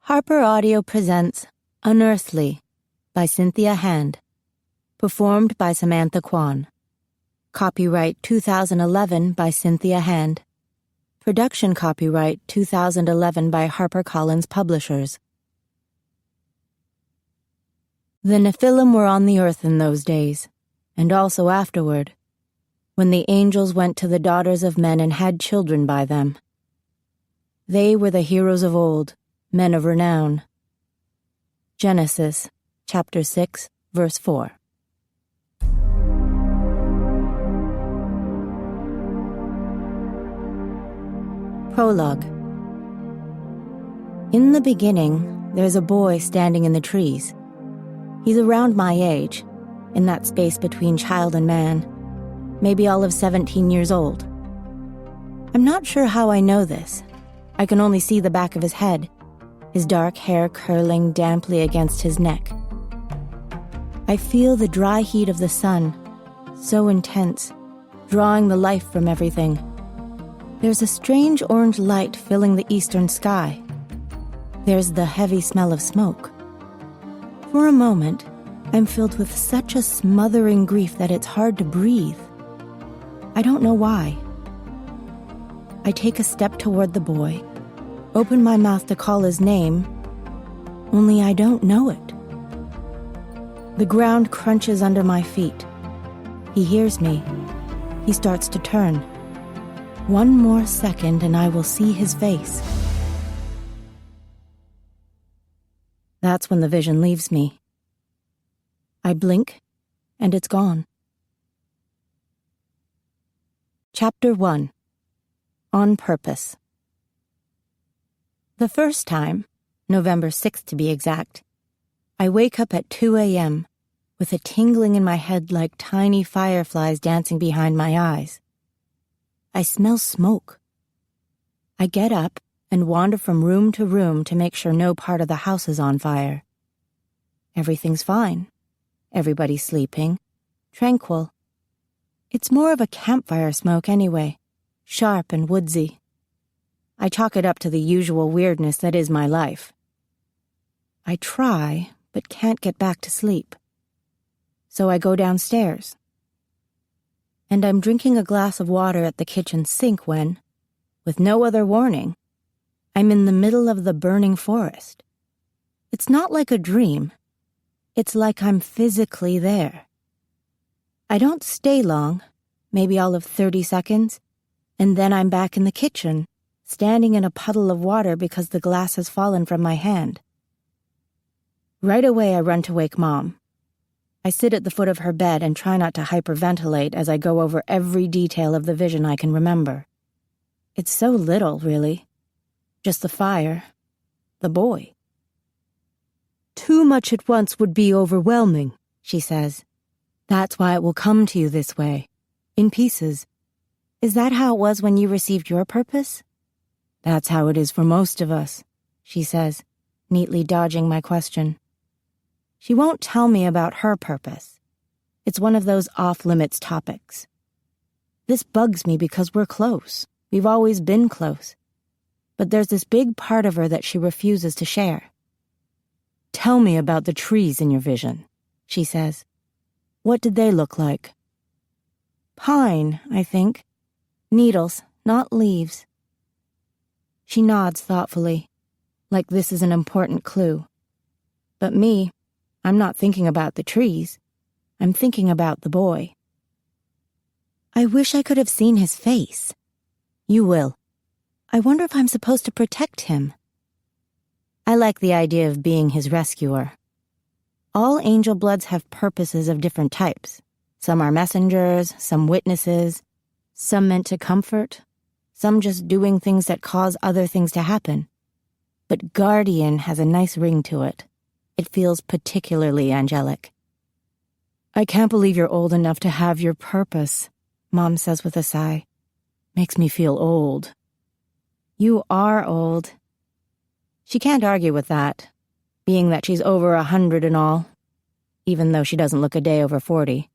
Harper Audio presents Unearthly by Cynthia Hand. Performed by Samantha Kwan. Copyright 2011 by Cynthia Hand. Production copyright 2011 by HarperCollins Publishers. The Nephilim were on the earth in those days, and also afterward, when the angels went to the daughters of men and had children by them. They were the heroes of old, men of renown. Genesis, chapter 6, verse 4. Prologue. In the beginning, there's a boy standing in the trees. He's around my age, in that space between child and man, maybe all of 17 years old. I'm not sure how I know this. I can only see the back of his head, his dark hair curling damply against his neck. I feel the dry heat of the sun, so intense, drawing the life from everything. There's a strange orange light filling the eastern sky. There's the heavy smell of smoke. For a moment, I'm filled with such a smothering grief that it's hard to breathe. I don't know why. I take a step toward the boy, open my mouth to call his name, only I don't know it. The ground crunches under my feet. He hears me. He starts to turn. One more second and I will see his face. That's when the vision leaves me. I blink, and it's gone. Chapter 1. On Purpose. The first time, November 6th to be exact, I wake up at 2 a.m. with a tingling in my head like tiny fireflies dancing behind my eyes. I smell smoke. I get up and wander from room to room to make sure no part of the house is on fire. Everything's fine. Everybody's sleeping. Tranquil. It's more of a campfire smoke anyway, sharp and woodsy. I chalk it up to the usual weirdness that is my life. I try, but can't get back to sleep. So I go downstairs. And I'm drinking a glass of water at the kitchen sink when, with no other warning, I'm in the middle of the burning forest. It's not like a dream. It's like I'm physically there. I don't stay long, maybe all of 30 seconds, and then I'm back in the kitchen, standing in a puddle of water because the glass has fallen from my hand. Right away I run to wake Mom. I sit at the foot of her bed and try not to hyperventilate as I go over every detail of the vision I can remember. It's so little, really. Just the fire, the boy. Too much at once would be overwhelming, she says. That's why it will come to you this way, in pieces. Is that how it was when you received your purpose? That's how it is for most of us, she says, neatly dodging my question. She won't tell me about her purpose. It's one of those off-limits topics. This bugs me because we're close. We've always been close. But there's this big part of her that she refuses to share. Tell me about the trees in your vision, she says. What did they look like? Pine, I think. Needles, not leaves. She nods thoughtfully, like this is an important clue. But me, I'm not thinking about the trees. I'm thinking about the boy. I wish I could have seen his face. You will. I wonder if I'm supposed to protect him. I like the idea of being his rescuer. All angel bloods have purposes of different types. Some are messengers, some witnesses, some meant to comfort, some just doing things that cause other things to happen. But guardian has a nice ring to it. It feels particularly angelic. I can't believe you're old enough to have your purpose, Mom says with a sigh. Makes me feel old. You are old. She can't argue with that, being that she's over 100 and all, even though she doesn't look a day over 40.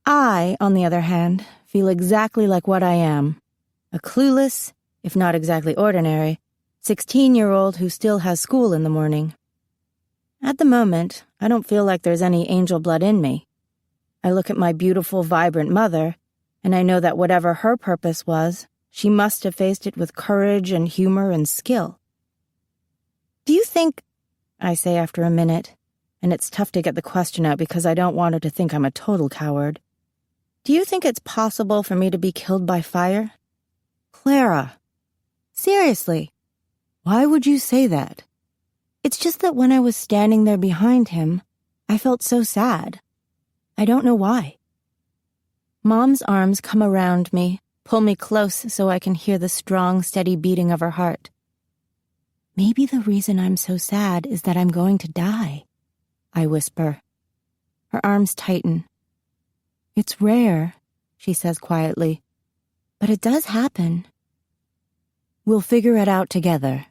I, on the other hand, feel exactly like what I am, a clueless, if not exactly ordinary, 16-year-old who still has school in the morning. At the moment, I don't feel like there's any angel blood in me. I look at my beautiful, vibrant mother, and I know that whatever her purpose was, she must have faced it with courage and humor and skill. Do you think, I say after a minute, and it's tough to get the question out because I don't want her to think I'm a total coward. Do you think it's possible for me to be killed by fire? Clara. Seriously. Why would you say that? It's just that when I was standing there behind him, I felt so sad. I don't know why. Mom's arms come around me, pull me close so I can hear the strong, steady beating of her heart. Maybe the reason I'm so sad is that I'm going to die, I whisper. Her arms tighten. It's rare, she says quietly, but it does happen. We'll figure it out together.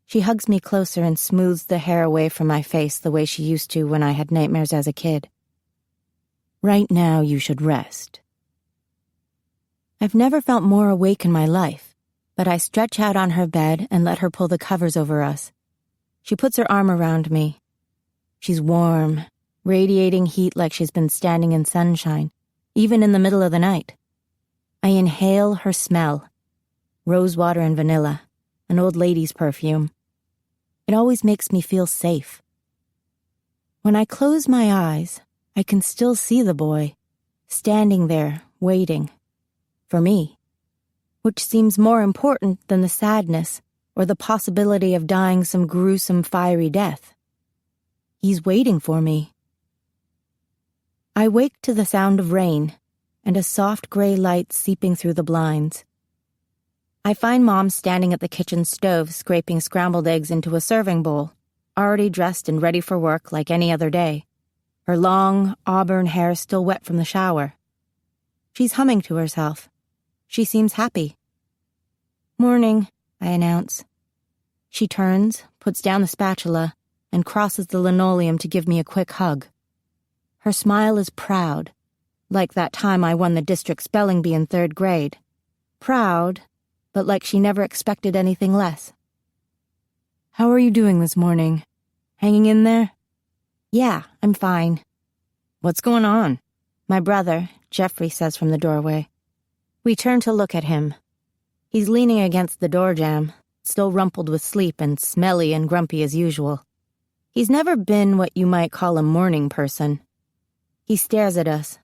She hugs me closer and smooths the hair away from my face the way she used to when I had nightmares as a kid. Right now you should rest. I've never felt more awake in my life, but I stretch out on her bed and let her pull the covers over us. She puts her arm around me. She's warm, radiating heat like she's been standing in sunshine, even in the middle of the night. I inhale her smell, rosewater and vanilla, an old lady's perfume. It always makes me feel safe. When I close my eyes, I can still see the boy, standing there, waiting, for me, which seems more important than the sadness or the possibility of dying some gruesome, fiery death. He's waiting for me. I wake to the sound of rain and a soft gray light seeping through the blinds. I find Mom standing at the kitchen stove scraping scrambled eggs into a serving bowl, already dressed and ready for work like any other day, her long, auburn hair still wet from the shower. She's humming to herself. She seems happy. Morning, I announce. She turns, puts down the spatula, and crosses the linoleum to give me a quick hug. Her smile is proud, like that time I won the district spelling bee in 3rd grade. Proud, but like she never expected anything less. How are you doing this morning? Hanging in there? Yeah, I'm fine. What's going on? My brother, Jeffrey, says from the doorway. We turn to look at him. He's leaning against the door jamb, still rumpled with sleep and smelly and grumpy as usual. He's never been what you might call a morning person. He stares at us.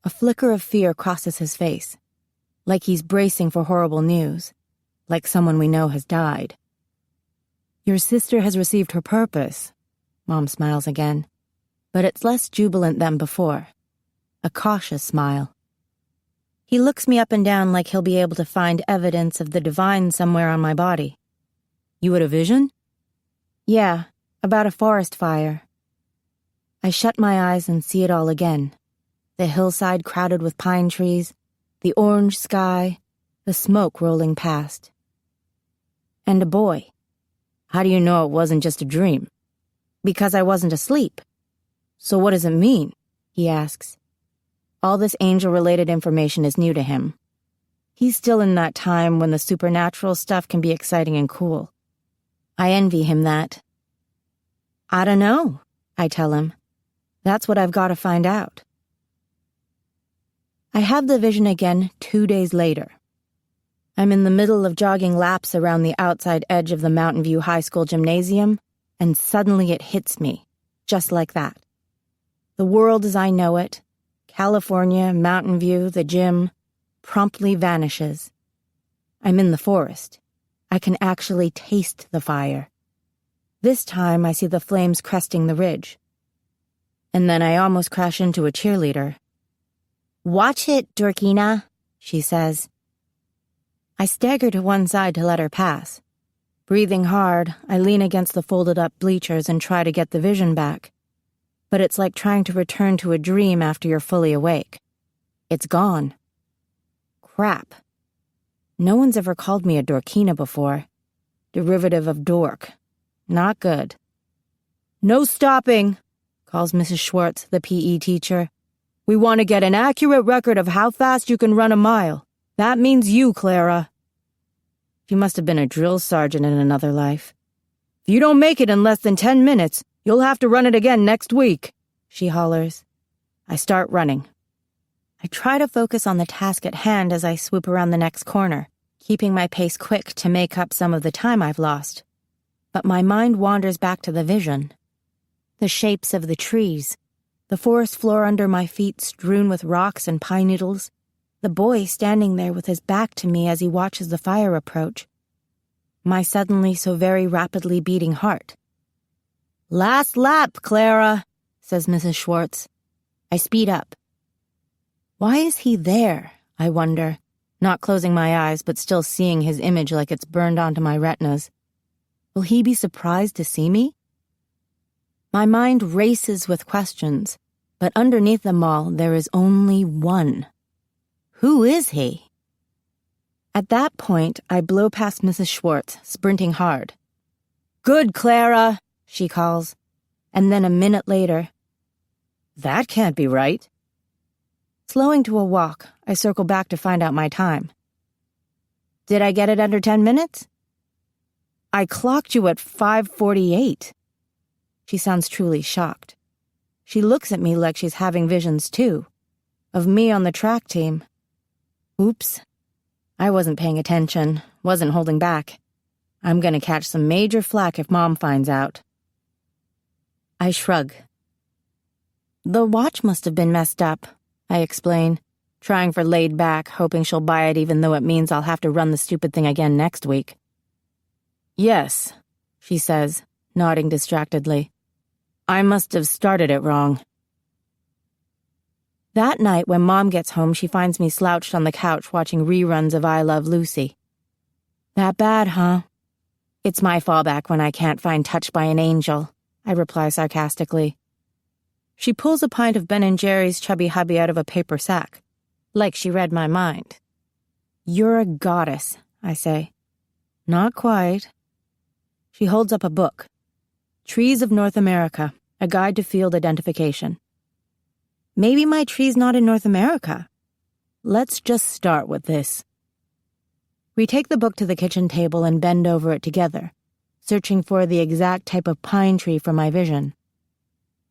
A flicker of fear crosses his face, like he's bracing for horrible news, like someone we know has died. Your sister has received her purpose, Mom smiles again, but it's less jubilant than before. A cautious smile. He looks me up and down like he'll be able to find evidence of the divine somewhere on my body. You had a vision? Yeah, about a forest fire. I shut my eyes and see it all again. The hillside crowded with pine trees, the orange sky, the smoke rolling past. And a boy. How do you know it wasn't just a dream? Because I wasn't asleep. So what does it mean? He asks. All this angel-related information is new to him. He's still in that time when the supernatural stuff can be exciting and cool. I envy him that. I don't know, I tell him. That's what I've got to find out. I have the vision again 2 days later. I'm in the middle of jogging laps around the outside edge of the Mountain View High School gymnasium, and suddenly it hits me, just like that. The world as I know it, California, Mountain View, the gym, promptly vanishes. I'm in the forest. I can actually taste the fire. This time I see the flames cresting the ridge. And then I almost crash into a cheerleader. Watch it, Dorkina, she says. I stagger to one side to let her pass. Breathing hard, I lean against the folded-up bleachers and try to get the vision back. But it's like trying to return to a dream after you're fully awake. It's gone. Crap. No one's ever called me a Dorkina before. Derivative of dork. Not good. No stopping, calls Mrs. Schwartz, the PE teacher. We want to get an accurate record of how fast you can run a mile. That means you, Clara. She must have been a drill sergeant in another life. "If you don't make it in less than 10 minutes, you'll have to run it again next week," she hollers. I start running. I try to focus on the task at hand as I swoop around the next corner, keeping my pace quick to make up some of the time I've lost. But my mind wanders back to the vision. The shapes of the trees, the forest floor under my feet strewn with rocks and pine needles, the boy standing there with his back to me as he watches the fire approach. My suddenly so very rapidly beating heart. "Last lap, Clara," says Mrs. Schwartz. I speed up. Why is he there, I wonder, not closing my eyes but still seeing his image like it's burned onto my retinas. Will he be surprised to see me? My mind races with questions, but underneath them all there is only one. Who is he? At that point, I blow past Mrs. Schwartz, sprinting hard. "Good, Clara," she calls, and then a minute later, "That can't be right." Slowing to a walk, I circle back to find out my time. "Did I get it under 10 minutes?" "I clocked you at 5:48. She sounds truly shocked. She looks at me like she's having visions too, of me on the track team. Oops. I wasn't paying attention, wasn't holding back. I'm gonna catch some major flack if Mom finds out. I shrug. "The watch must have been messed up," I explain, trying for laid back, hoping she'll buy it even though it means I'll have to run the stupid thing again next week. "Yes," she says, nodding distractedly. "I must have started it wrong." That night when Mom gets home, she finds me slouched on the couch watching reruns of I Love Lucy. "That bad, huh?" "It's my fallback when I can't find Touched by an Angel," I reply sarcastically. She pulls a pint of Ben & Jerry's Chubby Hubby out of a paper sack, like she read my mind. "You're a goddess," I say. "Not quite." She holds up a book. Trees of North America, A Guide to Field Identification. Maybe my tree's not in North America. Let's just start with this. We take the book to the kitchen table and bend over it together, searching for the exact type of pine tree for my vision.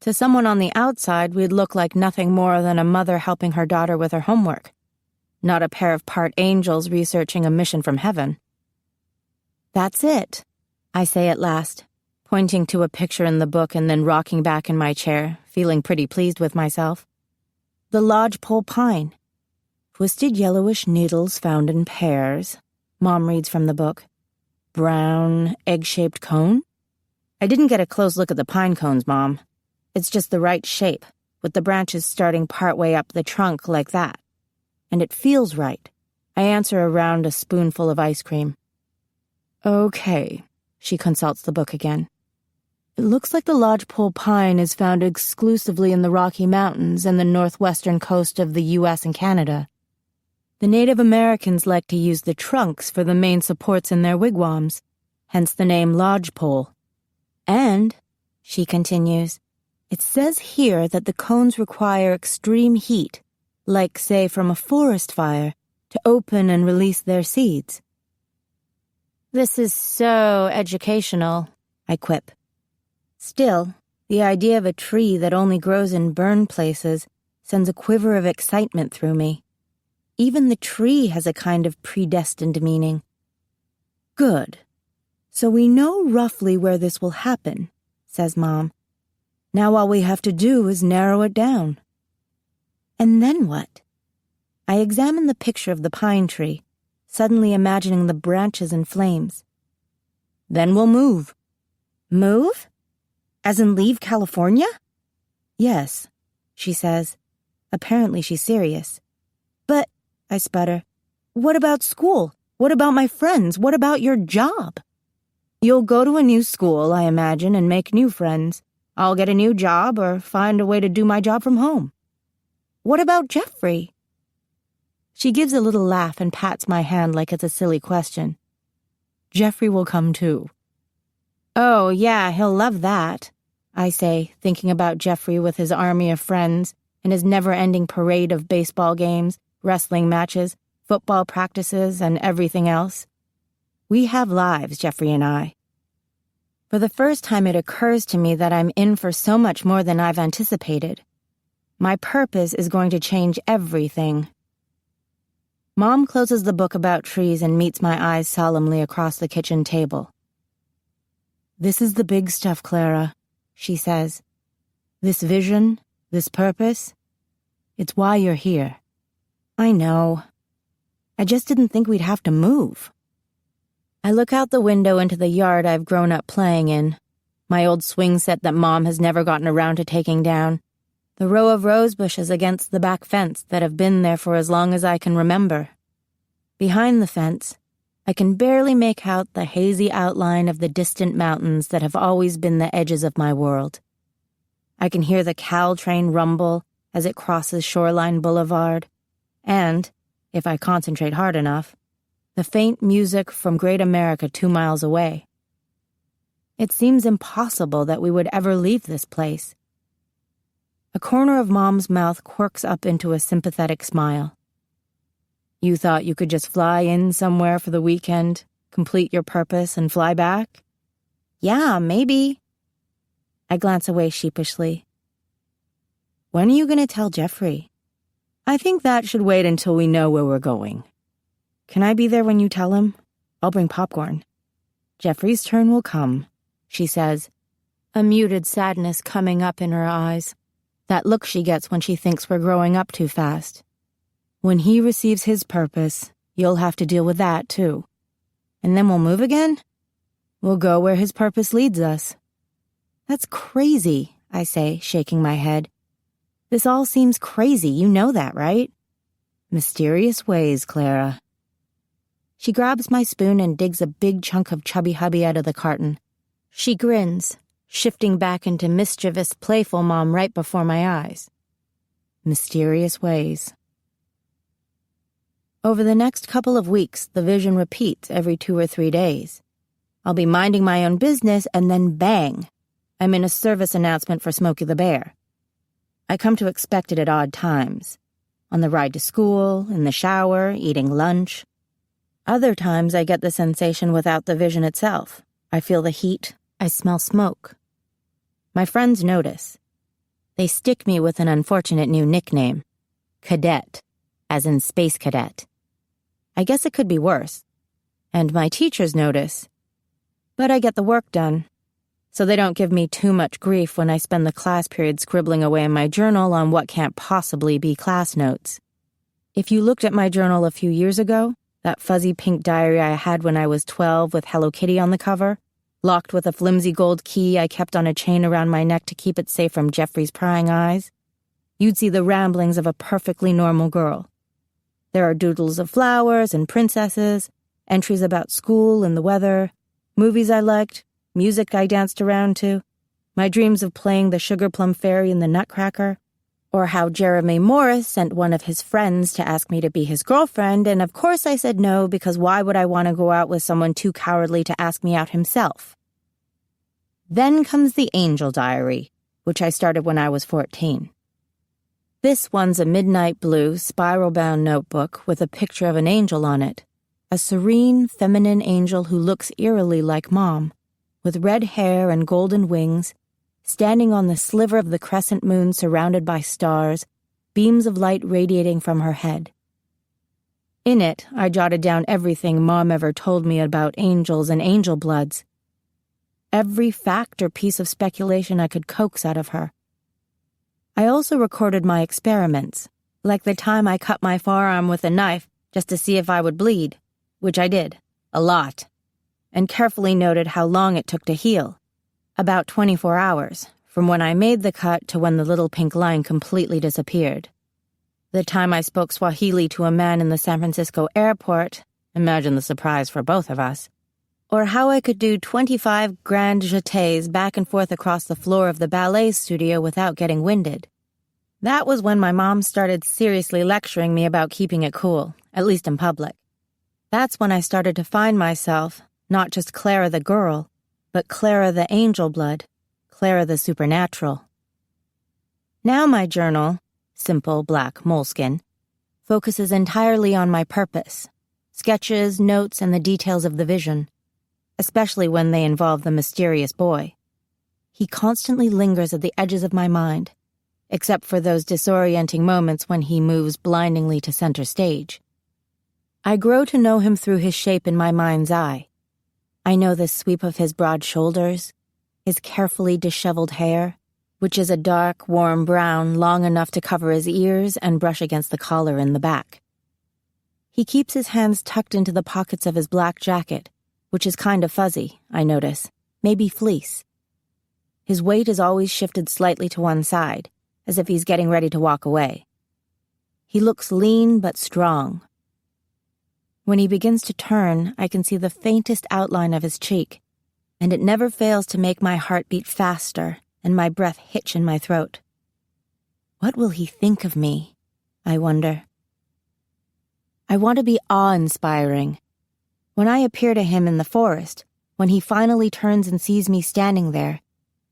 To someone on the outside, we'd look like nothing more than a mother helping her daughter with her homework, not a pair of part angels researching a mission from heaven. "That's it," I say at last, pointing to a picture in the book and then rocking back in my chair, feeling pretty pleased with myself. "The lodgepole pine. Twisted yellowish needles found in pairs," Mom reads from the book. "Brown, egg-shaped cone?" I didn't get a close look at the pine cones, Mom. It's just the right shape, with the branches starting partway up the trunk like that. And it feels right. I answer around a spoonful of ice cream. "Okay," she consults the book again. "It looks like the lodgepole pine is found exclusively in the Rocky Mountains and the northwestern coast of the U.S. and Canada. The Native Americans like to use the trunks for the main supports in their wigwams, hence the name lodgepole. And," she continues, "it says here that the cones require extreme heat, like, say, from a forest fire, to open and release their seeds." "This is so educational," I quip. Still, the idea of a tree that only grows in burned places sends a quiver of excitement through me. Even the tree has a kind of predestined meaning. "Good. So we know roughly where this will happen," says Mom. "Now all we have to do is narrow it down." "And then what?" I examine the picture of the pine tree, suddenly imagining the branches in flames. "Then we'll move." "Move? As in leave California?" "Yes," she says. Apparently she's serious. "But," I sputter, "what about school? What about my friends? What about your job?" "You'll go to a new school, I imagine, and make new friends. I'll get a new job or find a way to do my job from home." "What about Jeffrey?" She gives a little laugh and pats my hand like it's a silly question. "Jeffrey will come too." "Oh, yeah, he'll love that," I say, thinking about Jeffrey with his army of friends and his never-ending parade of baseball games, wrestling matches, football practices, and everything else. We have lives, Jeffrey and I. For the first time, it occurs to me that I'm in for so much more than I've anticipated. My purpose is going to change everything. Mom closes the book about trees and meets my eyes solemnly across the kitchen table. "This is the big stuff, Clara," she says. "This vision, this purpose, it's why you're here." I know. I just didn't think we'd have to move. I look out the window into the yard I've grown up playing in, my old swing set that Mom has never gotten around to taking down, the row of rose bushes against the back fence that have been there for as long as I can remember. Behind the fence, I can barely make out the hazy outline of the distant mountains that have always been the edges of my world. I can hear the Caltrain rumble as it crosses Shoreline Boulevard, and, if I concentrate hard enough, the faint music from Great America 2 miles away. It seems impossible that we would ever leave this place. A corner of Mom's mouth quirks up into a sympathetic smile. "You thought you could just fly in somewhere for the weekend, complete your purpose, and fly back?" "Yeah, maybe." I glance away sheepishly. "When are you going to tell Jeffrey?" "I think that should wait until we know where we're going." "Can I be there when you tell him? I'll bring popcorn." "Jeffrey's turn will come," she says, a muted sadness coming up in her eyes, that look she gets when she thinks we're growing up too fast. "When he receives his purpose, you'll have to deal with that, too. And then we'll move again? We'll go where his purpose leads us." "That's crazy," I say, shaking my head. "This all seems crazy, you know that, right?" "Mysterious ways, Clara." She grabs my spoon and digs a big chunk of Chubby Hubby out of the carton. She grins, shifting back into mischievous, playful Mom right before my eyes. Mysterious ways. Over the next couple of weeks, the vision repeats every 2 or 3 days. I'll be minding my own business, and then bang! I'm in a service announcement for Smokey the Bear. I come to expect it at odd times. On the ride to school, in the shower, eating lunch. Other times I get the sensation without the vision itself. I feel the heat. I smell smoke. My friends notice. They stick me with an unfortunate new nickname. Cadet, as in space cadet. I guess it could be worse. And my teachers notice. But I get the work done. So they don't give me too much grief when I spend the class period scribbling away in my journal on what can't possibly be class notes. If you looked at my journal a few years ago, that fuzzy pink diary I had when I was 12 with Hello Kitty on the cover, locked with a flimsy gold key I kept on a chain around my neck to keep it safe from Jeffrey's prying eyes, you'd see the ramblings of a perfectly normal girl. There are doodles of flowers and princesses, entries about school and the weather, movies I liked, music I danced around to, my dreams of playing the Sugar Plum Fairy in the Nutcracker, or how Jeremy Morris sent one of his friends to ask me to be his girlfriend, and of course I said no because why would I want to go out with someone too cowardly to ask me out himself? Then comes the Angel Diary, which I started when I was 14. This one's a midnight blue, spiral-bound notebook with a picture of an angel on it, a serene, feminine angel who looks eerily like Mom, with red hair and golden wings, standing on the sliver of the crescent moon surrounded by stars, beams of light radiating from her head. In it, I jotted down everything Mom ever told me about angels and angel bloods. Every fact or piece of speculation I could coax out of her. I also recorded my experiments, like the time I cut my forearm with a knife just to see if I would bleed, which I did, a lot, and carefully noted how long it took to heal. About 24 hours, from when I made the cut to when the little pink line completely disappeared. The time I spoke Swahili to a man in the San Francisco airport, imagine the surprise for both of us, or how I could do 25 grand jetés back and forth across the floor of the ballet studio without getting winded. That was when my mom started seriously lecturing me about keeping it cool, at least in public. That's when I started to find myself, not just Clara the girl, but Clara the angel blood, Clara the supernatural. Now my journal, simple black moleskin, focuses entirely on my purpose, sketches, notes, and the details of the vision, especially when they involve the mysterious boy. He constantly lingers at the edges of my mind, except for those disorienting moments when he moves blindingly to center stage. I grow to know him through his shape in my mind's eye. I know the sweep of his broad shoulders, his carefully disheveled hair, which is a dark, warm brown long enough to cover his ears and brush against the collar in the back. He keeps his hands tucked into the pockets of his black jacket, which is kind of fuzzy, I notice, maybe fleece. His weight is always shifted slightly to one side, as if he's getting ready to walk away. He looks lean but strong. When he begins to turn, I can see the faintest outline of his cheek, and it never fails to make my heart beat faster and my breath hitch in my throat. What will he think of me? I wonder. I want to be awe-inspiring. When I appear to him in the forest, when he finally turns and sees me standing there,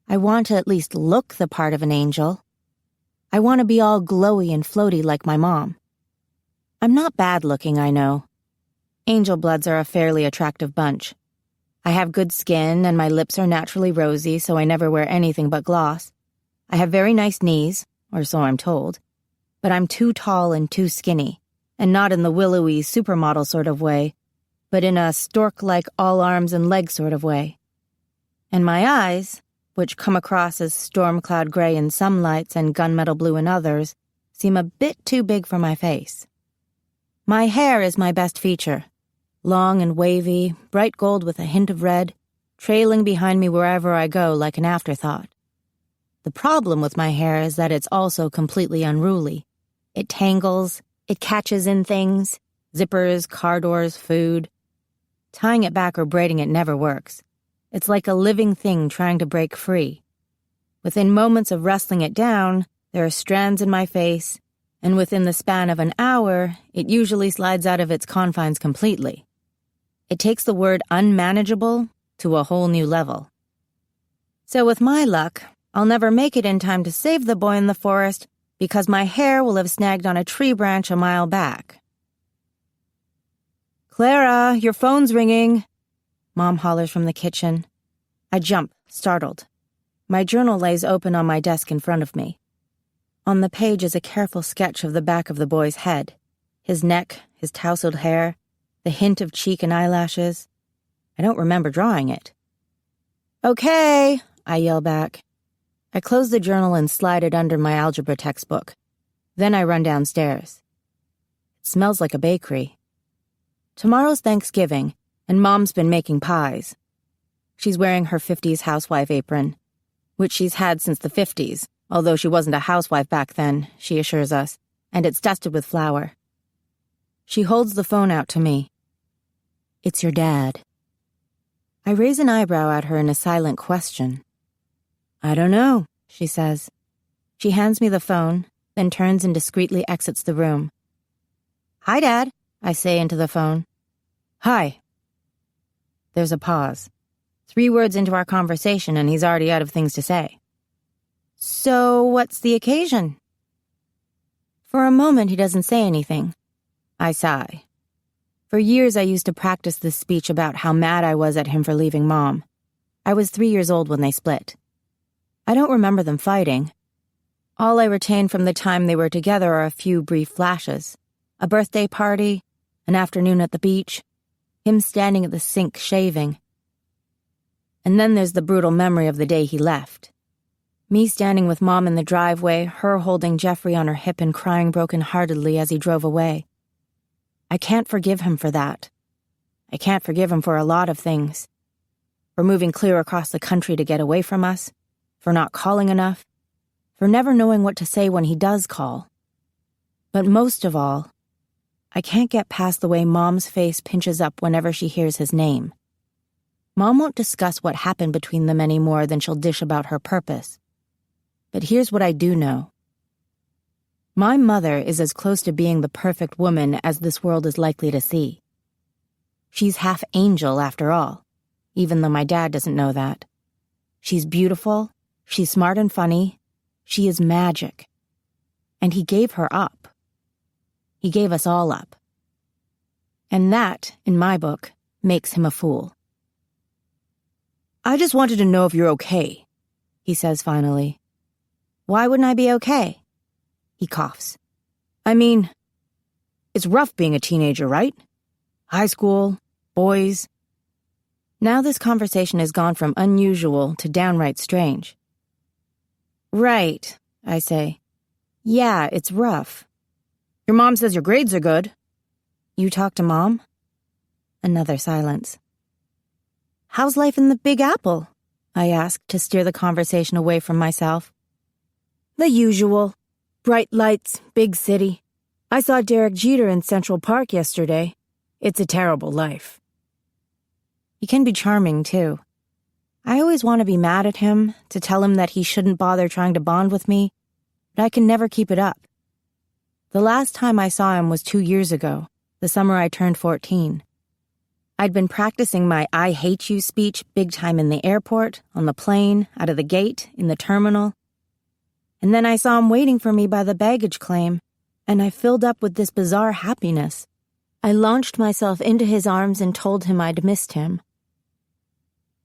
I want to at least look the part of an angel. I want to be all glowy and floaty like my mom. I'm not bad-looking, I know. Angel bloods are a fairly attractive bunch. I have good skin, and my lips are naturally rosy, so I never wear anything but gloss. I have very nice knees, or so I'm told, but I'm too tall and too skinny, and not in the willowy supermodel sort of way, but in a stork-like all arms and legs sort of way. And my eyes, which come across as storm cloud gray in some lights and gunmetal blue in others, seem a bit too big for my face. My hair is my best feature. Long and wavy, bright gold with a hint of red, trailing behind me wherever I go like an afterthought. The problem with my hair is that it's also completely unruly. It tangles, it catches in things, zippers, car doors, food. Tying it back or braiding it never works. It's like a living thing trying to break free. Within moments of wrestling it down, there are strands in my face, and within the span of an hour, it usually slides out of its confines completely. It takes the word unmanageable to a whole new level. So with my luck, I'll never make it in time to save the boy in the forest because my hair will have snagged on a tree branch a mile back. "Clara, your phone's ringing," Mom hollers from the kitchen. I jump, startled. My journal lays open on my desk in front of me. On the page is a careful sketch of the back of the boy's head, his neck, his tousled hair, the hint of cheek and eyelashes. I don't remember drawing it. "Okay," I yell back. I close the journal and slide it under my algebra textbook. Then I run downstairs. It smells like a bakery. Tomorrow's Thanksgiving, and Mom's been making pies. She's wearing her 50s housewife apron, which she's had since the 50s, although she wasn't a housewife back then, she assures us, and it's dusted with flour. She holds the phone out to me. "It's your dad." I raise an eyebrow at her in a silent question. "I don't know," she says. She hands me the phone, then turns and discreetly exits the room. "Hi, Dad," I say into the phone. "Hi." There's a pause. 3 words into our conversation and he's already out of things to say. "So, what's the occasion?" For a moment he doesn't say anything. I sigh. For years I used to practice this speech about how mad I was at him for leaving Mom. I was 3 years old when they split. I don't remember them fighting. All I retain from the time they were together are a few brief flashes. A birthday party, an afternoon at the beach, him standing at the sink shaving. And then there's the brutal memory of the day he left. Me standing with Mom in the driveway, her holding Jeffrey on her hip and crying broken-heartedly as he drove away. I can't forgive him for that. I can't forgive him for a lot of things. For moving clear across the country to get away from us, for not calling enough, for never knowing what to say when he does call. But most of all, I can't get past the way Mom's face pinches up whenever she hears his name. Mom won't discuss what happened between them any more than she'll dish about her purpose. But here's what I do know. My mother is as close to being the perfect woman as this world is likely to see. She's half angel, after all, even though my dad doesn't know that. She's beautiful, she's smart and funny, she is magic. And he gave her up. He gave us all up. And that, in my book, makes him a fool. I just wanted to know if you're okay, he says finally. Why wouldn't I be okay? He coughs. I mean, it's rough being a teenager, right? High school, boys. Now this conversation has gone from unusual to downright strange. Right, I say. Yeah, it's rough. Your mom says your grades are good. You talk to Mom? Another silence. How's life in the Big Apple? I ask to steer the conversation away from myself. The usual. Bright lights, big city. I saw Derek Jeter in Central Park yesterday. It's a terrible life. He can be charming, too. I always want to be mad at him, to tell him that he shouldn't bother trying to bond with me, but I can never keep it up. The last time I saw him was 2 years ago, the summer I turned 14. I'd been practicing my I hate you speech big time in the airport, on the plane, out of the gate, in the terminal. And then I saw him waiting for me by the baggage claim, and I filled up with this bizarre happiness. I launched myself into his arms and told him I'd missed him.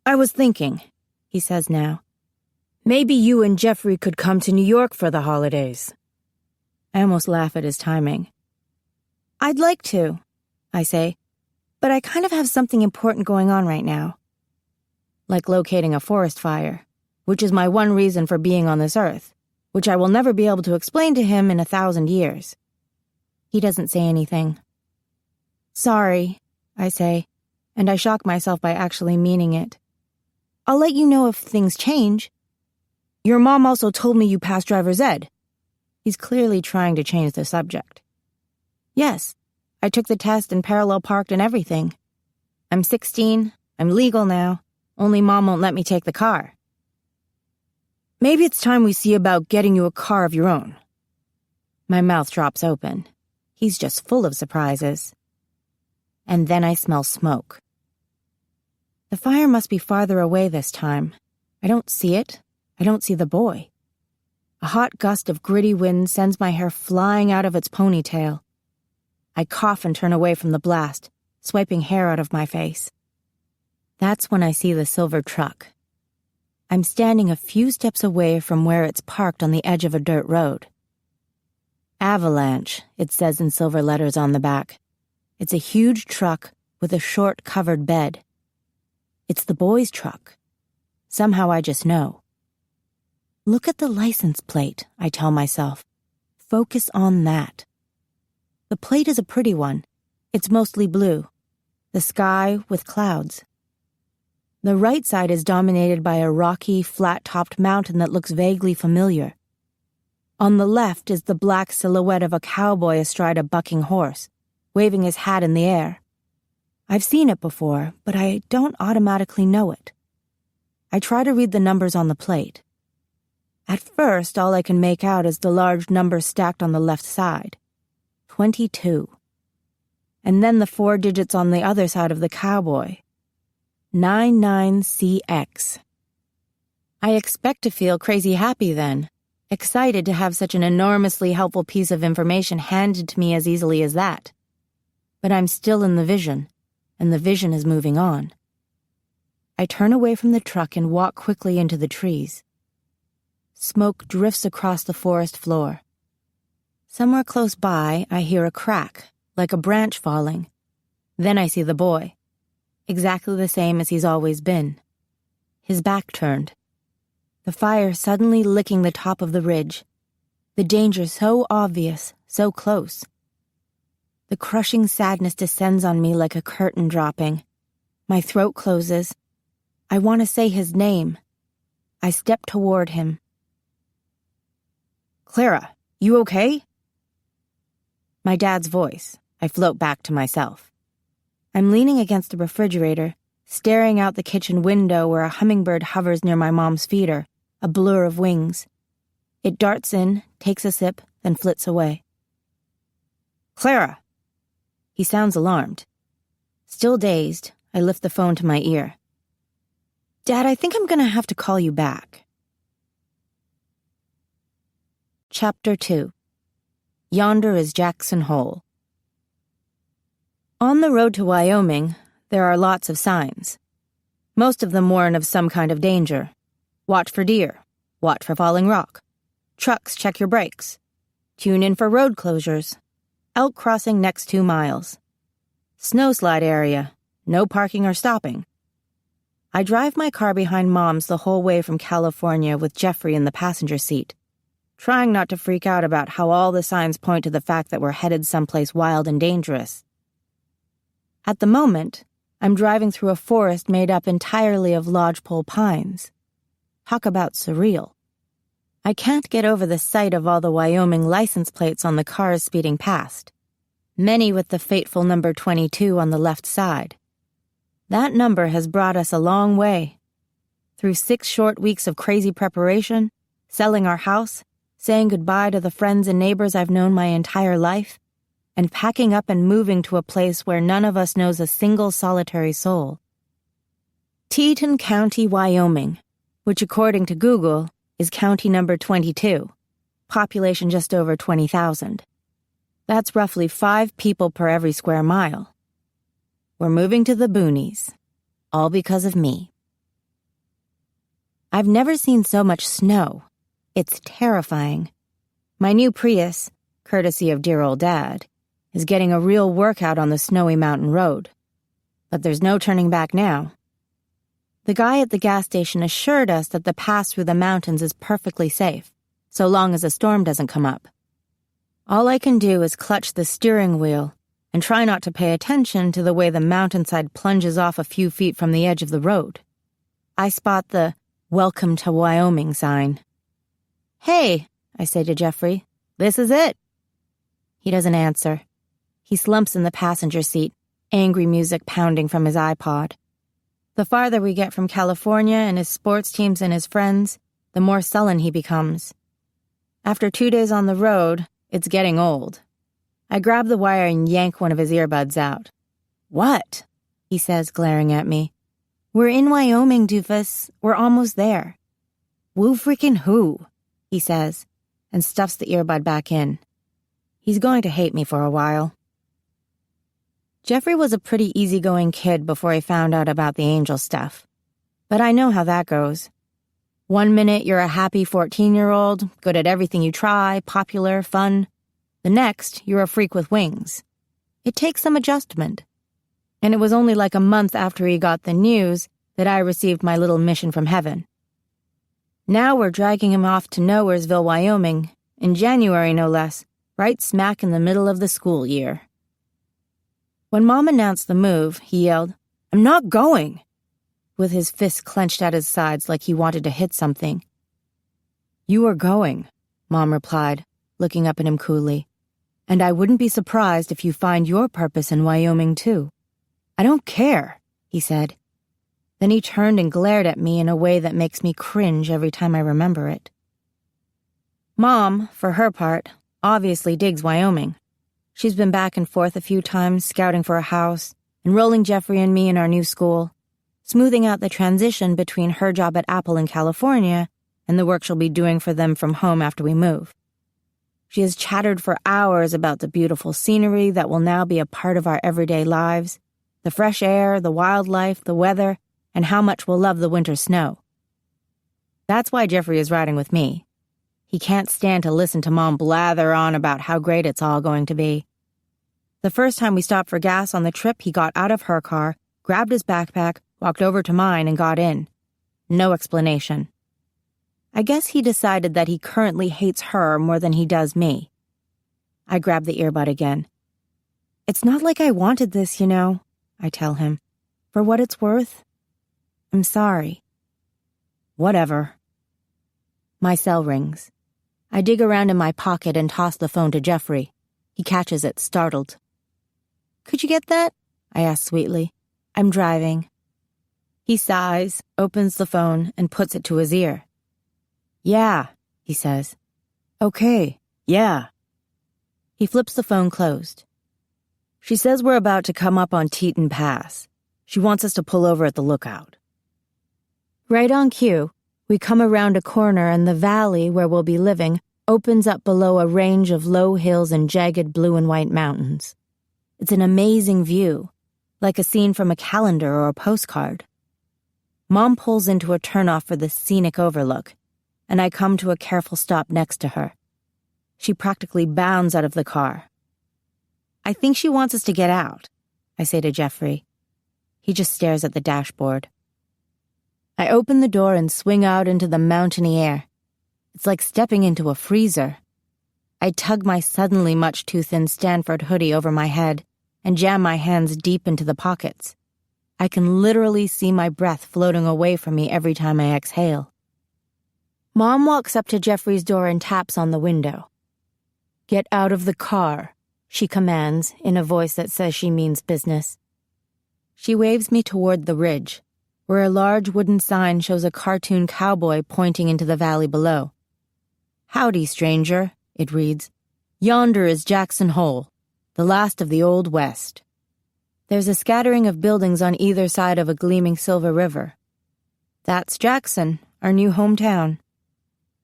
I was thinking, he says now, maybe you and Jeffrey could come to New York for the holidays. I almost laugh at his timing. I'd like to, I say, but I kind of have something important going on right now. Like locating a forest fire, which is my one reason for being on this earth, which I will never be able to explain to him in 1,000 years. He doesn't say anything. Sorry, I say, and I shock myself by actually meaning it. I'll let you know if things change. Your mom also told me you passed driver's ed. He's clearly trying to change the subject. Yes, I took the test and parallel parked and everything. I'm 16, I'm legal now, only Mom won't let me take the car. Maybe it's time we see about getting you a car of your own. My mouth drops open. He's just full of surprises. And then I smell smoke. The fire must be farther away this time. I don't see it. I don't see the boy. A hot gust of gritty wind sends my hair flying out of its ponytail. I cough and turn away from the blast, swiping hair out of my face. That's when I see the silver truck. I'm standing a few steps away from where it's parked on the edge of a dirt road. Avalanche, it says in silver letters on the back. It's a huge truck with a short covered bed. It's the boy's truck. Somehow I just know. Look at the license plate, I tell myself. Focus on that. The plate is a pretty one. It's mostly blue. The sky with clouds. The right side is dominated by a rocky, flat-topped mountain that looks vaguely familiar. On the left is the black silhouette of a cowboy astride a bucking horse, waving his hat in the air. I've seen it before, but I don't automatically know it. I try to read the numbers on the plate. At first, all I can make out is the large number stacked on the left side. 22. And then the 4 digits on the other side of the cowboy. 99CX. I expect to feel crazy happy then, excited to have such an enormously helpful piece of information handed to me as easily as that. But I'm still in the vision, and the vision is moving on. I turn away from the truck and walk quickly into the trees. Smoke drifts across the forest floor. Somewhere close by, I hear a crack, like a branch falling. Then I see the boy, exactly the same as he's always been. His back turned. The fire suddenly licking the top of the ridge. The danger so obvious, so close. The crushing sadness descends on me like a curtain dropping. My throat closes. I want to say his name. I step toward him. Clara, you okay? My dad's voice. I float back to myself. I'm leaning against the refrigerator, staring out the kitchen window where a hummingbird hovers near my mom's feeder, a blur of wings. It darts in, takes a sip, then flits away. Clara! He sounds alarmed. Still dazed, I lift the phone to my ear. Dad, I think I'm gonna have to call you back. Chapter 2. Yonder is Jackson Hole. On the road to Wyoming, there are lots of signs. Most of them warn of some kind of danger. Watch for deer. Watch for falling rock. Trucks, check your brakes. Tune in for road closures. Elk crossing next 2 miles. Snowslide area. No parking or stopping. I drive my car behind Mom's the whole way from California with Jeffrey in the passenger seat, trying not to freak out about how all the signs point to the fact that we're headed someplace wild and dangerous. At the moment, I'm driving through a forest made up entirely of lodgepole pines. Talk about surreal. I can't get over the sight of all the Wyoming license plates on the cars speeding past, many with the fateful number 22 on the left side. That number has brought us a long way. Through 6 short weeks of crazy preparation, selling our house, saying goodbye to the friends and neighbors I've known my entire life, and packing up and moving to a place where none of us knows a single solitary soul. Teton County, Wyoming, which according to Google is county number 22, population just over 20,000. That's roughly 5 people per every square mile. We're moving to the boonies, all because of me. I've never seen so much snow. It's terrifying. My new Prius, courtesy of dear old Dad, is getting a real workout on the snowy mountain road. But there's no turning back now. The guy at the gas station assured us that the pass through the mountains is perfectly safe, so long as a storm doesn't come up. All I can do is clutch the steering wheel and try not to pay attention to the way the mountainside plunges off a few feet from the edge of the road. I spot the "Welcome to Wyoming" sign. "Hey," I say to Jeffrey, "this is it." He doesn't answer. He slumps in the passenger seat, angry music pounding from his iPod. The farther we get from California and his sports teams and his friends, the more sullen he becomes. After 2 days on the road, it's getting old. I grab the wire and yank one of his earbuds out. "What?" he says, glaring at me. "We're in Wyoming, doofus. We're almost there." "Woo freaking who?" he says, and stuffs the earbud back in. He's going to hate me for a while. Jeffrey was a pretty easygoing kid before he found out about the angel stuff. But I know how that goes. 1 minute you're a happy 14-year-old, good at everything you try, popular, fun. The next, you're a freak with wings. It takes some adjustment. And it was only like a month after he got the news that I received my little mission from heaven. Now we're dragging him off to Nowheresville, Wyoming, in January no less, right smack in the middle of the school year. When Mom announced the move, he yelled, "I'm not going!" with his fists clenched at his sides like he wanted to hit something. "You are going," Mom replied, looking up at him coolly. "And I wouldn't be surprised if you find your purpose in Wyoming, too." "I don't care," he said. Then he turned and glared at me in a way that makes me cringe every time I remember it. Mom, for her part, obviously digs Wyoming. She's been back and forth a few times, scouting for a house, enrolling Jeffrey and me in our new school, smoothing out the transition between her job at Apple in California and the work she'll be doing for them from home after we move. She has chattered for hours about the beautiful scenery that will now be a part of our everyday lives, the fresh air, the wildlife, the weather, and how much we'll love the winter snow. That's why Jeffrey is riding with me. He can't stand to listen to Mom blather on about how great it's all going to be. The first time we stopped for gas on the trip, he got out of her car, grabbed his backpack, walked over to mine, and got in. No explanation. I guess he decided that he currently hates her more than he does me. I grab the earbud again. "It's not like I wanted this, you know," I tell him. "For what it's worth, I'm sorry." "Whatever." My cell rings. I dig around in my pocket and toss the phone to Jeffrey. He catches it, startled. "Could you get that?" I ask sweetly. "I'm driving." He sighs, opens the phone, and puts it to his ear. "Yeah," he says. "Okay, yeah." He flips the phone closed. "She says we're about to come up on Teton Pass. She wants us to pull over at the lookout." Right on cue, we come around a corner and the valley where we'll be living opens up below a range of low hills and jagged blue and white mountains. It's an amazing view, like a scene from a calendar or a postcard. Mom pulls into a turnoff for the scenic overlook, and I come to a careful stop next to her. She practically bounds out of the car. I think she wants us to get out, I say to Jeffrey. He just stares at the dashboard. I open the door and swing out into the mountainy air. It's like stepping into a freezer. I tug my suddenly much too thin Stanford hoodie over my head and jam my hands deep into the pockets. I can literally see my breath floating away from me every time I exhale. Mom walks up to Jeffrey's door and taps on the window. "Get out of the car," she commands in a voice that says she means business. She waves me toward the ridge, where a large wooden sign shows a cartoon cowboy pointing into the valley below. "Howdy, stranger," it reads. "Yonder is Jackson Hole, the last of the Old West." There's a scattering of buildings on either side of a gleaming silver river. That's Jackson, our new hometown.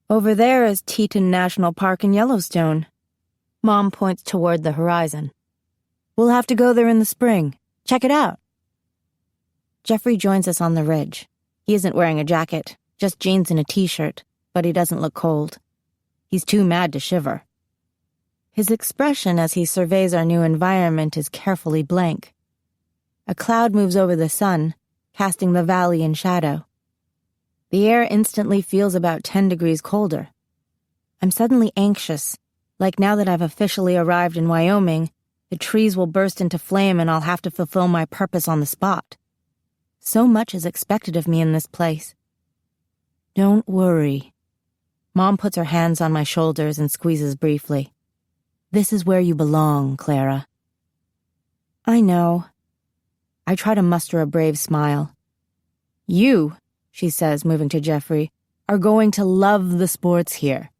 Over there is Teton National Park in Yellowstone. Mom points toward the horizon. "We'll have to go there in the spring. Check it out." Jeffrey joins us on the ridge. He isn't wearing a jacket, just jeans and a t-shirt, but he doesn't look cold. He's too mad to shiver. His expression as he surveys our new environment is carefully blank. A cloud moves over the sun, casting the valley in shadow. The air instantly feels about 10 degrees colder. I'm suddenly anxious, like now that I've officially arrived in Wyoming, the trees will burst into flame and I'll have to fulfill my purpose on the spot. So much is expected of me in this place. "Don't worry." Mom puts her hands on my shoulders and squeezes briefly. "This is where you belong, Clara." I know. I try to muster a brave smile. "You," she says, moving to Jeffrey, "are going to love the sports here.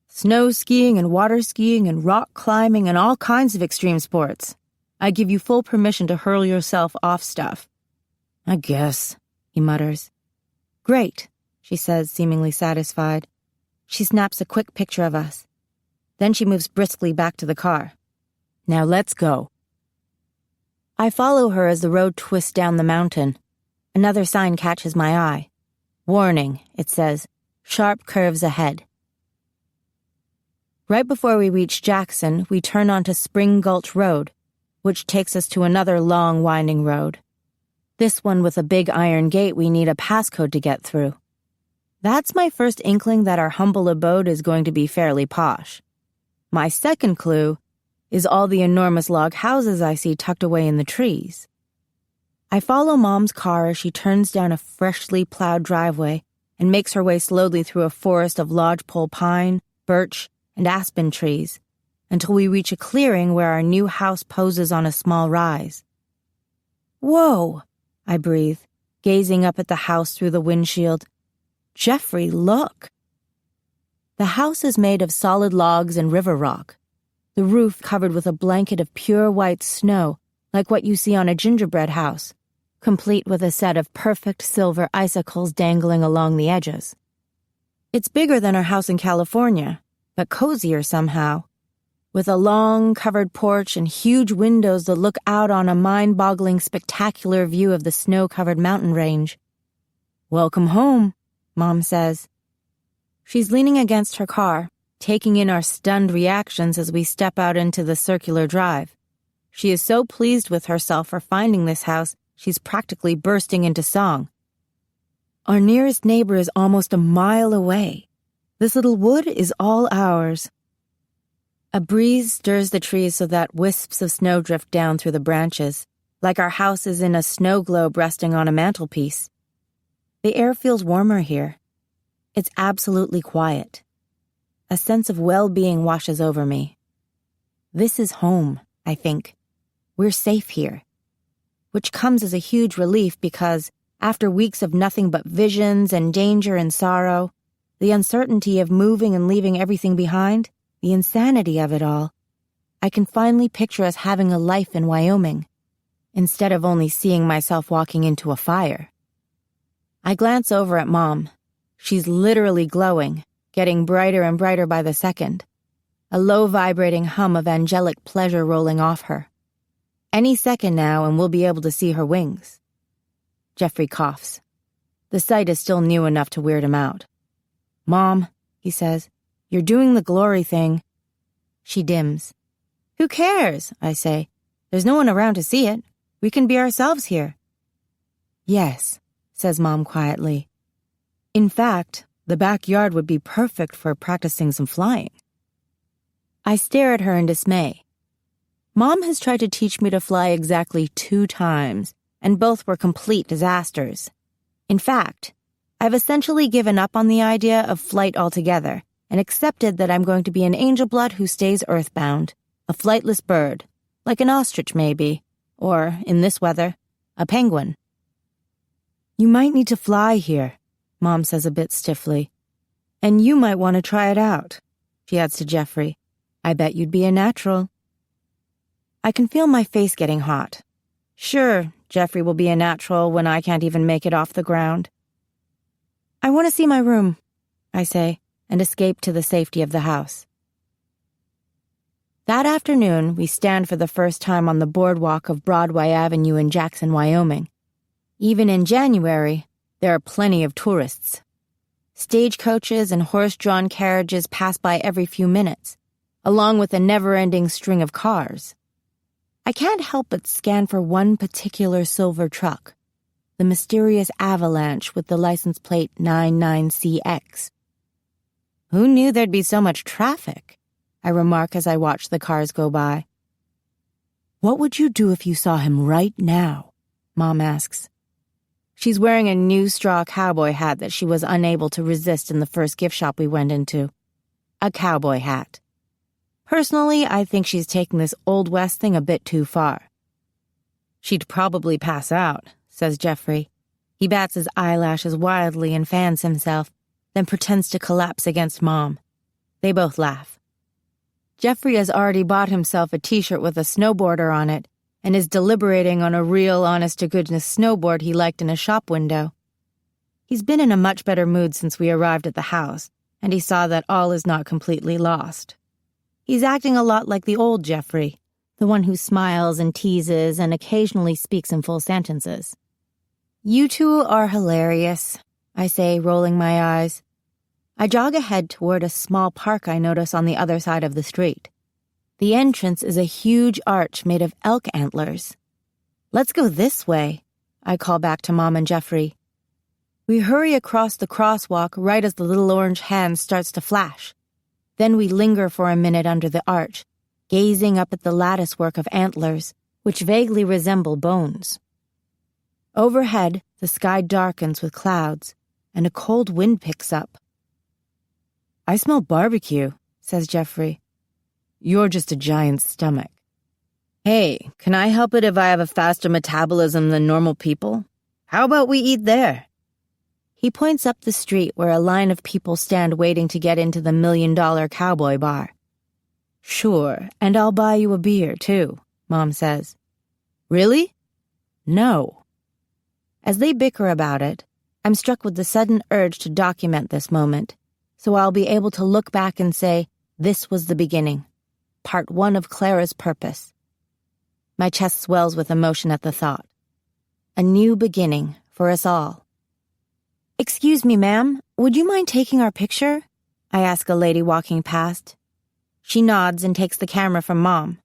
Snow skiing and water skiing and rock climbing and all kinds of extreme sports. I give you full permission to hurl yourself off stuff." "I guess," he mutters. "Great," she says, seemingly satisfied. She snaps a quick picture of us. Then she moves briskly back to the car. "Now let's go." I follow her as the road twists down the mountain. Another sign catches my eye. "Warning," it says, "sharp curves ahead." Right before we reach Jackson, we turn onto Spring Gulch Road, which takes us to another long, winding road. This one with a big iron gate we need a passcode to get through. That's my first inkling that our humble abode is going to be fairly posh. My second clue is all the enormous log houses I see tucked away in the trees. I follow Mom's car as she turns down a freshly plowed driveway and makes her way slowly through a forest of lodgepole pine, birch, and aspen trees until we reach a clearing where our new house poses on a small rise. "Whoa!" I breathe, gazing up at the house through the windshield. "Jeffrey, look!" The house is made of solid logs and river rock, the roof covered with a blanket of pure white snow like what you see on a gingerbread house, complete with a set of perfect silver icicles dangling along the edges. It's bigger than our house in California, but cozier somehow, with a long, covered porch and huge windows that look out on a mind-boggling, spectacular view of the snow-covered mountain range. "Welcome home," Mom says. She's leaning against her car, taking in our stunned reactions as we step out into the circular drive. She is so pleased with herself for finding this house, she's practically bursting into song. Our nearest neighbor is almost a mile away. This little wood is all ours. A breeze stirs the trees so that wisps of snow drift down through the branches, like our house is in a snow globe resting on a mantelpiece. The air feels warmer here. It's absolutely quiet. A sense of well-being washes over me. This is home, I think. We're safe here. Which comes as a huge relief because, after weeks of nothing but visions and danger and sorrow, the uncertainty of moving and leaving everything behind, the insanity of it all, I can finally picture us having a life in Wyoming, instead of only seeing myself walking into a fire. I glance over at Mom. She's literally glowing, getting brighter and brighter by the second, a low vibrating hum of angelic pleasure rolling off her. Any second now and we'll be able to see her wings. Jeffrey coughs. The sight is still new enough to weird him out. Mom, he says, you're doing the glory thing. She dims. Who cares, I say. There's no one around to see it. We can be ourselves here. Yes, says Mom quietly. In fact, the backyard would be perfect for practicing some flying. I stare at her in dismay. Mom has tried to teach me to fly exactly 2 times, and both were complete disasters. In fact, I've essentially given up on the idea of flight altogether and accepted that I'm going to be an angel blood who stays earthbound, a flightless bird, like an ostrich maybe, or, in this weather, a penguin. You might need to fly here, Mom says a bit stiffly. And you might want to try it out, she adds to Jeffrey. I bet you'd be a natural. I can feel my face getting hot. Sure, Jeffrey will be a natural when I can't even make it off the ground. I want to see my room, I say, and escape to the safety of the house. That afternoon, we stand for the first time on the boardwalk of Broadway Avenue in Jackson, Wyoming. Even in January, there are plenty of tourists. Stagecoaches and horse-drawn carriages pass by every few minutes, along with a never-ending string of cars. I can't help but scan for one particular silver truck, the mysterious Avalanche with the license plate 99CX. Who knew there'd be so much traffic? I remark as I watch the cars go by. What would you do if you saw him right now? Mom asks. She's wearing a new straw cowboy hat that she was unable to resist in the first gift shop we went into. A cowboy hat. Personally, I think she's taking this Old West thing a bit too far. She'd probably pass out, says Jeffrey. He bats his eyelashes wildly and fans himself, then pretends to collapse against Mom. They both laugh. Jeffrey has already bought himself a t-shirt with a snowboarder on it and is deliberating on a real, honest-to-goodness snowboard he liked in a shop window. He's been in a much better mood since we arrived at the house, and he saw that all is not completely lost. He's acting a lot like the old Jeffrey, the one who smiles and teases and occasionally speaks in full sentences. You two are hilarious, I say, rolling my eyes. I jog ahead toward a small park I notice on the other side of the street. The entrance is a huge arch made of elk antlers. Let's go this way, I call back to Mom and Jeffrey. We hurry across the crosswalk right as the little orange hand starts to flash. Then we linger for a minute under the arch, gazing up at the latticework of antlers, which vaguely resemble bones. Overhead, the sky darkens with clouds, and a cold wind picks up. I smell barbecue, says Jeffrey. You're just a giant stomach. Hey, can I help it if I have a faster metabolism than normal people? How about we eat there? He points up the street where a line of people stand waiting to get into the $1 Million Cowboy Bar. Sure, and I'll buy you a beer, too, Mom says. Really? No. As they bicker about it, I'm struck with the sudden urge to document this moment, so I'll be able to look back and say, this was the beginning, part 1 of Clara's purpose. My chest swells with emotion at the thought. A new beginning for us all. Excuse me, ma'am, would you mind taking our picture? I ask a lady walking past. She nods and takes the camera from Mom.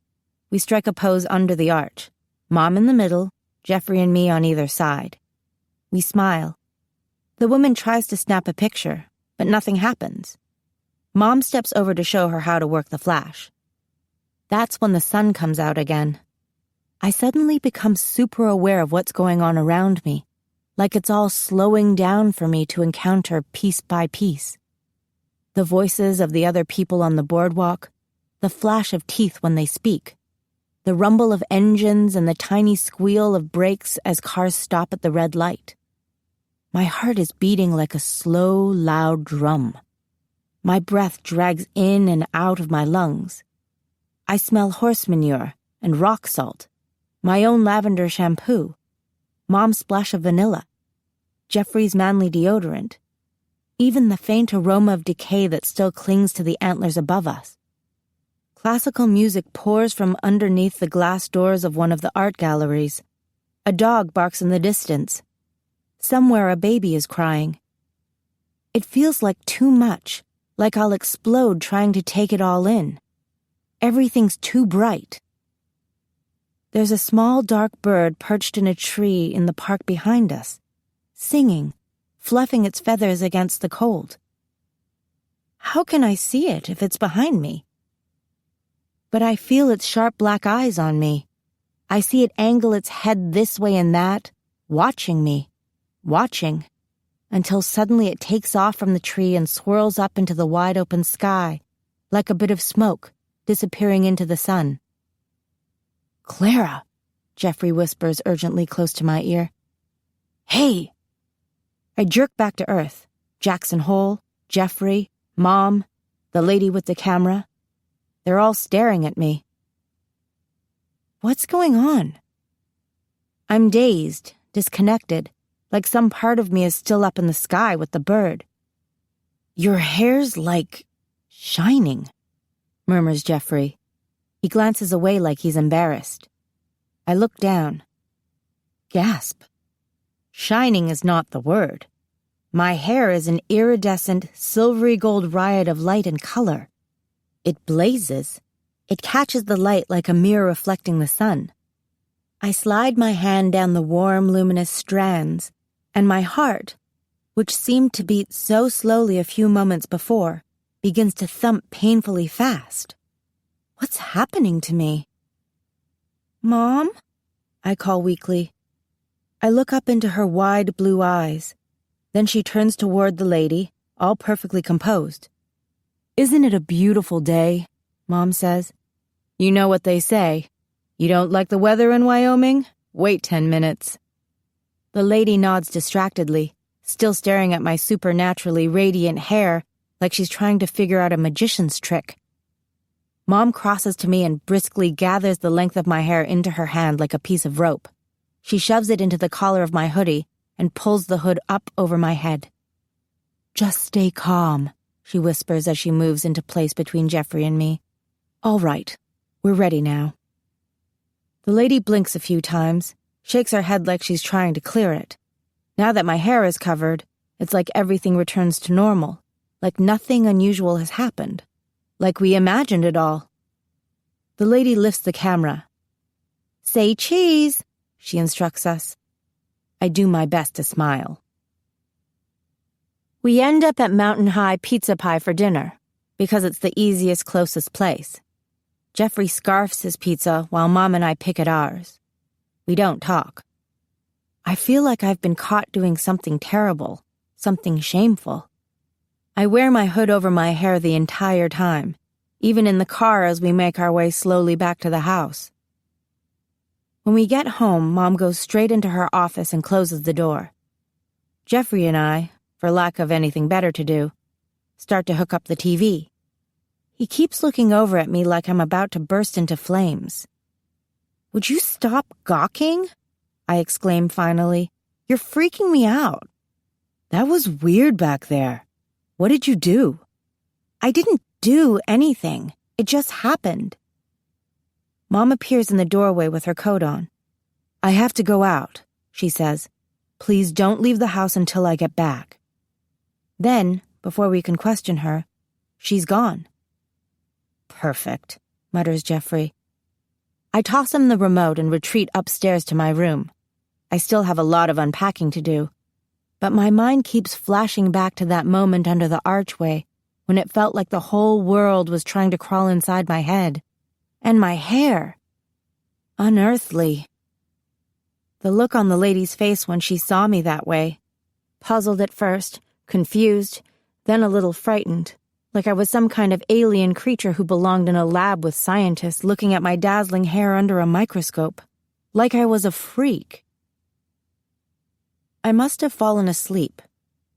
We strike a pose under the arch, Mom in the middle, Jeffrey and me on either side. We smile. The woman tries to snap a picture, but nothing happens. Mom steps over to show her how to work the flash. That's when the sun comes out again. I suddenly become super aware of what's going on around me, like it's all slowing down for me to encounter piece by piece. The voices of the other people on the boardwalk, the flash of teeth when they speak, the rumble of engines and the tiny squeal of brakes as cars stop at the red light. My heart is beating like a slow, loud drum. My breath drags in and out of my lungs. I smell horse manure and rock salt, my own lavender shampoo, Mom's splash of vanilla, Jeffrey's manly deodorant, even the faint aroma of decay that still clings to the antlers above us. Classical music pours from underneath the glass doors of one of the art galleries. A dog barks in the distance. Somewhere a baby is crying. It feels like too much, like I'll explode trying to take it all in. Everything's too bright. There's a small dark bird perched in a tree in the park behind us, singing, fluffing its feathers against the cold. How can I see it if it's behind me? But I feel its sharp black eyes on me. I see it angle its head this way and that, watching me, watching, until suddenly it takes off from the tree and swirls up into the wide open sky, like a bit of smoke, disappearing into the sun. "Clara," Jeffrey whispers urgently close to my ear. "Hey!" I jerk back to earth. Jackson Hole, Jeffrey, Mom, the lady with the camera. They're all staring at me. What's going on? I'm dazed, disconnected, like some part of me is still up in the sky with the bird. "Your hair's like shining," murmurs Jeffrey. He glances away like he's embarrassed. I look down. Gasp. Shining is not the word. My hair is an iridescent, silvery gold riot of light and color. It blazes. It catches the light like a mirror reflecting the sun. I slide my hand down the warm, luminous strands, and my heart, which seemed to beat so slowly a few moments before, begins to thump painfully fast. What's happening to me? "Mom?" I call weakly. I look up into her wide blue eyes. Then she turns toward the lady, all perfectly composed. "Isn't it a beautiful day?" Mom says. "You know what they say. You don't like the weather in Wyoming? Wait 10 minutes. The lady nods distractedly, still staring at my supernaturally radiant hair like she's trying to figure out a magician's trick. Mom crosses to me and briskly gathers the length of my hair into her hand like a piece of rope. She shoves it into the collar of my hoodie and pulls the hood up over my head. "Just stay calm," she whispers as she moves into place between Jeffrey and me. "All right, we're ready now." The lady blinks a few times, shakes her head like she's trying to clear it. Now that my hair is covered, it's like everything returns to normal, like nothing unusual has happened, like we imagined it all. The lady lifts the camera. "Say cheese," she instructs us. I do my best to smile. We end up at Mountain High Pizza Pie for dinner, because it's the easiest, closest place. Jeffrey scarfs his pizza while Mom and I pick at ours. We don't talk. I feel like I've been caught doing something terrible, something shameful. I wear my hood over my hair the entire time, even in the car as we make our way slowly back to the house. When we get home, Mom goes straight into her office and closes the door. Jeffrey and I, for lack of anything better to do, start to hook up the TV. He keeps looking over at me like I'm about to burst into flames. "Would you stop gawking?" I exclaim finally. "You're freaking me out." "That was weird back there. What did you do?" "I didn't do anything. It just happened." Mom appears in the doorway with her coat on. "I have to go out," she says. "Please don't leave the house until I get back." Then, before we can question her, she's gone. "Perfect," mutters Jeffrey. I toss him the remote and retreat upstairs to my room. I still have a lot of unpacking to do, but my mind keeps flashing back to that moment under the archway when it felt like the whole world was trying to crawl inside my head. And my hair. Unearthly. The look on the lady's face when she saw me that way. Puzzled at first, confused, then a little frightened, like I was some kind of alien creature who belonged in a lab with scientists looking at my dazzling hair under a microscope, like I was a freak. I must have fallen asleep.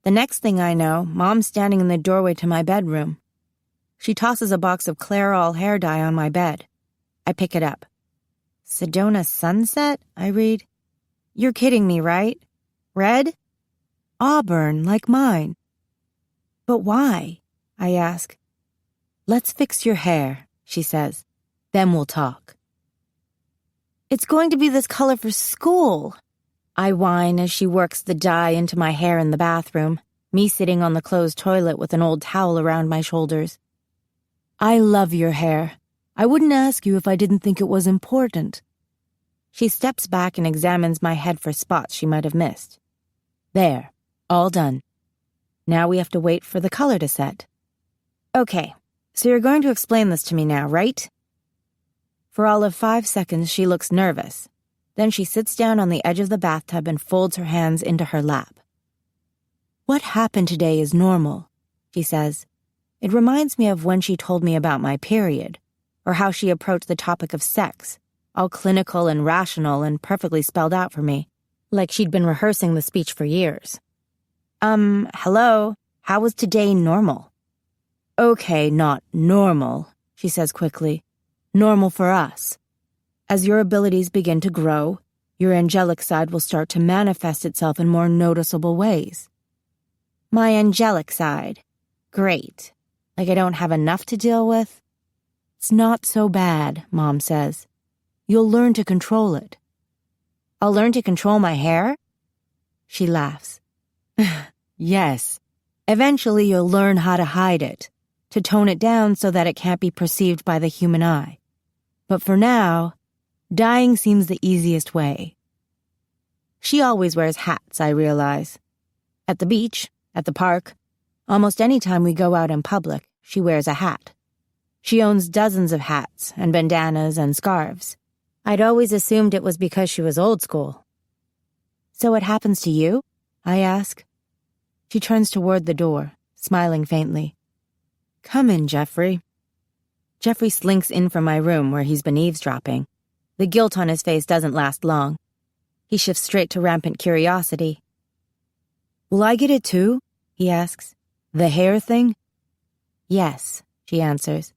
The next thing I know, Mom's standing in the doorway to my bedroom. She tosses a box of Clairol hair dye on my bed. I pick it up. "Sedona Sunset?" I read. "You're kidding me, right? Red?" "Auburn, like mine." "But why?" I ask. "Let's fix your hair," she says. Then we'll talk. It's going to be this color for school, I whine as she works the dye into my hair in the bathroom, me sitting on the closed toilet with an old towel around my shoulders. I love your hair. I wouldn't ask you if I didn't think it was important. She steps back and examines my head for spots she might have missed. There, all done. Now we have to wait for the color to set. Okay, so you're going to explain this to me now, right? For all of 5 seconds, she looks nervous. Then she sits down on the edge of the bathtub and folds her hands into her lap. What happened today is normal, she says. It reminds me of when she told me about my period, or how she approached the topic of sex, all clinical and rational and perfectly spelled out for me, like she'd been rehearsing the speech for years. Hello, how was today normal? Okay, not normal, she says quickly. Normal for us. As your abilities begin to grow, your angelic side will start to manifest itself in more noticeable ways. My angelic side. Great. Like I don't have enough to deal with? It's not so bad, Mom says. You'll learn to control it. I'll learn to control my hair? She laughs. Yes. Eventually you'll learn how to hide it, to tone it down so that it can't be perceived by the human eye. But for now, dyeing seems the easiest way. She always wears hats, I realize. At the beach, at the park, almost any time we go out in public, she wears a hat. She owns dozens of hats and bandanas and scarves. I'd always assumed it was because she was old school. So it happens to you? I ask. She turns toward the door, smiling faintly. Come in, Jeffrey. Jeffrey slinks in from my room where he's been eavesdropping. The guilt on his face doesn't last long. He shifts straight to rampant curiosity. Will I get it too? He asks. The hair thing? Yes, she answers.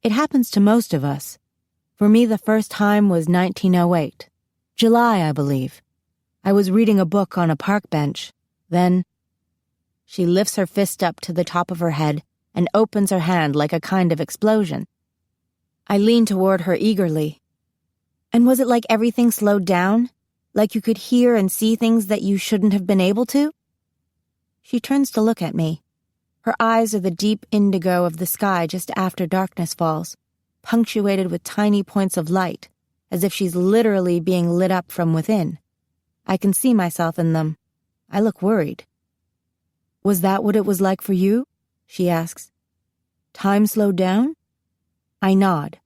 It happens to most of us. For me, the first time was 1908. July, I believe. I was reading a book on a park bench. Then, she lifts her fist up to the top of her head and opens her hand like a kind of explosion. I lean toward her eagerly. And was it like everything slowed down? Like you could hear and see things that you shouldn't have been able to? She turns to look at me. Her eyes are the deep indigo of the sky just after darkness falls, punctuated with tiny points of light, as if she's literally being lit up from within. I can see myself in them. I look worried. Was that what it was like for you? She asks. Time slowed down? I nod.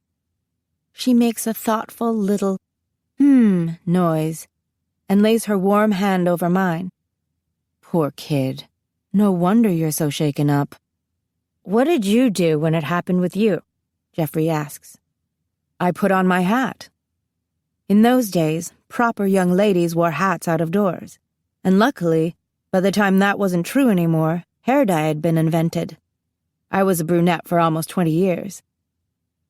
She makes a thoughtful little noise and lays her warm hand over mine. Poor kid. No wonder you're so shaken up. What did you do when it happened with you? Jeffrey asks. I put on my hat. In those days, proper young ladies wore hats out of doors. And luckily, by the time that wasn't true anymore, hair dye had been invented. I was a brunette for almost 20 years.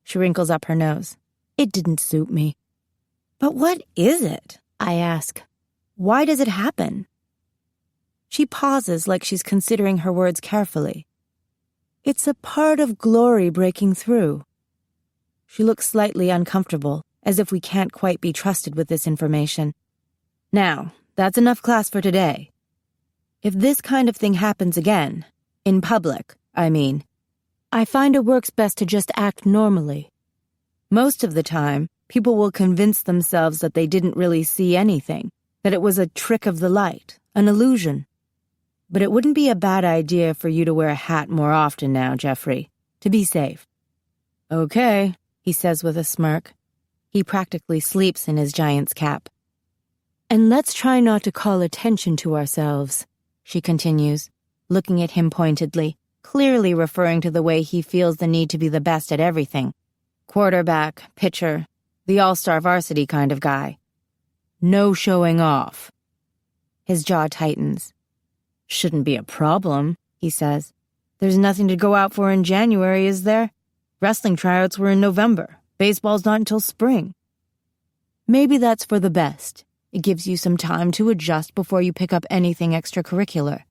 She wrinkles up her nose. It didn't suit me. But what is it? I ask. Why does it happen? She pauses like she's considering her words carefully. It's a part of glory breaking through. She looks slightly uncomfortable, as if we can't quite be trusted with this information. Now, that's enough class for today. If this kind of thing happens again, in public, I mean, I find it works best to just act normally. Most of the time, people will convince themselves that they didn't really see anything, that it was a trick of the light, an illusion. But it wouldn't be a bad idea for you to wear a hat more often now, Jeffrey, to be safe. Okay, he says with a smirk. He practically sleeps in his giant's cap. And let's try not to call attention to ourselves, she continues, looking at him pointedly, clearly referring to the way he feels the need to be the best at everything. Quarterback, pitcher, the all-star varsity kind of guy. No showing off. His jaw tightens. Shouldn't be a problem, he says. There's nothing to go out for in January, is there? Wrestling tryouts were in November. Baseball's not until spring. Maybe that's for the best. It gives you some time to adjust before you pick up anything extracurricular.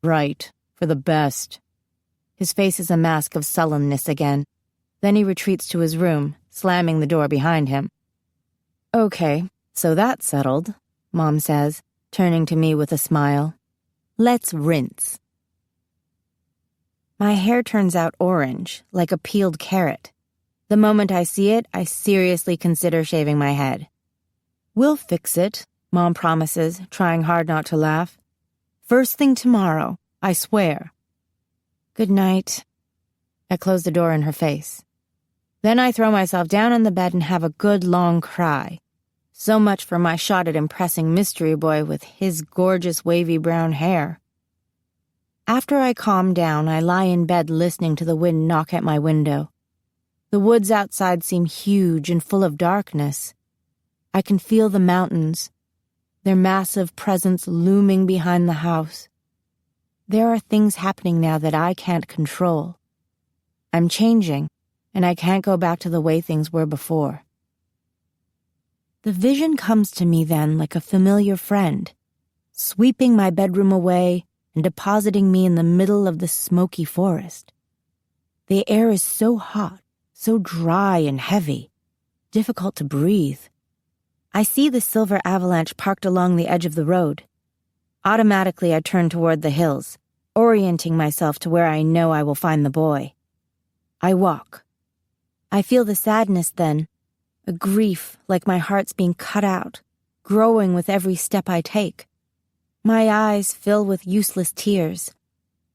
Right, for the best. His face is a mask of sullenness again. Then he retreats to his room, slamming the door behind him. "Okay, so that's settled," Mom says, turning to me with a smile. "Let's rinse." My hair turns out orange, like a peeled carrot. The moment I see it, I seriously consider shaving my head. "We'll fix it," Mom promises, trying hard not to laugh. "First thing tomorrow, I swear." "Good night." I close the door in her face. Then I throw myself down on the bed and have a good long cry. So much for my shot at impressing Mystery Boy with his gorgeous wavy brown hair. After I calm down, I lie in bed listening to the wind knock at my window. The woods outside seem huge and full of darkness. I can feel the mountains, their massive presence looming behind the house. There are things happening now that I can't control. I'm changing, and I can't go back to the way things were before. The vision comes to me then like a familiar friend, sweeping my bedroom away and depositing me in the middle of the smoky forest. The air is so hot, so dry and heavy, difficult to breathe. I see the silver avalanche parked along the edge of the road. Automatically, I turn toward the hills, orienting myself to where I know I will find the boy. I walk. I feel the sadness then, a grief like my heart's being cut out, growing with every step I take. My eyes fill with useless tears.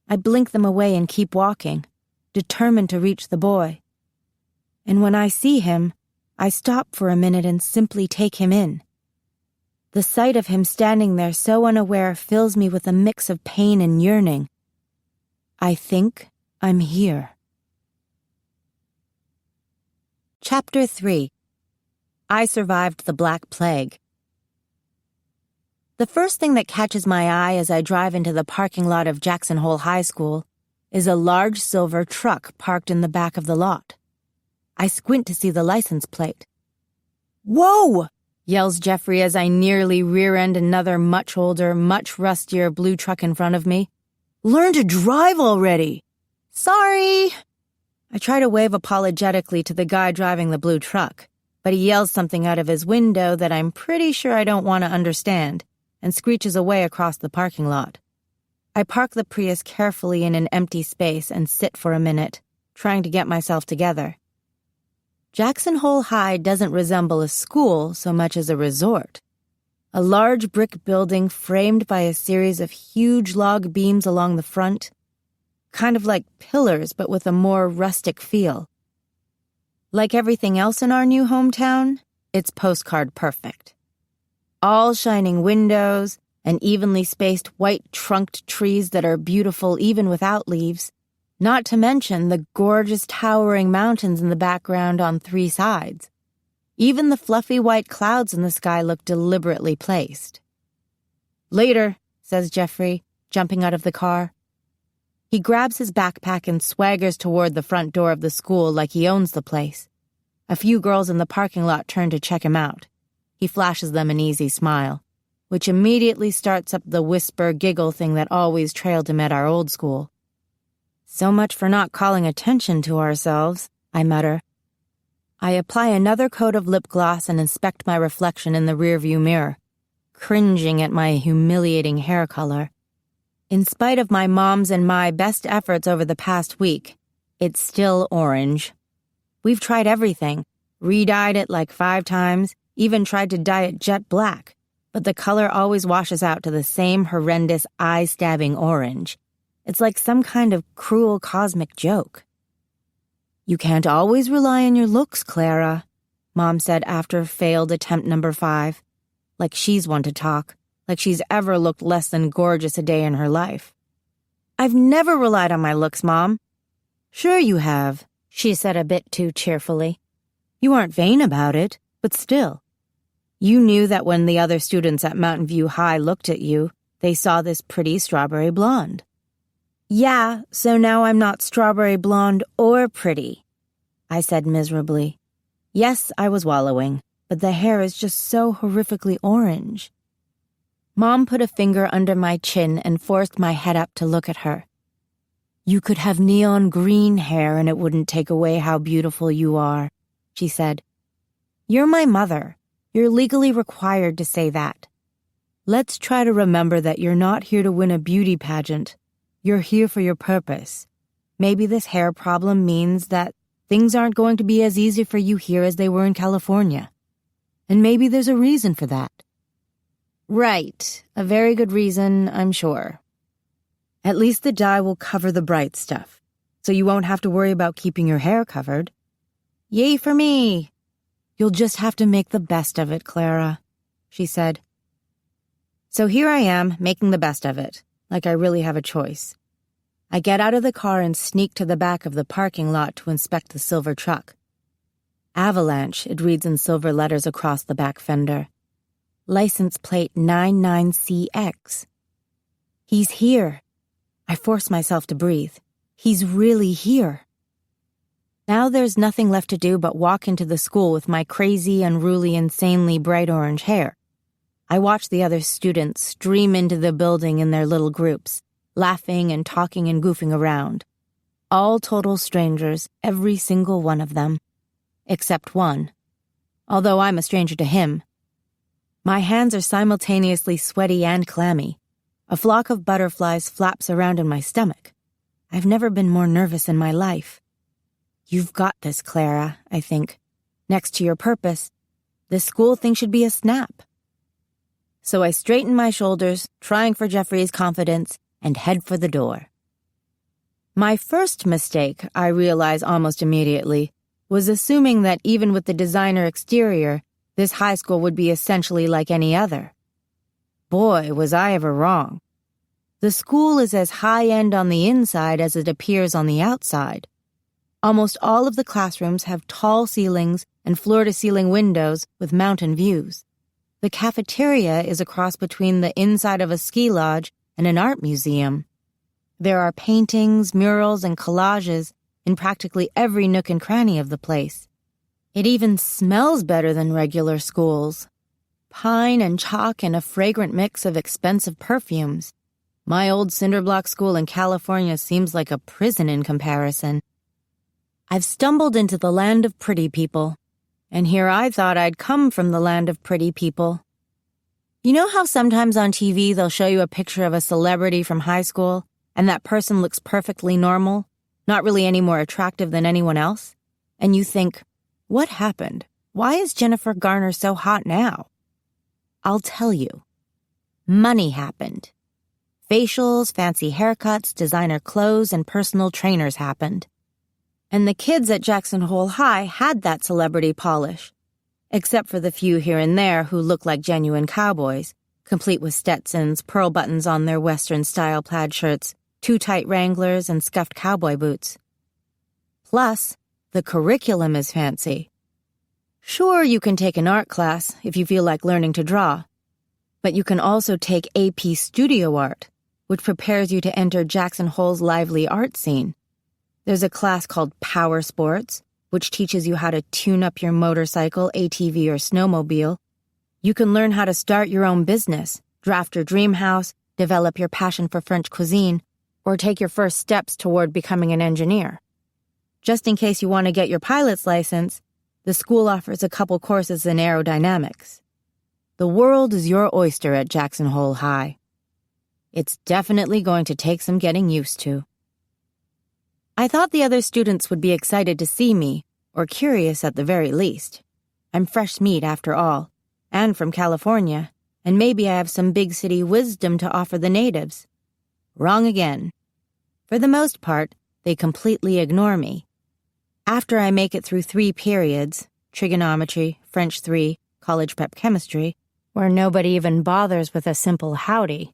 I blink them away and keep walking, determined to reach the boy. And when I see him, I stop for a minute and simply take him in. The sight of him standing there so unaware fills me with a mix of pain and yearning. I think I'm here. Chapter 3. I Survived the Black Plague. The first thing that catches my eye as I drive into the parking lot of Jackson Hole High School is a large silver truck parked in the back of the lot. I squint to see the license plate. "Whoa!" yells Jeffrey as I nearly rear-end another much older, much rustier blue truck in front of me. "Learn to drive already!" "Sorry!" I try to wave apologetically to the guy driving the blue truck, but he yells something out of his window that I'm pretty sure I don't want to understand, and screeches away across the parking lot. I park the Prius carefully in an empty space and sit for a minute, trying to get myself together. Jackson Hole High doesn't resemble a school so much as a resort. A large brick building framed by a series of huge log beams along the front, kind of like pillars but with a more rustic feel. Like everything else in our new hometown, it's postcard perfect. All shining windows and evenly spaced white-trunked trees that are beautiful even without leaves, not to mention the gorgeous towering mountains in the background on 3 sides. Even the fluffy white clouds in the sky look deliberately placed. "Later," says Jeffrey, jumping out of the car. He grabs his backpack and swaggers toward the front door of the school like he owns the place. A few girls in the parking lot turn to check him out. He flashes them an easy smile, which immediately starts up the whisper-giggle thing that always trailed him at our old school. "So much for not calling attention to ourselves," I mutter. I apply another coat of lip gloss and inspect my reflection in the rearview mirror, cringing at my humiliating hair color. In spite of my mom's and my best efforts over the past week, it's still orange. We've tried everything, re-dyed it like 5 times, even tried to dye it jet black, but the color always washes out to the same horrendous eye-stabbing orange. It's like some kind of cruel cosmic joke. "You can't always rely on your looks, Clara," Mom said after failed attempt number 5. Like she's one to talk, like she's ever looked less than gorgeous a day in her life. "I've never relied on my looks, Mom." "Sure you have," she said a bit too cheerfully. "You aren't vain about it, but still. You knew that when the other students at Mountain View High looked at you, they saw this pretty strawberry blonde." "Yeah, so now I'm not strawberry blonde or pretty," I said miserably. Yes, I was wallowing, but the hair is just so horrifically orange. Mom put a finger under my chin and forced my head up to look at her. You could have neon green hair and it wouldn't take away how beautiful you are, she said. You're my mother. You're legally required to say that. Let's try to remember that you're not here to win a beauty pageant. You're here for your purpose. Maybe this hair problem means that things aren't going to be as easy for you here as they were in California. And maybe there's a reason for that. Right. A very good reason, I'm sure. At least the dye will cover the bright stuff, so you won't have to worry about keeping your hair covered. Yay for me! You'll just have to make the best of it, Clara, she said. So here I am, making the best of it, like I really have a choice. I get out of the car and sneak to the back of the parking lot to inspect the silver truck. Avalanche, it reads in silver letters across the back fender. License plate 99CX. He's here. I force myself to breathe. He's really here. Now there's nothing left to do but walk into the school with my crazy, unruly, insanely bright orange hair. I watch the other students stream into the building in their little groups, laughing and talking and goofing around. All total strangers, every single one of them. Except one. Although I'm a stranger to him. My hands are simultaneously sweaty and clammy. A flock of butterflies flaps around in my stomach. I've never been more nervous in my life. You've got this, Clara, I think. Next to your purpose, this school thing should be a snap. So I straighten my shoulders, trying for Jeffrey's confidence, and head for the door. My first mistake, I realize almost immediately, was assuming that even with the designer exterior, this high school would be essentially like any other. Boy, was I ever wrong. The school is as high-end on the inside as it appears on the outside. Almost all of the classrooms have tall ceilings and floor-to-ceiling windows with mountain views. The cafeteria is a cross between the inside of a ski lodge and an art museum. There are paintings, murals, and collages in practically every nook and cranny of the place. It even smells better than regular schools. Pine and chalk and a fragrant mix of expensive perfumes. My old cinderblock school in California seems like a prison in comparison. I've stumbled into the land of pretty people, and here I thought I'd come from the land of pretty people. You know how sometimes on TV they'll show you a picture of a celebrity from high school, and that person looks perfectly normal, not really any more attractive than anyone else? And you think, what happened? Why is Jennifer Garner so hot now? I'll tell you. Money happened. Facials, fancy haircuts, designer clothes, and personal trainers happened. And the kids at Jackson Hole High had that celebrity polish, except for the few here and there who look like genuine cowboys, complete with Stetsons, pearl buttons on their Western-style plaid shirts, too tight Wranglers, and scuffed cowboy boots. Plus, the curriculum is fancy. Sure, you can take an art class if you feel like learning to draw, but you can also take AP Studio Art, which prepares you to enter Jackson Hole's lively art scene. There's a class called Power Sports, which teaches you how to tune up your motorcycle, ATV, or snowmobile. You can learn how to start your own business, draft your dream house, develop your passion for French cuisine, or take your first steps toward becoming an engineer. Just in case you want to get your pilot's license, the school offers a couple courses in aerodynamics. The world is your oyster at Jackson Hole High. It's definitely going to take some getting used to. I thought the other students would be excited to see me, or curious at the very least. I'm fresh meat after all, and from California, and maybe I have some big city wisdom to offer the natives. Wrong again. For the most part, they completely ignore me. After I make it through 3 periods, trigonometry, French 3, college prep chemistry, where nobody even bothers with a simple howdy,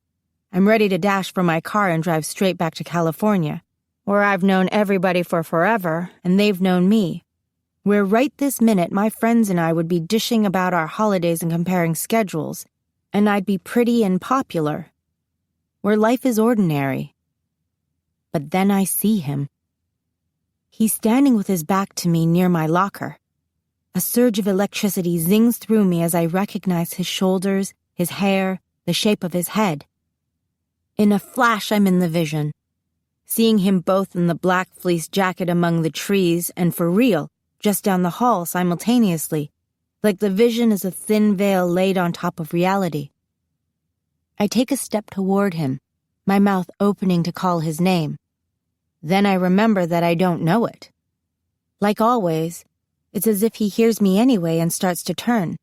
I'm ready to dash for my car and drive straight back to California, where I've known everybody for forever, and they've known me. Where right this minute my friends and I would be dishing about our holidays and comparing schedules, and I'd be pretty and popular. Where life is ordinary. But then I see him. He's standing with his back to me near my locker. A surge of electricity zings through me as I recognize his shoulders, his hair, the shape of his head. In a flash, I'm in the vision. seeing him both in the black fleece jacket among the trees and for real, just down the hall simultaneously, like the vision is a thin veil laid on top of reality. I take a step toward him, my mouth opening to call his name. Then I remember that I don't know it. Like always, it's as if he hears me anyway and starts to turn.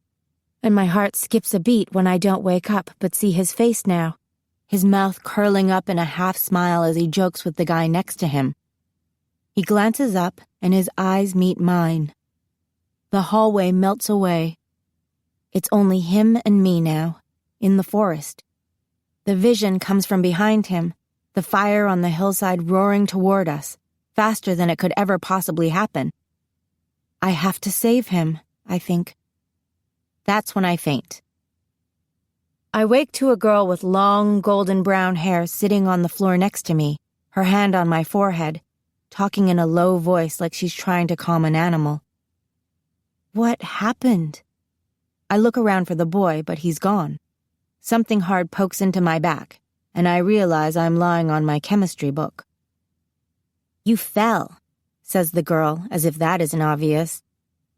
And my heart skips a beat when I don't wake up but see his face now, his mouth curling up in a half smile as he jokes with the guy next to him. He glances up and his eyes meet mine. The hallway melts away. It's only him and me now, in the forest. The vision comes from behind him, the fire on the hillside roaring toward us, faster than it could ever possibly happen. I have to save him, I think. That's when I faint. I wake to a girl with long, golden brown hair sitting on the floor next to me, her hand on my forehead, talking in a low voice like she's trying to calm an animal. What happened? I look around for the boy, but he's gone. Something hard pokes into my back, and I realize I'm lying on my chemistry book. You fell, says the girl, as if that isn't obvious.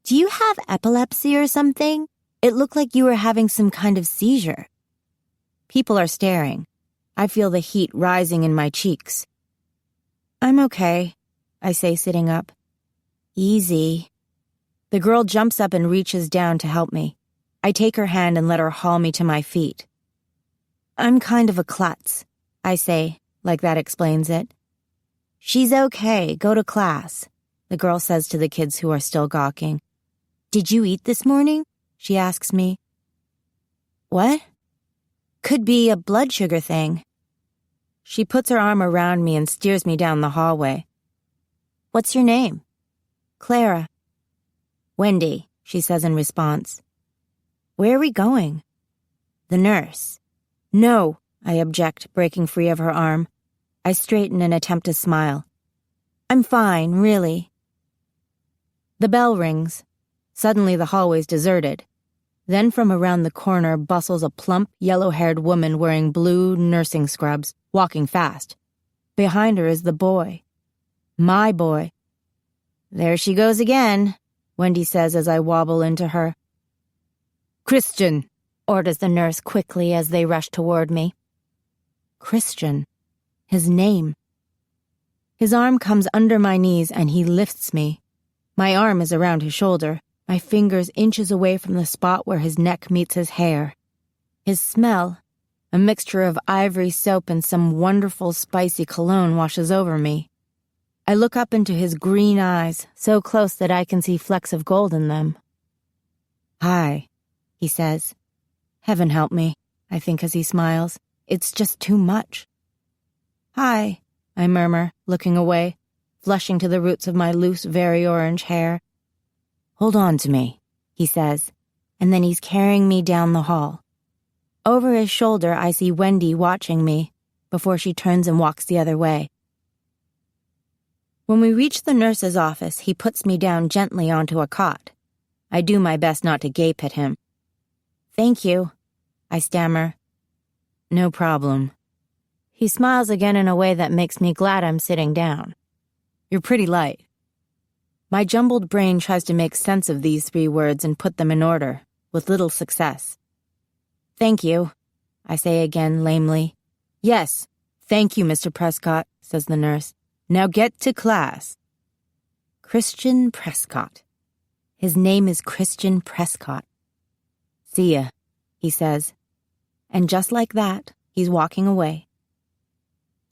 Do you have epilepsy or something? It looked like you were having some kind of seizure. People are staring. I feel the heat rising in my cheeks. I'm okay, I say, sitting up. Easy. The girl jumps up and reaches down to help me. I take her hand and let her haul me to my feet. I'm kind of a klutz, I say, like that explains it. She's okay, go to class, the girl says to the kids who are still gawking. Did you eat this morning? She asks me. What? Could be a blood sugar thing. She puts her arm around me and steers me down the hallway. What's your name? Clara. Wendy, she says in response. Where are we going? The nurse. No, I object, breaking free of her arm. I straighten and attempt to smile. I'm fine, really. The bell rings. Suddenly the hallway's deserted. Then from around the corner bustles a plump, yellow-haired woman wearing blue nursing scrubs, walking fast. Behind her is the boy. My boy. There she goes again, Wendy says as I wobble into her. Christian, orders the nurse quickly as they rush toward me. Christian. His name. His arm comes under my knees and he lifts me. My arm is around his shoulder, my fingers inches away from the spot where his neck meets his hair. His smell, a mixture of ivory soap and some wonderful spicy cologne, washes over me. I look up into his green eyes, so close that I can see flecks of gold in them. Hi, he says. Heaven help me, I think as he smiles. It's just too much. Hi, I murmur, looking away, flushing to the roots of my loose, very orange hair. Hold on to me, he says, and then he's carrying me down the hall. Over his shoulder, I see Wendy watching me before she turns and walks the other way. When we reach the nurse's office, he puts me down gently onto a cot. I do my best not to gape at him. Thank you, I stammer. No problem. He smiles again in a way that makes me glad I'm sitting down. You're pretty light. My jumbled brain tries to make sense of these 3 words and put them in order, with little success. Thank you, I say again lamely. Yes, thank you, Mr. Prescott, says the nurse. Now get to class. Christian Prescott. His name is Christian Prescott. See ya, he says. And just like that, he's walking away.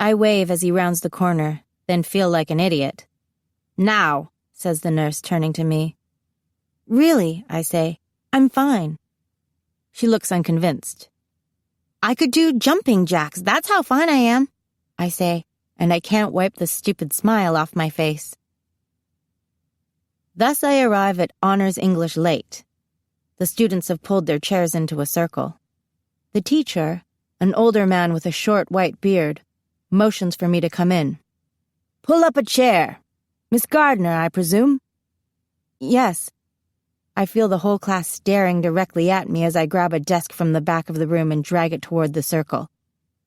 I wave as he rounds the corner, then feel like an idiot. Now, says the nurse, turning to me. Really, I say, I'm fine. She looks unconvinced. I could do jumping jacks, that's how fine I am, I say, and I can't wipe the stupid smile off my face. Thus I arrive at Honors English late. The students have pulled their chairs into a circle. The teacher, an older man with a short white beard, motions for me to come in. Pull up a chair. Miss Gardner, I presume? Yes. I feel the whole class staring directly at me as I grab a desk from the back of the room and drag it toward the circle.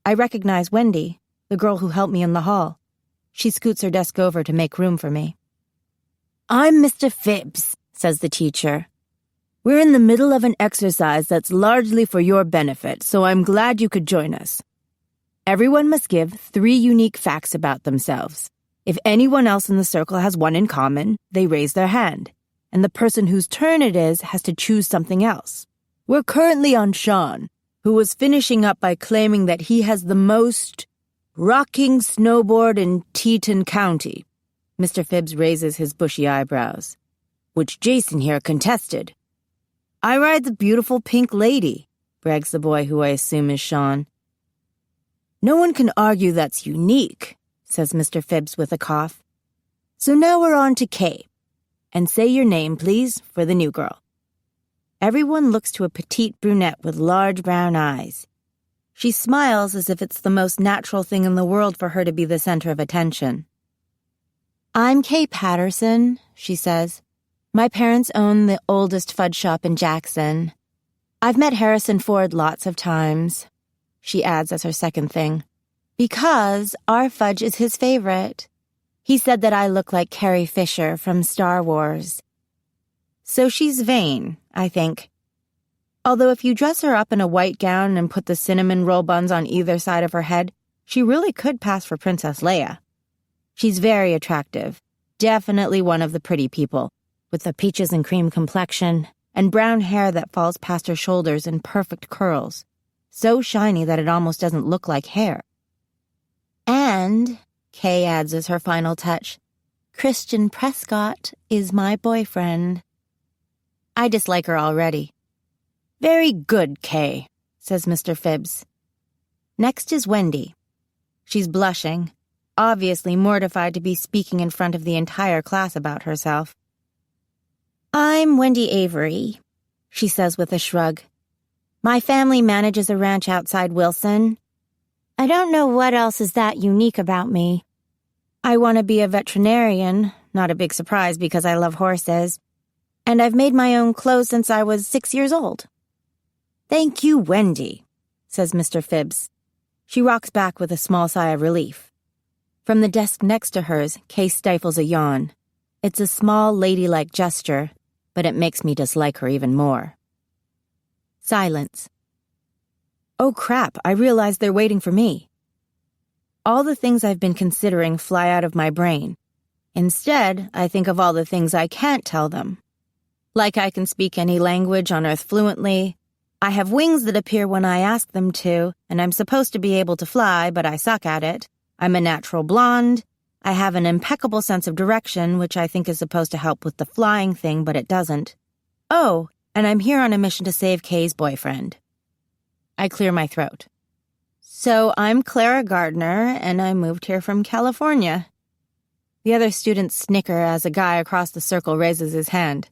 I recognize Wendy, the girl who helped me in the hall. She scoots her desk over to make room for me. "I'm Mr. Phibbs," says the teacher. "We're in the middle of an exercise that's largely for your benefit, so I'm glad you could join us. Everyone must give 3 unique facts about themselves. If anyone else in the circle has one in common, they raise their hand, and the person whose turn it is has to choose something else. We're currently on Sean, who was finishing up by claiming that he has the most rocking snowboard in Teton County." Mr. Phibbs raises his bushy eyebrows. "Which Jason here contested." "I ride the beautiful pink lady," brags the boy who I assume is Sean. "No one can argue that's unique," says Mr. Phibbs with a cough. "So now we're on to Kay. And say your name, please, for the new girl." Everyone looks to a petite brunette with large brown eyes. She smiles as if it's the most natural thing in the world for her to be the center of attention. "I'm Kay Patterson," she says. "My parents own the oldest fudge shop in Jackson. I've met Harrison Ford lots of times," she adds as her second thing, "because our fudge is his favorite. He said that I look like Carrie Fisher from Star Wars." So she's vain, I think. Although if you dress her up in a white gown and put the cinnamon roll buns on either side of her head, she really could pass for Princess Leia. She's very attractive, definitely one of the pretty people, with the peaches and cream complexion and brown hair that falls past her shoulders in perfect curls, so shiny that it almost doesn't look like hair. "And," Kay adds as her final touch, "Christian Prescott is my boyfriend." I dislike her already. "Very good, Kay," says Mr. Phibbs. Next is Wendy. She's blushing, obviously mortified to be speaking in front of the entire class about herself. "I'm Wendy Avery," she says with a shrug. "My family manages a ranch outside Wilson. I don't know what else is that unique about me. I want to be a veterinarian, not a big surprise because I love horses. And I've made my own clothes since I was 6 years old." "Thank you, Wendy," says Mr. Phibbs. She rocks back with a small sigh of relief. From the desk next to hers, Kay stifles a yawn. It's a small, ladylike gesture, but it makes me dislike her even more. Silence. Oh crap, I realize they're waiting for me. All the things I've been considering fly out of my brain. Instead, I think of all the things I can't tell them. Like I can speak any language on Earth fluently. I have wings that appear when I ask them to, and I'm supposed to be able to fly, but I suck at it. I'm a natural blonde. I have an impeccable sense of direction, which I think is supposed to help with the flying thing, but it doesn't. Oh, and I'm here on a mission to save Kay's boyfriend. I clear my throat. So I'm Clara Gardner, and I moved here from California. The other students snicker as a guy across the circle raises his hand.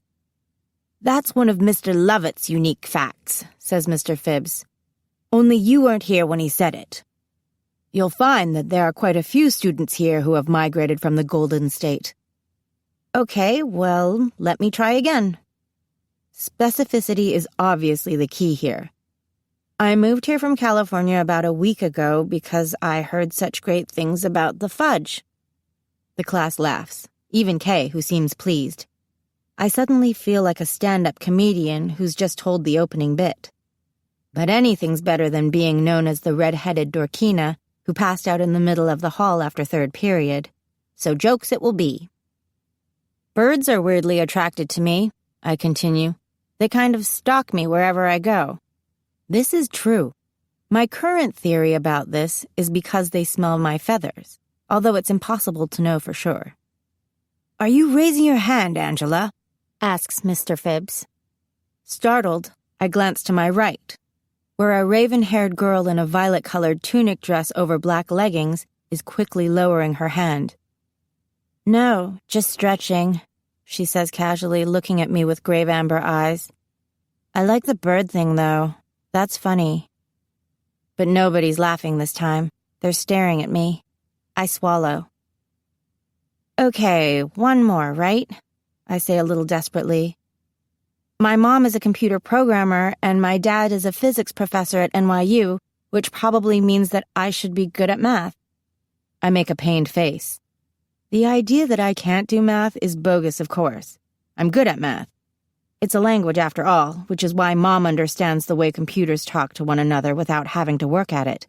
"That's one of Mr. Lovett's unique facts," says Mr. Phibbs. "Only you weren't here when he said it. You'll find that there are quite a few students here who have migrated from the Golden State." Okay, well, let me try again. Specificity is obviously the key here. I moved here from California about a week ago because I heard such great things about the fudge. The class laughs, even Kay, who seems pleased. I suddenly feel like a stand-up comedian who's just told the opening bit. But anything's better than being known as the red-headed Dorkina who passed out in the middle of the hall after third period. So jokes it will be. "Birds are weirdly attracted to me," I continue. "They kind of stalk me wherever I go." This is true. My current theory about this is because they smell my feathers, although it's impossible to know for sure. "Are you raising your hand, Angela?" asks Mr. Phibbs. Startled, I glance to my right, where a raven-haired girl in a violet-colored tunic dress over black leggings is quickly lowering her hand. "No, just stretching," she says casually, looking at me with grave amber eyes. "I like the bird thing, though. That's funny." But nobody's laughing this time. They're staring at me. I swallow. "Okay, one more, right?" I say a little desperately. "My mom is a computer programmer, and my dad is a physics professor at NYU, which probably means that I should be good at math." I make a pained face. The idea that I can't do math is bogus, of course. I'm good at math. It's a language after all, which is why Mom understands the way computers talk to one another without having to work at it.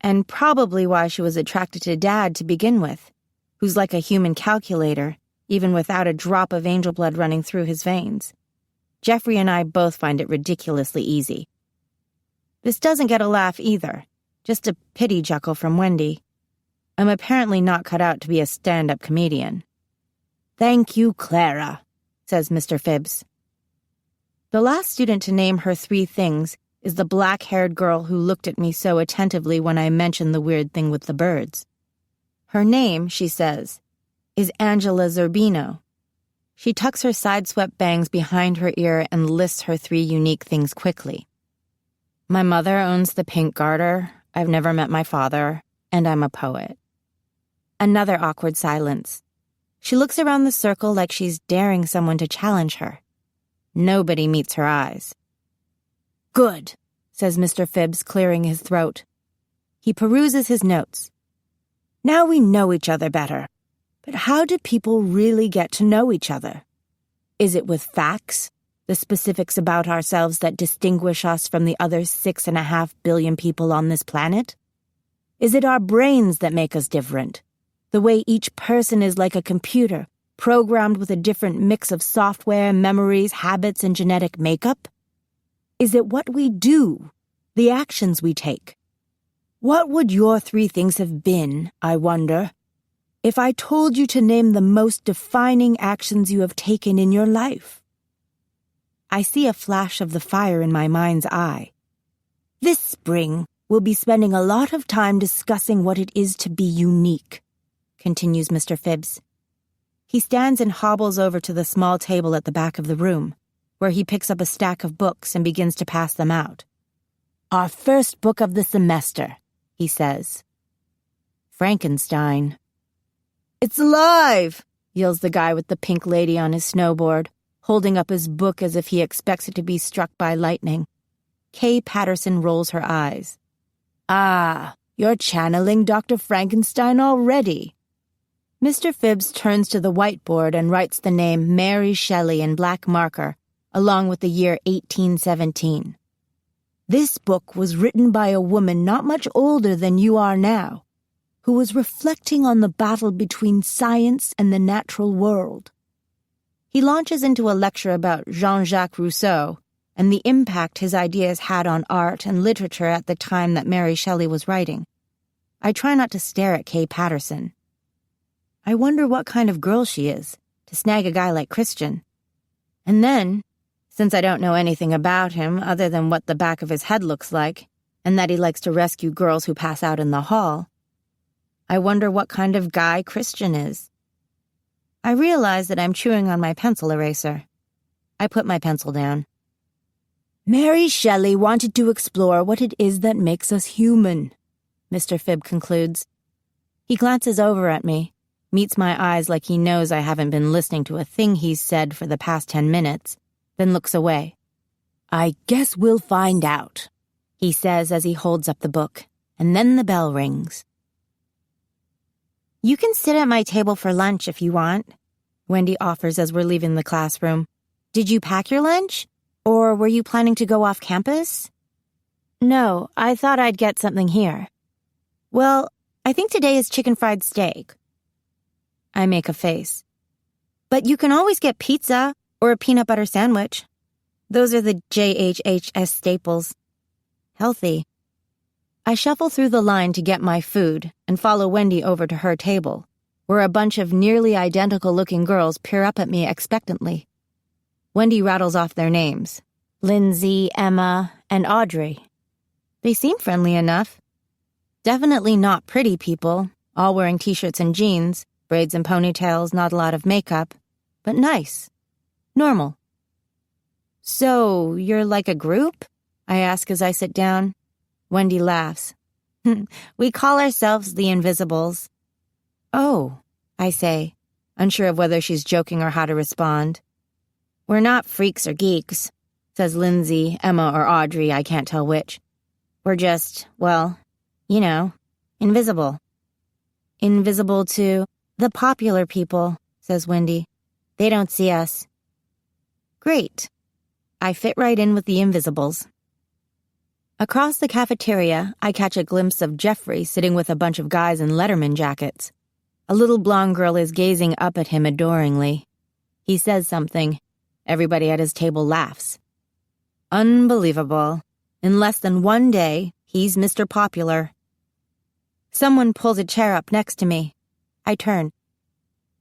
And probably why she was attracted to Dad to begin with, who's like a human calculator, even without a drop of angel blood running through his veins. Jeffrey and I both find it ridiculously easy. This doesn't get a laugh either, just a pity chuckle from Wendy. I'm apparently not cut out to be a stand-up comedian. "Thank you, Clara," says Mr. Phibbs. The last student to name her 3 things is the black-haired girl who looked at me so attentively when I mentioned the weird thing with the birds. Her name, she says, is Angela Zerbino. She tucks her side-swept bangs behind her ear and lists her 3 unique things quickly. My mother owns the Pink Garter, I've never met my father, and I'm a poet. Another awkward silence. She looks around the circle like she's daring someone to challenge her. Nobody meets her eyes. "Good," says Mr. Phibbs, clearing his throat. He peruses his notes. "Now we know each other better. But how do people really get to know each other? Is it with facts, the specifics about ourselves that distinguish us from the other 6.5 billion people on this planet? Is it our brains that make us different? The way each person is like a computer, programmed with a different mix of software, memories, habits, and genetic makeup? Is it what we do, the actions we take? What would your 3 things have been, I wonder, if I told you to name the most defining actions you have taken in your life?" I see a flash of the fire in my mind's eye. "This spring, we'll be spending a lot of time discussing what it is to be unique," continues Mr. Phibbs. He stands and hobbles over to the small table at the back of the room, where he picks up a stack of books and begins to pass them out. "Our first book of the semester," he says. Frankenstein. "It's alive!" yells the guy with the pink lady on his snowboard, holding up his book as if he expects it to be struck by lightning. Kay Patterson rolls her eyes. "Ah, you're channeling Dr. Frankenstein already." Mr. Phibbs turns to the whiteboard and writes the name Mary Shelley in black marker, along with the year 1817. "This book was written by a woman not much older than you are now, who was reflecting on the battle between science and the natural world." He launches into a lecture about Jean-Jacques Rousseau and the impact his ideas had on art and literature at the time that Mary Shelley was writing. I try not to stare at Kay Patterson. I wonder what kind of girl she is, to snag a guy like Christian. And then, since I don't know anything about him other than what the back of his head looks like, and that he likes to rescue girls who pass out in the hall, I wonder what kind of guy Christian is. I realize that I'm chewing on my pencil eraser. I put my pencil down. "Mary Shelley wanted to explore what it is that makes us human," Mr. Phibb concludes. He glances over at me, meets my eyes like he knows I haven't been listening to a thing he's said for the past 10 minutes, then looks away. "I guess we'll find out," he says as he holds up the book, and then the bell rings. "You can sit at my table for lunch if you want," Wendy offers as we're leaving the classroom. "Did you pack your lunch? Or were you planning to go off campus?" "No, I thought I'd get something here." "Well, I think today is chicken fried steak." I make a face. "But you can always get pizza or a peanut butter sandwich. Those are the JHHS staples. Healthy." I shuffle through the line to get my food and follow Wendy over to her table, where a bunch of nearly identical-looking girls peer up at me expectantly. Wendy rattles off their names: Lindsay, Emma, and Audrey. They seem friendly enough. Definitely not pretty people, all wearing t-shirts and jeans, braids and ponytails, not a lot of makeup, but nice. Normal. "So, you're like a group?" I ask as I sit down. Wendy laughs. "We call ourselves the Invisibles." "Oh," I say, unsure of whether she's joking or how to respond. "We're not freaks or geeks," says Lindsay, Emma, or Audrey, I can't tell which. "We're just, well, invisible." "Invisible to The popular people, says Wendy. They don't see us. Great. I fit right in with the invisibles. Across the cafeteria, I catch a glimpse of Jeffrey sitting with a bunch of guys in Letterman jackets. A little blonde girl is gazing up at him adoringly. He says something. Everybody at his table laughs. Unbelievable. In less than one day, he's Mr. Popular. Someone pulls a chair up next to me. I turn.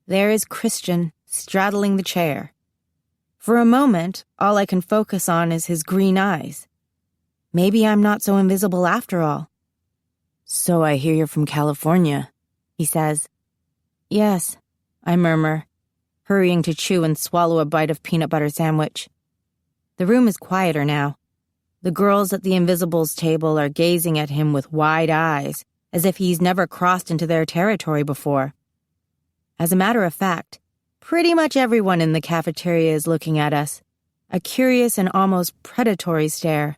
There is Christian, straddling the chair. For a moment, all I can focus on is his green eyes. Maybe I'm not so invisible after all. So I hear you're from California, he says. Yes, I murmur, hurrying to chew and swallow a bite of peanut butter sandwich. The room is quieter now. The girls at the Invisibles table are gazing at him with wide eyes, as if he's never crossed into their territory before. As a matter of fact, pretty much everyone in the cafeteria is looking at us, a curious and almost predatory stare.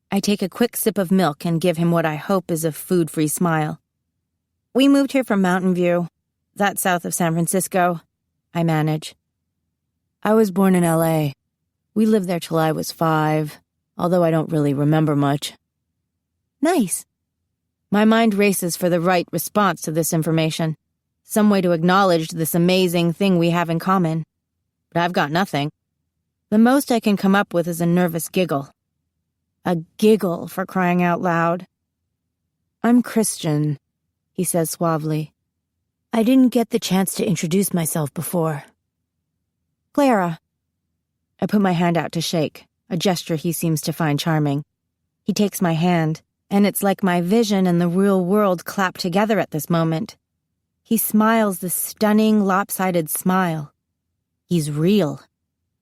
I take a quick sip of milk and give him what I hope is a food-free smile. We moved here from Mountain View. That's south of San Francisco, I manage. I was born in L.A. We lived there till I was 5, although I don't really remember much. Nice. My mind races for the right response to this information, some way to acknowledge this amazing thing we have in common. But I've got nothing. The most I can come up with is a nervous giggle. A giggle, for crying out loud. I'm Christian, he says suavely. I didn't get the chance to introduce myself before. Clara. I put my hand out to shake, a gesture he seems to find charming. He takes my hand, and it's like my vision and the real world clap together at this moment. He smiles this stunning, lopsided smile. He's real.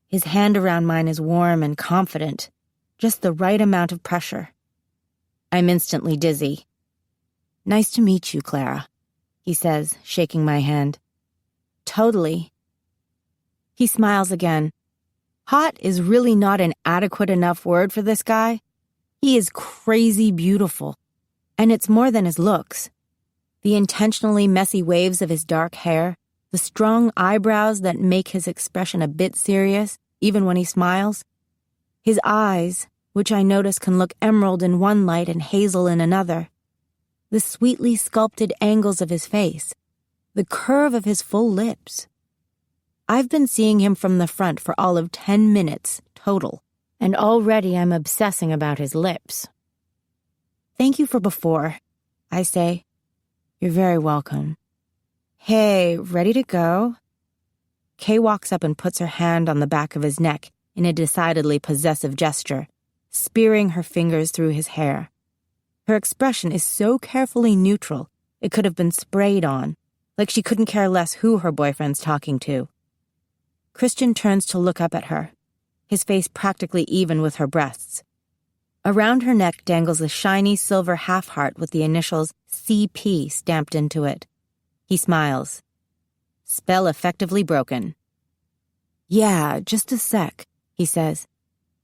His hand around mine is warm and confident, just the right amount of pressure. I'm instantly dizzy. Nice to meet you, Clara, he says, shaking my hand. Totally. He smiles again. Hot is really not an adequate enough word for this guy. He is crazy beautiful, and it's more than his looks. The intentionally messy waves of his dark hair, the strong eyebrows that make his expression a bit serious, even when he smiles. His eyes, which I notice can look emerald in one light and hazel in another. The sweetly sculpted angles of his face. The curve of his full lips. I've been seeing him from the front for all of 10 minutes, total, and already I'm obsessing about his lips. Thank you for before, I say. You're very welcome. Hey, ready to go? Kay walks up and puts her hand on the back of his neck in a decidedly possessive gesture, spearing her fingers through his hair. Her expression is so carefully neutral, it could have been sprayed on, like she couldn't care less who her boyfriend's talking to. Christian turns to look up at her, his face practically even with her breasts. Around her neck dangles a shiny silver half-heart with the initials CP stamped into it. He smiles. Spell effectively broken. Yeah, just a sec, he says.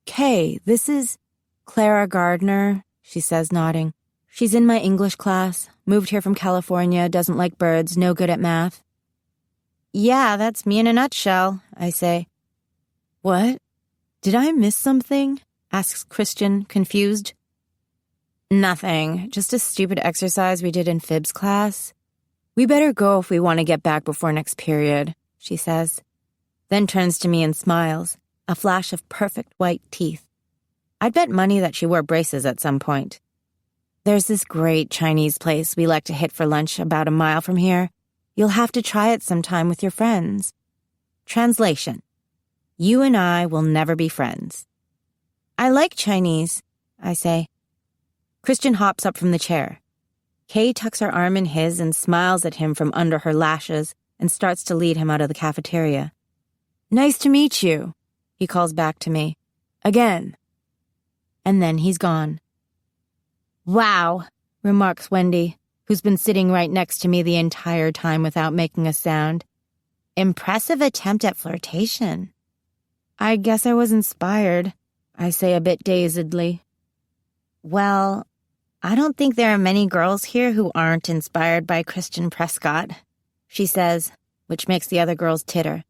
Kay, this is Clara Gardner, she says, nodding. She's in my English class, moved here from California, doesn't like birds, no good at math. Yeah, that's me in a nutshell, I say. What? Did I miss something? Asks Christian, confused. Nothing, just a stupid exercise we did in Fib's class. We better go if we want to get back before next period, she says. Then turns to me and smiles, a flash of perfect white teeth. I'd bet money that she wore braces at some point. There's this great Chinese place we like to hit for lunch about a mile from here. You'll have to try it sometime with your friends. Translation. You and I will never be friends. I like Chinese, I say. Christian hops up from the chair. Kay tucks her arm in his and smiles at him from under her lashes and starts to lead him out of the cafeteria. Nice to meet you, he calls back to me. Again. And then he's gone. Wow, remarks Wendy, who's been sitting right next to me the entire time without making a sound. Impressive attempt at flirtation. I guess I was inspired, I say a bit dazedly. Well, I don't think there are many girls here who aren't inspired by Christian Prescott, she says, which makes the other girls titter.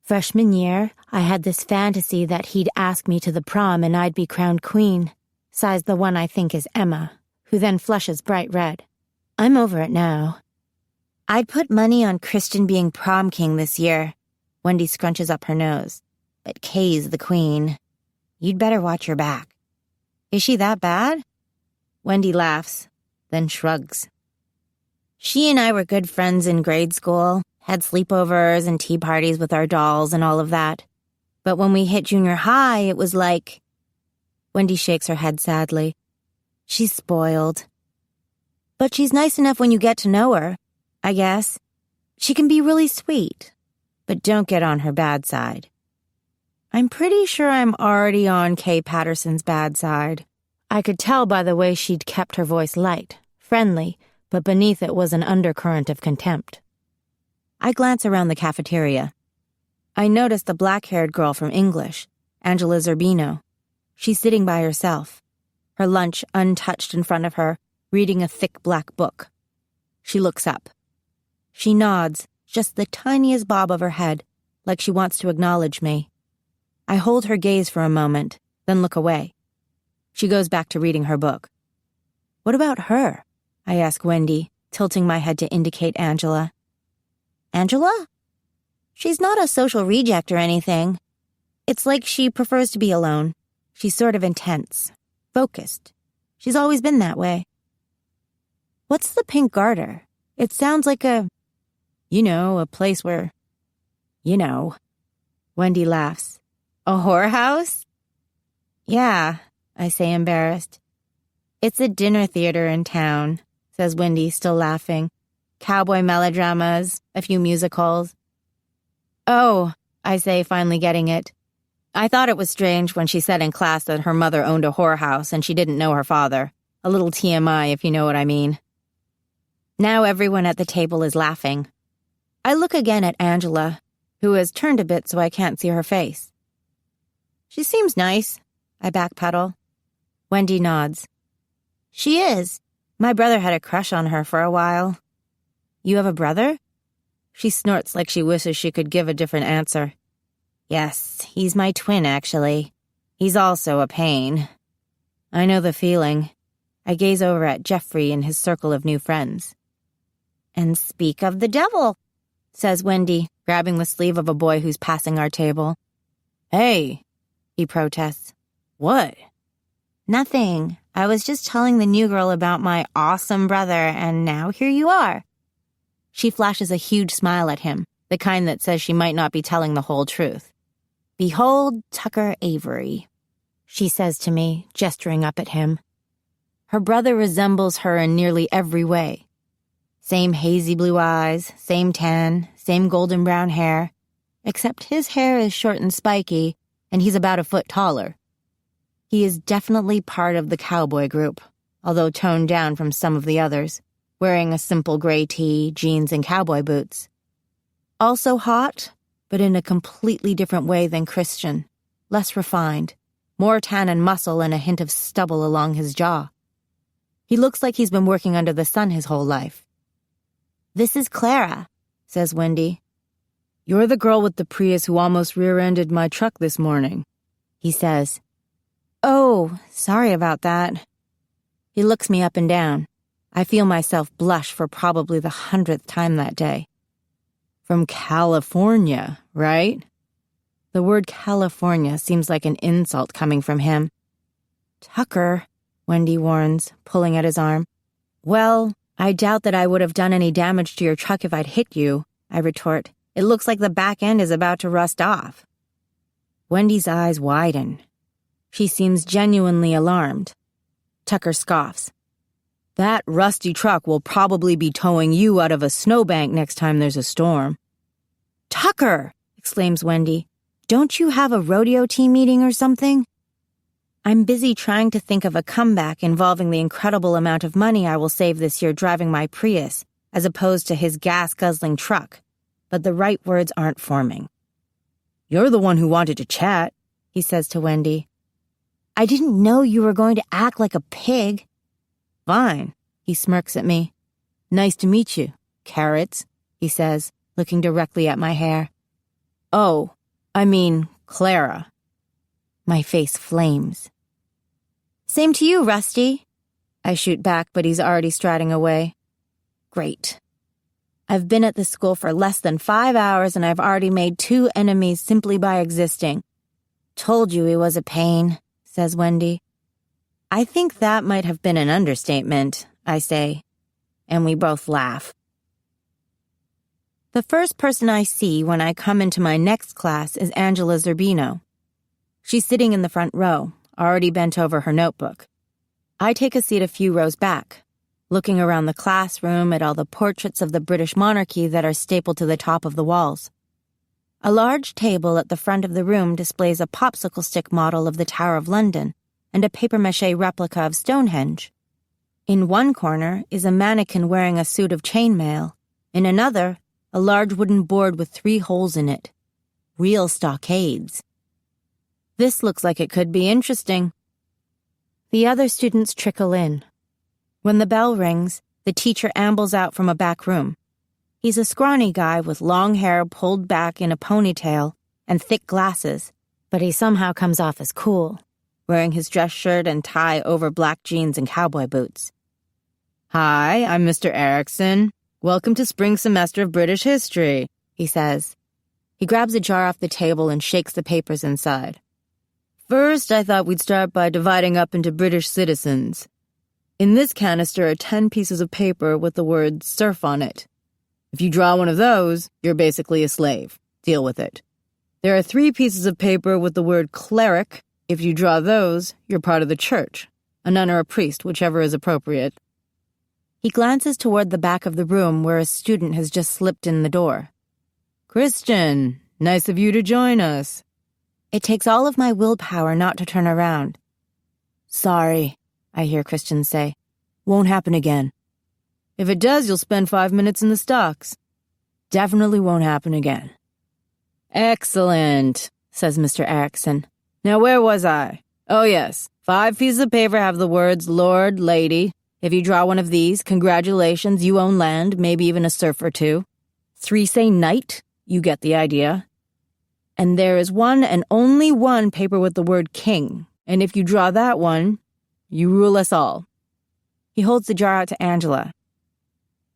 Freshman year, I had this fantasy that he'd ask me to the prom and I'd be crowned queen, sighs the one I think is Emma, who then flushes bright red. I'm over it now. I'd put money on Christian being prom king this year. Wendy scrunches up her nose. But Kay's the queen. You'd better watch your back. Is she that bad? Wendy laughs, then shrugs. She and I were good friends in grade school, had sleepovers and tea parties with our dolls and all of that. But when we hit junior high, it was like... Wendy shakes her head sadly. She's spoiled. But she's nice enough when you get to know her, I guess. She can be really sweet, but don't get on her bad side. I'm pretty sure I'm already on Kay Patterson's bad side. I could tell by the way she'd kept her voice light, friendly, but beneath it was an undercurrent of contempt. I glance around the cafeteria. I notice the black-haired girl from English, Angela Zerbino. She's sitting by herself, her lunch untouched in front of her, reading a thick black book. She looks up. She nods, just the tiniest bob of her head, like she wants to acknowledge me. I hold her gaze for a moment, then look away. She goes back to reading her book. What about her? I ask Wendy, tilting my head to indicate Angela. Angela? She's not a social reject or anything. It's like she prefers to be alone. She's sort of intense, focused. She's always been that way. What's the Pink Garter? It sounds like a place where... Wendy laughs. A whorehouse? Yeah, I say embarrassed. It's a dinner theater in town, says Wendy, still laughing. Cowboy melodramas, a few musicals. Oh, I say, finally getting it. I thought it was strange when she said in class that her mother owned a whorehouse and she didn't know her father. A little TMI, if you know what I mean. Now everyone at the table is laughing. I look again at Angela, who has turned a bit so I can't see her face. She seems nice, I backpedal. Wendy nods. She is. My brother had a crush on her for a while. You have a brother? She snorts like she wishes she could give a different answer. Yes, he's my twin, actually. He's also a pain. I know the feeling. I gaze over at Jeffrey and his circle of new friends. And speak of the devil, says Wendy, grabbing the sleeve of a boy who's passing our table. Hey, he protests. What? Nothing. I was just telling the new girl about my awesome brother, and now here you are. She flashes a huge smile at him, the kind that says she might not be telling the whole truth. Behold Tucker Avery, she says to me, gesturing up at him. Her brother resembles her in nearly every way. Same hazy blue eyes, same tan, same golden brown hair, except his hair is short and spiky, and he's about a foot taller. He is definitely part of the cowboy group, although toned down from some of the others, wearing a simple gray tee, jeans, and cowboy boots. Also hot, but in a completely different way than Christian, less refined, more tan and muscle and a hint of stubble along his jaw. He looks like he's been working under the sun his whole life. This is Clara, says Wendy. You're the girl with the Prius who almost rear-ended my truck this morning, he says. Oh, sorry about that. He looks me up and down. I feel myself blush for probably the 100th time that day. From California, right? The word California seems like an insult coming from him. Tucker, Wendy warns, pulling at his arm. Well, I doubt that I would have done any damage to your truck if I'd hit you, I retort. It looks like the back end is about to rust off. Wendy's eyes widen. She seems genuinely alarmed. Tucker scoffs. That rusty truck will probably be towing you out of a snowbank next time there's a storm. Tucker! Exclaims Wendy. Don't you have a rodeo team meeting or something? I'm busy trying to think of a comeback involving the incredible amount of money I will save this year driving my Prius, as opposed to his gas-guzzling truck. But the right words aren't forming. You're the one who wanted to chat, he says to Wendy. I didn't know you were going to act like a pig. Fine, he smirks at me. Nice to meet you, carrots. he says, looking directly at my hair. Oh, I mean, Clara. My face flames. Same to you, Rusty. I shoot back, but he's already striding away. Great. I've been at this school for less than 5 hours and I've already made 2 enemies simply by existing. Told you he was a pain, says Wendy. I think that might have been an understatement, I say, and we both laugh. The first person I see when I come into my next class is Angela Zerbino. She's sitting in the front row, already bent over her notebook. I take a seat a few rows back, looking around the classroom at all the portraits of the British monarchy that are stapled to the top of the walls. A large table at the front of the room displays a popsicle stick model of the Tower of London and a papier-mâché replica of Stonehenge. In one corner is a mannequin wearing a suit of chainmail. In another, a large wooden board with 3 holes in it. Real stockades. This looks like it could be interesting. The other students trickle in. When the bell rings, the teacher ambles out from a back room. He's a scrawny guy with long hair pulled back in a ponytail and thick glasses, but he somehow comes off as cool, wearing his dress shirt and tie over black jeans and cowboy boots. Hi, I'm Mr. Erickson. Welcome to spring semester of British history, he says. He grabs a jar off the table and shakes the papers inside. First, I thought we'd start by dividing up into British citizens. In this canister are 10 pieces of paper with the word serf on it. If you draw one of those, you're basically a slave. Deal with it. There are 3 pieces of paper with the word cleric. If you draw those, you're part of the church, a nun or a priest, whichever is appropriate. He glances toward the back of the room where a student has just slipped in the door. Christian, nice of you to join us. It takes all of my willpower not to turn around. Sorry, I hear Christian say. Won't happen again. If it does, you'll spend 5 minutes in the stocks. Definitely won't happen again. Excellent, says Mr. Erickson. Now where was I? Oh yes, 5 pieces of paper have the words Lord, Lady. If you draw one of these, congratulations, you own land, maybe even a serf or 2. 3 say knight, you get the idea. And there is 1 and only 1 paper with the word king, and if you draw that one, you rule us all. He holds the jar out to Angela.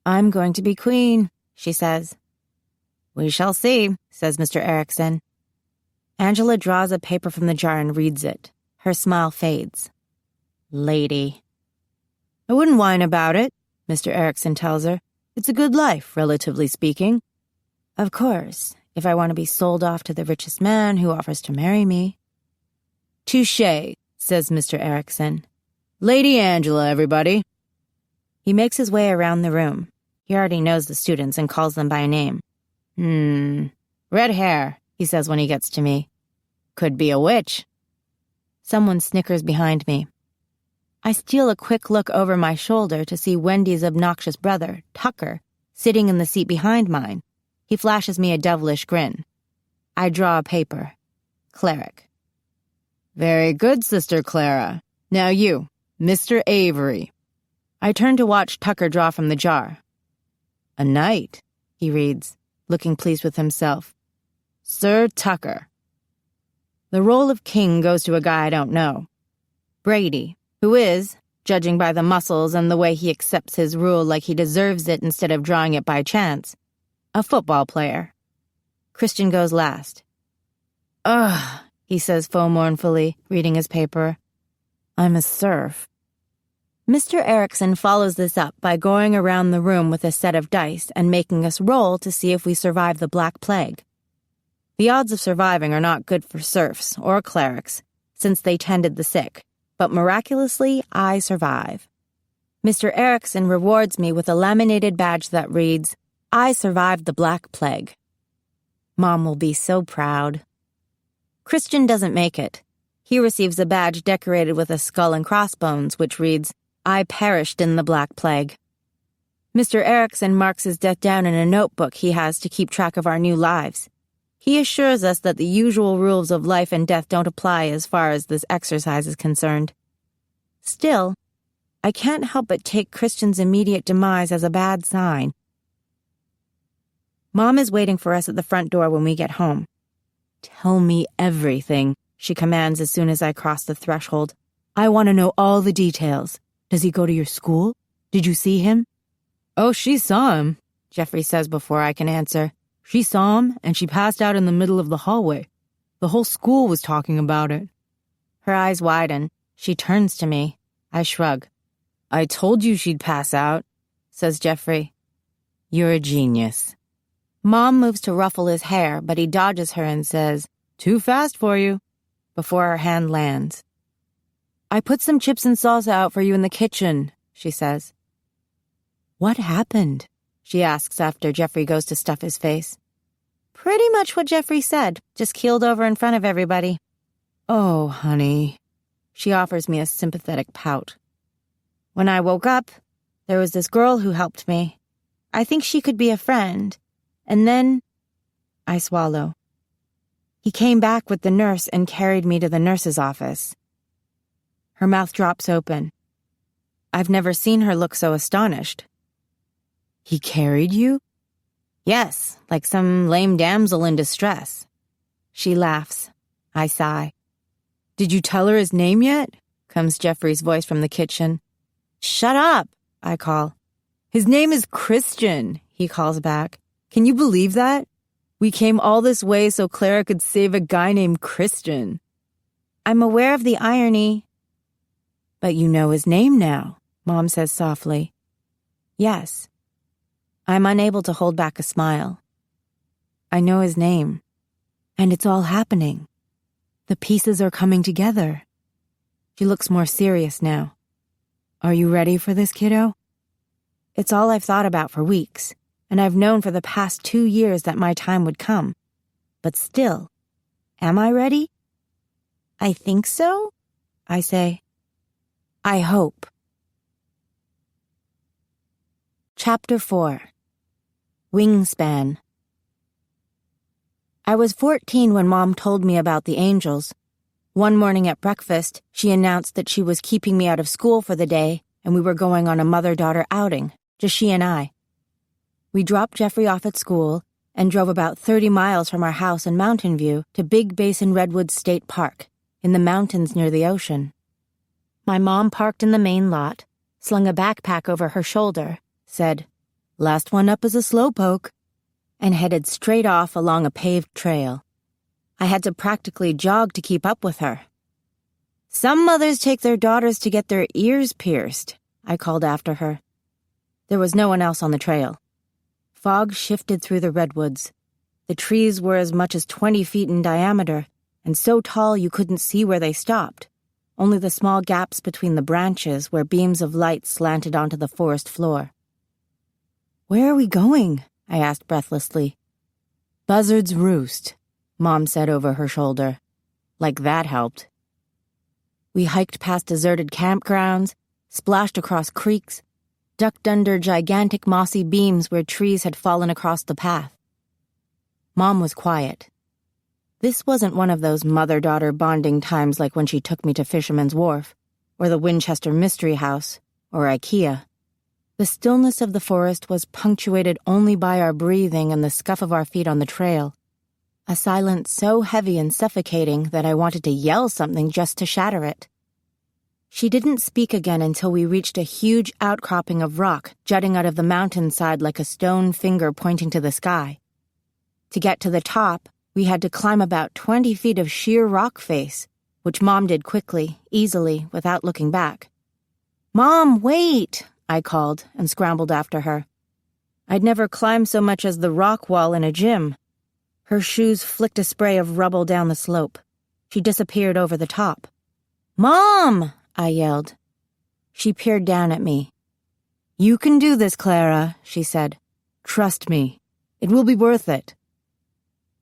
I'm going to be queen, she says. We shall see, says Mr. Erickson. Angela draws a paper from the jar and reads it. Her smile fades. Lady. I wouldn't whine about it, Mr. Erickson tells her. It's a good life, relatively speaking. Of course, if I want to be sold off to the richest man who offers to marry me. Touché, says Mr. Erickson. Lady Angela, everybody. He makes his way around the room. He already knows the students and calls them by name. Red hair, he says when he gets to me. Could be a witch. Someone snickers behind me. I steal a quick look over my shoulder to see Wendy's obnoxious brother, Tucker, sitting in the seat behind mine. He flashes me a devilish grin. I draw a paper. Cleric. Very good, Sister Clara. Now you, Mr. Avery. I turn to watch Tucker draw from the jar. A knight, he reads, looking pleased with himself. Sir Tucker. The role of king goes to a guy I don't know. Brady, who is, judging by the muscles and the way he accepts his rule like he deserves it instead of drawing it by chance, a football player. Christian goes last. Ugh, he says faux mournfully, reading his paper. I'm a serf. Mr. Erickson follows this up by going around the room with a set of dice and making us roll to see if we survive the Black Plague. The odds of surviving are not good for serfs or clerics, since they tended the sick, but miraculously, I survive. Mr. Erickson rewards me with a laminated badge that reads, I survived the Black Plague. Mom will be so proud. Christian doesn't make it. He receives a badge decorated with a skull and crossbones, which reads, I perished in the Black Plague. Mr. Erickson marks his death down in a notebook he has to keep track of our new lives. He assures us that the usual rules of life and death don't apply as far as this exercise is concerned. Still, I can't help but take Christian's immediate demise as a bad sign. Mom is waiting for us at the front door when we get home. "Tell me everything," she commands as soon as I cross the threshold. "I want to know all the details. Does he go to your school? Did you see him?" "Oh, she saw him," Jeffrey says before I can answer. "She saw him, and she passed out in the middle of the hallway. The whole school was talking about it." Her eyes widen. She turns to me. I shrug. "I told you she'd pass out," says Jeffrey. "You're a genius." Mom moves to ruffle his hair, but he dodges her and says, "Too fast for you," before her hand lands. "I put some chips and salsa out for you in the kitchen," she says. "What happened?" she asks after Jeffrey goes to stuff his face. "Pretty much what Jeffrey said, just keeled over in front of everybody." "Oh, honey." She offers me a sympathetic pout. "When I woke up, there was this girl who helped me. I think she could be a friend. And then," I swallow. "He came back with the nurse and carried me to the nurse's office." Her mouth drops open. I've never seen her look so astonished. "He carried you?" "Yes, like some lame damsel in distress." She laughs. I sigh. "Did you tell her his name yet?" comes Jeffrey's voice from the kitchen. "Shut up," I call. "His name is Christian," he calls back. "Can you believe that? We came all this way so Clara could save a guy named Christian." "I'm aware of the irony." "But you know his name now," Mom says softly. "Yes." I'm unable to hold back a smile. I know his name. And it's all happening. The pieces are coming together. She looks more serious now. "Are you ready for this, kiddo?" It's all I've thought about for weeks, and I've known for the past 2 years that my time would come. But still, am I ready? "I think so," I say. "I hope." Chapter 4. Wingspan. I was 14 when Mom told me about the angels. One morning at breakfast, she announced that she was keeping me out of school for the day, and we were going on a mother-daughter outing, just she and I. We dropped Jeffrey off at school and drove about 30 miles from our house in Mountain View to Big Basin Redwoods State Park, in the mountains near the ocean. My mom parked in the main lot, slung a backpack over her shoulder, said, "Last one up is a slowpoke," and headed straight off along a paved trail. I had to practically jog to keep up with her. "Some mothers take their daughters to get their ears pierced," I called after her. There was no one else on the trail. Fog shifted through the redwoods. The trees were as much as 20 feet in diameter, and so tall you couldn't see where they stopped, only the small gaps between the branches where beams of light slanted onto the forest floor. "Where are we going?" I asked breathlessly. "Buzzard's Roost," Mom said over her shoulder. Like that helped. We hiked past deserted campgrounds, splashed across creeks, ducked under gigantic mossy beams where trees had fallen across the path. Mom was quiet. This wasn't one of those mother-daughter bonding times like when she took me to Fisherman's Wharf, or the Winchester Mystery House, or IKEA. The stillness of the forest was punctuated only by our breathing and the scuff of our feet on the trail, a silence so heavy and suffocating that I wanted to yell something just to shatter it. She didn't speak again until we reached a huge outcropping of rock jutting out of the mountainside like a stone finger pointing to the sky. To get to the top, we had to climb about 20 feet of sheer rock face, which Mom did quickly, easily, without looking back. "Mom, wait!" I called and scrambled after her. I'd never climbed so much as the rock wall in a gym. Her shoes flicked a spray of rubble down the slope. She disappeared over the top. "Mom!" I yelled. She peered down at me. "You can do this, Clara," she said. "Trust me. It will be worth it."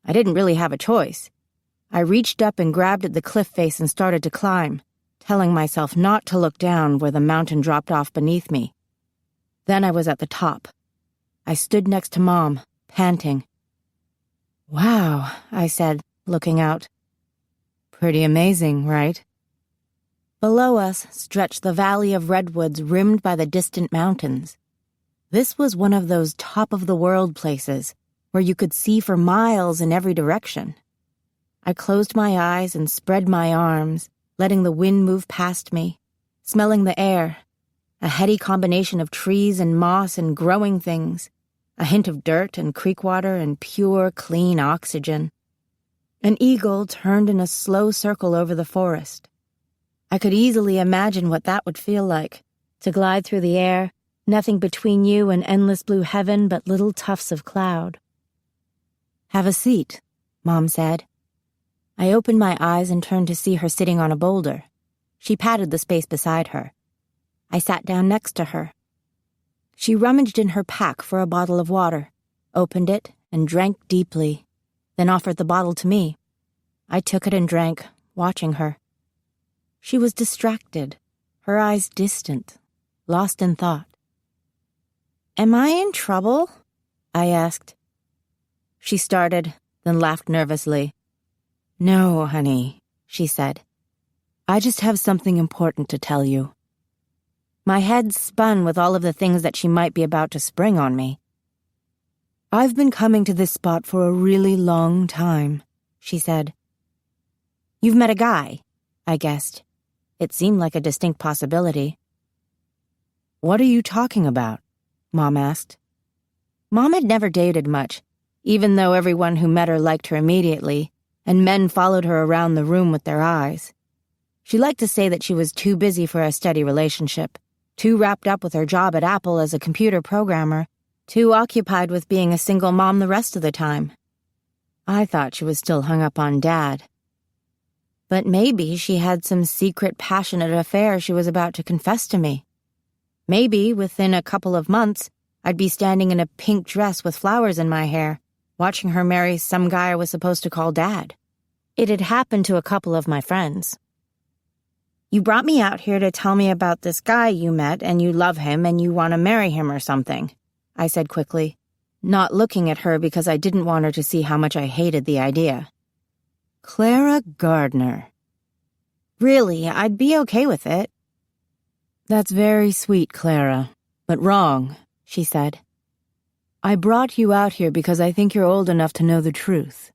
I didn't really have a choice. I reached up and grabbed at the cliff face and started to climb, telling myself not to look down where the mountain dropped off beneath me. Then I was at the top. I stood next to Mom, panting. "Wow," I said, looking out. "Pretty amazing, right?" Below us stretched the valley of redwoods rimmed by the distant mountains. This was one of those top-of-the-world places, where you could see for miles in every direction. I closed my eyes and spread my arms, letting the wind move past me, smelling the air, a heady combination of trees and moss and growing things, a hint of dirt and creek water and pure, clean oxygen. An eagle turned in a slow circle over the forest. I could easily imagine what that would feel like, to glide through the air, nothing between you and endless blue heaven but little tufts of cloud. "Have a seat," Mom said. I opened my eyes and turned to see her sitting on a boulder. She patted the space beside her. I sat down next to her. She rummaged in her pack for a bottle of water, opened it, and drank deeply, then offered the bottle to me. I took it and drank, watching her. She was distracted, her eyes distant, lost in thought. "Am I in trouble?" I asked. She started, then laughed nervously. "No, honey," she said. "I just have something important to tell you." My head spun with all of the things that she might be about to spring on me. "I've been coming to this spot for a really long time," she said. "You've met a guy," I guessed. It seemed like a distinct possibility. "What are you talking about?" Mom asked. Mom had never dated much, even though everyone who met her liked her immediately, and men followed her around the room with their eyes. She liked to say that she was too busy for a steady relationship, too wrapped up with her job at Apple as a computer programmer, too occupied with being a single mom the rest of the time. I thought she was still hung up on Dad. But maybe she had some secret passionate affair she was about to confess to me. Maybe, within a couple of months, I'd be standing in a pink dress with flowers in my hair, watching her marry some guy I was supposed to call Dad. It had happened to a couple of my friends. "You brought me out here to tell me about this guy you met and you love him and you want to marry him or something," I said quickly, not looking at her because I didn't want her to see how much I hated the idea. "Clara Gardner." "Really, I'd be okay with it." "That's very sweet, Clara, but wrong," she said. "I brought you out here because I think you're old enough to know the truth."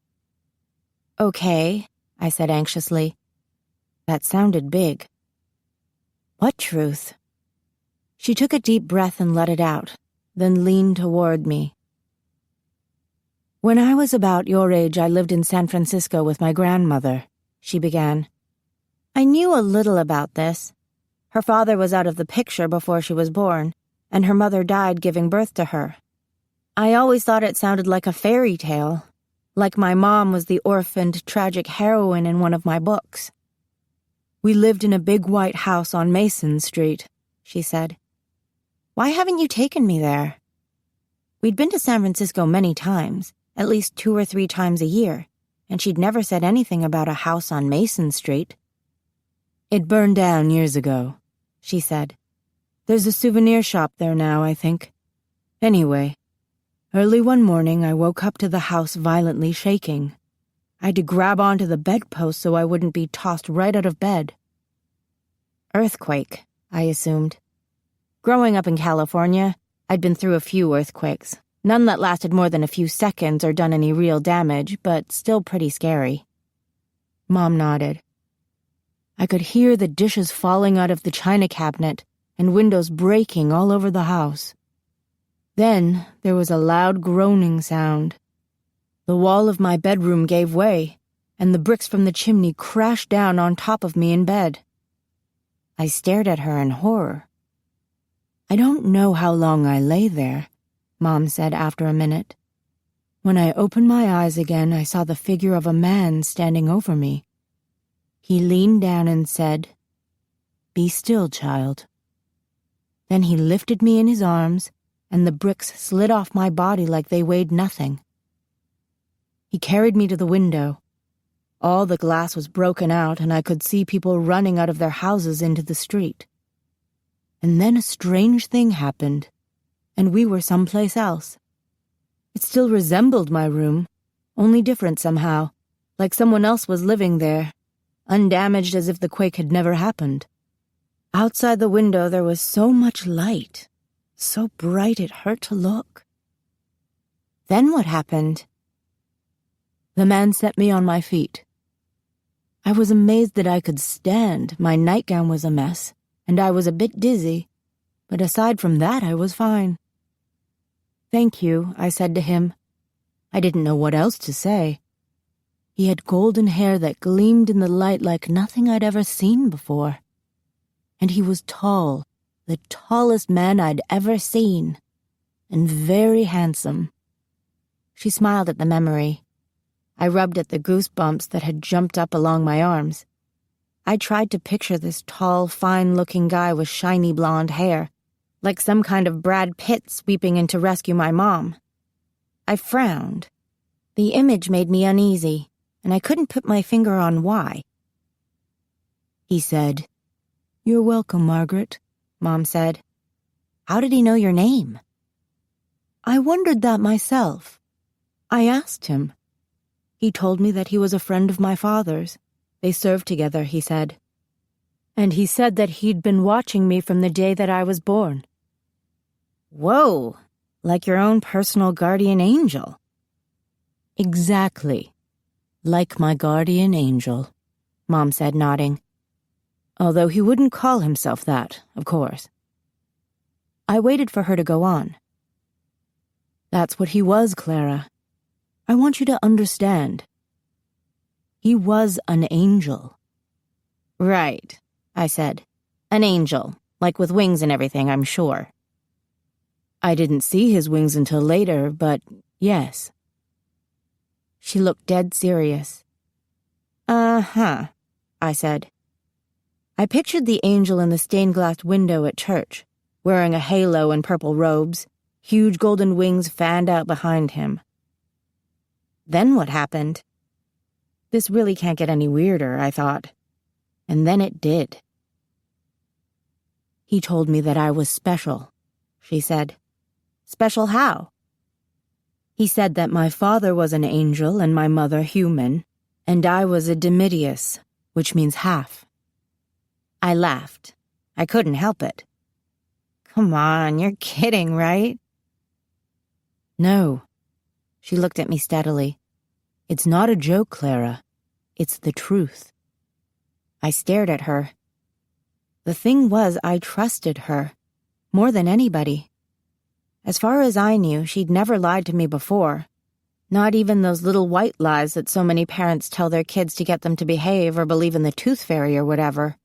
"Okay," I said anxiously. That sounded big. "What truth?" She took a deep breath and let it out, then leaned toward me. "When I was about your age, I lived in San Francisco with my grandmother," she began. I knew a little about this. Her father was out of the picture before she was born, and her mother died giving birth to her. I always thought it sounded like a fairy tale, like my mom was the orphaned, tragic heroine in one of my books. "We lived in a big white house on Mason Street," she said. "Why haven't you taken me there?" We'd been to San Francisco many times, at least 2 or 3 times a year, and she'd never said anything about a house on Mason Street. "It burned down years ago," she said. "There's a souvenir shop there now, I think. Anyway, early one morning I woke up to the house violently shaking. I had to grab onto the bedpost so I wouldn't be tossed right out of bed." Earthquake, I assumed. Growing up in California, I'd been through a few earthquakes, none that lasted more than a few seconds or done any real damage, but still pretty scary. Mom nodded. I could hear the dishes falling out of the china cabinet and windows breaking all over the house. Then there was a loud groaning sound. The wall of my bedroom gave way, and the bricks from the chimney crashed down on top of me in bed. I stared at her in horror. "I don't know how long I lay there," Mom said after a minute. "When I opened my eyes again, I saw the figure of a man standing over me. He leaned down and said, 'Be still, child.' Then he lifted me in his arms, and the bricks slid off my body like they weighed nothing. He carried me to the window. All the glass was broken out, and I could see people running out of their houses into the street. And then a strange thing happened, and we were someplace else. It still resembled my room, only different somehow, like someone else was living there, undamaged as if the quake had never happened. Outside the window there was so much light, so bright it hurt to look." Then what happened? The man set me on my feet. I was amazed that I could stand. My nightgown was a mess, and I was a bit dizzy, but aside from that, I was fine. "Thank you," I said to him. I didn't know what else to say. He had golden hair that gleamed in the light like nothing I'd ever seen before. And he was tall, the tallest man I'd ever seen, and very handsome. She smiled at the memory. I rubbed at the goosebumps that had jumped up along my arms. I tried to picture this tall, fine-looking guy with shiny blonde hair, like some kind of Brad Pitt sweeping in to rescue my mom. I frowned. The image made me uneasy, and I couldn't put my finger on why. He said, "You're welcome, Margaret," Mom said. "How did he know your name?" I wondered that myself. I asked him. He told me that he was a friend of my father's. They served together, he said. And he said that he'd been watching me from the day that I was born. Whoa, like your own personal guardian angel. Exactly. Like my guardian angel, Mom said, nodding. Although he wouldn't call himself that, of course. I waited for her to go on. That's what he was, Clara. I want you to understand. He was an angel. Right, I said. An angel, like with wings and everything, I'm sure. I didn't see his wings until later, but yes. She looked dead serious. Uh-huh, I said. I pictured the angel in the stained-glass window at church, wearing a halo and purple robes, huge golden wings fanned out behind him. Then what happened? This really can't get any weirder, I thought. And then it did. He told me that I was special, she said. Special how? He said that my father was an angel and my mother human, and I was a dimidius, which means half. I laughed. I couldn't help it. Come on, you're kidding, right? No. She looked at me steadily. It's not a joke, Clara. It's the truth. I stared at her. The thing was, I trusted her, more than anybody. As far as I knew, she'd never lied to me before. Not even those little white lies that so many parents tell their kids to get them to behave or believe in the tooth fairy or whatever.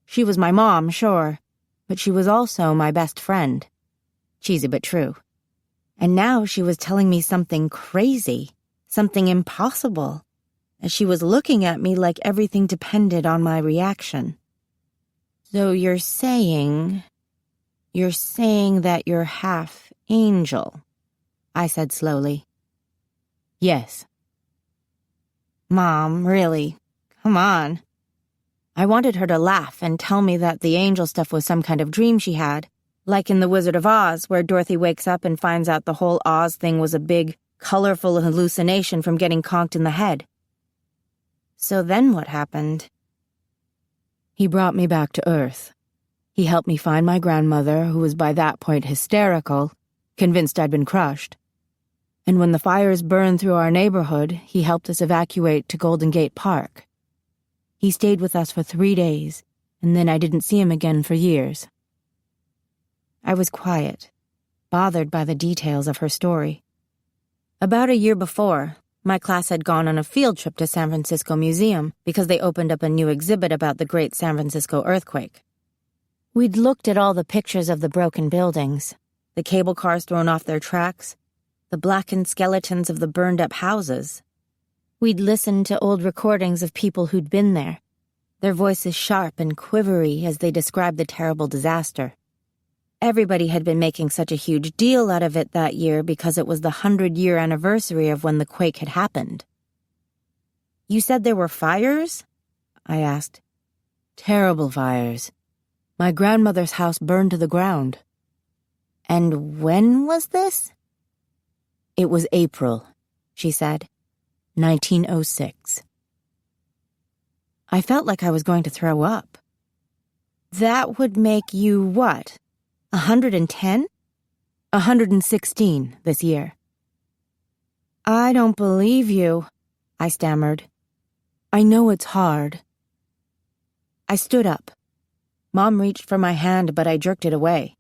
She was my mom, sure, but she was also my best friend. Cheesy but true. And now she was telling me something crazy, something impossible, as she was looking at me like everything depended on my reaction. So you're saying that you're half angel, I said slowly. Yes. Mom, really? Come on. I wanted her to laugh and tell me that the angel stuff was some kind of dream she had, like in The Wizard of Oz, where Dorothy wakes up and finds out the whole Oz thing was a big, colorful hallucination from getting conked in the head. So then what happened? He brought me back to Earth. He helped me find my grandmother, who was by that point hysterical, convinced I'd been crushed. And when the fires burned through our neighborhood, he helped us evacuate to Golden Gate Park. He stayed with us for 3 days, and then I didn't see him again for years. I was quiet, bothered by the details of her story. About a year before, my class had gone on a field trip to San Francisco Museum because they opened up a new exhibit about the Great San Francisco earthquake. We'd looked at all the pictures of the broken buildings, the cable cars thrown off their tracks, the blackened skeletons of the burned-up houses. We'd listened to old recordings of people who'd been there, their voices sharp and quivery as they described the terrible disaster. Everybody had been making such a huge deal out of it that year because it was the 100-year anniversary of when the quake had happened. You said there were fires? I asked. Terrible fires. My grandmother's house burned to the ground. And when was this? It was April, she said. 1906. I felt like I was going to throw up. That would make you what? 110? 116 this year. I don't believe you, I stammered. I know it's hard. I stood up. Mom reached for my hand, but I jerked it away.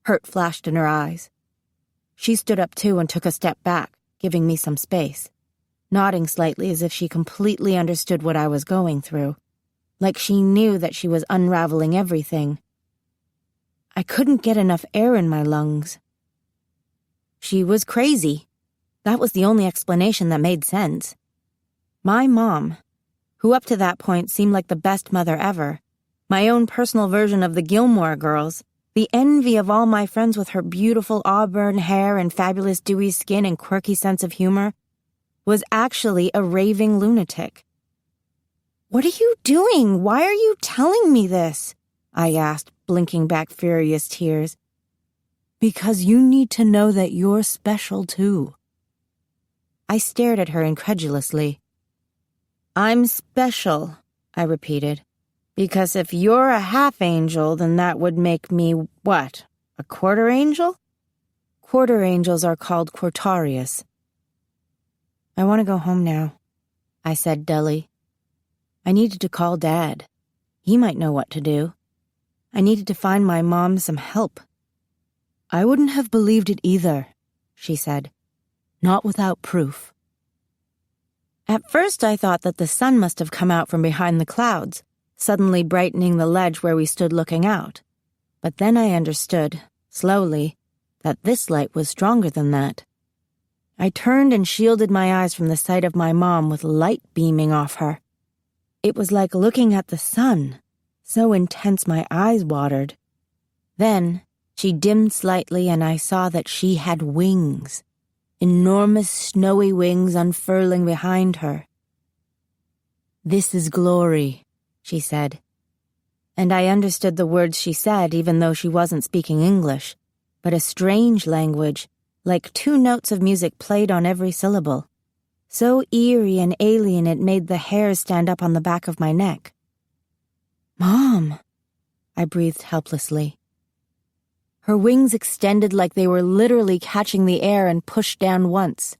Hurt flashed in her eyes. She stood up too and took a step back, giving me some space, nodding slightly as if she completely understood what I was going through, like she knew that she was unraveling everything. I couldn't get enough air in my lungs. She was crazy. That was the only explanation that made sense. My mom, who up to that point seemed like the best mother ever, my own personal version of the Gilmore Girls, the envy of all my friends with her beautiful auburn hair and fabulous dewy skin and quirky sense of humor, was actually a raving lunatic. "What are you doing? Why are you telling me this?" I asked, blinking back furious tears. "Because you need to know that you're special too." I stared at her incredulously. "I'm special," I repeated. "Because if you're a half-angel, then that would make me, what, a quarter angel?" Quarter angels are called Quartarius. "I want to go home now," I said dully. I needed to call Dad. He might know what to do. I needed to find my mom some help. "I wouldn't have believed it either," she said. "Not without proof." At first I thought that the sun must have come out from behind the clouds, suddenly brightening the ledge where we stood looking out. But then I understood, slowly, that this light was stronger than that. I turned and shielded my eyes from the sight of my mom with light beaming off her. It was like looking at the sun, so intense my eyes watered. Then she dimmed slightly and I saw that she had wings, enormous snowy wings unfurling behind her. "This is glory," she said. And I understood the words she said even though she wasn't speaking English, but a strange language, like 2 notes of music played on every syllable. So eerie and alien it made the hairs stand up on the back of my neck. "Mom," I breathed helplessly. Her wings extended like they were literally catching the air and pushed down once.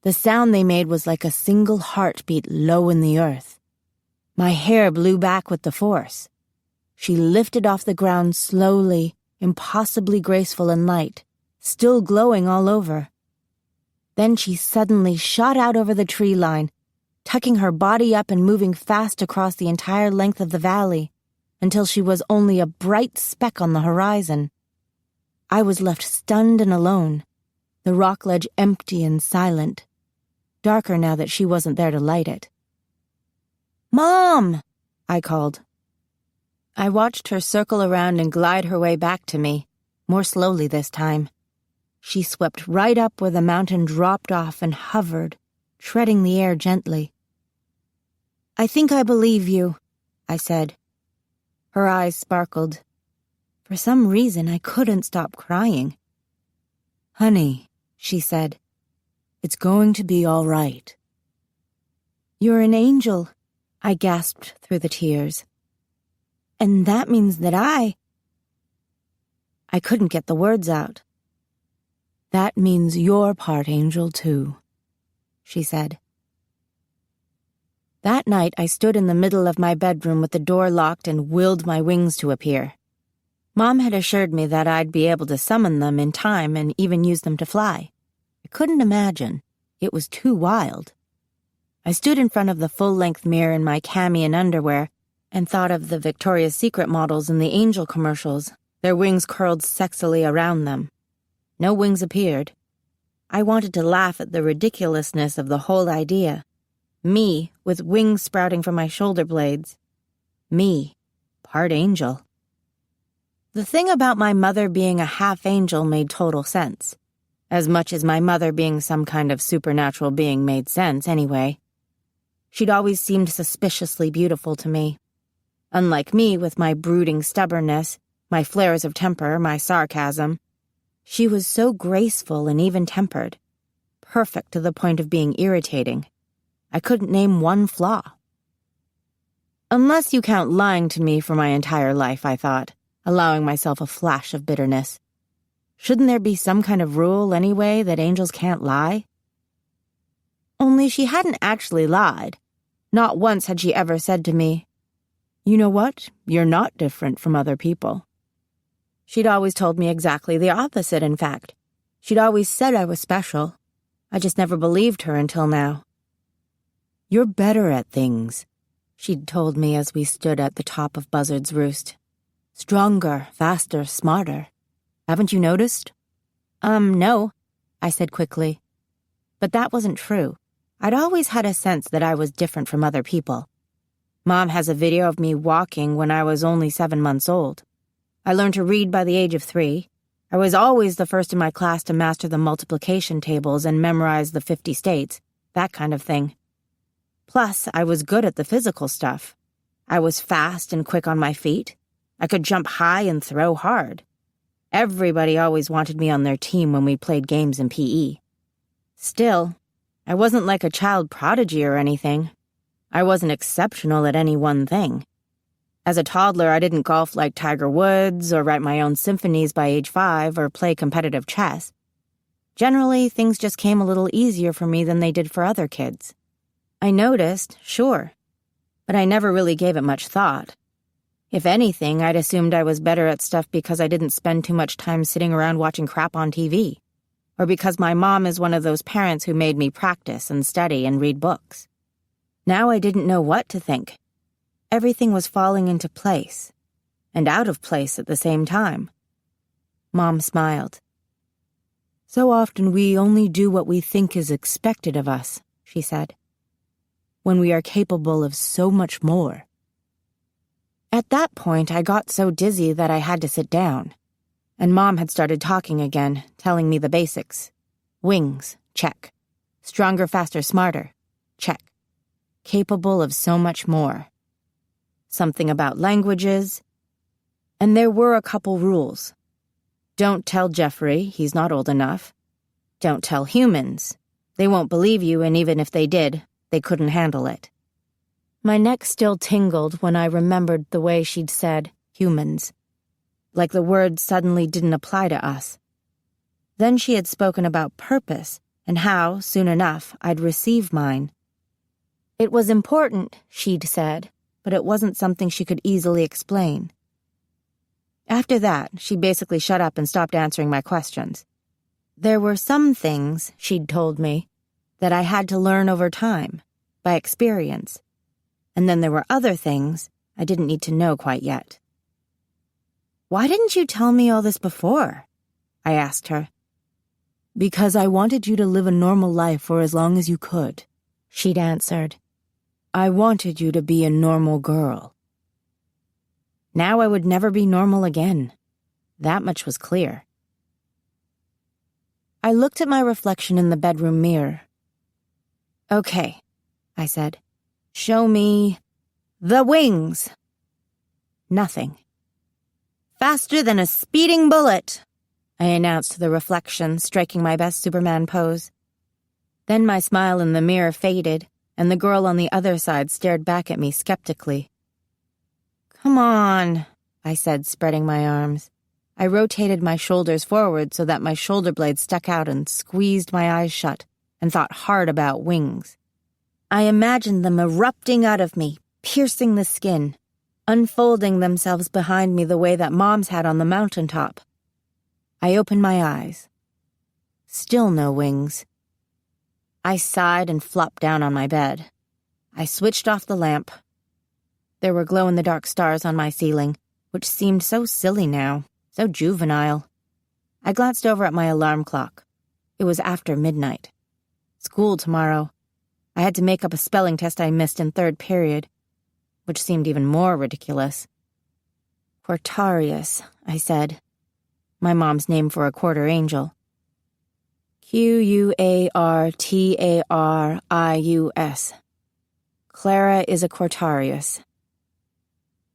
The sound they made was like a single heartbeat low in the earth. My hair blew back with the force. She lifted off the ground slowly, impossibly graceful and light, still glowing all over. Then she suddenly shot out over the tree line, tucking her body up and moving fast across the entire length of the valley, until she was only a bright speck on the horizon. I was left stunned and alone, the rock ledge empty and silent, darker now that she wasn't there to light it. "Mom!" I called. I watched her circle around and glide her way back to me, more slowly this time. She swept right up where the mountain dropped off and hovered, treading the air gently. "I think I believe you," I said. Her eyes sparkled. For some reason, I couldn't stop crying. "Honey," she said, "it's going to be all right." "You're an angel," I gasped through the tears. "And that means that I couldn't get the words out. "That means you're part angel, too," she said. That night, I stood in the middle of my bedroom with the door locked and willed my wings to appear. Mom had assured me that I'd be able to summon them in time and even use them to fly. I couldn't imagine. It was too wild. I stood in front of the full-length mirror in my cami and underwear and thought of the Victoria's Secret models in the angel commercials, their wings curled sexily around them. No wings appeared. I wanted to laugh at the ridiculousness of the whole idea. Me, with wings sprouting from my shoulder blades. Me, part angel. The thing about my mother being a half-angel made total sense. As much as my mother being some kind of supernatural being made sense, anyway. She'd always seemed suspiciously beautiful to me. Unlike me, with my brooding stubbornness, my flares of temper, my sarcasm, she was so graceful and even-tempered, perfect to the point of being irritating. I couldn't name one flaw. Unless you count lying to me for my entire life, I thought, allowing myself a flash of bitterness. Shouldn't there be some kind of rule, anyway, that angels can't lie? Only she hadn't actually lied. Not once had she ever said to me, "You know what? You're not different from other people." She'd always told me exactly the opposite, in fact. She'd always said I was special. I just never believed her until now. "You're better at things," she'd told me as we stood at the top of Buzzard's Roost. "Stronger, faster, smarter. Haven't you noticed?" No, I said quickly. But that wasn't true. I'd always had a sense that I was different from other people. Mom has a video of me walking when I was only 7 months old. I learned to read by the age of 3. I was always the first in my class to master the multiplication tables and memorize the 50 states, that kind of thing. Plus, I was good at the physical stuff. I was fast and quick on my feet. I could jump high and throw hard. Everybody always wanted me on their team when we played games in PE. Still, I wasn't like a child prodigy or anything. I wasn't exceptional at any one thing. As a toddler, I didn't golf like Tiger Woods or write my own symphonies by age 5 or play competitive chess. Generally, things just came a little easier for me than they did for other kids. I noticed, sure, but I never really gave it much thought. If anything, I'd assumed I was better at stuff because I didn't spend too much time sitting around watching crap on TV, or because my mom is one of those parents who made me practice and study and read books. Now I didn't know what to think. Everything was falling into place, and out of place at the same time. Mom smiled. "So often we only do what we think is expected of us," she said, "when we are capable of so much more." At that point, I got so dizzy that I had to sit down, and Mom had started talking again, telling me the basics. Wings, check. Stronger, faster, smarter, check. Capable of so much more. Something about languages. And there were a couple rules. Don't tell Jeffrey, he's not old enough. Don't tell humans. They won't believe you, and even if they did, they couldn't handle it. My neck still tingled when I remembered the way she'd said, humans. Like the word suddenly didn't apply to us. Then she had spoken about purpose and how, soon enough, I'd receive mine. It was important, she'd said, but it wasn't something she could easily explain. After that, she basically shut up and stopped answering my questions. There were some things, she'd told me, that I had to learn over time, by experience. And then there were other things I didn't need to know quite yet. "Why didn't you tell me all this before?" I asked her. "Because I wanted you to live a normal life for as long as you could," she'd answered. "I wanted you to be a normal girl." Now I would never be normal again. That much was clear. I looked at my reflection in the bedroom mirror. "Okay," I said. "Show me the wings." Nothing. "Faster than a speeding bullet," I announced to the reflection, striking my best Superman pose. Then my smile in the mirror faded, and the girl on the other side stared back at me skeptically. "Come on," I said, spreading my arms. I rotated my shoulders forward so that my shoulder blades stuck out and squeezed my eyes shut and thought hard about wings. I imagined them erupting out of me, piercing the skin, unfolding themselves behind me the way that Mom's had on the mountaintop. I opened my eyes. Still no wings. I sighed and flopped down on my bed. I switched off the lamp. There were glow-in-the-dark stars on my ceiling, which seemed so silly now, so juvenile. I glanced over at my alarm clock. It was after midnight. School tomorrow. I had to make up a spelling test I missed in 3rd period, which seemed even more ridiculous. Quartarius, I said. My mom's name for a quarter angel. Quartarius. Clara is a Quartarius.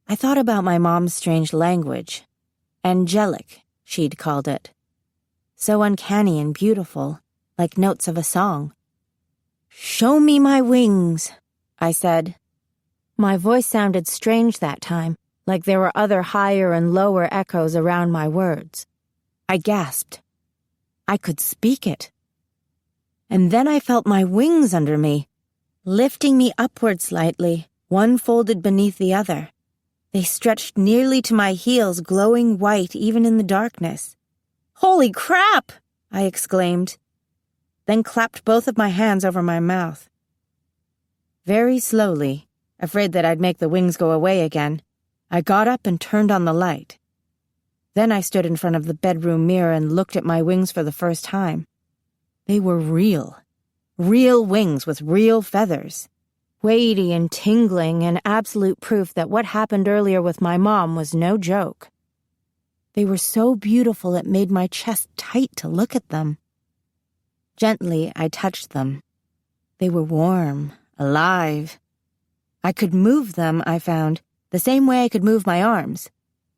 I thought about my mom's strange language. Angelic, she'd called it. So uncanny and beautiful, like notes of a song. "Show me my wings," I said. My voice sounded strange that time, like there were other higher and lower echoes around my words. I gasped. I could speak it. And then I felt my wings under me, lifting me upward slightly, one folded beneath the other. They stretched nearly to my heels, glowing white even in the darkness. "Holy crap!" I exclaimed, then clapped both of my hands over my mouth. Very slowly, afraid that I'd make the wings go away again, I got up and turned on the light. Then I stood in front of the bedroom mirror and looked at my wings for the first time. They were real. Real wings with real feathers. Weighty and tingling, and absolute proof that what happened earlier with my mom was no joke. They were so beautiful it made my chest tight to look at them. Gently, I touched them. They were warm, alive. I could move them, I found, the same way I could move my arms,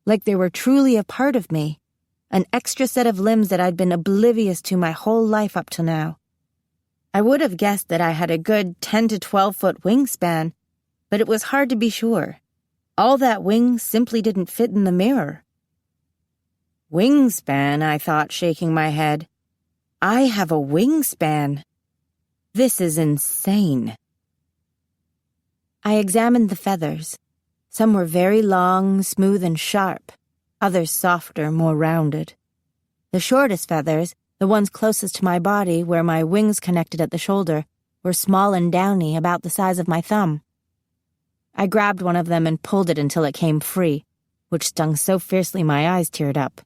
like they were truly a part of me, an extra set of limbs that I'd been oblivious to my whole life up till now. I would have guessed that I had a good 10 to 12-foot wingspan, but it was hard to be sure. All that wing simply didn't fit in the mirror. Wingspan, I thought, shaking my head. I have a wingspan. This is insane. I examined the feathers. Some were very long, smooth, and sharp. Others softer, more rounded. The shortest feathers, the ones closest to my body, where my wings connected at the shoulder, were small and downy, about the size of my thumb. I grabbed one of them and pulled it until it came free, which stung so fiercely my eyes teared up.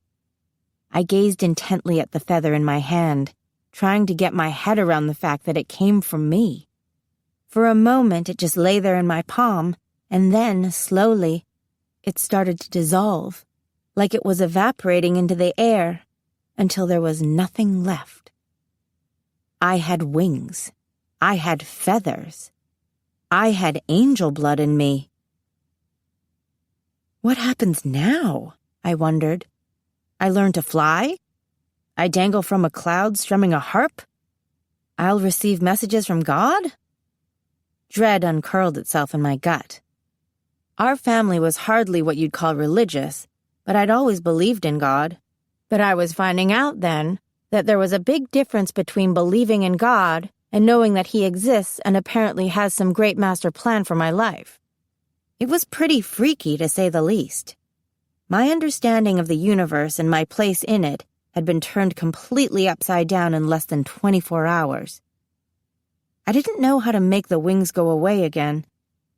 I gazed intently at the feather in my hand, trying to get my head around the fact that it came from me. For a moment, it just lay there in my palm, and then, slowly, it started to dissolve, like it was evaporating into the air, until there was nothing left. I had wings. I had feathers. I had angel blood in me. What happens now? I wondered. I learn to fly? I dangle from a cloud strumming a harp? I'll receive messages from God? Dread uncurled itself in my gut. Our family was hardly what you'd call religious, but I'd always believed in God. But I was finding out then that there was a big difference between believing in God and knowing that He exists and apparently has some great master plan for my life. It was pretty freaky, to say the least. My understanding of the universe and my place in it had been turned completely upside down in less than 24 hours. I didn't know how to make the wings go away again,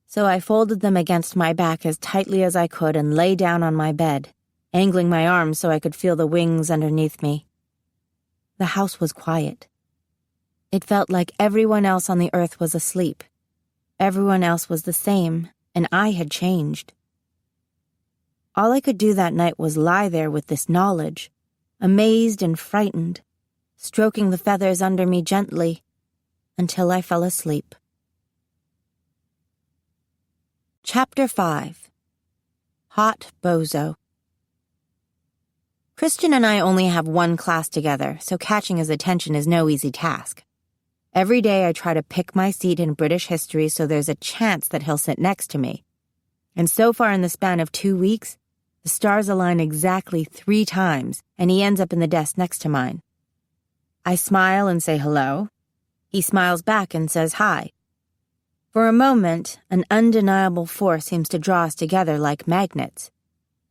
so I folded them against my back as tightly as I could and lay down on my bed, angling my arms so I could feel the wings underneath me. The house was quiet. It felt like everyone else on the earth was asleep. Everyone else was the same, and I had changed. All I could do that night was lie there with this knowledge, amazed and frightened, stroking the feathers under me gently, until I fell asleep. Chapter 5. Hot Bozo. Christian and I only have one class together, so catching his attention is no easy task. Every day I try to pick my seat in British history so there's a chance that he'll sit next to me. And so far in the span of 2 weeks, the stars align exactly 3 times, and he ends up in the desk next to mine. I smile and say hello. He smiles back and says hi. For a moment, an undeniable force seems to draw us together like magnets.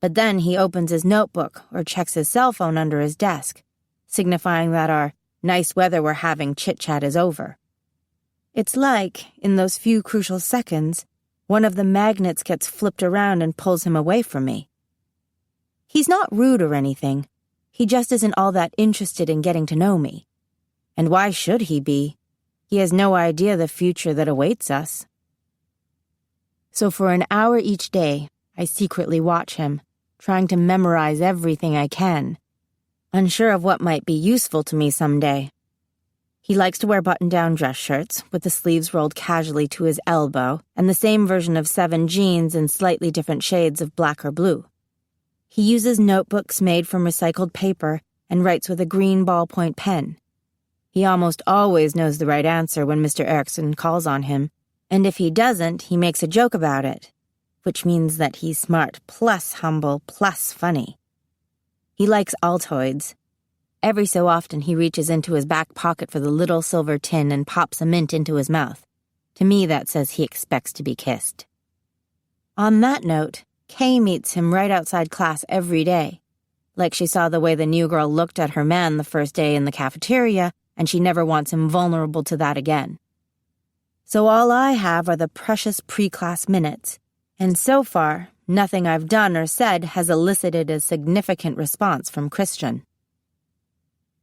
But then he opens his notebook or checks his cell phone under his desk, signifying that our nice weather we're having chit-chat is over. It's like, in those few crucial seconds, one of the magnets gets flipped around and pulls him away from me. He's not rude or anything. He just isn't all that interested in getting to know me. And why should he be? He has no idea the future that awaits us. So for an hour each day, I secretly watch him, trying to memorize everything I can, unsure of what might be useful to me someday. He likes to wear button-down dress shirts, with the sleeves rolled casually to his elbow, and the same version of 7 jeans in slightly different shades of black or blue. He uses notebooks made from recycled paper and writes with a green ballpoint pen. He almost always knows the right answer when Mr. Erickson calls on him, and if he doesn't, he makes a joke about it, which means that he's smart plus humble plus funny. He likes Altoids. Every so often he reaches into his back pocket for the little silver tin and pops a mint into his mouth. To me, that says he expects to be kissed. On that note, Kay meets him right outside class every day. Like she saw the way the new girl looked at her man the first day in the cafeteria, and she never wants him vulnerable to that again. So all I have are the precious pre-class minutes, and so far, nothing I've done or said has elicited a significant response from Christian.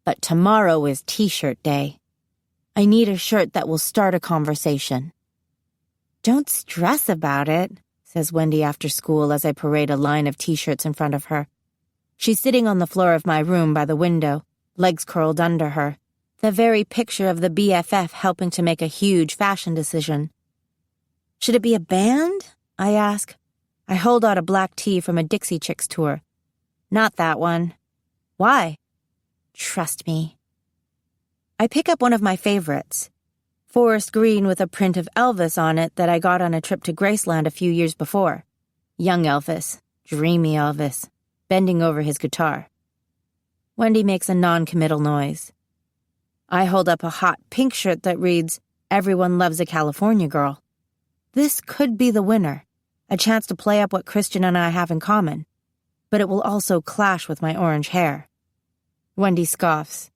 But tomorrow is T-shirt day. I need a shirt that will start a conversation. "Don't stress about it," says Wendy after school as I parade a line of T-shirts in front of her. She's sitting on the floor of my room by the window, legs curled under her, the very picture of the BFF helping to make a huge fashion decision. "Should it be a band?" I ask. I hold out a black tee from a Dixie Chicks tour. "Not that one." "Why?" "Trust me." I pick up one of my favorites, forest green with a print of Elvis on it that I got on a trip to Graceland a few years before. Young Elvis, dreamy Elvis, bending over his guitar. Wendy makes a non-committal noise. I hold up a hot pink shirt that reads, "Everyone loves a California girl." This could be the winner, a chance to play up what Christian and I have in common, but it will also clash with my orange hair. Wendy scoffs.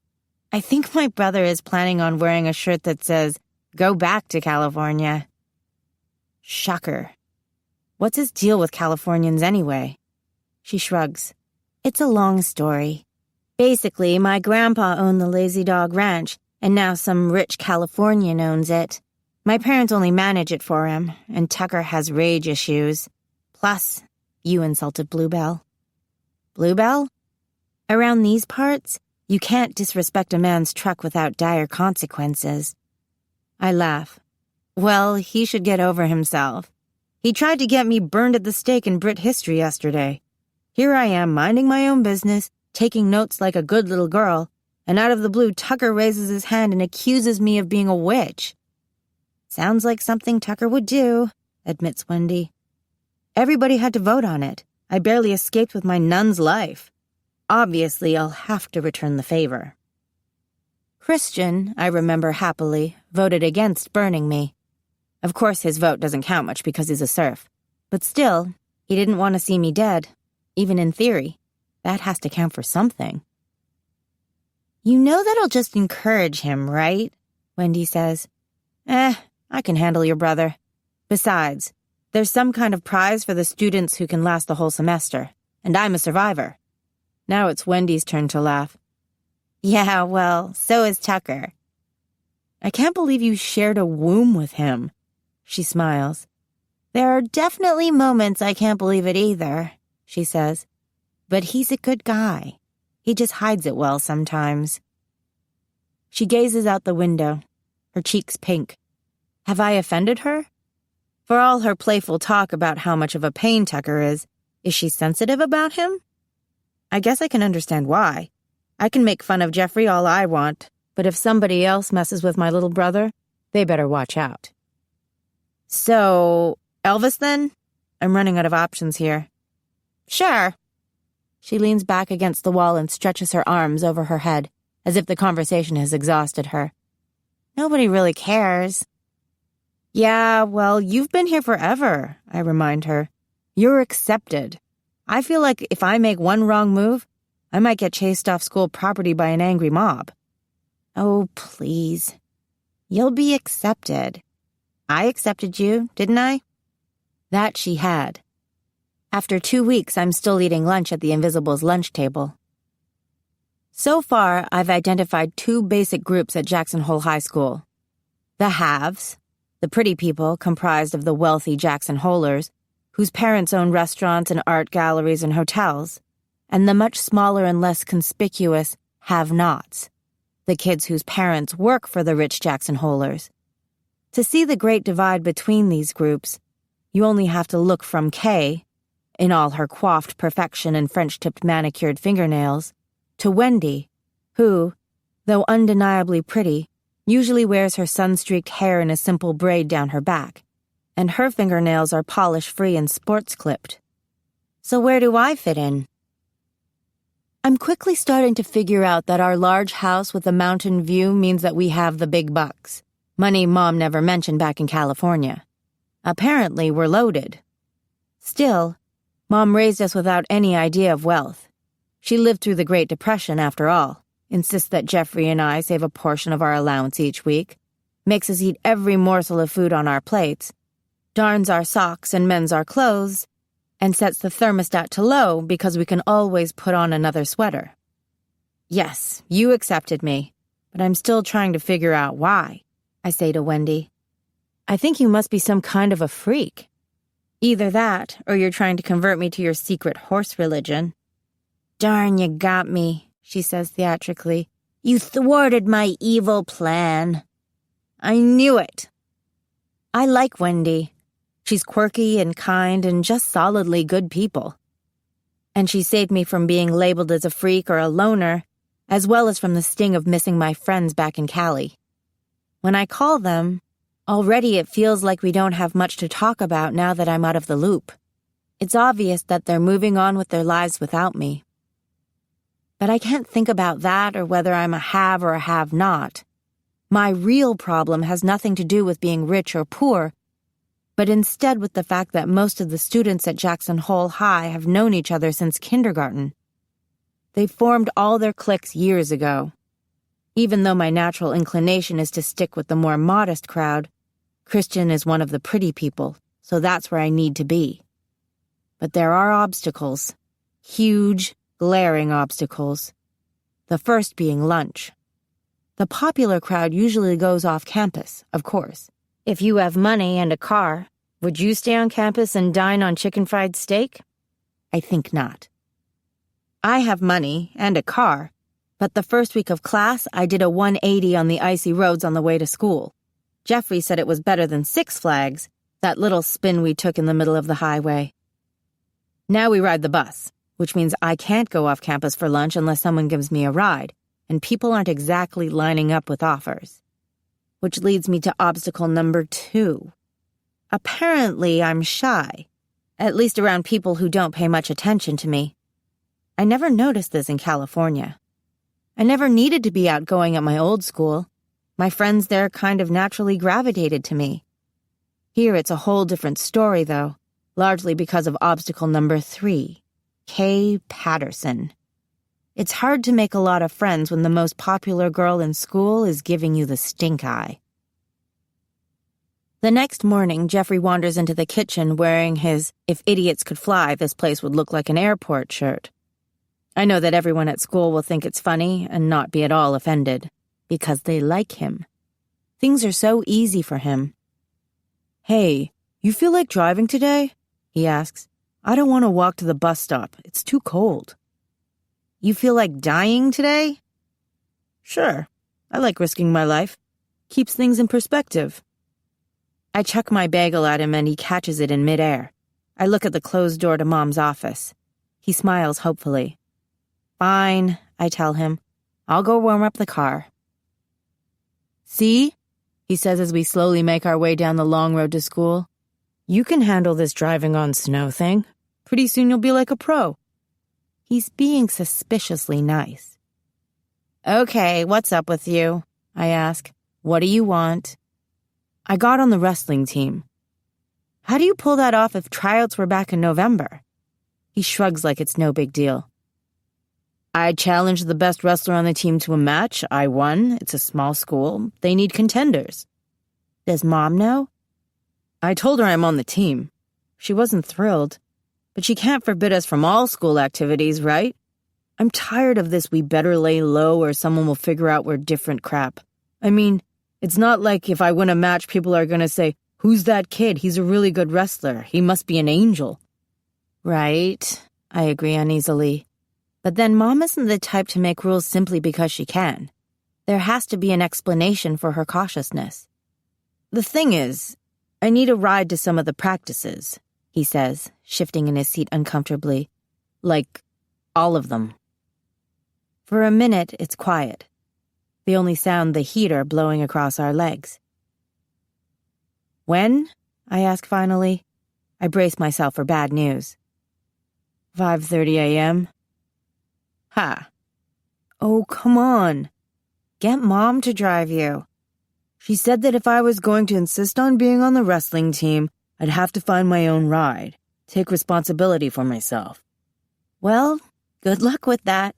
"I think my brother is planning on wearing a shirt that says, 'Go back to California.'" Shocker. What's his deal with Californians anyway? She shrugs. "It's a long story. Basically, my grandpa owned the Lazy Dog Ranch, and now some rich Californian owns it. My parents only manage it for him, and Tucker has rage issues. Plus, you insulted Bluebell." "Bluebell? Around these parts, you can't disrespect a man's truck without dire consequences." I laugh. "Well, he should get over himself. He tried to get me burned at the stake in Brit history yesterday. Here I am, minding my own business, taking notes like a good little girl, and out of the blue Tucker raises his hand and accuses me of being a witch." "Sounds like something Tucker would do," admits Wendy. "Everybody had to vote on it. I barely escaped with my nun's life. Obviously, I'll have to return the favor." Christian, I remember happily, voted against burning me. Of course, his vote doesn't count much because he's a serf. But still, he didn't want to see me dead, even in theory. That has to count for something. "You know that'll just encourage him, right?" Wendy says. I can handle your brother. Besides, there's some kind of prize for the students who can last the whole semester, and I'm a survivor." Now it's Wendy's turn to laugh. "Yeah, well, so is Tucker." "I can't believe you shared a womb with him." She smiles. "There are definitely moments I can't believe it either," she says. "But he's a good guy. He just hides it well sometimes." She gazes out the window, her cheeks pink. Have I offended her? For all her playful talk about how much of a pain Tucker is she sensitive about him? I guess I can understand why. I can make fun of Jeffrey all I want, but if somebody else messes with my little brother, they better watch out. "So, Elvis then? I'm running out of options here." "Sure." She leans back against the wall and stretches her arms over her head, as if the conversation has exhausted her. "Nobody really cares." "Yeah, well, you've been here forever," I remind her. "You're accepted. I feel like if I make one wrong move, I might get chased off school property by an angry mob." "Oh, please. You'll be accepted. I accepted you, didn't I?" That she had. After 2 weeks, I'm still eating lunch at the Invisible's lunch table. So far, I've identified 2 basic groups at Jackson Hole High School. The haves, the pretty people comprised of the wealthy Jackson Holers, whose parents own restaurants and art galleries and hotels, and the much smaller and less conspicuous have-nots, the kids whose parents work for the rich Jackson Holers. To see the great divide between these groups, you only have to look from Kay, in all her coiffed perfection and French-tipped manicured fingernails, to Wendy, who, though undeniably pretty, usually wears her sun-streaked hair in a simple braid down her back, and her fingernails are polish-free and sports-clipped. So where do I fit in? I'm quickly starting to figure out that our large house with a mountain view means that we have the big bucks. Money Mom never mentioned back in California. Apparently, we're loaded. Still, Mom raised us without any idea of wealth. She lived through the Great Depression, after all, insists that Jeffrey and I save a portion of our allowance each week, makes us eat every morsel of food on our plates, darns our socks and mends our clothes, and sets the thermostat to low because we can always put on another sweater. Yes, you accepted me, but I'm still trying to figure out why, I say to Wendy. I think you must be some kind of a freak. Either that, or you're trying to convert me to your secret horse religion. Darn, you got me, she says theatrically. You thwarted my evil plan. I knew it. I like Wendy. She's quirky and kind and just solidly good people. And she saved me from being labeled as a freak or a loner, as well as from the sting of missing my friends back in Cali. When I call them, already it feels like we don't have much to talk about now that I'm out of the loop. It's obvious that they're moving on with their lives without me. But I can't think about that or whether I'm a have or a have-not. My real problem has nothing to do with being rich or poor, but instead with the fact that most of the students at Jackson Hole High have known each other since kindergarten. They formed all their cliques years ago. Even though my natural inclination is to stick with the more modest crowd, Christian is one of the pretty people, so that's where I need to be. But there are obstacles. Huge, glaring obstacles. The first being lunch. The popular crowd usually goes off campus, of course. If you have money and a car, would you stay on campus and dine on chicken fried steak? I think not. I have money and a car, but the first week of class I did a 180 on the icy roads on the way to school. Jeffrey said it was better than Six Flags, that little spin we took in the middle of the highway. Now we ride the bus, which means I can't go off campus for lunch unless someone gives me a ride, and people aren't exactly lining up with offers. Which leads me to obstacle number 2. Apparently, I'm shy, at least around people who don't pay much attention to me. I never noticed this in California. I never needed to be outgoing at my old school. My friends there kind of naturally gravitated to me. Here it's a whole different story, though, largely because of obstacle number 3, Kay Patterson. It's hard to make a lot of friends when the most popular girl in school is giving you the stink eye. The next morning, Jeffrey wanders into the kitchen wearing his "If idiots could fly, this place would look like an airport" shirt. I know that everyone at school will think it's funny and not be at all offended, because they like him. Things are so easy for him. Hey, you feel like driving today? He asks. I don't want to walk to the bus stop. It's too cold. You feel like dying today? Sure. I like risking my life. Keeps things in perspective. I chuck my bagel at him and he catches it in midair. I look at the closed door to Mom's office. He smiles hopefully. Fine, I tell him. I'll go warm up the car. See? He says as we slowly make our way down the long road to school. You can handle this driving on snow thing. Pretty soon you'll be like a pro. He's being suspiciously nice. Okay, what's up with you? I ask. What do you want? I got on the wrestling team. How do you pull that off if tryouts were back in November? He shrugs like it's no big deal. I challenged the best wrestler on the team to a match. I won. It's a small school. They need contenders. Does Mom know? I told her I'm on the team. She wasn't thrilled. But she can't forbid us from all school activities, right? I'm tired of this "we better lay low or someone will figure out we're different" crap. I mean, it's not like if I win a match people are going to say, "Who's that kid? He's a really good wrestler. He must be an angel." Right, I agree uneasily. But then Mom isn't the type to make rules simply because she can. There has to be an explanation for her cautiousness. The thing is, I need a ride to some of the practices, he says, shifting in his seat uncomfortably. Like, all of them. For a minute, it's quiet. The only sound the heater blowing across our legs. When? I ask finally. I brace myself for bad news. 5:30 a.m. Ha. Oh, come on. Get Mom to drive you. She said that if I was going to insist on being on the wrestling team, I'd have to find my own ride, take responsibility for myself. Well, good luck with that,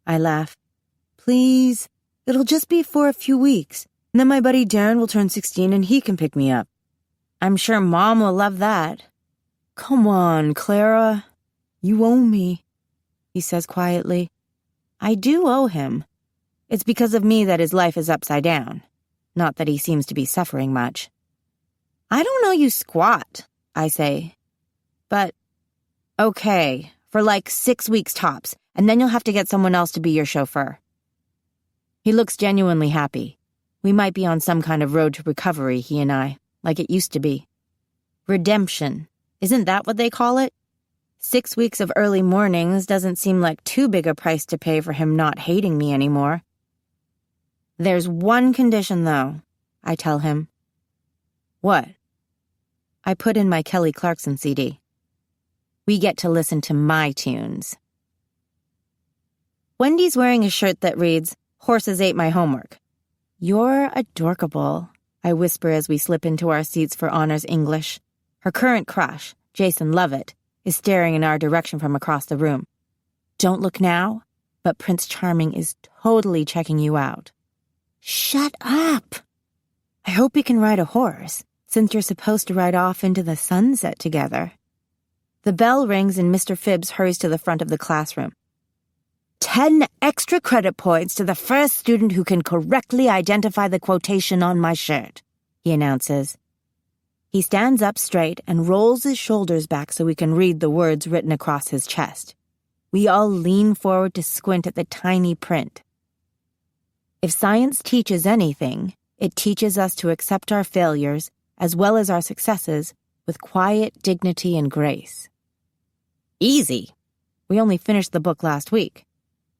I laugh. Please, it'll just be for a few weeks, and then my buddy Darren will turn 16 and he can pick me up. I'm sure Mom will love that. Come on, Clara. You owe me, he says quietly. I do owe him. It's because of me that his life is upside down. Not that he seems to be suffering much. I don't know you squat, I say. But, okay, for like 6 weeks tops, and then you'll have to get someone else to be your chauffeur. He looks genuinely happy. We might be on some kind of road to recovery, he and I, like it used to be. Redemption. Isn't that what they call it? 6 weeks of early mornings doesn't seem like too big a price to pay for him not hating me anymore. There's one condition, though, I tell him. What? I put in my Kelly Clarkson CD. We get to listen to my tunes. Wendy's wearing a shirt that reads, "Horses ate my homework." You're adorkable, I whisper as we slip into our seats for honors English. Her current crush, Jason Lovett, is staring in our direction from across the room. Don't look now, but Prince Charming is totally checking you out. Shut up! I hope you can ride a horse, since you're supposed to ride off into the sunset together. The bell rings and Mr. Phibbs hurries to the front of the classroom. 10 extra credit points to the first student who can correctly identify the quotation on my shirt, he announces. He stands up straight and rolls his shoulders back so we can read the words written across his chest. We all lean forward to squint at the tiny print. If science teaches anything, it teaches us to accept our failures, as well as our successes, with quiet dignity and grace. Easy. We only finished the book last week.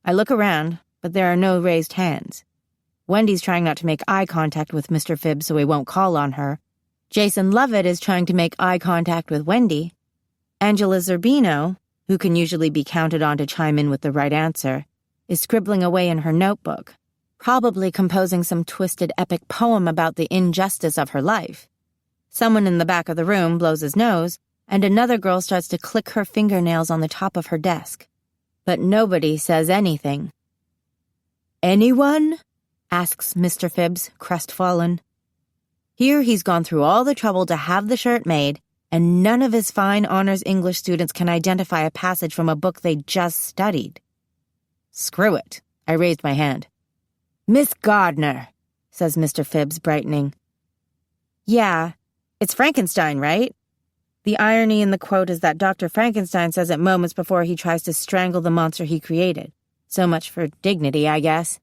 I look around, but there are no raised hands. Wendy's trying not to make eye contact with Mr. Phibbs so he won't call on her. Jason Lovett is trying to make eye contact with Wendy. Angela Zerbino, who can usually be counted on to chime in with the right answer, is scribbling away in her notebook, probably composing some twisted epic poem about the injustice of her life. Someone in the back of the room blows his nose, and another girl starts to click her fingernails on the top of her desk. But nobody says anything. Anyone? Asks Mr. Phibbs, crestfallen. Here he's gone through all the trouble to have the shirt made, and none of his fine honors English students can identify a passage from a book they just studied. Screw it. I raised my hand. Miss Gardner, says Mr. Phibbs, brightening. Yeah, it's Frankenstein, right? The irony in the quote is that Dr. Frankenstein says it moments before he tries to strangle the monster he created. So much for dignity, I guess.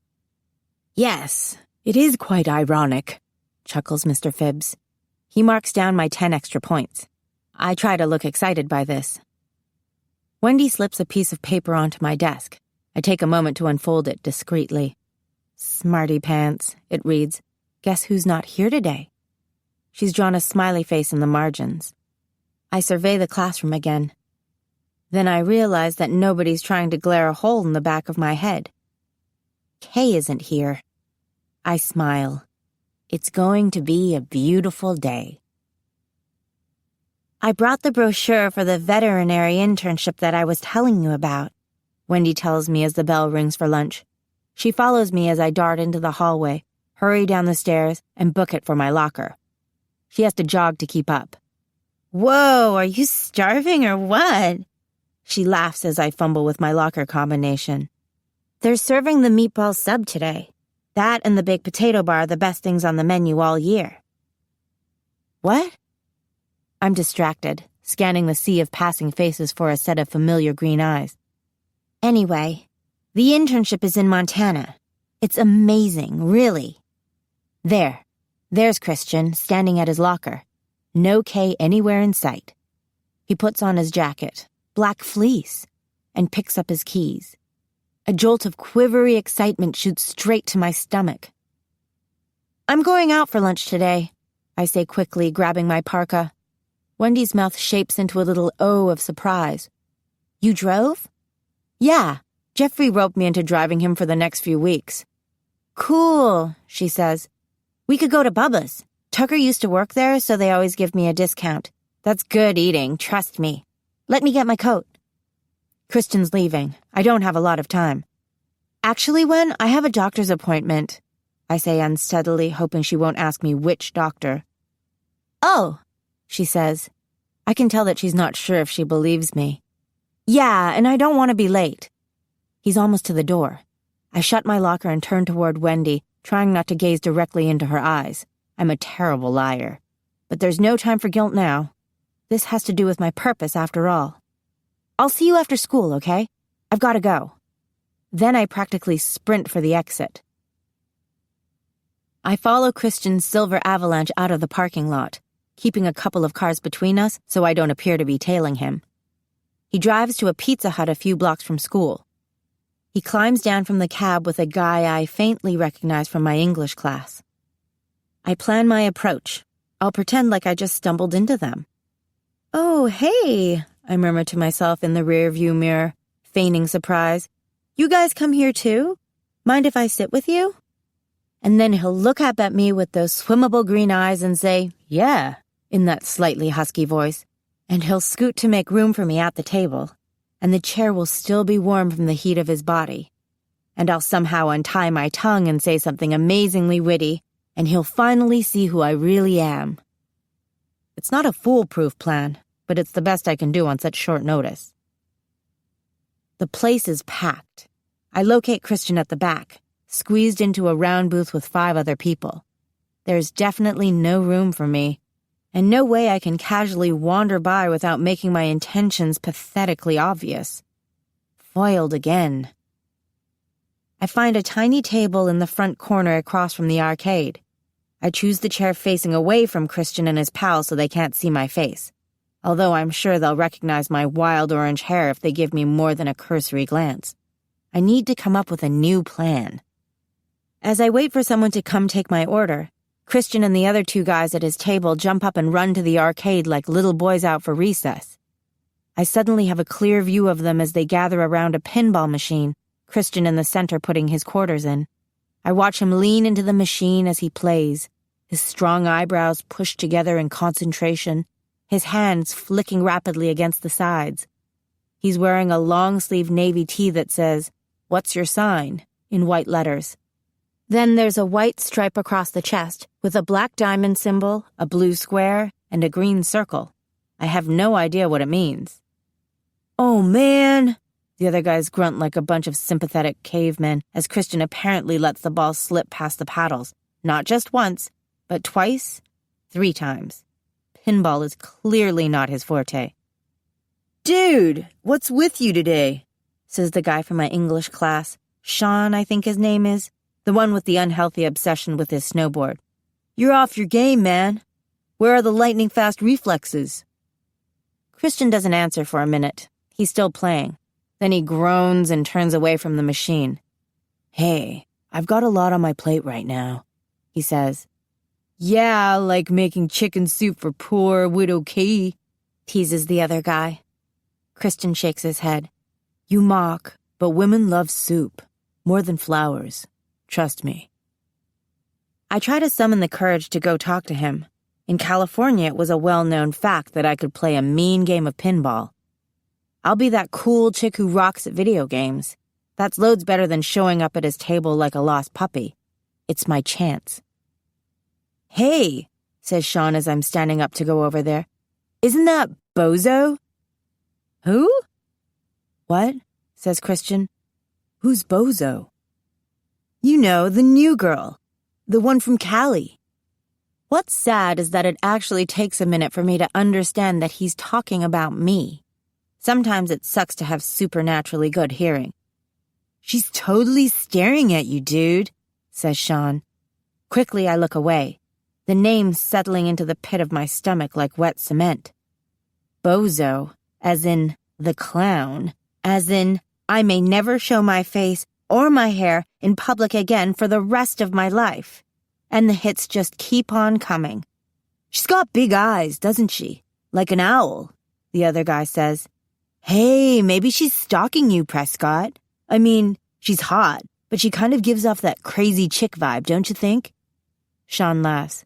Yes, it is quite ironic, chuckles Mr. Phibbs. He marks down my 10 extra points. I try to look excited by this. Wendy slips a piece of paper onto my desk. I take a moment to unfold it discreetly. Smarty pants, it reads. Guess who's not here today? She's drawn a smiley face in the margins. I survey the classroom again. Then I realize that nobody's trying to glare a hole in the back of my head. Kay isn't here. I smile. It's going to be a beautiful day. I brought the brochure for the veterinary internship that I was telling you about, Wendy tells me as the bell rings for lunch. She follows me as I dart into the hallway, hurry down the stairs, and book it for my locker. She has to jog to keep up. Whoa, are you starving or what? She laughs as I fumble with my locker combination. They're serving the meatball sub today. That and the baked potato bar are the best things on the menu all year. What? I'm distracted, scanning the sea of passing faces for a set of familiar green eyes. Anyway, the internship is in Montana. It's amazing, really. There's Christian, standing at his locker. No K anywhere in sight. He puts on his jacket, black fleece, and picks up his keys. A jolt of quivery excitement shoots straight to my stomach. I'm going out for lunch today, I say quickly, grabbing my parka. Wendy's mouth shapes into a little O of surprise. You drove? Yeah, Jeffrey roped me into driving him for the next few weeks. Cool, she says. We could go to Bubba's. Tucker used to work there, so they always give me a discount. That's good eating, trust me. Let me get my coat. Christian's leaving. I don't have a lot of time. Actually, Wen, I have a doctor's appointment, I say unsteadily, hoping she won't ask me which doctor. Oh, she says. I can tell that she's not sure if she believes me. Yeah, and I don't want to be late. He's almost to the door. I shut my locker and turn toward Wendy, trying not to gaze directly into her eyes. I'm a terrible liar. But there's no time for guilt now. This has to do with my purpose, after all. I'll see you after school, okay? I've got to go. Then I practically sprint for the exit. I follow Christian's silver avalanche out of the parking lot, keeping a couple of cars between us so I don't appear to be tailing him. He drives to a Pizza Hut a few blocks from school. He climbs down from the cab with a guy I faintly recognize from my English class. I plan my approach. I'll pretend like I just stumbled into them. Oh, hey, I murmur to myself in the rearview mirror, feigning surprise. You guys come here too? Mind if I sit with you? And then he'll look up at me with those swimmable green eyes and say, yeah, in that slightly husky voice. And he'll scoot to make room for me at the table, and the chair will still be warm from the heat of his body. And I'll somehow untie my tongue and say something amazingly witty, and he'll finally see who I really am. It's not a foolproof plan, but it's the best I can do on such short notice. The place is packed. I locate Christian at the back, squeezed into a round booth with 5 other people. There's definitely no room for me, and no way I can casually wander by without making my intentions pathetically obvious. Foiled again. I find a tiny table in the front corner across from the arcade. I choose the chair facing away from Christian and his pals so they can't see my face, although I'm sure they'll recognize my wild orange hair if they give me more than a cursory glance. I need to come up with a new plan. As I wait for someone to come take my order, Christian and the other 2 guys at his table jump up and run to the arcade like little boys out for recess. I suddenly have a clear view of them as they gather around a pinball machine, Christian in the center putting his quarters in. I watch him lean into the machine as he plays, his strong eyebrows pushed together in concentration, his hands flicking rapidly against the sides. He's wearing a long-sleeve navy tee that says, "What's your sign?" in white letters. Then there's a white stripe across the chest with a black diamond symbol, a blue square, and a green circle. I have no idea what it means. Oh, man! The other guys grunt like a bunch of sympathetic cavemen as Christian apparently lets the ball slip past the paddles, not just once, but twice, 3 times. Pinball is clearly not his forte. Dude, what's with you today? Says the guy from my English class. Sean, I think his name is. The one with the unhealthy obsession with his snowboard. You're off your game, man. Where are the lightning-fast reflexes? Christian doesn't answer for a minute. He's still playing. Then he groans and turns away from the machine. Hey, I've got a lot on my plate right now, he says. Yeah, like making chicken soup for poor Widow Kay, teases the other guy. Christian shakes his head. You mock, but women love soup, more than flowers. Trust me. I try to summon the courage to go talk to him. In California, it was a well-known fact that I could play a mean game of pinball. I'll be that cool chick who rocks at video games. That's loads better than showing up at his table like a lost puppy. It's my chance. Hey, says Sean as I'm standing up to go over there. Isn't that Bozo? Who? What? Says Christian. Who's Bozo? You know, the new girl. The one from Cali. What's sad is that it actually takes a minute for me to understand that he's talking about me. Sometimes it sucks to have supernaturally good hearing. She's totally staring at you, dude, says Sean. Quickly, I look away, the name settling into the pit of my stomach like wet cement. Bozo, as in the clown, as in I may never show my face or my hair in public again for the rest of my life. And the hits just keep on coming. She's got big eyes, doesn't she? Like an owl, the other guy says. Hey, maybe she's stalking you, Prescott. I mean, she's hot, but she kind of gives off that crazy chick vibe, don't you think? Sean laughs.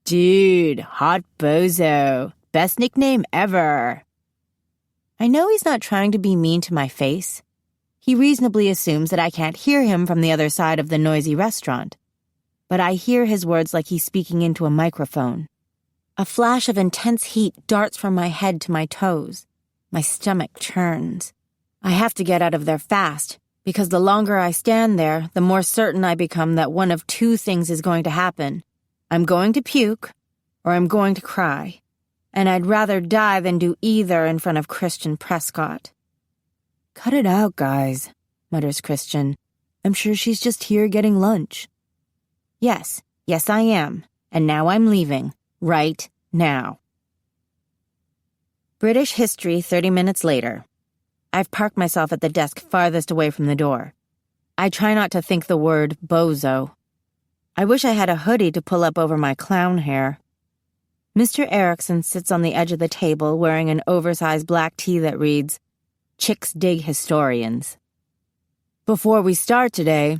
Dude, hot bozo. Best nickname ever. I know he's not trying to be mean to my face. He reasonably assumes that I can't hear him from the other side of the noisy restaurant. But I hear his words like he's speaking into a microphone. A flash of intense heat darts from my head to my toes. My stomach churns. I have to get out of there fast, because the longer I stand there, the more certain I become that one of two things is going to happen. I'm going to puke, or I'm going to cry. And I'd rather die than do either in front of Christian Prescott. Cut it out, guys, mutters Christian. I'm sure she's just here getting lunch. Yes, I am. And now I'm leaving. Right now. British history 30 minutes later. I've parked myself at the desk farthest away from the door. I try not to think the word bozo. I wish I had a hoodie to pull up over my clown hair. Mr. Erickson sits on the edge of the table wearing an oversized black tee that reads, Chicks Dig Historians. Before we start today,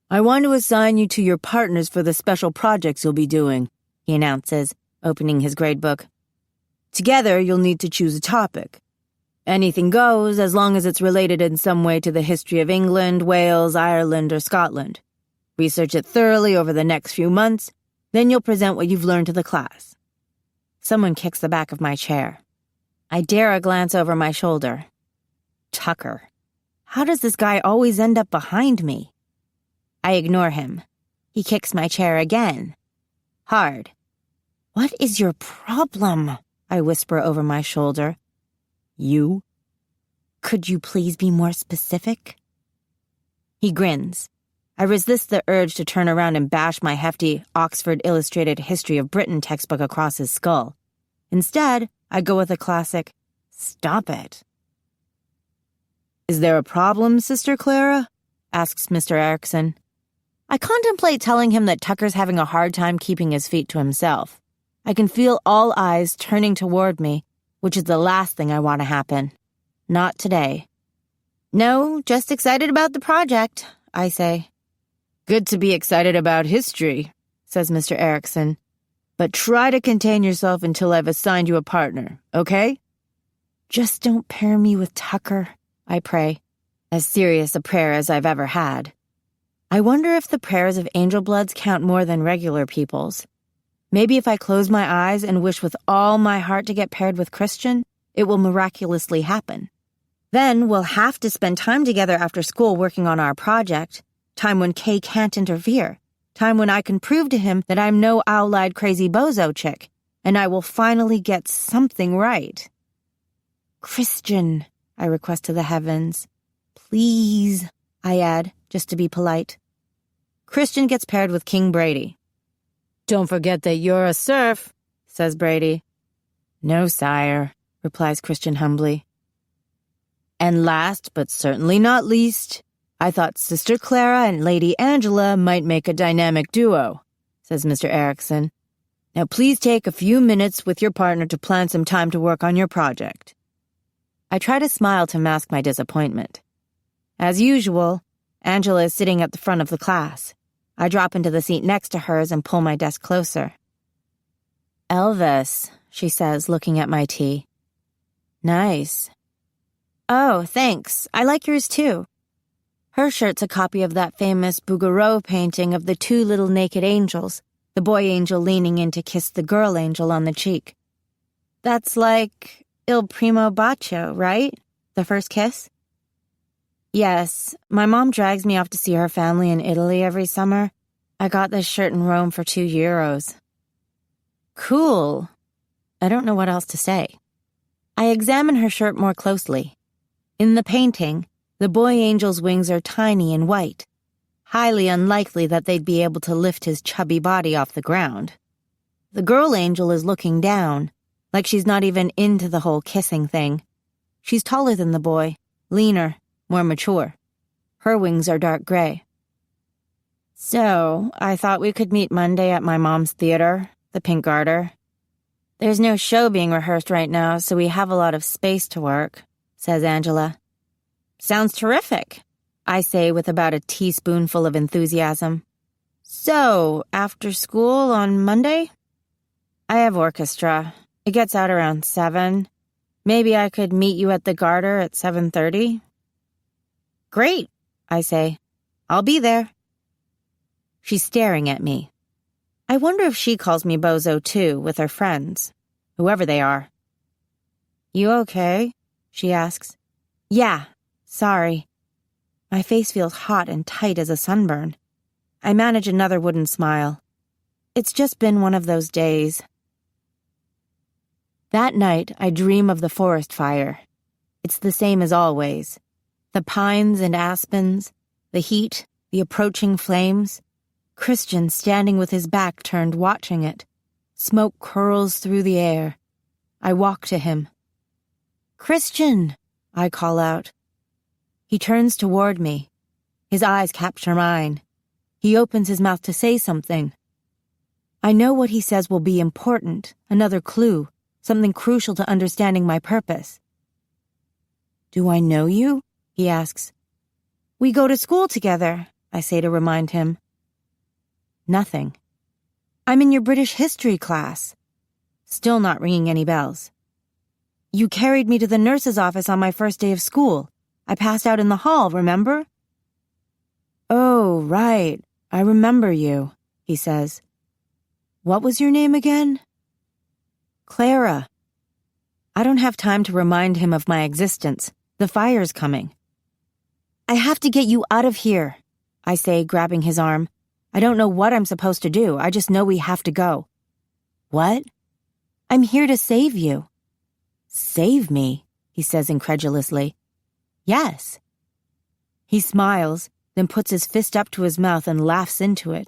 I want to assign you to your partners for the special projects you'll be doing, he announces, opening his gradebook. Together, you'll need to choose a topic. Anything goes as long as it's related in some way to the history of England, Wales, Ireland, or Scotland. Research it thoroughly over the next few months, then you'll present what you've learned to the class. Someone kicks the back of my chair. I dare a glance over my shoulder. Tucker. How does this guy always end up behind me? I ignore him. He kicks my chair again. Hard. What is your problem? I whisper over my shoulder. You? Could you please be more specific? He grins. I resist the urge to turn around and bash my hefty Oxford Illustrated History of Britain textbook across his skull. Instead, I go with a classic, stop it. Is there a problem, Sister Clara? Asks Mr. Erickson. I contemplate telling him that Tucker's having a hard time keeping his feet to himself. I can feel all eyes turning toward me, which is the last thing I want to happen. Not today. No, just excited about the project, I say. Good to be excited about history, says Mr. Erickson. But try to contain yourself until I've assigned you a partner, okay? Just don't pair me with Tucker, I pray. As serious a prayer as I've ever had. I wonder if the prayers of angel bloods count more than regular people's. Maybe if I close my eyes and wish with all my heart to get paired with Christian, it will miraculously happen. Then we'll have to spend time together after school working on our project, time when Kay can't interfere, time when I can prove to him that I'm no owl-eyed crazy bozo chick, and I will finally get something right. Christian, I request to the heavens. Please, I add, just to be polite. Christian gets paired with King Brady. Don't forget that you're a serf, says Brady. No, sire, replies Christian humbly. And last, but certainly not least, I thought Sister Clara and Lady Angela might make a dynamic duo, says Mr. Erickson. Now please take a few minutes with your partner to plan some time to work on your project. I try to smile to mask my disappointment. As usual, Angela is sitting at the front of the class. I drop into the seat next to hers and pull my desk closer. Elvis, she says, looking at my tea. Nice. Oh, thanks. I like yours too. Her shirt's a copy of that famous Bouguereau painting of the two little naked angels, the boy angel leaning in to kiss the girl angel on the cheek. That's like Il Primo Bacio, right? The first kiss? Yes, my mom drags me off to see her family in Italy every summer. I got this shirt in Rome for €2. Cool. I don't know what else to say. I examine her shirt more closely. In the painting, the boy angel's wings are tiny and white. Highly unlikely that they'd be able to lift his chubby body off the ground. The girl angel is looking down, like she's not even into the whole kissing thing. She's taller than the boy, leaner, more mature. Her wings are dark gray. So, I thought we could meet Monday at my mom's theater, the Pink Garter. There's no show being rehearsed right now, so we have a lot of space to work, says Angela. Sounds terrific. I say with about a teaspoonful of enthusiasm. So, after school on Monday? I have orchestra. It gets out around 7. Maybe I could meet you at the Garter at 7:30? Great, I say. I'll be there. She's staring at me. I wonder if she calls me Bozo too, with her friends, whoever they are. You okay? She asks. Yeah, sorry. My face feels hot and tight as a sunburn. I manage another wooden smile. It's just been one of those days. That night, I dream of the forest fire. It's the same as always. The pines and aspens, the heat, the approaching flames. Christian standing with his back turned watching it. Smoke curls through the air. I walk to him. Christian, I call out. He turns toward me. His eyes capture mine. He opens his mouth to say something. I know what he says will be important, another clue, something crucial to understanding my purpose. Do I know you? He asks. We go to school together, I say to remind him. Nothing. I'm in your British history class. Still not ringing any bells. You carried me to the nurse's office on my first day of school. I passed out in the hall, remember? Oh, right. I remember you, he says. What was your name again? Clara. I don't have time to remind him of my existence. The fire's coming. I have to get you out of here, I say, grabbing his arm. I don't know what I'm supposed to do. I just know we have to go. What? I'm here to save you. Save me, he says incredulously. Yes. He smiles, then puts his fist up to his mouth and laughs into it.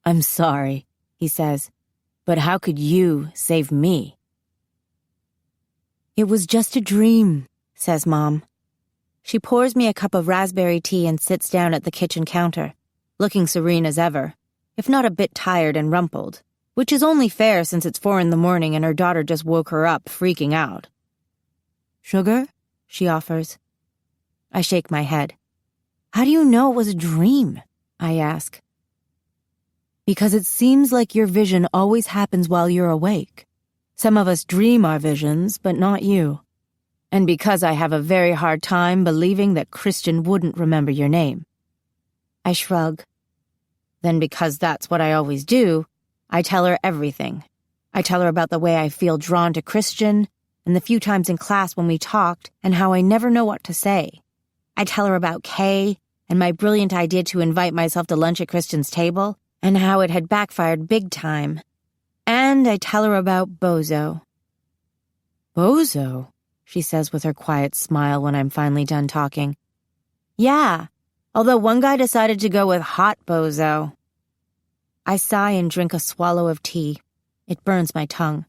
I'm sorry, he says, but how could you save me? It was just a dream, says Mom. She pours me a cup of raspberry tea and sits down at the kitchen counter, looking serene as ever, if not a bit tired and rumpled, which is only fair since it's 4 a.m. and her daughter just woke her up, freaking out. Sugar? She offers. I shake my head. How do you know it was a dream? I ask. Because it seems like your vision always happens while you're awake. Some of us dream our visions, but not you. And because I have a very hard time believing that Christian wouldn't remember your name. I shrug. Then because that's what I always do, I tell her everything. I tell her about the way I feel drawn to Christian, and the few times in class when we talked, and how I never know what to say. I tell her about Kay, and my brilliant idea to invite myself to lunch at Christian's table, and how it had backfired big time. And I tell her about Bozo. Bozo? She says with her quiet smile when I'm finally done talking. Yeah, although one guy decided to go with hot Bozo. I sigh and drink a swallow of tea. It burns my tongue.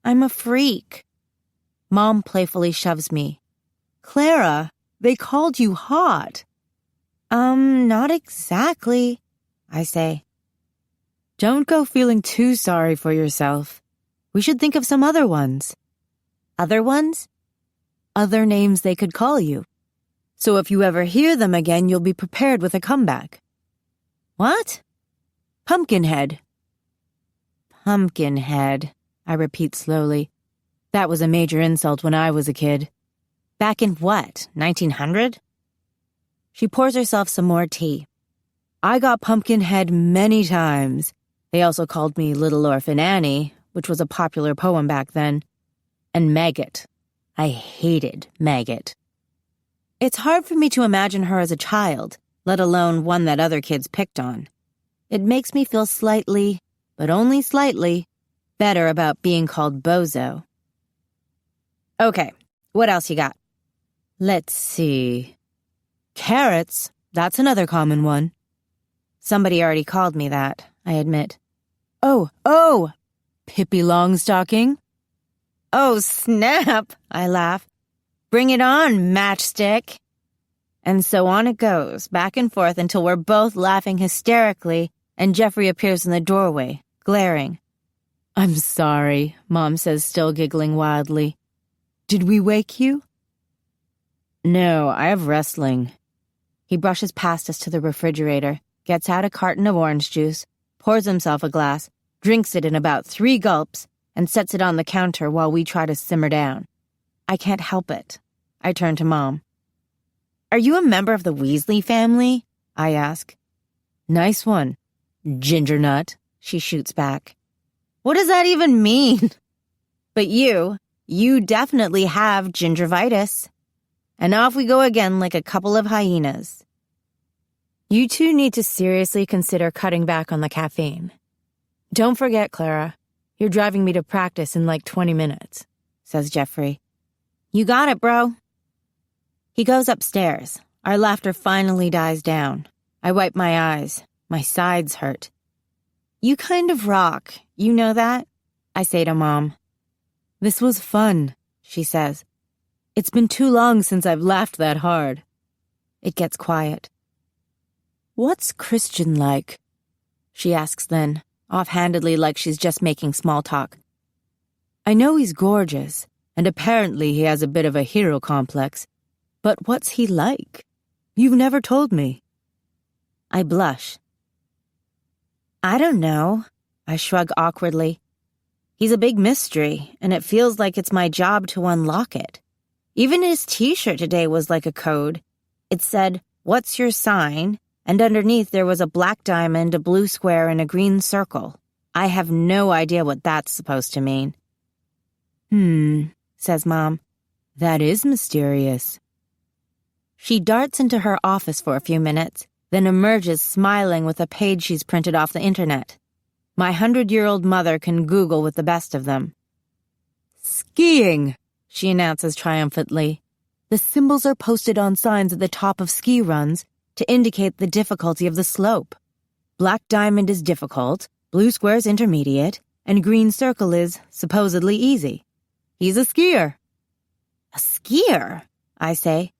I'm a freak. Mom playfully shoves me. Clara, they called you hot. Not exactly, I say. Don't go feeling too sorry for yourself. We should think of some other ones. Other ones? Other names they could call you. So if you ever hear them again, you'll be prepared with a comeback. What? Pumpkinhead. Pumpkinhead, I repeat slowly. That was a major insult when I was a kid. Back in what, 1900? She pours herself some more tea. I got Pumpkinhead many times. They also called me Little Orphan Annie, which was a popular poem back then. And Maggot. I hated Maggot. It's hard for me to imagine her as a child, let alone one that other kids picked on. It makes me feel slightly, but only slightly, better about being called Bozo. Okay, what else you got? Let's see. Carrots, that's another common one. Somebody already called me that, I admit. Oh, Pippi Longstocking? Oh, snap, I laugh. Bring it on, matchstick. And so on it goes, back and forth until we're both laughing hysterically and Jeffrey appears in the doorway, glaring. I'm sorry, Mom says, still giggling wildly. Did we wake you? No, I have wrestling. He brushes past us to the refrigerator, gets out a carton of orange juice, pours himself a glass, drinks it in about 3 gulps, and sets it on the counter while we try to simmer down. I can't help it. I turn to Mom. "Are you a member of the Weasley family?" I ask. "Nice one, ginger nut," she shoots back. "What does that even mean?" "But you definitely have gingivitis." And off we go again like a couple of hyenas. "You two need to seriously consider cutting back on the caffeine. Don't forget, Clara, you're driving me to practice in like 20 minutes, says Jeffrey. "You got it, bro." He goes upstairs. Our laughter finally dies down. I wipe my eyes. My sides hurt. "You kind of rock. You know that?" I say to Mom. "This was fun," she says. "It's been too long since I've laughed that hard." It gets quiet. "What's Christian like?" she asks then, offhandedly like she's just making small talk. "I know he's gorgeous, and apparently he has a bit of a hero complex. But what's he like? You've never told me." I blush. "I don't know," I shrug awkwardly. "He's a big mystery, and it feels like it's my job to unlock it. Even his t-shirt today was like a code. It said, 'What's your sign?' and underneath there was a black diamond, a blue square, and a green circle. I have no idea what that's supposed to mean." Says Mom. "That is mysterious." She darts into her office for a few minutes, then emerges smiling with a page she's printed off the internet. My 100-year-old mother can Google with the best of them. "Skiing," she announces triumphantly. "The symbols are posted on signs at the top of ski runs to indicate the difficulty of the slope. Black diamond is difficult, blue square is intermediate, and green circle is supposedly easy. He's a skier." "A skier?" I say.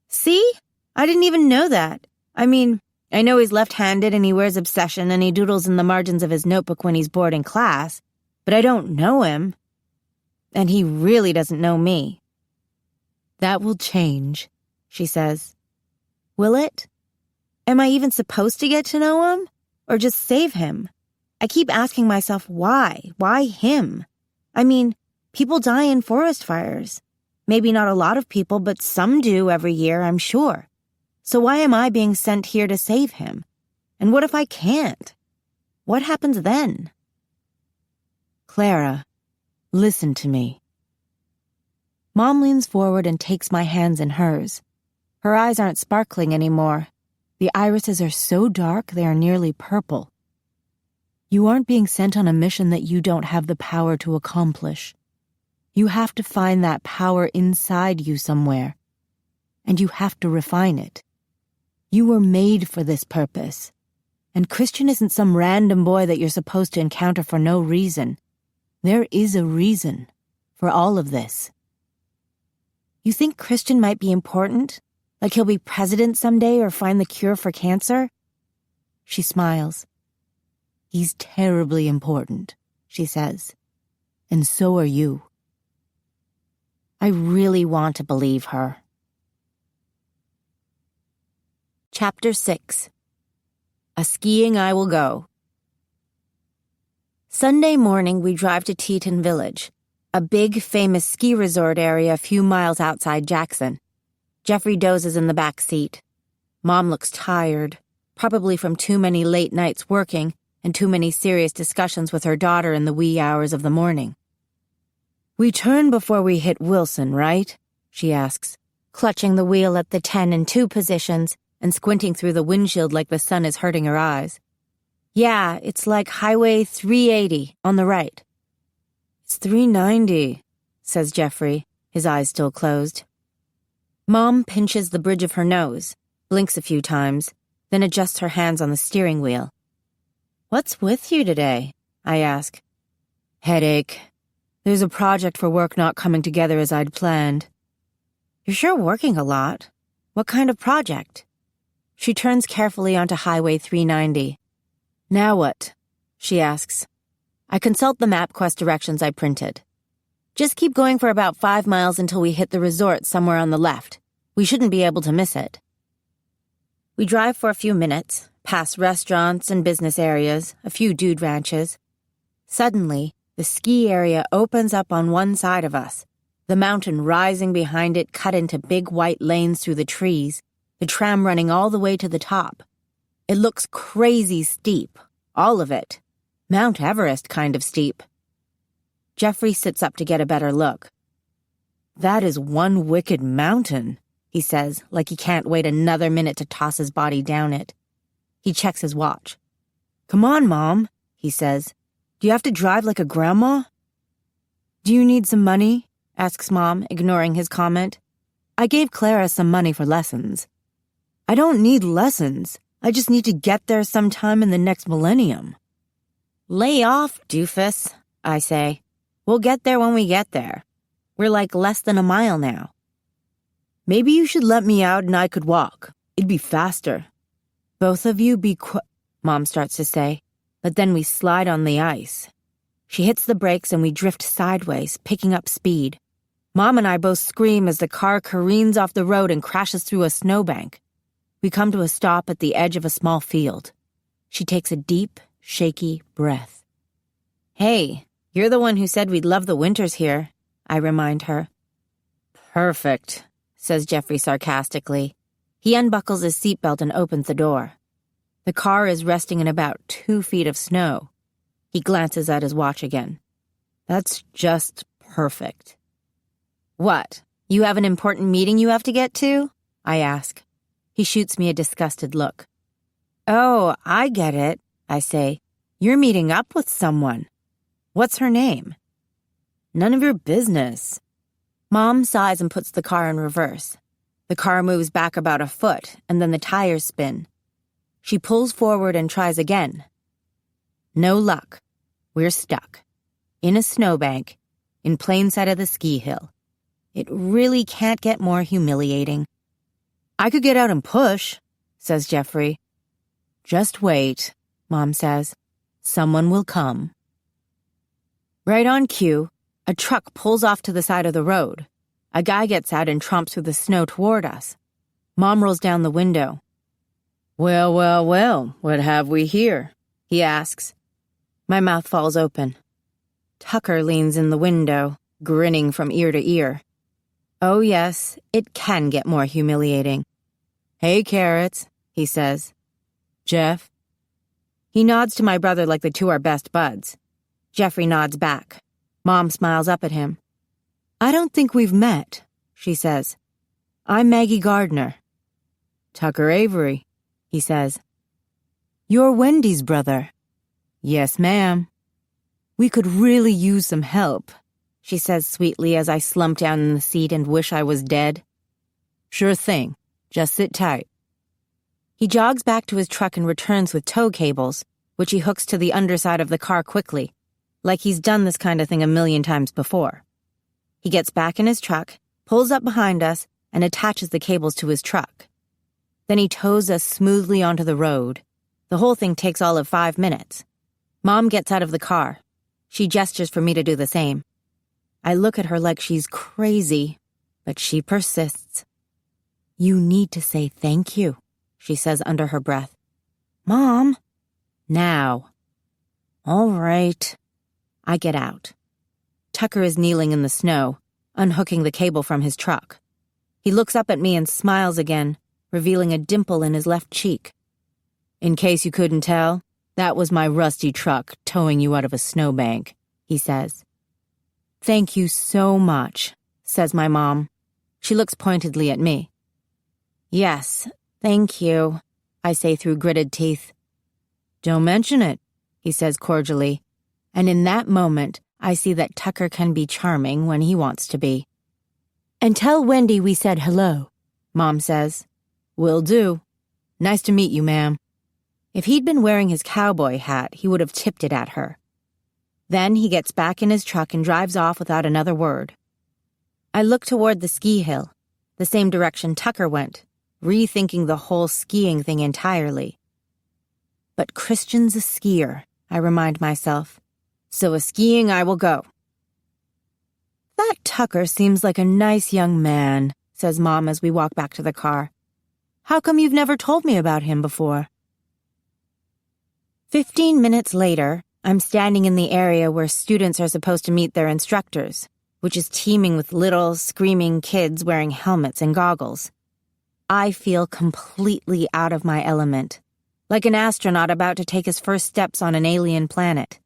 "See? I didn't even know that. I mean, I know he's left-handed and he wears obsession and he doodles in the margins of his notebook when he's bored in class, but I don't know him. And he really doesn't know me." "That will change," she says. "Will it? Am I even supposed to get to know him? Or just save him? I keep asking myself why? Why him? I mean, people die in forest fires. Maybe not a lot of people, but some do every year, I'm sure. So why am I being sent here to save him? And what if I can't? What happens then?" "Clara, listen to me." Mom leans forward and takes my hands in hers. Her eyes aren't sparkling anymore. The irises are so dark they are nearly purple. "You aren't being sent on a mission that you don't have the power to accomplish. You have to find that power inside you somewhere. And you have to refine it. You were made for this purpose. And Christian isn't some random boy that you're supposed to encounter for no reason. There is a reason for all of this." "You think Christian might be important? Like he'll be president someday or find the cure for cancer?" She smiles. "He's terribly important," she says. "And so are you." I really want to believe her. Chapter 6. A Skiing I Will Go. Sunday morning, we drive to Teton Village, a big, famous ski resort area a few miles outside Jackson. Jeffrey dozes in the back seat. Mom looks tired, probably from too many late nights working and too many serious discussions with her daughter in the wee hours of the morning. "We turn before we hit Wilson, right?" she asks, clutching the wheel at the 10 and 2 positions and squinting through the windshield like the sun is hurting her eyes. "Yeah, it's like Highway 380 on the right." "It's 390, says Jeffrey, his eyes still closed. Mom pinches the bridge of her nose, blinks a few times, then adjusts her hands on the steering wheel. "What's with you today?" I ask. "Headache. There's a project for work not coming together as I'd planned." "You're sure working a lot. What kind of project?" She turns carefully onto Highway 390. "Now what?" she asks. I consult the MapQuest directions I printed. "Just keep going for about 5 miles until we hit the resort somewhere on the left. We shouldn't be able to miss it." We drive for a few minutes, past restaurants and business areas, a few dude ranches. Suddenly, the ski area opens up on one side of us. The mountain rising behind it cut into big white lanes through the trees, the tram running all the way to the top. It looks crazy steep, all of it. Mount Everest kind of steep. Jeffrey sits up to get a better look. "That is one wicked mountain," he says, like he can't wait another minute to toss his body down it. He checks his watch. "Come on, Mom," he says. "Do you have to drive like a grandma?" "Do you need some money?" asks Mom, ignoring his comment. "I gave Clara some money for lessons." "I don't need lessons. I just need to get there sometime in the next millennium." "Lay off, doofus," I say. "We'll get there when we get there. We're like less than a mile now." "Maybe you should let me out and I could walk. It'd be faster." "Both of you be Mom starts to say, but then we slide on the ice. She hits the brakes and we drift sideways, picking up speed. Mom and I both scream as the car careens off the road and crashes through a snowbank. We come to a stop at the edge of a small field. She takes a deep, shaky breath. "Hey, you're the one who said we'd love the winters here," I remind her. "Perfect," says Jeffrey sarcastically. He unbuckles his seatbelt and opens the door. The car is resting in about 2 feet of snow. He glances at his watch again. "That's just perfect." "What, you have an important meeting you have to get to?" I ask. He shoots me a disgusted look. "Oh, I get it," I say. "You're meeting up with someone. What's her name?" "None of your business." Mom sighs and puts the car in reverse. The car moves back about a foot, and then the tires spin. She pulls forward and tries again. No luck. We're stuck. In a snowbank, in plain sight of the ski hill. It really can't get more humiliating. "I could get out and push," says Jeffrey. "Just wait," Mom says. "Someone will come." Right on cue, a truck pulls off to the side of the road. A guy gets out and tromps through the snow toward us. Mom rolls down the window. "Well, well, well, what have we here?" he asks. My mouth falls open. Tucker leans in the window, grinning from ear to ear. Oh yes, it can get more humiliating. "Hey, Carrots," he says. "Jeff?" He nods to my brother like the two are best buds. Jeffrey nods back. Mom smiles up at him. "I don't think we've met," she says. "I'm Maggie Gardner." "Tucker Avery," he says. "You're Wendy's brother." "Yes, ma'am." "We could really use some help," she says sweetly as I slump down in the seat and wish I was dead. "Sure thing. Just sit tight." He jogs back to his truck and returns with tow cables, which he hooks to the underside of the car quickly, like he's done this kind of thing a million times before. He gets back in his truck, pulls up behind us, and attaches the cables to his truck. Then he tows us smoothly onto the road. The whole thing takes all of 5 minutes. Mom gets out of the car. She gestures for me to do the same. I look at her like she's crazy, but she persists. "You need to say thank you," she says under her breath. "Mom." "Now." "All right." I get out. Tucker is kneeling in the snow, unhooking the cable from his truck. He looks up at me and smiles again, revealing a dimple in his left cheek. "In case you couldn't tell, that was my rusty truck towing you out of a snowbank," he says. "Thank you so much," says my mom. She looks pointedly at me. "Yes, thank you," I say through gritted teeth. "Don't mention it," he says cordially, and in that moment, I see that Tucker can be charming when he wants to be. "And tell Wendy we said hello," Mom says. "Will do. Nice to meet you, ma'am." If he'd been wearing his cowboy hat, he would have tipped it at her. Then he gets back in his truck and drives off without another word. I look toward the ski hill, the same direction Tucker went, rethinking the whole skiing thing entirely. But Christian's a skier, I remind myself. So a skiing I will go. "That Tucker seems like a nice young man," says Mom as we walk back to the car. How come you've never told me about him before? 15 minutes later, I'm standing in the area where students are supposed to meet their instructors, which is teeming with little, screaming kids wearing helmets and goggles. I feel completely out of my element, like an astronaut about to take his first steps on an alien planet.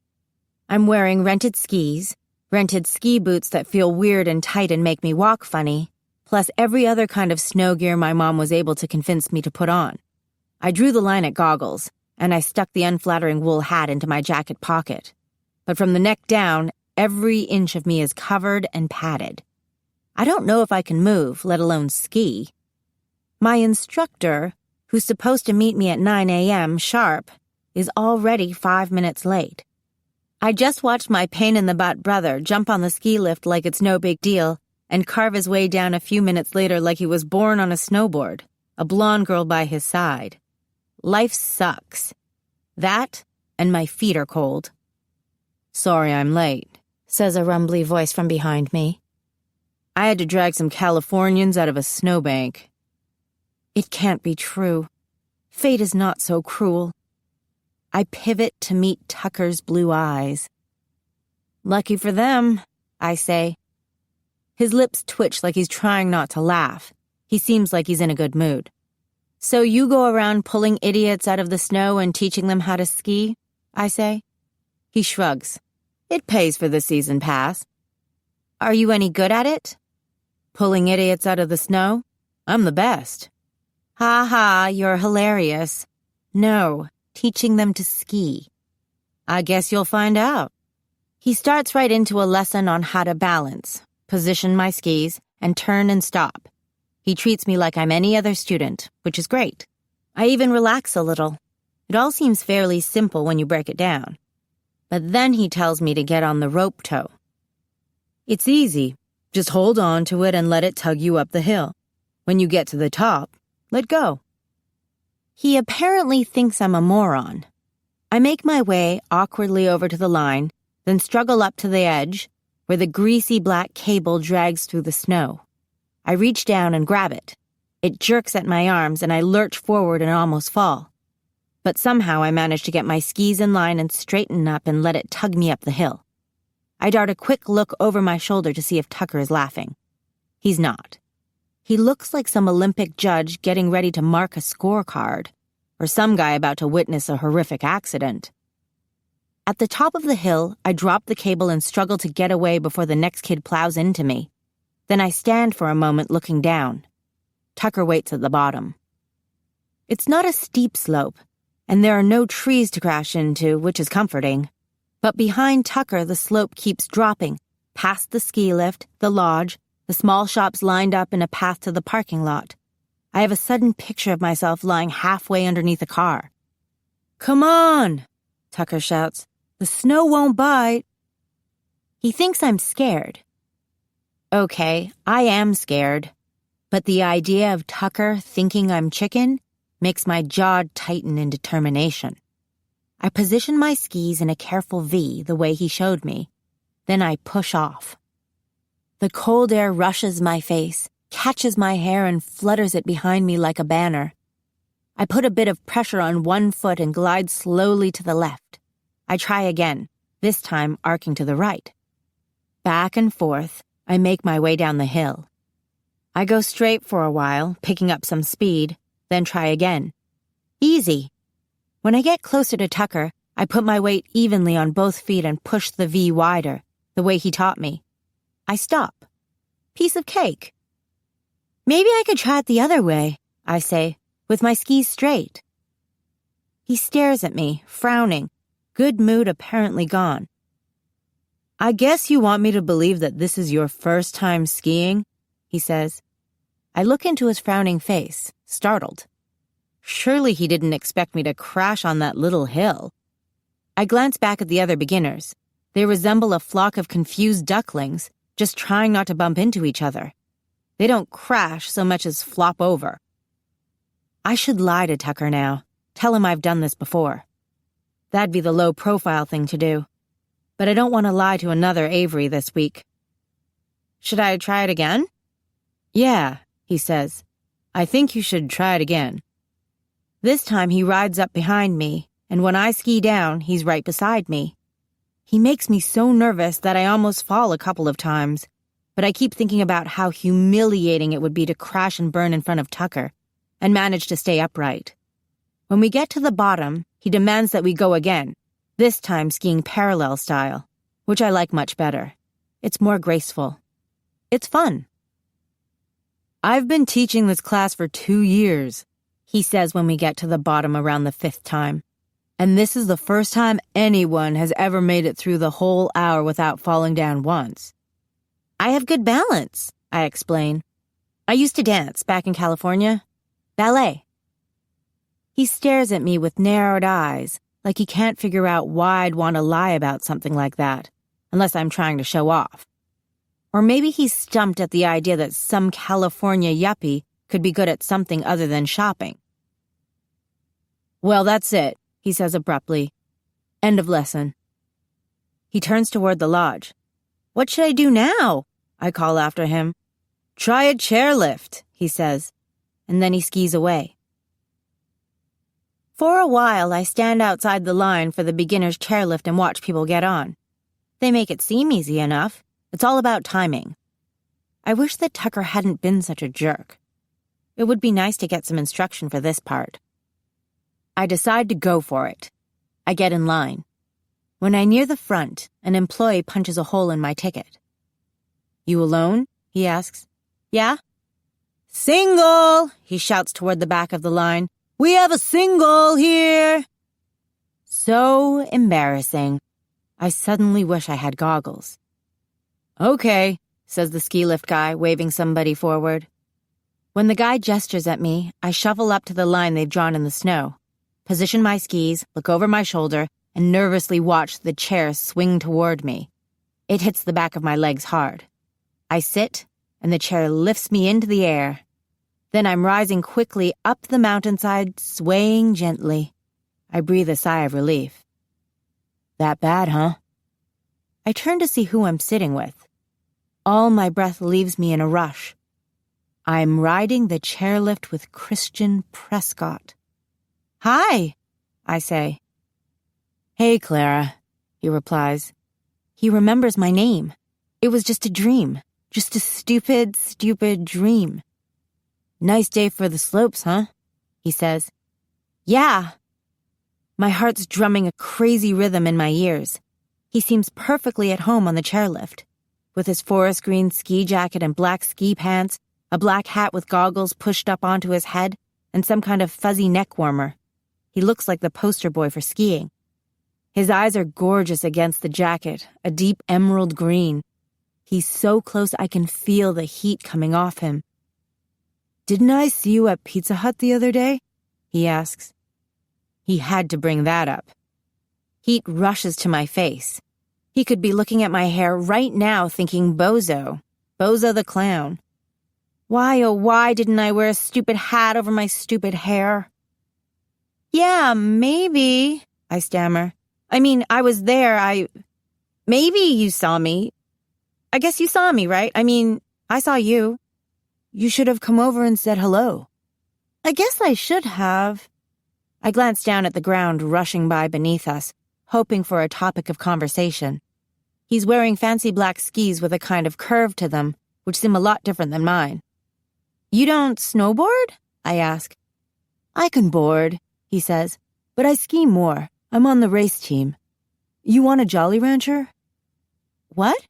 I'm wearing rented skis, rented ski boots that feel weird and tight and make me walk funny, plus every other kind of snow gear my mom was able to convince me to put on. I drew the line at goggles, and I stuck the unflattering wool hat into my jacket pocket. But from the neck down, every inch of me is covered and padded. I don't know if I can move, let alone ski. My instructor, who's supposed to meet me at 9 a.m. sharp, is already 5 minutes late. I just watched my pain-in-the-butt brother jump on the ski lift like it's no big deal and carve his way down a few minutes later like he was born on a snowboard, a blonde girl by his side. Life sucks. That, and my feet are cold. "Sorry I'm late," says a rumbly voice from behind me. "I had to drag some Californians out of a snowbank." It can't be true. Fate is not so cruel. I pivot to meet Tucker's blue eyes. "Lucky for them," I say. His lips twitch like he's trying not to laugh. He seems like he's in a good mood. "So you go around pulling idiots out of the snow and teaching them how to ski?" I say. He shrugs. "It pays for the season pass." "Are you any good at it?" "Pulling idiots out of the snow? I'm the best." "Ha ha, you're hilarious." "No, teaching them to ski." "I guess you'll find out." He starts right into a lesson on how to balance, position my skis, and turn and stop. He treats me like I'm any other student, which is great. I even relax a little. It all seems fairly simple when you break it down. But then he tells me to get on the rope tow. "It's easy. Just hold on to it and let it tug you up the hill. When you get to the top, let go." He apparently thinks I'm a moron. I make my way awkwardly over to the line, then struggle up to the edge, where the greasy black cable drags through the snow. I reach down and grab it. It jerks at my arms and I lurch forward and almost fall. But somehow I manage to get my skis in line and straighten up and let it tug me up the hill. I dart a quick look over my shoulder to see if Tucker is laughing. He's not. He looks like some Olympic judge getting ready to mark a scorecard, or some guy about to witness a horrific accident. At the top of the hill, I drop the cable and struggle to get away before the next kid plows into me. Then I stand for a moment looking down. Tucker waits at the bottom. It's not a steep slope, and there are no trees to crash into, which is comforting. But behind Tucker, the slope keeps dropping, past the ski lift, the lodge, the small shops lined up in a path to the parking lot. I have a sudden picture of myself lying halfway underneath a car. "Come on," Tucker shouts. "The snow won't bite." He thinks I'm scared. Okay, I am scared. But the idea of Tucker thinking I'm chicken makes my jaw tighten in determination. I position my skis in a careful V the way he showed me. Then I push off. The cold air rushes my face, catches my hair and flutters it behind me like a banner. I put a bit of pressure on one foot and glide slowly to the left. I try again, this time arcing to the right. Back and forth, I make my way down the hill. I go straight for a while, picking up some speed, then try again. Easy. When I get closer to Tucker, I put my weight evenly on both feet and push the V wider, the way he taught me. I stop. Piece of cake. Maybe I could try it the other way, I say, with my skis straight. He stares at me, frowning, good mood apparently gone. "I guess you want me to believe that this is your first time skiing," he says. I look into his frowning face, startled. Surely he didn't expect me to crash on that little hill. I glance back at the other beginners. They resemble a flock of confused ducklings, just trying not to bump into each other. They don't crash so much as flop over. I should lie to Tucker now, tell him I've done this before. That'd be the low-profile thing to do. But I don't want to lie to another Avery this week. "Should I try it again?" "Yeah," he says. I think you should try it again. This time he rides up behind me, and when I ski down, he's right beside me. He makes me so nervous that I almost fall a couple of times, but I keep thinking about how humiliating it would be to crash and burn in front of Tucker, and manage to stay upright. When we get to the bottom, he demands that we go again, this time skiing parallel style, which I like much better. It's more graceful. It's fun. I've been teaching this class for 2 years, he says when we get to the bottom around the 5th time. And this is the first time anyone has ever made it through the whole hour without falling down once. I have good balance, I explain. I used to dance back in California. Ballet. He stares at me with narrowed eyes, like he can't figure out why I'd want to lie about something like that, unless I'm trying to show off. Or maybe he's stumped at the idea that some California yuppie could be good at something other than shopping. Well, that's it, he says abruptly. End of lesson. He turns toward the lodge. What should I do now? I call after him. Try a chairlift, he says, and then he skis away. For a while, I stand outside the line for the beginner's chairlift and watch people get on. They make it seem easy enough. It's all about timing. I wish that Tucker hadn't been such a jerk. It would be nice to get some instruction for this part. I decide to go for it. I get in line. When I near the front, an employee punches a hole in my ticket. You alone? He asks. Yeah? Single! He shouts toward the back of the line. We have a single here! So embarrassing. I suddenly wish I had goggles. Okay, says the ski lift guy, waving somebody forward. When the guy gestures at me, I shuffle up to the line they've drawn in the snow, position my skis, look over my shoulder, and nervously watch the chair swing toward me. It hits the back of my legs hard. I sit, and the chair lifts me into the air. Then I'm rising quickly up the mountainside, swaying gently. I breathe a sigh of relief. That bad, huh? I turn to see who I'm sitting with. All my breath leaves me in a rush. I'm riding the chairlift with Christian Prescott. Hi, I say. Hey, Clara, he replies. He remembers my name. It was just a dream. Just a stupid, stupid dream. Nice day for the slopes, huh? He says. Yeah. My heart's drumming a crazy rhythm in my ears. He seems perfectly at home on the chairlift. With his forest green ski jacket and black ski pants, a black hat with goggles pushed up onto his head, and some kind of fuzzy neck warmer. He looks like the poster boy for skiing. His eyes are gorgeous against the jacket, a deep emerald green. He's so close I can feel the heat coming off him. Didn't I see you at Pizza Hut the other day? He asks. He had to bring that up. Heat rushes to my face. He could be looking at my hair right now thinking Bozo the clown. Why, oh why didn't I wear a stupid hat over my stupid hair? Yeah, maybe, I stammer. I mean, I was there, Maybe you saw me. I guess you saw me, right? I mean, I saw you. You should have come over and said hello. I guess I should have. I glance down at the ground rushing by beneath us, hoping for a topic of conversation. He's wearing fancy black skis with a kind of curve to them, which seem a lot different than mine. You don't snowboard? I ask. I can board, he says, but I ski more. I'm on the race team. You want a Jolly Rancher? What?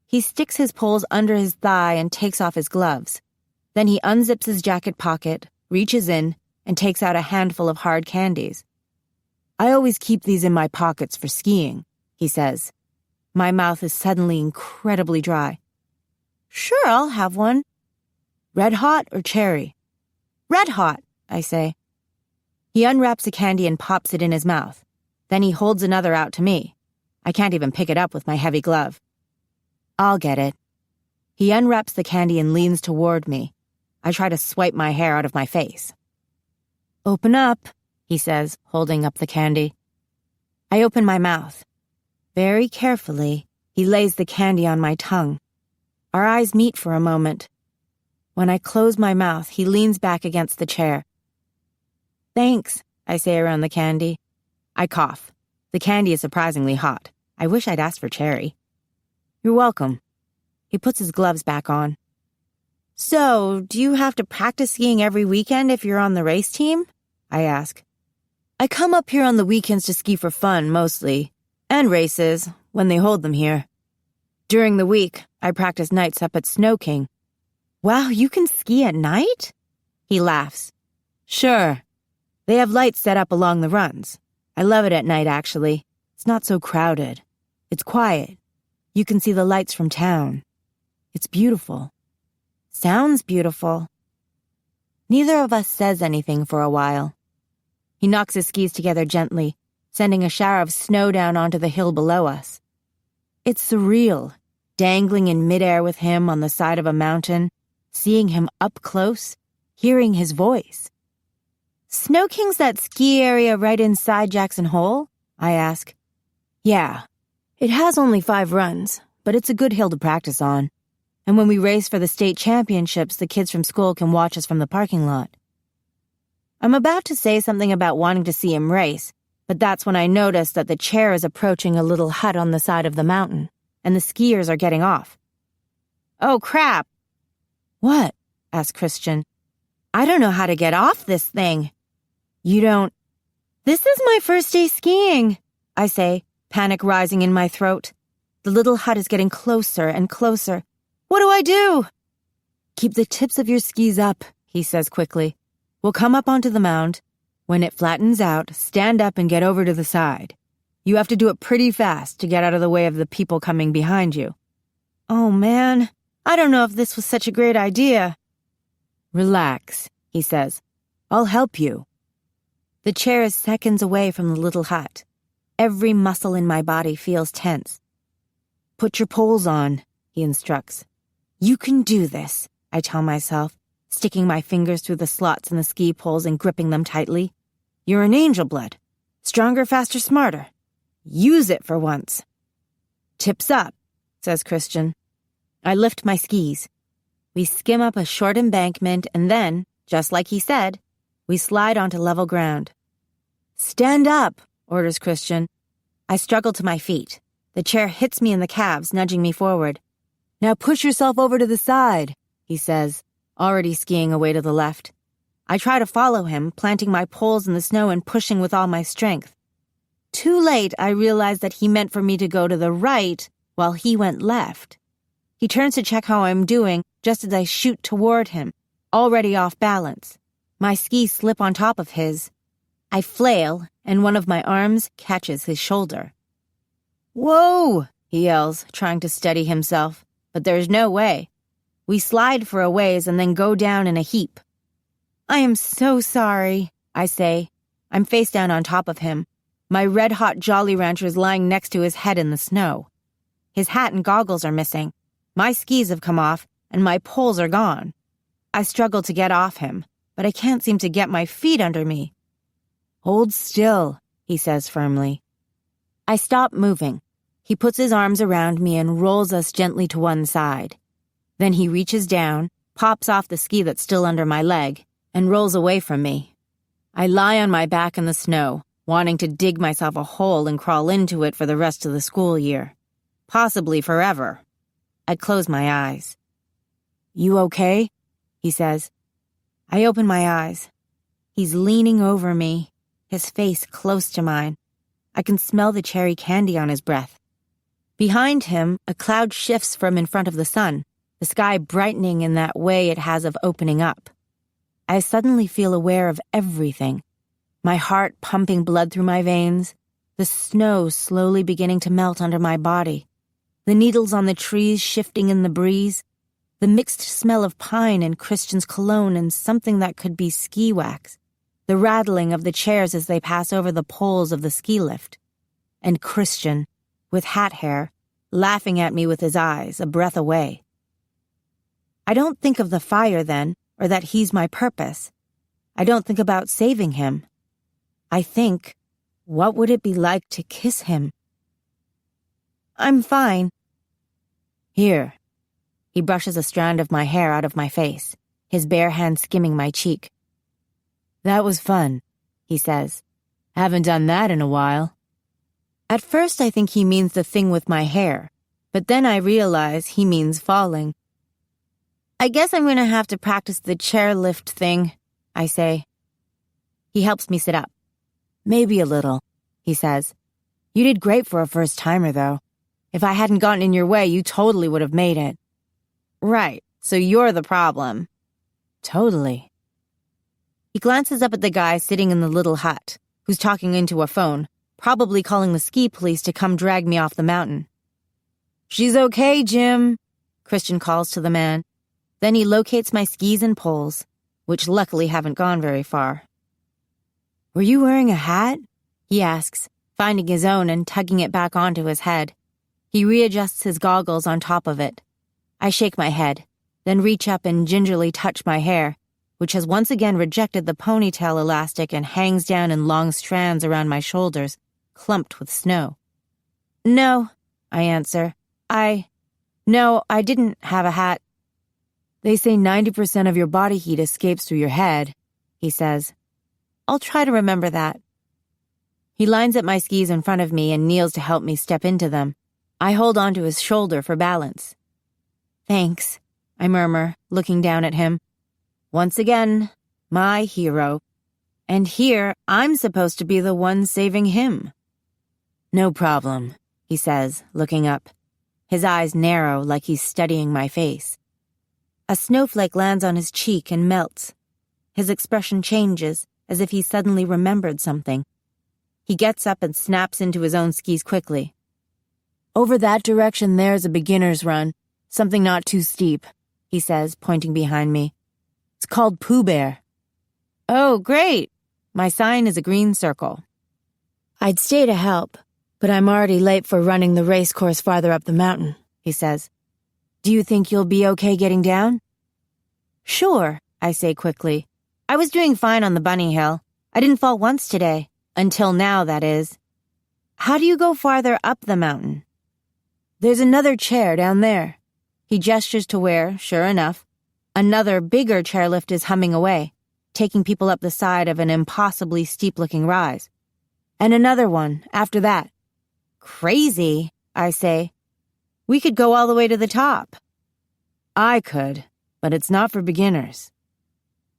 He sticks his poles under his thigh and takes off his gloves. Then he unzips his jacket pocket, reaches in, and takes out a handful of hard candies. I always keep these in my pockets for skiing, he says. My mouth is suddenly incredibly dry. Sure, I'll have one. Red hot or cherry? Red hot, I say. He unwraps a candy and pops it in his mouth. Then he holds another out to me. I can't even pick it up with my heavy glove. I'll get it. He unwraps the candy and leans toward me. I try to swipe my hair out of my face. Open up, he says, holding up the candy. I open my mouth. Very carefully, he lays the candy on my tongue. Our eyes meet for a moment. When I close my mouth, he leans back against the chair. "Thanks," I say around the candy. I cough. The candy is surprisingly hot. I wish I'd asked for cherry. "You're welcome." He puts his gloves back on. "So, do you have to practice skiing every weekend if you're on the race team?" I ask. "I come up here on the weekends to ski for fun, mostly, and races, when they hold them here. During the week, I practice nights up at Snow King." "Wow, you can ski at night?" He laughs. "Sure. They have lights set up along the runs. I love it at night, actually. It's not so crowded. It's quiet. You can see the lights from town. It's beautiful." "Sounds beautiful." Neither of us says anything for a while. He knocks his skis together gently, sending a shower of snow down onto the hill below us. It's surreal, dangling in midair with him on the side of a mountain, seeing him up close, hearing his voice. "Snow King's that ski area right inside Jackson Hole?" I ask. "Yeah. It has only 5 runs, but it's a good hill to practice on. And when we race for the state championships, the kids from school can watch us from the parking lot." I'm about to say something about wanting to see him race, but that's when I notice that the chair is approaching a little hut on the side of the mountain, and the skiers are getting off. "Oh, crap!" "What?" asks Christian. "I don't know how to get off this thing." "You don't—" "This is my first day skiing," I say, panic rising in my throat. The little hut is getting closer and closer. "What do I do?" "Keep the tips of your skis up," he says quickly. "We'll come up onto the mound. When it flattens out, stand up and get over to the side. You have to do it pretty fast to get out of the way of the people coming behind you." "Oh, man, I don't know if this was such a great idea." "Relax," he says. "I'll help you." The chair is seconds away from the little hut. Every muscle in my body feels tense. "Put your poles on," he instructs. "You can do this," I tell myself, sticking my fingers through the slots in the ski poles and gripping them tightly. "You're an angel blood. Stronger, faster, smarter. Use it for once." "Tips up," says Christian. I lift my skis. We skim up a short embankment and then, just like he said, we slide onto level ground. "Stand up," orders Christian. I struggle to my feet. The chair hits me in the calves, nudging me forward. "Now push yourself over to the side," he says, already skiing away to the left. I try to follow him, planting my poles in the snow and pushing with all my strength. Too late, I realize that he meant for me to go to the right while he went left. He turns to check how I'm doing just as I shoot toward him, already off balance. My skis slip on top of his. I flail, and one of my arms catches his shoulder. "Whoa!" he yells, trying to steady himself, but there's no way. We slide for a ways and then go down in a heap. "I am so sorry," I say. I'm face down on top of him. My red-hot Jolly Rancher is lying next to his head in the snow. His hat and goggles are missing. My skis have come off, and my poles are gone. I struggle to get off him, but I can't seem to get my feet under me. "Hold still," he says firmly. I stop moving. He puts his arms around me and rolls us gently to one side. Then he reaches down, pops off the ski that's still under my leg, and rolls away from me. I lie on my back in the snow, wanting to dig myself a hole and crawl into it for the rest of the school year. Possibly forever. I close my eyes. "You okay?" he says. I open my eyes. He's leaning over me, his face close to mine. I can smell the cherry candy on his breath. Behind him, a cloud shifts from in front of the sun, the sky brightening in that way it has of opening up. I suddenly feel aware of everything. My heart pumping blood through my veins, the snow slowly beginning to melt under my body, the needles on the trees shifting in the breeze, the mixed smell of pine and Christian's cologne and something that could be ski wax, the rattling of the chairs as they pass over the poles of the ski lift, and Christian, with hat hair, laughing at me with his eyes, a breath away. I don't think of the fire then, or that he's my purpose. I don't think about saving him. I think, what would it be like to kiss him? "I'm fine." "Here." He brushes a strand of my hair out of my face. his bare hand skimming my cheek. "That was fun," he says. "Haven't done that in a while." At first I think he means the thing with my hair, but then I realize he means falling. "I guess I'm going to have to practice the chairlift thing," I say. He helps me sit up. "Maybe a little," he says. "You did great for a first-timer, though. If I hadn't gotten in your way, you totally would have made it." "Right, so you're the problem." "Totally." He glances up at the guy sitting in the little hut, who's talking into a phone, probably calling the ski police to come drag me off the mountain. "She's okay, Jim," Christian calls to the man. Then he locates my skis and poles, which luckily haven't gone very far. "Were you wearing a hat?" he asks, finding his own and tugging it back onto his head. He readjusts his goggles on top of it. I shake my head, then reach up and gingerly touch my hair, which has once again rejected the ponytail elastic and hangs down in long strands around my shoulders, clumped with snow. "No," I answer. No, I didn't have a hat." "They say 90% of your body heat escapes through your head," he says. "I'll try to remember that." He lines up my skis in front of me and kneels to help me step into them. I hold onto his shoulder for balance. "Thanks," I murmur, looking down at him. Once again, my hero. And here, I'm supposed to be the one saving him. "No problem," he says, looking up. His eyes narrow like he's studying my face. A snowflake lands on his cheek and melts. His expression changes, as if he suddenly remembered something. He gets up and snaps into his own skis quickly. "Over that direction there's a beginner's run, something not too steep," he says, pointing behind me. "It's called Pooh Bear." "Oh, great!" My sign is a green circle. "I'd stay to help, but I'm already late for running the race course farther up the mountain," he says. "Do you think you'll be okay getting down?" "Sure," I say quickly. "I was doing fine on the bunny hill. I didn't fall once today. Until now, that is." "How do you go farther up the mountain?" "There's another chair down there." He gestures to where, sure enough, another bigger chairlift is humming away, taking people up the side of an impossibly steep-looking rise. And another one after that. "Crazy," I say. "We could go all the way to the top." "I could, but it's not for beginners."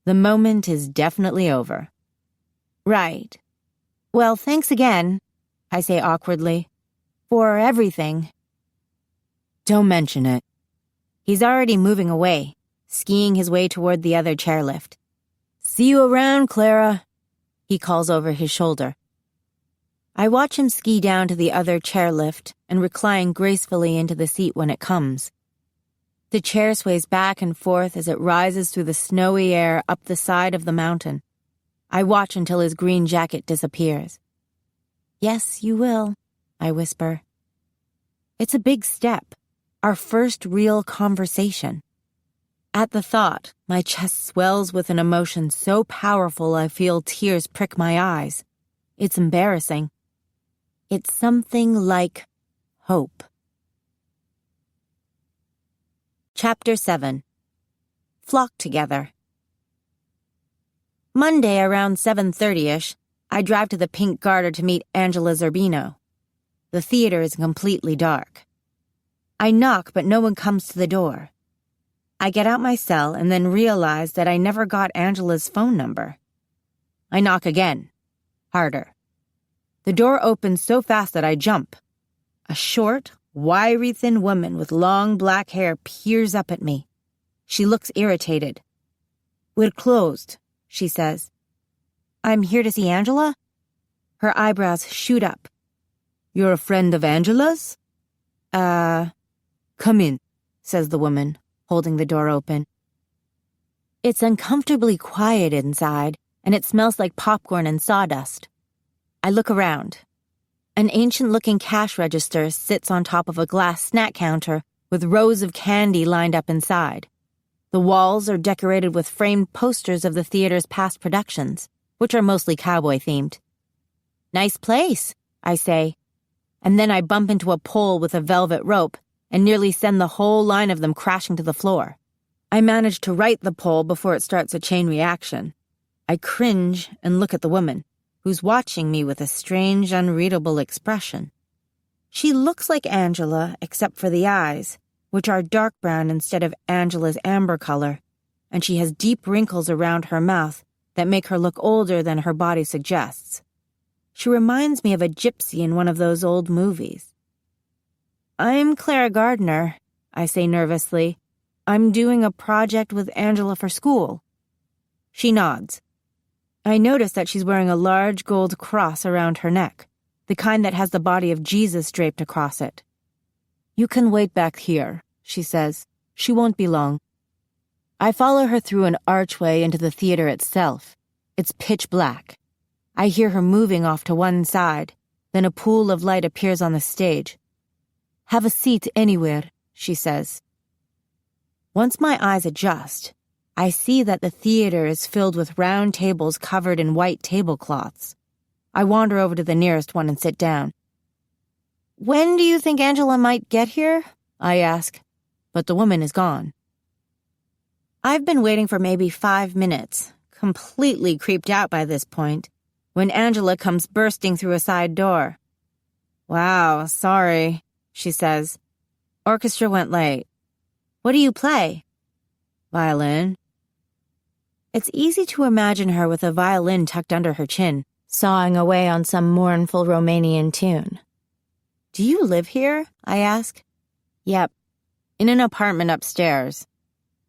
The moment is definitely over. "Right. Well, thanks again," I say awkwardly, "for everything." "Don't mention it." He's already moving away, skiing his way toward the other chairlift. "See you around, Clara," he calls over his shoulder. I watch him ski down to the other chairlift and recline gracefully into the seat when it comes. The chair sways back and forth as it rises through the snowy air up the side of the mountain. I watch until his green jacket disappears. "Yes, you will," I whisper. It's a big step, our first real conversation. At the thought, my chest swells with an emotion so powerful I feel tears prick my eyes. It's embarrassing. It's something like hope. Chapter 7. Flock Together. Monday around 7:30-ish, I drive to the Pink Garter to meet Angela Zerbino. The theater is completely dark. I knock, but no one comes to the door. I get out my cell and then realize that I never got Angela's phone number. I knock again, harder. The door opens so fast that I jump. A short, wiry, thin woman with long black hair peers up at me. She looks irritated. "We're closed," she says. "I'm here to see Angela?" Her eyebrows shoot up. "You're a friend of Angela's?" Come in," says the woman, holding the door open. It's uncomfortably quiet inside, and it smells like popcorn and sawdust. I look around. An ancient-looking cash register sits on top of a glass snack counter with rows of candy lined up inside. The walls are decorated with framed posters of the theater's past productions, which are mostly cowboy-themed. "Nice place," I say, and then I bump into a pole with a velvet rope and nearly send the whole line of them crashing to the floor. I manage to right the pole before it starts a chain reaction. I cringe and look at the woman, who's watching me with a strange, unreadable expression. She looks like Angela, except for the eyes, which are dark brown instead of Angela's amber color, and she has deep wrinkles around her mouth that make her look older than her body suggests. She reminds me of a gypsy in one of those old movies. "I'm Clara Gardner," I say nervously. "I'm doing a project with Angela for school." She nods. I notice that she's wearing a large gold cross around her neck, the kind that has the body of Jesus draped across it. "You can wait back here," she says. "She won't be long." I follow her through an archway into the theater itself. It's pitch black. I hear her moving off to one side, then a pool of light appears on the stage. "Have a seat anywhere," she says. Once my eyes adjust, I see that the theater is filled with round tables covered in white tablecloths. I wander over to the nearest one and sit down. "When do you think Angela might get here?" I ask, but the woman is gone. I've been waiting for maybe 5 minutes, completely creeped out by this point, when Angela comes bursting through a side door. "Wow, sorry," she says. "Orchestra went late." "What do you play?" "Violin." It's easy to imagine her with a violin tucked under her chin, sawing away on some mournful Romanian tune. "Do you live here?" I ask. "Yep, in an apartment upstairs."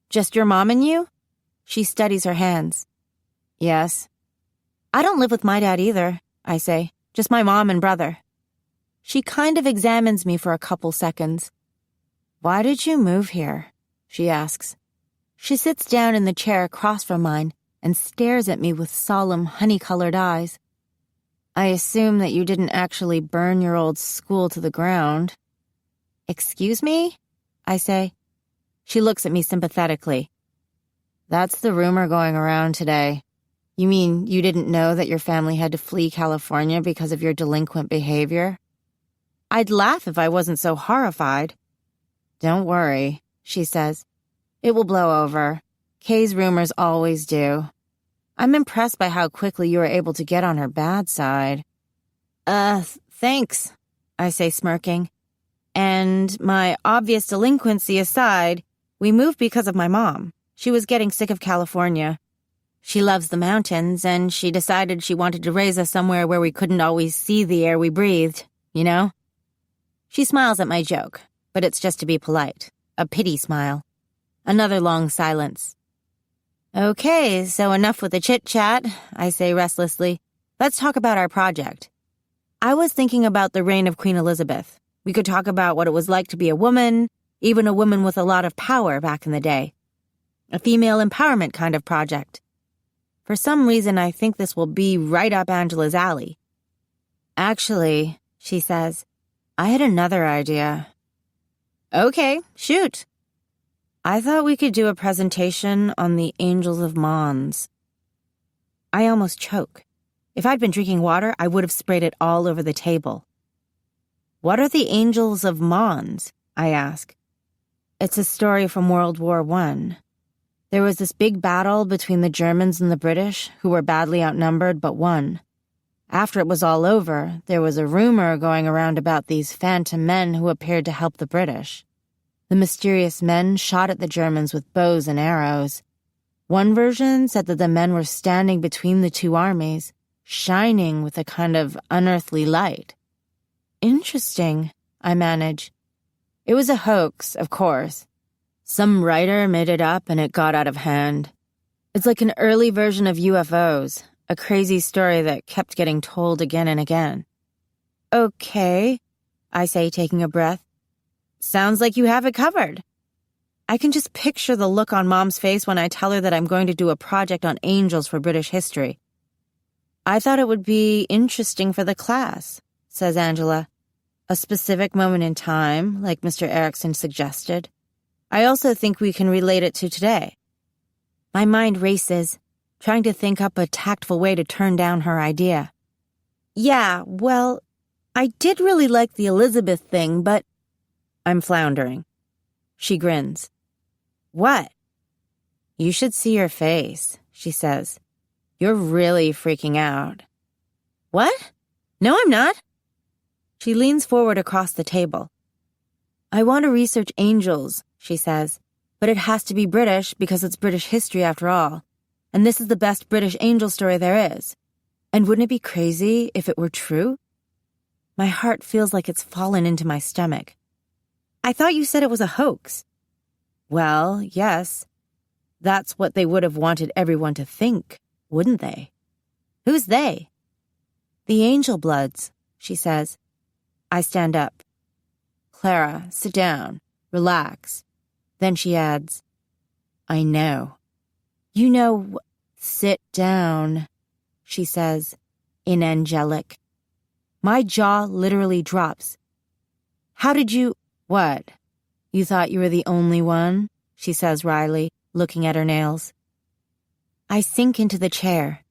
"Just your mom and you?" She studies her hands. "Yes." "I don't live with my dad either," I say. "Just my mom and brother." She kind of examines me for a couple seconds. "Why did you move here?" she asks. She sits down in the chair across from mine and stares at me with solemn, honey-colored eyes. "I assume that you didn't actually burn your old school to the ground." "Excuse me?" I say. She looks at me sympathetically. "That's the rumor going around today. You mean you didn't know that your family had to flee California because of your delinquent behavior?" I'd laugh if I wasn't so horrified. "Don't worry," she says. "It will blow over. Kay's rumors always do. I'm impressed by how quickly you were able to get on her bad side." Thanks," I say, smirking. "And my obvious delinquency aside, we moved because of my mom. She was getting sick of California. She loves the mountains, and she decided she wanted to raise us somewhere where we couldn't always see the air we breathed, you know?" She smiles at my joke, but it's just to be polite. A pity smile. Another long silence. "Okay, so enough with the chit-chat," I say restlessly. "Let's talk about our project." I was thinking about the reign of Queen Elizabeth. We could talk about what it was like to be a woman, even a woman with a lot of power back in the day. A female empowerment kind of project. For some reason, I think this will be right up Angela's alley. "Actually," she says, "I had another idea." "Okay, shoot." "I thought we could do a presentation on the Angels of Mons." I almost choke. If I'd been drinking water, I would have sprayed it all over the table. "What are the Angels of Mons?" I ask. "It's a story from World War I. There was this big battle between the Germans and the British, who were badly outnumbered but won. After it was all over, there was a rumor going around about these phantom men who appeared to help the British. The mysterious men shot at the Germans with bows and arrows. One version said that the men were standing between the two armies, shining with a kind of unearthly light." "Interesting," I manage. "It was a hoax, of course. Some writer made it up and it got out of hand. It's like an early version of UFOs, a crazy story that kept getting told again and again." "Okay," I say, taking a breath. "Sounds like you have it covered." I can just picture the look on Mom's face when I tell her that I'm going to do a project on angels for British history. "I thought it would be interesting for the class," says Angela. "A specific moment in time, like Mr. Erickson suggested. I also think we can relate it to today." My mind races, trying to think up a tactful way to turn down her idea. "Yeah, well, I did really like the Elizabeth thing, but—" I'm floundering. She grins. "What?" You should see your face, she says. You're really freaking out. What? No, I'm not. She leans forward across the table. I want to research angels, she says, but it has to be British because it's British history after all. And this is the best British angel story there is. And wouldn't it be crazy if it were true? My heart feels like it's fallen into my stomach. I thought you said it was a hoax. Well, yes. That's what they would have wanted everyone to think, wouldn't they? Who's they? The Angel Bloods, she says. I stand up. Clara, sit down. Relax. Then she adds, I know. You know, sit down, she says, in angelic. My jaw literally drops. How did you... What? You thought you were the only one? She says wryly, looking at her nails. I sink into the chair.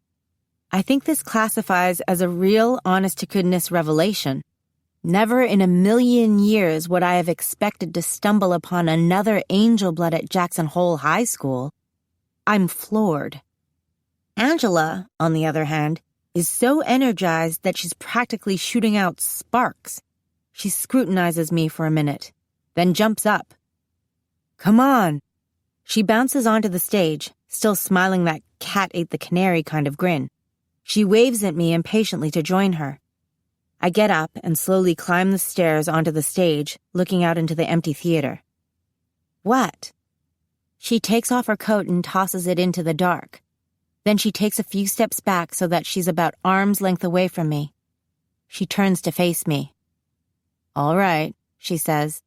I think this classifies as a real, honest-to-goodness revelation. Never in a million years would I have expected to stumble upon another Angel Blood at Jackson Hole High School. I'm floored. Angela, on the other hand, is so energized that she's practically shooting out sparks. She scrutinizes me for a minute, then jumps up. Come on. She bounces onto the stage, still smiling that cat-ate-the-canary kind of grin. She waves at me impatiently to join her. I get up and slowly climb the stairs onto the stage, looking out into the empty theater. What? She takes off her coat and tosses it into the dark. Then she takes a few steps back so that she's about arm's length away from me. She turns to face me. All right, she says.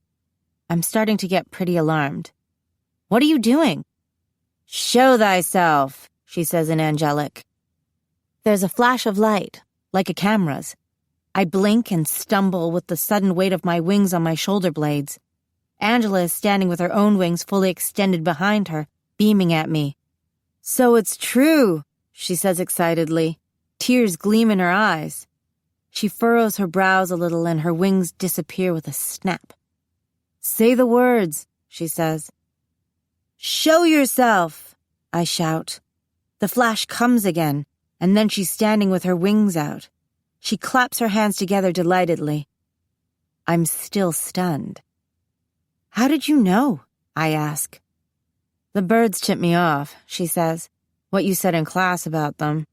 I'm starting to get pretty alarmed. What are you doing? Show thyself, she says in angelic. There's a flash of light, like a camera's. I blink and stumble with the sudden weight of my wings on my shoulder blades. Angela is standing with her own wings fully extended behind her, beaming at me. So it's true, she says excitedly. Tears gleam in her eyes. She furrows her brows a little and her wings disappear with a snap. Say the words, she says. Show yourself, I shout. The flash comes again, and then she's standing with her wings out. She claps her hands together delightedly. I'm still stunned. How did you know? I ask. The birds tip me off, she says. What you said in class about them.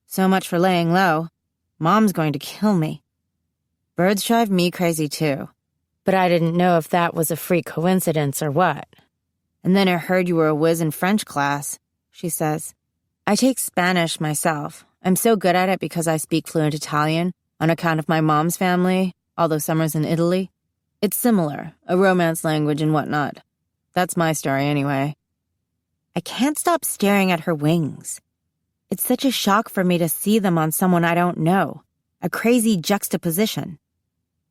So much for laying low. Mom's going to kill me. Birds drive me crazy too. But I didn't know if that was a freak coincidence or what. And then I heard you were a whiz in French class, she says. I take Spanish myself. I'm so good at it because I speak fluent Italian on account of my mom's family, although summers in Italy. It's similar, a romance language and whatnot. That's my story anyway. I can't stop staring at her wings. It's such a shock for me to see them on someone I don't know, a crazy juxtaposition.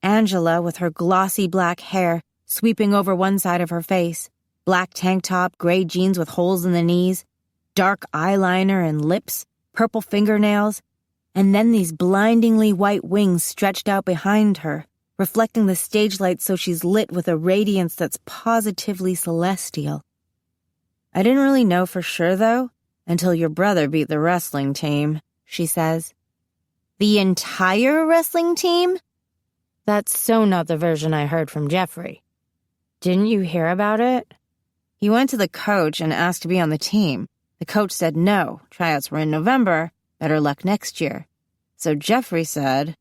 Angela, with her glossy black hair sweeping over one side of her face, black tank top, gray jeans with holes in the knees, dark eyeliner and lips, purple fingernails, and then these blindingly white wings stretched out behind her, reflecting the stage light so she's lit with a radiance that's positively celestial. I didn't really know for sure, though, until your brother beat the wrestling team, she says. The entire wrestling team? That's so not the version I heard from Jeffrey. Didn't you hear about it? He went to the coach and asked to be on the team. The coach said no, tryouts were in November, better luck next year. So Jeffrey said,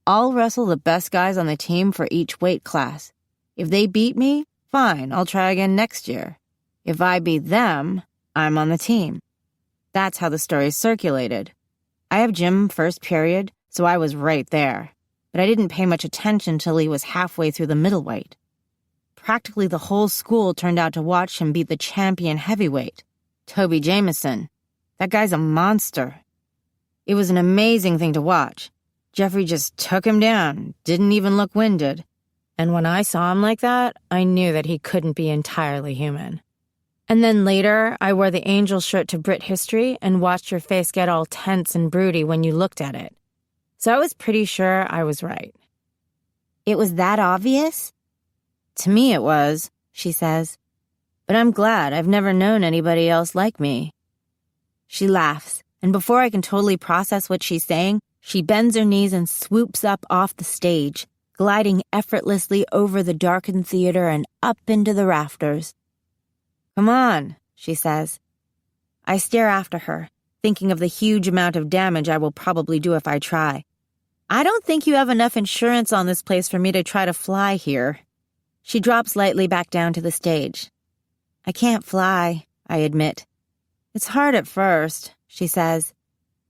I'll wrestle the best guys on the team for each weight class. If they beat me, fine, I'll try again next year. If I beat them, I'm on the team. That's how the story circulated. I have gym first period, so I was right there. But I didn't pay much attention till he was halfway through the middleweight. Practically the whole school turned out to watch him beat the champion heavyweight, Toby Jameson. That guy's a monster. It was an amazing thing to watch. Jeffrey just took him down, didn't even look winded. And when I saw him like that, I knew that he couldn't be entirely human. And then later, I wore the angel shirt to Brit History and watched your face get all tense and broody when you looked at it. So I was pretty sure I was right. It was that obvious? To me it was, she says. But I'm glad. I've never known anybody else like me. She laughs, and before I can totally process what she's saying, she bends her knees and swoops up off the stage, gliding effortlessly over the darkened theater and up into the rafters. "Come on," she says. I stare after her, thinking of the huge amount of damage I will probably do if I try. "I don't think you have enough insurance on this place for me to try to fly here." She drops lightly back down to the stage. "I can't fly," I admit. "It's hard at first," she says.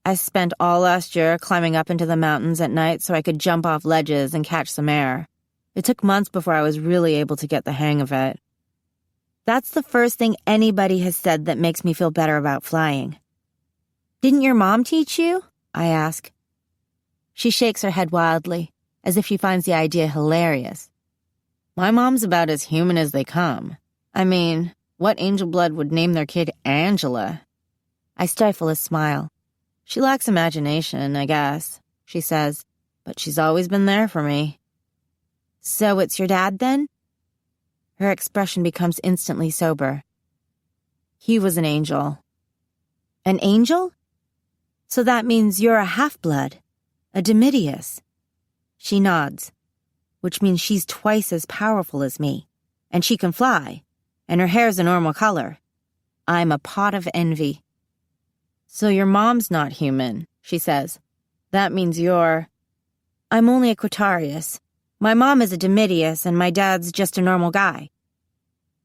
"I spent all last year climbing up into the mountains at night so I could jump off ledges and catch some air. It took months before I was really able to get the hang of it." That's the first thing anybody has said that makes me feel better about flying. "Didn't your mom teach you?" I ask. She shakes her head wildly, as if she finds the idea hilarious. "My mom's about as human as they come. I mean, what angel blood would name their kid Angela?" I stifle a smile. "She lacks imagination, I guess," she says, "but she's always been there for me." "So it's your dad, then?" Her expression becomes instantly sober. "He was an angel." "An angel? So that means you're a half-blood, a Dimidius." She nods, which means she's twice as powerful as me, and she can fly, and her hair's a normal color. I'm a pot of envy. "So your mom's not human," she says. "That means you're—" "I'm only a Quatarius. My mom is a Dimidius, and my dad's just a normal guy."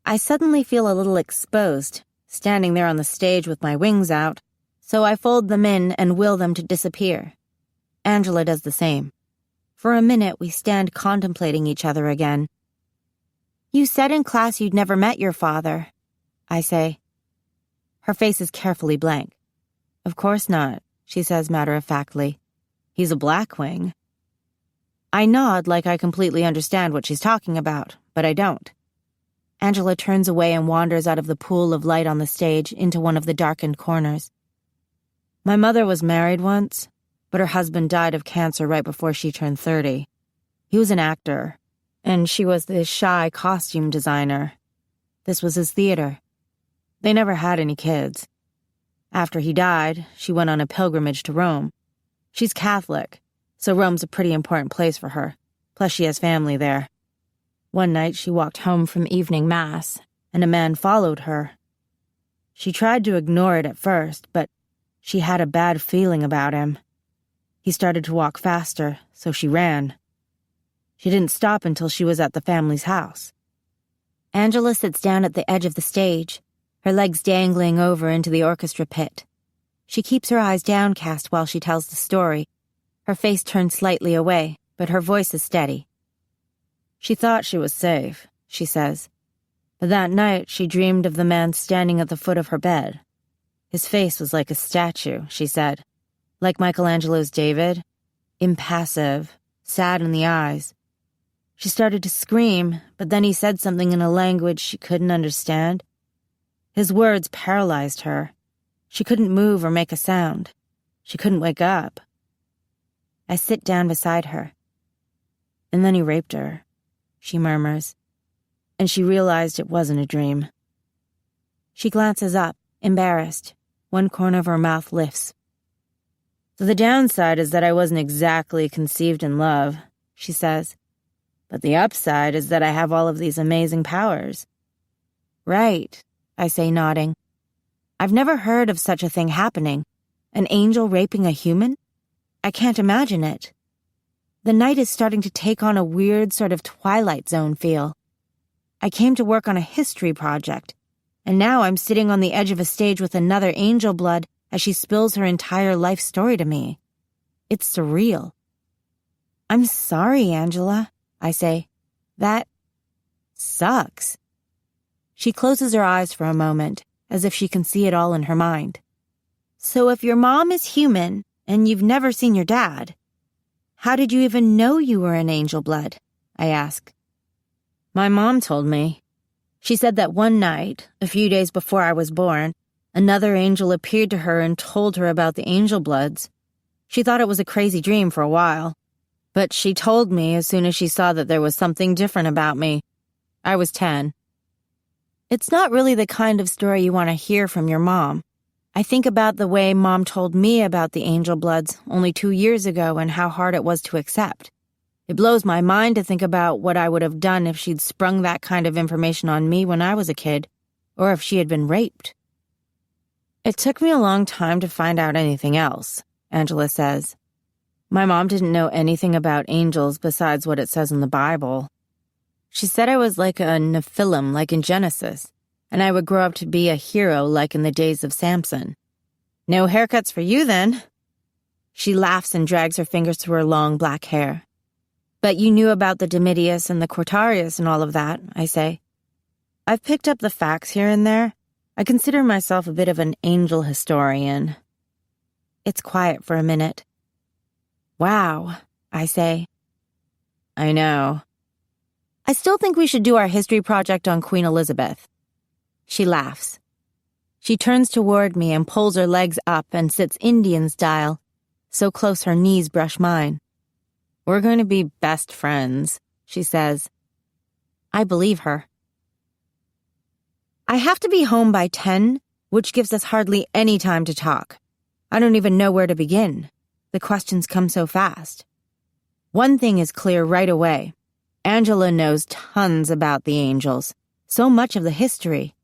I suddenly feel a little exposed, standing there on the stage with my wings out, so I fold them in and will them to disappear. Angela does the same. For a minute, we stand contemplating each other again. "You said in class you'd never met your father," I say. Her face is carefully blank. "Of course not," she says matter-of-factly. "He's a Blackwing." I nod like I completely understand what she's talking about, but I don't. Angela turns away and wanders out of the pool of light on the stage into one of the darkened corners. "My mother was married once, but her husband died of cancer right before she turned 30. He was an actor, and she was this shy costume designer. This was his theater. They never had any kids. After he died, she went on a pilgrimage to Rome. She's Catholic, so Rome's a pretty important place for her, plus she has family there. One night she walked home from evening mass, and a man followed her. She tried to ignore it at first, but she had a bad feeling about him. He started to walk faster, so she ran. She didn't stop until she was at the family's house." Angela sits down at the edge of the stage, her legs dangling over into the orchestra pit. She keeps her eyes downcast while she tells the story. Her face turns slightly away, but her voice is steady. "She thought she was safe," she says. "But that night she dreamed of the man standing at the foot of her bed. His face was like a statue," she said. "Like Michelangelo's David. Impassive, sad in the eyes. She started to scream, but then he said something in a language she couldn't understand. His words paralyzed her. She couldn't move or make a sound. She couldn't wake up." I sit down beside her. "And then he raped her," she murmurs, and she realized it wasn't a dream. She glances up, embarrassed. One corner of her mouth lifts. "So the downside is that I wasn't exactly conceived in love," she says. "But the upside is that I have all of these amazing powers." "Right," I say, nodding. "I've never heard of such a thing happening. An angel raping a human? I can't imagine it. The night is starting to take on a weird sort of Twilight Zone feel. I came to work on a history project, and now I'm sitting on the edge of a stage with another angel blood as she spills her entire life story to me. It's surreal." "I'm sorry, Angela," I say. "That sucks." She closes her eyes for a moment, as if she can see it all in her mind. "So if your mom is human, and you've never seen your dad, how did you even know you were an angel blood?" I ask. "My mom told me. She said that one night, a few days before I was born, another angel appeared to her and told her about the angel bloods. She thought it was a crazy dream for a while, but she told me as soon as she saw that there was something different about me. I was 10. It's not really the kind of story you want to hear from your mom. I think about the way Mom told me about the angel bloods only 2 years ago and how hard it was to accept. It blows my mind to think about what I would have done if she'd sprung that kind of information on me when I was a kid, or if she had been raped. It took me a long time to find out anything else, Angela says. My mom didn't know anything about angels besides what it says in the Bible. She said I was like a Nephilim, like in Genesis, and I would grow up to be a hero like in the days of Samson. No haircuts for you, then. She laughs and drags her fingers through her long black hair. But you knew about the Domitius and the Quartarius and all of that, I say. I've picked up the facts here and there. I consider myself a bit of an angel historian. It's quiet for a minute. Wow, I say. I know. I still think we should do our history project on Queen Elizabeth. She laughs. She turns toward me and pulls her legs up and sits Indian style, so close her knees brush mine. We're going to be best friends, she says. I believe her. I have to be home by 10, which gives us hardly any time to talk. I don't even know where to begin. The questions come so fast. One thing is clear right away. Angela knows tons about the angels, so much of the history.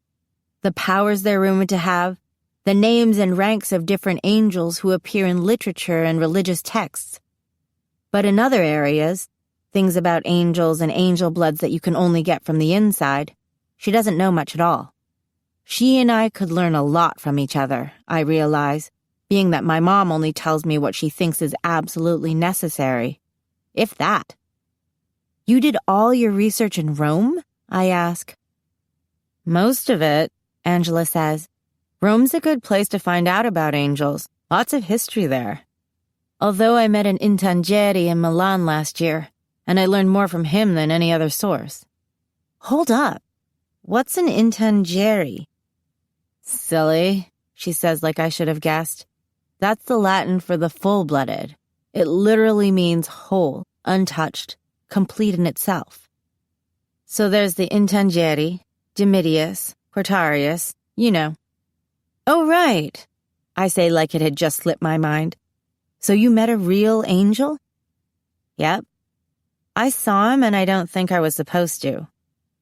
The powers they're rumored to have, the names and ranks of different angels who appear in literature and religious texts. But in other areas, things about angels and angel bloods that you can only get from the inside, she doesn't know much at all. She and I could learn a lot from each other, I realize, being that my mom only tells me what she thinks is absolutely necessary. If that. You did all your research in Rome? I ask. Most of it, Angela says. Rome's a good place to find out about angels. Lots of history there. Although I met an intangieri in Milan last year, and I learned more from him than any other source. Hold up. What's an intangieri? Silly, she says like I should have guessed. That's the Latin for the full-blooded. It literally means whole, untouched, complete in itself. So there's the intangieri, Domitius, Quartarius, you know. Oh, right, I say like it had just slipped my mind. So you met a real angel? Yep. I saw him and I don't think I was supposed to.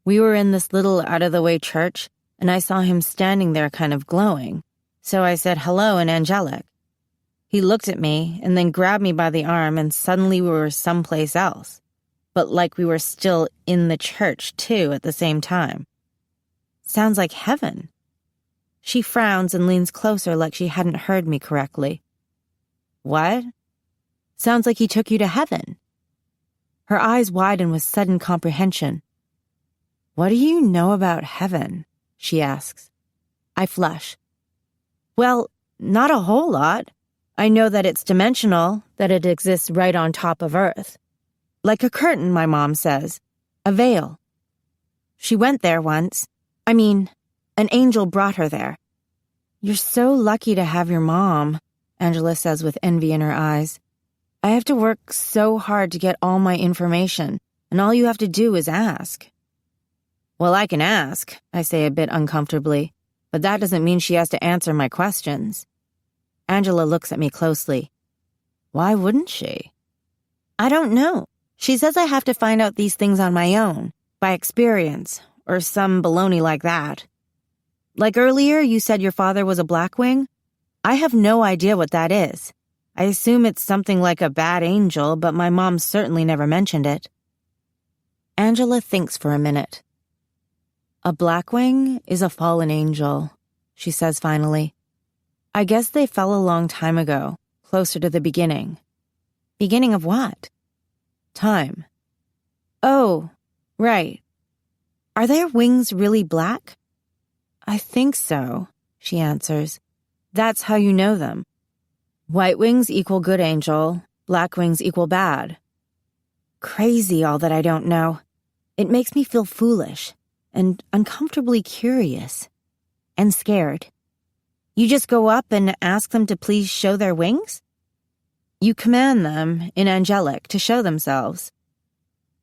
We were in this little out-of-the-way church, and I saw him standing there kind of glowing. So I said hello in angelic. He looked at me and then grabbed me by the arm, and suddenly we were someplace else. But like we were still in the church, too, at the same time. Sounds like heaven. She frowns and leans closer like she hadn't heard me correctly. What? Sounds like he took you to heaven. Her eyes widen with sudden comprehension. What do you know about heaven? She asks. I flush. Well, not a whole lot. I know that it's dimensional, that it exists right on top of Earth. Like a curtain, my mom says. A veil. She went there once. I mean, an angel brought her there. You're so lucky to have your mom, Angela says with envy in her eyes. I have to work so hard to get all my information, and all you have to do is ask. Well, I can ask, I say a bit uncomfortably, but that doesn't mean she has to answer my questions. Angela looks at me closely. Why wouldn't she? I don't know. She says I have to find out these things on my own, by experience, or some baloney like that. Like earlier, you said your father was a Blackwing? I have no idea what that is. I assume it's something like a bad angel, but my mom certainly never mentioned it. Angela thinks for a minute. A Blackwing is a fallen angel, she says finally. I guess they fell a long time ago, closer to the beginning. Beginning of what? Time. Oh, right. Are their wings really black? I think so, she answers. That's how you know them. White wings equal good angel, black wings equal bad. Crazy all that I don't know. It makes me feel foolish and uncomfortably curious and scared. You just go up and ask them to please show their wings? You command them, in angelic, to show themselves.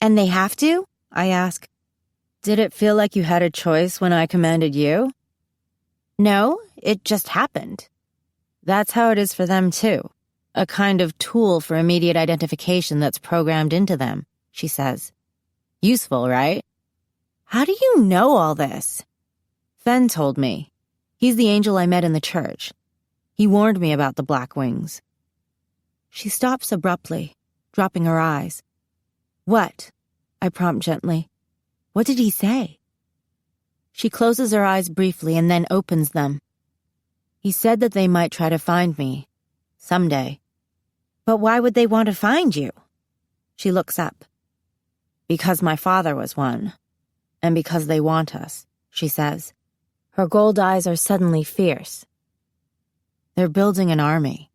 And they have to? I ask. Did it feel like you had a choice when I commanded you? No, it just happened. That's how it is for them, too. A kind of tool for immediate identification that's programmed into them, she says. Useful, right? How do you know all this? Fen told me. He's the angel I met in the church. He warned me about the Black Wings. She stops abruptly, dropping her eyes. What? I prompt gently. What did he say? She closes her eyes briefly and then opens them. He said that they might try to find me. Someday. But why would they want to find you? She looks up. Because my father was one. And because they want us, she says. Her gold eyes are suddenly fierce. They're building an army.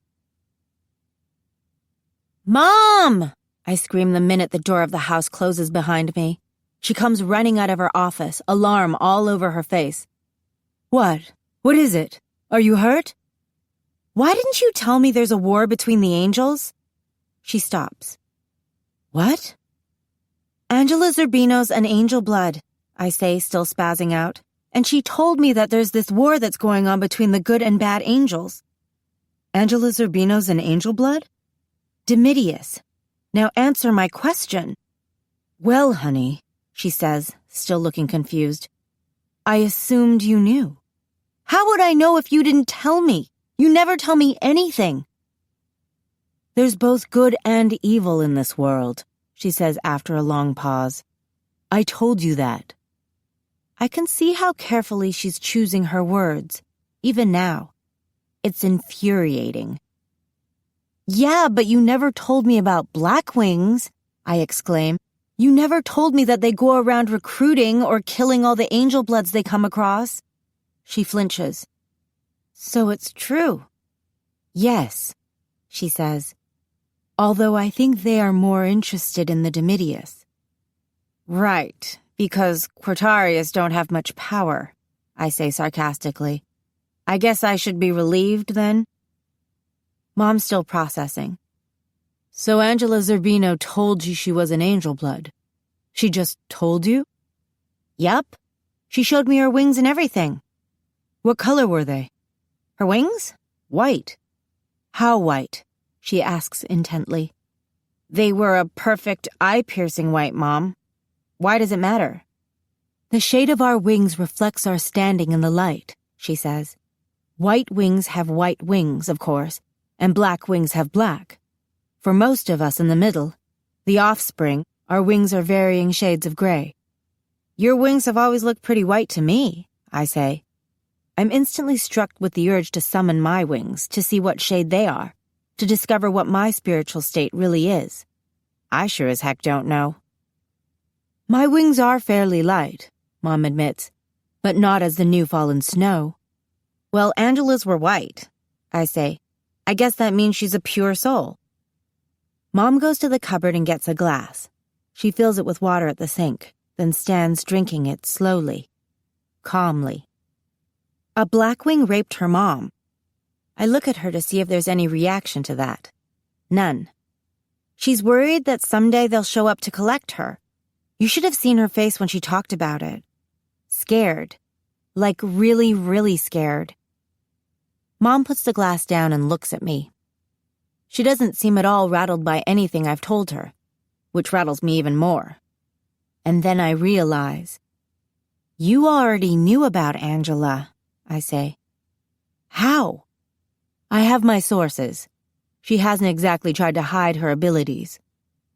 Mom! I scream the minute the door of the house closes behind me. She comes running out of her office, alarm all over her face. What? What is it? Are you hurt? Why didn't you tell me there's a war between the angels? She stops. What? Angela Zerbino's an angel blood, I say, still spazzing out. And she told me that there's this war that's going on between the good and bad angels. Angela Zerbino's an angel blood? Dimidius. Now answer my question. Well, honey, she says, still looking confused. I assumed you knew. How would I know if you didn't tell me? You never tell me anything. There's both good and evil in this world, she says after a long pause. I told you that. I can see how carefully she's choosing her words, even now. It's infuriating. Yeah, but you never told me about Black Wings, I exclaim. You never told me that they go around recruiting or killing all the angel bloods they come across. She flinches. So it's true. Yes, she says. Although I think they are more interested in the Dimidius. Right, because Quartarius don't have much power, I say sarcastically. I guess I should be relieved then? Mom's still processing. So Angela Zerbino told you she was an angel blood. She just told you? Yup. She showed me her wings and everything. What color were they? Her wings? White. How white? She asks intently. They were a perfect eye-piercing white, Mom. Why does it matter? The shade of our wings reflects our standing in the light, she says. White wings have white wings, of course, and black wings have black. For most of us in the middle, the offspring, our wings are varying shades of gray. Your wings have always looked pretty white to me, I say. I'm instantly struck with the urge to summon my wings to see what shade they are, to discover what my spiritual state really is. I sure as heck don't know. My wings are fairly light, Mom admits, but not as the new fallen snow. Well, Angela's were white, I say. I guess that means she's a pure soul. Mom goes to the cupboard and gets a glass. She fills it with water at the sink, then stands drinking it slowly, calmly. A Blackwing raped her mom. I look at her to see if there's any reaction to that. None. She's worried that someday they'll show up to collect her. You should have seen her face when she talked about it. Scared. Like really, really scared. Mom puts the glass down and looks at me. She doesn't seem at all rattled by anything I've told her, which rattles me even more. And then I realize. You already knew about Angela, I say. How? I have my sources. She hasn't exactly tried to hide her abilities.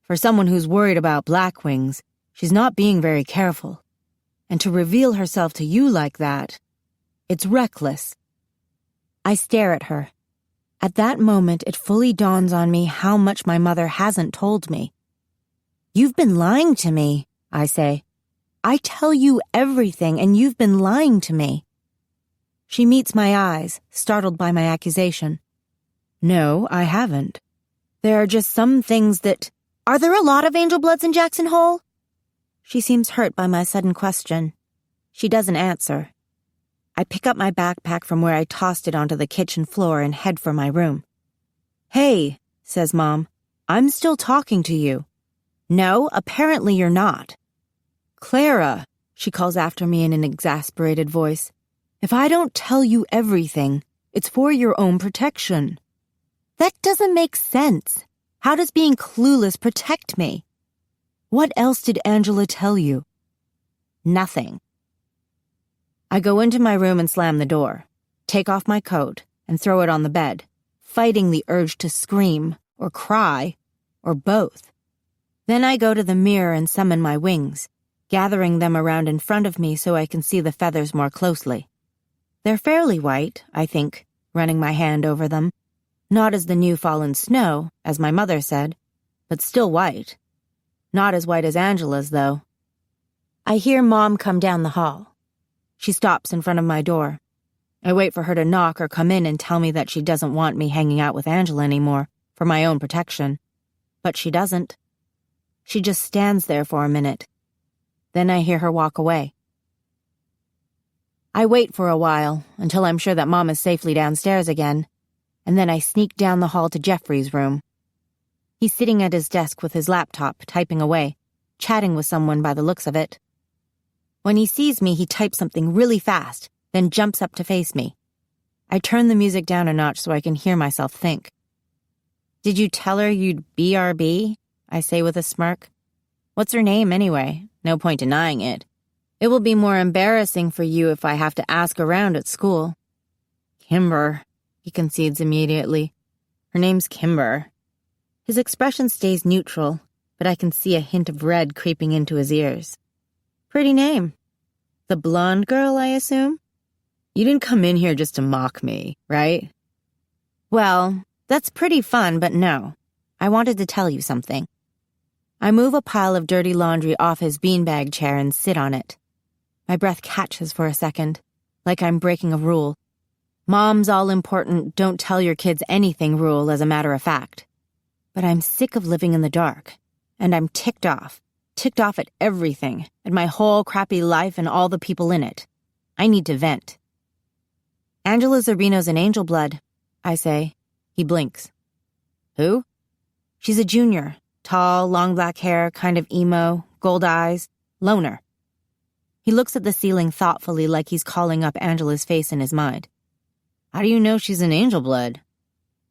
For someone who's worried about Blackwings, she's not being very careful. And to reveal herself to you like that, it's reckless. I stare at her. At that moment, it fully dawns on me how much my mother hasn't told me. You've been lying to me, I say. I tell you everything, and you've been lying to me. She meets my eyes, startled by my accusation. No, I haven't. There are just some things that... Are there a lot of Angel Bloods in Jackson Hole? She seems hurt by my sudden question. She doesn't answer. I pick up my backpack from where I tossed it onto the kitchen floor and head for my room. Hey, says Mom, I'm still talking to you. No, apparently you're not. Clara, she calls after me in an exasperated voice. If I don't tell you everything, it's for your own protection. That doesn't make sense. How does being clueless protect me? What else did Angela tell you? Nothing. I go into my room and slam the door, take off my coat, and throw it on the bed, fighting the urge to scream, or cry, or both. Then I go to the mirror and summon my wings, gathering them around in front of me so I can see the feathers more closely. They're fairly white, I think, running my hand over them. Not as the new fallen snow, as my mother said, but still white. Not as white as Angela's, though. I hear Mom come down the hall. She stops in front of my door. I wait for her to knock or come in and tell me that she doesn't want me hanging out with Angela anymore, for my own protection. But she doesn't. She just stands there for a minute. Then I hear her walk away. I wait for a while, until I'm sure that Mom is safely downstairs again, and then I sneak down the hall to Jeffrey's room. He's sitting at his desk with his laptop, typing away, chatting with someone by the looks of it. When he sees me, he types something really fast, then jumps up to face me. I turn the music down a notch so I can hear myself think. Did you tell her you'd BRB? I say with a smirk. What's her name anyway? No point denying it. It will be more embarrassing for you if I have to ask around at school. Kimber, he concedes immediately. Her name's Kimber. His expression stays neutral, but I can see a hint of red creeping into his ears. Pretty name. The blonde girl, I assume? You didn't come in here just to mock me, right? Well, that's pretty fun, but no. I wanted to tell you something. I move a pile of dirty laundry off his beanbag chair and sit on it. My breath catches for a second, like I'm breaking a rule. Mom's all-important don't tell your kids anything rule, as a matter of fact. But I'm sick of living in the dark, and I'm ticked off at everything, at my whole crappy life and all the people in it. I need to vent. Angela Zerbino's an angel blood, I say. He blinks. Who? She's a junior, tall, long black hair, kind of emo, gold eyes, loner. He looks at the ceiling thoughtfully like he's calling up Angela's face in his mind. How do you know she's an angel blood?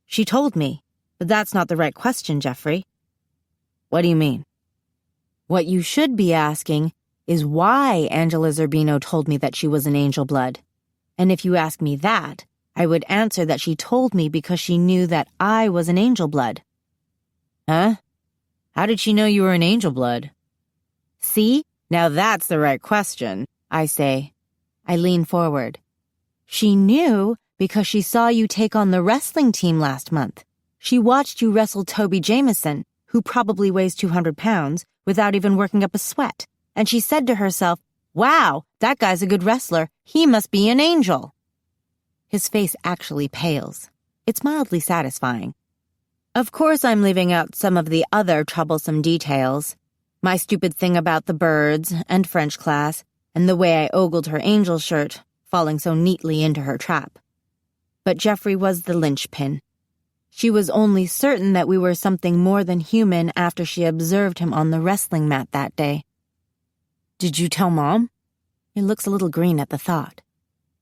She told me, but that's not the right question, Jeffrey. What do you mean? What you should be asking is why Angela Zerbino told me that she was an angel blood. And if you ask me that, I would answer that she told me because she knew that I was an angel blood. Huh? How did she know you were an angel blood? See? Now that's the right question, I say. I lean forward. She knew because she saw you take on the wrestling team last month. She watched you wrestle Toby Jameson, who probably weighs 200 pounds, without even working up a sweat. And she said to herself, wow, that guy's a good wrestler. He must be an angel. His face actually pales. It's mildly satisfying. Of course I'm leaving out some of the other troublesome details. My stupid thing about the birds and French class, and the way I ogled her angel shirt, falling so neatly into her trap. But Jeffrey was the linchpin. She was only certain that we were something more than human after she observed him on the wrestling mat that day. Did you tell Mom? He looks a little green at the thought.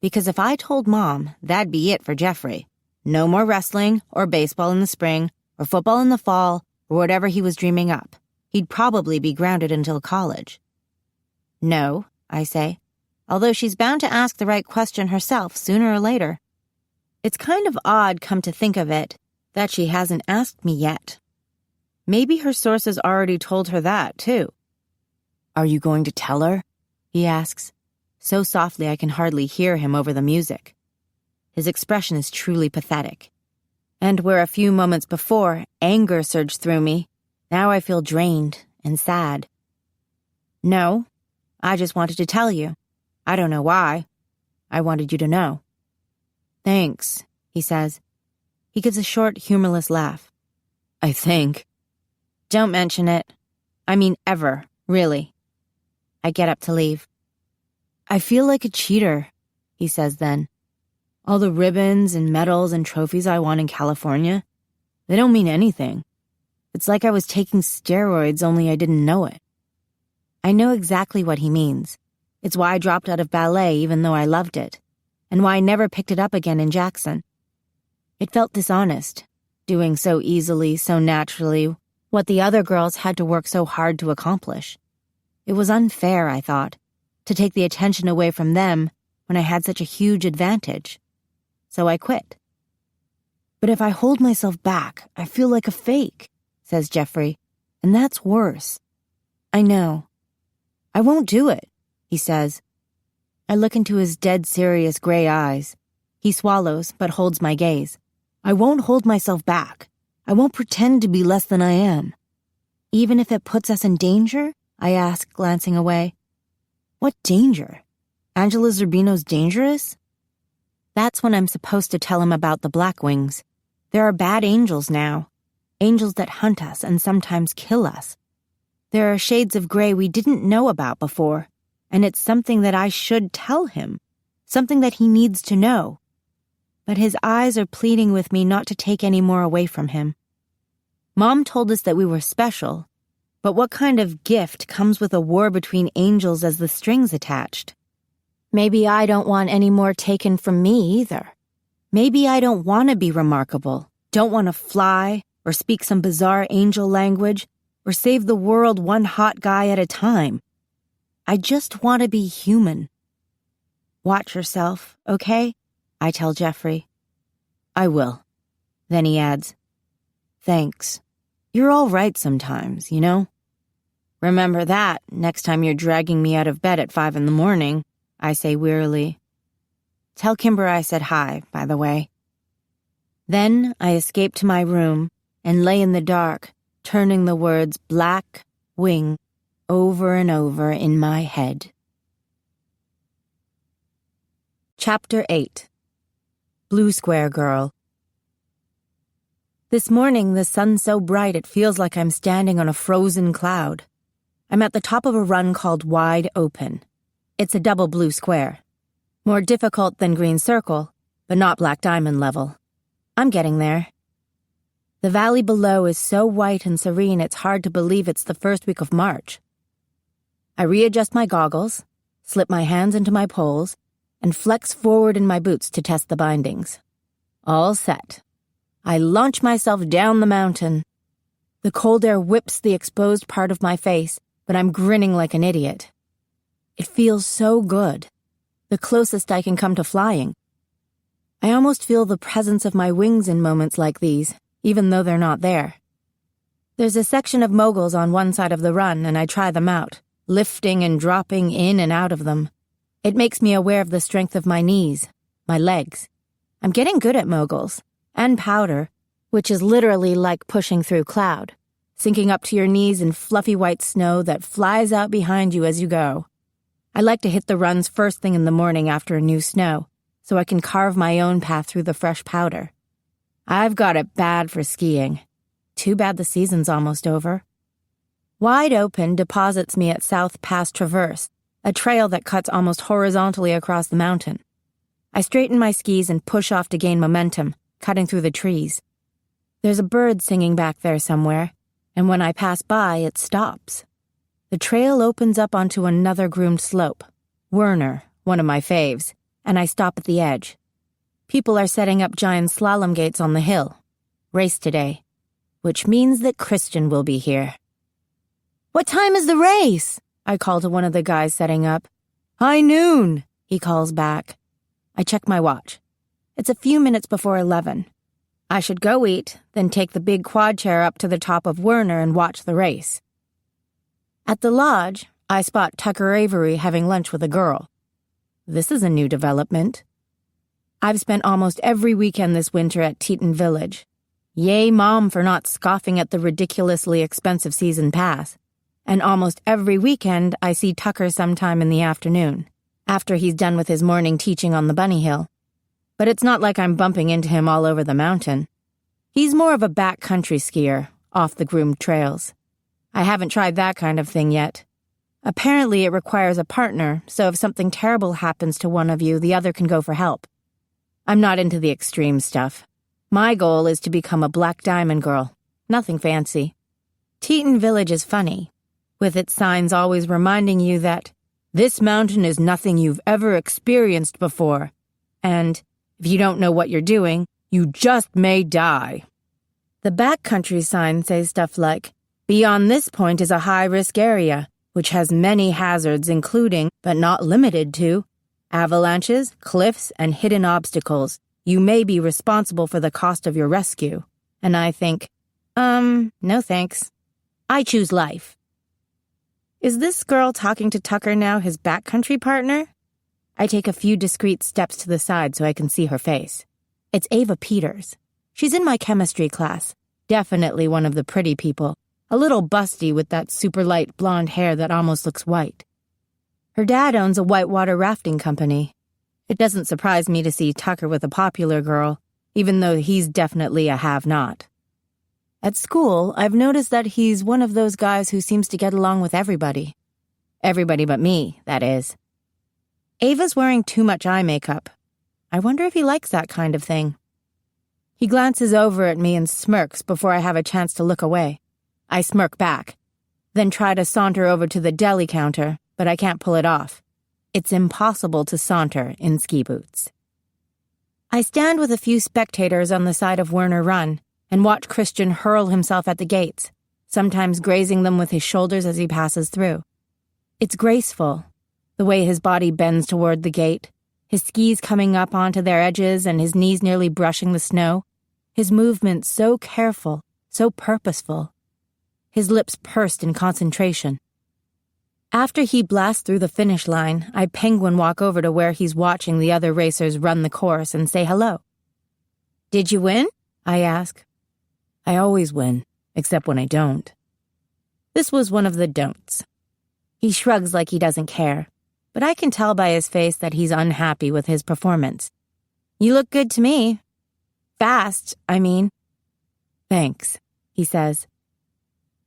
Because if I told Mom, that'd be it for Jeffrey. No more wrestling, or baseball in the spring, or football in the fall, or whatever he was dreaming up. He'd probably be grounded until college. No, I say, although she's bound to ask the right question herself sooner or later. It's kind of odd, come to think of it, that she hasn't asked me yet. Maybe her sources already told her that, too. Are you going to tell her? He asks, so softly I can hardly hear him over the music. His expression is truly pathetic. And where a few moments before anger surged through me, now I feel drained and sad. No, I just wanted to tell you. I don't know why. I wanted you to know. Thanks, he says. He gives a short, humorless laugh. I think. Don't mention it. I mean ever, really. I get up to leave. I feel like a cheater, he says then. All the ribbons and medals and trophies I won in California, they don't mean anything. It's like I was taking steroids, only I didn't know it. I know exactly what he means. It's why I dropped out of ballet even though I loved it, and why I never picked it up again in Jackson. It felt dishonest, doing so easily, so naturally, what the other girls had to work so hard to accomplish. It was unfair, I thought, to take the attention away from them when I had such a huge advantage. So I quit. But if I hold myself back, I feel like a fake, says Jeffrey, and that's worse. I know. I won't do it, he says. I look into his dead serious gray eyes. He swallows, but holds my gaze. I won't hold myself back. I won't pretend to be less than I am. Even if it puts us in danger? I ask, glancing away. What danger? Angela Zerbino's dangerous? That's when I'm supposed to tell him about the Blackwings. There are bad angels now. Angels that hunt us and sometimes kill us. There are shades of gray we didn't know about before, and it's something that I should tell him, something that he needs to know. But his eyes are pleading with me not to take any more away from him. Mom told us that we were special, but what kind of gift comes with a war between angels as the strings attached? Maybe I don't want any more taken from me either. Maybe I don't want to be remarkable, don't want to fly, or speak some bizarre angel language, or save the world one hot guy at a time. I just want to be human. Watch yourself, okay? I tell Jeffrey. I will. Then he adds, thanks. You're all right sometimes, you know? Remember that next time you're dragging me out of bed at 5 a.m, I say wearily. Tell Kimber I said hi, by the way. Then I escape to my room and lay in the dark, turning the words black wing over and over in my head. Chapter 8. Blue Square Girl. This morning, the sun's so bright it feels like I'm standing on a frozen cloud. I'm at the top of a run called Wide Open. It's a double blue square. More difficult than Green Circle, but not Black Diamond level. I'm getting there. The valley below is so white and serene it's hard to believe it's the first week of March. I readjust my goggles, slip my hands into my poles, and flex forward in my boots to test the bindings. All set. I launch myself down the mountain. The cold air whips the exposed part of my face, but I'm grinning like an idiot. It feels so good. The closest I can come to flying. I almost feel the presence of my wings in moments like these, even though they're not there. There's a section of moguls on one side of the run, and I try them out, lifting and dropping in and out of them. It makes me aware of the strength of my knees, my legs. I'm getting good at moguls, and powder, which is literally like pushing through cloud, sinking up to your knees in fluffy white snow that flies out behind you as you go. I like to hit the runs first thing in the morning after a new snow, so I can carve my own path through the fresh powder. I've got it bad for skiing. Too bad the season's almost over. Wide Open deposits me at South Pass Traverse, a trail that cuts almost horizontally across the mountain. I straighten my skis and push off to gain momentum, cutting through the trees. There's a bird singing back there somewhere, and when I pass by, it stops. The trail opens up onto another groomed slope, Werner, one of my faves, and I stop at the edge. People are setting up giant slalom gates on the hill. Race today, which means that Christian will be here. What time is the race? I call to one of the guys setting up. High noon, he calls back. I check my watch. It's a few minutes before 11. I should go eat, then take the big quad chair up to the top of Werner and watch the race. At the lodge, I spot Tucker Avery having lunch with a girl. This is a new development. I've spent almost every weekend this winter at Teton Village. Yay, Mom, for not scoffing at the ridiculously expensive season pass. And almost every weekend, I see Tucker sometime in the afternoon, after he's done with his morning teaching on the Bunny Hill. But it's not like I'm bumping into him all over the mountain. He's more of a backcountry skier, off the groomed trails. I haven't tried that kind of thing yet. Apparently it requires a partner, so if something terrible happens to one of you, the other can go for help. I'm not into the extreme stuff. My goal is to become a Black Diamond girl. Nothing fancy. Teton Village is funny, with its signs always reminding you that This mountain is nothing you've ever experienced before. And if you don't know what you're doing, you just may die. The backcountry sign says stuff like, beyond this point is a high-risk area, which has many hazards including, but not limited to, avalanches, cliffs, and hidden obstacles. You may be responsible for the cost of your rescue. And I think, no thanks. I choose life. Is this girl talking to Tucker now his backcountry partner? I take a few discreet steps to the side so I can see her face. It's Ava Peters. She's in my chemistry class. Definitely one of the pretty people. A little busty with that super light blonde hair that almost looks white. Her dad owns a whitewater rafting company. It doesn't surprise me to see Tucker with a popular girl, even though he's definitely a have-not. At school, I've noticed that he's one of those guys who seems to get along with everybody. Everybody but me, that is. Ava's wearing too much eye makeup. I wonder if he likes that kind of thing. He glances over at me and smirks before I have a chance to look away. I smirk back, then try to saunter over to the deli counter, but I can't pull it off. It's impossible to saunter in ski boots. I stand with a few spectators on the side of Werner Run and watch Christian hurl himself at the gates, sometimes grazing them with his shoulders as he passes through. It's graceful, the way his body bends toward the gate, his skis coming up onto their edges and his knees nearly brushing the snow, his movements so careful, so purposeful. His lips pursed in concentration. After he blasts through the finish line, I penguin walk over to where he's watching the other racers run the course and say hello. "Did you win?" I ask. I always win, except when I don't. This was one of the don'ts. He shrugs like he doesn't care, but I can tell by his face that he's unhappy with his performance. "You look good to me. Fast, I mean." "Thanks," he says.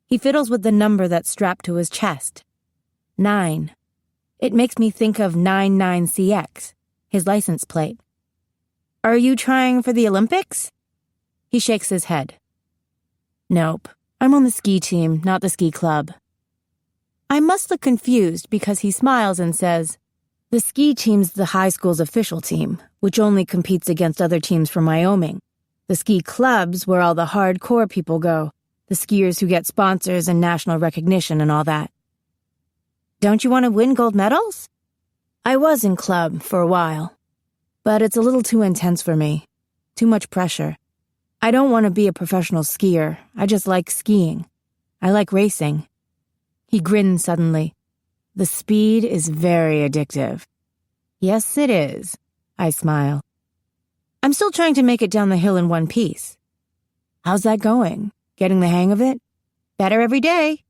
He fiddles with the number that's strapped to his chest. 9. It makes me think of 99CX, his license plate. "Are you trying for the Olympics?" He shakes his head. "Nope. I'm on the ski team, not the ski club." I must look confused because he smiles and says, "The ski team's the high school's official team, which only competes against other teams from Wyoming. The ski club's where all the hardcore people go, the skiers who get sponsors and national recognition and all that." "Don't you want to win gold medals?" I was in club for a while, but it's a little too intense for me. Too much pressure. I don't want to be a professional skier. I just like skiing. I like racing. He grins suddenly. "The speed is very addictive." "Yes, it is." I smile. "I'm still trying to make it down the hill in one piece." "How's that going? Getting the hang of it?" "Better every day."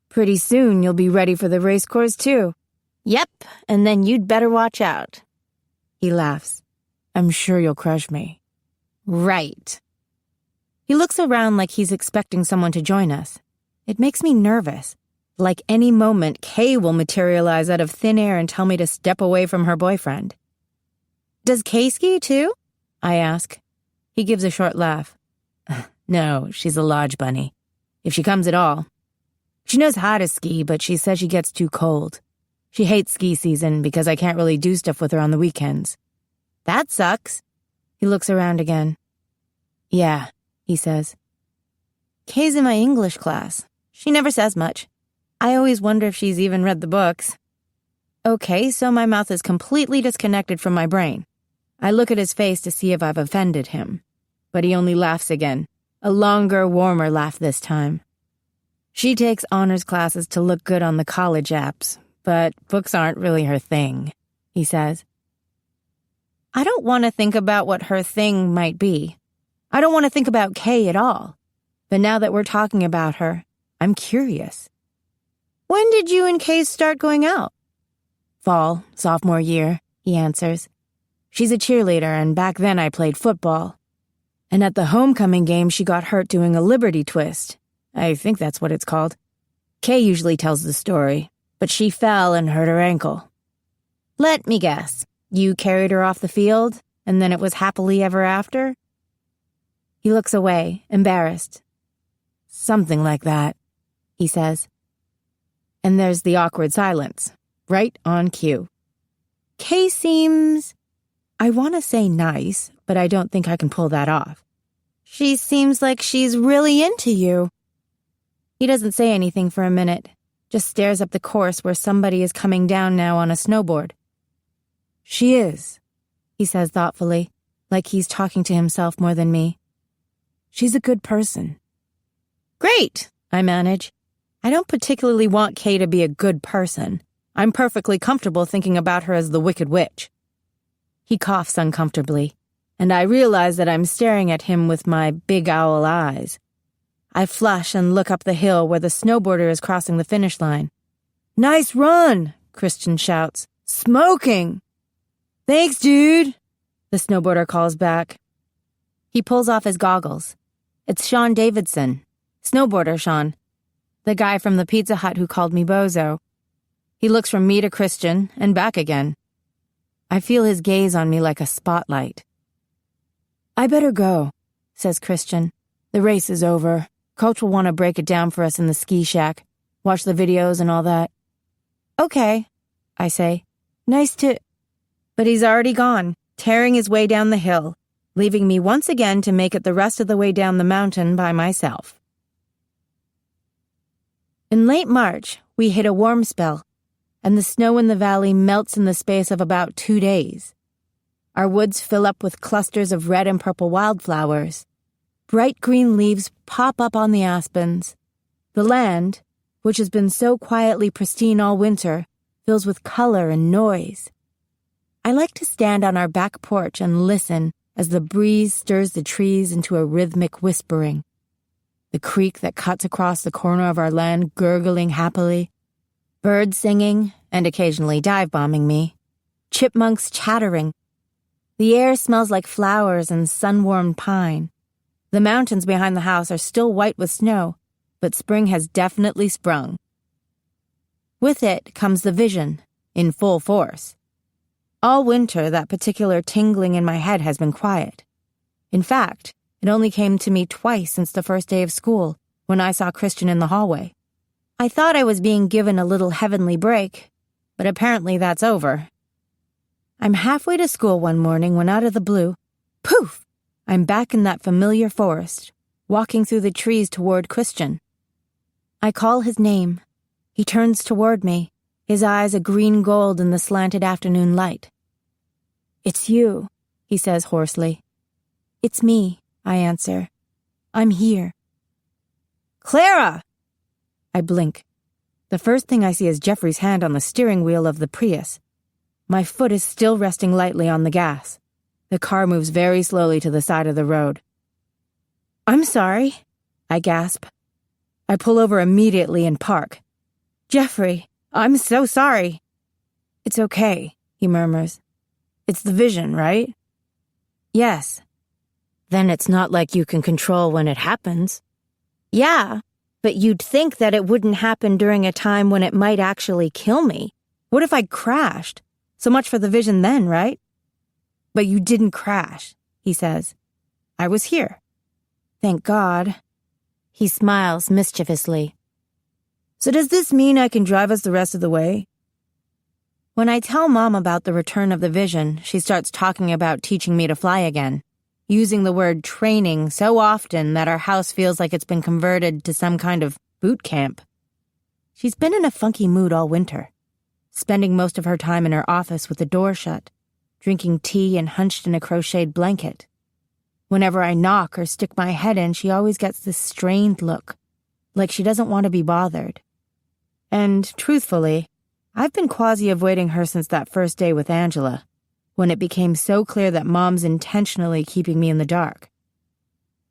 "Pretty soon you'll be ready for the race course too." "Yep, and then you'd better watch out." He laughs. "I'm sure you'll crush me." "Right." He looks around like he's expecting someone to join us. It makes me nervous. Like any moment, Kay will materialize out of thin air and tell me to step away from her boyfriend. "Does Kay ski too?" I ask. He gives a short laugh. "No, she's a lodge bunny. If she comes at all. She knows how to ski, but she says she gets too cold. She hates ski season because I can't really do stuff with her on the weekends." "That sucks." He looks around again. "Yeah," he says. "Kay's in my English class. She never says much. I always wonder if she's even read the books." Okay, so my mouth is completely disconnected from my brain. I look at his face to see if I've offended him. But he only laughs again. A longer, warmer laugh this time. "She takes honors classes to look good on the college apps, but books aren't really her thing," he says. I don't want to think about what her thing might be. I don't want to think about Kay at all. But now that we're talking about her, I'm curious. "When did you and Kay start going out?" "Fall, sophomore year," he answers. "She's a cheerleader, and back then I played football. And at the homecoming game, she got hurt doing a Liberty twist. I think that's what it's called. Kay usually tells the story, but she fell and hurt her ankle." "Let me guess. You carried her off the field, and then it was happily ever after?" He looks away, embarrassed. "Something like that," he says. And there's the awkward silence. Right on cue. Kay seems... I want to say nice, but I don't think I can pull that off. She seems like she's really into you. He doesn't say anything for a minute, just stares up the course where somebody is coming down now on a snowboard. She is, he says thoughtfully, like he's talking to himself more than me. She's a good person. Great, I manage. I don't particularly want Kay to be a good person. I'm perfectly comfortable thinking about her as the Wicked Witch. He coughs uncomfortably, and I realize that I'm staring at him with my big owl eyes. I flush and look up the hill where the snowboarder is crossing the finish line. Nice run, Christian shouts. Smoking! Thanks, dude, the snowboarder calls back. He pulls off his goggles. It's Sean Davidson, snowboarder Sean, the guy from the Pizza Hut who called me bozo. He looks from me to Christian and back again. I feel his gaze on me like a spotlight. I better go, says Christian. The race is over. Coach will want to break it down for us in the ski shack, watch the videos and all that. Okay, I say. Nice to... But he's already gone, tearing his way down the hill, leaving me once again to make it the rest of the way down the mountain by myself. In late March, we hit a warm spell, and the snow in the valley melts in the space of about 2 days. Our woods fill up with clusters of red and purple wildflowers. Bright green leaves pop up on the aspens. The land, which has been so quietly pristine all winter, fills with color and noise. I like to stand on our back porch and listen as the breeze stirs the trees into a rhythmic whispering. The creek that cuts across the corner of our land gurgling happily. Birds singing and occasionally dive-bombing me. Chipmunks chattering. The air smells like flowers and sun-warmed pine. The mountains behind the house are still white with snow, but spring has definitely sprung. With it comes the vision, in full force. All winter, that particular tingling in my head has been quiet. In fact, it only came to me twice since the first day of school, when I saw Christian in the hallway. I thought I was being given a little heavenly break, but apparently that's over. I'm halfway to school one morning when out of the blue, poof, I'm back in that familiar forest, walking through the trees toward Christian. I call his name. He turns toward me, his eyes a green gold in the slanted afternoon light. It's you, he says hoarsely. It's me, I answer. I'm here. Clara! I blink. The first thing I see is Jeffrey's hand on the steering wheel of the Prius. My foot is still resting lightly on the gas. The car moves very slowly to the side of the road. I'm sorry, I gasp. I pull over immediately and park. Jeffrey, I'm so sorry. It's okay, he murmurs. It's the vision, right? Yes. Then it's not like you can control when it happens. Yeah, but you'd think that it wouldn't happen during a time when it might actually kill me. What if I'd crashed? So much for the vision then, right? But you didn't crash, he says. I was here. Thank God. He smiles mischievously. So does this mean I can drive us the rest of the way? When I tell Mom about the return of the vision, she starts talking about teaching me to fly again, using the word training so often that our house feels like it's been converted to some kind of boot camp. She's been in a funky mood all winter, spending most of her time in her office with the door shut, drinking tea and hunched in a crocheted blanket. Whenever I knock or stick my head in, she always gets this strained look, like she doesn't want to be bothered. And, truthfully, I've been quasi-avoiding her since that first day with Angela, when it became so clear that Mom's intentionally keeping me in the dark.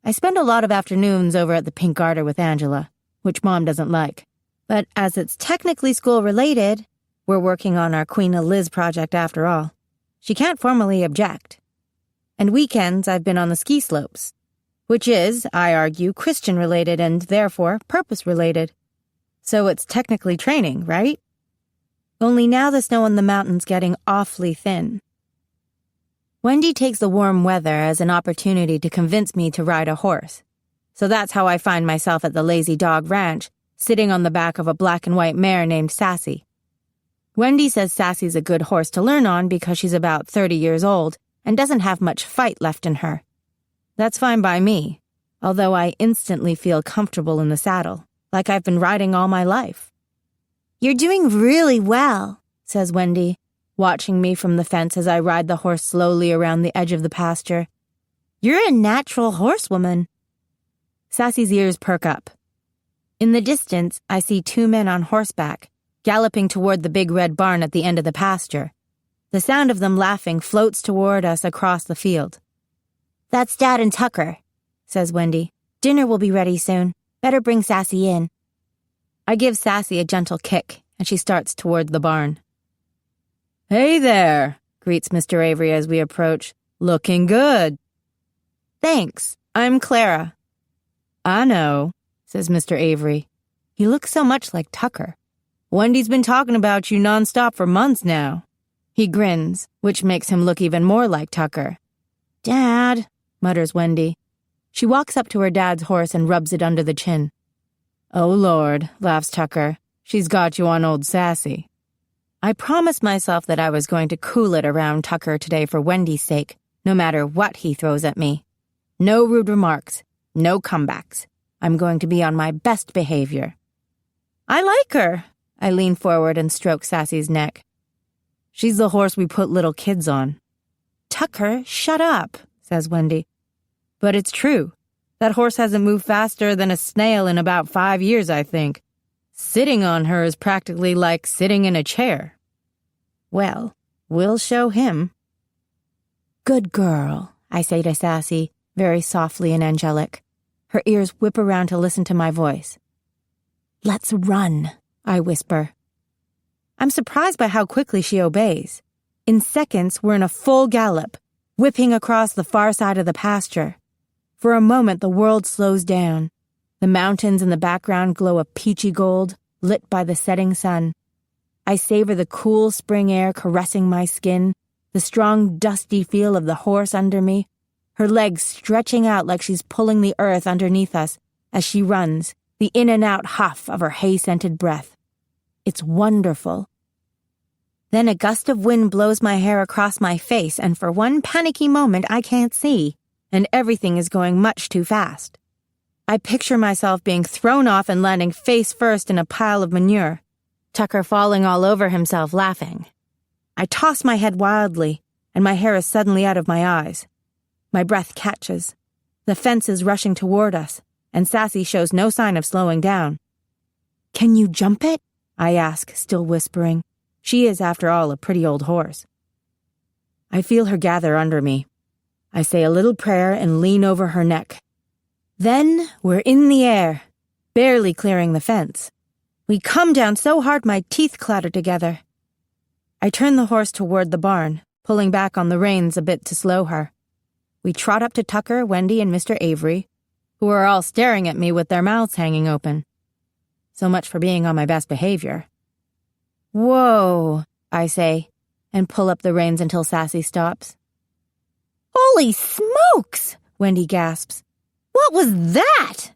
I spend a lot of afternoons over at the Pink Garter with Angela, which Mom doesn't like. But as it's technically school-related, we're working on our Queen Eliz project after all, she can't formally object. And weekends I've been on the ski slopes, which is, I argue, Christian-related and therefore purpose-related. So it's technically training, right? Only now the snow on the mountain's getting awfully thin. Wendy takes the warm weather as an opportunity to convince me to ride a horse. So that's how I find myself at the Lazy Dog Ranch, sitting on the back of a black and white mare named Sassy. Wendy says Sassy's a good horse to learn on because she's about 30 years old and doesn't have much fight left in her. That's fine by me, although I instantly feel comfortable in the saddle, like I've been riding all my life. "You're doing really well," says Wendy, watching me from the fence as I ride the horse slowly around the edge of the pasture. "You're a natural horsewoman." Sassy's ears perk up. In the distance, I see 2 men on horseback, galloping toward the big red barn at the end of the pasture. The sound of them laughing floats toward us across the field. "That's Dad and Tucker," says Wendy. "Dinner will be ready soon. Better bring Sassy in." I give Sassy a gentle kick, and she starts toward the barn. "Hey there," greets Mr. Avery as we approach. "Looking good." "Thanks. I'm Clara." "I know," says Mr. Avery. He looks so much like Tucker. "Wendy's been talking about you nonstop for months now." He grins, which makes him look even more like Tucker. "Dad," mutters Wendy. She walks up to her dad's horse and rubs it under the chin. "Oh, Lord," laughs Tucker. "She's got you on old Sassy." I promised myself that I was going to cool it around Tucker today for Wendy's sake, no matter what he throws at me. No rude remarks, no comebacks. I'm going to be on my best behavior. "I like her." I lean forward and stroke Sassy's neck. "She's the horse we put little kids on." "Tucker, shut up," says Wendy. "But it's true. That horse hasn't moved faster than a snail in about 5 years, I think. Sitting on her is practically like sitting in a chair." "Well, we'll show him." "Good girl," I say to Sassy, very softly and angelic. Her ears whip around to listen to my voice. "Let's run," I whisper. I'm surprised by how quickly she obeys. In seconds, we're in a full gallop, whipping across the far side of the pasture. For a moment, the world slows down. The mountains in the background glow a peachy gold, lit by the setting sun. I savor the cool spring air caressing my skin, the strong, dusty feel of the horse under me, her legs stretching out like she's pulling the earth underneath us as she runs, the in and out huff of her hay-scented breath. It's wonderful. Then a gust of wind blows my hair across my face, and for one panicky moment I can't see, and everything is going much too fast. I picture myself being thrown off and landing face first in a pile of manure, Tucker falling all over himself laughing. I toss my head wildly, and my hair is suddenly out of my eyes. My breath catches. The fence is rushing toward us, and Sassy shows no sign of slowing down. "Can you jump it?" I ask, still whispering. She is, after all, a pretty old horse. I feel her gather under me. I say a little prayer and lean over her neck. Then we're in the air, barely clearing the fence. We come down so hard my teeth clatter together. I turn the horse toward the barn, pulling back on the reins a bit to slow her. We trot up to Tucker, Wendy, and Mr. Avery, who are all staring at me with their mouths hanging open. So much for being on my best behavior. "Whoa," I say, and pull up the reins until Sassy stops. "Holy smokes!" Wendy gasps. "What was that?"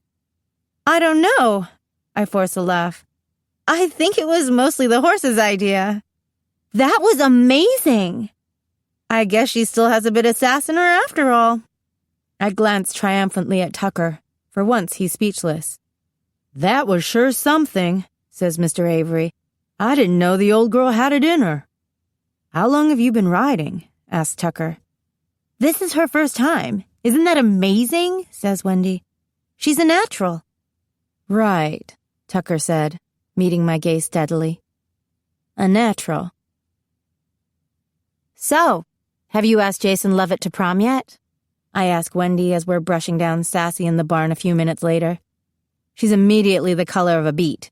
"I don't know," I force a laugh. "I think it was mostly the horse's idea." "That was amazing!" "I guess she still has a bit of sass in her after all." I glance triumphantly at Tucker. For once, he's speechless. "That was sure something," says Mr. Avery. "I didn't know the old girl had it in her." "How long have you been riding?" asks Tucker. "This is her first time. Isn't that amazing?" says Wendy. "She's a natural." "Right," Tucker said, meeting my gaze steadily. "A natural." "So, have you asked Jason Lovett to prom yet?" I ask Wendy as we're brushing down Sassy in the barn a few minutes later. She's immediately the color of a beet.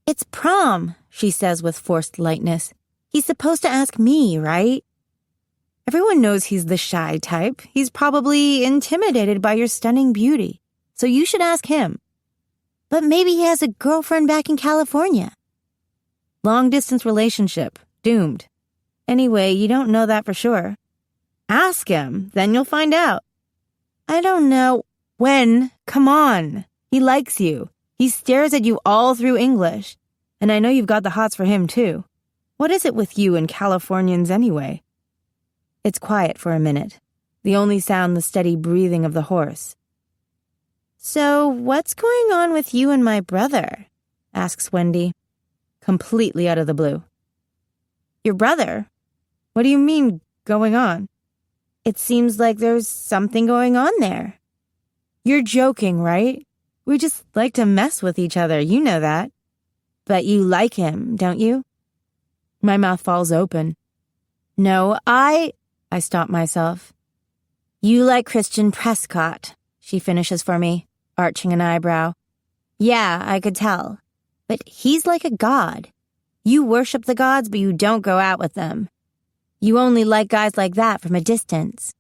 "It's prom," she says with forced lightness. "He's supposed to ask me, right?" "Everyone knows he's the shy type. He's probably intimidated by your stunning beauty. So you should ask him." "But maybe he has a girlfriend back in California." "Long-distance relationship. Doomed. Anyway, you don't know that for sure. Ask him, then you'll find out." "I don't know." "When? Come on. He likes you. He stares at you all through English. And I know you've got the hots for him, too. What is it with you and Californians anyway? It's quiet for a minute, the only sound the steady breathing of the horse. So what's going on with you and my brother? Asks Wendy, completely out of the blue. Your brother? What do you mean, going on? It seems like there's something going on there. You're joking, right? We just like to mess with each other, you know that. But you like him, don't you? My mouth falls open. No, I stop myself. You like Christian Prescott, she finishes for me, arching an eyebrow. Yeah, I could tell. But he's like a god. You worship the gods, but you don't go out with them. You only like guys like that from a distance.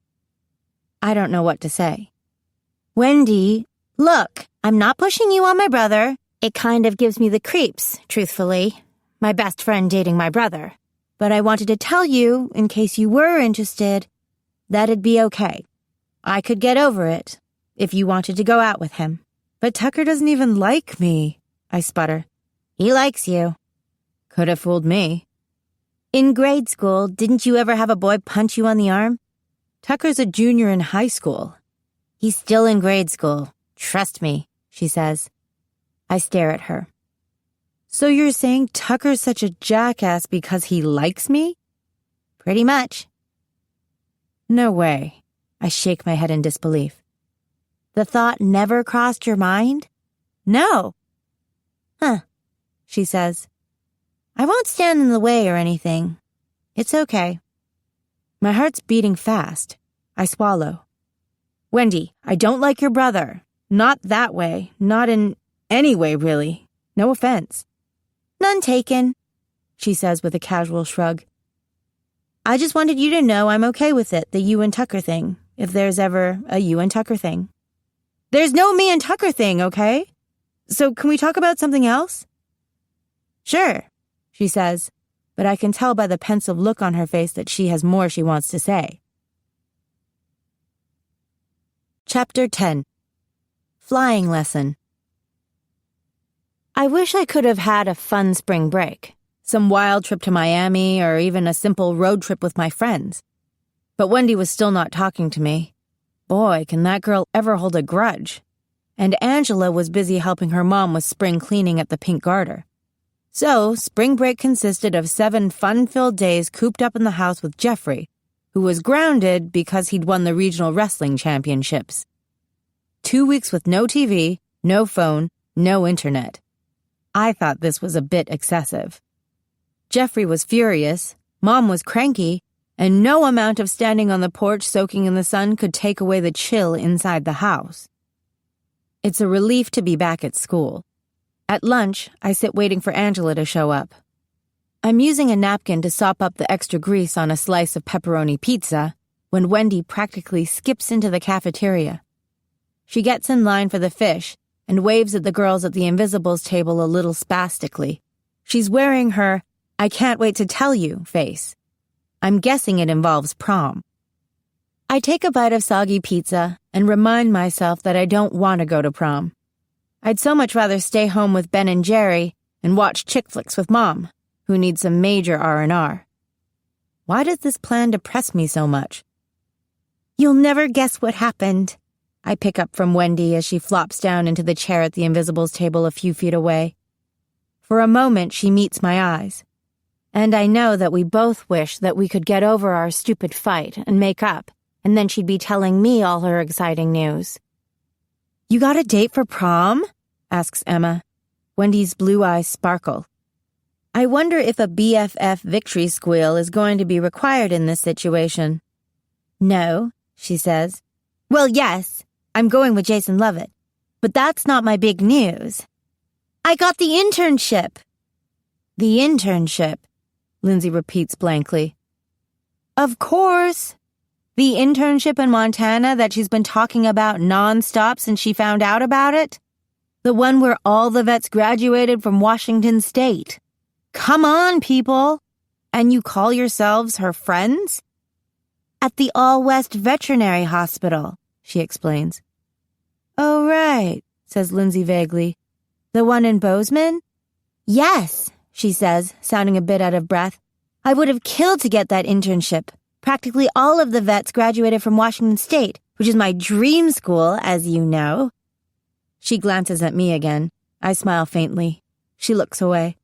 I don't know what to say. Wendy, look, I'm not pushing you on my brother. It kind of gives me the creeps, truthfully. My best friend dating my brother. But I wanted to tell you, in case you were interested, that it'd be okay. I could get over it, if you wanted to go out with him. But Tucker doesn't even like me, I sputter. He likes you. Could have fooled me. In grade school, didn't you ever have a boy punch you on the arm? Tucker's a junior in high school. He's still in grade school. Trust me, she says. I stare at her. So you're saying Tucker's such a jackass because he likes me? Pretty much. No way. I shake my head in disbelief. The thought never crossed your mind? No. Huh, she says. I won't stand in the way or anything. It's okay. My heart's beating fast. I swallow. Wendy, I don't like your brother. Not that way. Not in any way, really. No offense. None taken, she says with a casual shrug. I just wanted you to know I'm okay with it, the you and Tucker thing, if there's ever a you and Tucker thing. There's no me and Tucker thing, okay? So can we talk about something else? Sure, she says, but I can tell by the pensive look on her face that she has more she wants to say. Chapter 10. Flying Lesson. I wish I could have had a fun spring break, some wild trip to Miami, or even a simple road trip with my friends. But Wendy was still not talking to me. Boy, can that girl ever hold a grudge. And Angela was busy helping her mom with spring cleaning at the Pink Garter. So, spring break consisted of 7 fun-filled days cooped up in the house with Jeffrey, who was grounded because he'd won the regional wrestling championships. 2 weeks with no TV, no phone, no internet. I thought this was a bit excessive. Jeffrey was furious, Mom was cranky, and no amount of standing on the porch soaking in the sun could take away the chill inside the house. It's a relief to be back at school. At lunch, I sit waiting for Angela to show up. I'm using a napkin to sop up the extra grease on a slice of pepperoni pizza when Wendy practically skips into the cafeteria. She gets in line for the fish and waves at the girls at the Invisibles table a little spastically. She's wearing her "I can't wait to tell you" face. I'm guessing it involves prom. I take a bite of soggy pizza and remind myself that I don't want to go to prom. I'd so much rather stay home with Ben and Jerry and watch chick flicks with Mom, who needs some major R&R. Why does this plan depress me so much? You'll never guess what happened, I pick up from Wendy as she flops down into the chair at the Invisibles table a few feet away. For a moment, she meets my eyes. And I know that we both wish that we could get over our stupid fight and make up, and then she'd be telling me all her exciting news. You got a date for prom? Asks Emma. Wendy's blue eyes sparkle. I wonder if a BFF victory squeal is going to be required in this situation. No, she says. Well, yes, I'm going with Jason Lovett. But that's not my big news. I got the internship. The internship, Lindsay repeats blankly. Of course. The internship in Montana that she's been talking about nonstop since she found out about it? The one where all the vets graduated from Washington State. Come on, people. And you call yourselves her friends? At the All West Veterinary Hospital, she explains. Oh, right, says Lindsay vaguely. The one in Bozeman? Yes, she says, sounding a bit out of breath. I would have killed to get that internship. Practically all of the vets graduated from Washington State, which is my dream school, as you know. She glances at me again. I smile faintly. She looks away.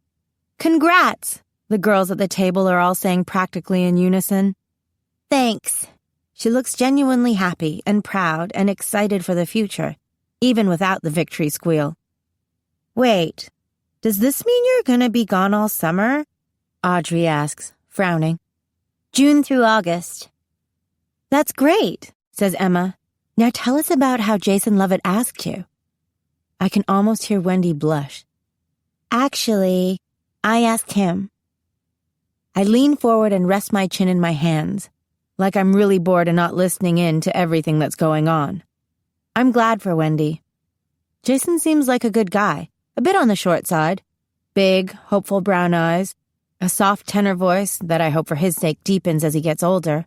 Congrats! The girls at the table are all saying practically in unison. Thanks. She looks genuinely happy and proud and excited for the future, even without the victory squeal. Wait, does this mean you're gonna be gone all summer? Audrey asks, frowning. June through August. That's great, says Emma. Now tell us about how Jason Lovett asked you. I can almost hear Wendy blush. Actually, I asked him. I lean forward and rest my chin in my hands, like I'm really bored and not listening in to everything that's going on. I'm glad for Wendy. Jason seems like a good guy, a bit on the short side. Big, hopeful brown eyes, a soft tenor voice that I hope for his sake deepens as he gets older.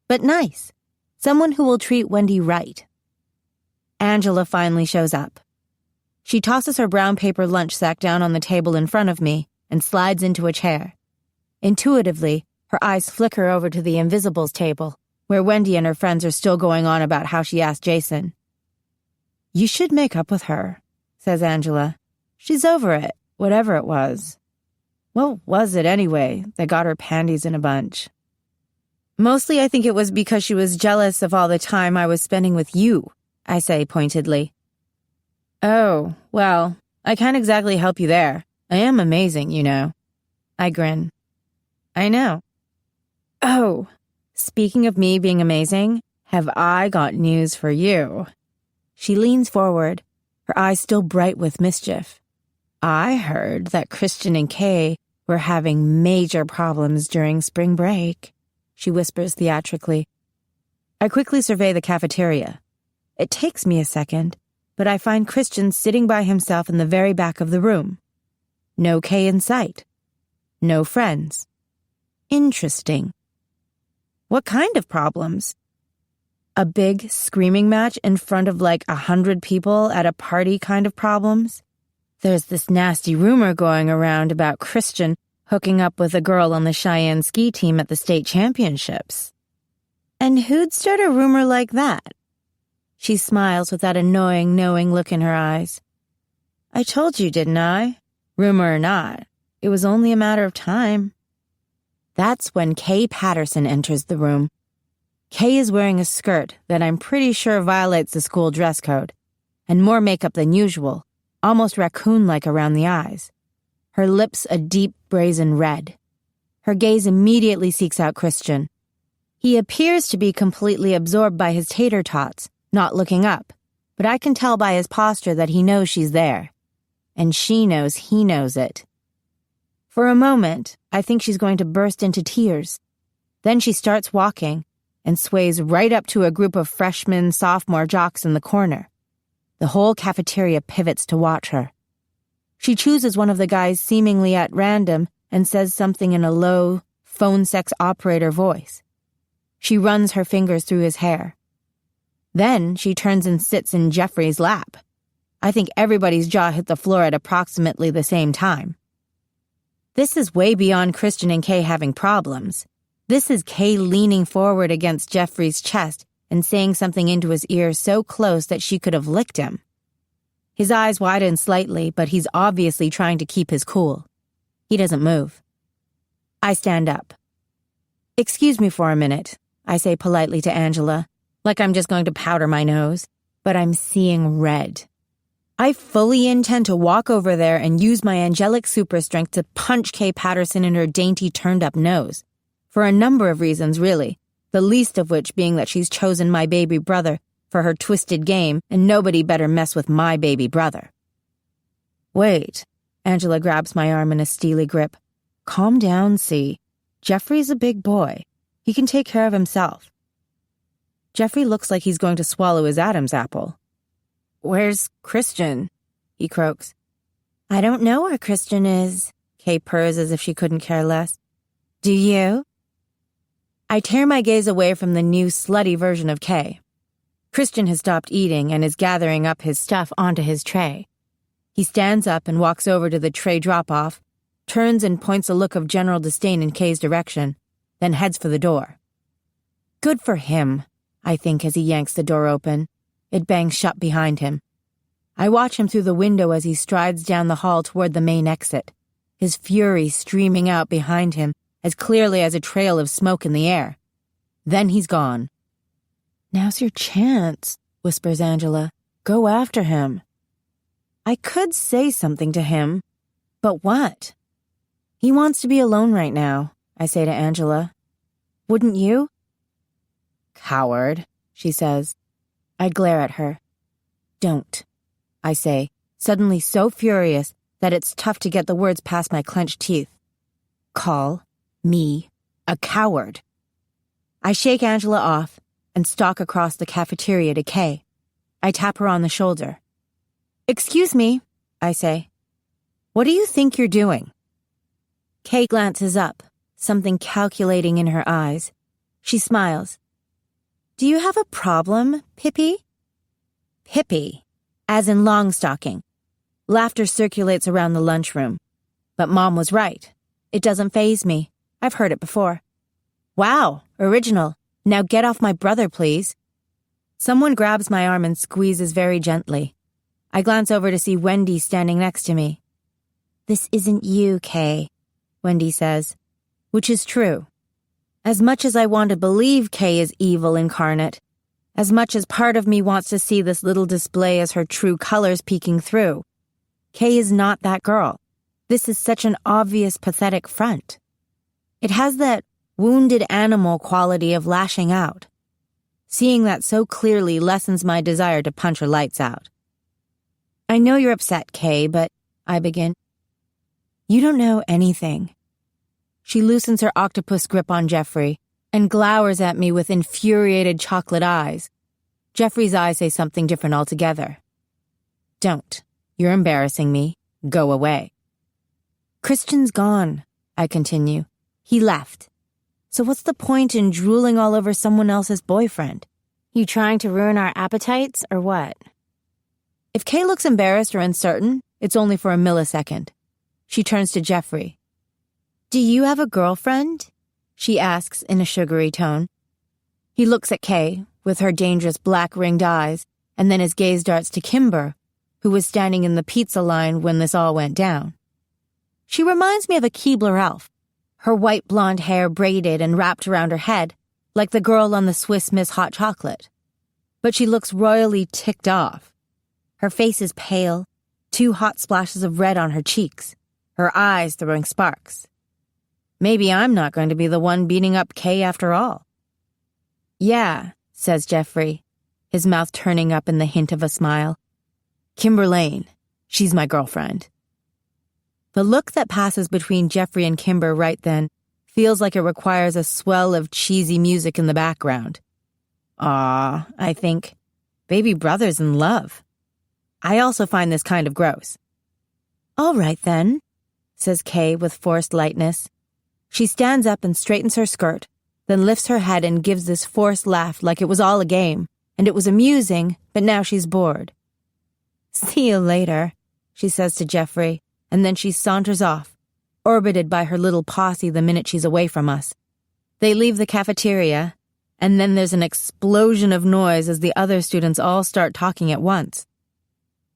But nice. Someone who will treat Wendy right. Angela finally shows up. She tosses her brown paper lunch sack down on the table in front of me and slides into a chair. Intuitively, her eyes flicker over to the Invisibles table, where Wendy and her friends are still going on about how she asked Jason. You should make up with her, says Angela. She's over it, whatever it was. What was it anyway that got her panties in a bunch? Mostly I think it was because she was jealous of all the time I was spending with you, I say pointedly. Oh, well, I can't exactly help you there. I am amazing, you know. I grin. I know. Oh, speaking of me being amazing, have I got news for you? She leans forward, her eyes still bright with mischief. I heard that Christian and Kay were having major problems during spring break, she whispers theatrically. I quickly survey the cafeteria. It takes me a second, but I find Christian sitting by himself in the very back of the room. No Kay in sight. No friends. Interesting. What kind of problems? A big screaming match in front of like 100 people at a party kind of problems? There's this nasty rumor going around about Christian hooking up with a girl on the Cheyenne ski team at the state championships. And who'd start a rumor like that? She smiles with that annoying, knowing look in her eyes. I told you, didn't I? Rumor or not, it was only a matter of time. That's when Kay Patterson enters the room. Kay is wearing a skirt that I'm pretty sure violates the school dress code, and more makeup than usual, almost raccoon-like around the eyes. Her lips a deep brazen red. Her gaze immediately seeks out Christian. He appears to be completely absorbed by his tater tots, not looking up, but I can tell by his posture that he knows she's there. And she knows he knows it. For a moment, I think she's going to burst into tears. Then she starts walking and sways right up to a group of freshman, sophomore jocks in the corner. The whole cafeteria pivots to watch her. She chooses one of the guys seemingly at random and says something in a low, phone sex operator voice. She runs her fingers through his hair. Then she turns and sits in Jeffrey's lap. I think everybody's jaw hit the floor at approximately the same time. This is way beyond Christian and Kay having problems. This is Kay leaning forward against Jeffrey's chest and saying something into his ear so close that she could have licked him. His eyes widen slightly, but he's obviously trying to keep his cool. He doesn't move. I stand up. Excuse me for a minute, I say politely to Angela, like I'm just going to powder my nose, but I'm seeing red. I fully intend to walk over there and use my angelic super strength to punch Kay Patterson in her dainty turned-up nose. For a number of reasons, really, the least of which being that she's chosen my baby brother for her twisted game, and nobody better mess with my baby brother. Wait, Angela grabs my arm in a steely grip. Calm down, see. Jeffrey's a big boy. He can take care of himself. Jeffrey looks like he's going to swallow his Adam's apple. Where's Christian? He croaks. I don't know where Christian is, Kay purrs as if she couldn't care less. Do you? I tear my gaze away from the new slutty version of Kay. Christian has stopped eating and is gathering up his stuff onto his tray. He stands up and walks over to the tray drop-off, turns and points a look of general disdain in Kay's direction, then heads for the door. Good for him, I think as he yanks the door open. It bangs shut behind him. I watch him through the window as he strides down the hall toward the main exit, his fury streaming out behind him as clearly as a trail of smoke in the air. Then he's gone. "Now's your chance," whispers Angela. "Go after him." I could say something to him, but what? He wants to be alone right now, I say to Angela. Wouldn't you? "Coward," she says. I glare at her. "Don't," I say, suddenly so furious that it's tough to get the words past my clenched teeth. "Call me a coward." I shake Angela off and stalk across the cafeteria to Kay. I tap her on the shoulder. "Excuse me," I say. "What do you think you're doing?" Kay glances up, something calculating in her eyes. She smiles. "Do you have a problem, Pippi?" Pippi, as in Longstocking. Laughter circulates around the lunchroom. But Mom was right. It doesn't faze me. I've heard it before. "Wow, original. Now get off my brother, please." Someone grabs my arm and squeezes very gently. I glance over to see Wendy standing next to me. "This isn't you, Kay," Wendy says, which is true. As much as I want to believe Kay is evil incarnate, as much as part of me wants to see this little display as her true colors peeking through, Kay is not that girl. This is such an obvious, pathetic front. It has that wounded animal quality of lashing out. Seeing that so clearly lessens my desire to punch her lights out. "I know you're upset, Kay, but," I begin. "You don't know anything." She loosens her octopus grip on Jeffrey and glowers at me with infuriated chocolate eyes. Jeffrey's eyes say something different altogether. "Don't. You're embarrassing me. Go away." "Christian's gone," I continue. "He left. So what's the point in drooling all over someone else's boyfriend? You trying to ruin our appetites, or what?" If Kay looks embarrassed or uncertain, it's only for a millisecond. She turns to Jeffrey. "Do you have a girlfriend?" she asks in a sugary tone. He looks at Kay, with her dangerous black-ringed eyes, and then his gaze darts to Kimber, who was standing in the pizza line when this all went down. She reminds me of a Keebler elf, her white blonde hair braided and wrapped around her head, like the girl on the Swiss Miss Hot Chocolate. But she looks royally ticked off. Her face is pale, 2 hot splashes of red on her cheeks, her eyes throwing sparks. Maybe I'm not going to be the one beating up Kay after all. "Yeah," says Jeffrey, his mouth turning up in the hint of a smile. "Kimber Lane. She's my girlfriend." The look that passes between Jeffrey and Kimber right then feels like it requires a swell of cheesy music in the background. "Aw," I think. Baby brother's in love. I also find this kind of gross. "All right then," says Kay with forced lightness. She stands up and straightens her skirt, then lifts her head and gives this forced laugh like it was all a game, and it was amusing, but now she's bored. "See you later," she says to Jeffrey, and then she saunters off, orbited by her little posse the minute she's away from us. They leave the cafeteria, and then there's an explosion of noise as the other students all start talking at once.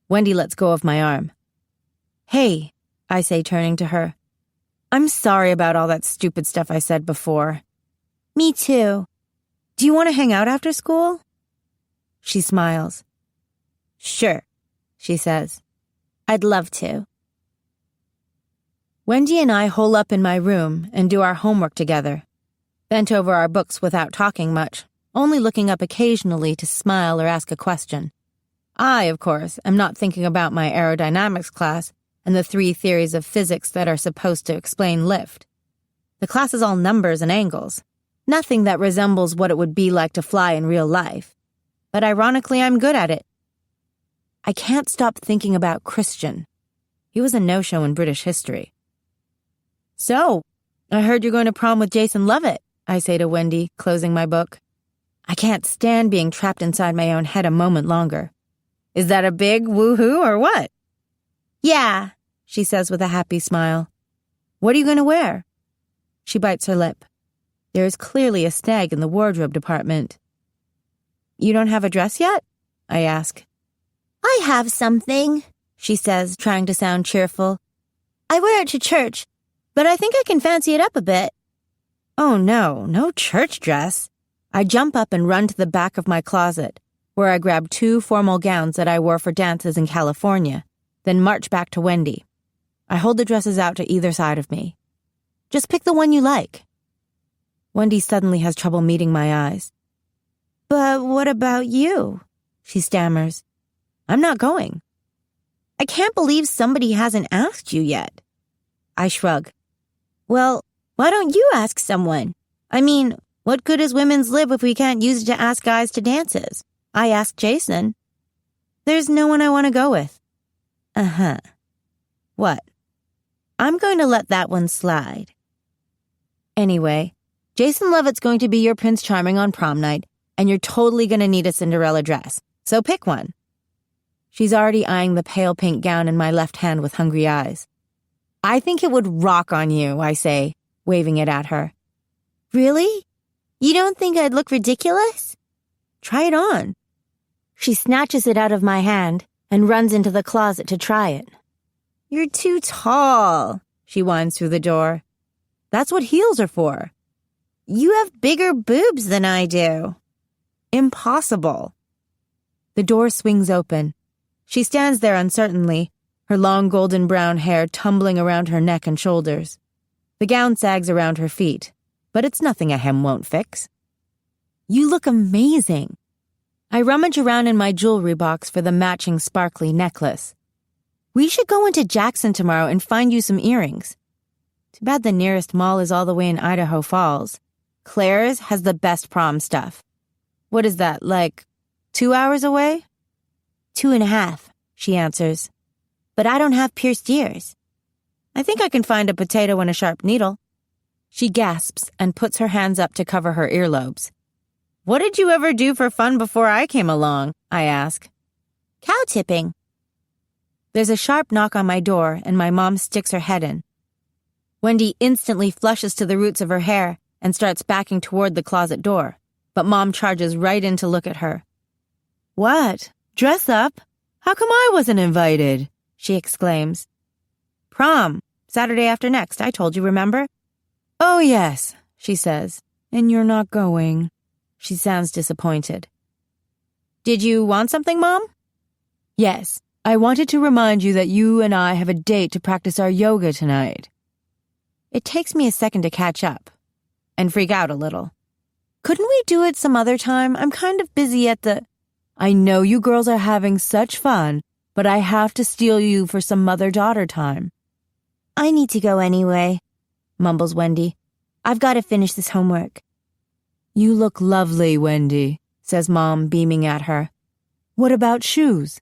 Wendy lets go of my arm. "Hey," I say, turning to her. "I'm sorry about all that stupid stuff I said before." "Me too. Do you want to hang out after school?" She smiles. "Sure," she says. "I'd love to." Wendy and I hole up in my room and do our homework together, bent over our books without talking much, only looking up occasionally to smile or ask a question. I, of course, am not thinking about my aerodynamics class and the 3 theories of physics that are supposed to explain lift. The class is all numbers and angles, nothing that resembles what it would be like to fly in real life. But ironically, I'm good at it. I can't stop thinking about Christian. He was a no-show in British history. "So, I heard you're going to prom with Jason Lovett," I say to Wendy, closing my book. I can't stand being trapped inside my own head a moment longer. "Is that a big woohoo or what?" "Yeah," she says with a happy smile. What are you going to wear? She bites her lip. There is clearly a snag in the wardrobe department. You don't have a dress yet? I ask. I have something, she says, trying to sound cheerful. I wear it to church, but I think I can fancy it up a bit. Oh no church dress. I jump up and run to the back of my closet, where I grab 2 formal gowns that I wore for dances in California, then march back to Wendy. I hold the dresses out to either side of me. Just pick the one you like. Wendy suddenly has trouble meeting my eyes. But what about you? She stammers. I'm not going. I can't believe somebody hasn't asked you yet. I shrug. Well, why don't you ask someone? I mean, what good is women's lib if we can't use it to ask guys to dances? I asked Jason. There's no one I want to go with. Uh-huh. What? I'm going to let that one slide. Anyway, Jason Lovett's going to be your Prince Charming on prom night, and you're totally going to need a Cinderella dress. So pick one. She's already eyeing the pale pink gown in my left hand with hungry eyes. I think it would rock on you, I say, waving it at her. Really? You don't think I'd look ridiculous? Try it on. She snatches it out of my hand and runs into the closet to try it. You're too tall, she whines through the door. That's what heels are for. You have bigger boobs than I do. Impossible. The door swings open. She stands there uncertainly, her long golden brown hair tumbling around her neck and shoulders. The gown sags around her feet, but it's nothing a hem won't fix. You look amazing. I rummage around in my jewelry box for the matching sparkly necklace. We should go into Jackson tomorrow and find you some earrings. Too bad the nearest mall is all the way in Idaho Falls. Claire's has the best prom stuff. What is that, like 2 hours away? 2.5, she answers. But I don't have pierced ears. I think I can find a potato and a sharp needle. She gasps and puts her hands up to cover her earlobes. What did you ever do for fun before I came along? I ask. Cow tipping. There's a sharp knock on my door and my mom sticks her head in. Wendy instantly flushes to the roots of her hair and starts backing toward the closet door, but Mom charges right in to look at her. What? Dress up? How come I wasn't invited? She exclaims. Prom, Saturday after next, I told you, remember? Oh, yes, she says, and you're not going. She sounds disappointed. Did you want something, Mom? Yes, I wanted to remind you that you and I have a date to practice our yoga tonight. It takes me a second to catch up and freak out a little. Couldn't we do it some other time? I'm kind of busy at the... I know you girls are having such fun, but I have to steal you for some mother-daughter time. I need to go anyway, mumbles Wendy. I've got to finish this homework. You look lovely, Wendy, says Mom, beaming at her. What about shoes?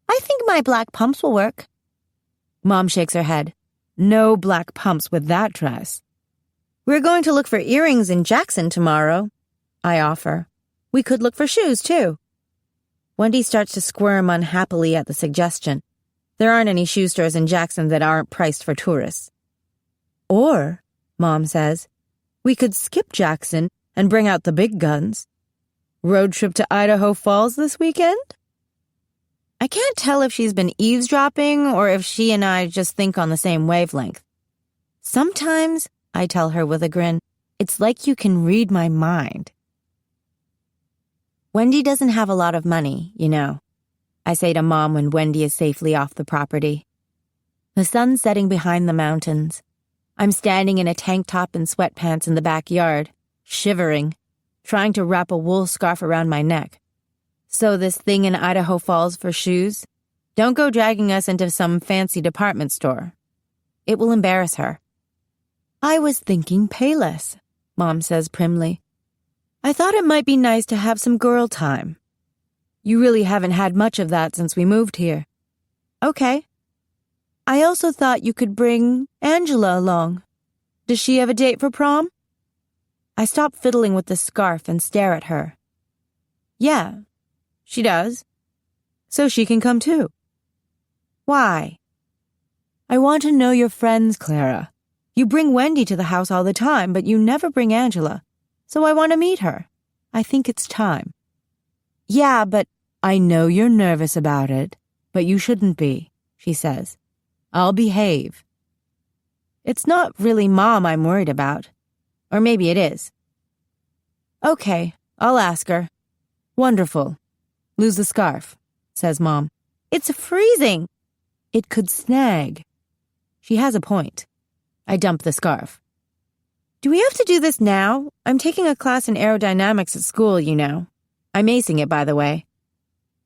I think my black pumps will work. Mom shakes her head. No black pumps with that dress. We're going to look for earrings in Jackson tomorrow, I offer. We could look for shoes, too. Wendy starts to squirm unhappily at the suggestion. There aren't any shoe stores in Jackson that aren't priced for tourists. Or, Mom says, we could skip Jackson and bring out the big guns. Road trip to Idaho Falls this weekend? I can't tell if she's been eavesdropping or if she and I just think on the same wavelength. Sometimes, I tell her with a grin, it's like you can read my mind. Wendy doesn't have a lot of money, you know, I say to Mom when Wendy is safely off the property. The sun's setting behind the mountains. I'm standing in a tank top and sweatpants in the backyard, shivering, trying to wrap a wool scarf around my neck. So this thing in Idaho Falls for shoes? Don't go dragging us into some fancy department store. It will embarrass her. I was thinking Payless, Mom says primly. I thought it might be nice to have some girl time. You really haven't had much of that since we moved here. Okay. I also thought you could bring Angela along. Does she have a date for prom? I stop fiddling with the scarf and stare at her. Yeah, she does. So she can come too. Why? I want to know your friends, Clara. You bring Wendy to the house all the time, but you never bring Angela. So I want to meet her. I think it's time. Yeah, but I know you're nervous about it, but you shouldn't be, she says. I'll behave. It's not really Mom I'm worried about. Or maybe it is. Okay, I'll ask her. Wonderful. Lose the scarf, says Mom. It's freezing. It could snag. She has a point. I dump the scarf. Do we have to do this now? I'm taking a class in aerodynamics at school, you know. I'm acing it, by the way.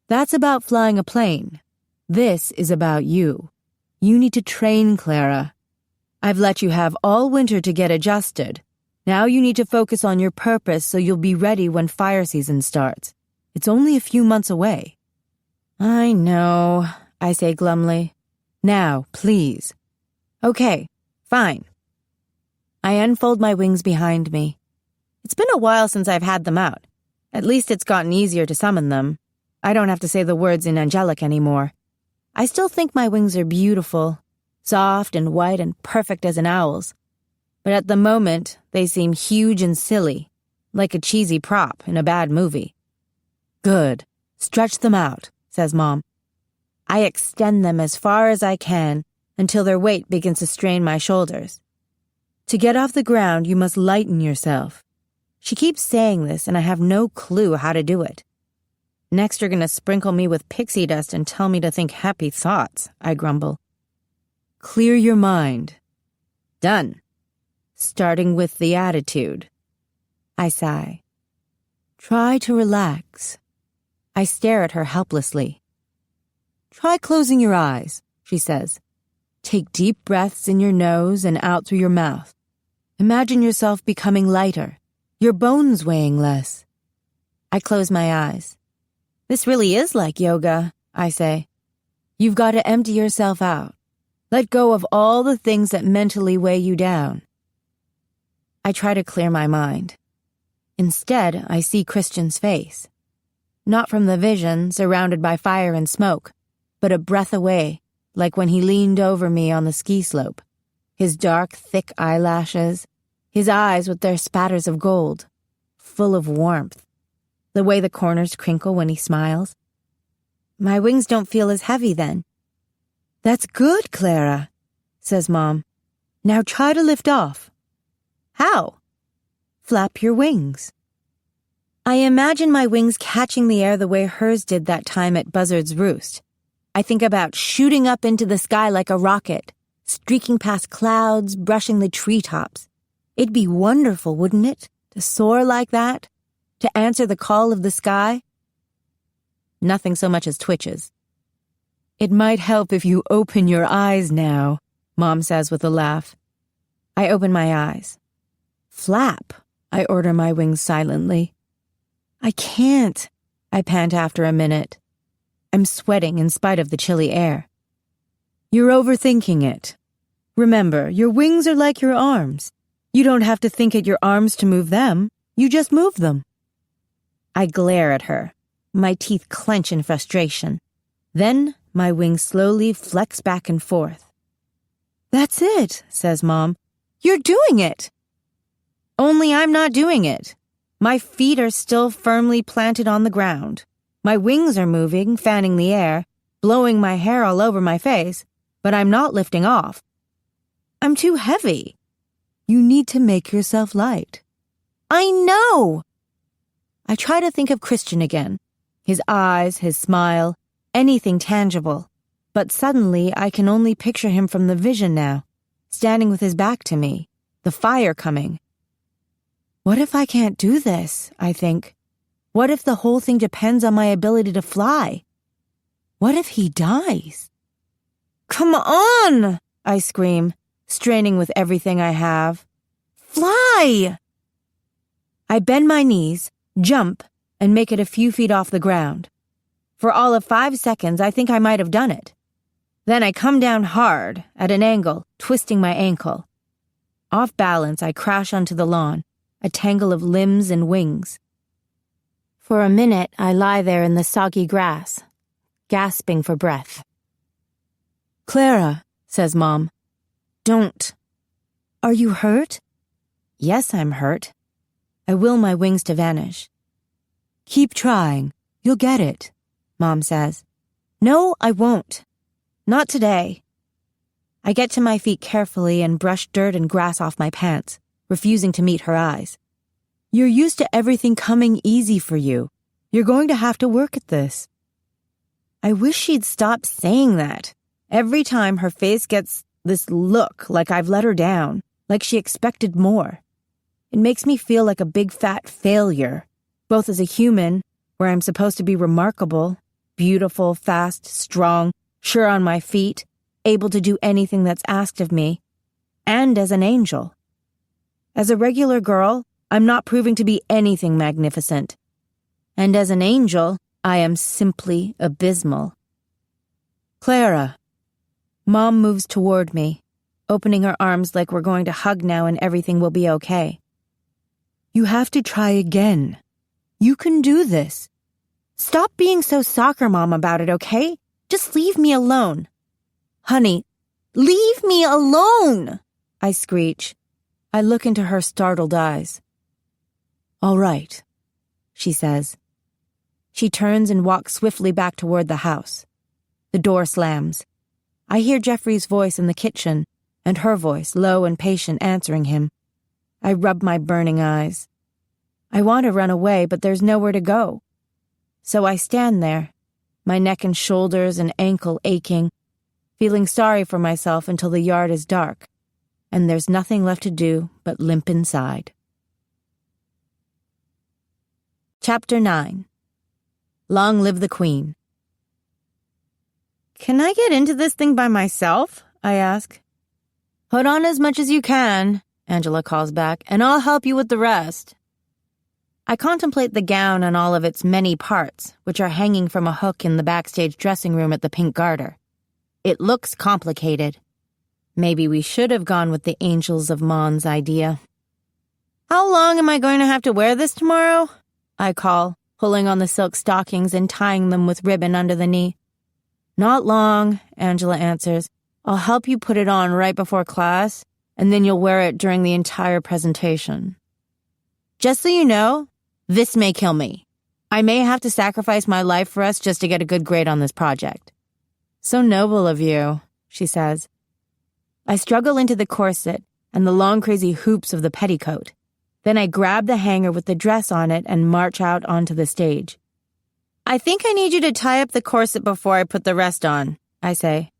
That's about flying a plane. This is about you. You need to train, Clara. I've let you have all winter to get adjusted. Now you need to focus on your purpose so you'll be ready when fire season starts. It's only a few months away. I know, I say glumly. Now, please. Okay, fine. I unfold my wings behind me. It's been a while since I've had them out. At least it's gotten easier to summon them. I don't have to say the words in angelic anymore. I still think my wings are beautiful, soft and white and perfect as an owl's. But at the moment, they seem huge and silly, like a cheesy prop in a bad movie. Good. Stretch them out, says Mom. I extend them as far as I can until their weight begins to strain my shoulders. To get off the ground, you must lighten yourself. She keeps saying this, and I have no clue how to do it. Next, you're going to sprinkle me with pixie dust and tell me to think happy thoughts, I grumble. Clear your mind. Done. Starting with the attitude. I sigh. Try to relax. I stare at her helplessly. Try closing your eyes, she says. Take deep breaths in your nose and out through your mouth. Imagine yourself becoming lighter, your bones weighing less. I close my eyes. This really is like yoga, I say. You've got to empty yourself out. Let go of all the things that mentally weigh you down. I try to clear my mind. Instead, I see Christian's face. Not from the vision, surrounded by fire and smoke, but a breath away, like when he leaned over me on the ski slope. His dark, thick eyelashes, his eyes with their spatters of gold, full of warmth. The way the corners crinkle when he smiles. My wings don't feel as heavy then. That's good, Clara, says Mom. Now try to lift off. How? Flap your wings. I imagine my wings catching the air the way hers did that time at Buzzard's Roost. I think about shooting up into the sky like a rocket, streaking past clouds, brushing the treetops. It'd be wonderful, wouldn't it, to soar like that? To answer the call of the sky? Nothing so much as twitches. It might help if you open your eyes now, Mom says with a laugh. I open my eyes. Flap, I order my wings silently. I can't, I pant after a minute. I'm sweating in spite of the chilly air. You're overthinking it. Remember, your wings are like your arms. You don't have to think at your arms to move them. You just move them. I glare at her. My teeth clench in frustration. Then my wings slowly flex back and forth. That's it, says Mom. You're doing it. Only I'm not doing it. My feet are still firmly planted on the ground. My wings are moving, fanning the air, blowing my hair all over my face, but I'm not lifting off. I'm too heavy. You need to make yourself light. I know! I try to think of Christian again. His eyes, his smile, anything tangible. But suddenly I can only picture him from the vision now, standing with his back to me, the fire coming. What if I can't do this, I think? What if the whole thing depends on my ability to fly? What if he dies? Come on, I scream, straining with everything I have. Fly! I bend my knees, jump, and make it a few feet off the ground. For all of 5 seconds, I think I might have done it. Then I come down hard, at an angle, twisting my ankle. Off balance, I crash onto the lawn, a tangle of limbs and wings. For a minute, I lie there in the soggy grass, gasping for breath. Clara, says Mom. Don't. Are you hurt? Yes, I'm hurt. I will my wings to vanish. Keep trying. You'll get it, Mom says. No, I won't. Not today. I get to my feet carefully and brush dirt and grass off my pants, refusing to meet her eyes. You're used to everything coming easy for you. You're going to have to work at this. I wish she'd stop saying that. Every time her face gets this look like I've let her down, like she expected more. It makes me feel like a big fat failure, both as a human, where I'm supposed to be remarkable, beautiful, fast, strong, sure on my feet, able to do anything that's asked of me, and as an angel. As a regular girl, I'm not proving to be anything magnificent. And as an angel, I am simply abysmal. Clara. Mom moves toward me, opening her arms like we're going to hug now and everything will be okay. You have to try again. You can do this. Stop being so soccer mom about it, okay? Just leave me alone. Honey, leave me alone! I screech. I look into her startled eyes. All right, she says. She turns and walks swiftly back toward the house. The door slams. I hear Jeffrey's voice in the kitchen, and her voice, low and patient, answering him. I rub my burning eyes. I want to run away, but there's nowhere to go. So I stand there, my neck and shoulders and ankle aching, feeling sorry for myself until the yard is dark, and there's nothing left to do but limp inside. Chapter 9. Long Live the Queen. Can I get into this thing by myself? I ask. Put on as much as you can, Angela calls back, and I'll help you with the rest. I contemplate the gown and all of its many parts, which are hanging from a hook in the backstage dressing room at the Pink Garter. It looks complicated. Maybe we should have gone with the Angels of Mon's idea. How long am I going to have to wear this tomorrow? I call, pulling on the silk stockings and tying them with ribbon under the knee. Not long, Angela answers. I'll help you put it on right before class, and then you'll wear it during the entire presentation. Just so you know, this may kill me. I may have to sacrifice my life for us just to get a good grade on this project. So noble of you, she says. I struggle into the corset and the long crazy hoops of the petticoat. Then I grab the hanger with the dress on it and march out onto the stage. I think I need you to tie up the corset before I put the rest on, I say.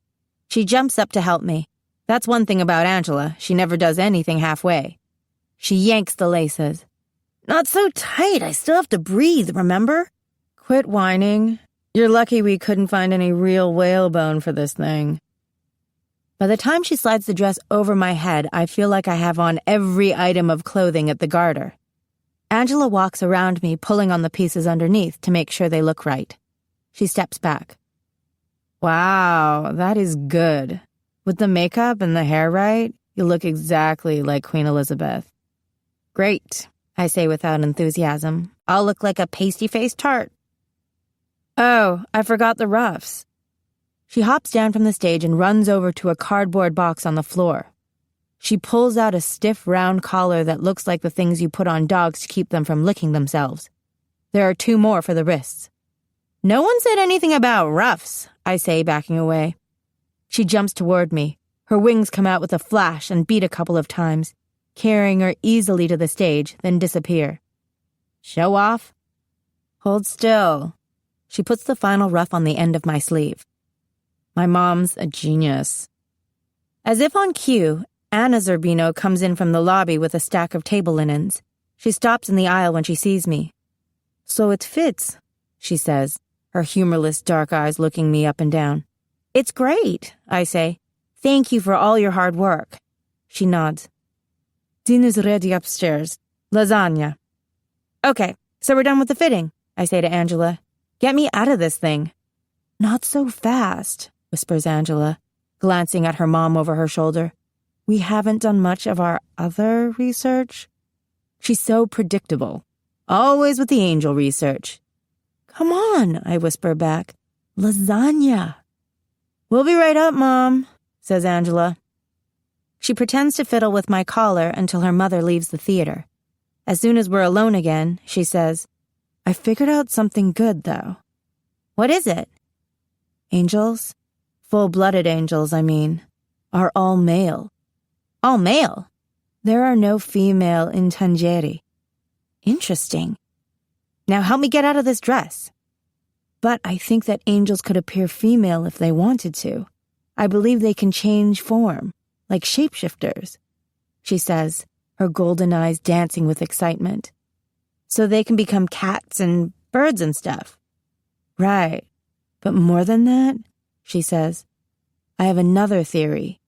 She jumps up to help me. That's one thing about Angela. She never does anything halfway. She yanks the laces. Not so tight. I still have to breathe, remember? Quit whining. You're lucky we couldn't find any real whalebone for this thing. By the time she slides the dress over my head, I feel like I have on every item of clothing at the Garter. Angela walks around me, pulling on the pieces underneath to make sure they look right. She steps back. Wow, that is good. With the makeup and the hair right, you look exactly like Queen Elizabeth. Great, I say without enthusiasm. I'll look like a pasty-faced tart. Oh, I forgot the ruffs. She hops down from the stage and runs over to a cardboard box on the floor. She pulls out a stiff, round collar that looks like the things you put on dogs to keep them from licking themselves. There are 2 more for the wrists. No one said anything about ruffs, I say, backing away. She jumps toward me. Her wings come out with a flash and beat a couple of times, carrying her easily to the stage, then disappear. Show off? Hold still. She puts the final ruff on the end of my sleeve. My mom's a genius. As if on cue, Anna Zerbino comes in from the lobby with a stack of table linens. She stops in the aisle when she sees me. So it fits, she says, her humorless dark eyes looking me up and down. It's great, I say. Thank you for all your hard work. She nods. Dinner's ready upstairs. Lasagna. Okay, so we're done with the fitting, I say to Angela. Get me out of this thing. Not so fast, whispers Angela, glancing at her mom over her shoulder. We haven't done much of our other research. She's so predictable. Always with the angel research. Come on, I whisper back. Lasagna. We'll be right up, Mom. says Angela. She pretends to fiddle with my collar until her mother leaves the theater. As soon as we're alone again, she says, I figured out something good, though. What is it? Angels, full-blooded angels, I mean, are all male. All male? There are no female intangeri. Interesting. Now help me get out of this dress. But I think that angels could appear female if they wanted to. I believe they can change form, like shapeshifters, she says, her golden eyes dancing with excitement. So they can become cats and birds and stuff. Right. But more than that, she says, I have another theory.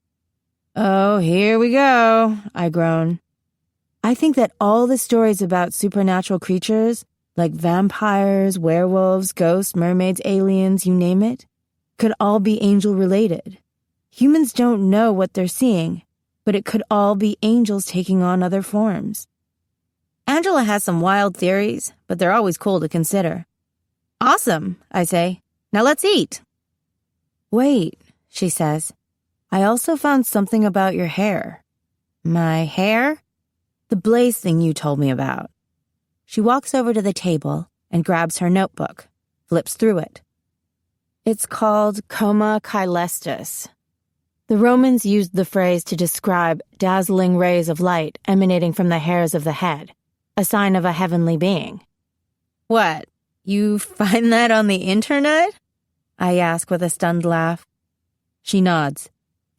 Oh, here we go, I groan. I think that all the stories about supernatural creatures, like vampires, werewolves, ghosts, mermaids, aliens, you name it, could all be angel-related. Humans don't know what they're seeing, but it could all be angels taking on other forms. Angela has some wild theories, but they're always cool to consider. Awesome, I say. Now let's eat. Wait, she says. I also found something about your hair. My hair? The blaze thing you told me about. She walks over to the table and grabs her notebook, flips through it. It's called coma caelestis. The Romans used the phrase to describe dazzling rays of light emanating from the hairs of the head, a sign of a heavenly being. What, you find that on the internet? I ask with a stunned laugh. She nods.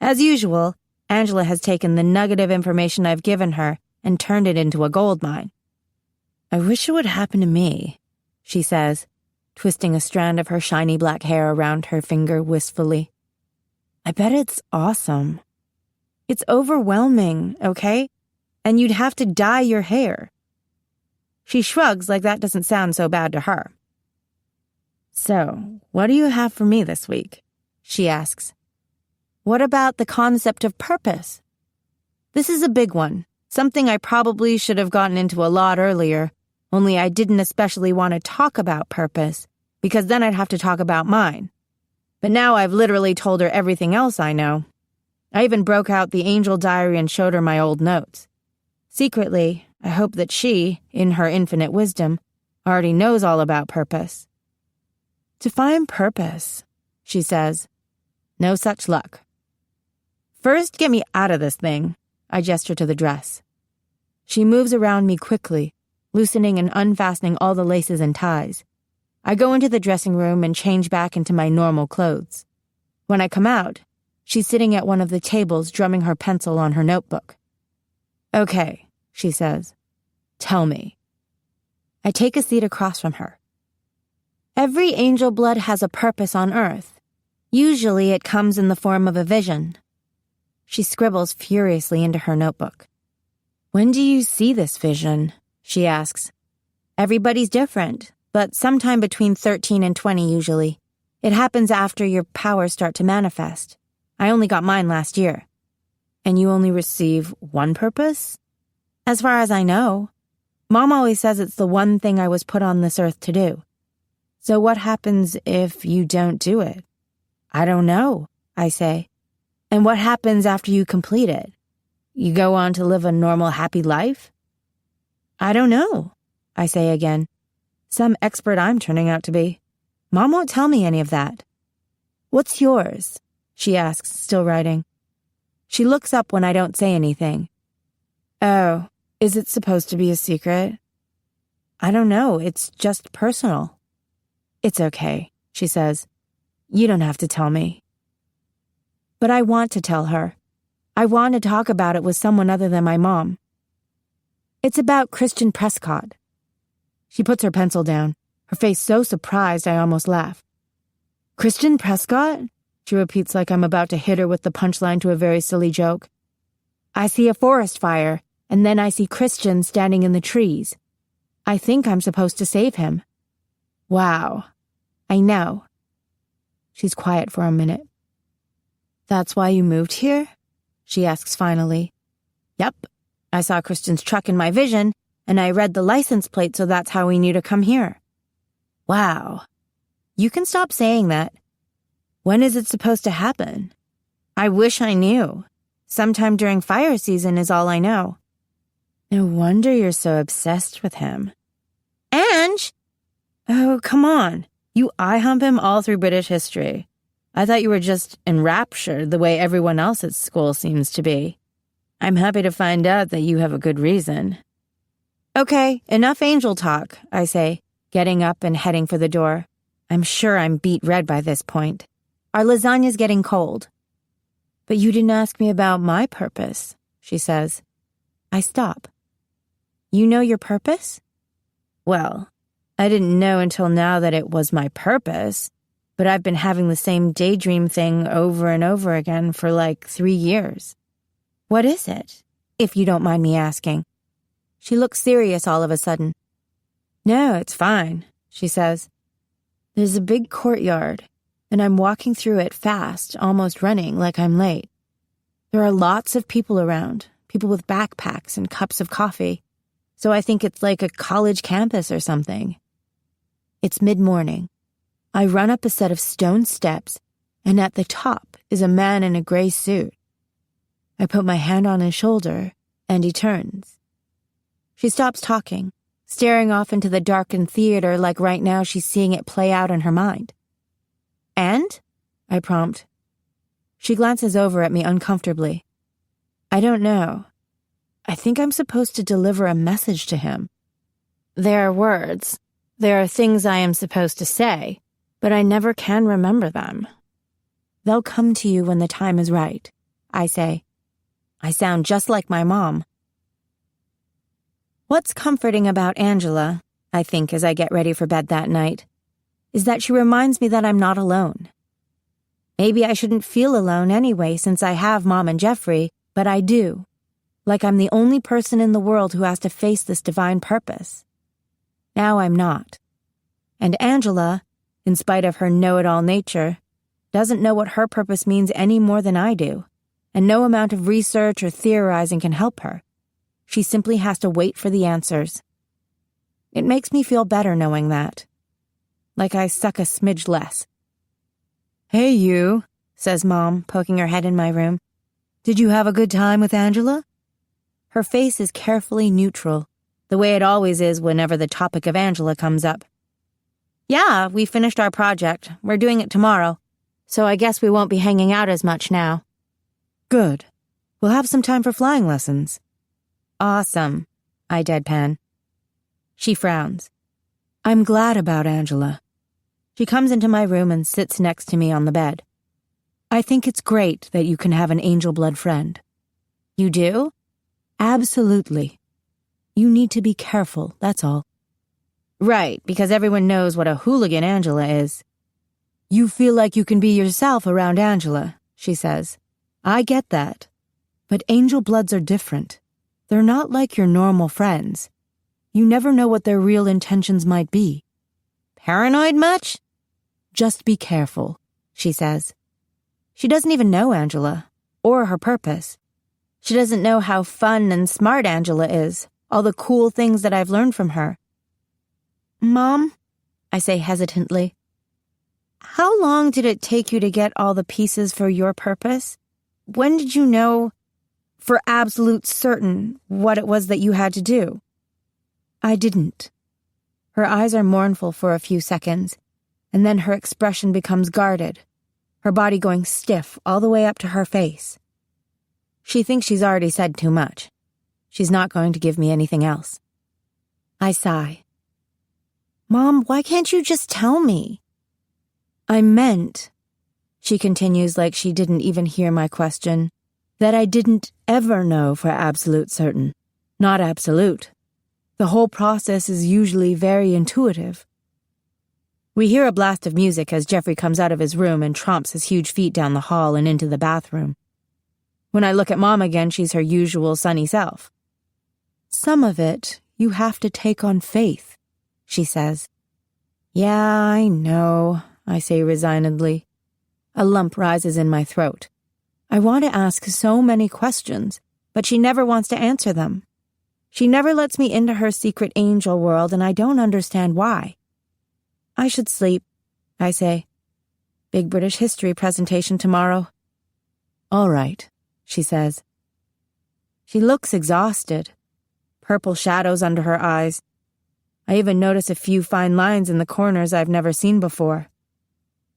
As usual, Angela has taken the nugget of information I've given her and turned it into a goldmine. I wish it would happen to me, she says, twisting a strand of her shiny black hair around her finger wistfully. I bet it's awesome. It's overwhelming, okay? And you'd have to dye your hair. She shrugs like that doesn't sound so bad to her. So, what do you have for me this week? She asks. What about the concept of purpose? This is a big one, something I probably should have gotten into a lot earlier, only I didn't especially want to talk about purpose, because then I'd have to talk about mine. But now I've literally told her everything else I know. I even broke out the angel diary and showed her my old notes. Secretly, I hope that she, in her infinite wisdom, already knows all about purpose. To find purpose, she says. No such luck. First, get me out of this thing, I gesture to the dress. She moves around me quickly, loosening and unfastening all the laces and ties. I go into the dressing room and change back into my normal clothes. When I come out, she's sitting at one of the tables drumming her pencil on her notebook. Okay, she says. Tell me. I take a seat across from her. Every angel blood has a purpose on Earth. Usually it comes in the form of a vision. She scribbles furiously into her notebook. When do you see this vision? She asks. Everybody's different, but sometime between 13 and 20 usually. It happens after your powers start to manifest. I only got mine last year. And you only receive one purpose? As far as I know. Mom always says it's the one thing I was put on this earth to do. So what happens if you don't do it? I don't know, I say. And what happens after you complete it? You go on to live a normal, happy life? I don't know, I say again. Some expert I'm turning out to be. Mom won't tell me any of that. What's yours? She asks, still writing. She looks up when I don't say anything. Oh, is it supposed to be a secret? I don't know, it's just personal. It's okay, she says. You don't have to tell me. But I want to tell her. I want to talk about it with someone other than my mom. It's about Christian Prescott. She puts her pencil down, her face so surprised I almost laugh. Christian Prescott? She repeats like I'm about to hit her with the punchline to a very silly joke. I see a forest fire, and then I see Christian standing in the trees. I think I'm supposed to save him. Wow. I know. She's quiet for a minute. That's why you moved here? She asks finally. Yep. I saw Christian's truck in my vision, and I read the license plate, so that's how we knew to come here. Wow. You can stop saying that. When is it supposed to happen? I wish I knew. Sometime during fire season is all I know. No wonder you're so obsessed with him. Ange! Oh, come on. You eye-hump him all through British history. I thought you were just enraptured the way everyone else at school seems to be. I'm happy to find out that you have a good reason. Okay, enough angel talk, I say, getting up and heading for the door. I'm sure I'm beat red by this point. Our lasagna's getting cold. But you didn't ask me about my purpose, she says. I stop. You know your purpose? Well, I didn't know until now that it was my purpose, but I've been having the same daydream thing over and over again for like 3 years. What is it, if you don't mind me asking? She looks serious all of a sudden. No, it's fine, she says. There's a big courtyard, and I'm walking through it fast, almost running like I'm late. There are lots of people around, people with backpacks and cups of coffee, so I think it's like a college campus or something. It's mid-morning. I run up a set of stone steps, and at the top is a man in a gray suit. I put my hand on his shoulder, and he turns. She stops talking, staring off into the darkened theater like right now she's seeing it play out in her mind. And? I prompt. She glances over at me uncomfortably. I don't know. I think I'm supposed to deliver a message to him. There are words. There are things I am supposed to say, but I never can remember them. They'll come to you when the time is right, I say. I sound just like my mom. What's comforting about Angela, I think as I get ready for bed that night, is that she reminds me that I'm not alone. Maybe I shouldn't feel alone anyway since I have Mom and Jeffrey, but I do. Like I'm the only person in the world who has to face this divine purpose. Now I'm not. And Angela, in spite of her know-it-all nature, doesn't know what her purpose means any more than I do, and no amount of research or theorizing can help her. She simply has to wait for the answers. It makes me feel better knowing that. Like I suck a smidge less. Hey, you, says Mom, poking her head in my room. Did you have a good time with Angela? Her face is carefully neutral, the way it always is whenever the topic of Angela comes up. Yeah, we finished our project. We're doing it tomorrow, so I guess we won't be hanging out as much now. Good. We'll have some time for flying lessons. Awesome, I deadpan. She frowns. I'm glad about Angela. She comes into my room and sits next to me on the bed. I think it's great that you can have an angel blood friend. You do? Absolutely. You need to be careful, that's all. Right, because everyone knows what a hooligan Angela is. You feel like you can be yourself around Angela, she says. I get that. But angel bloods are different. They're not like your normal friends. You never know what their real intentions might be. Paranoid much? Just be careful, she says. She doesn't even know Angela, or her purpose. She doesn't know how fun and smart Angela is, all the cool things that I've learned from her. Mom, I say hesitantly, how long did it take you to get all the pieces for your purpose? When did you know, for absolute certain, what it was that you had to do? I didn't. Her eyes are mournful for a few seconds, and then her expression becomes guarded, her body going stiff all the way up to her face. She thinks she's already said too much. She's not going to give me anything else. I sigh. Mom, why can't you just tell me? I meant, she continues like she didn't even hear my question, that I didn't ever know for absolute certain. Not absolute. The whole process is usually very intuitive. We hear a blast of music as Jeffrey comes out of his room and tromps his huge feet down the hall and into the bathroom. When I look at Mom again, she's her usual sunny self. Some of it you have to take on faith, she says. Yeah, I know, I say resignedly. A lump rises in my throat. I want to ask so many questions, but she never wants to answer them. She never lets me into her secret angel world, and I don't understand why. I should sleep, I say. Big British history presentation tomorrow. "All right," she says. She looks exhausted. Purple shadows under her eyes. I even notice a few fine lines in the corners I've never seen before.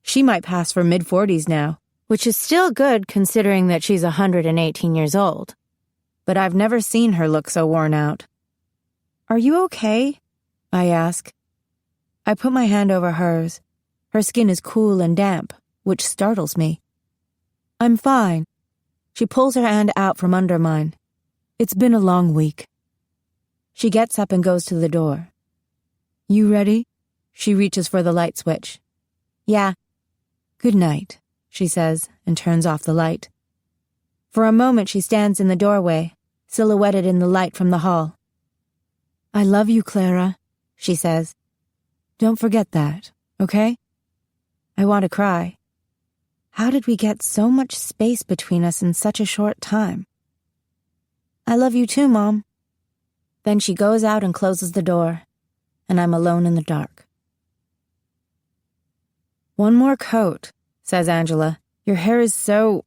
She might pass for mid-40s now, which is still good considering that she's 118 years old. But I've never seen her look so worn out. "Are you okay?" I ask. I put my hand over hers. Her skin is cool and damp, which startles me. "I'm fine." She pulls her hand out from under mine. "It's been a long week." She gets up and goes to the door. "You ready?" She reaches for the light switch. "Yeah." "Good night," she says, and turns off the light. For a moment she stands in the doorway, silhouetted in the light from the hall. "I love you, Clara," she says. "Don't forget that, okay?" I want to cry. How did we get so much space between us in such a short time? "I love you too, Mom." Then she goes out and closes the door, and I'm alone in the dark. "One more coat," says Angela. "Your hair is so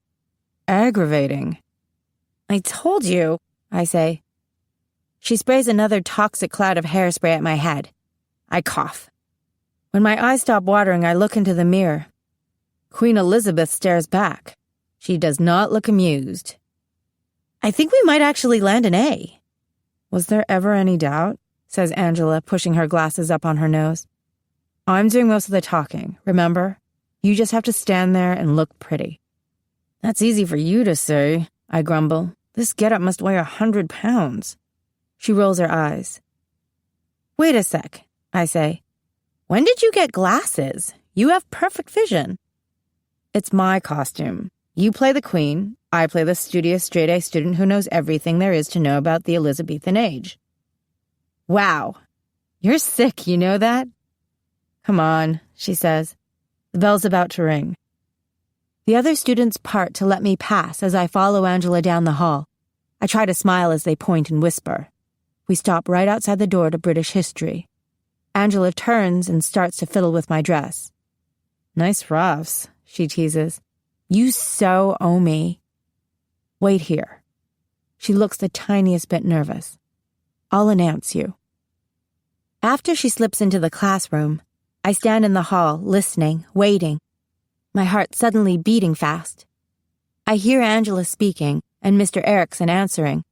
aggravating." "I told you," I say. She sprays another toxic cloud of hairspray at my head. I cough. When my eyes stop watering, I look into the mirror. Queen Elizabeth stares back. She does not look amused. "I think we might actually land an A." "Was there ever any doubt?" says Angela, pushing her glasses up on her nose. "I'm doing most of the talking, remember? You just have to stand there and look pretty." "That's easy for you to say," I grumble. "This getup must weigh 100 pounds. She rolls her eyes. "Wait a sec," I say. "When did you get glasses? You have perfect vision." "It's my costume. You play the queen. I play the studious straight-A student who knows everything there is to know about the Elizabethan age." "Wow. You're sick, you know that?" "Come on," she says. The bell's about to ring. The other students part to let me pass as I follow Angela down the hall. I try to smile as they point and whisper. We stop right outside the door to British history. Angela turns and starts to fiddle with my dress. "Nice ruffs," she teases. "You so owe me." "Wait here." She looks the tiniest bit nervous. "I'll announce you." After she slips into the classroom, I stand in the hall, listening, waiting, my heart suddenly beating fast. I hear Angela speaking and Mr. Erickson answering.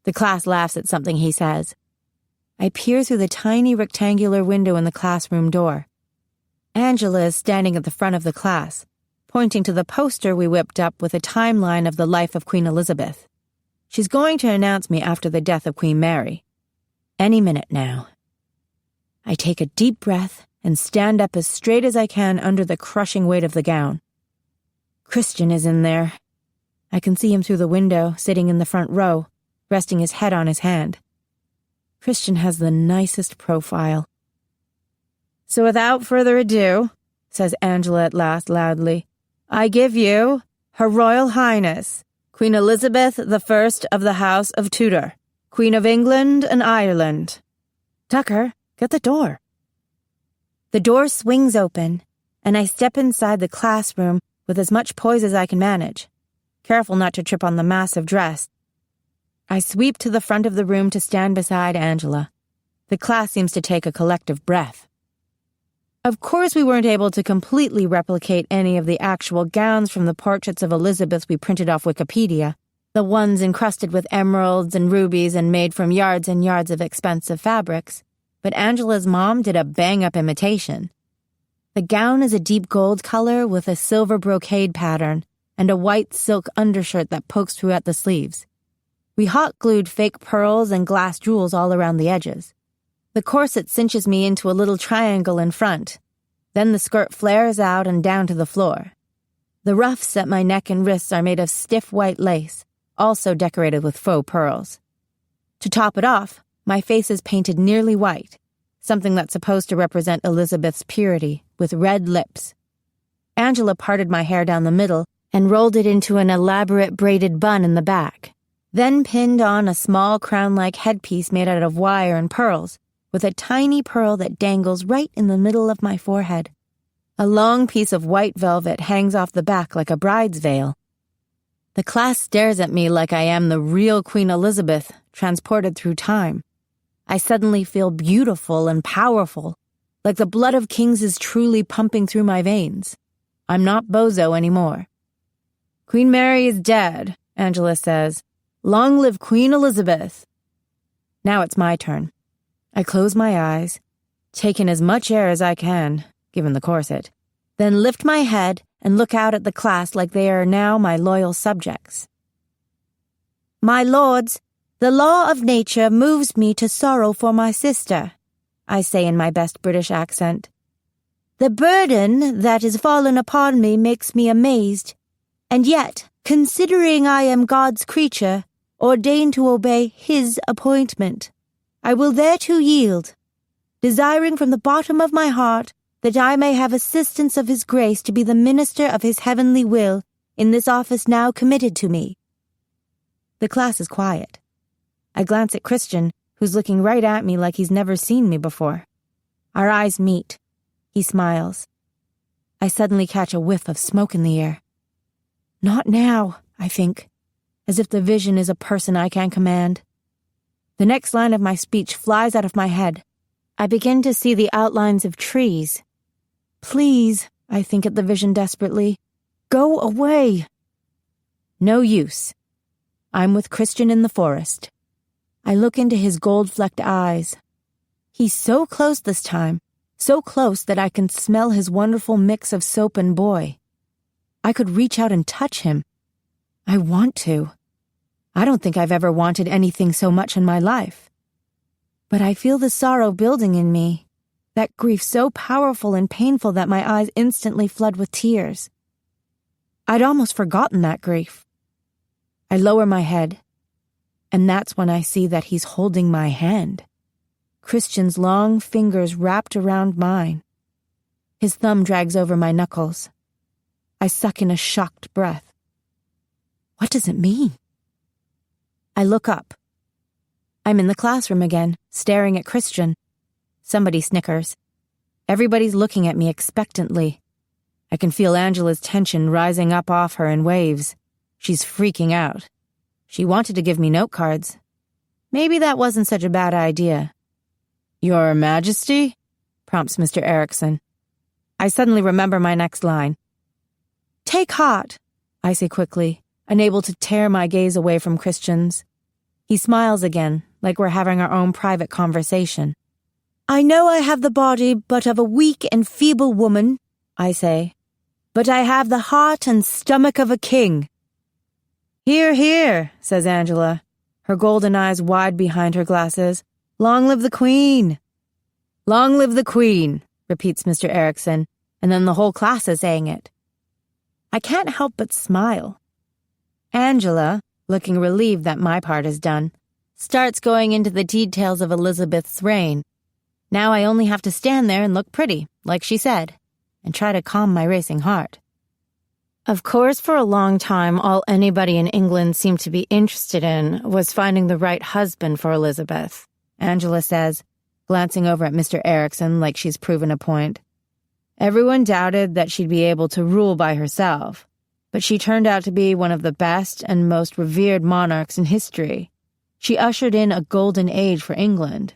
The class laughs at something he says. I peer through the tiny rectangular window in the classroom door. Angela is standing at the front of the class, pointing to the poster we whipped up with a timeline of the life of Queen Elizabeth. She's going to announce me after the death of Queen Mary. Any minute now. I take a deep breath and stand up as straight as I can under the crushing weight of the gown. Christian is in there. I can see him through the window, sitting in the front row, resting his head on his hand. Christian has the nicest profile. "So without further ado," says Angela at last loudly, "I give you Her Royal Highness, Queen Elizabeth I of the House of Tudor, Queen of England and Ireland." "Tucker, get the door." The door swings open, and I step inside the classroom with as much poise as I can manage, careful not to trip on the massive dress. I sweep to the front of the room to stand beside Angela. The class seems to take a collective breath. Of course we weren't able to completely replicate any of the actual gowns from the portraits of Elizabeth we printed off Wikipedia, the ones encrusted with emeralds and rubies and made from yards and yards of expensive fabrics, but Angela's mom did a bang-up imitation. The gown is a deep gold color with a silver brocade pattern and a white silk undershirt that pokes through at the sleeves. We hot-glued fake pearls and glass jewels all around the edges. The corset cinches me into a little triangle in front. Then the skirt flares out and down to the floor. The ruffs at my neck and wrists are made of stiff white lace, also decorated with faux pearls. To top it off, my face is painted nearly white, something that's supposed to represent Elizabeth's purity, with red lips. Angela parted my hair down the middle and rolled it into an elaborate braided bun in the back, then pinned on a small crown-like headpiece made out of wire and pearls, with a tiny pearl that dangles right in the middle of my forehead. A long piece of white velvet hangs off the back like a bride's veil. The class stares at me like I am the real Queen Elizabeth, transported through time. I suddenly feel beautiful and powerful, like the blood of kings is truly pumping through my veins. I'm not bozo anymore. Queen Mary is dead, Angela says. Long live Queen Elizabeth. Now it's my turn. I close my eyes, take in as much air as I can, given the corset, then lift my head and look out at the class like they are now my loyal subjects. My lords, the law of nature moves me to sorrow for my sister, I say in my best British accent. The burden that has fallen upon me makes me amazed, and yet, considering I am God's creature, ordained to obey His appointment, I will thereto yield, desiring from the bottom of my heart that I may have assistance of His grace to be the minister of His heavenly will in this office now committed to me. The class is quiet. I glance at Christian, who's looking right at me like he's never seen me before. Our eyes meet. He smiles. I suddenly catch a whiff of smoke in the air. Not now, I think, as if the vision is a person I can command. The next line of my speech flies out of my head. I begin to see the outlines of trees. Please, I think at the vision desperately, go away. No use. I'm with Christian in the forest. I look into his gold-flecked eyes. He's so close this time, so close that I can smell his wonderful mix of soap and boy. I could reach out and touch him. I want to. I don't think I've ever wanted anything so much in my life. But I feel the sorrow building in me, that grief so powerful and painful that my eyes instantly flood with tears. I'd almost forgotten that grief. I lower my head, and that's when I see that he's holding my hand. Christian's long fingers wrapped around mine. His thumb drags over my knuckles. I suck in a shocked breath. What does it mean? I look up. I'm in the classroom again, staring at Christian. Somebody snickers. Everybody's looking at me expectantly. I can feel Angela's tension rising up off her in waves. She's freaking out. She wanted to give me note cards. Maybe that wasn't such a bad idea. Your Majesty? Prompts Mr. Erickson. I suddenly remember my next line. Take heart, I say quickly, unable to tear my gaze away from Christian's. He smiles again, like we're having our own private conversation. I know I have the body but of a weak and feeble woman, I say, but I have the heart and stomach of a king. Hear, hear, says Angela, her golden eyes wide behind her glasses. Long live the Queen! Long live the Queen, repeats Mr. Erickson, and then the whole class is saying it. I can't help but smile. Angela, looking relieved that my part is done, starts going into the details of Elizabeth's reign. Now I only have to stand there and look pretty, like she said, and try to calm my racing heart. Of course, for a long time, all anybody in England seemed to be interested in was finding the right husband for Elizabeth, Angela says, glancing over at Mr. Erickson like she's proven a point. Everyone doubted that she'd be able to rule by herself, but she turned out to be one of the best and most revered monarchs in history. She ushered in a golden age for England.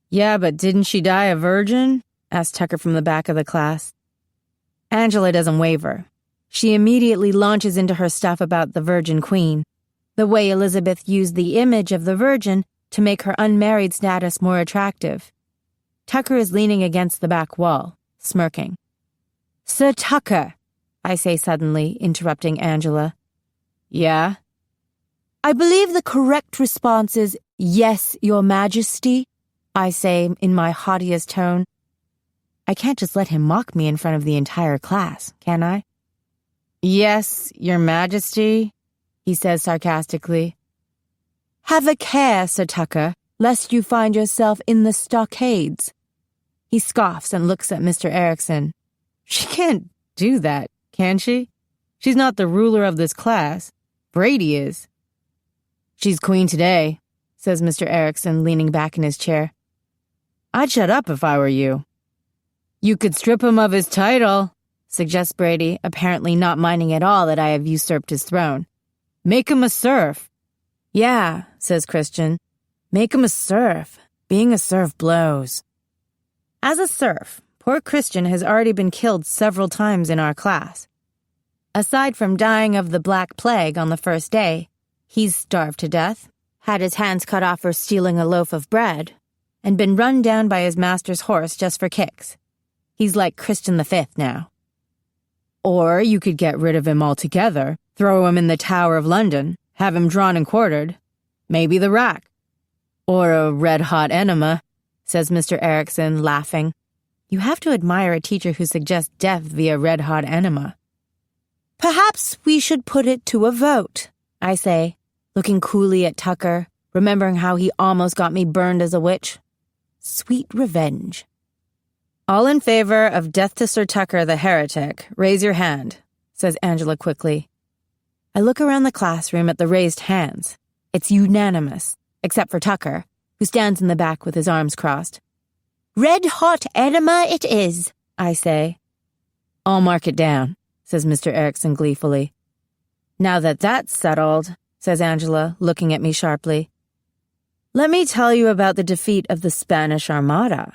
Yeah, but didn't she die a virgin? Asked Tucker from the back of the class. Angela doesn't waver. She immediately launches into her stuff about the Virgin Queen, the way Elizabeth used the image of the Virgin to make her unmarried status more attractive. Tucker is leaning against the back wall, smirking. Sir Tucker, I say suddenly, interrupting Angela. Yeah? I believe the correct response is, yes, Your Majesty, I say in my haughtiest tone. I can't just let him mock me in front of the entire class, can I? Yes, Your Majesty, he says sarcastically. Have a care, Sir Tucker, lest you find yourself in the stockades. He scoffs and looks at Mr. Erickson. She can't do that, can she? She's not the ruler of this class. Brady is. She's queen today, says Mr. Erickson, leaning back in his chair. I'd shut up if I were you. You could strip him of his title, suggests Brady, apparently not minding at all that I have usurped his throne. Make him a serf. Yeah, says Christian. Make him a serf. Being a serf blows. As a serf, poor Christian has already been killed several times in our class. Aside from dying of the Black Plague on the first day, he's starved to death, had his hands cut off for stealing a loaf of bread, and been run down by his master's horse just for kicks. He's like Christian V now. Or you could get rid of him altogether, throw him in the Tower of London, have him drawn and quartered, maybe the rack. Or a red-hot enema, says Mr. Erickson, laughing. You have to admire a teacher who suggests death via red-hot enema. Perhaps we should put it to a vote, I say, looking coolly at Tucker, remembering how he almost got me burned as a witch. Sweet revenge. All in favor of death to Sir Tucker the heretic, raise your hand, says Angela quickly. I look around the classroom at the raised hands. It's unanimous, except for Tucker, who stands in the back with his arms crossed. Red-hot enema it is, I say. I'll mark it down, says Mr. Erickson gleefully. Now that that's settled, says Angela, looking at me sharply, let me tell you about the defeat of the Spanish Armada.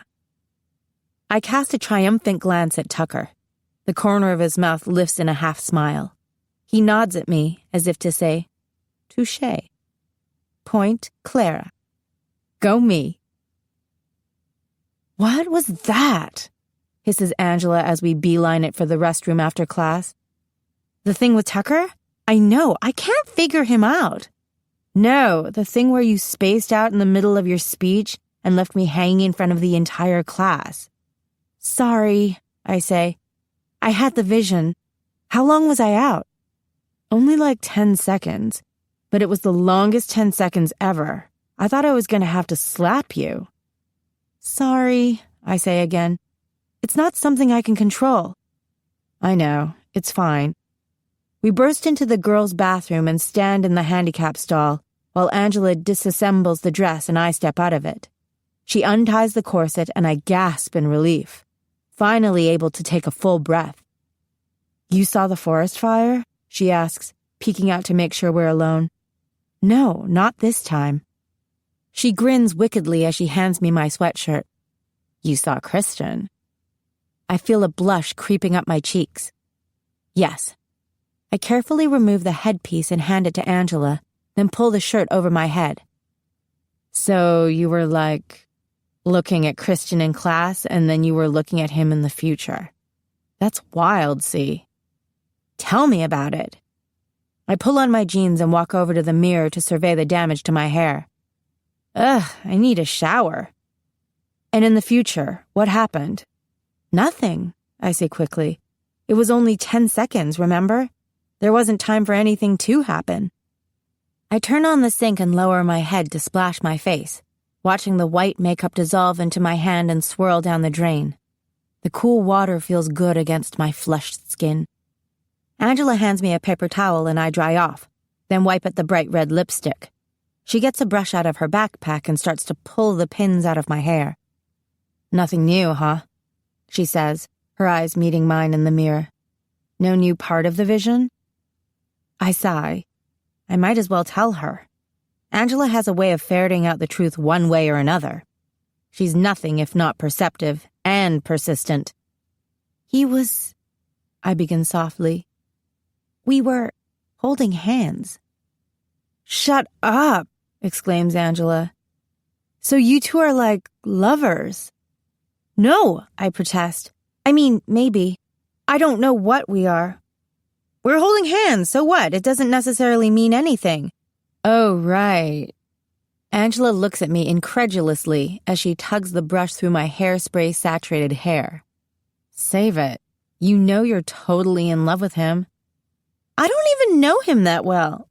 I cast a triumphant glance at Tucker. The corner of his mouth lifts in a half-smile. He nods at me as if to say, touché. Point Clara. Go me. What was that? Hisses Angela as we beeline it for the restroom after class. The thing with Tucker? I know, I can't figure him out. No, the thing where you spaced out in the middle of your speech and left me hanging in front of the entire class. Sorry, I say. I had the vision. How long was I out? Only like 10 seconds, but it was the longest 10 seconds ever. I thought I was going to have to slap you. Sorry, I say again. It's not something I can control. I know, it's fine. We burst into the girls' bathroom and stand in the handicap stall while Angela disassembles the dress and I step out of it. She unties the corset and I gasp in relief, finally able to take a full breath. You saw the forest fire? She asks, peeking out to make sure we're alone. No, not this time. She grins wickedly as she hands me my sweatshirt. You saw Christian. I feel a blush creeping up my cheeks. Yes. I carefully remove the headpiece and hand it to Angela, then pull the shirt over my head. So you were looking at Christian in class and then you were looking at him in the future. That's wild, see? Tell me about it. I pull on my jeans and walk over to the mirror to survey the damage to my hair. Ugh, I need a shower. And in the future, what happened? Nothing, I say quickly. It was only 10 seconds, remember? There wasn't time for anything to happen. I turn on the sink and lower my head to splash my face, watching the white makeup dissolve into my hand and swirl down the drain. The cool water feels good against my flushed skin. Angela hands me a paper towel and I dry off, then wipe at the bright red lipstick. She gets a brush out of her backpack and starts to pull the pins out of my hair. Nothing new, huh? She says, her eyes meeting mine in the mirror. No new part of the vision? I sigh. I might as well tell her. Angela has a way of ferreting out the truth one way or another. She's nothing if not perceptive and persistent. I begin softly. We were holding hands. Shut up, exclaims Angela. So you two are like lovers? No, I protest. I mean, maybe. I don't know what we are. We're holding hands, so what? It doesn't necessarily mean anything. Oh, right. Angela looks at me incredulously as she tugs the brush through my hairspray-saturated hair. Save it. You know you're totally in love with him. I don't even know him that well.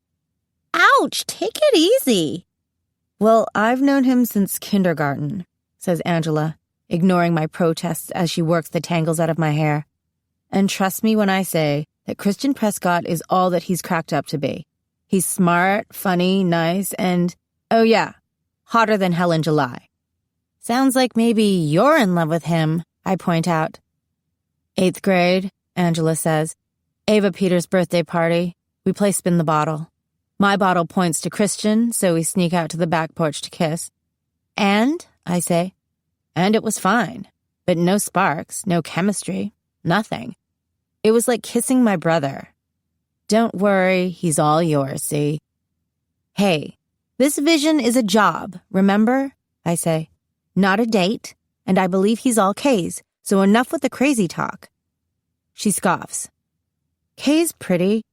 Ouch, take it easy. Well, I've known him since kindergarten, says Angela, ignoring my protests as she works the tangles out of my hair. And trust me when I say that Christian Prescott is all that he's cracked up to be. He's smart, funny, nice, and, oh yeah, hotter than hell in July. Sounds like maybe you're in love with him, I point out. 8th grade, Angela says. Ava Peters' birthday party. We play spin the bottle. My bottle points to Christian, so we sneak out to the back porch to kiss. And, I say, and it was fine. But no sparks, no chemistry, nothing. It was like kissing my brother. Don't worry, he's all yours, see? Hey, this vision is a job, remember? I say. Not a date, and I believe he's all K's, so enough with the crazy talk. She scoffs. Kay's pretty,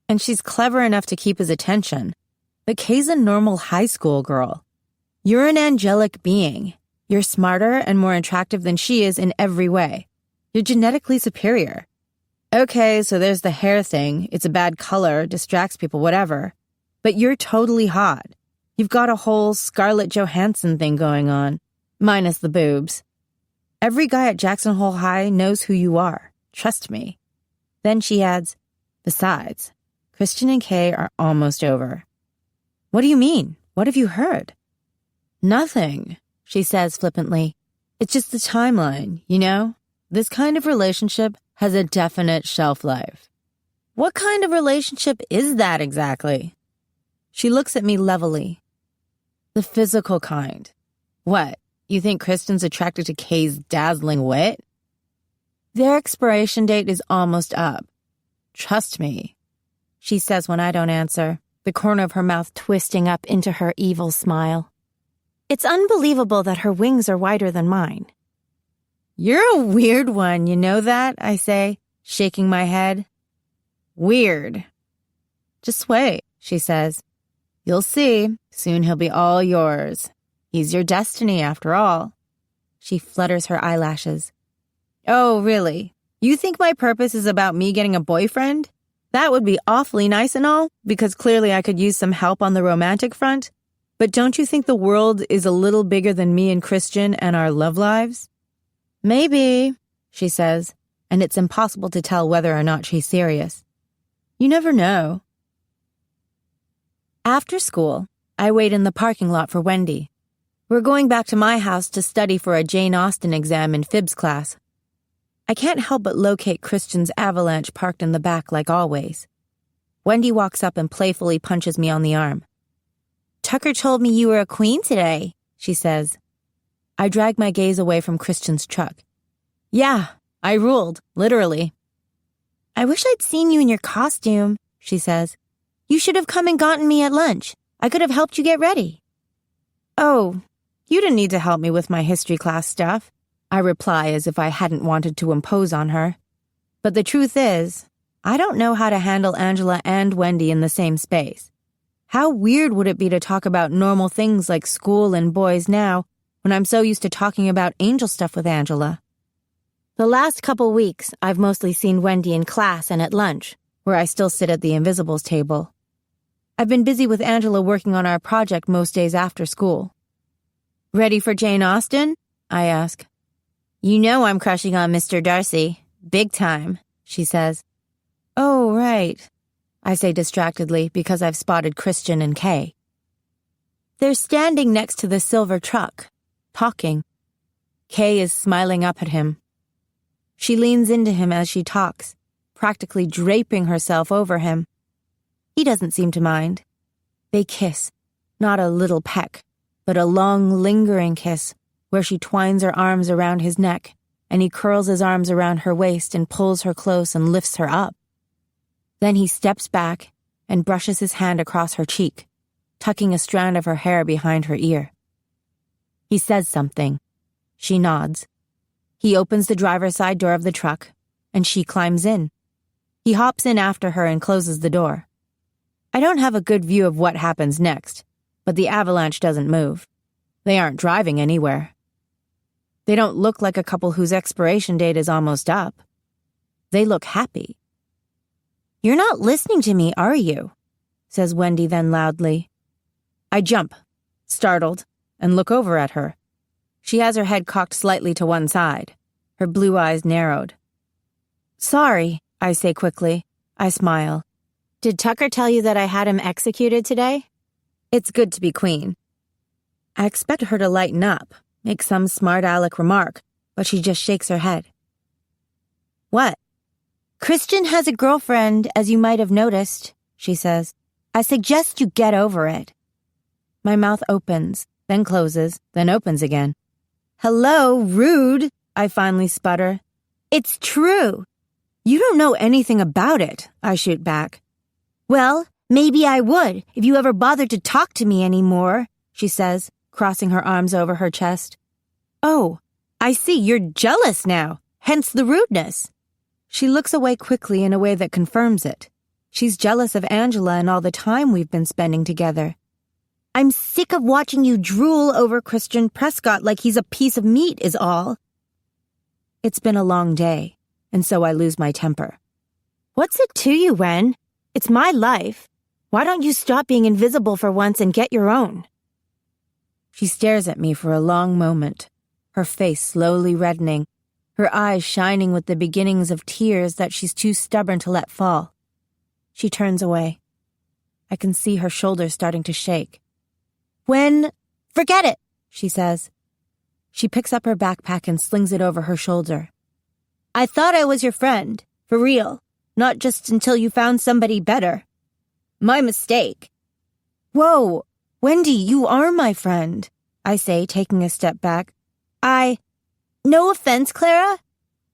and she's clever enough to keep his attention, but Kay's a normal high school girl. You're an angelic being. You're smarter and more attractive than she is in every way. You're genetically superior. Okay, so there's the hair thing. It's a bad color, distracts people, whatever. But you're totally hot. You've got a whole Scarlett Johansson thing going on, minus the boobs. Every guy at Jackson Hole High knows who you are. Trust me. Then she adds, besides, Christian and Kay are almost over. What do you mean? What have you heard? Nothing, she says flippantly. It's just the timeline, you know? This kind of relationship has a definite shelf life. What kind of relationship is that exactly? She looks at me levelly. The physical kind. What, you think Kristen's attracted to Kay's dazzling wit? Their expiration date is almost up. Trust me, she says when I don't answer, the corner of her mouth twisting up into her evil smile. It's unbelievable that her wings are wider than mine. You're a weird one, you know that? I say, shaking my head. Weird. Just wait, she says. You'll see. Soon he'll be all yours. He's your destiny, after all. She flutters her eyelashes. Oh, really? You think my purpose is about me getting a boyfriend? That would be awfully nice and all, because clearly I could use some help on the romantic front. But don't you think the world is a little bigger than me and Christian and our love lives? Maybe, she says, and it's impossible to tell whether or not she's serious. You never know. After school, I wait in the parking lot for Wendy. We're going back to my house to study for a Jane Austen exam in Fibs class. I can't help but locate Christian's avalanche parked in the back like always. Wendy walks up and playfully punches me on the arm. Tucker told me you were a queen today, she says. I drag my gaze away from Christian's truck. Yeah, I ruled, literally. I wish I'd seen you in your costume, she says. You should have come and gotten me at lunch. I could have helped you get ready. Oh, you didn't need to help me with my history class stuff, I reply as if I hadn't wanted to impose on her. But the truth is, I don't know how to handle Angela and Wendy in the same space. How weird would it be to talk about normal things like school and boys now when I'm so used to talking about angel stuff with Angela? The last couple weeks, I've mostly seen Wendy in class and at lunch, where I still sit at the Invisibles table. I've been busy with Angela working on our project most days after school. Ready for Jane Austen? I ask. You know I'm crushing on Mr. Darcy. Big time, she says. Oh, right, I say distractedly because I've spotted Christian and Kay. They're standing next to the silver truck, talking. Kay is smiling up at him. She leans into him as she talks, practically draping herself over him. He doesn't seem to mind. They kiss, not a little peck, but a long, lingering kiss where she twines her arms around his neck and he curls his arms around her waist and pulls her close and lifts her up. Then he steps back and brushes his hand across her cheek, tucking a strand of her hair behind her ear. He says something. She nods. He opens the driver's side door of the truck, and she climbs in. He hops in after her and closes the door. I don't have a good view of what happens next, but the avalanche doesn't move. They aren't driving anywhere. They don't look like a couple whose expiration date is almost up. They look happy. You're not listening to me, are you? Says Wendy then loudly. I jump, startled, and look over at her. She has her head cocked slightly to one side, her blue eyes narrowed. Sorry, I say quickly. I smile. Did Tucker tell you that I had him executed today? It's good to be queen. I expect her to lighten up, make some smart aleck remark, but she just shakes her head. What? Christian has a girlfriend, as you might have noticed, she says. I suggest you get over it. My mouth opens, then closes, then opens again. Hello, rude, I finally sputter. It's true. You don't know anything about it, I shoot back. Well, maybe I would if you ever bothered to talk to me anymore, she says, crossing her arms over her chest. Oh, I see you're jealous now, hence the rudeness. She looks away quickly in a way that confirms it. She's jealous of Angela and all the time we've been spending together. I'm sick of watching you drool over Christian Prescott like he's a piece of meat is all. It's been a long day, and so I lose my temper. What's it to you, Wen? It's my life. Why don't you stop being invisible for once and get your own? She stares at me for a long moment, her face slowly reddening, her eyes shining with the beginnings of tears that she's too stubborn to let fall. She turns away. I can see her shoulders starting to shake. Forget it, she says. She picks up her backpack and slings it over her shoulder. I thought I was your friend, for real, not just until you found somebody better. My mistake. Whoa, Wendy, you are my friend, I say, taking a step back. No offense, Clara,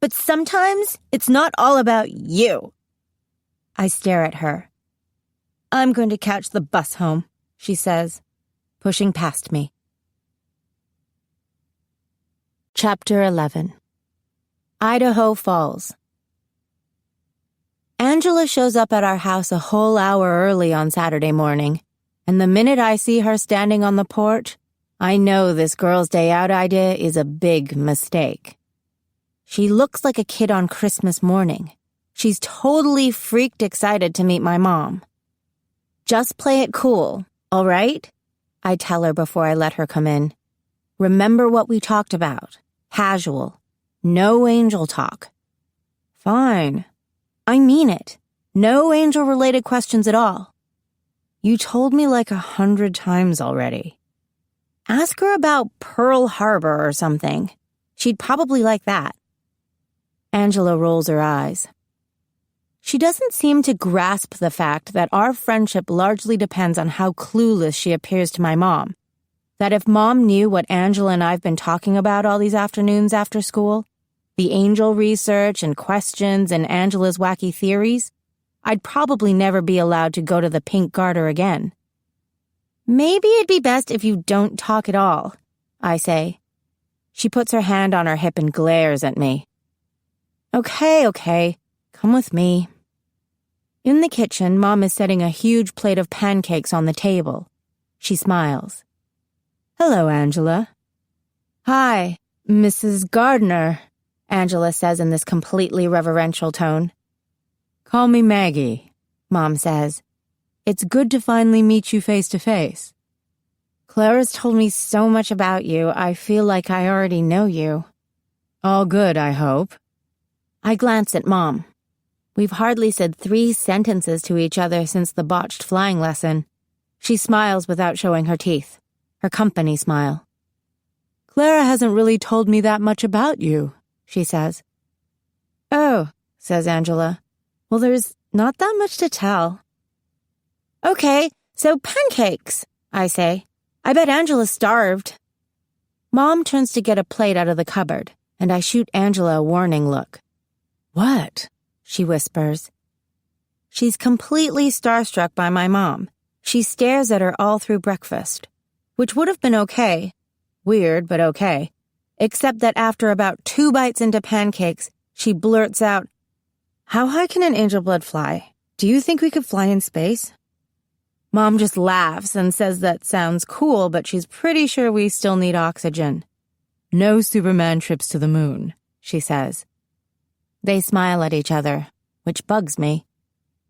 but sometimes it's not all about you. I stare at her. I'm going to catch the bus home, she says, pushing past me. Chapter 11. Idaho Falls. Angela shows up at our house a whole hour early on Saturday morning, and the minute I see her standing on the porch, I know this girl's day out idea is a big mistake. She looks like a kid on Christmas morning. She's totally freaked excited to meet my mom. Just play it cool, all right? I tell her before I let her come in. Remember what we talked about. Casual. No angel talk. Fine. I mean it. No angel-related questions at all. You told me like 100 times already. Ask her about Pearl Harbor or something. She'd probably like that. Angela rolls her eyes. She doesn't seem to grasp the fact that our friendship largely depends on how clueless she appears to my mom. That if Mom knew what Angela and I've been talking about all these afternoons after school, the angel research and questions and Angela's wacky theories, I'd probably never be allowed to go to the Pink Garter again. Maybe it'd be best if you don't talk at all, I say. She puts her hand on her hip and glares at me. Okay, come with me. In the kitchen, Mom is setting a huge plate of pancakes on the table. She smiles. Hello, Angela. Hi, Mrs. Gardner, Angela says in this completely reverential tone. Call me Maggie, Mom says. It's good to finally meet you face to face. Clara's told me so much about you, I feel like I already know you. All good, I hope. I glance at Mom. We've hardly said 3 sentences to each other since the botched flying lesson. She smiles without showing her teeth. Her company smile. Clara hasn't really told me that much about you, she says. Oh, says Angela. Well, there's not that much to tell. Okay, so pancakes, I say. I bet Angela's starved. Mom turns to get a plate out of the cupboard, and I shoot Angela a warning look. What? She whispers. She's completely starstruck by my mom. She stares at her all through breakfast, which would have been okay. Weird, but okay. Except that after about 2 bites into pancakes, she blurts out, How high can an angel blood fly? Do you think we could fly in space? Mom just laughs and says that sounds cool, but she's pretty sure we still need oxygen. No Superman trips to the moon, she says. They smile at each other, which bugs me.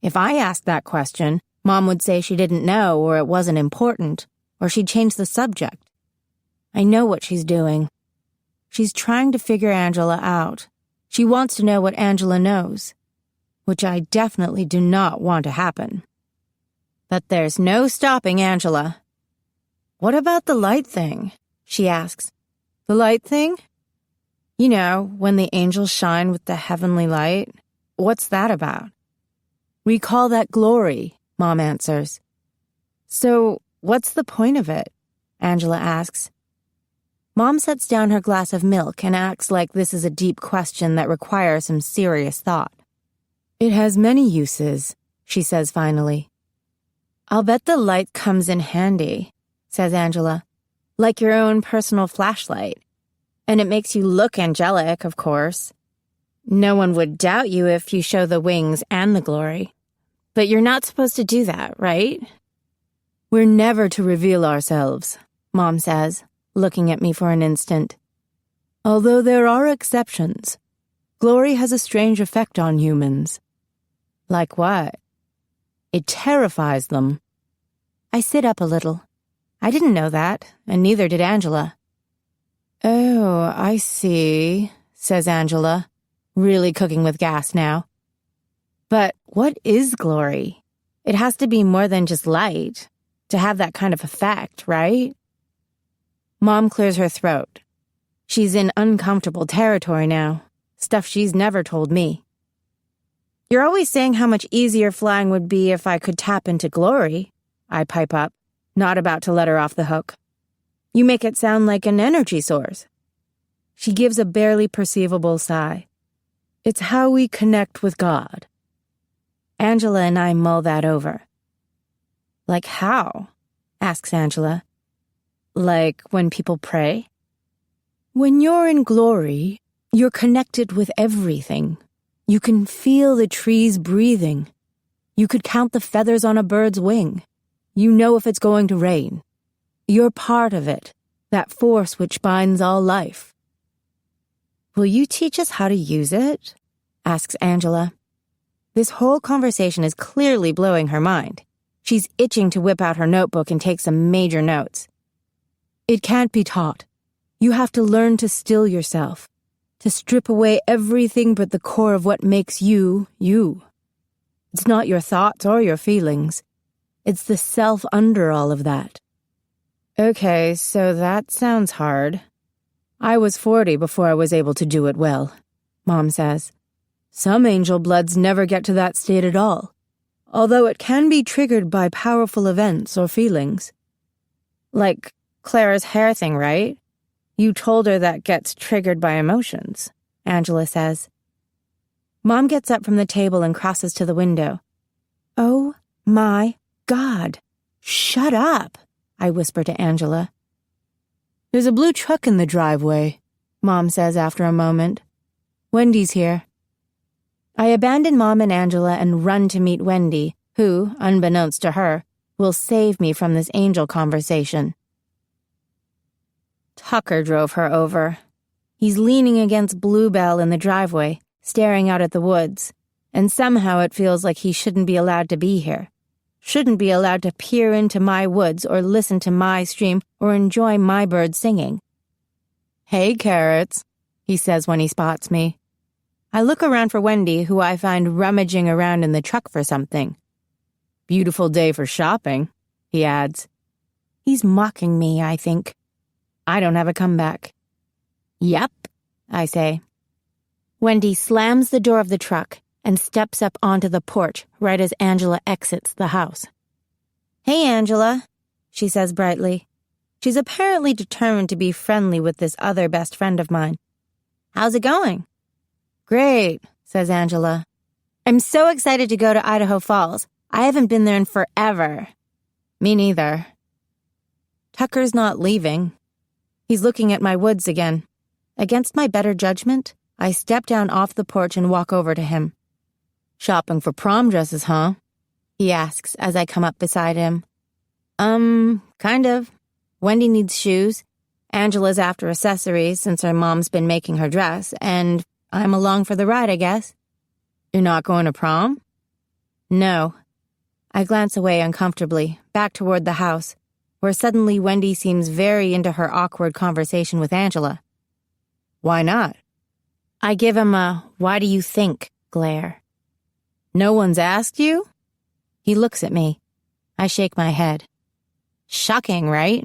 If I asked that question, Mom would say she didn't know or it wasn't important, or she'd change the subject. I know what she's doing. She's trying to figure Angela out. She wants to know what Angela knows, which I definitely do not want to happen. But there's no stopping Angela. What about the light thing? She asks. The light thing? You know, when the angels shine with the heavenly light. What's that about? We call that glory, Mom answers. So, what's the point of it? Angela asks. Mom sets down her glass of milk and acts like this is a deep question that requires some serious thought. It has many uses, she says finally. I'll bet the light comes in handy, says Angela, like your own personal flashlight. And it makes you look angelic, of course. No one would doubt you if you show the wings and the glory. But you're not supposed to do that, right? We're never to reveal ourselves, Mom says, looking at me for an instant. Although there are exceptions, glory has a strange effect on humans. Like what? It terrifies them. I sit up a little. I didn't know that, and neither did Angela. Oh, I see, says Angela, really cooking with gas now. But what is glory? It has to be more than just light to have that kind of effect, right? Mom clears her throat. She's in uncomfortable territory now, stuff she's never told me. You're always saying how much easier flying would be if I could tap into glory, I pipe up, not about to let her off the hook. You make it sound like an energy source. She gives a barely perceivable sigh. It's how we connect with God. Angela and I mull that over. Like how? Asks Angela. Like when people pray? When you're in glory, you're connected with everything. You can feel the trees breathing. You could count the feathers on a bird's wing. You know if it's going to rain. You're part of it, that force which binds all life. Will you teach us how to use it? Asks Angela. This whole conversation is clearly blowing her mind. She's itching to whip out her notebook and take some major notes. It can't be taught. You have to learn to still yourself, to strip away everything but the core of what makes you, you. It's not your thoughts or your feelings. It's the self under all of that. Okay, so that sounds hard. I was 40 before I was able to do it well, Mom says. Some angel bloods never get to that state at all, although it can be triggered by powerful events or feelings. Like Clara's hair thing, right? You told her that gets triggered by emotions, Angela says. Mom gets up from the table and crosses to the window. Oh my God, shut up, I whisper to Angela. There's a blue truck in the driveway, Mom says after a moment. Wendy's here. I abandon Mom and Angela and run to meet Wendy, who, unbeknownst to her, will save me from this angel conversation. Tucker drove her over. He's leaning against Bluebell in the driveway, staring out at the woods, and somehow it feels like he shouldn't be allowed to be here. Shouldn't be allowed to peer into my woods or listen to my stream or enjoy my birds singing. Hey, Carrots, he says when he spots me. I look around for Wendy, who I find rummaging around in the truck for something. Beautiful day for shopping, he adds. He's mocking me, I think. I don't have a comeback. Yep, I say. Wendy slams the door of the truck and steps up onto the porch right as Angela exits the house. Hey, Angela, she says brightly. She's apparently determined to be friendly with this other best friend of mine. How's it going? Great, says Angela. I'm so excited to go to Idaho Falls. I haven't been there in forever. Me neither. Tucker's not leaving. He's looking at my woods again. Against my better judgment, I step down off the porch and walk over to him. Shopping for prom dresses, huh? He asks as I come up beside him. Kind of. Wendy needs shoes. Angela's after accessories since her mom's been making her dress, and I'm along for the ride, I guess. You're not going to prom? No. I glance away uncomfortably, back toward the house, where suddenly Wendy seems very into her awkward conversation with Angela. Why not? I give him a "why do you think" glare. No one's asked you? He looks at me. I shake my head. Shocking, right?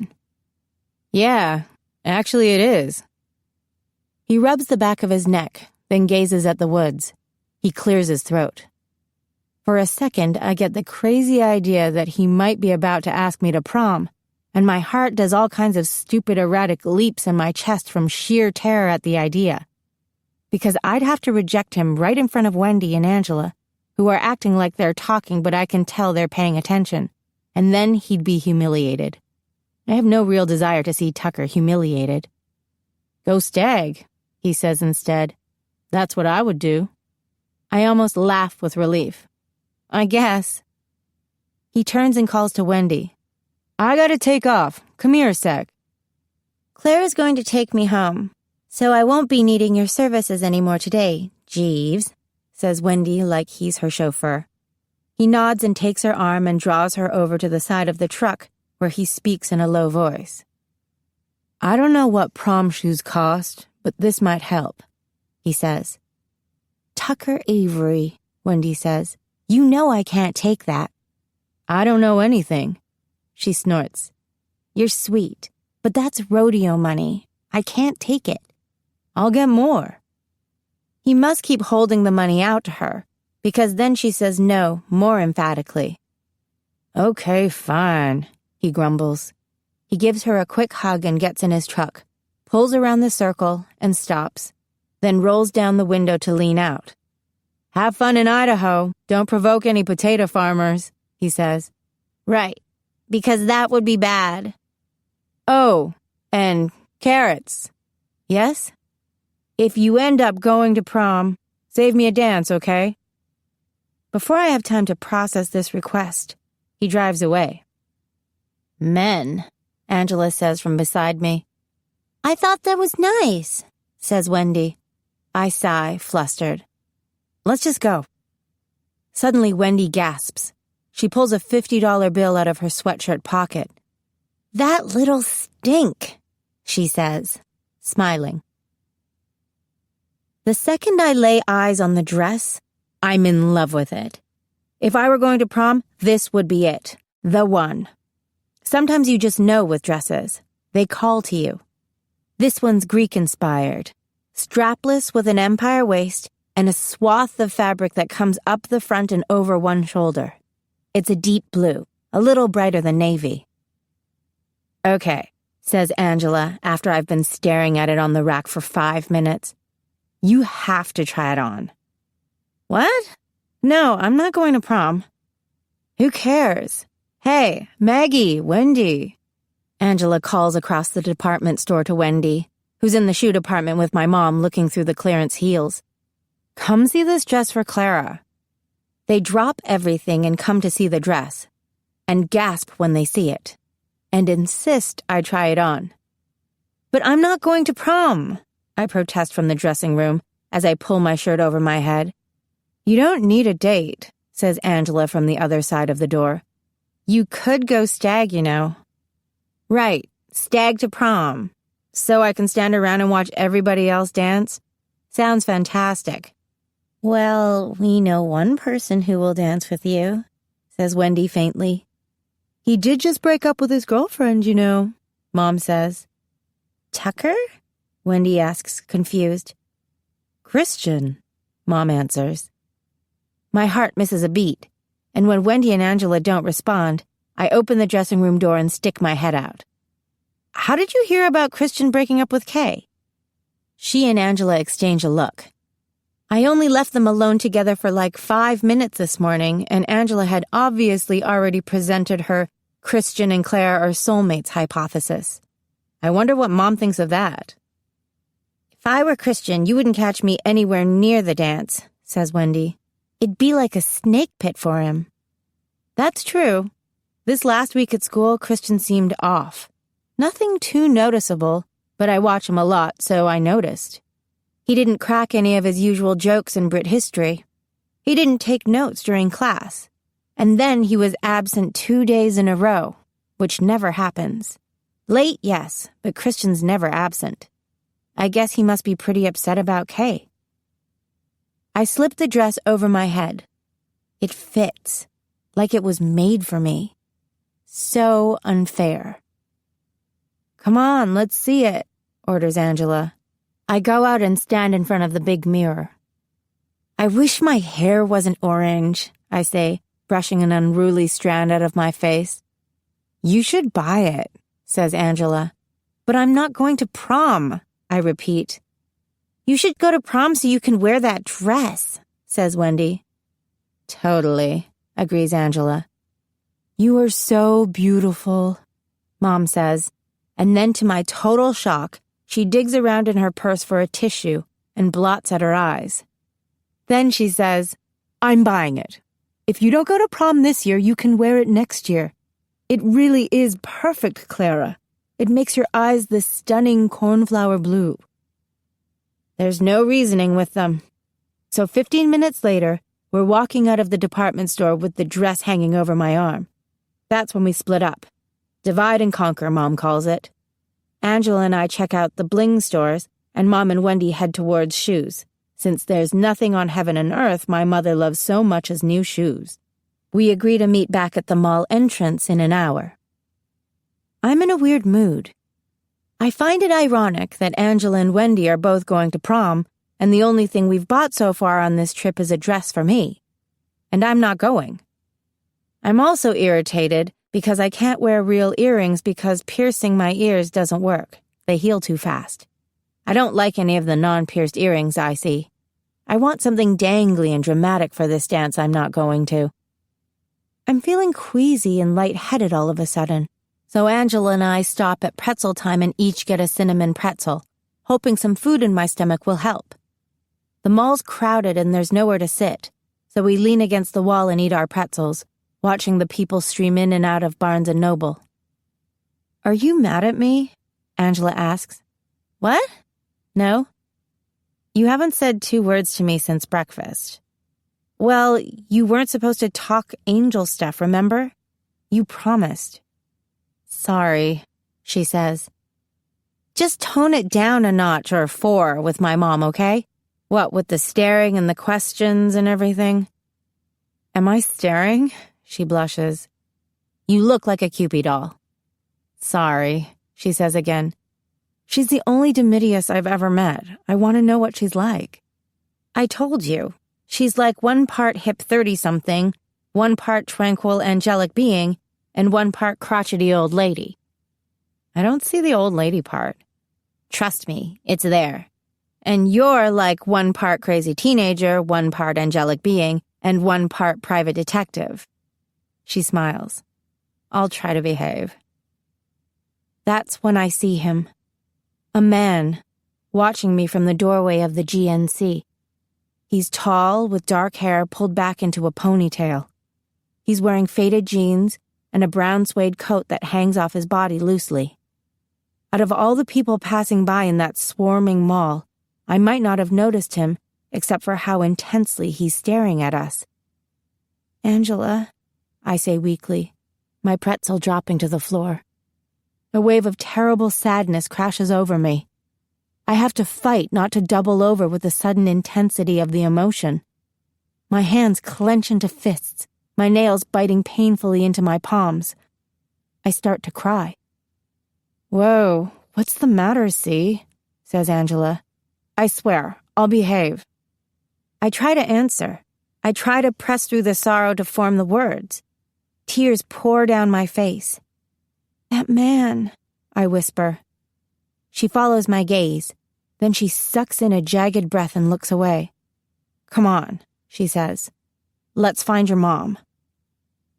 Yeah, actually it is. He rubs the back of his neck, then gazes at the woods. He clears his throat. For a second, I get the crazy idea that he might be about to ask me to prom, and my heart does all kinds of stupid erratic leaps in my chest from sheer terror at the idea. Because I'd have to reject him right in front of Wendy and Angela, who are acting like they're talking but I can tell they're paying attention, and then he'd be humiliated. I have no real desire to see Tucker humiliated. "Go stag," he says instead. "That's what I would do." I almost laugh with relief. "I guess." He turns and calls to Wendy. "I gotta take off. Come here a sec." "Claire's going to take me home, so I won't be needing your services anymore today, Jeeves," says Wendy like he's her chauffeur. He nods and takes her arm and draws her over to the side of the truck, where he speaks in a low voice. "I don't know what prom shoes cost, but this might help," he says. "Tucker Avery," Wendy says. "You know I can't take that." "I don't know anything," she snorts. "You're sweet, but that's rodeo money. I can't take it." "I'll get more." He must keep holding the money out to her, because then she says no more emphatically. "Okay, fine," he grumbles. He gives her a quick hug and gets in his truck, pulls around the circle and stops, then rolls down the window to lean out. "Have fun in Idaho. Don't provoke any potato farmers," he says. "Right, because that would be bad." "Oh, and carrots." "Yes?" "If you end up going to prom, save me a dance, okay?" Before I have time to process this request, he drives away. "Men," Angela says from beside me. "I thought that was nice," says Wendy. I sigh, flustered. "Let's just go." Suddenly, Wendy gasps. She pulls a $50 bill out of her sweatshirt pocket. "That little stink," she says, smiling. The second I lay eyes on the dress, I'm in love with it. If I were going to prom, this would be it. The one. Sometimes you just know with dresses. They call to you. This one's Greek-inspired. Strapless with an empire waist and a swath of fabric that comes up the front and over one shoulder. It's a deep blue, a little brighter than navy. "Okay," says Angela after I've been staring at it on the rack for 5 minutes. "You have to try it on." "What? No, I'm not going to prom." "Who cares? Hey, Maggie, Wendy." Angela calls across the department store to Wendy, who's in the shoe department with my mom looking through the clearance heels. "Come see this dress for Clara." They drop everything and come to see the dress, and gasp when they see it, and insist I try it on. "But I'm not going to prom," I protest from the dressing room as I pull my shirt over my head. "You don't need a date," says Angela from the other side of the door. "You could go stag, you know." "Right, stag to prom. So I can stand around and watch everybody else dance? Sounds fantastic." "Well, we know one person who will dance with you," says Wendy faintly. "He did just break up with his girlfriend, you know," Mom says. "Tucker?" Wendy asks, confused. "Christian," Mom answers. My heart misses a beat, and when Wendy and Angela don't respond, I open the dressing room door and stick my head out. "How did you hear about Christian breaking up with Kay?" She and Angela exchange a look. I only left them alone together for like 5 minutes this morning, and Angela had obviously already presented her Christian and Claire are soulmates hypothesis. I wonder what Mom thinks of that. "If I were Christian, you wouldn't catch me anywhere near the dance," says Wendy. "It'd be like a snake pit for him." That's true. This last week at school, Christian seemed off. Nothing too noticeable, but I watch him a lot, so I noticed. He didn't crack any of his usual jokes in Brit history. He didn't take notes during class. And then he was absent 2 days in a row, which never happens. Late, yes, but Christian's never absent. I guess he must be pretty upset about Kay. I slipped the dress over my head. It fits, like it was made for me. So unfair. "Come on, let's see it," orders Angela. I go out and stand in front of the big mirror. "I wish my hair wasn't orange," I say, brushing an unruly strand out of my face. You should buy it, says Angela. But I'm not going to prom, I repeat. You should go to prom so you can wear that dress, says Wendy. Totally, agrees Angela. You are so beautiful, Mom says, and then to my total shock, she digs around in her purse for a tissue and blots at her eyes. Then she says, I'm buying it. If you don't go to prom this year, you can wear it next year. It really is perfect, Clara. It makes your eyes this stunning cornflower blue. There's no reasoning with them. So 15 minutes later, we're walking out of the department store with the dress hanging over my arm. That's when we split up. Divide and conquer, Mom calls it. Angela and I check out the bling stores, and Mom and Wendy head towards shoes, since there's nothing on heaven and earth my mother loves so much as new shoes. We agree to meet back at the mall entrance in an hour. I'm in a weird mood. I find it ironic that Angela and Wendy are both going to prom, and the only thing we've bought so far on this trip is a dress for me. And I'm not going. I'm also irritated because I can't wear real earrings because piercing my ears doesn't work. They heal too fast. I don't like any of the non-pierced earrings I see. I want something dangly and dramatic for this dance I'm not going to. I'm feeling queasy and lightheaded all of a sudden, so Angela and I stop at pretzel time and each get a cinnamon pretzel, hoping some food in my stomach will help. The mall's crowded and there's nowhere to sit, so we lean against the wall and eat our pretzels, watching the people stream in and out of Barnes & Noble. Are you mad at me? Angela asks. What? No? You haven't said 2 words to me since breakfast. Well, you weren't supposed to talk angel stuff, remember? You promised. Sorry, she says. Just tone it down a notch or 4 with my mom, okay? What, with the staring and the questions and everything? Am I staring? She blushes. You look like a Cupid doll. Sorry, she says again. She's the only Dimidius I've ever met. I want to know what she's like. I told you. She's like 1 part hip 30-something, 1 part tranquil angelic being, and 1 part crotchety old lady. I don't see the old lady part. Trust me, it's there. And you're like 1 part crazy teenager, 1 part angelic being, and 1 part private detective. She smiles. I'll try to behave. That's when I see him. A man, watching me from the doorway of the GNC. He's tall, with dark hair pulled back into a ponytail. He's wearing faded jeans and a brown suede coat that hangs off his body loosely. Out of all the people passing by in that swarming mall, I might not have noticed him except for how intensely he's staring at us. Angela, I say weakly, my pretzel dropping to the floor. A wave of terrible sadness crashes over me. I have to fight not to double over with the sudden intensity of the emotion. My hands clench into fists, my nails biting painfully into my palms. I start to cry. Whoa, what's the matter, C? Says Angela. I swear, I'll behave. I try to answer. I try to press through the sorrow to form the words. Tears pour down my face. That man, I whisper. She follows my gaze. Then she sucks in a jagged breath and looks away. Come on, she says. Let's find your mom.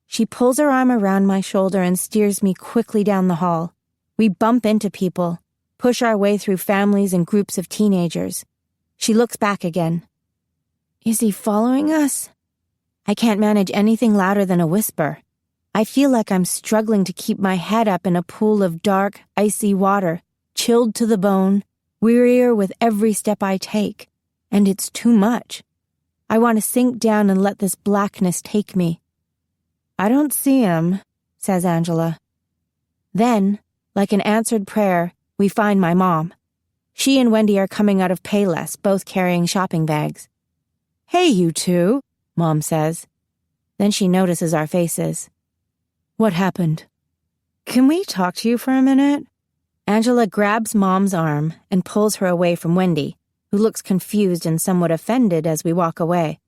She pulls her arm around my shoulder and steers me quickly down the hall. We bump into people, push our way through families and groups of teenagers. She looks back again. Is he following us? I can't manage anything louder than a whisper. I feel like I'm struggling to keep my head up in a pool of dark, icy water, chilled to the bone, wearier with every step I take, and it's too much. I want to sink down and let this blackness take me. I don't see him, says Angela. Then, like an answered prayer, we find my mom. She and Wendy are coming out of Payless, both carrying shopping bags. Hey, you two, Mom says. Then she notices our faces. What happened? Can we talk to you for a minute? Angela grabs Mom's arm and pulls her away from Wendy, who looks confused and somewhat offended as we walk away.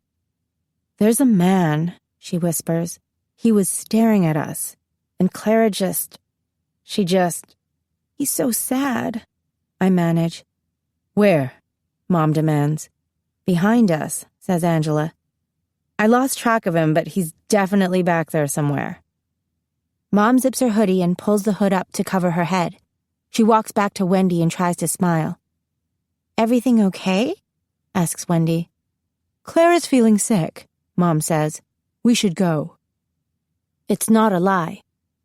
There's a man, she whispers. He was staring at us. And Clara he's so sad, I manage. Where? Mom demands. Behind us, says Angela. I lost track of him, but he's definitely back there somewhere. Mom zips her hoodie and pulls the hood up to cover her head. She walks back to Wendy and tries to smile. Everything okay? Asks Wendy. Clara's feeling sick, Mom says. We should go. It's not a lie.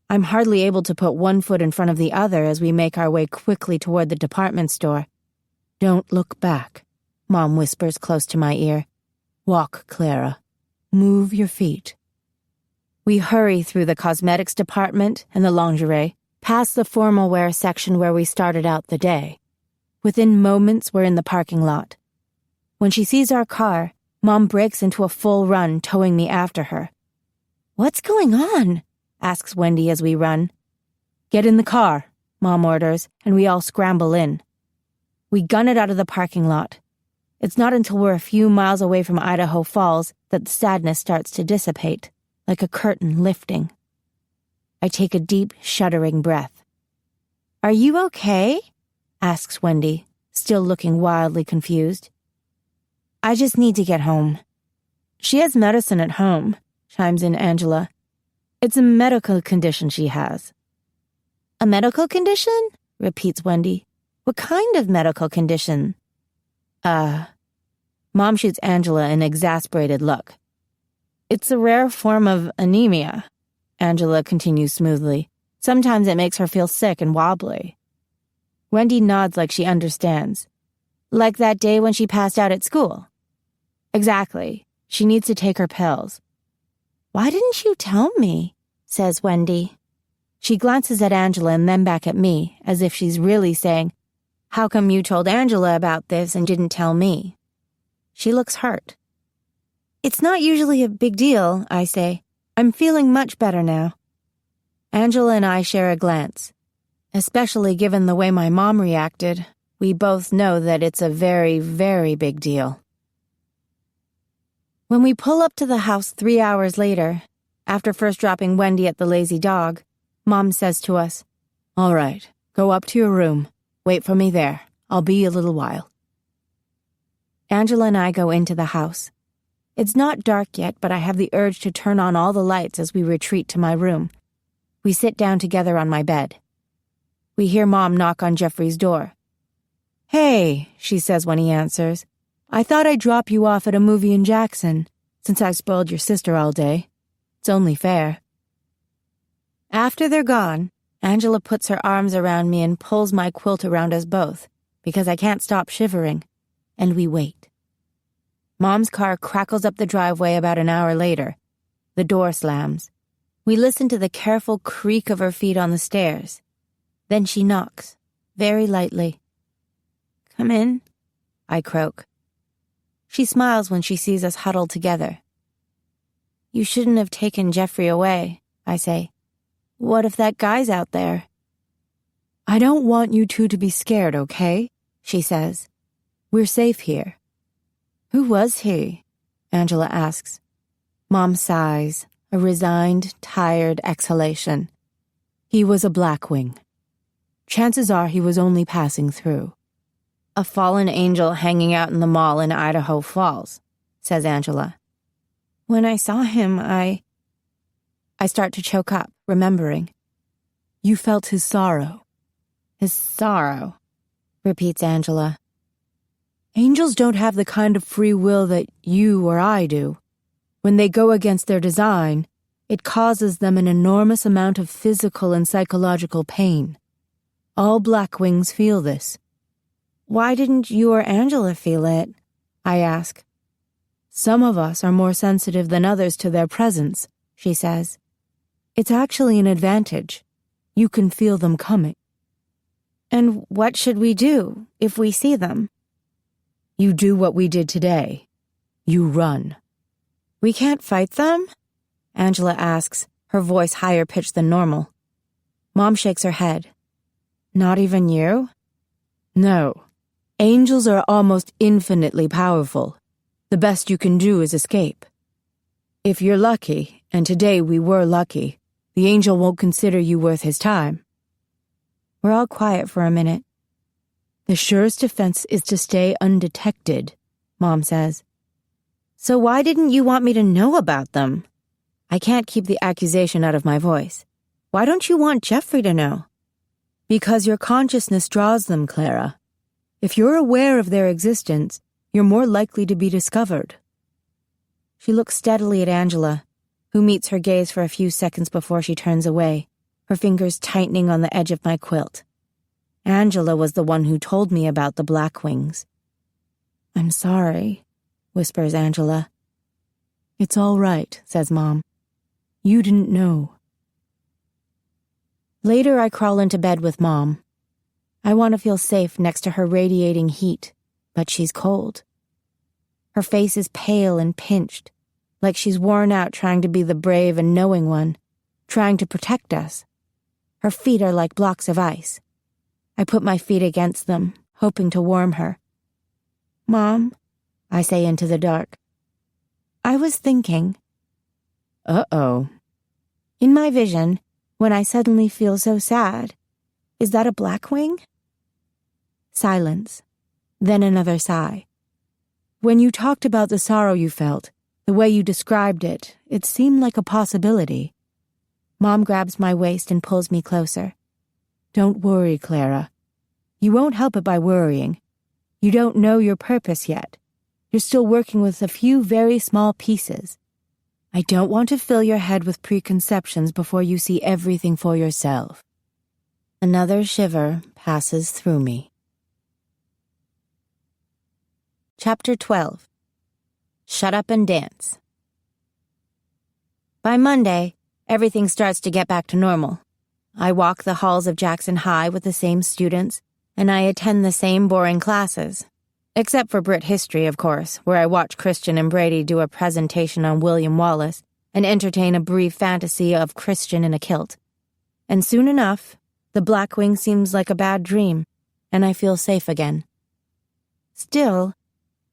I'm hardly able to put one foot in front of the other as we make our way quickly toward the department store. Don't look back, Mom whispers close to my ear. Walk, Clara. Move your feet. We hurry through the cosmetics department and the lingerie, past the formal wear section where we started out the day. Within moments, we're in the parking lot. When she sees our car, Mom breaks into a full run, towing me after her. What's going on? Asks Wendy as we run. Get in the car, Mom orders, and we all scramble in. We gun it out of the parking lot. It's not until we're a few miles away from Idaho Falls that the sadness starts to dissipate, like a curtain lifting. I take a deep, shuddering breath. Are you okay? Asks Wendy, still looking wildly confused. I just need to get home. She has medicine at home, chimes in Angela. It's a medical condition she has. A medical condition? Repeats Wendy. What kind of medical condition? Mom shoots Angela an exasperated look. It's a rare form of anemia, Angela continues smoothly. Sometimes it makes her feel sick and wobbly. Wendy nods like she understands. Like that day when she passed out at school. Exactly. She needs to take her pills. Why didn't you tell me? Says Wendy. She glances at Angela and then back at me, as if she's really saying, how come you told Angela about this and didn't tell me? She looks hurt. It's not usually a big deal, I say. I'm feeling much better now. Angela and I share a glance. Especially given the way my mom reacted, we both know that it's a very, very big deal. When we pull up to the house 3 hours later, after first dropping Wendy at the lazy dog, Mom says to us, All right, go up to your room. Wait for me there. I'll be a little while. Angela and I go into the house. It's not dark yet, but I have the urge to turn on all the lights as we retreat to my room. We sit down together on my bed. We hear Mom knock on Jeffrey's door. Hey, she says when he answers. I thought I'd drop you off at a movie in Jackson, since I spoiled your sister all day. It's only fair. After they're gone, Angela puts her arms around me and pulls my quilt around us both, because I can't stop shivering, and we wait. Mom's car crackles up the driveway about an hour later. The door slams. We listen to the careful creak of her feet on the stairs. Then she knocks, very lightly. Come in, I croak. She smiles when she sees us huddled together. You shouldn't have taken Jeffrey away, I say. What if that guy's out there? I don't want you two to be scared, okay? She says. We're safe here. Who was he? Angela asks. Mom sighs, a resigned, tired exhalation. He was a Blackwing. Chances are he was only passing through. A fallen angel hanging out in the mall in Idaho Falls, says Angela. When I saw him, I start to choke up, remembering. You felt his sorrow. His sorrow, repeats Angela. Angels don't have the kind of free will that you or I do. When they go against their design, it causes them an enormous amount of physical and psychological pain. All Blackwings feel this. Why didn't you or Angela feel it? I ask. Some of us are more sensitive than others to their presence, she says. It's actually an advantage. You can feel them coming. And what should we do if we see them? You do what we did today. You run. We can't fight them? Angela asks, her voice higher pitched than normal. Mom shakes her head. Not even you? No. Angels are almost infinitely powerful. The best you can do is escape. If you're lucky, and today we were lucky, the angel won't consider you worth his time. We're all quiet for a minute. The surest defense is to stay undetected, Mom says. So why didn't you want me to know about them? I can't keep the accusation out of my voice. Why don't you want Jeffrey to know? Because your consciousness draws them, Clara. If you're aware of their existence, you're more likely to be discovered. She looks steadily at Angela, who meets her gaze for a few seconds before she turns away, her fingers tightening on the edge of my quilt. Angela was the one who told me about the Blackwings. I'm sorry, whispers Angela. It's all right, says Mom. You didn't know. Later, I crawl into bed with Mom. I want to feel safe next to her radiating heat, but she's cold. Her face is pale and pinched, like she's worn out trying to be the brave and knowing one, trying to protect us. Her feet are like blocks of ice. I put my feet against them, hoping to warm her. Mom, I say into the dark. I was thinking. Uh-oh. In my vision, when I suddenly feel so sad, is that a Blackwing? Silence. Then another sigh. When you talked about the sorrow you felt, the way you described it, it seemed like a possibility. Mom grabs my waist and pulls me closer. Don't worry, Clara. You won't help it by worrying. You don't know your purpose yet. You're still working with a few very small pieces. I don't want to fill your head with preconceptions before you see everything for yourself. Another shiver passes through me. Chapter 12. Shut Up and Dance. By Monday, everything starts to get back to normal. I walk the halls of Jackson High with the same students, and I attend the same boring classes. Except for Brit history, of course, where I watch Christian and Brady do a presentation on William Wallace and entertain a brief fantasy of Christian in a kilt. And soon enough, the Blackwing seems like a bad dream, and I feel safe again. Still,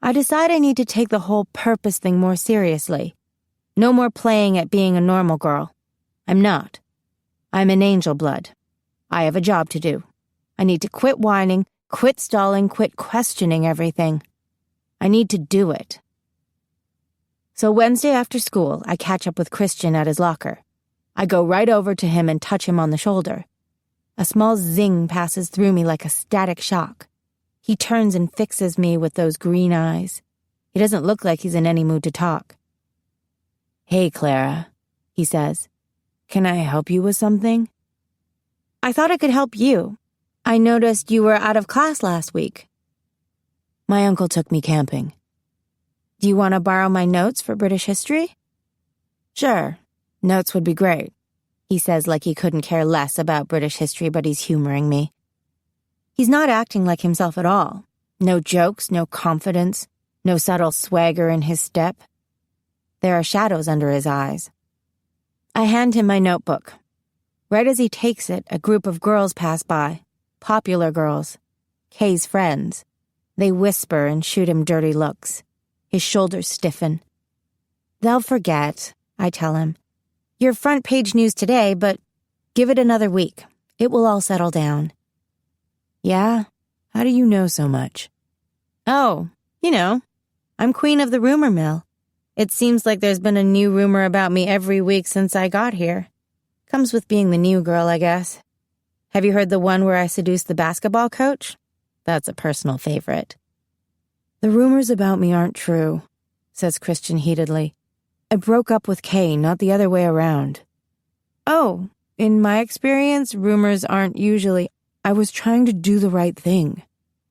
I decide I need to take the whole purpose thing more seriously. No more playing at being a normal girl. I'm not. I'm an angel blood. I have a job to do. I need to quit whining, quit stalling, quit questioning everything. I need to do it. So Wednesday after school, I catch up with Christian at his locker. I go right over to him and touch him on the shoulder. A small zing passes through me like a static shock. He turns and fixes me with those green eyes. He doesn't look like he's in any mood to talk. Hey, Clara, he says. Can I help you with something? I thought I could help you. I noticed you were out of class last week. My uncle took me camping. Do you want to borrow my notes for British history? Sure. Notes would be great. He says like he couldn't care less about British history, but he's humoring me. He's not acting like himself at all. No jokes, no confidence, no subtle swagger in his step. There are shadows under his eyes. I hand him my notebook. Right as he takes it, a group of girls pass by. Popular girls. Kay's friends. They whisper and shoot him dirty looks. His shoulders stiffen. They'll forget, I tell him. You're front page news today, but give it another week. It will all settle down. Yeah? How do you know so much? Oh, I'm queen of the rumor mill. It seems like there's been a new rumor about me every week since I got here. Comes with being the new girl, I guess. Have you heard the one where I seduced the basketball coach? That's a personal favorite. The rumors about me aren't true, says Christian heatedly. I broke up with Kay, not the other way around. Oh, in my experience, rumors aren't usually... I was trying to do the right thing.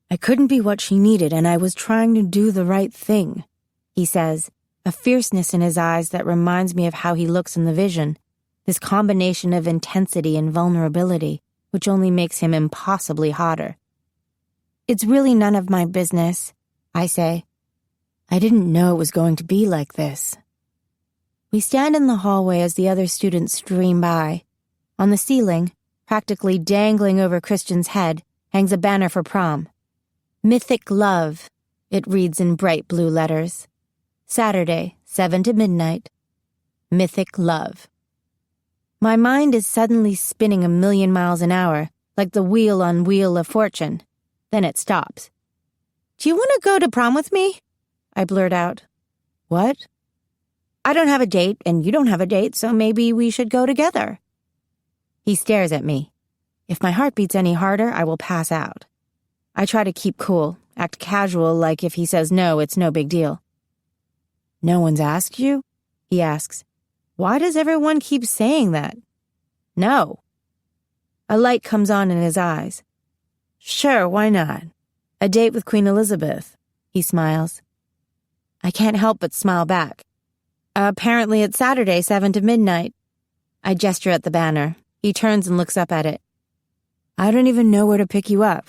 I couldn't be what she needed, and I was trying to do the right thing, he says, a fierceness in his eyes that reminds me of how he looks in the vision, this combination of intensity and vulnerability, which only makes him impossibly hotter. It's really none of my business, I say. I didn't know it was going to be like this. We stand in the hallway as the other students stream by. On the ceiling, practically dangling over Christian's head, hangs a banner for prom. Mythic Love, it reads in bright blue letters. Saturday, 7 to midnight. mythic love. My mind is suddenly spinning 1,000,000 miles an hour, like the wheel on Wheel of Fortune. Then it stops. "Do you want to go to prom with me?" I blurt out. "What?" "I don't have a date, and you don't have a date, so maybe we should go together." He stares at me. If my heart beats any harder, I will pass out. I try to keep cool, act casual, like if he says no, it's no big deal. "No one's asked you?" he asks. Why does everyone keep saying that? No. A light comes on in his eyes. "Sure, why not? A date with Queen Elizabeth." He smiles. I can't help but smile back. "Apparently it's Saturday, 7 to midnight." I gesture at the banner. He turns and looks up at it. "I don't even know where to pick you up,"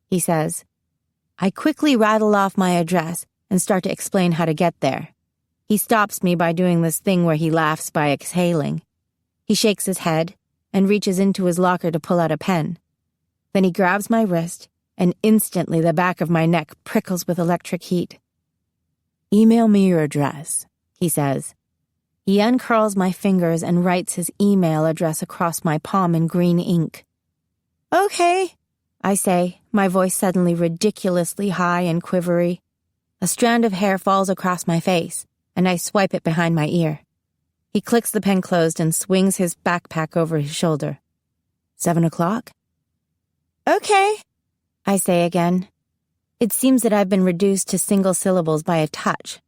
he says. I quickly rattle off my address and start to explain how to get there. He stops me by doing this thing where he laughs by exhaling. He shakes his head and reaches into his locker to pull out a pen. Then he grabs my wrist, and instantly the back of my neck prickles with electric heat. "Email me your address," he says. He uncurls my fingers and writes his email address across my palm in green ink. "Okay," I say, my voice suddenly ridiculously high and quivery. A strand of hair falls across my face, and I swipe it behind my ear. He clicks the pen closed and swings his backpack over his shoulder. 7 o'clock? "Okay," I say again. It seems that I've been reduced to single syllables by a touch.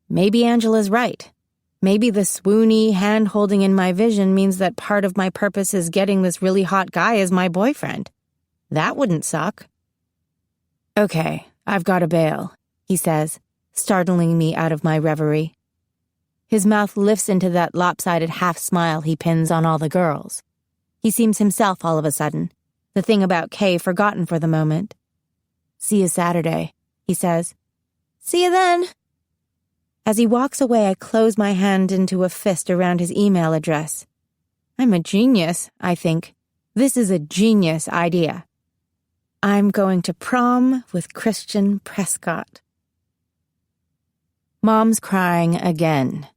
Maybe Angela's right. Maybe the swoony hand-holding in my vision means that part of my purpose is getting this really hot guy as my boyfriend. That wouldn't suck. "Okay, I've got to bail," he says, startling me out of my reverie. His mouth lifts into that lopsided half-smile he pins on all the girls. He seems himself all of a sudden, the thing about Kay forgotten for the moment. "See you Saturday," he says. "See you then." As he walks away, I close my hand into a fist around his email address. I'm a genius, I think. This is a genius idea. I'm going to prom with Christian Prescott. Mom's crying again.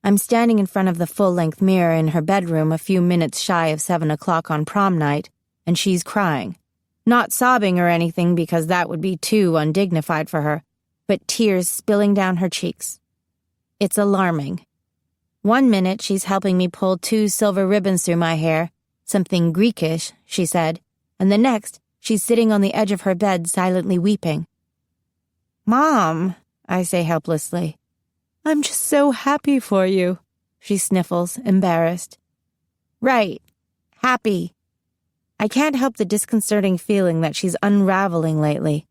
I'm standing in front of the full-length mirror in her bedroom a few minutes shy of 7 o'clock on prom night, and she's crying. Not sobbing or anything because that would be too undignified for her, but tears spilling down her cheeks. It's alarming. 1 minute she's helping me pull 2 silver ribbons through my hair, something Greekish, she said, and the next she's sitting on the edge of her bed silently weeping. "Mom," I say helplessly. "I'm just so happy for you," she sniffles, embarrassed. "Right. Happy." I can't help the disconcerting feeling that she's unraveling lately.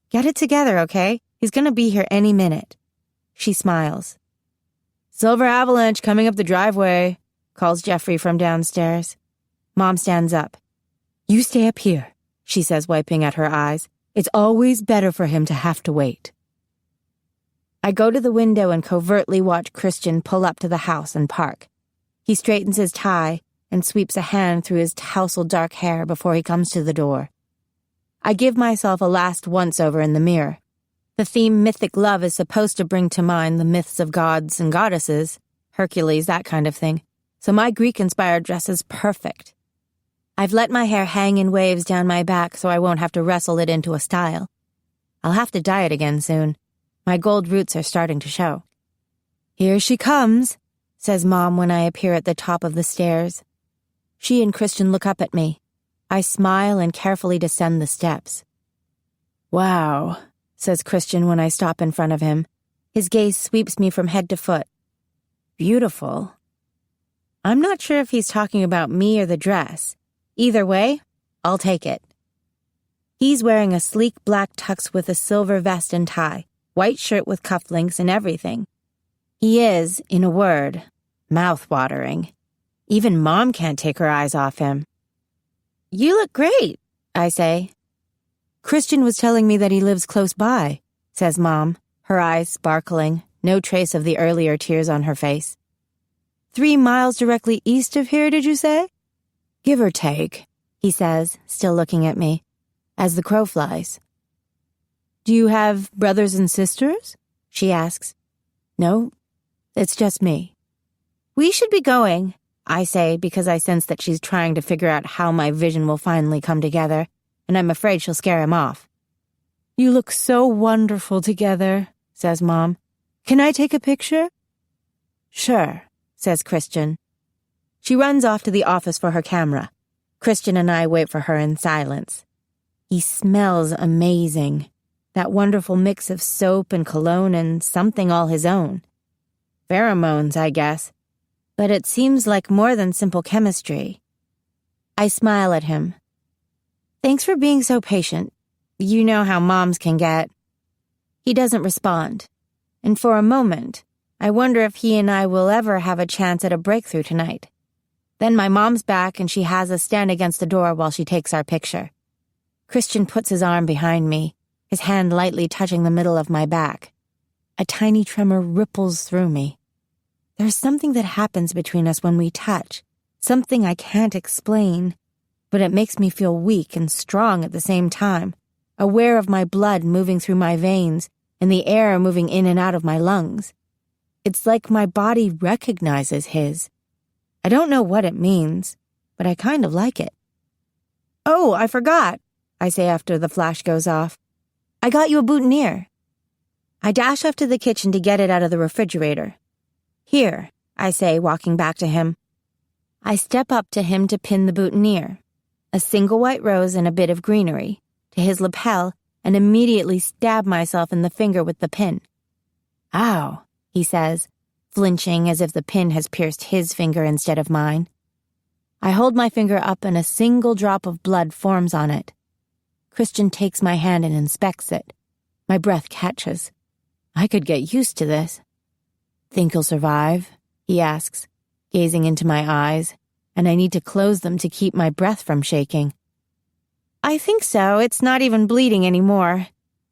"Get it together, okay? He's gonna be here any minute." She smiles. "Silver avalanche coming up the driveway," calls Jeffrey from downstairs. Mom stands up. "You stay up here," she says, wiping at her eyes. "It's always better for him to have to wait." I go to the window and covertly watch Christian pull up to the house and park. He straightens his tie and sweeps a hand through his tousled dark hair before he comes to the door. I give myself a last once-over in the mirror. The theme mythic love is supposed to bring to mind the myths of gods and goddesses, Hercules, that kind of thing, so my Greek-inspired dress is perfect. I've let my hair hang in waves down my back so I won't have to wrestle it into a style. I'll have to dye it again soon. My gold roots are starting to show. "Here she comes," says Mom when I appear at the top of the stairs. She and Christian look up at me. I smile and carefully descend the steps. "Wow," says Christian when I stop in front of him. His gaze sweeps me from head to foot. "Beautiful." I'm not sure if he's talking about me or the dress. Either way, I'll take it. He's wearing a sleek black tux with a silver vest and tie, white shirt with cufflinks and everything. He is, in a word, mouth-watering. Even Mom can't take her eyes off him. "You look great," I say. "Christian was telling me that he lives close by," says Mom, her eyes sparkling, no trace of the earlier tears on her face. 3 miles directly east of here, did you say?" "Give or take," he says, still looking at me, as the crow flies. "Do you have brothers and sisters?" she asks. "No, it's just me." We should be going, I say, because I sense that she's trying to figure out how my vision will finally come together, and I'm afraid she'll scare him off. You look so wonderful together, says Mom. Can I take a picture? Sure, says Christian. She runs off to the office for her camera. Christian and I wait for her in silence. He smells amazing. That wonderful mix of soap and cologne and something all his own. Pheromones, I guess. But it seems like more than simple chemistry. I smile at him. Thanks for being so patient. You know how moms can get. He doesn't respond. And for a moment, I wonder if he and I will ever have a chance at a breakthrough tonight. Then my mom's back and she has us stand against the door while she takes our picture. Christian puts his arm behind me, his hand lightly touching the middle of my back. A tiny tremor ripples through me. There's something that happens between us when we touch, something I can't explain, but it makes me feel weak and strong at the same time, aware of my blood moving through my veins and the air moving in and out of my lungs. It's like my body recognizes his. I don't know what it means, but I kind of like it. Oh, I forgot, I say after the flash goes off. I got you a boutonniere. I dash off to the kitchen to get it out of the refrigerator. Here, I say, walking back to him. I step up to him to pin the boutonniere, a single white rose and a bit of greenery, to his lapel and immediately stab myself in the finger with the pin. Ow, he says, flinching as if the pin has pierced his finger instead of mine. I hold my finger up and a single drop of blood forms on it. Christian takes my hand and inspects it. My breath catches. I could get used to this. Think he'll survive? He asks, gazing into my eyes, and I need to close them to keep my breath from shaking. I think so. It's not even bleeding anymore.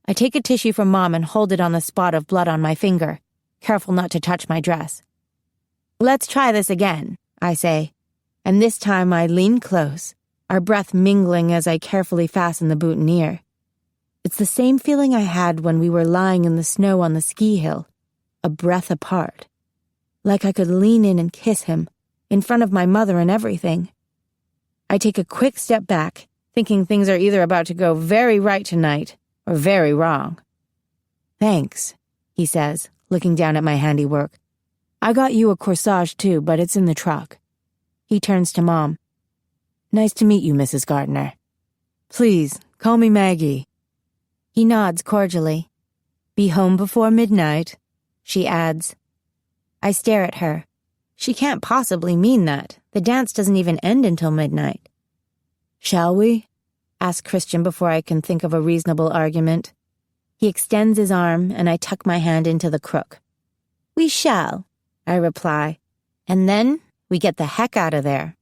I take a tissue from Mom and hold it on the spot of blood on my finger, careful not to touch my dress. Let's try this again, I say, and this time I lean close, our breath mingling as I carefully fasten the boutonniere. It's the same feeling I had when we were lying in the snow on the ski hill, a breath apart. Like I could lean in and kiss him, in front of my mother and everything. I take a quick step back, thinking things are either about to go very right tonight or very wrong. Thanks, he says, looking down at my handiwork. I got you a corsage too, but it's in the truck. He turns to Mom. Nice to meet you, Mrs. Gardner. Please, call me Maggie. He nods cordially. Be home before midnight, she adds. I stare at her. She can't possibly mean that. The dance doesn't even end until midnight. Shall we? Asks Christian before I can think of a reasonable argument. He extends his arm, and I tuck my hand into the crook. We shall, I reply, and then we get the heck out of there.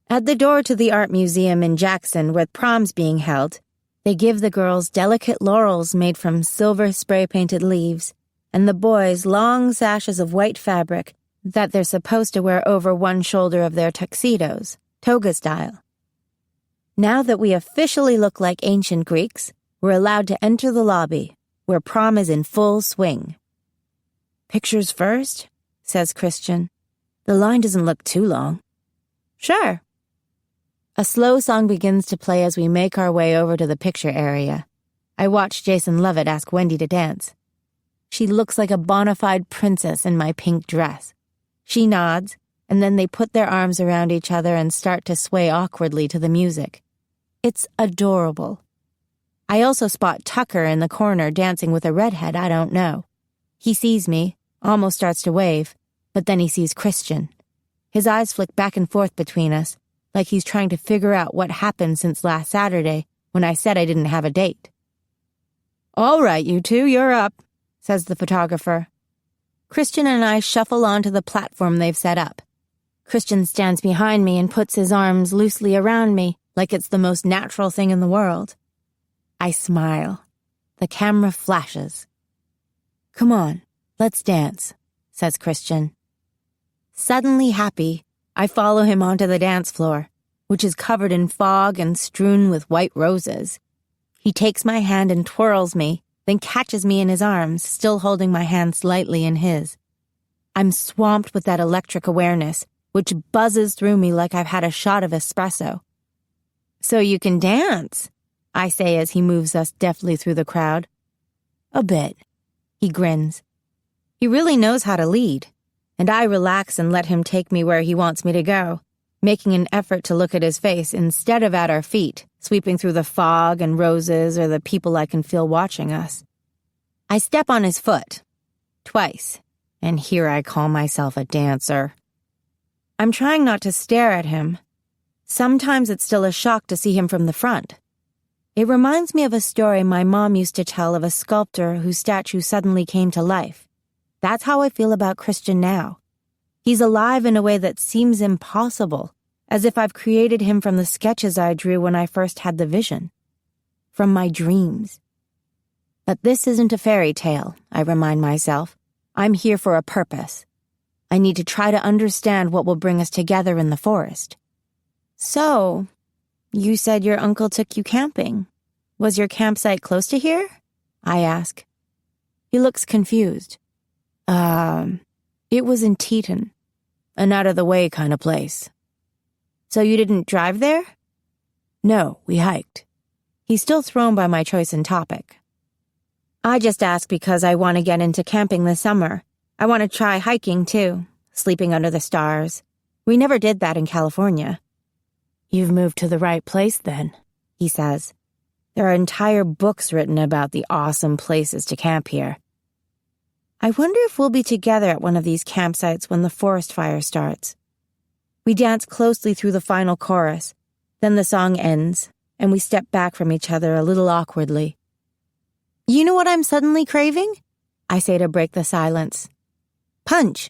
At the door to the art museum in Jackson, where prom's being held, they give the girls delicate laurels made from silver spray-painted leaves, and the boys long sashes of white fabric that they're supposed to wear over one shoulder of their tuxedos, toga style. Now that we officially look like ancient Greeks, we're allowed to enter the lobby, where prom is in full swing. Pictures first, says Christian. The line doesn't look too long. Sure. A slow song begins to play as we make our way over to the picture area. I watch Jason Lovett ask Wendy to dance. She looks like a bona fide princess in my pink dress. She nods, and then they put their arms around each other and start to sway awkwardly to the music. It's adorable. I also spot Tucker in the corner dancing with a redhead I don't know. He sees me, almost starts to wave, but then he sees Christian. His eyes flick back and forth between us, like he's trying to figure out what happened since last Saturday when I said I didn't have a date. All right, you two, you're up, says the photographer. Christian and I shuffle onto the platform they've set up. Christian stands behind me and puts his arms loosely around me like it's the most natural thing in the world. I smile. The camera flashes. Come on, let's dance, says Christian. Suddenly happy, I follow him onto the dance floor, which is covered in fog and strewn with white roses. He takes my hand and twirls me, then catches me in his arms, still holding my hand slightly in his. I'm swamped with that electric awareness, which buzzes through me like I've had a shot of espresso. "So you can dance," I say as he moves us deftly through the crowd. "A bit," he grins. He really knows how to lead, and I relax and let him take me where he wants me to go, making an effort to look at his face instead of at our feet, sweeping through the fog and roses or the people I can feel watching us. I step on his foot, twice, and here I call myself a dancer. I'm trying not to stare at him. Sometimes it's still a shock to see him from the front. It reminds me of a story my mom used to tell of a sculptor whose statue suddenly came to life. That's how I feel about Christian now. He's alive in a way that seems impossible, as if I've created him from the sketches I drew when I first had the vision. From my dreams. But this isn't a fairy tale, I remind myself. I'm here for a purpose. I need to try to understand what will bring us together in the forest. "So, you said your uncle took you camping. Was your campsite close to here?" I ask. He looks confused. It was in Teton, an out-of-the-way kind of place." "So you didn't drive there?" "No, we hiked." He's still thrown by my choice in topic. "I just ask because I want to get into camping this summer. I want to try hiking, too, sleeping under the stars. We never did that in California." "You've moved to the right place, then," he says. "There are entire books written about the awesome places to camp here." I wonder if we'll be together at one of these campsites when the forest fire starts. We dance closely through the final chorus, then the song ends, and we step back from each other a little awkwardly. "You know what I'm suddenly craving?" I say to break the silence. "Punch."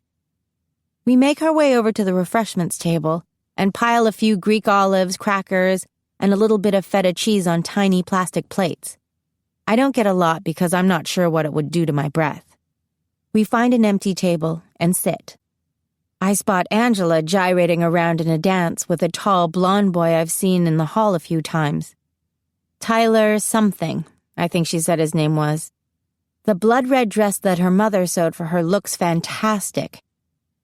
We make our way over to the refreshments table and pile a few Greek olives, crackers, and a little bit of feta cheese on tiny plastic plates. I don't get a lot because I'm not sure what it would do to my breath. We find an empty table and sit. I spot Angela gyrating around in a dance with a tall blonde boy I've seen in the hall a few times. Tyler something, I think she said his name was. The blood-red dress that her mother sewed for her looks fantastic.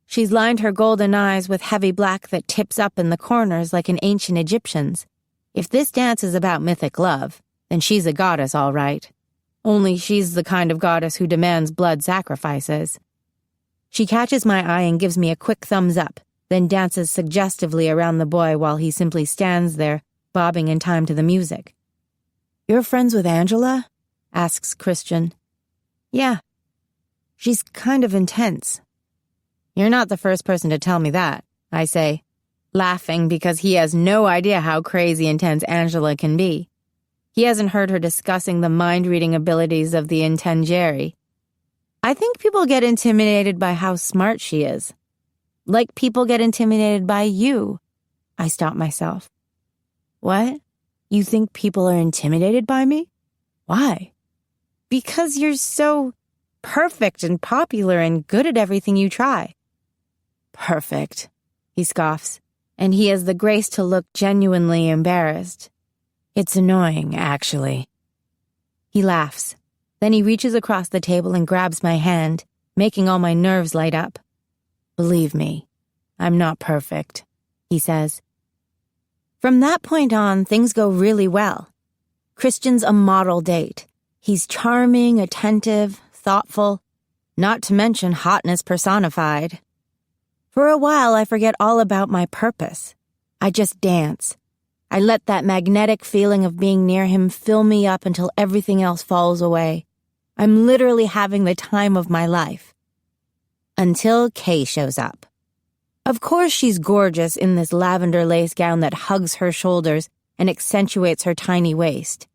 She's lined her golden eyes with heavy black that tips up in the corners like an ancient Egyptian's. If this dance is about mythic love, then she's a goddess, all right. Only she's the kind of goddess who demands blood sacrifices. She catches my eye and gives me a quick thumbs up, then dances suggestively around the boy while he simply stands there, bobbing in time to the music. "You're friends with Angela?" asks Christian. "Yeah. She's kind of intense." "You're not the first person to tell me that," I say, laughing because he has no idea how crazy intense Angela can be. He hasn't heard her discussing the mind-reading abilities of the Intengeri. I think people get intimidated by how smart she is. Like people get intimidated by you. I stop myself. "What? You think people are intimidated by me? Why?" "Because you're so perfect and popular and good at everything you try." "Perfect," he scoffs, and he has the grace to look genuinely embarrassed. "It's annoying, actually." He laughs. Then he reaches across the table and grabs my hand, making all my nerves light up. "Believe me, I'm not perfect," he says. From that point on, things go really well. Christian's a model date. He's charming, attentive, thoughtful, not to mention hotness personified. For a while, I forget all about my purpose. I just dance. I let that magnetic feeling of being near him fill me up until everything else falls away. I'm literally having the time of my life. Until Kay shows up. Of course she's gorgeous in this lavender lace gown that hugs her shoulders and accentuates her tiny waist.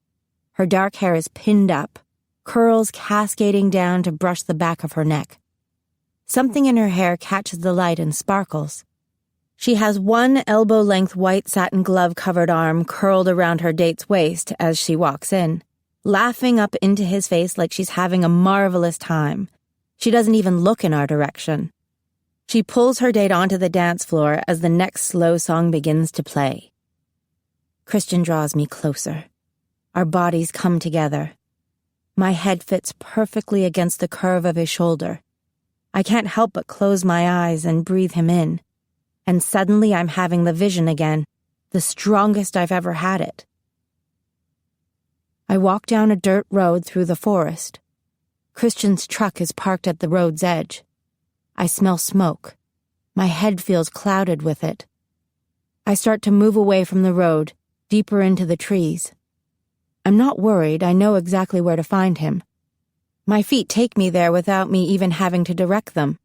Her dark hair is pinned up, curls cascading down to brush the back of her neck. Something in her hair catches the light and sparkles. She has one elbow-length white satin glove-covered arm curled around her date's waist as she walks in, laughing up into his face like she's having a marvelous time. She doesn't even look in our direction. She pulls her date onto the dance floor as the next slow song begins to play. Christian draws me closer. Our bodies come together. My head fits perfectly against the curve of his shoulder. I can't help but close my eyes and breathe him in. And suddenly I'm having the vision again, the strongest I've ever had it. I walk down a dirt road through the forest. Christian's truck is parked at the road's edge. I smell smoke. My head feels clouded with it. I start to move away from the road, deeper into the trees. I'm not worried, I know exactly where to find him. My feet take me there without me even having to direct them.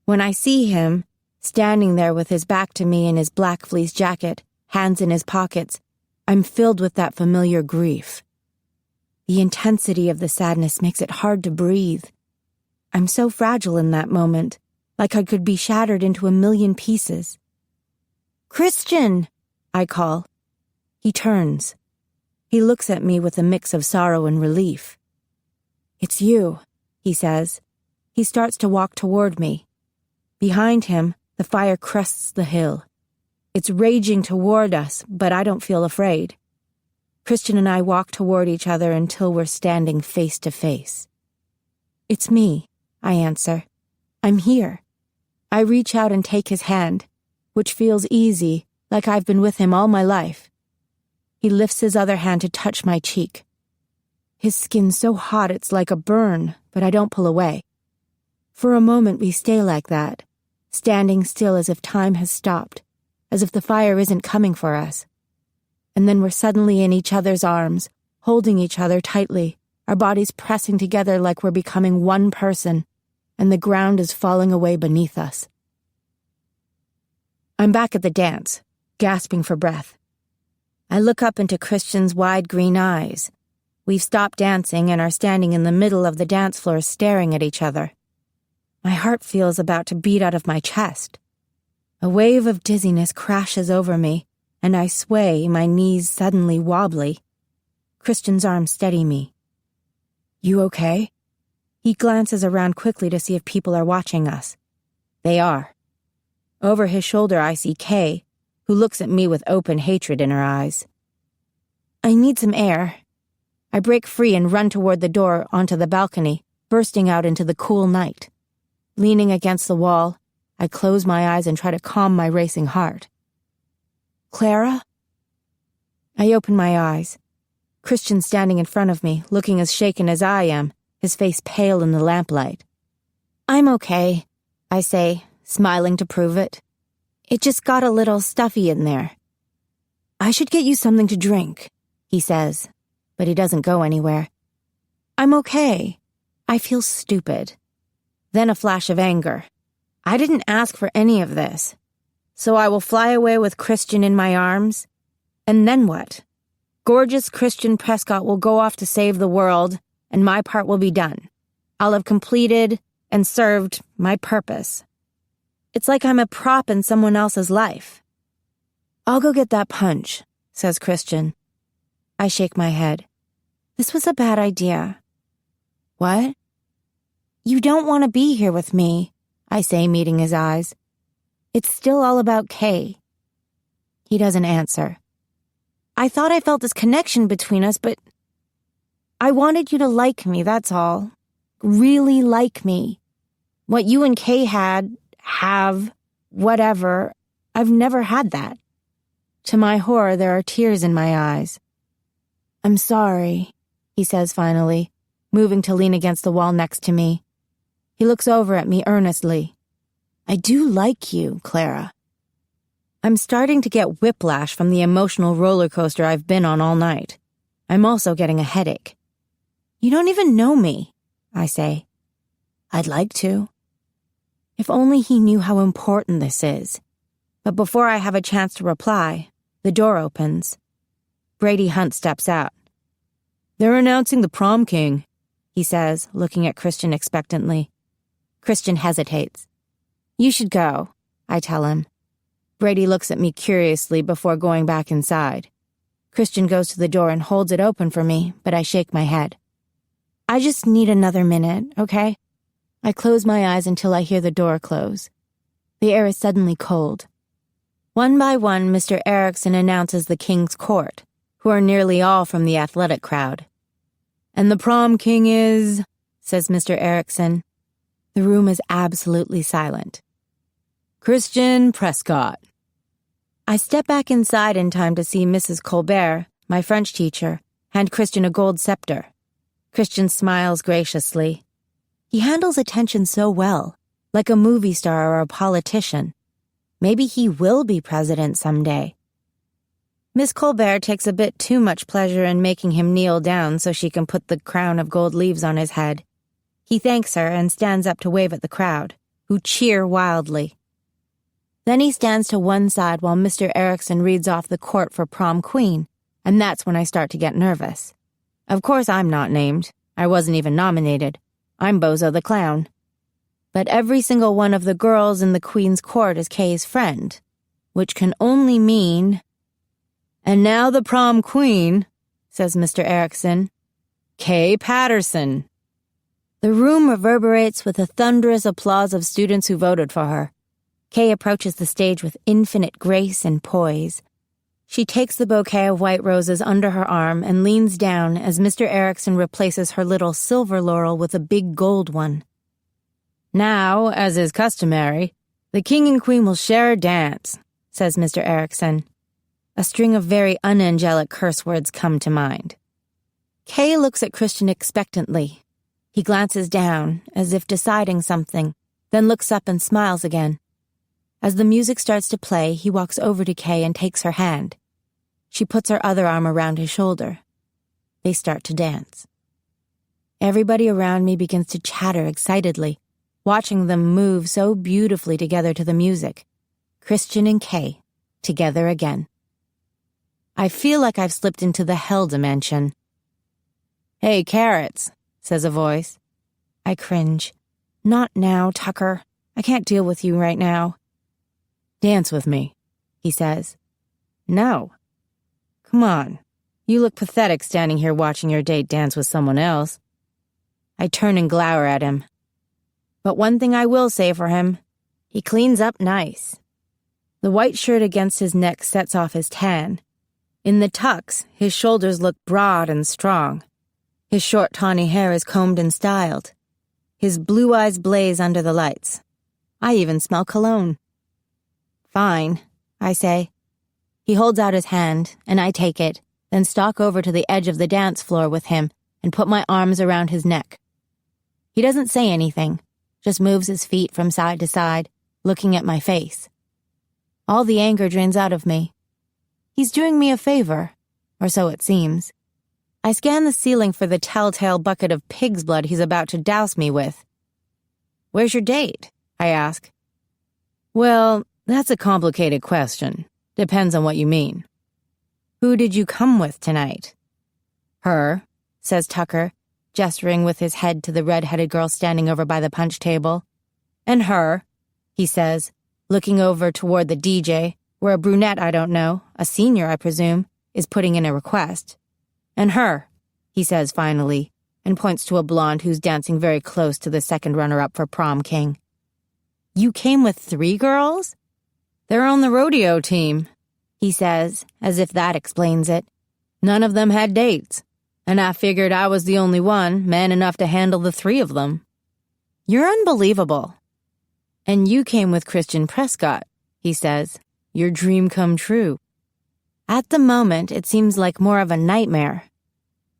When I see him, standing there with his back to me in his black fleece jacket, hands in his pockets, I'm filled with that familiar grief. The intensity of the sadness makes it hard to breathe. I'm so fragile in that moment, like I could be shattered into a million pieces. "Christian!" I call. He turns. He looks at me with a mix of sorrow and relief. "It's you," he says. He starts to walk toward me. Behind him, the fire crests the hill. It's raging toward us, but I don't feel afraid. Christian and I walk toward each other until we're standing face to face. "It's me," I answer. "I'm here." I reach out and take his hand, which feels easy, like I've been with him all my life. He lifts his other hand to touch my cheek. His skin's so hot it's like a burn, but I don't pull away. For a moment we stay like that, standing still as if time has stopped, as if the fire isn't coming for us. And then we're suddenly in each other's arms, holding each other tightly, our bodies pressing together like we're becoming one person, and the ground is falling away beneath us. I'm back at the dance, gasping for breath. I look up into Christian's wide green eyes. We've stopped dancing and are standing in the middle of the dance floor staring at each other. My heart feels about to beat out of my chest. A wave of dizziness crashes over me, and I sway, my knees suddenly wobbly. Christian's arms steady me. "You okay?" He glances around quickly to see if people are watching us. They are. Over his shoulder I see Kay, who looks at me with open hatred in her eyes. I need some air. I break free and run toward the door onto the balcony, bursting out into the cool night. Leaning against the wall, I close my eyes and try to calm my racing heart. "Clara?" I open my eyes. Christian standing in front of me, looking as shaken as I am, his face pale in the lamplight. "I'm okay," I say, smiling to prove it. "It just got a little stuffy in there." "I should get you something to drink," he says, but he doesn't go anywhere. "I'm okay." I feel stupid. Then a flash of anger. I didn't ask for any of this. So I will fly away with Christian in my arms? And then what? Gorgeous Christian Prescott will go off to save the world, and my part will be done. I'll have completed and served my purpose. It's like I'm a prop in someone else's life. "I'll go get that punch," says Christian. I shake my head. "This was a bad idea." "What?" "You don't want to be here with me," I say, meeting his eyes. "It's still all about Kay." He doesn't answer. "I thought I felt this connection between us, but I wanted you to like me, that's all. Really like me. What you and Kay have, whatever, I've never had that." To my horror, there are tears in my eyes. "I'm sorry," he says finally, moving to lean against the wall next to me. He looks over at me earnestly. "I do like you, Clara." I'm starting to get whiplash from the emotional roller coaster I've been on all night. I'm also getting a headache. "You don't even know me," I say. "I'd like to." If only he knew how important this is. But before I have a chance to reply, the door opens. Brady Hunt steps out. "They're announcing the prom king," he says, looking at Christian expectantly. Christian hesitates. "You should go," I tell him. Brady looks at me curiously before going back inside. Christian goes to the door and holds it open for me, but I shake my head. "I just need another minute, okay?" I close my eyes until I hear the door close. The air is suddenly cold. One by one, Mr. Erickson announces the King's Court, who are nearly all from the athletic crowd. "And the prom king is," says Mr. Erickson. The room is absolutely silent. Christian Prescott. I step back inside in time to see Mrs. Colbert, my French teacher, hand Christian a gold scepter. Christian smiles graciously. He handles attention so well, like a movie star or a politician. Maybe he will be president someday. Miss Colbert takes a bit too much pleasure in making him kneel down so she can put the crown of gold leaves on his head. He thanks her and stands up to wave at the crowd, who cheer wildly. Then he stands to one side while Mr. Erickson reads off the court for prom queen, and that's when I start to get nervous. Of course I'm not named. I wasn't even nominated. I'm Bozo the Clown. But every single one of the girls in the Queen's court is Kay's friend, which can only mean... And now the prom queen, says Mr. Erickson, Kay Patterson. The room reverberates with a thunderous applause of students who voted for her. Kay approaches the stage with infinite grace and poise. She takes the bouquet of white roses under her arm and leans down as Mr. Erickson replaces her little silver laurel with a big gold one. Now, as is customary, the king and queen will share a dance, says Mr. Erickson. A string of very unangelic curse words come to mind. Kay looks at Christian expectantly. He glances down, as if deciding something, then looks up and smiles again. As the music starts to play, he walks over to Kay and takes her hand. She puts her other arm around his shoulder. They start to dance. Everybody around me begins to chatter excitedly, watching them move so beautifully together to the music. Christian and Kay, together again. I feel like I've slipped into the hell dimension. Hey, Carrots, says a voice. I cringe. Not now, Tucker. I can't deal with you right now. Dance with me, he says. No. Come on. You look pathetic standing here watching your date dance with someone else. I turn and glower at him. But one thing I will say for him, he cleans up nice. The white shirt against his neck sets off his tan. In the tux, his shoulders look broad and strong. His short tawny hair is combed and styled. His blue eyes blaze under the lights. I even smell cologne. Fine, I say. He holds out his hand, and I take it, then stalk over to the edge of the dance floor with him and put my arms around his neck. He doesn't say anything, just moves his feet from side to side, looking at my face. All the anger drains out of me. He's doing me a favor, or so it seems. I scan the ceiling for the telltale bucket of pig's blood he's about to douse me with. Where's your date? I ask. Well, that's a complicated question. Depends on what you mean. Who did you come with tonight? Her, says Tucker, gesturing with his head to the red-headed girl standing over by the punch table. And her, he says, looking over toward the DJ, where a brunette I don't know, a senior I presume, is putting in a request. And her, he says finally, and points to a blonde who's dancing very close to the second runner-up for prom king. You came with 3 girls? They're on the rodeo team, he says, as if that explains it. None of them had dates, and I figured I was the only one, man enough to handle the 3 of them. You're unbelievable. And you came with Christian Prescott, he says. Your dream come true. At the moment, it seems like more of a nightmare.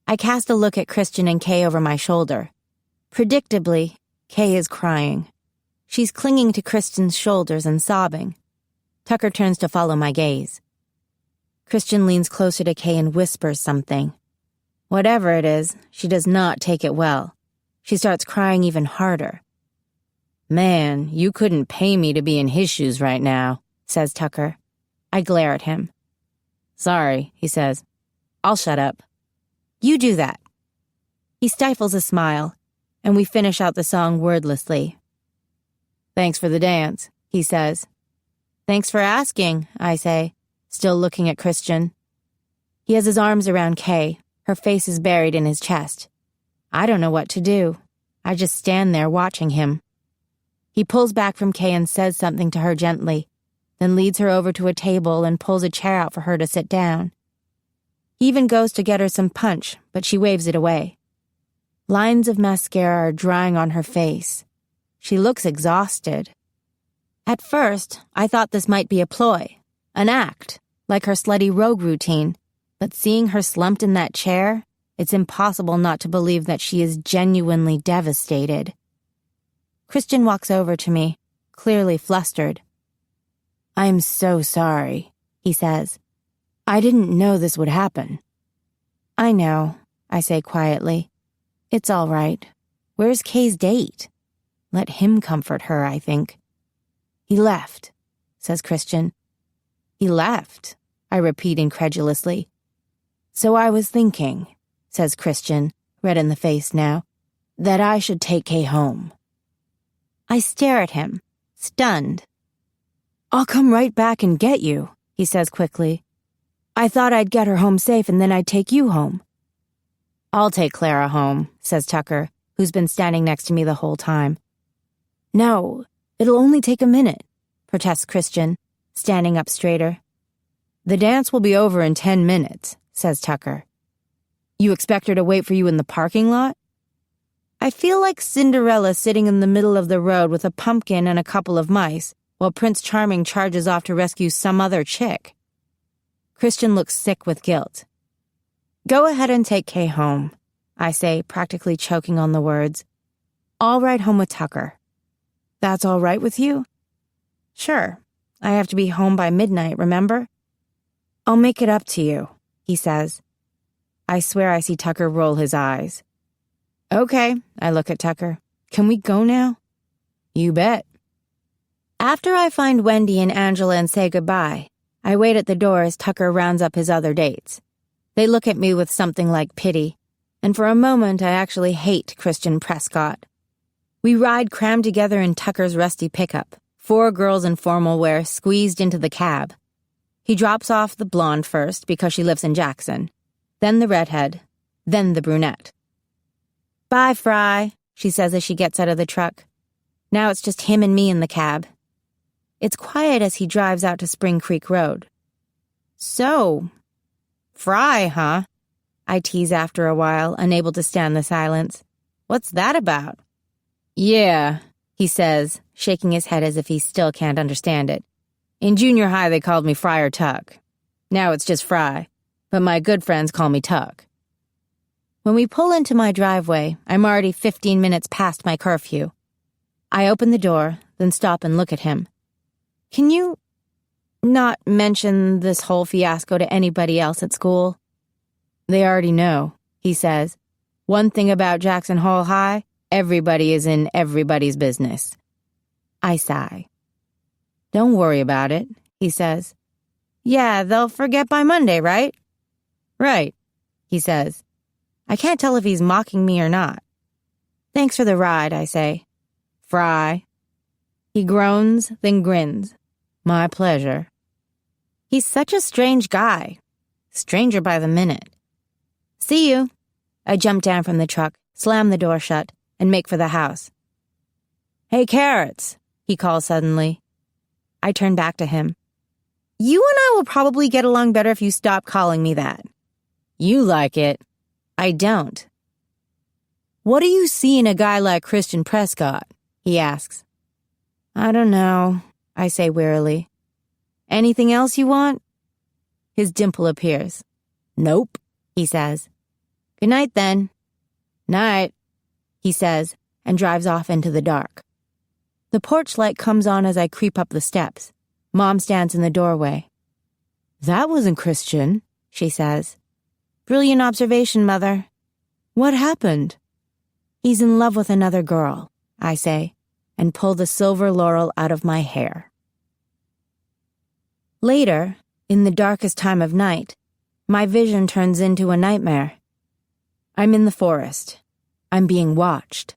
I cast a look at Christian and Kay over my shoulder. Predictably, Kay is crying. She's clinging to Christian's shoulders and sobbing. Tucker turns to follow my gaze. Christian leans closer to Kay and whispers something. Whatever it is, she does not take it well. She starts crying even harder. Man, you couldn't pay me to be in his shoes right now, says Tucker. I glare at him. Sorry, he says. I'll shut up. You do that. He stifles a smile, and we finish out the song wordlessly. Thanks for the dance, he says. Thanks for asking, I say, still looking at Christian. He has his arms around Kay. Her face is buried in his chest. I don't know what to do. I just stand there watching him. He pulls back from Kay and says something to her gently, then leads her over to a table and pulls a chair out for her to sit down. He even goes to get her some punch, but she waves it away. Lines of mascara are drying on her face. She looks exhausted. At first, I thought this might be a ploy, an act, like her slutty rogue routine, but seeing her slumped in that chair, it's impossible not to believe that she is genuinely devastated. Christian walks over to me, clearly flustered. "I'm so sorry," he says. "I didn't know this would happen." "I know," I say quietly. "It's all right. Where's Kay's date? Let him comfort her, I think." "He left," says Christian. "He left," I repeat incredulously. "So I was thinking," says Christian, red in the face now, "that I should take Kay home." I stare at him, stunned. "I'll come right back and get you," he says quickly. "I thought I'd get her home safe and then I'd take you home." "I'll take Clara home," says Tucker, who's been standing next to me the whole time. "No, it'll only take a minute," protests Christian, standing up straighter. "The dance will be over in 10 minutes, says Tucker. "You expect her to wait for you in the parking lot?" I feel like Cinderella sitting in the middle of the road with a pumpkin and a couple of mice, while Prince Charming charges off to rescue some other chick. Christian looks sick with guilt. "Go ahead and take Kay home," I say, practically choking on the words. "I'll ride home with Tucker." "That's all right with you?" "Sure. I have to be home by midnight, remember?" "I'll make it up to you," he says. I swear I see Tucker roll his eyes. "Okay," I look at Tucker. "Can we go now?" "You bet." After I find Wendy and Angela and say goodbye, I wait at the door as Tucker rounds up his other dates. They look at me with something like pity, and for a moment I actually hate Christian Prescott. We ride crammed together in Tucker's rusty pickup, 4 girls in formal wear squeezed into the cab. He drops off the blonde first because she lives in Jackson, then the redhead, then the brunette. "Bye, Fry," she says as she gets out of the truck. Now it's just him and me in the cab. It's quiet as he drives out to Spring Creek Road. "So, Fry, huh?" I tease after a while, unable to stand the silence. "What's that about?" "Yeah," he says, shaking his head as if he still can't understand it. "In junior high they called me Friar Tuck. Now it's just Fry, but my good friends call me Tuck." When we pull into my driveway, I'm already 15 minutes past my curfew. I open the door, then stop and look at him. "Can you not mention this whole fiasco to anybody else at school?" "They already know," he says. "One thing about Jackson Hole High, everybody is in everybody's business." I sigh. "Don't worry about it," he says. "Yeah, they'll forget by Monday, right?" "Right," he says. I can't tell if he's mocking me or not. "Thanks for the ride," I say. "Fry." He groans, then grins. "My pleasure." He's such a strange guy. Stranger by the minute. "See you." I jump down from the truck, slam the door shut, and make for the house. "Hey, Carrots," he calls suddenly. I turn back to him. "You and I will probably get along better if you stop calling me that." "You like it." I don't. "What do you see in a guy like Christian Prescott?" he asks. "I don't know," I say wearily. "Anything else you want?" His dimple appears. "Nope," he says. "Good night, then." "Night," he says, and drives off into the dark. The porch light comes on as I creep up the steps. Mom stands in the doorway. "That wasn't Christian," she says. "Brilliant observation, Mother." "What happened?" "He's in love with another girl," I say, and pull the silver laurel out of my hair. Later, in the darkest time of night, my vision turns into a nightmare. I'm in the forest. I'm being watched.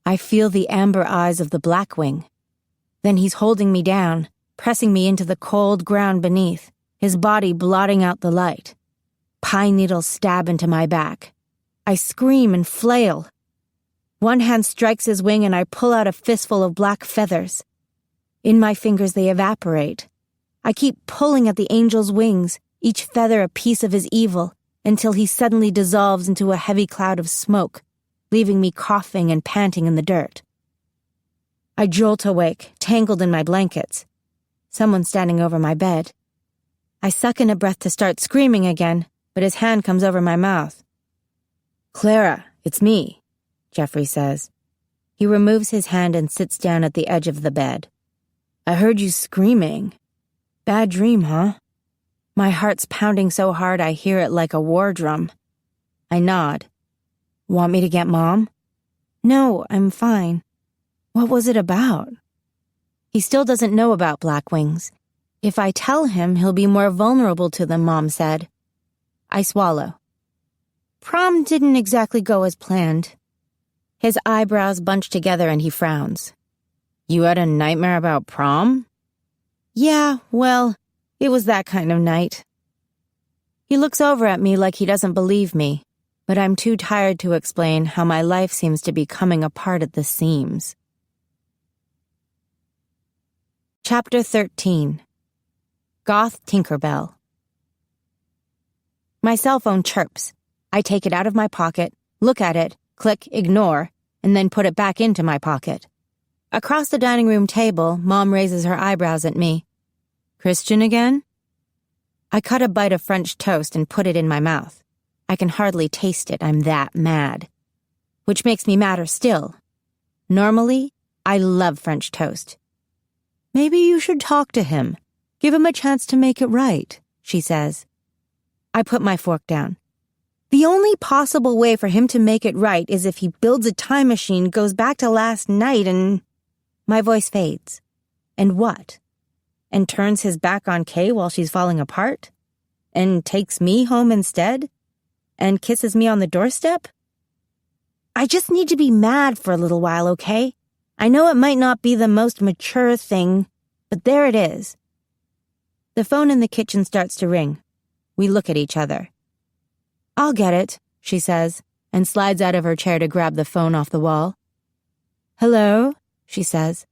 I feel the amber eyes of the Blackwing. Then he's holding me down, pressing me into the cold ground beneath, his body blotting out the light. Pine needles stab into my back. I scream and flail. One hand strikes his wing and I pull out a fistful of black feathers. In my fingers they evaporate. I keep pulling at the angel's wings, each feather a piece of his evil, until he suddenly dissolves into a heavy cloud of smoke, leaving me coughing and panting in the dirt. I jolt awake, tangled in my blankets. Someone's standing over my bed. I suck in a breath to start screaming again, but his hand comes over my mouth. "Clara, it's me," Jeffrey says. He removes his hand and sits down at the edge of the bed. "I heard you screaming. Bad dream, huh?" My heart's pounding so hard I hear it like a war drum. I nod. "Want me to get Mom?" "No, I'm fine." "What was it about?" He still doesn't know about Black Wings. If I tell him, he'll be more vulnerable to them, Mom said. I swallow. Prom didn't exactly go as planned. His eyebrows bunch together and he frowns. "You had a nightmare about prom?" "Yeah, well, it was that kind of night." He looks over at me like he doesn't believe me, but I'm too tired to explain how my life seems to be coming apart at the seams. Chapter 13. Goth Tinkerbell. My cell phone chirps. I take it out of my pocket, look at it, click ignore, and then put it back into my pocket. Across the dining room table, Mom raises her eyebrows at me. "Christian again?" I cut a bite of French toast and put it in my mouth. I can hardly taste it, I'm that mad. Which makes me madder still. Normally, I love French toast. "Maybe you should talk to him. Give him a chance to make it right," she says. I put my fork down. The only possible way for him to make it right is if he builds a time machine, goes back to last night and... My voice fades. And what? And turns his back on Kay while she's falling apart? And takes me home instead? And kisses me on the doorstep? I just need to be mad for a little while, okay? I know it might not be the most mature thing, but there it is. The phone in the kitchen starts to ring. We look at each other. "I'll get it," she says, and slides out of her chair to grab the phone off the wall. "Hello?" she says.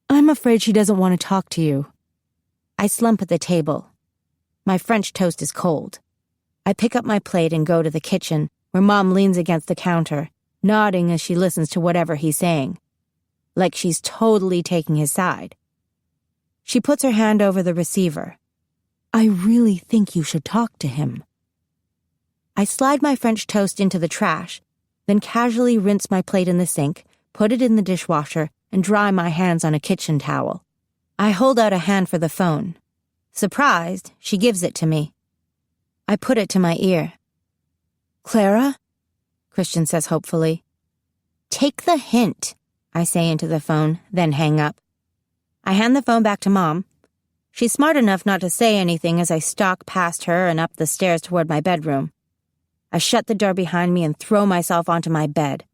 "I'm afraid she doesn't want to talk to you." I slump at the table. My French toast is cold. I pick up my plate and go to the kitchen, where Mom leans against the counter, nodding as she listens to whatever he's saying. Like she's totally taking his side. She puts her hand over the receiver. "I really think you should talk to him." I slide my French toast into the trash, then casually rinse my plate in the sink, put it in the dishwasher, and dry my hands on a kitchen towel. I hold out a hand for the phone. Surprised, she gives it to me. I put it to my ear. "Clara?" Christian says hopefully. "Take the hint," I say into the phone, then hang up. I hand the phone back to Mom. She's smart enough not to say anything as I stalk past her and up the stairs toward my bedroom. I shut the door behind me and throw myself onto my bed.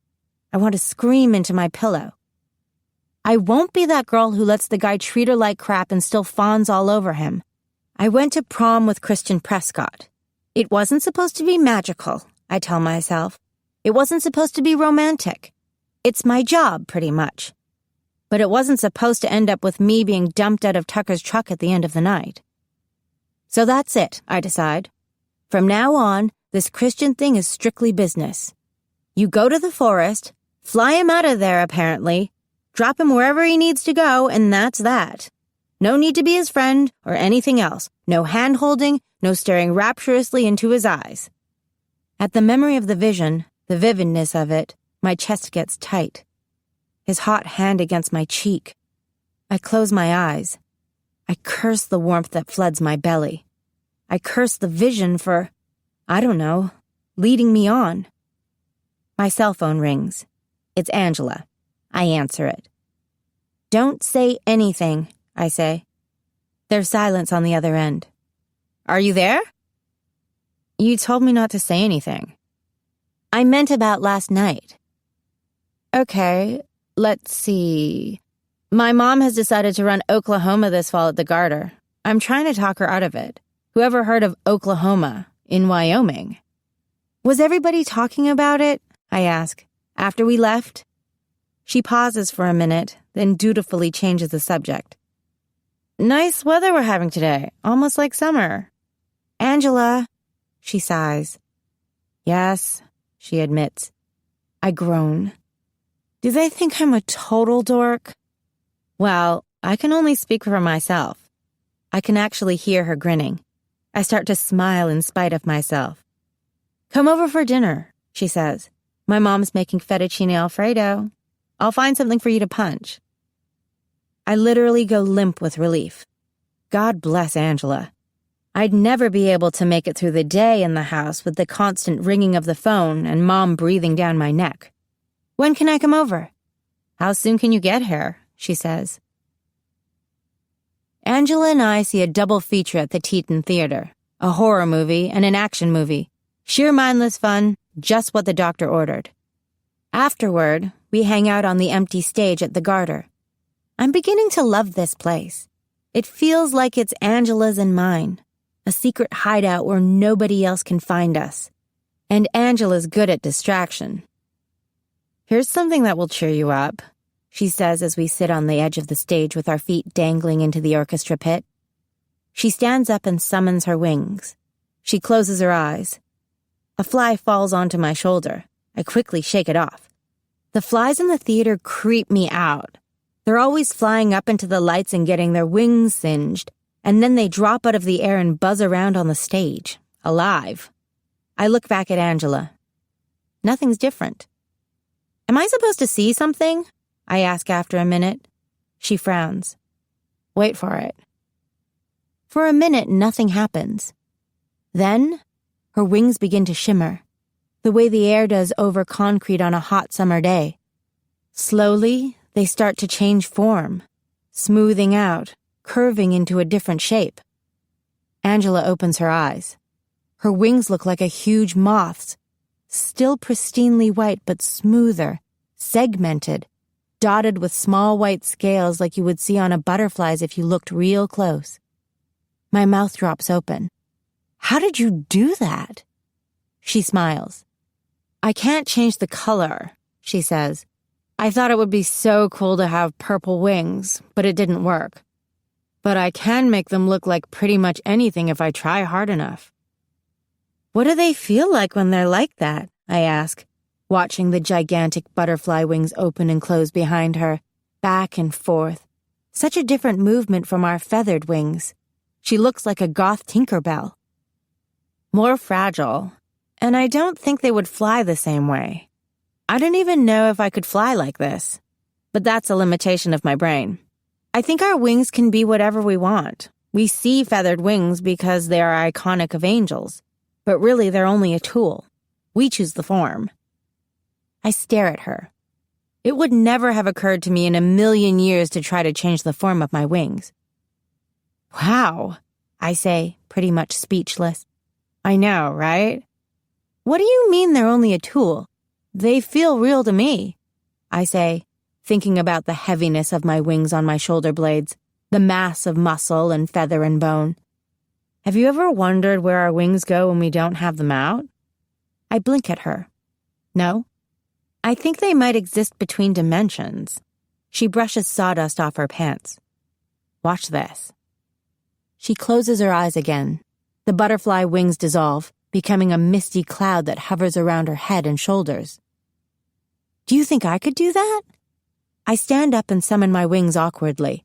I want to scream into my pillow. I won't be that girl who lets the guy treat her like crap and still fawns all over him. I went to prom with Christian Prescott. It wasn't supposed to be magical, I tell myself. It wasn't supposed to be romantic. It's my job, pretty much. But it wasn't supposed to end up with me being dumped out of Tucker's truck at the end of the night. So that's it, I decide. From now on, this Christian thing is strictly business. You go to the forest, fly him out of there, apparently, drop him wherever he needs to go, and that's that. No need to be his friend or anything else. No hand-holding, no staring rapturously into his eyes. At the memory of the vision, the vividness of it, my chest gets tight. His hot hand against my cheek. I close my eyes. I curse the warmth that floods my belly. I curse the vision for, I don't know, leading me on. My cell phone rings. It's Angela. I answer it. "Don't say anything," I say. There's silence on the other end. "Are you there?" "You told me not to say anything." "I meant about last night." "Okay, let's see. My mom has decided to run Oklahoma this fall at the Garter. I'm trying to talk her out of it. Whoever heard of Oklahoma in Wyoming?" "Was everybody talking about it?" I ask, after we left. She pauses for a minute, then dutifully changes the subject. "Nice weather we're having today, almost like summer." "Angela," she sighs. "Yes," she admits. I groan. Do they think I'm a total dork? Well, I can only speak for myself. I can actually hear her grinning. I start to smile in spite of myself. Come over for dinner, she says. My mom's making fettuccine alfredo. I'll find something for you to punch. I literally go limp with relief. God bless Angela. I'd never be able to make it through the day in the house with the constant ringing of the phone and Mom breathing down my neck. When can I come over? How soon can you get here? She says. Angela and I see a double feature at the Teton Theater, a horror movie and an action movie. Sheer mindless fun, just what the doctor ordered. Afterward, we hang out on the empty stage at the Garter. I'm beginning to love this place. It feels like it's Angela's and mine, a secret hideout where nobody else can find us. And Angela's good at distraction. Here's something that will cheer you up, she says as we sit on the edge of the stage with our feet dangling into the orchestra pit. She stands up and summons her wings. She closes her eyes. A fly falls onto my shoulder. I quickly shake it off. The flies in the theater creep me out. They're always flying up into the lights and getting their wings singed, and then they drop out of the air and buzz around on the stage, alive. I look back at Angela. Nothing's different. Am I supposed to see something? I ask after a minute. She frowns. Wait for it. For a minute, nothing happens. Then, her wings begin to shimmer, the way the air does over concrete on a hot summer day. Slowly, they start to change form, smoothing out, curving into a different shape. Angela opens her eyes. Her wings look like a huge moth's, still pristinely white but smoother, segmented, dotted with small white scales like you would see on a butterfly's if you looked real close. My mouth drops open. How did you do that? She smiles. I can't change the color, she says. I thought it would be so cool to have purple wings, but it didn't work. But I can make them look like pretty much anything if I try hard enough. What do they feel like when they're like that? I ask, watching the gigantic butterfly wings open and close behind her, back and forth. Such a different movement from our feathered wings. She looks like a goth Tinkerbell. More fragile, and I don't think they would fly the same way. I don't even know if I could fly like this, but that's a limitation of my brain. I think our wings can be whatever we want. We see feathered wings because they are iconic of angels, but really they're only a tool. We choose the form. I stare at her. It would never have occurred to me in a million years to try to change the form of my wings. Wow, I say, pretty much speechless. I know, right? What do you mean they're only a tool? They feel real to me, I say, thinking about the heaviness of my wings on my shoulder blades, the mass of muscle and feather and bone. Have you ever wondered where our wings go when we don't have them out? I blink at her. No. I think they might exist between dimensions. She brushes sawdust off her pants. Watch this. She closes her eyes again. The butterfly wings dissolve, becoming a misty cloud that hovers around her head and shoulders. Do you think I could do that? I stand up and summon my wings awkwardly.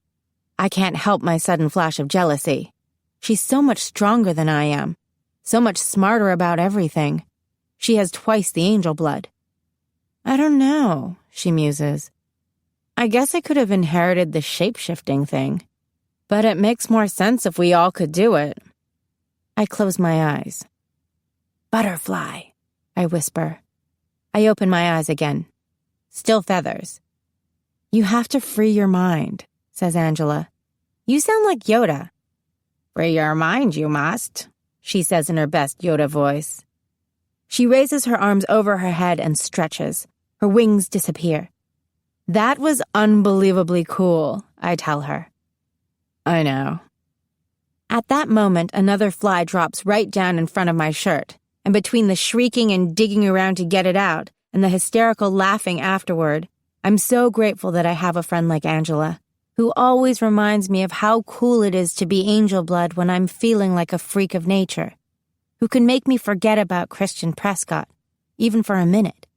I can't help my sudden flash of jealousy. She's so much stronger than I am, so much smarter about everything. She has twice the angel blood. I don't know, she muses. I guess I could have inherited the shape-shifting thing, but it makes more sense if we all could do it. I close my eyes. Butterfly, I whisper. I open my eyes again. Still feathers. You have to free your mind, says Angela. You sound like Yoda. Free your mind, you must, she says in her best Yoda voice. She raises her arms over her head and stretches. Her wings disappear. That was unbelievably cool, I tell her. I know. At that moment, another fly drops right down in front of my shirt, and between the shrieking and digging around to get it out and the hysterical laughing afterward, I'm so grateful that I have a friend like Angela, who always reminds me of how cool it is to be angel blood when I'm feeling like a freak of nature, who can make me forget about Christian Prescott, even for a minute.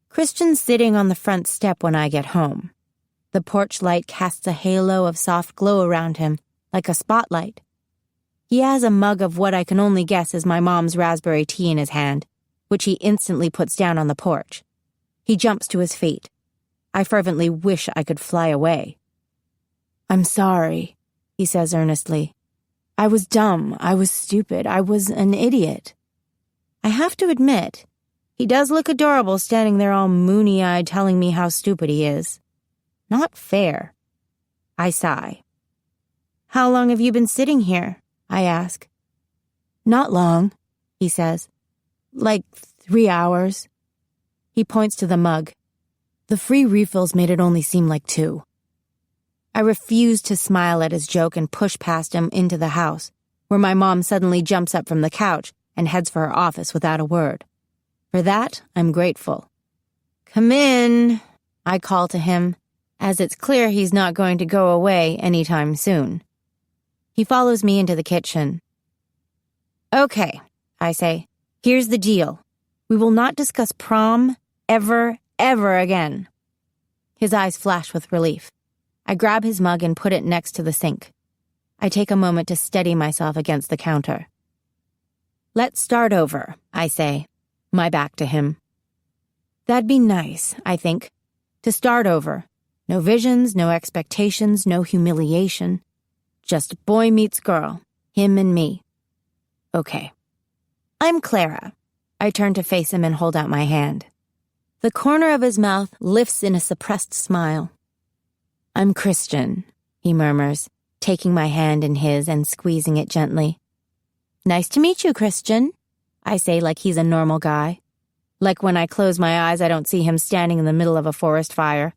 Christian's sitting on the front step when I get home. The porch light casts a halo of soft glow around him, like a spotlight. He has a mug of what I can only guess is my mom's raspberry tea in his hand, which he instantly puts down on the porch. He jumps to his feet. I fervently wish I could fly away. "I'm sorry," he says earnestly. "I was dumb. I was stupid. I was an idiot." I have to admit, he does look adorable standing there all moony-eyed telling me how stupid he is. Not fair. I sigh. "How long have you been sitting here?" I ask. "Not long," he says. "Like 3 hours." He points to the mug. The free refills made it only seem like 2. I refuse to smile at his joke and push past him into the house, where my mom suddenly jumps up from the couch and heads for her office without a word. For that, I'm grateful. "Come in," I call to him, as it's clear he's not going to go away anytime soon. He follows me into the kitchen. "Okay," I say, "here's the deal. We will not discuss prom ever again." His eyes flash with relief. I grab his mug and put it next to the sink. I take a moment to steady myself against the counter. "Let's start over," I say, my back to him. That'd be nice, I think, to start over. No visions, no expectations, no humiliation. Just boy meets girl, him and me. Okay. "I'm Clara." I turn to face him and hold out my hand. The corner of his mouth lifts in a suppressed smile. "I'm Christian," he murmurs, taking my hand in his and squeezing it gently. "Nice to meet you, Christian," I say like he's a normal guy. Like when I close my eyes, I don't see him standing in the middle of a forest fire.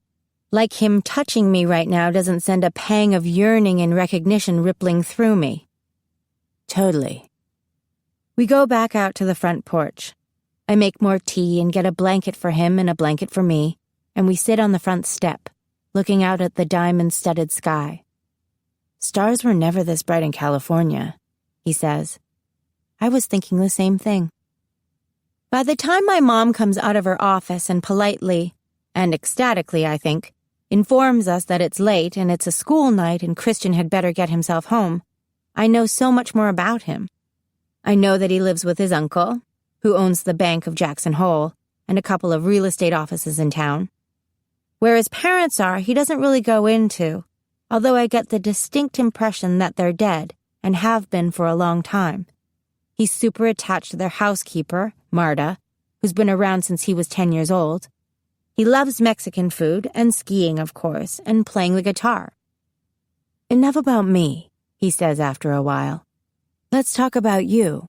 Like him touching me right now doesn't send a pang of yearning and recognition rippling through me. Totally. We go back out to the front porch. I make more tea and get a blanket for him and a blanket for me, and we sit on the front step, looking out at the diamond-studded sky. "Stars were never this bright in California," he says. I was thinking the same thing. By the time my mom comes out of her office and politely, and ecstatically, I think, informs us that it's late and it's a school night and Christian had better get himself home, I know so much more about him. I know that he lives with his uncle, who owns the Bank of Jackson Hole and a couple of real estate offices in town. Where his parents are, he doesn't really go into, although I get the distinct impression that they're dead and have been for a long time. He's super attached to their housekeeper, Marta, who's been around since he was 10 years old. He loves Mexican food and skiing, of course, and playing the guitar. "Enough about me," he says after a while. "Let's talk about you.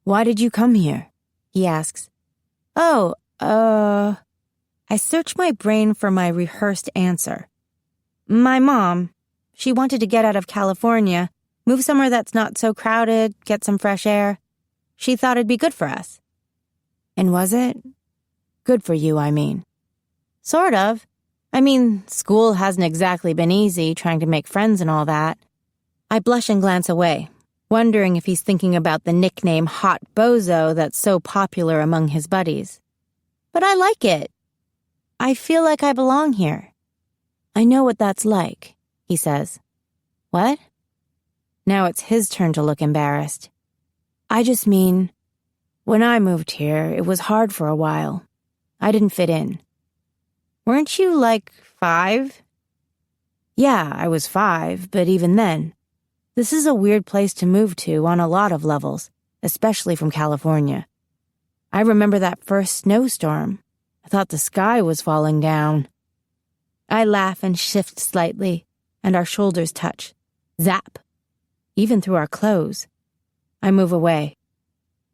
Why did you come here?" he asks. I search my brain for my rehearsed answer. My mom, she wanted to get out of California, move somewhere that's not so crowded, get some fresh air. She thought it'd be good for us. And was it? Good for you, I mean. Sort of. I mean, school hasn't exactly been easy, trying to make friends and all that. I blush and glance away, wondering if he's thinking about the nickname Hot Bozo that's so popular among his buddies. But I like it. I feel like I belong here. "I know what that's like," he says. "What?" Now it's his turn to look embarrassed. "I just mean, when I moved here, it was hard for a while. I didn't fit in." "Weren't you, like, 5? "Yeah, I was 5, but even then. This is a weird place to move to on a lot of levels, especially from California. I remember that first snowstorm. I thought the sky was falling down." I laugh and shift slightly, and our shoulders touch. Zap. Even through our clothes. I move away.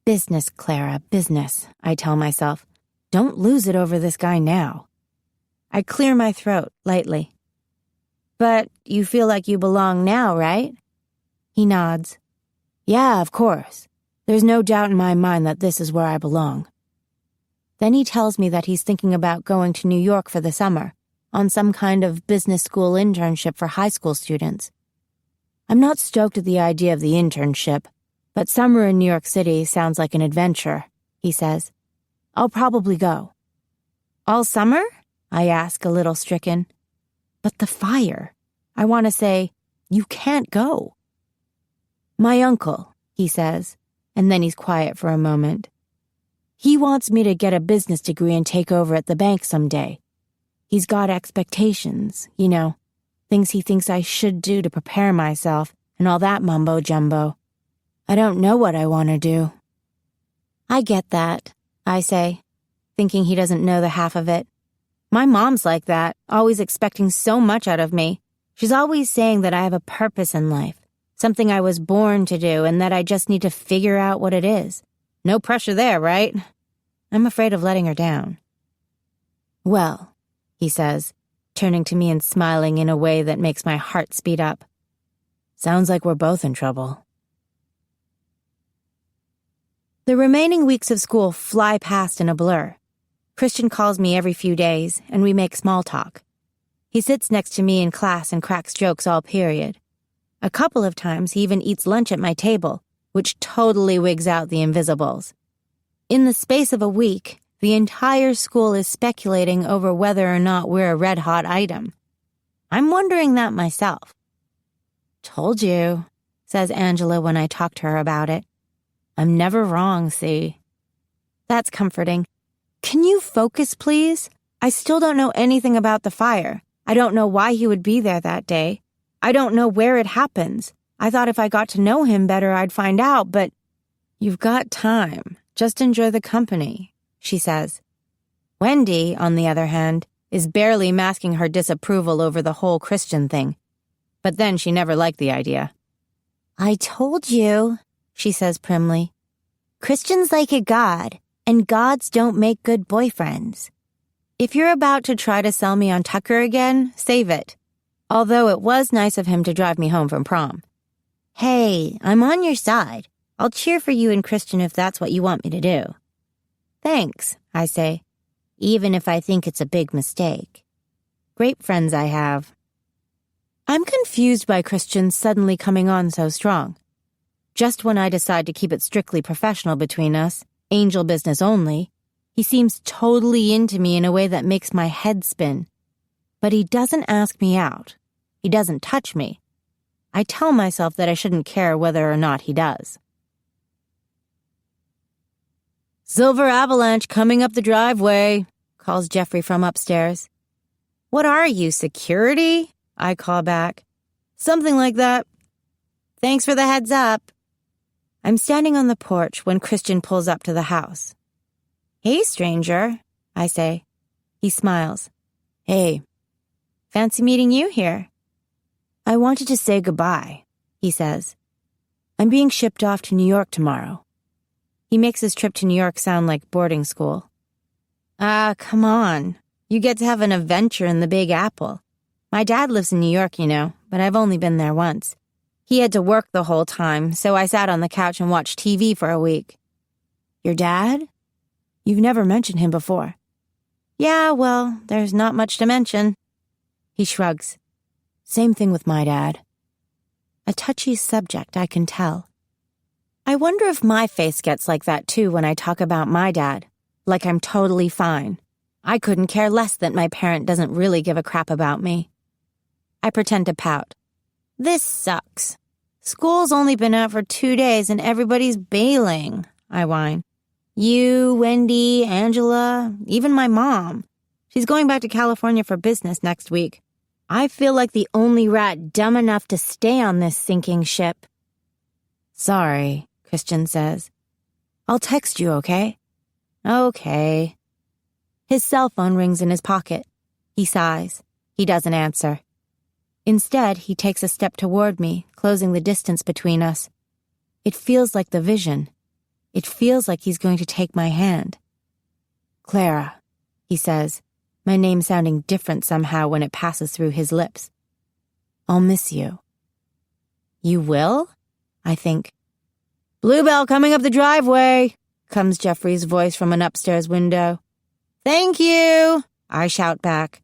"Business, Clara, business," I tell myself. Don't lose it over this guy now. I clear my throat lightly. "But you feel like you belong now, right?" He nods. "Yeah, of course. There's no doubt in my mind that this is where I belong." Then he tells me that he's thinking about going to New York for the summer, on some kind of business school internship for high school students. I'm not stoked at the idea of the internship, but summer in New York City sounds like an adventure, he says. "I'll probably go." "All summer?" I ask, a little stricken. But the fire. I want to say, you can't go. My uncle, he says, and then he's quiet for a moment. He wants me to get a business degree and take over at the bank someday. He's got expectations, things he thinks I should do to prepare myself and all that mumbo-jumbo. I don't know what I want to do. I get that, I say, thinking he doesn't know the half of it. My mom's like that, always expecting so much out of me. She's always saying that I have a purpose in life, something I was born to do, and that I just need to figure out what it is. No pressure there, right? I'm afraid of letting her down. Well, he says, turning to me and smiling in a way that makes my heart speed up. Sounds like we're both in trouble. The remaining weeks of school fly past in a blur. Christian calls me every few days, and we make small talk. He sits next to me in class and cracks jokes all period. A couple of times he even eats lunch at my table, which totally wigs out the invisibles. In the space of a week, the entire school is speculating over whether or not we're a red-hot item. I'm wondering that myself. Told you, says Angela when I talk to her about it. I'm never wrong, see? That's comforting. Can you focus, please? I still don't know anything about the fire. I don't know why he would be there that day. I don't know where it happens. I thought if I got to know him better, I'd find out, but you've got time. Just enjoy the company, she says. Wendy, on the other hand, is barely masking her disapproval over the whole Christian thing. But then she never liked the idea. I told you, she says primly. Christian's like a god, and gods don't make good boyfriends. If you're about to try to sell me on Tucker again, save it. Although it was nice of him to drive me home from prom. Hey, I'm on your side. I'll cheer for you and Christian if that's what you want me to do. Thanks, I say, even if I think it's a big mistake. Great friends I have. I'm confused by Christian suddenly coming on so strong. Just when I decide to keep it strictly professional between us, angel business only, he seems totally into me in a way that makes my head spin. But he doesn't ask me out. He doesn't touch me. I tell myself that I shouldn't care whether or not he does. Silver avalanche coming up the driveway, calls Jeffrey from upstairs. What are you, security? I call back. Something like that. Thanks for the heads up. I'm standing on the porch when Christian pulls up to the house. Hey, stranger, I say. He smiles. Hey. Fancy meeting you here. I wanted to say goodbye, he says. I'm being shipped off to New York tomorrow. He makes his trip to New York sound like boarding school. Come on. You get to have an adventure in the Big Apple. My dad lives in New York, but I've only been there once. He had to work the whole time, so I sat on the couch and watched TV for a week. Your dad? You've never mentioned him before. Yeah, well, there's not much to mention. He shrugs. Same thing with my dad. A touchy subject, I can tell. I wonder if my face gets like that too when I talk about my dad, like I'm totally fine. I couldn't care less that my parent doesn't really give a crap about me. I pretend to pout. This sucks. School's only been out for 2 days and everybody's bailing, I whine. You, Wendy, Angela, even my mom. She's going back to California for business next week. I feel like the only rat dumb enough to stay on this sinking ship. Sorry, Christian says. I'll text you, okay? Okay. His cell phone rings in his pocket. He sighs. He doesn't answer. Instead, he takes a step toward me, closing the distance between us. It feels like the vision. It feels like he's going to take my hand. Clara, he says, my name sounding different somehow when it passes through his lips. I'll miss you. You will? I think. Bluebell coming up the driveway, comes Jeffrey's voice from an upstairs window. Thank you, I shout back.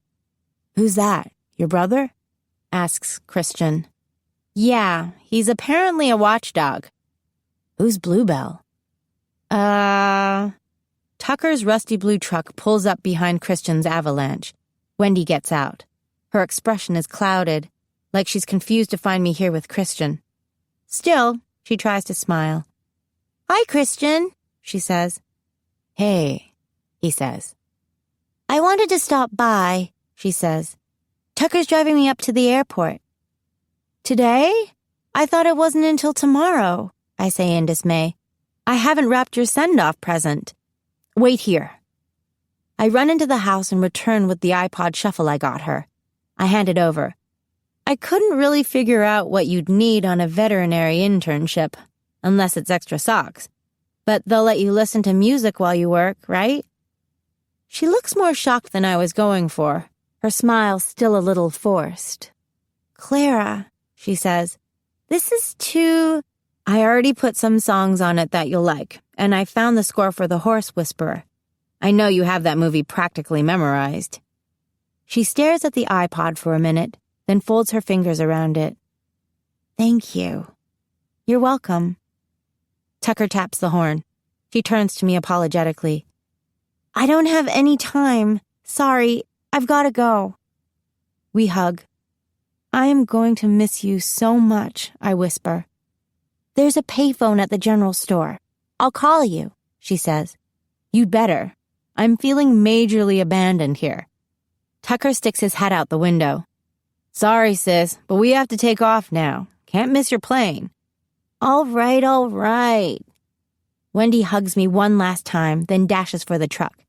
Who's that? Your brother? Asks Christian. Yeah, he's apparently a watchdog. Who's Bluebell? Tucker's rusty blue truck pulls up behind Christian's Avalanche. Wendy gets out. Her expression is clouded, like she's confused to find me here with Christian. Still, she tries to smile. "Hi, Christian," she says. "Hey," he says. "I wanted to stop by," she says. "Tucker's driving me up to the airport." "Today? I thought it wasn't until tomorrow," I say in dismay. "I haven't wrapped your send-off present." "Wait here." I run into the house and return with the iPod shuffle I got her. I hand it over. "I couldn't really figure out what you'd need on a veterinary internship, unless it's extra socks. But they'll let you listen to music while you work, right?" She looks more shocked than I was going for, her smile still a little forced. "Clara," she says, "this is too—" "I already put some songs on it that you'll like, and I found the score for The Horse Whisperer. I know you have that movie practically memorized." She stares at the iPod for a minute, then folds her fingers around it. "Thank you." "You're welcome." Tucker taps the horn. She turns to me apologetically. "I don't have any time. Sorry, I've got to go." We hug. "I am going to miss you so much," I whisper. "There's a payphone at the general store. I'll call you," she says. "You'd better. I'm feeling majorly abandoned here." Tucker sticks his head out the window. "Sorry, sis, but we have to take off now. Can't miss your plane." All right. Wendy hugs me one last time, then dashes for the truck.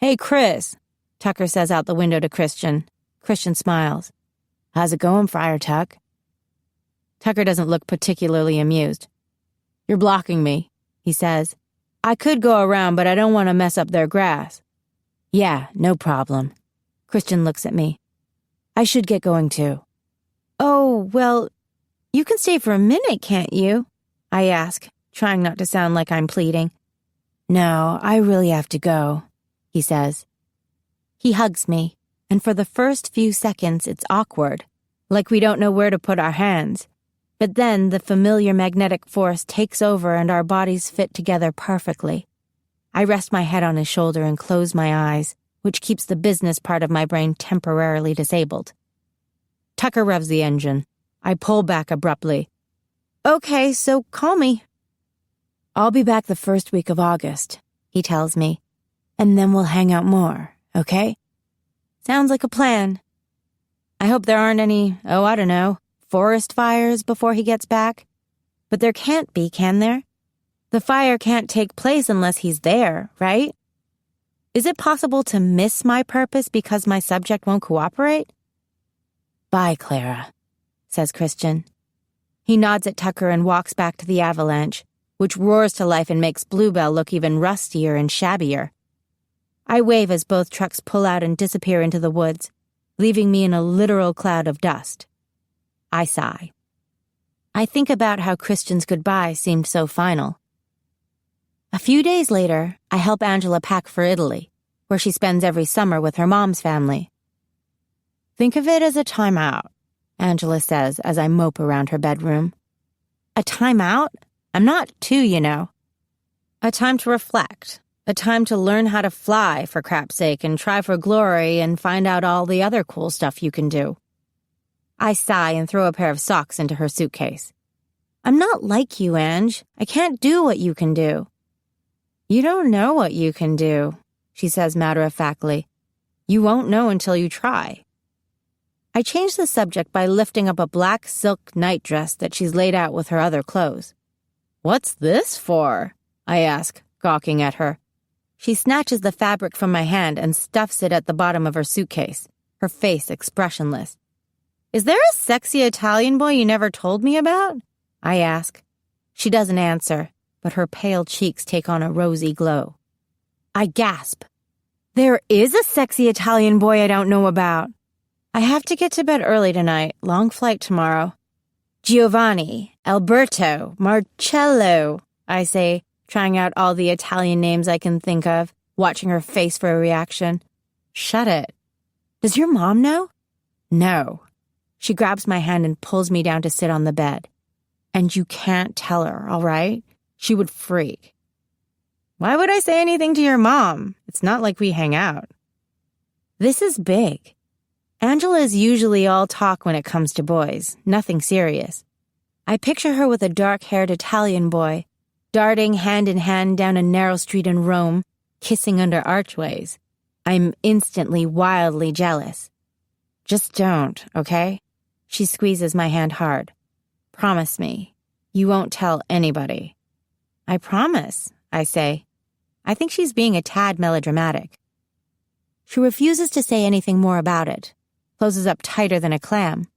"Hey, Chris," Tucker says out the window to Christian. Christian smiles. "How's it going, Friar Tuck?" Tucker doesn't look particularly amused. "You're blocking me," he says. "I could go around, but I don't want to mess up their grass." "Yeah, no problem." Christian looks at me. "I should get going too." "Oh, well, you can stay for a minute, can't you?" I ask, trying not to sound like I'm pleading. "No, I really have to go," he says. He hugs me, and for the first few seconds it's awkward, like we don't know where to put our hands. But then the familiar magnetic force takes over and our bodies fit together perfectly. I rest my head on his shoulder and close my eyes, which keeps the business part of my brain temporarily disabled. Tucker revs the engine. I pull back abruptly. "Okay, so call me." "I'll be back the first week of August," he tells me. "And then we'll hang out more, okay?" "Sounds like a plan." I hope there aren't any, I don't know, forest fires before he gets back. But there can't be, can there? The fire can't take place unless he's there, right? Is it possible to miss my purpose because my subject won't cooperate? "Bye, Clara," says Christian. He nods at Tucker and walks back to the Avalanche, which roars to life and makes Bluebell look even rustier and shabbier. I wave as both trucks pull out and disappear into the woods, leaving me in a literal cloud of dust. I sigh. I think about how Christian's goodbye seemed so final. A few days later, I help Angela pack for Italy, where she spends every summer with her mom's family. "Think of it as a time-out," Angela says as I mope around her bedroom. "A time-out? I'm not two, you know." "A time to reflect. A time to learn how to fly, for crap's sake, and try for glory and find out all the other cool stuff you can do." I sigh and throw a pair of socks into her suitcase. "I'm not like you, Ange. I can't do what you can do." "You don't know what you can do," she says matter-of-factly. "You won't know until you try." I change the subject by lifting up a black silk nightdress that she's laid out with her other clothes. "What's this for?" I ask, gawking at her. She snatches the fabric from my hand and stuffs it at the bottom of her suitcase, her face expressionless. "Is there a sexy Italian boy you never told me about?" I ask. She doesn't answer, but her pale cheeks take on a rosy glow. I gasp. "There is a sexy Italian boy I don't know about. I have to get to bed early tonight, long flight tomorrow." "Giovanni, Alberto, Marcello," I say, trying out all the Italian names I can think of, watching her face for a reaction. "Shut it." "Does your mom know?" "No." She grabs my hand and pulls me down to sit on the bed. "And you can't tell her, all right? She would freak." "Why would I say anything to your mom? It's not like we hang out." "This is big." Angela is usually all talk when it comes to boys, nothing serious. I picture her with a dark-haired Italian boy, darting hand in hand down a narrow street in Rome, kissing under archways. I'm instantly wildly jealous. Just don't, okay? She squeezes my hand hard. Promise me, you won't tell anybody. I promise, I say. I think she's being a tad melodramatic. She refuses to say anything more about it, closes up tighter than a clam.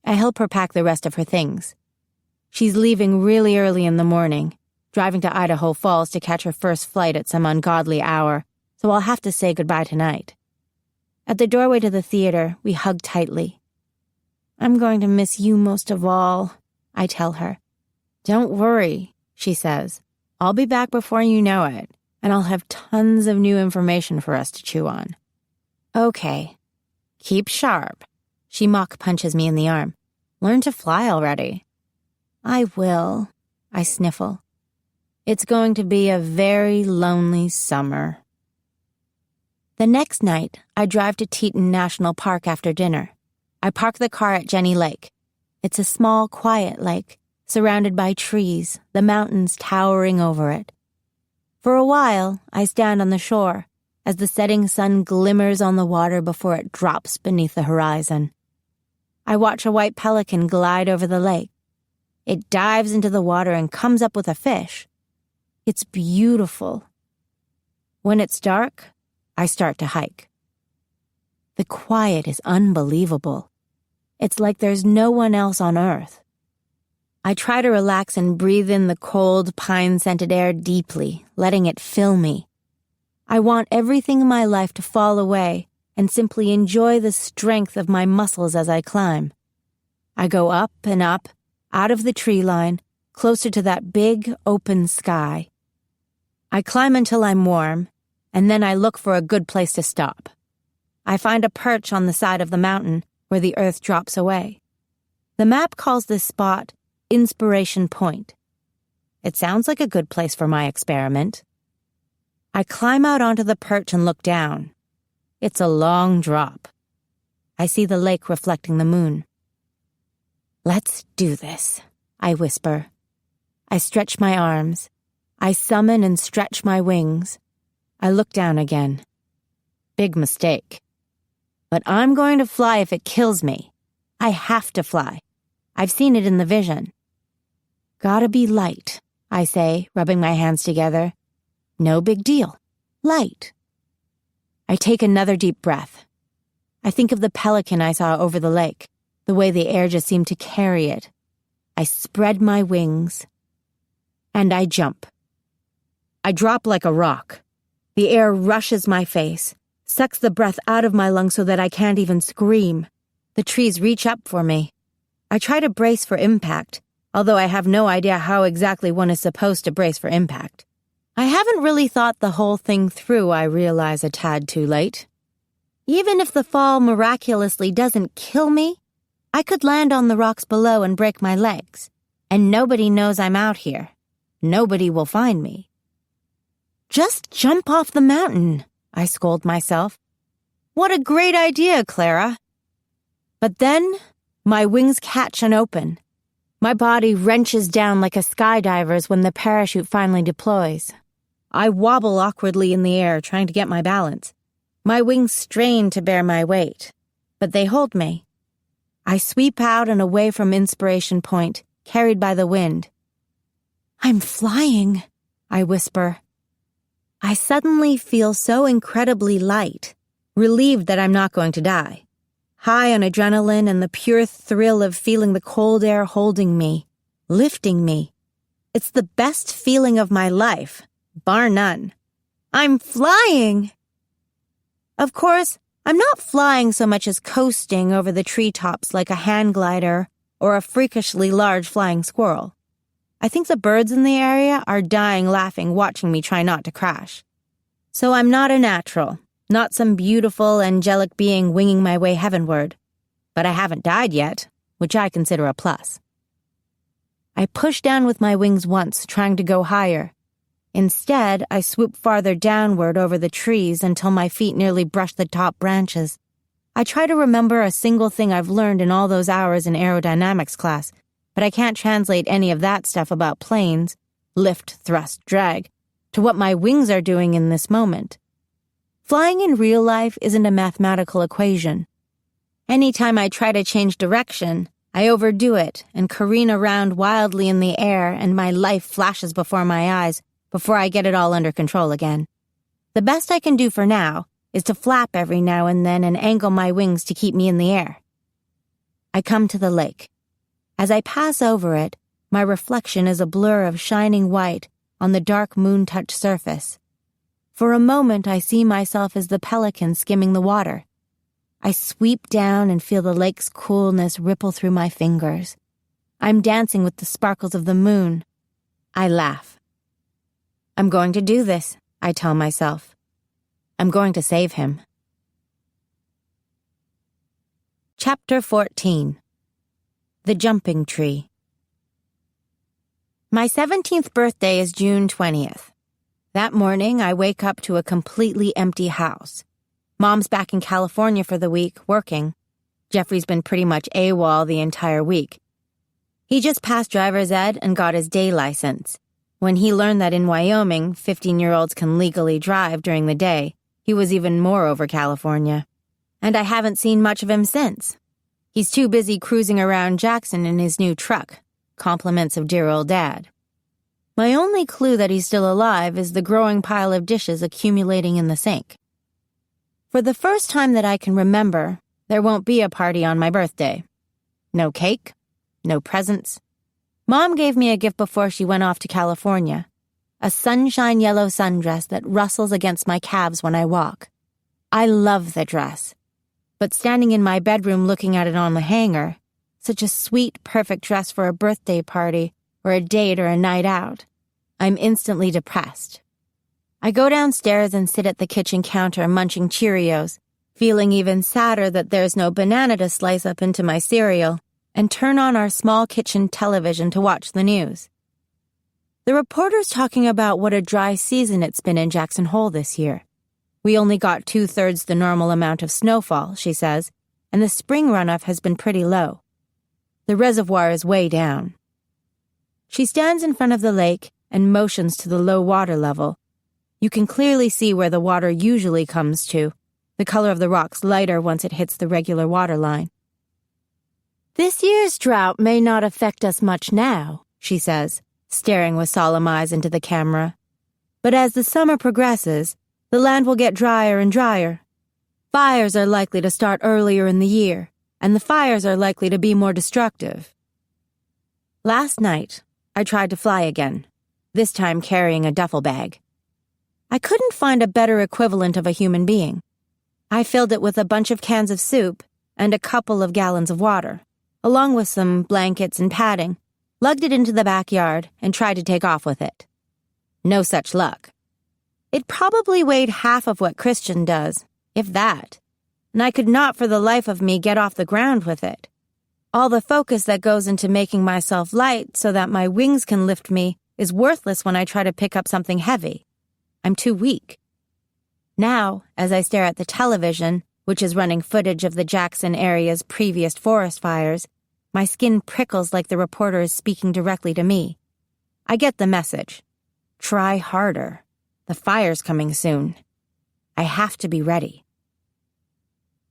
I help her pack the rest of her things. She's leaving really early in the morning, driving to Idaho Falls to catch her first flight at some ungodly hour, so I'll have to say goodbye tonight. At the doorway to the theater, we hug tightly. I'm going to miss you most of all, I tell her. Don't worry, she says. I'll be back before you know it, and I'll have tons of new information for us to chew on. Okay. Keep sharp. She mock punches me in the arm. Learn to fly already. I will, I sniffle. It's going to be a very lonely summer. The next night, I drive to Teton National Park after dinner. I park the car at Jenny Lake. It's a small, quiet lake, surrounded by trees, the mountains towering over it. For a while, I stand on the shore, as the setting sun glimmers on the water before it drops beneath the horizon. I watch a white pelican glide over the lake. It dives into the water and comes up with a fish. It's beautiful. When it's dark, I start to hike. The quiet is unbelievable. It's like there's no one else on earth. I try to relax and breathe in the cold, pine-scented air deeply, letting it fill me. I want everything in my life to fall away and simply enjoy the strength of my muscles as I climb. I go up and up, out of the tree line, closer to that big, open sky. I climb until I'm warm, and then I look for a good place to stop. I find a perch on the side of the mountain where the earth drops away. The map calls this spot Inspiration Point. It sounds like a good place for my experiment. I climb out onto the perch and look down. It's a long drop. I see the lake reflecting the moon. Let's do this, I whisper. I stretch my arms. I summon and stretch my wings. I look down again. Big mistake. But I'm going to fly if it kills me. I have to fly. I've seen it in the vision. Gotta be light, I say, rubbing my hands together. No big deal. Light. I take another deep breath. I think of the pelican I saw over the lake, the way the air just seemed to carry it. I spread my wings. And I jump. I drop like a rock. The air rushes my face, sucks the breath out of my lungs so that I can't even scream. The trees reach up for me. I try to brace for impact, although I have no idea how exactly one is supposed to brace for impact. I haven't really thought the whole thing through, I realize a tad too late. Even if the fall miraculously doesn't kill me, I could land on the rocks below and break my legs, and nobody knows I'm out here. Nobody will find me. Just jump off the mountain, I scold myself. What a great idea, Clara. But then, my wings catch and open. My body wrenches down like a skydiver's when the parachute finally deploys. I wobble awkwardly in the air, trying to get my balance. My wings strain to bear my weight, but they hold me. I sweep out and away from Inspiration Point, carried by the wind. I'm flying, I whisper. I suddenly feel so incredibly light, relieved that I'm not going to die. High on adrenaline and the pure thrill of feeling the cold air holding me, lifting me. It's the best feeling of my life, bar none. I'm flying! Of course, I'm not flying so much as coasting over the treetops like a hand glider or a freakishly large flying squirrel. I think the birds in the area are dying laughing watching me try not to crash. So I'm not a natural, not some beautiful, angelic being winging my way heavenward. But I haven't died yet, which I consider a plus. I push down with my wings once, trying to go higher. Instead, I swoop farther downward over the trees until my feet nearly brush the top branches. I try to remember a single thing I've learned in all those hours in aerodynamics class, but I can't translate any of that stuff about planes, lift, thrust, drag, to what my wings are doing in this moment. Flying in real life isn't a mathematical equation. Anytime I try to change direction, I overdo it and careen around wildly in the air, and my life flashes before my eyes before I get it all under control again. The best I can do for now is to flap every now and then and angle my wings to keep me in the air. I come to the lake. As I pass over it, my reflection is a blur of shining white on the dark moon-touched surface. For a moment, I see myself as the pelican skimming the water. I sweep down and feel the lake's coolness ripple through my fingers. I'm dancing with the sparkles of the moon. I laugh. I'm going to do this, I tell myself. I'm going to save him. Chapter 14. The Jumping Tree. My 17th birthday is June 20th. That morning, I wake up to a completely empty house. Mom's back in California for the week, working. Jeffrey's been pretty much AWOL the entire week. He just passed driver's ed and got his day license. When he learned that in Wyoming, 15-year-olds can legally drive during the day, he was even more over California. And I haven't seen much of him since. He's too busy cruising around Jackson in his new truck, compliments of dear old Dad. My only clue that he's still alive is the growing pile of dishes accumulating in the sink. For the first time that I can remember, there won't be a party on my birthday. No cake, no presents. Mom gave me a gift before she went off to California. A sunshine yellow sundress that rustles against my calves when I walk. I love the dress. But standing in my bedroom looking at it on the hanger, such a sweet, perfect dress for a birthday party or a date or a night out, I'm instantly depressed. I go downstairs and sit at the kitchen counter munching Cheerios, feeling even sadder that there's no banana to slice up into my cereal, and turn on our small kitchen television to watch the news. The reporter's talking about what a dry season it's been in Jackson Hole this year. We only got 2/3 the normal amount of snowfall, she says, and the spring runoff has been pretty low. The reservoir is way down. She stands in front of the lake and motions to the low water level. You can clearly see where the water usually comes to, the color of the rocks lighter once it hits the regular water line. This year's drought may not affect us much now, she says, staring with solemn eyes into the camera. But as the summer progresses, the land will get drier and drier. Fires are likely to start earlier in the year, and the fires are likely to be more destructive. Last night, I tried to fly again, this time carrying a duffel bag. I couldn't find a better equivalent of a human being. I filled it with a bunch of cans of soup and a couple of gallons of water, along with some blankets and padding, lugged it into the backyard, and tried to take off with it. No such luck. It probably weighed half of what Christian does, if that, and I could not for the life of me get off the ground with it. All the focus that goes into making myself light so that my wings can lift me is worthless when I try to pick up something heavy. I'm too weak. Now, as I stare at the television, which is running footage of the Jackson area's previous forest fires, my skin prickles like the reporter is speaking directly to me. I get the message. Try harder. The fire's coming soon. I have to be ready.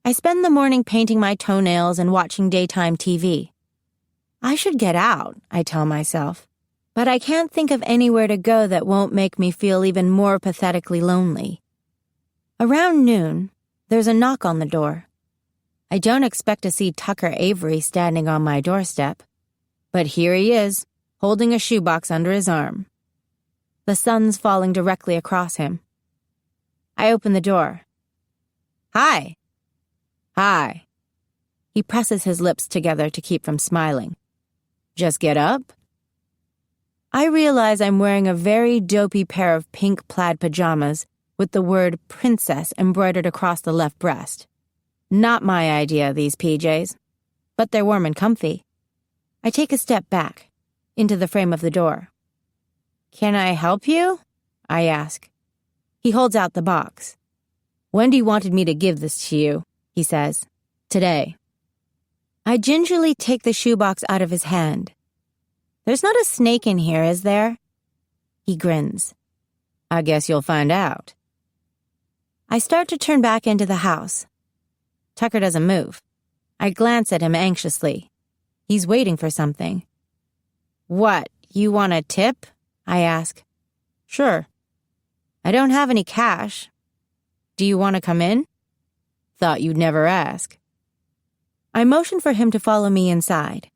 I spend the morning painting my toenails and watching daytime TV. I should get out, I tell myself, but I can't think of anywhere to go that won't make me feel even more pathetically lonely. Around noon, there's a knock on the door. I don't expect to see Tucker Avery standing on my doorstep, but here he is, holding a shoebox under his arm. The sun's falling directly across him. I open the door. Hi. Hi. He presses his lips together to keep from smiling. Just get up? I realize I'm wearing a very dopey pair of pink plaid pajamas with the word princess embroidered across the left breast. Not my idea, these PJs, but they're warm and comfy. I take a step back, into the frame of the door. Can I help you? I ask. He holds out the box. Wendy wanted me to give this to you, he says, Today. I gingerly take the shoebox out of his hand. There's not a snake in here, is there? He grins. I guess you'll find out. I start to turn back into the house. Tucker doesn't move. I glance at him anxiously. He's waiting for something. What, you want a tip? I ask. Sure. I don't have any cash. Do you want to come in? Thought you'd never ask. I motion for him to follow me inside.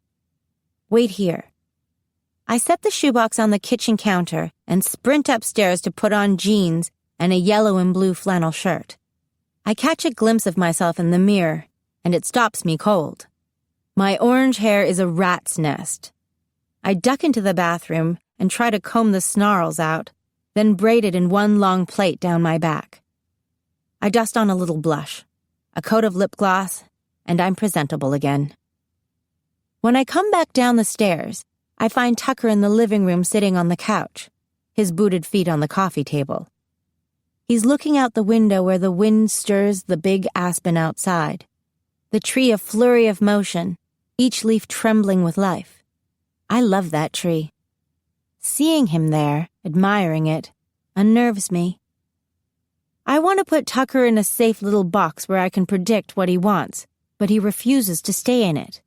Wait here. I set the shoebox on the kitchen counter and sprint upstairs to put on jeans and a yellow and blue flannel shirt. I catch a glimpse of myself in the mirror, and it stops me cold. My orange hair is a rat's nest. I duck into the bathroom and try to comb the snarls out, then braid it in one long plait down my back. I dust on a little blush, a coat of lip gloss, and I'm presentable again. When I come back down the stairs, I find Tucker in the living room sitting on the couch, his booted feet on the coffee table. He's looking out the window where the wind stirs the big aspen outside, the tree a flurry of motion, each leaf trembling with life. I love that tree. Seeing him there, admiring it, unnerves me. I want to put Tucker in a safe little box where I can predict what he wants, but he refuses to stay in it.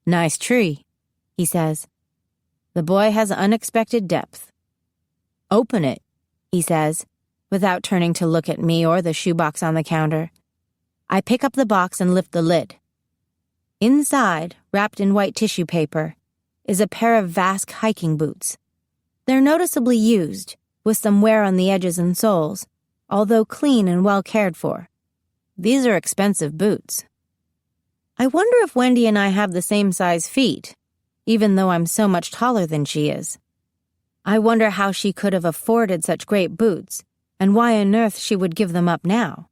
Nice tree, he says. The boy has unexpected depth. Open it, he says, without turning to look at me or the shoebox on the counter. I pick up the box and lift the lid. Inside, wrapped in white tissue paper, is a pair of Vask hiking boots. They're noticeably used, with some wear on the edges and soles, although clean and well cared for. These are expensive boots. I wonder if Wendy and I have the same size feet, even though I'm so much taller than she is. I wonder how she could have afforded such great boots, and why on earth she would give them up now.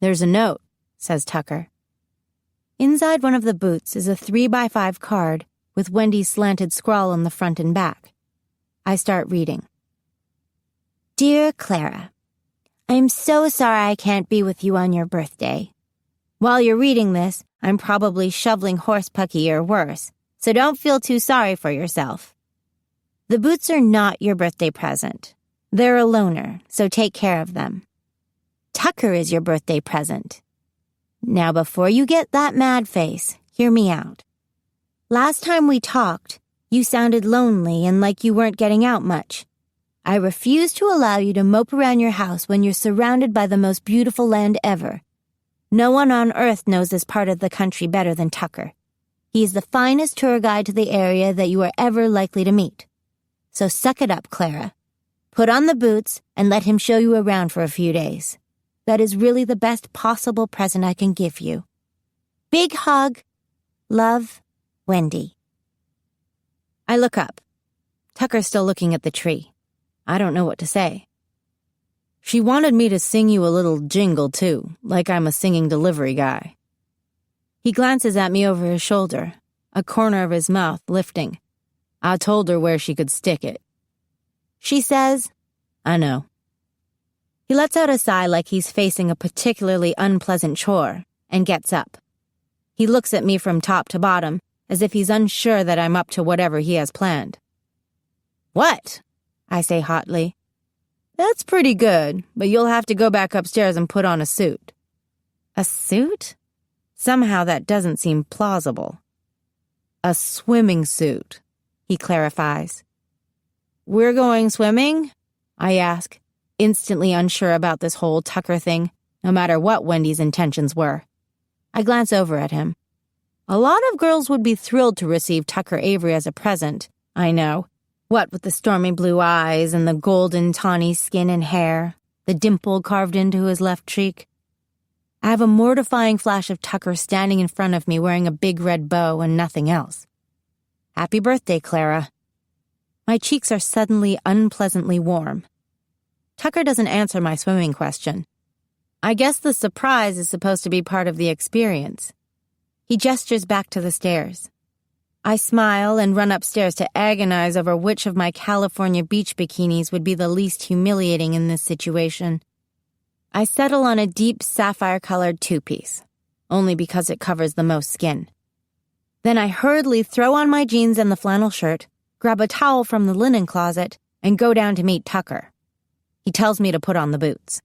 There's a note, says Tucker. Inside one of the boots is a 3x5 card with Wendy's slanted scrawl on the front and back. I start reading. Dear Clara, I'm so sorry I can't be with you on your birthday. While you're reading this, I'm probably shoveling horse pucky or worse, so don't feel too sorry for yourself. The boots are not your birthday present. They're a loaner, so take care of them. Tucker is your birthday present. Now before you get that mad face, hear me out. Last time we talked, you sounded lonely and like you weren't getting out much. I refuse to allow you to mope around your house when you're surrounded by the most beautiful land ever. No one on earth knows this part of the country better than Tucker. He is the finest tour guide to the area that you are ever likely to meet. So suck it up, Clara. Put on the boots and let him show you around for a few days. That is really the best possible present I can give you. Big hug. Love, Wendy. I look up. Tucker's still looking at the tree. I don't know what to say. She wanted me to sing you a little jingle, too, like I'm a singing delivery guy. He glances at me over his shoulder, a corner of his mouth lifting. I told her where she could stick it. She says, I know. He lets out a sigh like he's facing a particularly unpleasant chore, and gets up. He looks at me from top to bottom, as if he's unsure that I'm up to whatever he has planned. What? I say hotly. That's pretty good, but you'll have to go back upstairs and put on a suit. A suit? Somehow that doesn't seem plausible. A swimming suit, he clarifies. We're going swimming? I ask, instantly unsure about this whole Tucker thing, no matter what Wendy's intentions were. I glance over at him. A lot of girls would be thrilled to receive Tucker Avery as a present, I know. What with the stormy blue eyes and the golden tawny skin and hair, the dimple carved into his left cheek. I have a mortifying flash of Tucker standing in front of me wearing a big red bow and nothing else. Happy birthday, Clara. My cheeks are suddenly unpleasantly warm. Tucker doesn't answer my swimming question. I guess the surprise is supposed to be part of the experience. He gestures back to the stairs. I smile and run upstairs to agonize over which of my California beach bikinis would be the least humiliating in this situation. I settle on a deep sapphire-colored two-piece. only because it covers the most skin. Then I hurriedly throw on my jeans and the flannel shirt, grab a towel from the linen closet, and go down to meet Tucker. He tells me to put on the boots.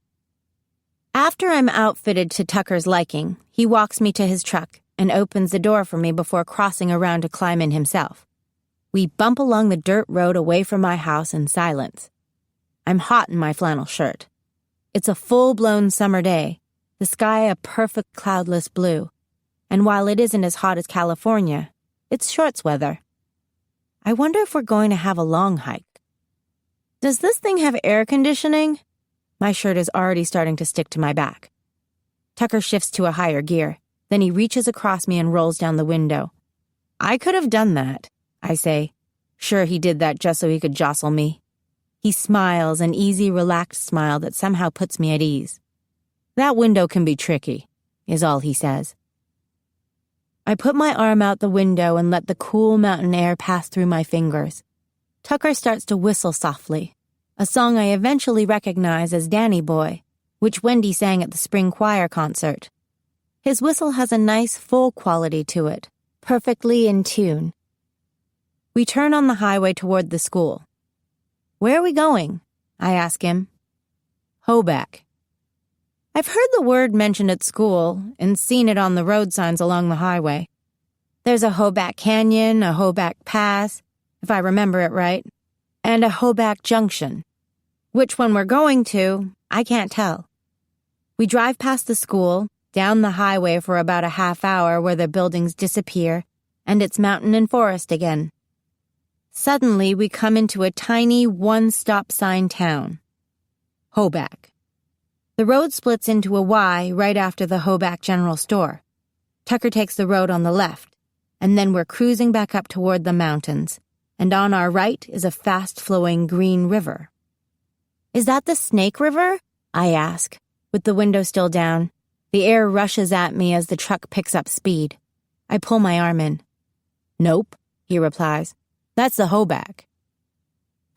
After I'm outfitted to Tucker's liking, he walks me to his truck and opens the door for me before crossing around to climb in himself. We bump along the dirt road away from my house in silence. I'm hot in my flannel shirt. It's a full-blown summer day, the sky a perfect cloudless blue, and while it isn't as hot as California, it's shorts weather. I wonder if we're going to have a long hike. Does this thing have air conditioning? My shirt is already starting to stick to my back. Tucker shifts to a higher gear. Then he reaches across me and rolls down the window. I could have done that, I say. Sure, he did that just so he could jostle me. He smiles, an easy, relaxed smile that somehow puts me at ease. That window can be tricky, is all he says. I put my arm out the window and let the cool mountain air pass through my fingers. Tucker starts to whistle softly, a song I eventually recognize as Danny Boy, which Wendy sang at the spring choir concert. His whistle has a nice, full quality to it, perfectly in tune. We turn on the highway toward the school. Where are we going? I ask him. Hoback. I've heard the word mentioned at school and seen it on the road signs along the highway. There's a Hoback Canyon, a Hoback Pass, if I remember it right, and a Hoback Junction. Which one we're going to, I can't tell. We drive past the school, down the highway for about a half hour where the buildings disappear, and it's mountain and forest again. Suddenly, we come into a tiny one-stop sign town. Hoback. The road splits into a Y right after the Hoback General Store. Tucker takes the road on the left, and then we're cruising back up toward the mountains, and on our right is a fast-flowing green river. Is that the Snake River? I ask, with the window still down. The air rushes at me as the truck picks up speed. I pull my arm in. Nope, he replies. That's the Hoback.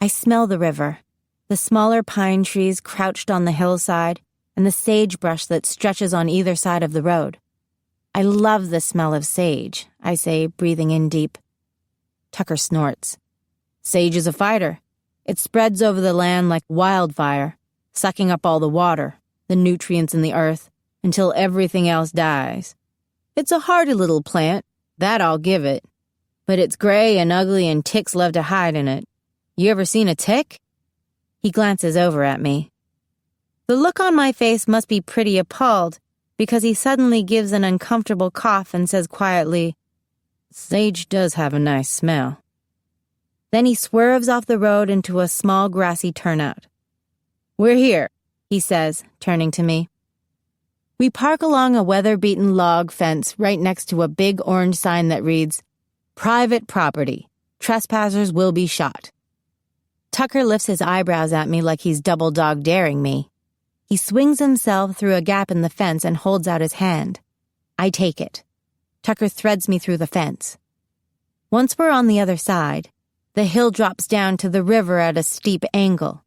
I smell the river, the smaller pine trees crouched on the hillside, and the sagebrush that stretches on either side of the road. I love the smell of sage, I say, breathing in deep. Tucker snorts. Sage is a fighter. It spreads over the land like wildfire, sucking up all the water, the nutrients in the earth, until everything else dies. It's a hardy little plant, that I'll give it. But it's gray and ugly and ticks love to hide in it. You ever seen a tick? He glances over at me. The look on my face must be pretty appalled, because he suddenly gives an uncomfortable cough and says quietly, Sage does have a nice smell. Then he swerves off the road into a small grassy turnout. We're here, he says, turning to me. We park along a weather-beaten log fence right next to a big orange sign that reads, Private property. Trespassers will be shot. Tucker lifts his eyebrows at me like he's double-dog daring me. He swings himself through a gap in the fence and holds out his hand. I take it. Tucker threads me through the fence. Once we're on the other side, the hill drops down to the river at a steep angle.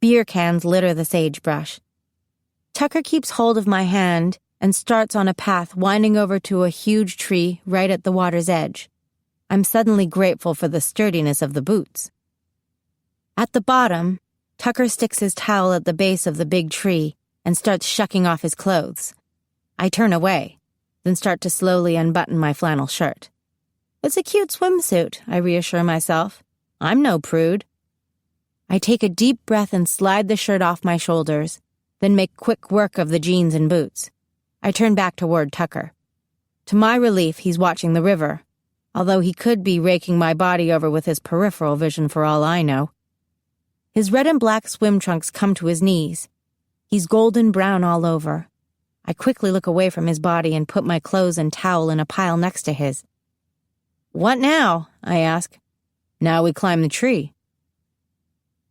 Beer cans litter the sagebrush. Tucker keeps hold of my hand and starts on a path winding over to a huge tree right at the water's edge. I'm suddenly grateful for the sturdiness of the boots. At the bottom, Tucker sticks his towel at the base of the big tree and starts shucking off his clothes. I turn away, then start to slowly unbutton my flannel shirt. It's a cute swimsuit, I reassure myself. I'm no prude. I take a deep breath and slide the shirt off my shoulders, then make quick work of the jeans and boots. I turn back toward Tucker. To my relief, he's watching the river, although he could be raking my body over with his peripheral vision for all I know. His red and black swim trunks come to his knees. He's golden brown all over. I quickly look away from his body and put my clothes and towel in a pile next to his. What now? I ask. Now we climb the tree.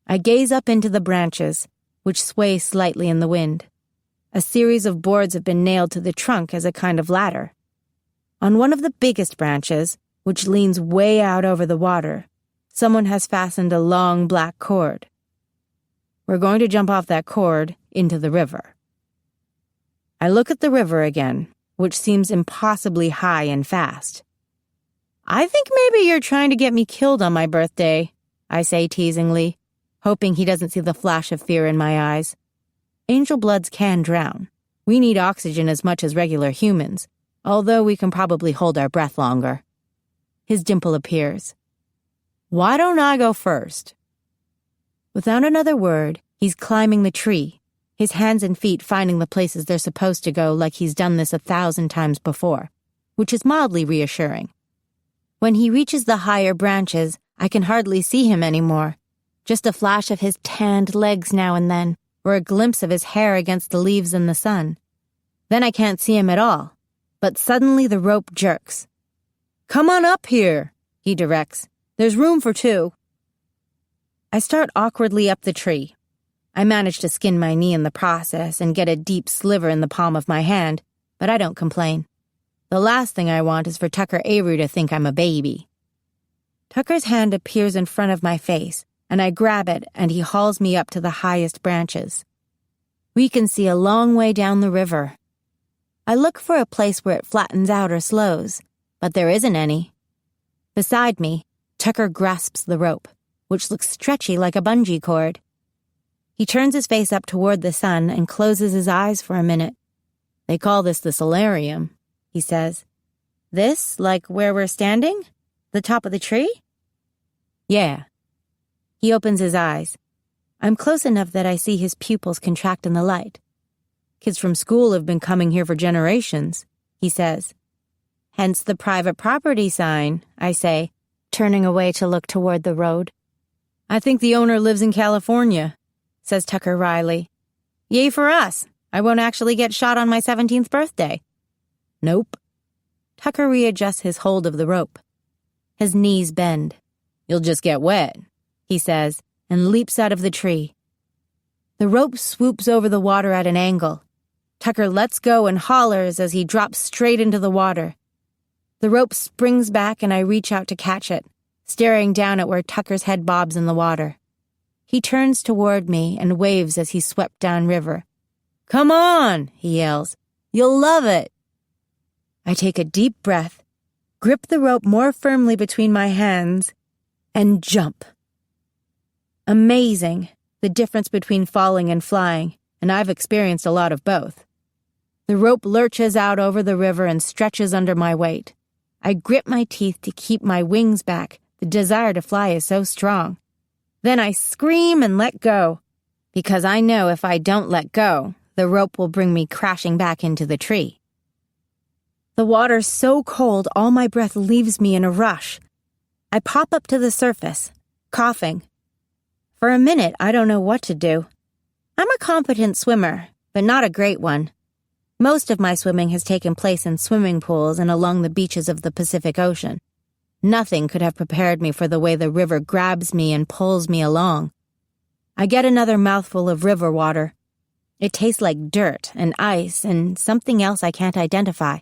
I gaze up into the branches, which sway slightly in the wind. A series of boards have been nailed to the trunk as a kind of ladder. On one of the biggest branches, which leans way out over the water, someone has fastened a long black cord. We're going to jump off that cord into the river. I look at the river again, which seems impossibly high and fast. "I think maybe you're trying to get me killed on my birthday," I say teasingly, hoping he doesn't see the flash of fear in my eyes. Angel bloods can drown. We need oxygen as much as regular humans, although we can probably hold our breath longer. His dimple appears. "Why don't I go first?" Without another word, he's climbing the tree, his hands and feet finding the places they're supposed to go like he's done this 1,000 times before, which is mildly reassuring. When he reaches the higher branches, I can hardly see him anymore. Just a flash of his tanned legs now and then, or a glimpse of his hair against the leaves in the sun. Then I can't see him at all, but suddenly the rope jerks. "Come on up here," he directs. "There's room for 2. I start awkwardly up the tree. I manage to skin my knee in the process and get a deep sliver in the palm of my hand, but I don't complain. The last thing I want is for Tucker Avery to think I'm a baby. Tucker's hand appears in front of my face, and I grab it and he hauls me up to the highest branches. We can see a long way down the river. I look for a place where it flattens out or slows, but there isn't any. Beside me, Tucker grasps the rope, which looks stretchy like a bungee cord. He turns his face up toward the sun and closes his eyes for a minute. "They call this the solarium," he says. "This, like where we're standing? The top of the tree?" "Yeah." He opens his eyes. I'm close enough that I see his pupils contract in the light. "Kids from school have been coming here for generations," he says. "Hence the private property sign," I say, turning away to look toward the road. "I think the owner lives in California," says Tucker wryly. "Yay for us. I won't actually get shot on my 17th birthday." "Nope." Tucker readjusts his hold of the rope. His knees bend. "You'll just get wet," he says, and leaps out of the tree. The rope swoops over the water at an angle. Tucker lets go and hollers as he drops straight into the water. The rope springs back and I reach out to catch it, staring down at where Tucker's head bobs in the water. He turns toward me and waves as he's swept downriver. "Come on," he yells. "You'll love it." I take a deep breath, grip the rope more firmly between my hands, and jump. Amazing, the difference between falling and flying, and I've experienced a lot of both. The rope lurches out over the river and stretches under my weight. I grip my teeth to keep my wings back. The desire to fly is so strong. Then I scream and let go, because I know if I don't let go, the rope will bring me crashing back into the tree. The water's so cold, all my breath leaves me in a rush. I pop up to the surface, coughing. For a minute, I don't know what to do. I'm a competent swimmer, but not a great one. Most of my swimming has taken place in swimming pools and along the beaches of the Pacific Ocean. Nothing could have prepared me for the way the river grabs me and pulls me along. I get another mouthful of river water. It tastes like dirt and ice and something else I can't identify.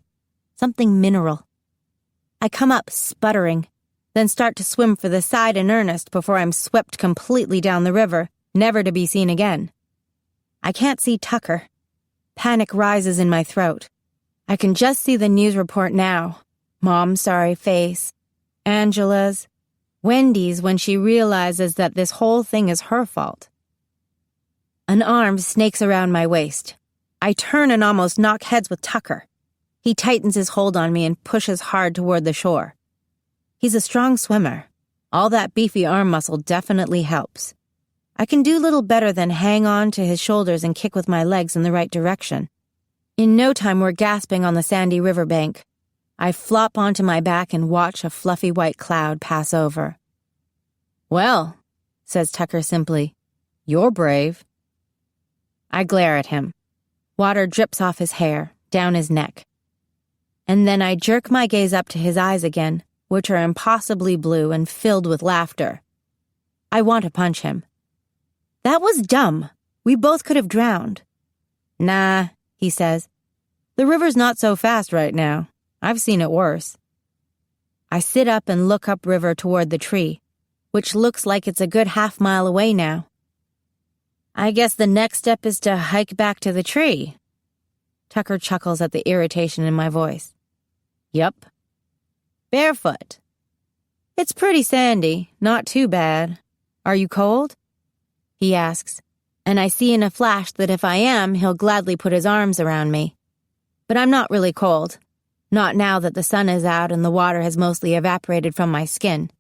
Something mineral. I come up sputtering, then start to swim for the side in earnest before I'm swept completely down the river, never to be seen again. I can't see Tucker. Panic rises in my throat. I can just see the news report now. Mom's sorry face. Angela's. Wendy's when she realizes that this whole thing is her fault. An arm snakes around my waist. I turn and almost knock heads with Tucker. He tightens his hold on me and pushes hard toward the shore. He's a strong swimmer. All that beefy arm muscle definitely helps. I can do little better than hang on to his shoulders and kick with my legs in the right direction. In no time, we're gasping on the sandy riverbank. I flop onto my back and watch a fluffy white cloud pass over. "Well," says Tucker simply, "you're brave." I glare at him. Water drips off his hair, down his neck. And then I jerk my gaze up to his eyes again, which are impossibly blue and filled with laughter. I want to punch him. "That was dumb. We both could have drowned." "Nah," he says. "The river's not so fast right now. I've seen it worse." I sit up and look upriver toward the tree, which looks like it's a good half-mile away now. "I guess the next step is to hike back to the tree." Tucker chuckles at the irritation in my voice. Yup. Barefoot. It's pretty sandy, not too bad. Are you cold? He asks, and I see in a flash that if I am, he'll gladly put his arms around me. But I'm not really cold. Not now that the sun is out and the water has mostly evaporated from my skin.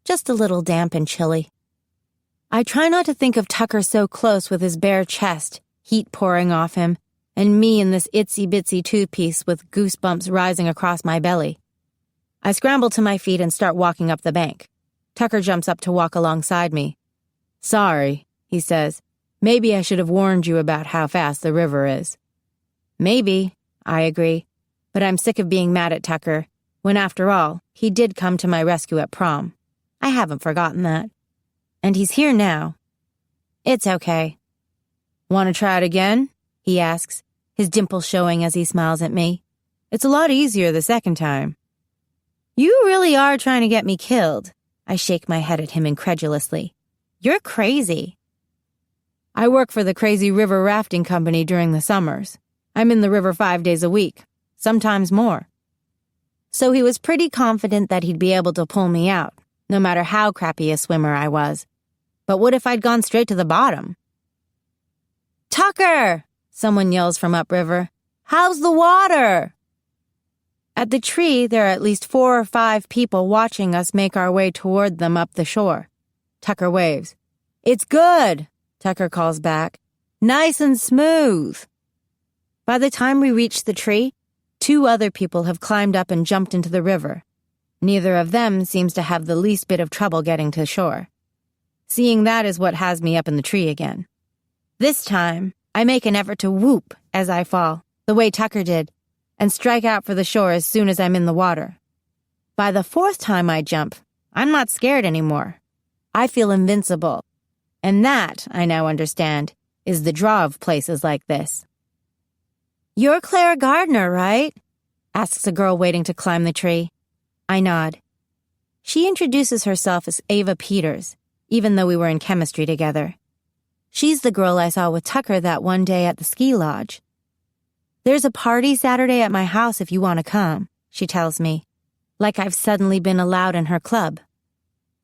Just a little damp and chilly. I try not to think of Tucker so close with his bare chest, heat pouring off him, and me in this itsy-bitsy two-piece with goosebumps rising across my belly. I scramble to my feet and start walking up the bank. Tucker jumps up to walk alongside me. Sorry, he says. Maybe I should have warned you about how fast the river is. Maybe, I agree, but I'm sick of being mad at Tucker, when after all, he did come to my rescue at prom. I haven't forgotten that. And he's here now. It's okay. Want to try it again? He asks, his dimple showing as he smiles at me. It's a lot easier the second time. You really are trying to get me killed. I shake my head at him incredulously. You're crazy. I work for the crazy river rafting company during the summers. I'm in the river 5 days a week, sometimes more. So he was pretty confident that he'd be able to pull me out, no matter how crappy a swimmer I was. But what if I'd gone straight to the bottom? Tucker! Someone yells from upriver. How's the water? At the tree, there are at least 4 or 5 people watching us make our way toward them up the shore. Tucker waves. It's good, Tucker calls back. Nice and smooth. By the time we reach the tree, 2 other people have climbed up and jumped into the river. Neither of them seems to have the least bit of trouble getting to shore. Seeing that is what has me up in the tree again. This time, I make an effort to whoop as I fall, the way Tucker did, and strike out for the shore as soon as I'm in the water. By the 4th time I jump, I'm not scared anymore. I feel invincible. And that, I now understand, is the draw of places like this. You're Clara Gardner, right? Asks a girl waiting to climb the tree. I nod. She introduces herself as Ava Peters, even though we were in chemistry together. She's the girl I saw with Tucker that one day at the ski lodge. There's a party Saturday at my house if you want to come, she tells me, like I've suddenly been allowed in her club.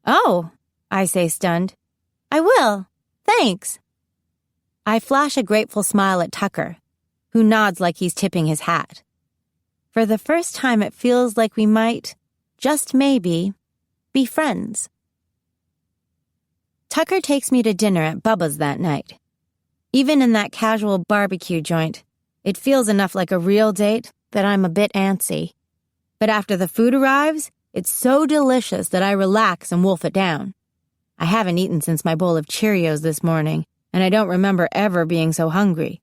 Oh, I say stunned. I will. Thanks. I flash a grateful smile at Tucker, who nods like he's tipping his hat. For the first time, it feels like we might, just maybe, be friends. Tucker takes me to dinner at Bubba's that night. Even in that casual barbecue joint, it feels enough like a real date that I'm a bit antsy. But after the food arrives, it's so delicious that I relax and wolf it down. I haven't eaten since my bowl of Cheerios this morning, and I don't remember ever being so hungry.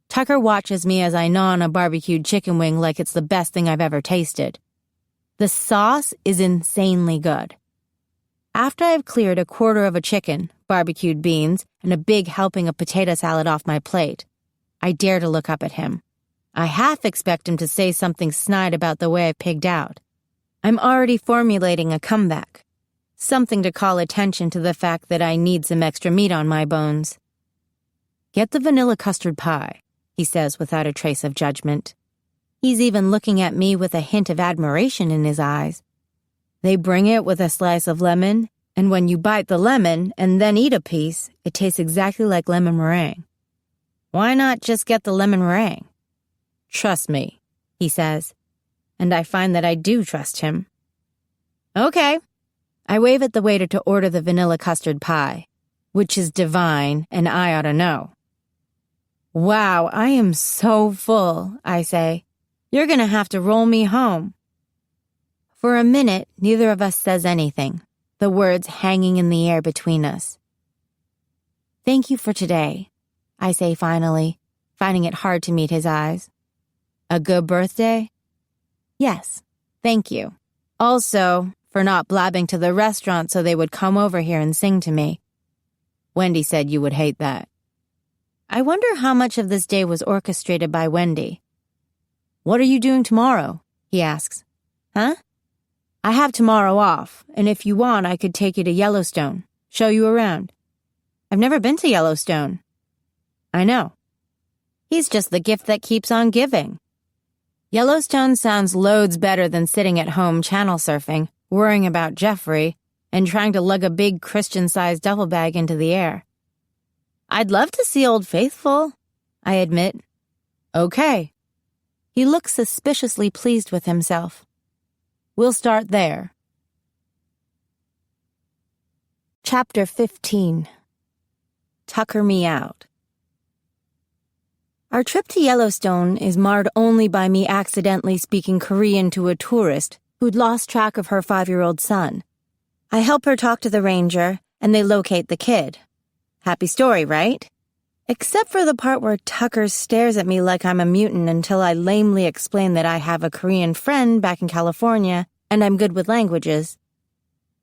Tucker watches me as I gnaw on a barbecued chicken wing like it's the best thing I've ever tasted. The sauce is insanely good. After I've cleared a quarter of a chicken, barbecued beans, and a big helping of potato salad off my plate, I dare to look up at him. I half expect him to say something snide about the way I pigged out. I'm already formulating a comeback. Something to call attention to the fact that I need some extra meat on my bones. Get the vanilla custard pie, he says without a trace of judgment. He's even looking at me with a hint of admiration in his eyes. They bring it with a slice of lemon, and when you bite the lemon and then eat a piece, it tastes exactly like lemon meringue. Why not just get the lemon meringue? Trust me, he says, and I find that I do trust him. Okay. I wave at the waiter to order the vanilla custard pie, which is divine, and I ought to know. Wow, I am so full, I say. You're gonna have to roll me home. For a minute, neither of us says anything, the words hanging in the air between us. Thank you for today, I say finally, finding it hard to meet his eyes. A good birthday? Yes, thank you. Also, for not blabbing to the restaurant so they would come over here and sing to me. Wendy said you would hate that. I wonder how much of this day was orchestrated by Wendy. What are you doing tomorrow? He asks. Huh? I have tomorrow off, and if you want, I could take you to Yellowstone, show you around. I've never been to Yellowstone. I know. He's just the gift that keeps on giving. Yellowstone sounds loads better than sitting at home channel surfing, worrying about Jeffrey, and trying to lug a big Christian-sized duffel bag into the air. I'd love to see Old Faithful, I admit. Okay. He looks suspiciously pleased with himself. We'll start there. Chapter 15. Tucker Me Out. Our trip to Yellowstone is marred only by me accidentally speaking Korean to a tourist who'd lost track of her 5-year-old son. I help her talk to the ranger, and they locate the kid. Happy story, right? Except for the part where Tucker stares at me like I'm a mutant until I lamely explain that I have a Korean friend back in California and I'm good with languages.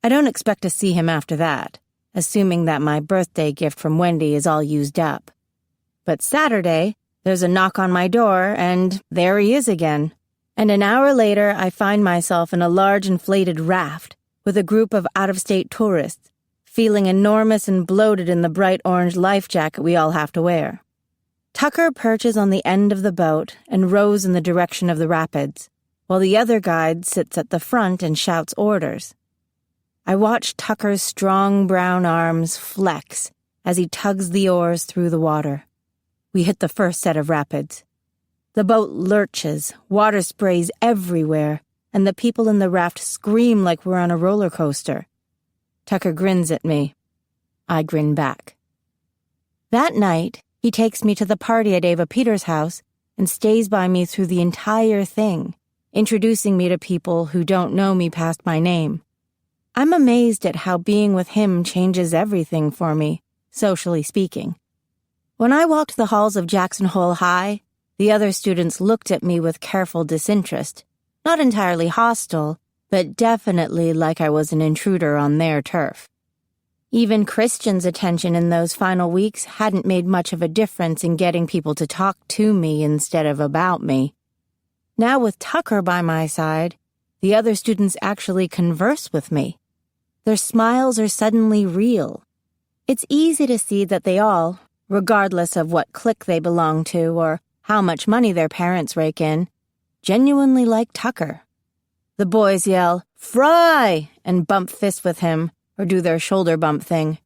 I don't expect to see him after that, assuming that my birthday gift from Wendy is all used up. But Saturday, there's a knock on my door, and there he is again. And an hour later, I find myself in a large inflated raft with a group of out-of-state tourists, feeling enormous and bloated in the bright orange life jacket we all have to wear. Tucker perches on the end of the boat and rows in the direction of the rapids, while the other guide sits at the front and shouts orders. I watch Tucker's strong brown arms flex as he tugs the oars through the water. We hit the first set of rapids. The boat lurches, water sprays everywhere, and the people in the raft scream like we're on a roller coaster. Tucker grins at me. I grin back. That night, he takes me to the party at Ava Peters' house and stays by me through the entire thing, introducing me to people who don't know me past my name. I'm amazed at how being with him changes everything for me, socially speaking. When I walked the halls of Jackson Hole High, the other students looked at me with careful disinterest, not entirely hostile, but definitely like I was an intruder on their turf. Even Christian's attention in those final weeks hadn't made much of a difference in getting people to talk to me instead of about me. Now with Tucker by my side, the other students actually converse with me. Their smiles are suddenly real. It's easy to see that they all, regardless of what clique they belong to or how much money their parents rake in, genuinely like Tucker. The boys yell, "Fry!" and bump fists with him or do their shoulder bump thing.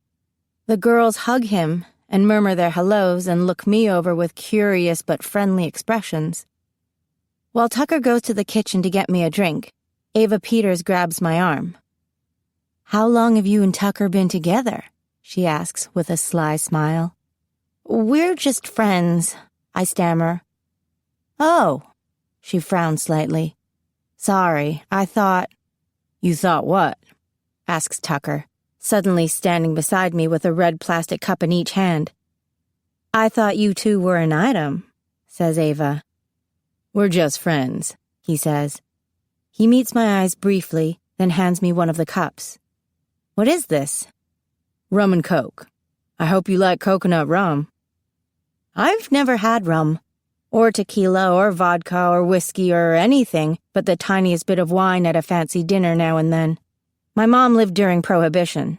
The girls hug him and murmur their hellos and look me over with curious but friendly expressions. While Tucker goes to the kitchen to get me a drink, Ava Peters grabs my arm. "How long have you and Tucker been together?" she asks with a sly smile. "We're just friends," I stammer. "Oh," she frowns slightly. "Sorry, I thought—" "You thought what?" asks Tucker, suddenly standing beside me with a red plastic cup in each hand. "I thought you two were an item," says Ava. "We're just friends," he says. He meets my eyes briefly, then hands me one of the cups. "What is this?" "Rum and Coke. I hope you like coconut rum." I've never had rum, or tequila, or vodka, or whiskey, or anything but the tiniest bit of wine at a fancy dinner now and then. My mom lived during Prohibition.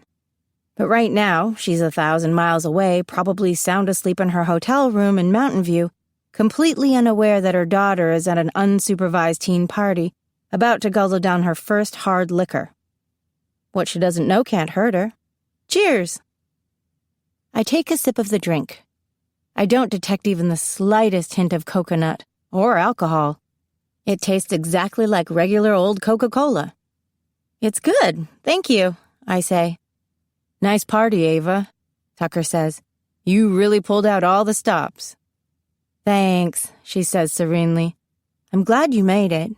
But right now, she's 1,000 miles away, probably sound asleep in her hotel room in Mountain View, completely unaware that her daughter is at an unsupervised teen party, about to guzzle down her first hard liquor. What she doesn't know can't hurt her. Cheers! I take a sip of the drink. I don't detect even the slightest hint of coconut or alcohol. It tastes exactly like regular old Coca-Cola. "It's good, thank you," I say. "Nice party, Ava," Tucker says. "You really pulled out all the stops." "Thanks," she says serenely. "I'm glad you made it.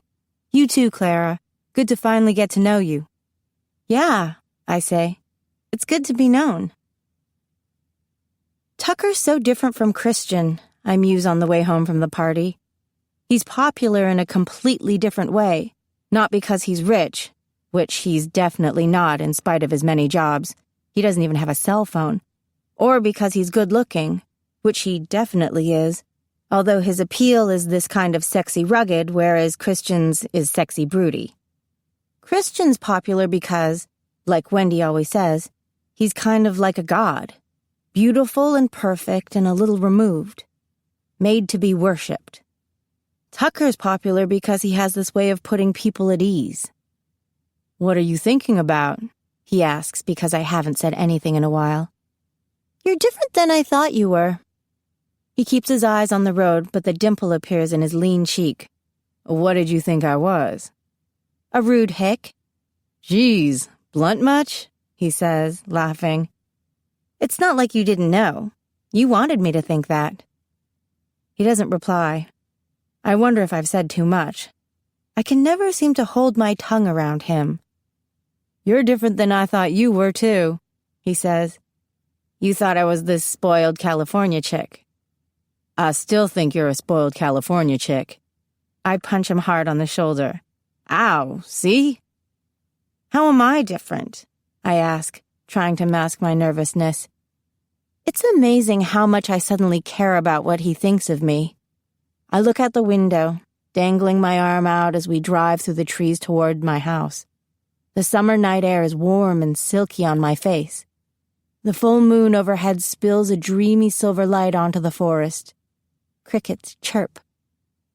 You too, Clara. Good to finally get to know you." "Yeah," I say. "It's good to be known." Tucker's so different from Christian, I muse on the way home from the party. He's popular in a completely different way, not because he's rich, which he's definitely not in spite of his many jobs. He doesn't even have a cell phone. Or because he's good-looking, which he definitely is, although his appeal is this kind of sexy rugged, whereas Christian's is sexy broody. Christian's popular because, like Wendy always says, he's kind of like a god. Beautiful and perfect and a little removed. made to be worshipped. Tucker's popular because he has this way of putting people at ease. "What are you thinking about?" he asks because I haven't said anything in a while. "You're different than I thought you were." He keeps his eyes on the road, but the dimple appears in his lean cheek. "What did you think I was?" "A rude hick." "Geez, blunt much?" he says, laughing. "It's not like you didn't know. You wanted me to think that." He doesn't reply. I wonder if I've said too much. I can never seem to hold my tongue around him. "You're different than I thought you were, too," he says. "You thought I was this spoiled California chick." "I still think you're a spoiled California chick." I punch him hard on the shoulder. "Ow, see?" "How am I different?" I ask, trying to mask my nervousness. It's amazing how much I suddenly care about what he thinks of me. I look out the window, dangling my arm out as we drive through the trees toward my house. The summer night air is warm and silky on my face. The full moon overhead spills a dreamy silver light onto the forest. Crickets chirp.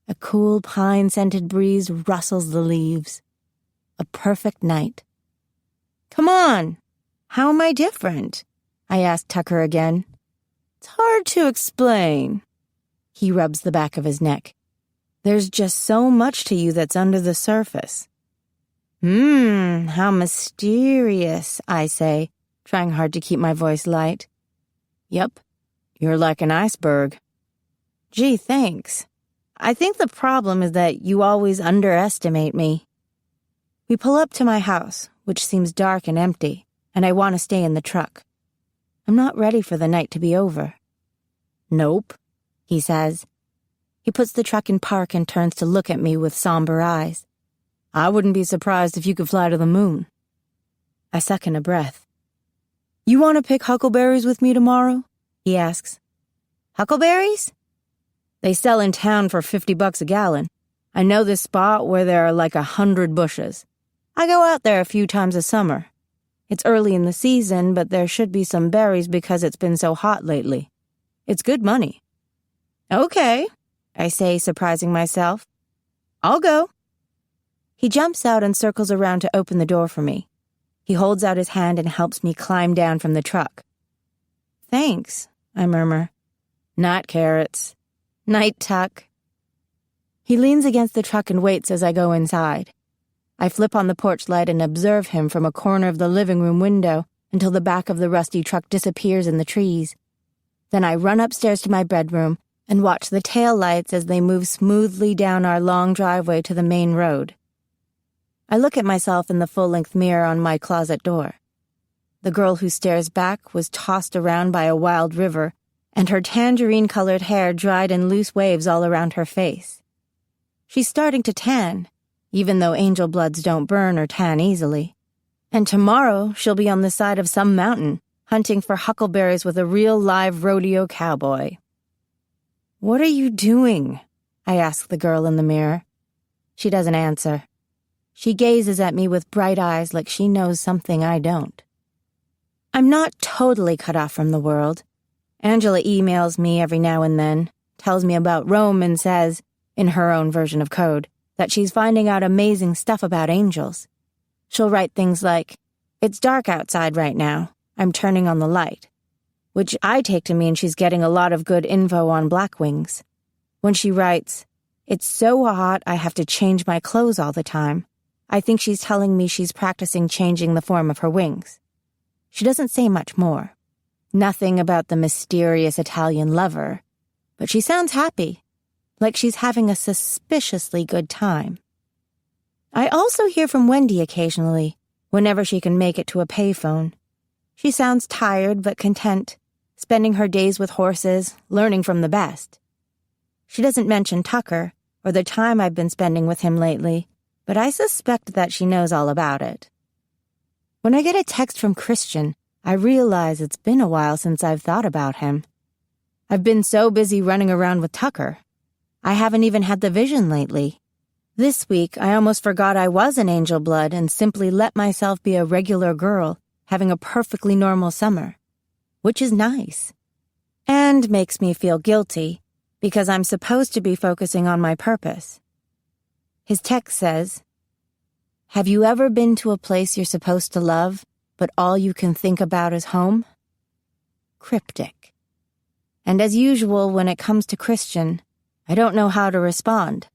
A cool pine-scented breeze rustles the leaves. A perfect night. "Come on! How am I different?" I ask Tucker again. "It's hard to explain." He rubs the back of his neck. "There's just so much to you that's under the surface." How mysterious," I say, trying hard to keep my voice light. "Yep, you're like an iceberg." "Gee, thanks. I think the problem is that you always underestimate me." We pull up to my house, which seems dark and empty, and I want to stay in the truck. I'm not ready for the night to be over. "Nope," he says. He puts the truck in park and turns to look at me with somber eyes. "I wouldn't be surprised if you could fly to the moon." I suck in a breath. "You want to pick huckleberries with me tomorrow?" he asks. "Huckleberries?" "They sell in town for $50 a gallon. I know this spot where there are like 100 bushes. I go out there a few times a summer. It's early in the season, but there should be some berries because it's been so hot lately. It's good money." "Okay," I say, surprising myself. "I'll go." He jumps out and circles around to open the door for me. He holds out his hand and helps me climb down from the truck. "Thanks," I murmur. "Not carrots. Night, Tuck." He leans against the truck and waits as I go inside. I flip on the porch light and observe him from a corner of the living room window until the back of the rusty truck disappears in the trees. Then I run upstairs to my bedroom and watch the tail lights as they move smoothly down our long driveway to the main road. I look at myself in the full-length mirror on my closet door. The girl who stares back was tossed around by a wild river, and her tangerine-colored hair dried in loose waves all around her face. She's starting to tan, even though angel bloods don't burn or tan easily. And tomorrow she'll be on the side of some mountain, hunting for huckleberries with a real live rodeo cowboy. "What are you doing?" I ask the girl in the mirror. She doesn't answer. She gazes at me with bright eyes like she knows something I don't. I'm not totally cut off from the world. Angela emails me every now and then, tells me about Rome and says, in her own version of code, that she's finding out amazing stuff about angels. She'll write things like, "It's dark outside right now. I'm turning on the light," which I take to mean she's getting a lot of good info on Blackwings. When she writes, "It's so hot I have to change my clothes all the time," I think she's telling me she's practicing changing the form of her wings. She doesn't say much more. Nothing about the mysterious Italian lover, but she sounds happy. Like she's having a suspiciously good time. I also hear from Wendy occasionally, whenever she can make it to a payphone. She sounds tired but content, spending her days with horses, learning from the best. She doesn't mention Tucker or the time I've been spending with him lately, but I suspect that she knows all about it. When I get a text from Christian, I realize it's been a while since I've thought about him. I've been so busy running around with Tucker. I haven't even had the vision lately. This week, I almost forgot I was an angel blood and simply let myself be a regular girl, having a perfectly normal summer. Which is nice. And makes me feel guilty, because I'm supposed to be focusing on my purpose. His text says, "Have you ever been to a place you're supposed to love, but all you can think about is home?" Cryptic. And as usual, when it comes to Christian, I don't know how to respond.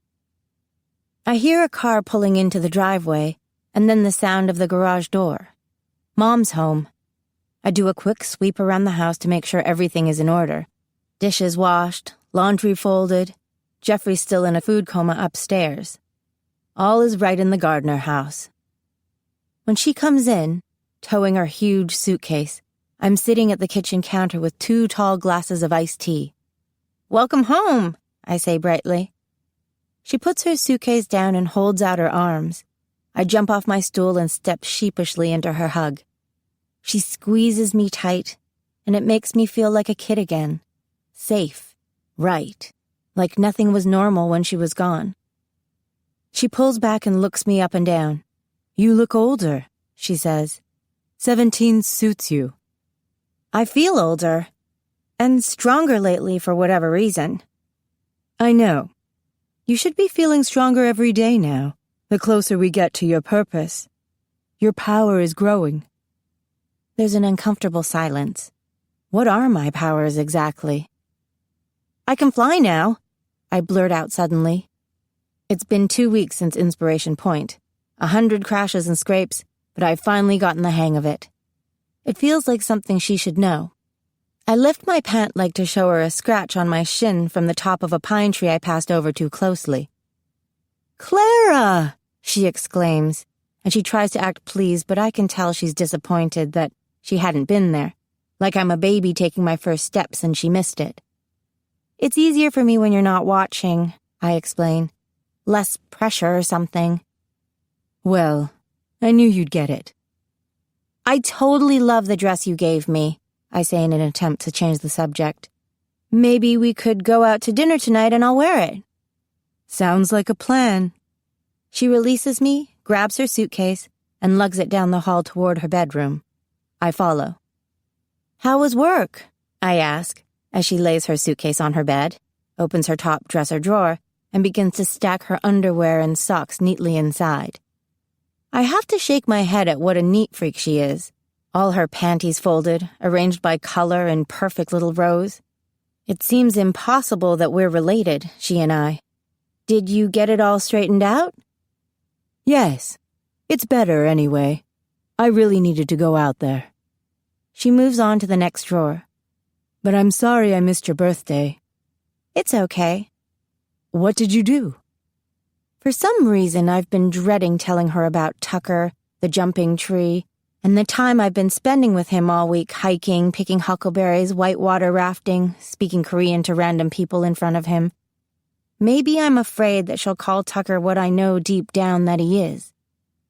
I hear a car pulling into the driveway, and then the sound of the garage door. Mom's home. I do a quick sweep around the house to make sure everything is in order. Dishes washed, laundry folded, Jeffrey's still in a food coma upstairs. All is right in the Gardner house. When she comes in, towing her huge suitcase, I'm sitting at the kitchen counter with 2 tall glasses of iced tea. "Welcome home," I say brightly. She puts her suitcase down and holds out her arms. I jump off my stool and step sheepishly into her hug. She squeezes me tight, and it makes me feel like a kid again. Safe. Right. Like nothing was normal when she was gone. She pulls back and looks me up and down. "You look older," she says. 17 suits you. I feel older, and stronger lately for whatever reason. I know. You should be feeling stronger every day now, the closer we get to your purpose. Your power is growing. There's an uncomfortable silence. What are my powers exactly? "I can fly now," I blurt out suddenly. It's been 2 weeks since Inspiration Point. 100 crashes and scrapes, but I've finally gotten the hang of it. It feels like something she should know. I lift my pant leg to show her a scratch on my shin from the top of a pine tree I passed over too closely. "Clara!" she exclaims, and she tries to act pleased, but I can tell she's disappointed that she hadn't been there, like I'm a baby taking my first steps and she missed it. "It's easier for me when you're not watching," I explain. "Less pressure or something." "Well, I knew you'd get it." "I totally love the dress you gave me," I say in an attempt to change the subject. "Maybe we could go out to dinner tonight and I'll wear it." "Sounds like a plan." She releases me, grabs her suitcase, and lugs it down the hall toward her bedroom. I follow. "How was work?" I ask, as she lays her suitcase on her bed, opens her top dresser drawer, and begins to stack her underwear and socks neatly inside. I have to shake my head at what a neat freak she is. All her panties folded, arranged by color in perfect little rows. It seems impossible that we're related, she and I. "Did you get it all straightened out?" "Yes. It's better anyway. I really needed to go out there." She moves on to the next drawer. "But I'm sorry I missed your birthday." "It's okay." "What did you do?" For some reason, I've been dreading telling her about Tucker, the jumping tree, and the time I've been spending with him all week hiking, picking huckleberries, whitewater rafting, speaking Korean to random people in front of him. Maybe I'm afraid that she'll call Tucker what I know deep down that he is.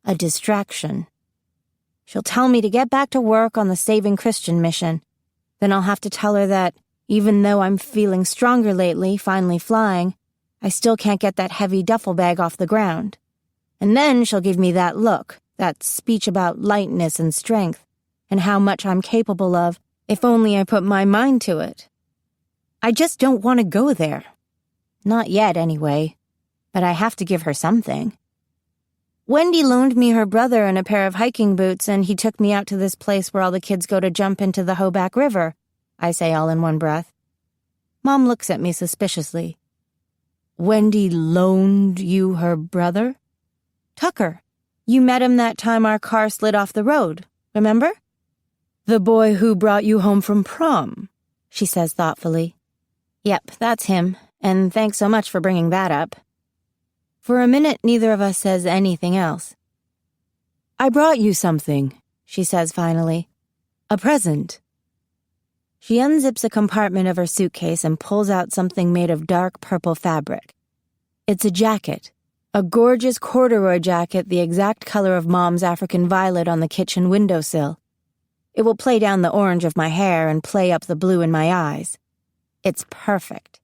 A distraction. She'll tell me to get back to work on the Saving Christian mission. Then I'll have to tell her that, even though I'm feeling stronger lately, finally flying, I still can't get that heavy duffel bag off the ground. And then she'll give me that look, that speech about lightness and strength, and how much I'm capable of, if only I put my mind to it. I just don't want to go there. Not yet, anyway. But I have to give her something. Wendy loaned me her brother and a pair of hiking boots, and he took me out to this place where all the kids go to jump into the Hoback River, I say all in one breath. Mom looks at me suspiciously. "Wendy loaned you her brother?" "Tucker. You met him that time our car slid off the road, remember?" "The boy who brought you home from prom," she says thoughtfully. "Yep, that's him, and thanks so much for bringing that up." For a minute, neither of us says anything else. "I brought you something," she says finally. "A present." She unzips a compartment of her suitcase and pulls out something made of dark purple fabric. It's a jacket, a gorgeous corduroy jacket the exact color of Mom's African violet on the kitchen windowsill. It will play down the orange of my hair and play up the blue in my eyes. It's perfect.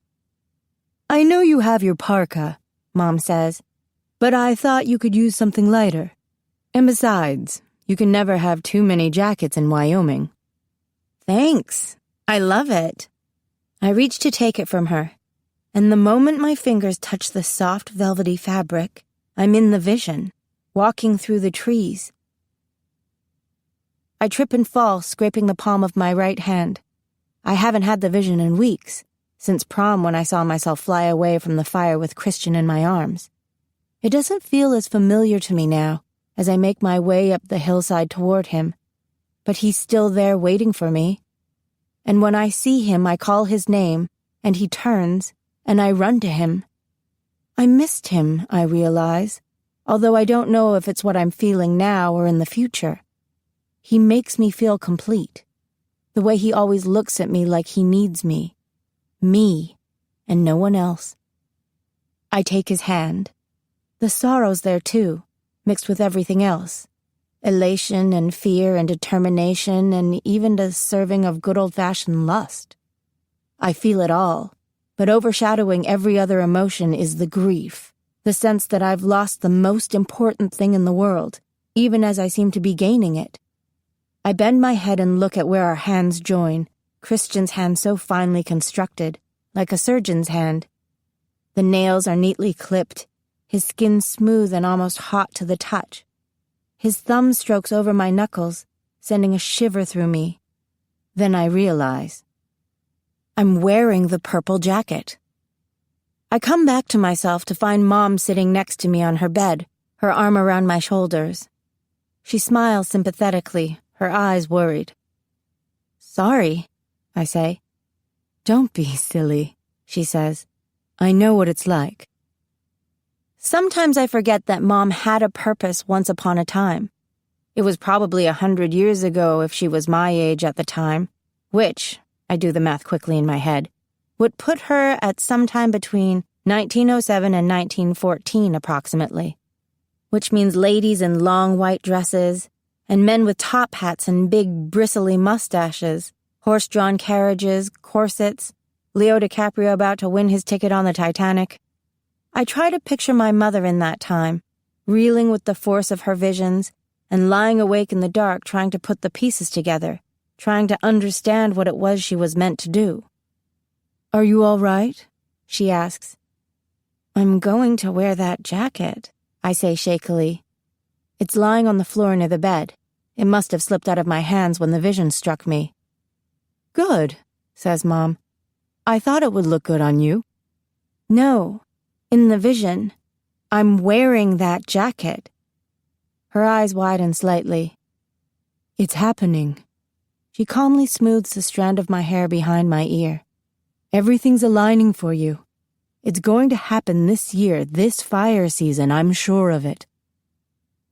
"I know you have your parka," Mom says, "but I thought you could use something lighter. And besides, you can never have too many jackets in Wyoming." "Thanks. I love it." I reach to take it from her, And the moment my fingers touch the soft, velvety fabric, I'm in the vision, walking through the trees. I trip and fall, scraping the palm of my right hand. I haven't had the vision in weeks, since prom when I saw myself fly away from the fire with Christian in my arms. It doesn't feel as familiar to me now as I make my way up the hillside toward him, but he's still there waiting for me. And when I see him, I call his name, and he turns, and I run to him. I missed him, I realize, although I don't know if it's what I'm feeling now or in the future. He makes me feel complete, the way he always looks at me like he needs me, and no one else. I take his hand. The sorrow's there too, mixed with everything else. Elation and fear and determination and even a serving of good old-fashioned lust. I feel it all, but overshadowing every other emotion is the grief, the sense that I've lost the most important thing in the world, even as I seem to be gaining it. I bend my head and look at where our hands join, Christian's hand so finely constructed, like a surgeon's hand. The nails are neatly clipped, his skin smooth and almost hot to the touch. His thumb strokes over my knuckles, sending a shiver through me. Then I realize I'm wearing the purple jacket. I come back to myself to find Mom sitting next to me on her bed, her arm around my shoulders. She smiles sympathetically, her eyes worried. "Sorry," I say. "Don't be silly," she says. "I know what it's like." Sometimes I forget that Mom had a purpose once upon a time. It was probably 100 years ago if she was my age at the time, which, I do the math quickly in my head, would put her at some time between 1907 and 1914 approximately, which means ladies in long white dresses and men with top hats and big bristly mustaches, horse-drawn carriages, corsets, Leo DiCaprio about to win his ticket on the Titanic. I try to picture my mother in that time, reeling with the force of her visions and lying awake in the dark trying to put the pieces together, trying to understand what it was she was meant to do. "Are you all right?" she asks. "I'm going to wear that jacket," I say shakily. It's lying on the floor near the bed. It must have slipped out of my hands when the vision struck me. "Good," says Mom. "I thought it would look good on you." "No, in the vision, I'm wearing that jacket." Her eyes widen slightly. "It's happening." She calmly smooths the strand of my hair behind my ear. "Everything's aligning for you. It's going to happen this year, this fire season, I'm sure of it."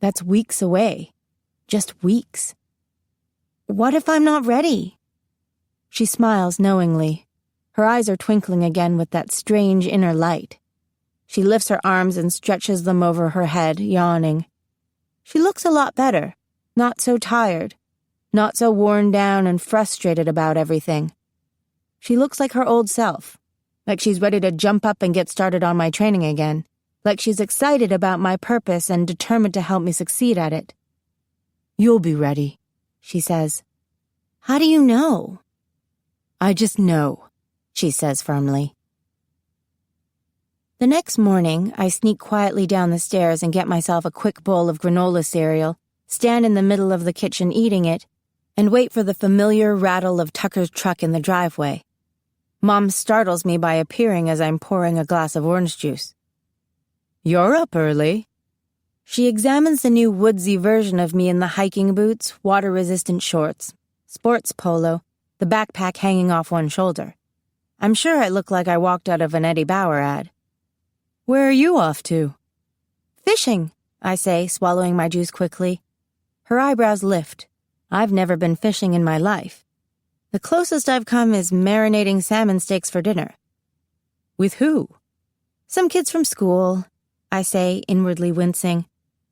That's weeks away. Just weeks. "What if I'm not ready?" She smiles knowingly. Her eyes are twinkling again with that strange inner light. She lifts her arms and stretches them over her head, yawning. She looks a lot better, not so tired, not so worn down and frustrated about everything. She looks like her old self, like she's ready to jump up and get started on my training again, like she's excited about my purpose and determined to help me succeed at it. "You'll be ready," she says. "How do you know?" "I just know," she says firmly. The next morning, I sneak quietly down the stairs and get myself a quick bowl of granola cereal, stand in the middle of the kitchen eating it, and wait for the familiar rattle of Tucker's truck in the driveway. Mom startles me by appearing as I'm pouring a glass of orange juice. "You're up early." She examines the new woodsy version of me in the hiking boots, water-resistant shorts, sports polo, the backpack hanging off one shoulder. I'm sure I look like I walked out of an Eddie Bauer ad. "Where are you off to?" "Fishing," I say, swallowing my juice quickly. Her eyebrows lift. I've never been fishing in my life. The closest I've come is marinating salmon steaks for dinner. "With who?" "Some kids from school," I say, inwardly wincing.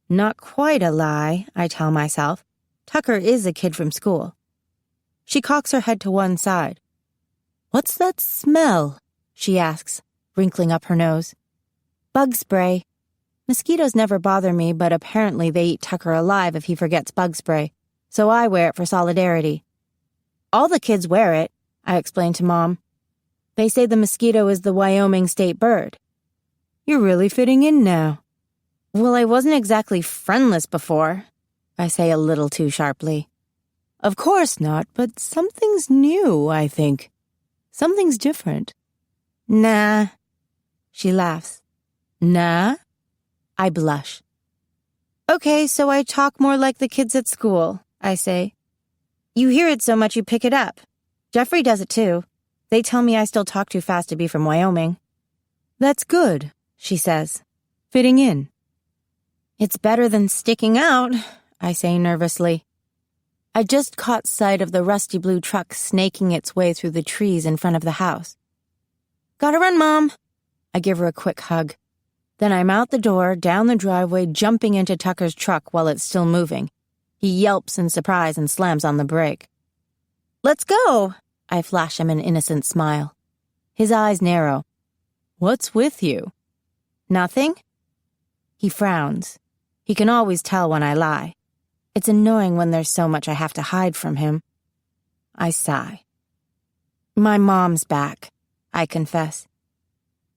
Not quite a lie, I tell myself. Tucker is a kid from school. She cocks her head to one side. "What's that smell?" she asks, wrinkling up her nose. "Bug spray. Mosquitoes never bother me, but apparently they eat Tucker alive if he forgets bug spray, so I wear it for solidarity." "All the kids wear it," I explain to Mom. They say the mosquito is the Wyoming state bird. You're really fitting in now. Well, I wasn't exactly friendless before, I say a little too sharply. Of course not, but something's new, I think. Something's different. Nah. She laughs. Nah? I blush. Okay, so I talk more like the kids at school, I say. You hear it so much you pick it up. Jeffrey does it too. They tell me I still talk too fast to be from Wyoming. That's good, she says. Fitting in. It's better than sticking out, I say nervously. I just caught sight of the rusty blue truck snaking its way through the trees in front of the house. Gotta run, Mom. I give her a quick hug. Then I'm out the door, down the driveway, jumping into Tucker's truck while it's still moving. He yelps in surprise and slams on the brake. Let's go, I flash him an innocent smile. His eyes narrow. What's with you? Nothing? He frowns. He can always tell when I lie. It's annoying when there's so much I have to hide from him. I sigh. My mom's back, I confess.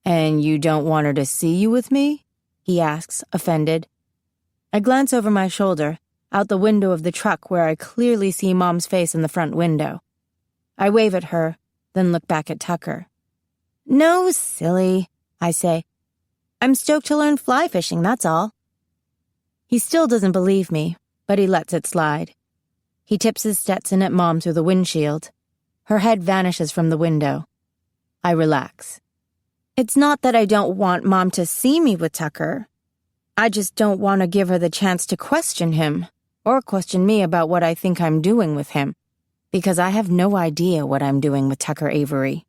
And you don't want her to see you with me? He asks, offended. I glance over my shoulder, out the window of the truck where I clearly see Mom's face in the front window. I wave at her, then look back at Tucker. No, silly, I say. I'm stoked to learn fly fishing, that's all. He still doesn't believe me, but he lets it slide. He tips his Stetson at Mom through the windshield. Her head vanishes from the window. I relax. It's not that I don't want Mom to see me with Tucker. I just don't want to give her the chance to question him, or question me about what I think I'm doing with him, because I have no idea what I'm doing with Tucker Avery.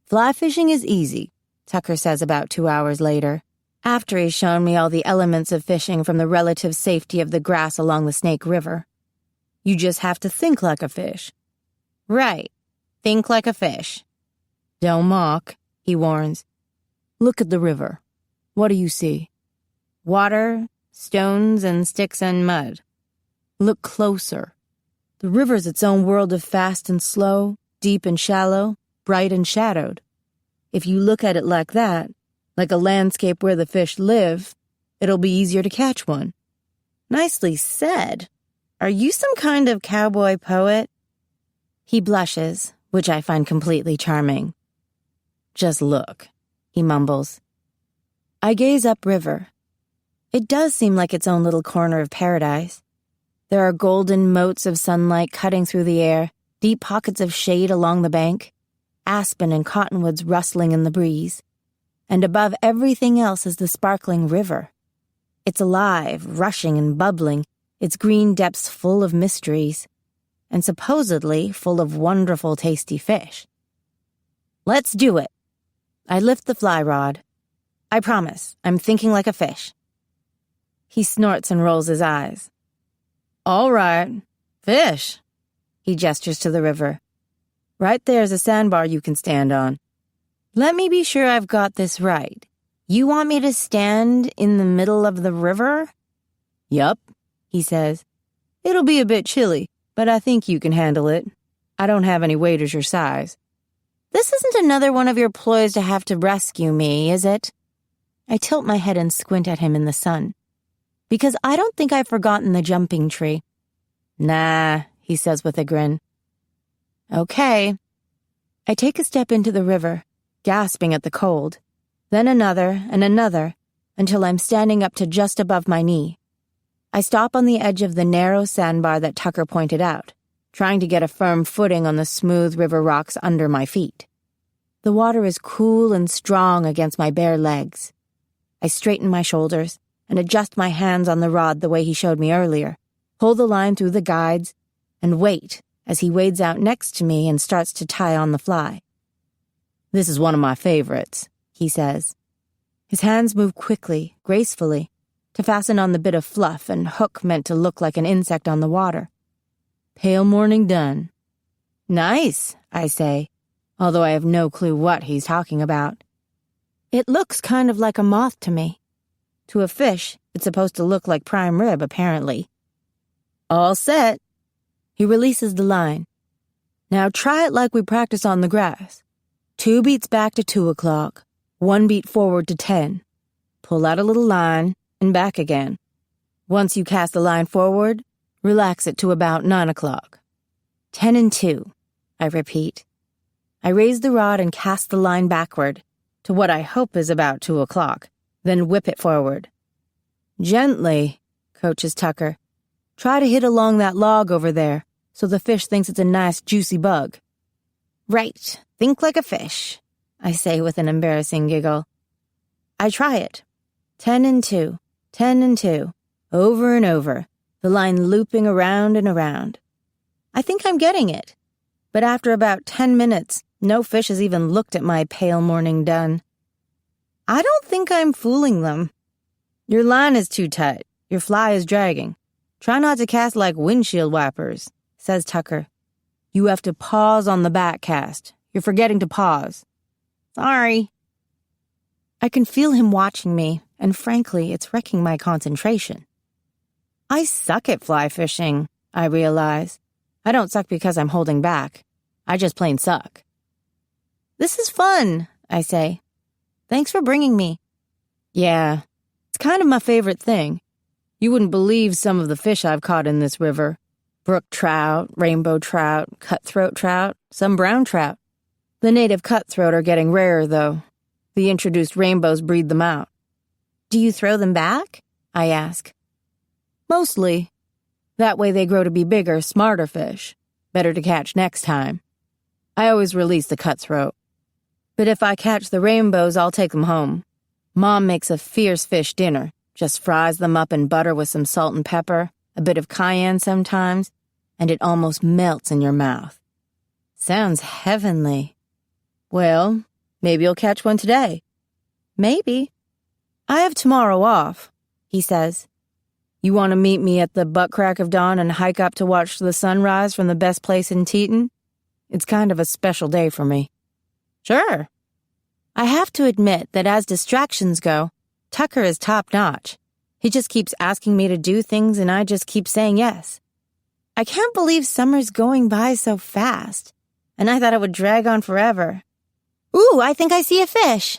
Fly fishing is easy, Tucker says about 2 hours later, after he's shown me all the elements of fishing from the relative safety of the grass along the Snake River. You just have to think like a fish. Right, think like a fish. Don't mock, he warns. Look at the river. What do you see? Water, stones, and sticks and mud. Look closer. The river's its own world of fast and slow, deep and shallow, bright and shadowed. If you look at it like that, like a landscape where the fish live, it'll be easier to catch one. Nicely said. Are you some kind of cowboy poet? He blushes, which I find completely charming. Just look, he mumbles. I gaze upriver. It does seem like its own little corner of paradise. There are golden motes of sunlight cutting through the air, deep pockets of shade along the bank, aspen and cottonwoods rustling in the breeze. And above everything else is the sparkling river. It's alive, rushing and bubbling, its green depths full of mysteries, and supposedly full of wonderful tasty fish. Let's do it. I lift the fly rod. I promise, I'm thinking like a fish. He snorts and rolls his eyes. All right, fish. He gestures to the river. Right there's a sandbar you can stand on. Let me be sure I've got this right. You want me to stand in the middle of the river? Yup, he says. It'll be a bit chilly, but I think you can handle it. I don't have any waders your size. This isn't another one of your ploys to have to rescue me, is it? I tilt my head and squint at him in the sun. Because I don't think I've forgotten the jumping tree. Nah, he says with a grin. Okay. I take a step into the river, gasping at the cold, then another and another, until I'm standing up to just above my knee. I stop on the edge of the narrow sandbar that Tucker pointed out, trying to get a firm footing on the smooth river rocks under my feet. The water is cool and strong against my bare legs. I straighten my shoulders and adjust my hands on the rod the way he showed me earlier, pull the line through the guides, and wait as he wades out next to me and starts to tie on the fly. This is one of my favorites, he says. His hands move quickly, gracefully, to fasten on the bit of fluff and hook meant to look like an insect on the water. Pale morning dun. Nice, I say, although I have no clue what he's talking about. It looks kind of like a moth to me. To a fish, it's supposed to look like prime rib, apparently. All set. He releases the line. Now try it like we practice on the grass. 2 beats back to 2 o'clock, 1 beat forward to 10. Pull out a little line and back again. Once you cast the line forward, relax it to about 9 o'clock. 10 and 2, I repeat. I raise the rod and cast the line backward to what I hope is about 2 o'clock, then whip it forward. Gently, coaches Tucker. Try to hit along that log over there so the fish thinks it's a nice juicy bug. Right, think like a fish, I say with an embarrassing giggle. I try it. 10 and 2, 10 and 2, over and over, the line looping around and around. I think I'm getting it, but after about 10 minutes, no fish has even looked at my pale morning dun. I don't think I'm fooling them. Your line is too tight. Your fly is dragging. Try not to cast like windshield wipers, says Tucker. You have to pause on the back cast. You're forgetting to pause. Sorry. I can feel him watching me, and frankly, it's wrecking my concentration. I suck at fly fishing, I realize. I don't suck because I'm holding back. I just plain suck. This is fun, I say. Thanks for bringing me. Yeah, it's kind of my favorite thing. You wouldn't believe some of the fish I've caught in this river. Brook trout, rainbow trout, cutthroat trout, some brown trout. The native cutthroat are getting rarer, though. The introduced rainbows breed them out. Do you throw them back? I ask. Mostly. That way they grow to be bigger, smarter fish. Better to catch next time. I always release the cutthroat. But if I catch the rainbows, I'll take them home. Mom makes a fierce fish dinner. Just fries them up in butter with some salt and pepper, a bit of cayenne sometimes, and it almost melts in your mouth. Sounds heavenly. Well, maybe you'll catch one today. Maybe. I have tomorrow off, he says. You want to meet me at the butt crack of dawn and hike up to watch the sunrise from the best place in Teton? It's kind of a special day for me. Sure. I have to admit that as distractions go, Tucker is top-notch. He just keeps asking me to do things and I just keep saying yes. I can't believe summer's going by so fast, and I thought it would drag on forever. Ooh, I think I see a fish.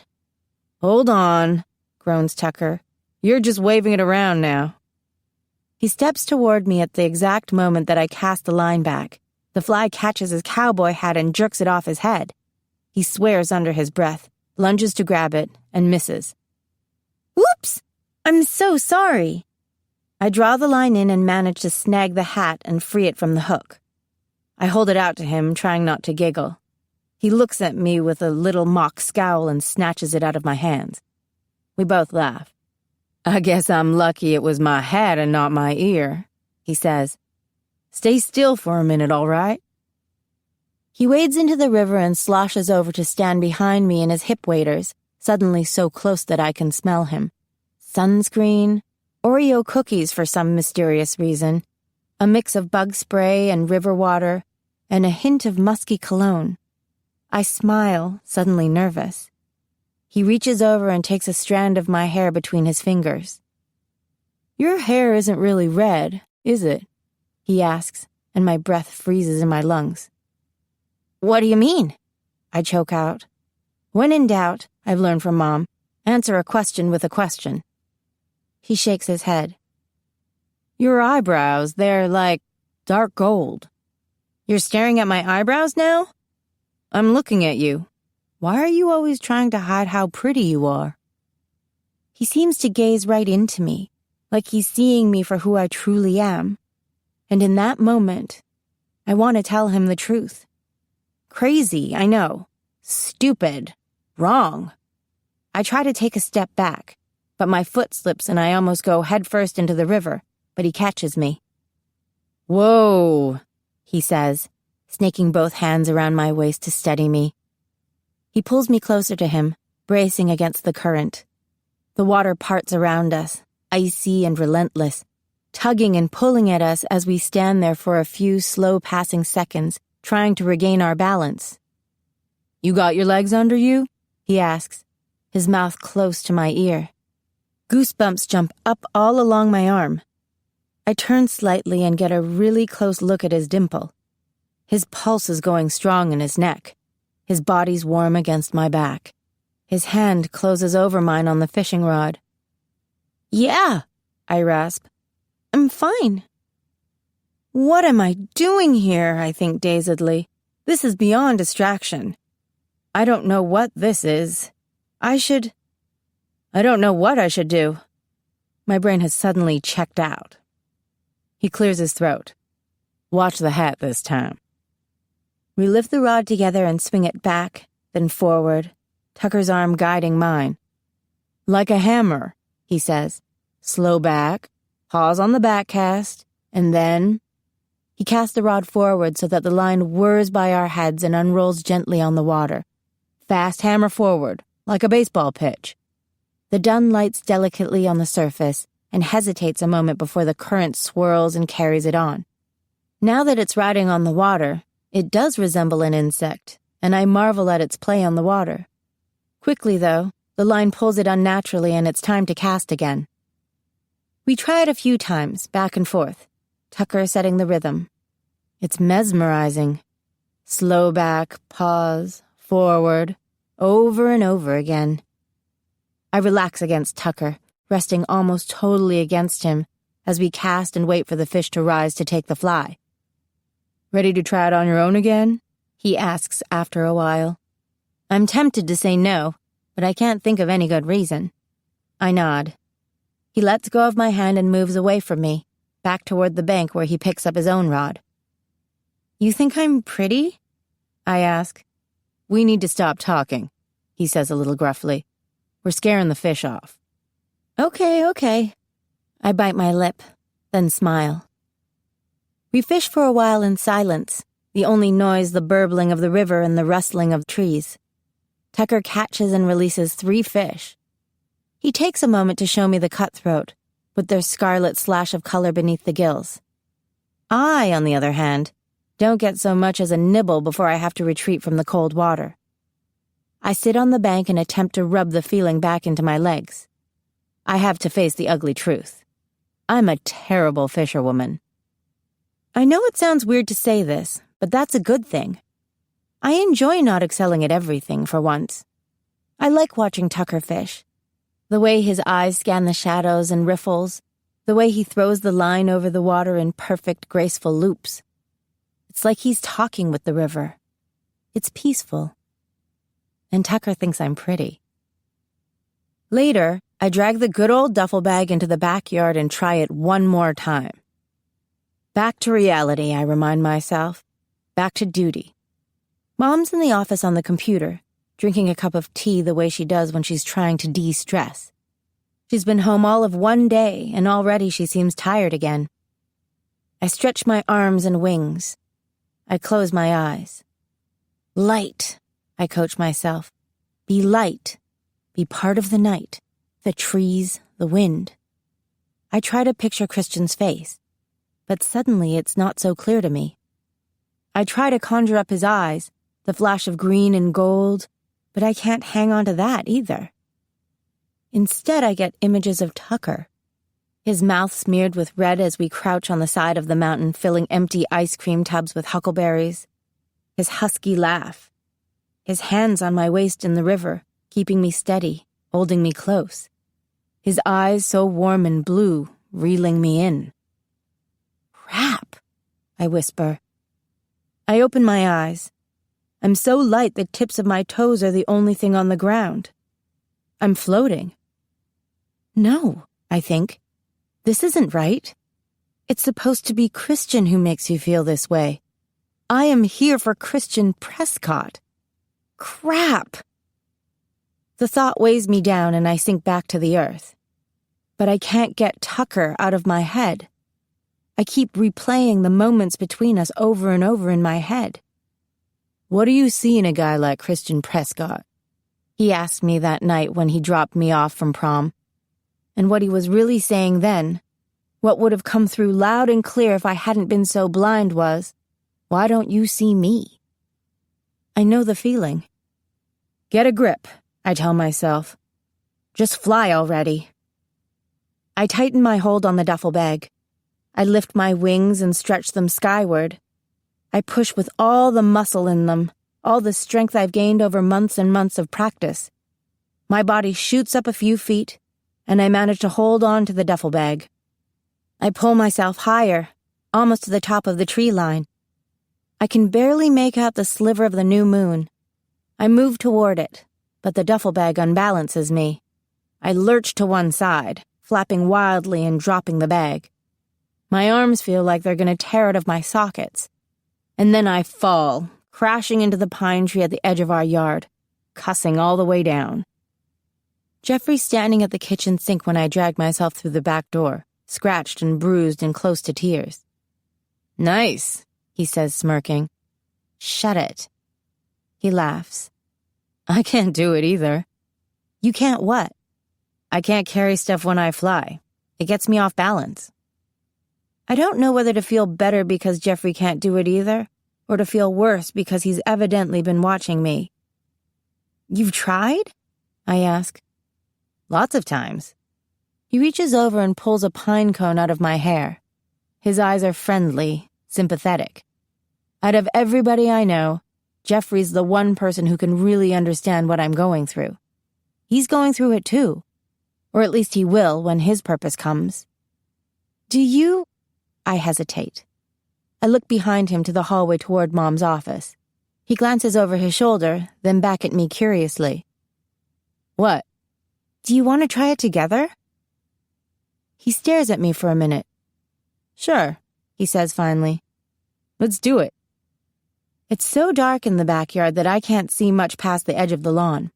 Hold on, groans Tucker. You're just waving it around now. He steps toward me at the exact moment that I cast the line back. The fly catches his cowboy hat and jerks it off his head. He swears under his breath, lunges to grab it, and misses. Whoops! I'm so sorry. I draw the line in and manage to snag the hat and free it from the hook. I hold it out to him, trying not to giggle. He looks at me with a little mock scowl and snatches it out of my hands. We both laugh. I guess I'm lucky it was my hat and not my ear, he says. Stay still for a minute, all right? He wades into the river and sloshes over to stand behind me in his hip waders, suddenly so close that I can smell him. Sunscreen, Oreo cookies for some mysterious reason, a mix of bug spray and river water, and a hint of musky cologne. I smile, suddenly nervous. He reaches over and takes a strand of my hair between his fingers. Your hair isn't really red, is it? He asks, and my breath freezes in my lungs. What do you mean? I choke out. When in doubt, I've learned from Mom, answer a question with a question. He shakes his head. Your eyebrows, they're like dark gold. You're staring at my eyebrows now? I'm looking at you. Why are you always trying to hide how pretty you are? He seems to gaze right into me, like he's seeing me for who I truly am. And in that moment, I want to tell him the truth. Crazy, I know. Stupid. Wrong. I try to take a step back, but my foot slips and I almost go headfirst into the river, but he catches me. Whoa, he says, snaking both hands around my waist to steady me. He pulls me closer to him, bracing against the current. The water parts around us, icy and relentless, tugging and pulling at us as we stand there for a few slow-passing seconds, trying to regain our balance. You got your legs under you? He asks, his mouth close to my ear. Goosebumps jump up all along my arm. I turn slightly and get a really close look at his dimple. His pulse is going strong in his neck. His body's warm against my back. His hand closes over mine on the fishing rod. "Yeah," I rasp. "I'm fine." What am I doing here, I think dazedly. This is beyond distraction. I don't know what this is. I don't know what I should do. My brain has suddenly checked out. He clears his throat. "Watch the hat this time." We lift the rod together and swing it back, then forward, Tucker's arm guiding mine. "Like a hammer," he says. "Slow back, pause on the back cast, and then..." He casts the rod forward so that the line whirs by our heads and unrolls gently on the water. Fast hammer forward, like a baseball pitch. The dun lights delicately on the surface and hesitates a moment before the current swirls and carries it on. Now that it's riding on the water, it does resemble an insect, and I marvel at its play on the water. Quickly, though, the line pulls it unnaturally and it's time to cast again. We try it a few times, back and forth, Tucker setting the rhythm. It's mesmerizing. Slow back, pause, forward, over and over again. I relax against Tucker, resting almost totally against him as we cast and wait for the fish to rise to take the fly. "Ready to try it on your own again?" he asks after a while. I'm tempted to say no, but I can't think of any good reason. I nod. He lets go of my hand and moves away from me, back toward the bank where he picks up his own rod. "You think I'm pretty?" I ask. "We need to stop talking," he says a little gruffly. "We're scaring the fish off." Okay. I bite my lip, then smile. We fish for a while in silence, the only noise the burbling of the river and the rustling of trees. Tucker catches and releases 3 fish. He takes a moment to show me the cutthroat, with their scarlet slash of color beneath the gills. I, on the other hand, don't get so much as a nibble before I have to retreat from the cold water. I sit on the bank and attempt to rub the feeling back into my legs. I have to face the ugly truth. I'm a terrible fisherwoman. I know it sounds weird to say this, but that's a good thing. I enjoy not excelling at everything for once. I like watching Tucker fish. The way his eyes scan the shadows and riffles, the way he throws the line over the water in perfect, graceful loops. It's like he's talking with the river. It's peaceful. And Tucker thinks I'm pretty. Later, I drag the good old duffel bag into the backyard and try it one more time. Back to reality, I remind myself. Back to duty. Mom's in the office on the computer, drinking a cup of tea the way she does when she's trying to de-stress. She's been home all of one day, and already she seems tired again. I stretch my arms and wings. I close my eyes. Light, I coach myself. Be light. Be part of the night, the trees, the wind. I try to picture Christian's face, but suddenly it's not so clear to me. I try to conjure up his eyes, the flash of green and gold, but I can't hang on to that either. Instead, I get images of Tucker, his mouth smeared with red as we crouch on the side of the mountain filling empty ice cream tubs with huckleberries, his husky laugh, his hands on my waist in the river, keeping me steady, holding me close, his eyes so warm and blue, reeling me in. "Crap," I whisper. I open my eyes. I'm so light the tips of my toes are the only thing on the ground. I'm floating. No, I think. This isn't right. It's supposed to be Christian who makes you feel this way. I am here for Christian Prescott. Crap! The thought weighs me down and I sink back to the earth. But I can't get Tucker out of my head. I keep replaying the moments between us over and over in my head. "What do you see in a guy like Christian Prescott?" he asked me that night when he dropped me off from prom. And what he was really saying then, what would have come through loud and clear if I hadn't been so blind was, "Why don't you see me?" I know the feeling. Get a grip, I tell myself. Just fly already. I tighten my hold on the duffel bag. I lift my wings and stretch them skyward. I push with all the muscle in them, all the strength I've gained over months and months of practice. My body shoots up a few feet, and I manage to hold on to the duffel bag. I pull myself higher, almost to the top of the tree line. I can barely make out the sliver of the new moon. I move toward it, but the duffel bag unbalances me. I lurch to one side, flapping wildly and dropping the bag. My arms feel like they're going to tear out of my sockets. And then I fall, crashing into the pine tree at the edge of our yard, cussing all the way down. Jeffrey's standing at the kitchen sink when I drag myself through the back door, scratched and bruised and close to tears. "Nice," he says, smirking. "Shut it." He laughs. "I can't do it either." "You can't what?" "I can't carry stuff when I fly. It gets me off balance." I don't know whether to feel better because Jeffrey can't do it either, or to feel worse because he's evidently been watching me. "You've tried?" I ask. "Lots of times." He reaches over and pulls a pine cone out of my hair. His eyes are friendly, sympathetic. Out of everybody I know, Jeffrey's the one person who can really understand what I'm going through. He's going through it too. Or at least he will when his purpose comes. "Do you—" I hesitate. I look behind him to the hallway toward Mom's office. He glances over his shoulder, then back at me curiously. "What?" "Do you want to try it together?" He stares at me for a minute. "Sure," he says finally. "Let's do it." It's so dark in the backyard that I can't see much past the edge of the lawn.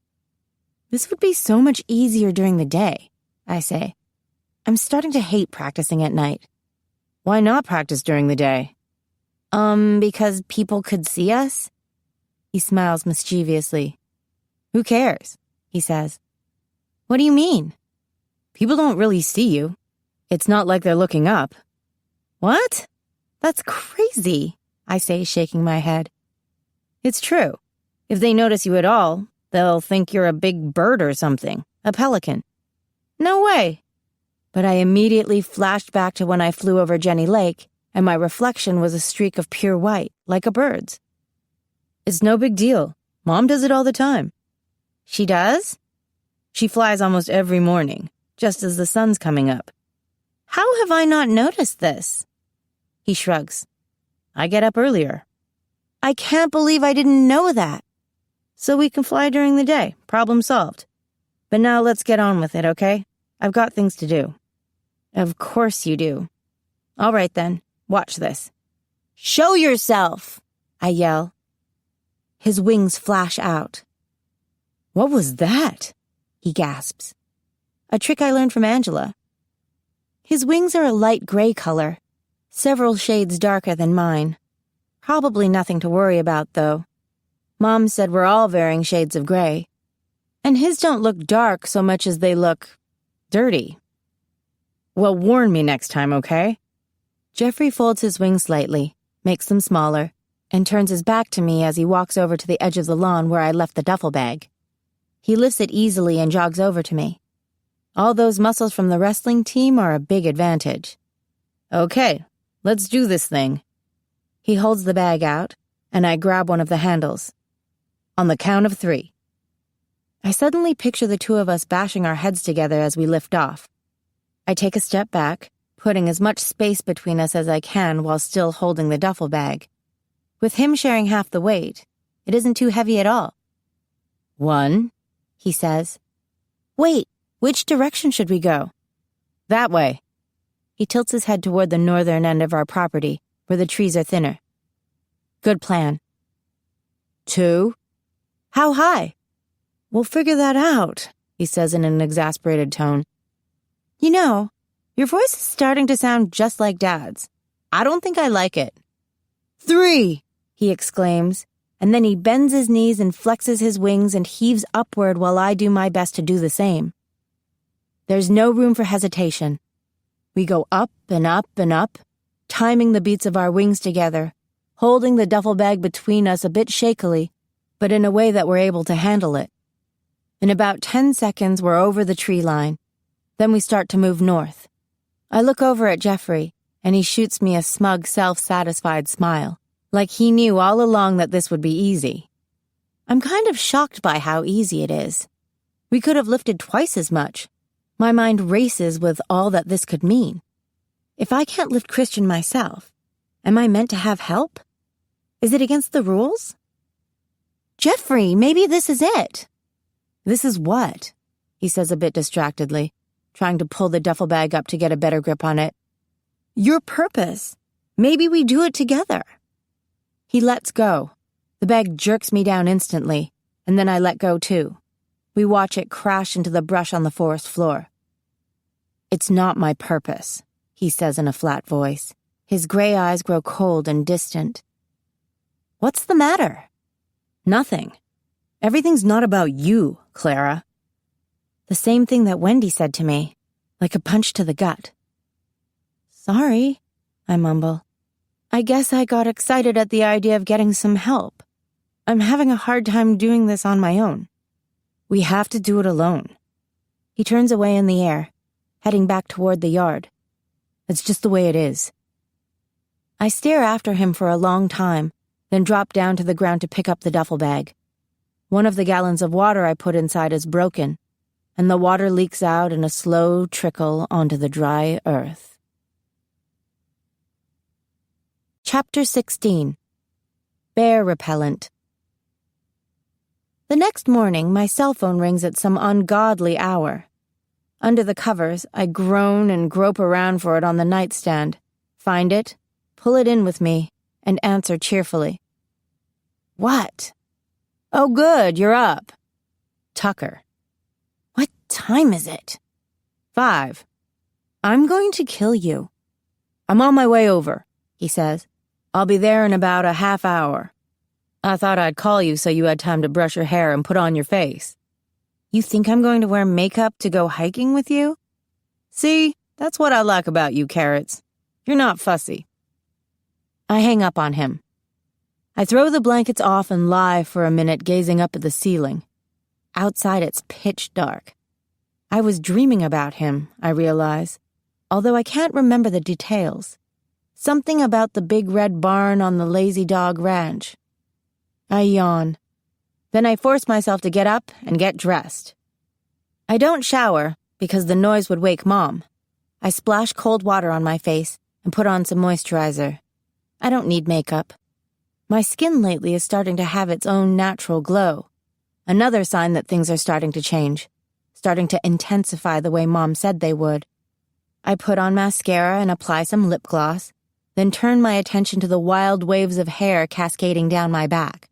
"This would be so much easier during the day," I say. I'm starting to hate practicing at night. "Why not practice during the day?" Because people could see us?" He smiles mischievously. "Who cares?" he says. "What do you mean?" "People don't really see you. It's not like they're looking up." "What? That's crazy," I say, shaking my head. "It's true. If they notice you at all, they'll think you're a big bird or something, a pelican." "No way." But I immediately flashed back to when I flew over Jenny Lake, and my reflection was a streak of pure white, like a bird's. "It's no big deal. Mom does it all the time." "She does?" "She flies almost every morning, just as the sun's coming up." "How have I not noticed this?" He shrugs. "I get up earlier." "I can't believe I didn't know that." "So we can fly during the day. Problem solved. But now let's get on with it, okay? I've got things to do." "Of course you do." "All right then, watch this." "Show yourself!" I yell. His wings flash out. "What was that?" he gasps. "A trick I learned from Angela." His wings are a light gray color, several shades darker than mine. Probably nothing to worry about, though. Mom said we're all varying shades of gray. And his don't look dark so much as they look dirty. "Well, warn me next time, okay?" Jeffrey folds his wings slightly, makes them smaller, and turns his back to me as he walks over to the edge of the lawn where I left the duffel bag. He lifts it easily and jogs over to me. All those muscles from the wrestling team are a big advantage. "Okay, let's do this thing." He holds the bag out, and I grab one of the handles. On the count of 3. I suddenly picture the two of us bashing our heads together as we lift off. I take a step back, putting as much space between us as I can while still holding the duffel bag. With him sharing half the weight, it isn't too heavy at all. 1, he says. "Wait, which direction should we go?" "That way." He tilts his head toward the northern end of our property, where the trees are thinner. "Good plan." 2. "How high?" "We'll figure that out," he says in an exasperated tone. "You know, your voice is starting to sound just like Dad's. I don't think I like it." 3, he exclaims, and then he bends his knees and flexes his wings and heaves upward while I do my best to do the same. There's no room for hesitation. We go up and up and up, timing the beats of our wings together, holding the duffel bag between us a bit shakily, but in a way that we're able to handle it. In about 10 seconds, we're over the tree line. Then we start to move north. I look over at Jeffrey, and he shoots me a smug, self-satisfied smile, Like he knew all along that this would be easy. I'm kind of shocked by how easy it is. We could have lifted twice as much. My mind races with all that this could mean. If I can't lift Christian myself, am I meant to have help? Is it against the rules? Jeffrey, maybe this is it. This is what? He says a bit distractedly, trying to pull the duffel bag up to get a better grip on it. Your purpose. Maybe we do it together. He lets go. The bag jerks me down instantly, and then I let go too. We watch it crash into the brush on the forest floor. It's not my purpose, he says in a flat voice. His gray eyes grow cold and distant. What's the matter? Nothing. Everything's not about you, Clara. The same thing that Wendy said to me, like a punch to the gut. Sorry, I mumble. I guess I got excited at the idea of getting some help. I'm having a hard time doing this on my own. We have to do it alone. He turns away in the air, heading back toward the yard. It's just the way it is. I stare after him for a long time, then drop down to the ground to pick up the duffel bag. One of the gallons of water I put inside is broken, and the water leaks out in a slow trickle onto the dry earth. Chapter 16. Bear Repellent. The next morning, my cell phone rings at some ungodly hour. Under the covers, I groan and grope around for it on the nightstand, find it, pull it in with me, and answer cheerfully. What? Oh, good, you're up. Tucker. What time is it? 5. I'm going to kill you. I'm on my way over, he says. I'll be there in about a half hour. I thought I'd call you so you had time to brush your hair and put on your face. You think I'm going to wear makeup to go hiking with you? See, that's what I like about you, Carrots. You're not fussy. I hang up on him. I throw the blankets off and lie for a minute gazing up at the ceiling. Outside it's pitch dark. I was dreaming about him, I realize, although I can't remember the details. Something about the big red barn on the Lazy Dog Ranch. I yawn. Then I force myself to get up and get dressed. I don't shower because the noise would wake Mom. I splash cold water on my face and put on some moisturizer. I don't need makeup. My skin lately is starting to have its own natural glow. Another sign that things are starting to change, starting to intensify the way Mom said they would. I put on mascara and apply some lip gloss, then turn my attention to the wild waves of hair cascading down my back.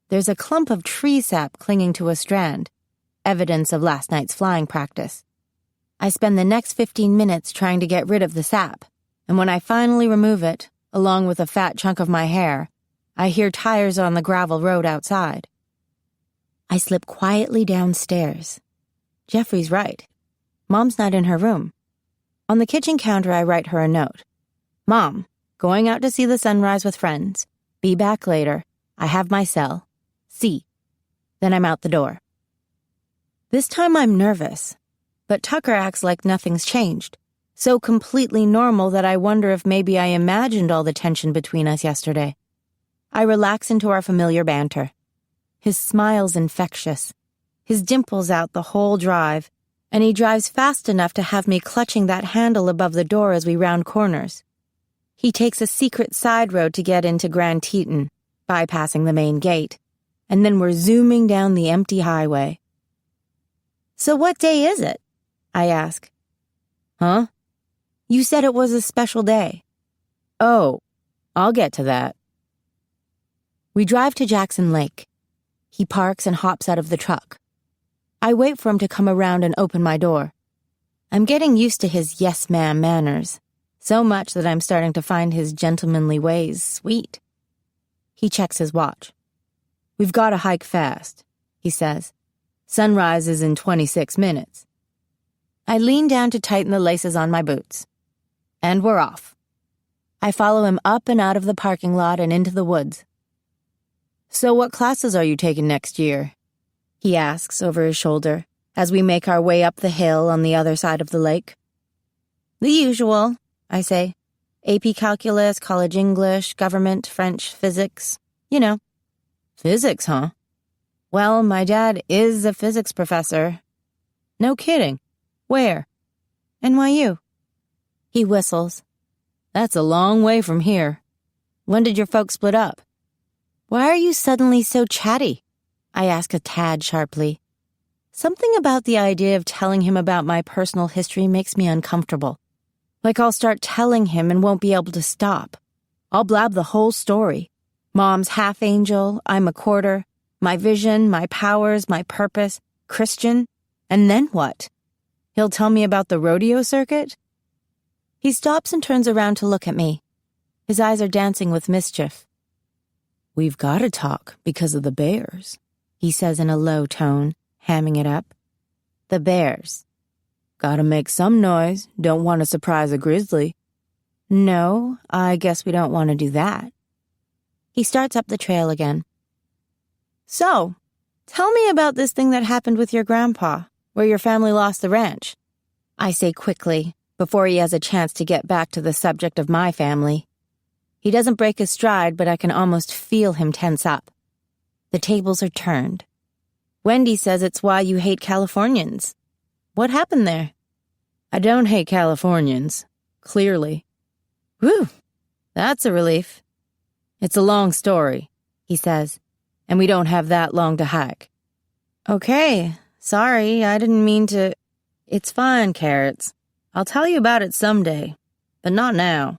There's a clump of tree sap clinging to a strand, evidence of last night's flying practice. I spend the next 15 minutes trying to get rid of the sap, and when I finally remove it, along with a fat chunk of my hair, I hear tires on the gravel road outside. I slip quietly downstairs. Jeffrey's right. Mom's not in her room. On the kitchen counter, I write her a note. Mom, going out to see the sunrise with friends. Be back later. I have my cell. See. Then I'm out the door. This time I'm nervous, but Tucker acts like nothing's changed. So completely normal that I wonder if maybe I imagined all the tension between us yesterday. I relax into our familiar banter. His smile's infectious. His dimples out the whole drive, and he drives fast enough to have me clutching that handle above the door as we round corners. He takes a secret side road to get into Grand Teton, bypassing the main gate, and then we're zooming down the empty highway. So what day is it? I ask. Huh? You said it was a special day. Oh, I'll get to that. We drive to Jackson Lake. He parks and hops out of the truck. I wait for him to come around and open my door. I'm getting used to his yes ma'am manners, so much that I'm starting to find his gentlemanly ways sweet. He checks his watch. We've got to hike fast, he says. Sunrise is in 26 minutes. I lean down to tighten the laces on my boots. And we're off. I follow him up and out of the parking lot and into the woods. So what classes are you taking next year? He asks over his shoulder as we make our way up the hill on the other side of the lake. The usual, I say. AP Calculus, College English, Government, French, Physics. You know. Physics, huh? Well, my dad is a physics professor. No kidding. Where? NYU. He whistles. That's a long way from here. When did your folks split up? Why are you suddenly so chatty? I ask a tad sharply. Something about the idea of telling him about my personal history makes me uncomfortable. Like I'll start telling him and won't be able to stop. I'll blab the whole story. Mom's half angel, I'm a quarter, my vision, my powers, my purpose, Christian, and then what? He'll tell me about the rodeo circuit? He stops and turns around to look at me. His eyes are dancing with mischief. We've got to talk because of the bears, he says in a low tone, hamming it up. The bears. Gotta make some noise. Don't want to surprise a grizzly. No, I guess we don't want to do that. He starts up the trail again. So, tell me about this thing that happened with your grandpa, where your family lost the ranch. I say quickly, before he has a chance to get back to the subject of my family. He doesn't break his stride, but I can almost feel him tense up. The tables are turned. Wendy says it's why you hate Californians. What happened there? I don't hate Californians, clearly. Whew, that's a relief. It's a long story, he says, and we don't have that long to hike. Okay, sorry, I didn't mean to... It's fine, Carrots. I'll tell you about it someday, but not now.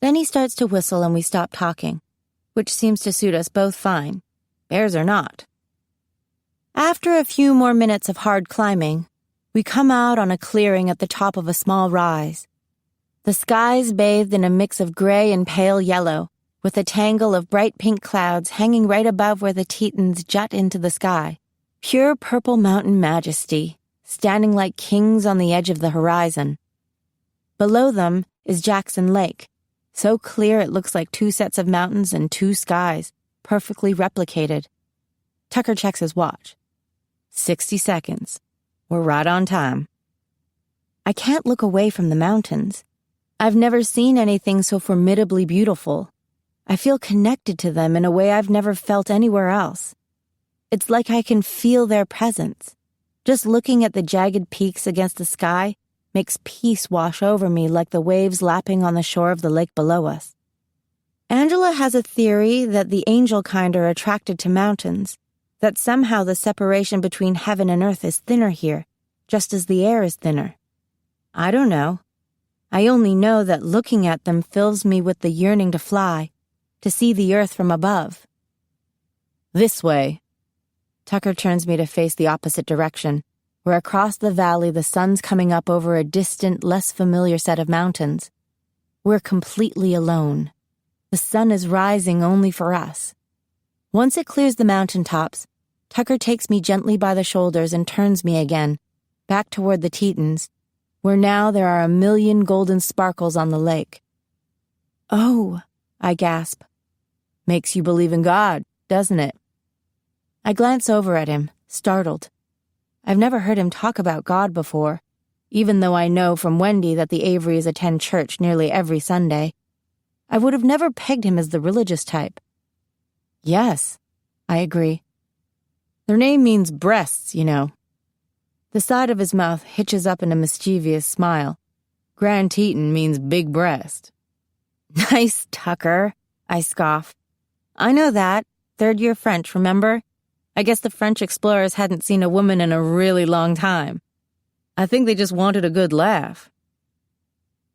Then he starts to whistle and we stop talking, which seems to suit us both fine, bears or not. After a few more minutes of hard climbing, we come out on a clearing at the top of a small rise. The sky's bathed in a mix of gray and pale yellow, with a tangle of bright pink clouds hanging right above where the Tetons jut into the sky. Pure purple mountain majesty, standing like kings on the edge of the horizon. Below them is Jackson Lake, so clear it looks like two sets of mountains and two skies, perfectly replicated. Tucker checks his watch. 60 seconds. We're right on time. I can't look away from the mountains. I've never seen anything so formidably beautiful. I feel connected to them in a way I've never felt anywhere else. It's like I can feel their presence. Just looking at the jagged peaks against the sky makes peace wash over me like the waves lapping on the shore of the lake below us. Angela has a theory that the angel kind are attracted to mountains, that somehow the separation between heaven and earth is thinner here, just as the air is thinner. I don't know. I only know that looking at them fills me with the yearning to fly, to see the earth from above. This way. Tucker turns me to face the opposite direction, where across the valley the sun's coming up over a distant, less familiar set of mountains. We're completely alone. The sun is rising only for us. Once it clears the mountaintops, Tucker takes me gently by the shoulders and turns me again, back toward the Tetons, where now there are a million golden sparkles on the lake. Oh, I gasp. Makes you believe in God, doesn't it? I glance over at him, startled. I've never heard him talk about God before, even though I know from Wendy that the Averys attend church nearly every Sunday. I would have never pegged him as the religious type. Yes, I agree. Their name means breasts, you know. The side of his mouth hitches up in a mischievous smile. Grand Teton means big breast. Nice, Tucker, I scoff. I know that. 3rd year French, remember? I guess the French explorers hadn't seen a woman in a really long time. I think they just wanted a good laugh.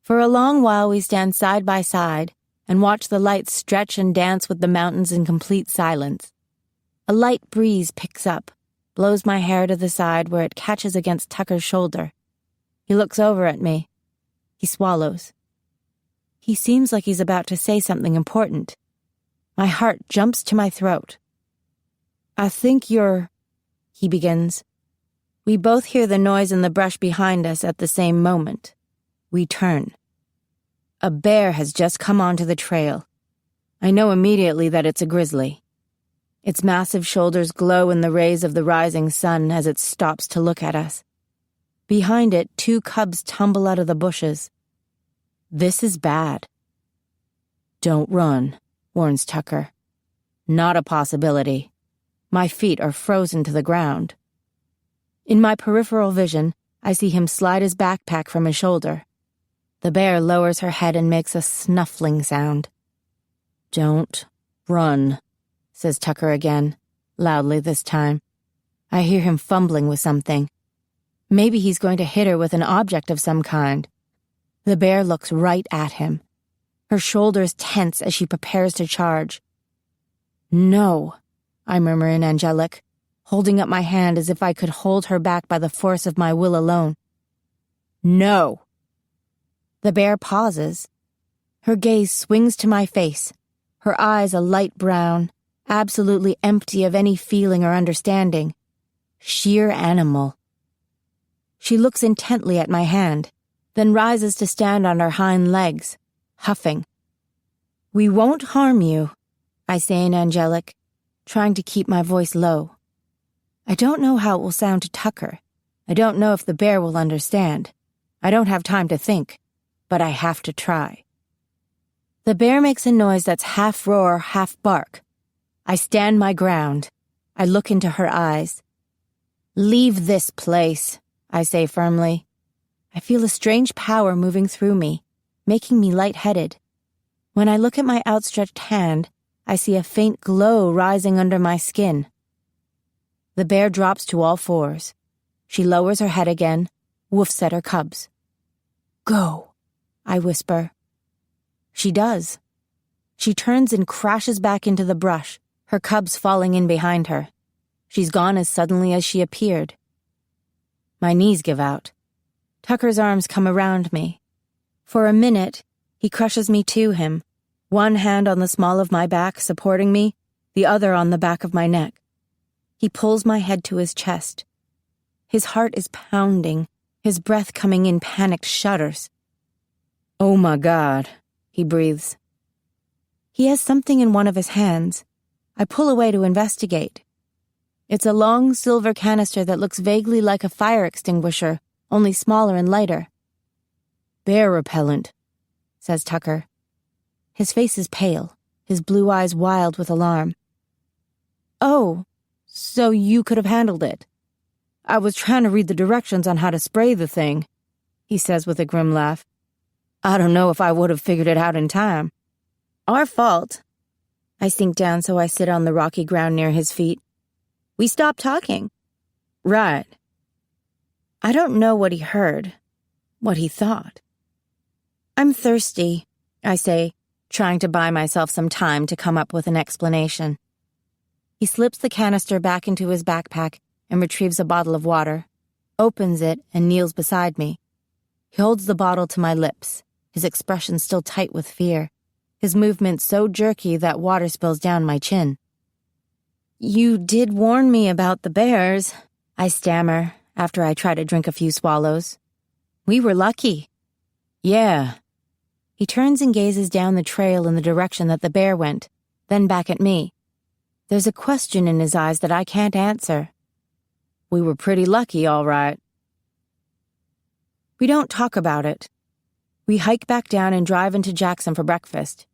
For a long while we stand side by side and watch the lights stretch and dance with the mountains in complete silence. A light breeze picks up, blows my hair to the side where it catches against Tucker's shoulder. He looks over at me. He swallows. He seems like he's about to say something important. My heart jumps to my throat. I think you're... he begins. We both hear the noise in the brush behind us at the same moment. We turn. A bear has just come onto the trail. I know immediately that it's a grizzly. Its massive shoulders glow in the rays of the rising sun as it stops to look at us. Behind it, 2 cubs tumble out of the bushes. This is bad. Don't run, warns Tucker. Not a possibility. My feet are frozen to the ground. In my peripheral vision, I see him slide his backpack from his shoulder. The bear lowers her head and makes a snuffling sound. Don't run, says Tucker again, loudly this time. I hear him fumbling with something. Maybe he's going to hit her with an object of some kind. The bear looks right at him. Her shoulders tense as she prepares to charge. No, I murmur in angelic, holding up my hand as if I could hold her back by the force of my will alone. No. The bear pauses. Her gaze swings to my face, her eyes a light brown, absolutely empty of any feeling or understanding. Sheer animal. She looks intently at my hand, then rises to stand on her hind legs, huffing. We won't harm you, I say in angelic, trying to keep my voice low. I don't know how it will sound to Tucker. I don't know if the bear will understand. I don't have time to think, but I have to try. The bear makes a noise that's half roar, half bark. I stand my ground. I look into her eyes. Leave this place, I say firmly. I feel a strange power moving through me, making me lightheaded. When I look at my outstretched hand, I see a faint glow rising under my skin. The bear drops to all fours. She lowers her head again, woofs at her cubs. Go, I whisper. She does. She turns and crashes back into the brush, her cubs falling in behind her. She's gone as suddenly as she appeared. My knees give out. Tucker's arms come around me. For a minute, he crushes me to him, one hand on the small of my back supporting me, the other on the back of my neck. He pulls my head to his chest. His heart is pounding, his breath coming in panicked shudders. Oh my God, he breathes. He has something in one of his hands. I pull away to investigate. It's a long silver canister that looks vaguely like a fire extinguisher, only smaller and lighter. Bear repellent, says Tucker. His face is pale, his blue eyes wild with alarm. Oh, so you could have handled it. I was trying to read the directions on how to spray the thing, he says with a grim laugh. I don't know if I would have figured it out in time. Our fault. I sink down so I sit on the rocky ground near his feet. We stopped talking. Right. I don't know what he heard, what he thought. I'm thirsty, I say, trying to buy myself some time to come up with an explanation. He slips the canister back into his backpack and retrieves a bottle of water, opens it, and kneels beside me. He holds the bottle to my lips, his expression still tight with fear, his movements so jerky that water spills down my chin. You did warn me about the bears, I stammer after I try to drink a few swallows. We were lucky. Yeah. He turns and gazes down the trail in the direction that the bear went, then back at me. There's a question in his eyes that I can't answer. We were pretty lucky, all right. We don't talk about it. We hike back down and drive into Jackson for breakfast.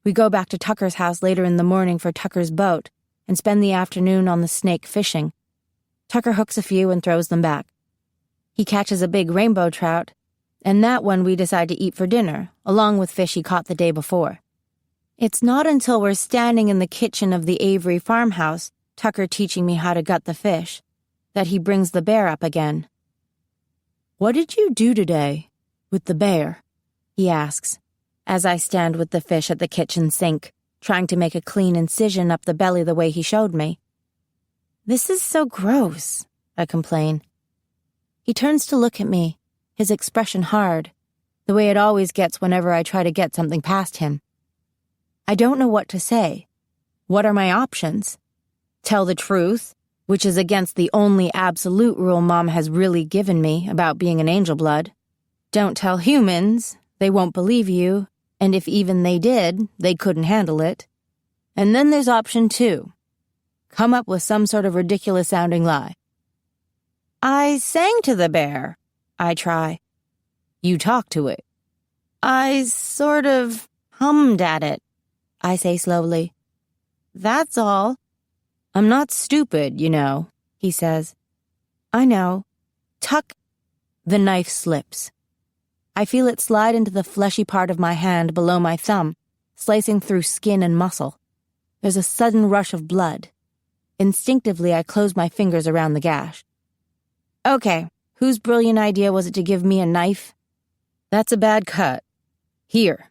We go back to Tucker's house later in the morning for Tucker's boat and spend the afternoon on the Snake fishing. Tucker hooks a few and throws them back. He catches a big rainbow trout, and that one we decide to eat for dinner, along with fish he caught the day before. It's not until we're standing in the kitchen of the Avery farmhouse, Tucker teaching me how to gut the fish, that he brings the bear up again. What did you do today with the bear? He asks, as I stand with the fish at the kitchen sink, trying to make a clean incision up the belly the way he showed me. This is so gross, I complain. He turns to look at me, his expression hard, the way it always gets whenever I try to get something past him. I don't know what to say. What are my options? Tell the truth, which is against the only absolute rule Mom has really given me about being an angel blood. Don't tell humans, they won't believe you, and if even they did, they couldn't handle it. And then there's option 2. Come up with some sort of ridiculous-sounding lie. I sang to the bear. I try. You talk to it. I sort of hummed at it, I say slowly. That's all. I'm not stupid, you know, he says. I know. Tuck. The knife slips. I feel it slide into the fleshy part of my hand below my thumb, slicing through skin and muscle. There's a sudden rush of blood. Instinctively, I close my fingers around the gash. Okay, whose brilliant idea was it to give me a knife? That's a bad cut. Here.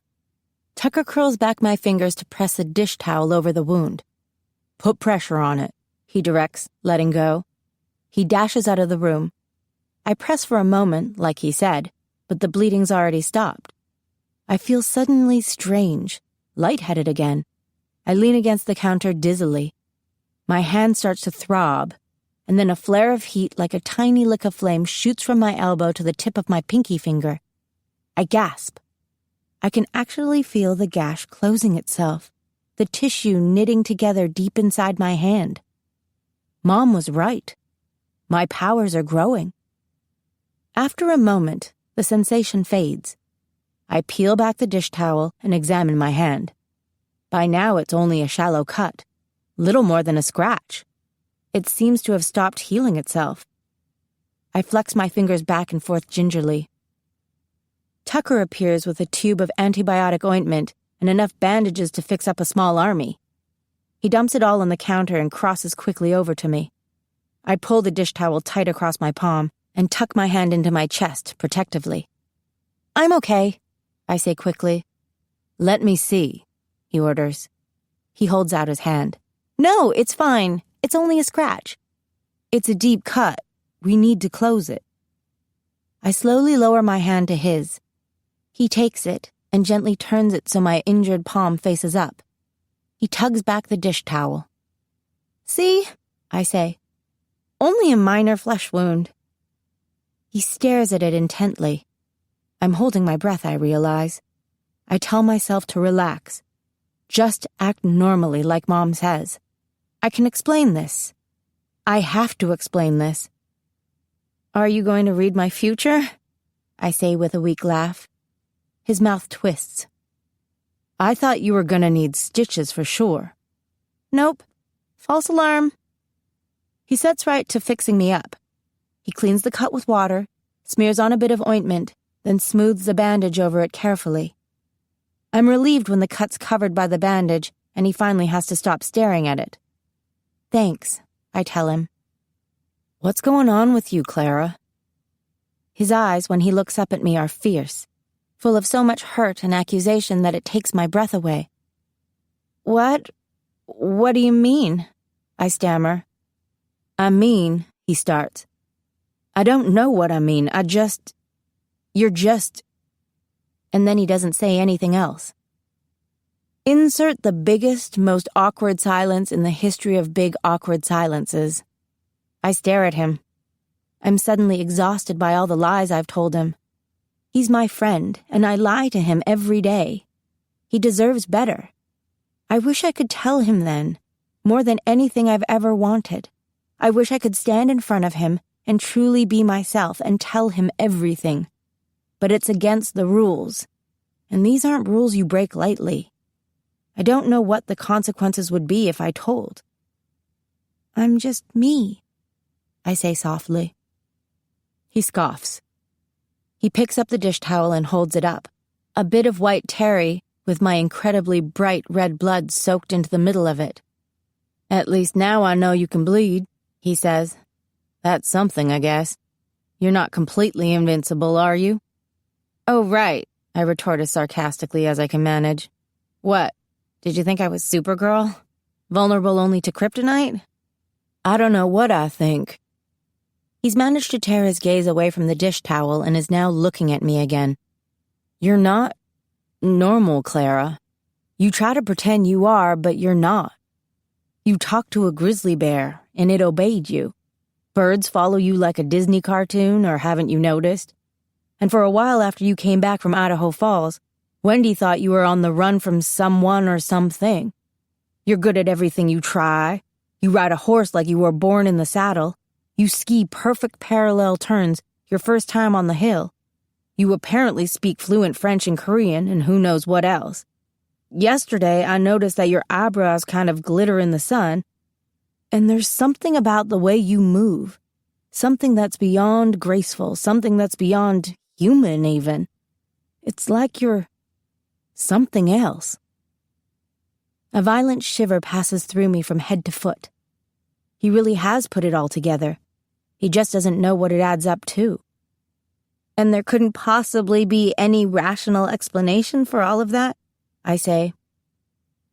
Tucker curls back my fingers to press a dish towel over the wound. Put pressure on it, he directs, letting go. He dashes out of the room. I press for a moment, like he said, but the bleeding's already stopped. I feel suddenly strange, lightheaded again. I lean against the counter dizzily. My hand starts to throb, and then a flare of heat like a tiny lick of flame shoots from my elbow to the tip of my pinky finger. I gasp. I can actually feel the gash closing itself, the tissue knitting together deep inside my hand. Mom was right. My powers are growing. After a moment, the sensation fades. I peel back the dish towel and examine my hand. By now it's only a shallow cut, little more than a scratch. It seems to have stopped healing itself. I flex my fingers back and forth gingerly. Tucker appears with a tube of antibiotic ointment and enough bandages to fix up a small army. He dumps it all on the counter and crosses quickly over to me. I pull the dish towel tight across my palm and tuck my hand into my chest protectively. I'm okay, I say quickly. Let me see, he orders. He holds out his hand. No, it's fine. It's only a scratch. It's a deep cut. We need to close it. I slowly lower my hand to his. He takes it and gently turns it so my injured palm faces up. He tugs back the dish towel. See, I say. Only a minor flesh wound. He stares at it intently. I'm holding my breath, I realize. I tell myself to relax. Just act normally like Mom says. I can explain this. I have to explain this. Are you going to read my future? I say with a weak laugh. His mouth twists. I thought you were gonna need stitches for sure. Nope. False alarm. He sets right to fixing me up. He cleans the cut with water, smears on a bit of ointment, then smooths the bandage over it carefully. I'm relieved when the cut's covered by the bandage and he finally has to stop staring at it. Thanks, I tell him. What's going on with you, Clara? His eyes, when he looks up at me, are fierce, full of so much hurt and accusation that it takes my breath away. What do you mean? I stammer. I mean, he starts. I don't know what I mean. You're just... And then he doesn't say anything else. Insert the biggest, most awkward silence in the history of big, awkward silences. I stare at him. I'm suddenly exhausted by all the lies I've told him. He's my friend, and I lie to him every day. He deserves better. I wish I could tell him then, more than anything I've ever wanted. I wish I could stand in front of him and truly be myself and tell him everything. But it's against the rules, and these aren't rules you break lightly. I don't know what the consequences would be if I told. I'm just me, I say softly. He scoffs. He picks up the dish towel and holds it up, a bit of white terry with my incredibly bright red blood soaked into the middle of it. At least now I know you can bleed, he says. That's something, I guess. You're not completely invincible, are you? Oh, right, I retort as sarcastically as I can manage. What? Did you think I was Supergirl? Vulnerable only to kryptonite? I don't know what I think. He's managed to tear his gaze away from the dish towel and is now looking at me again. You're not normal, Clara. You try to pretend you are, but you're not. You talked to a grizzly bear, and it obeyed you. Birds follow you like a Disney cartoon, or haven't you noticed? And for a while after you came back from Idaho Falls, Wendy thought you were on the run from someone or something. You're good at everything you try. You ride a horse like you were born in the saddle. You ski perfect parallel turns your first time on the hill. You apparently speak fluent French and Korean and who knows what else. Yesterday, I noticed that your eyebrows kind of glitter in the sun, and there's something about the way you move. Something that's beyond graceful, something that's beyond human even. It's like you're something else. A violent shiver passes through me from head to foot. He really has put it all together. He just doesn't know what it adds up to. And there couldn't possibly be any rational explanation for all of that, I say.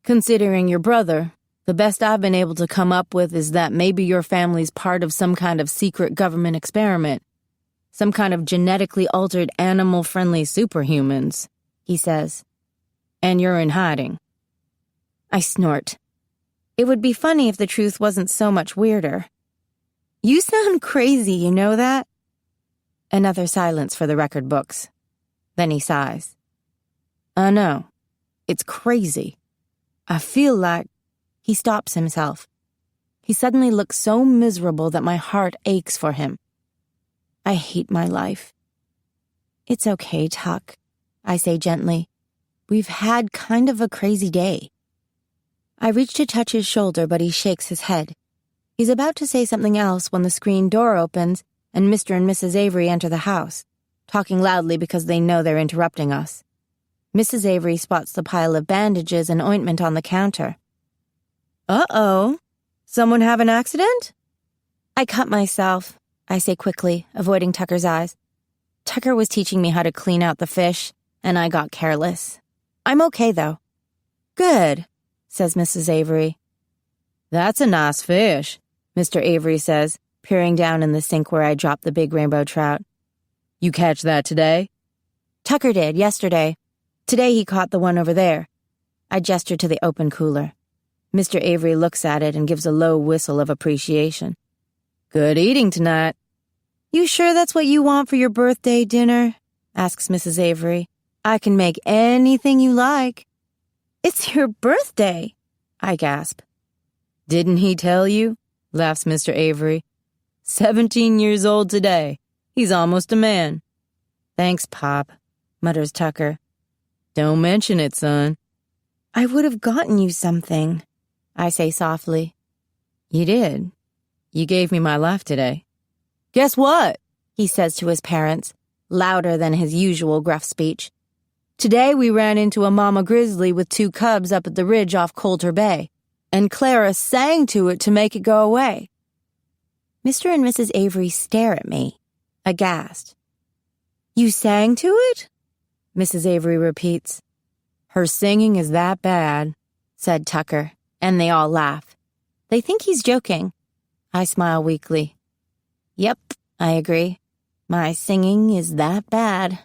Considering your brother, the best I've been able to come up with is that maybe your family's part of some kind of secret government experiment. Some kind of genetically altered animal-friendly superhumans, he says. And you're in hiding. I snort. It would be funny if the truth wasn't so much weirder. You sound crazy, you know that? Another silence for the record books. Then he sighs. I know. It's crazy. I feel like... He stops himself. He suddenly looks so miserable that my heart aches for him. I hate my life. It's okay, Tuck, I say gently. We've had kind of a crazy day. I reach to touch his shoulder, but he shakes his head. He's about to say something else when the screen door opens and Mr. and Mrs. Avery enter the house, talking loudly because they know they're interrupting us. Mrs. Avery spots the pile of bandages and ointment on the counter. Uh-oh. Someone have an accident? I cut myself, I say quickly, avoiding Tucker's eyes. Tucker was teaching me how to clean out the fish, and I got careless. I'm okay, though. Good, says Mrs. Avery. That's a nice fish, Mr. Avery says, peering down in the sink where I dropped the big rainbow trout. You catch that today? Tucker did, yesterday. Today he caught the one over there. I gesture to the open cooler. Mr. Avery looks at it and gives a low whistle of appreciation. Good eating tonight. You sure that's what you want for your birthday dinner? Asks Mrs. Avery. I can make anything you like. It's your birthday, I gasp. Didn't he tell you? Laughs Mr. Avery. 17 years old today. He's almost a man. Thanks, Pop, mutters Tucker. Don't mention it, son. I would have gotten you something, I say softly. You did. You gave me my life today. Guess what? He says to his parents, louder than his usual gruff speech. Today we ran into a mama grizzly with 2 cubs up at the ridge off Coulter Bay, and Clara sang to it to make it go away. Mr. and Mrs. Avery stare at me, aghast. You sang to it? Mrs. Avery repeats. Her singing is that bad, said Tucker, and they all laugh. They think he's joking. I smile weakly. Yep, I agree. My singing is that bad.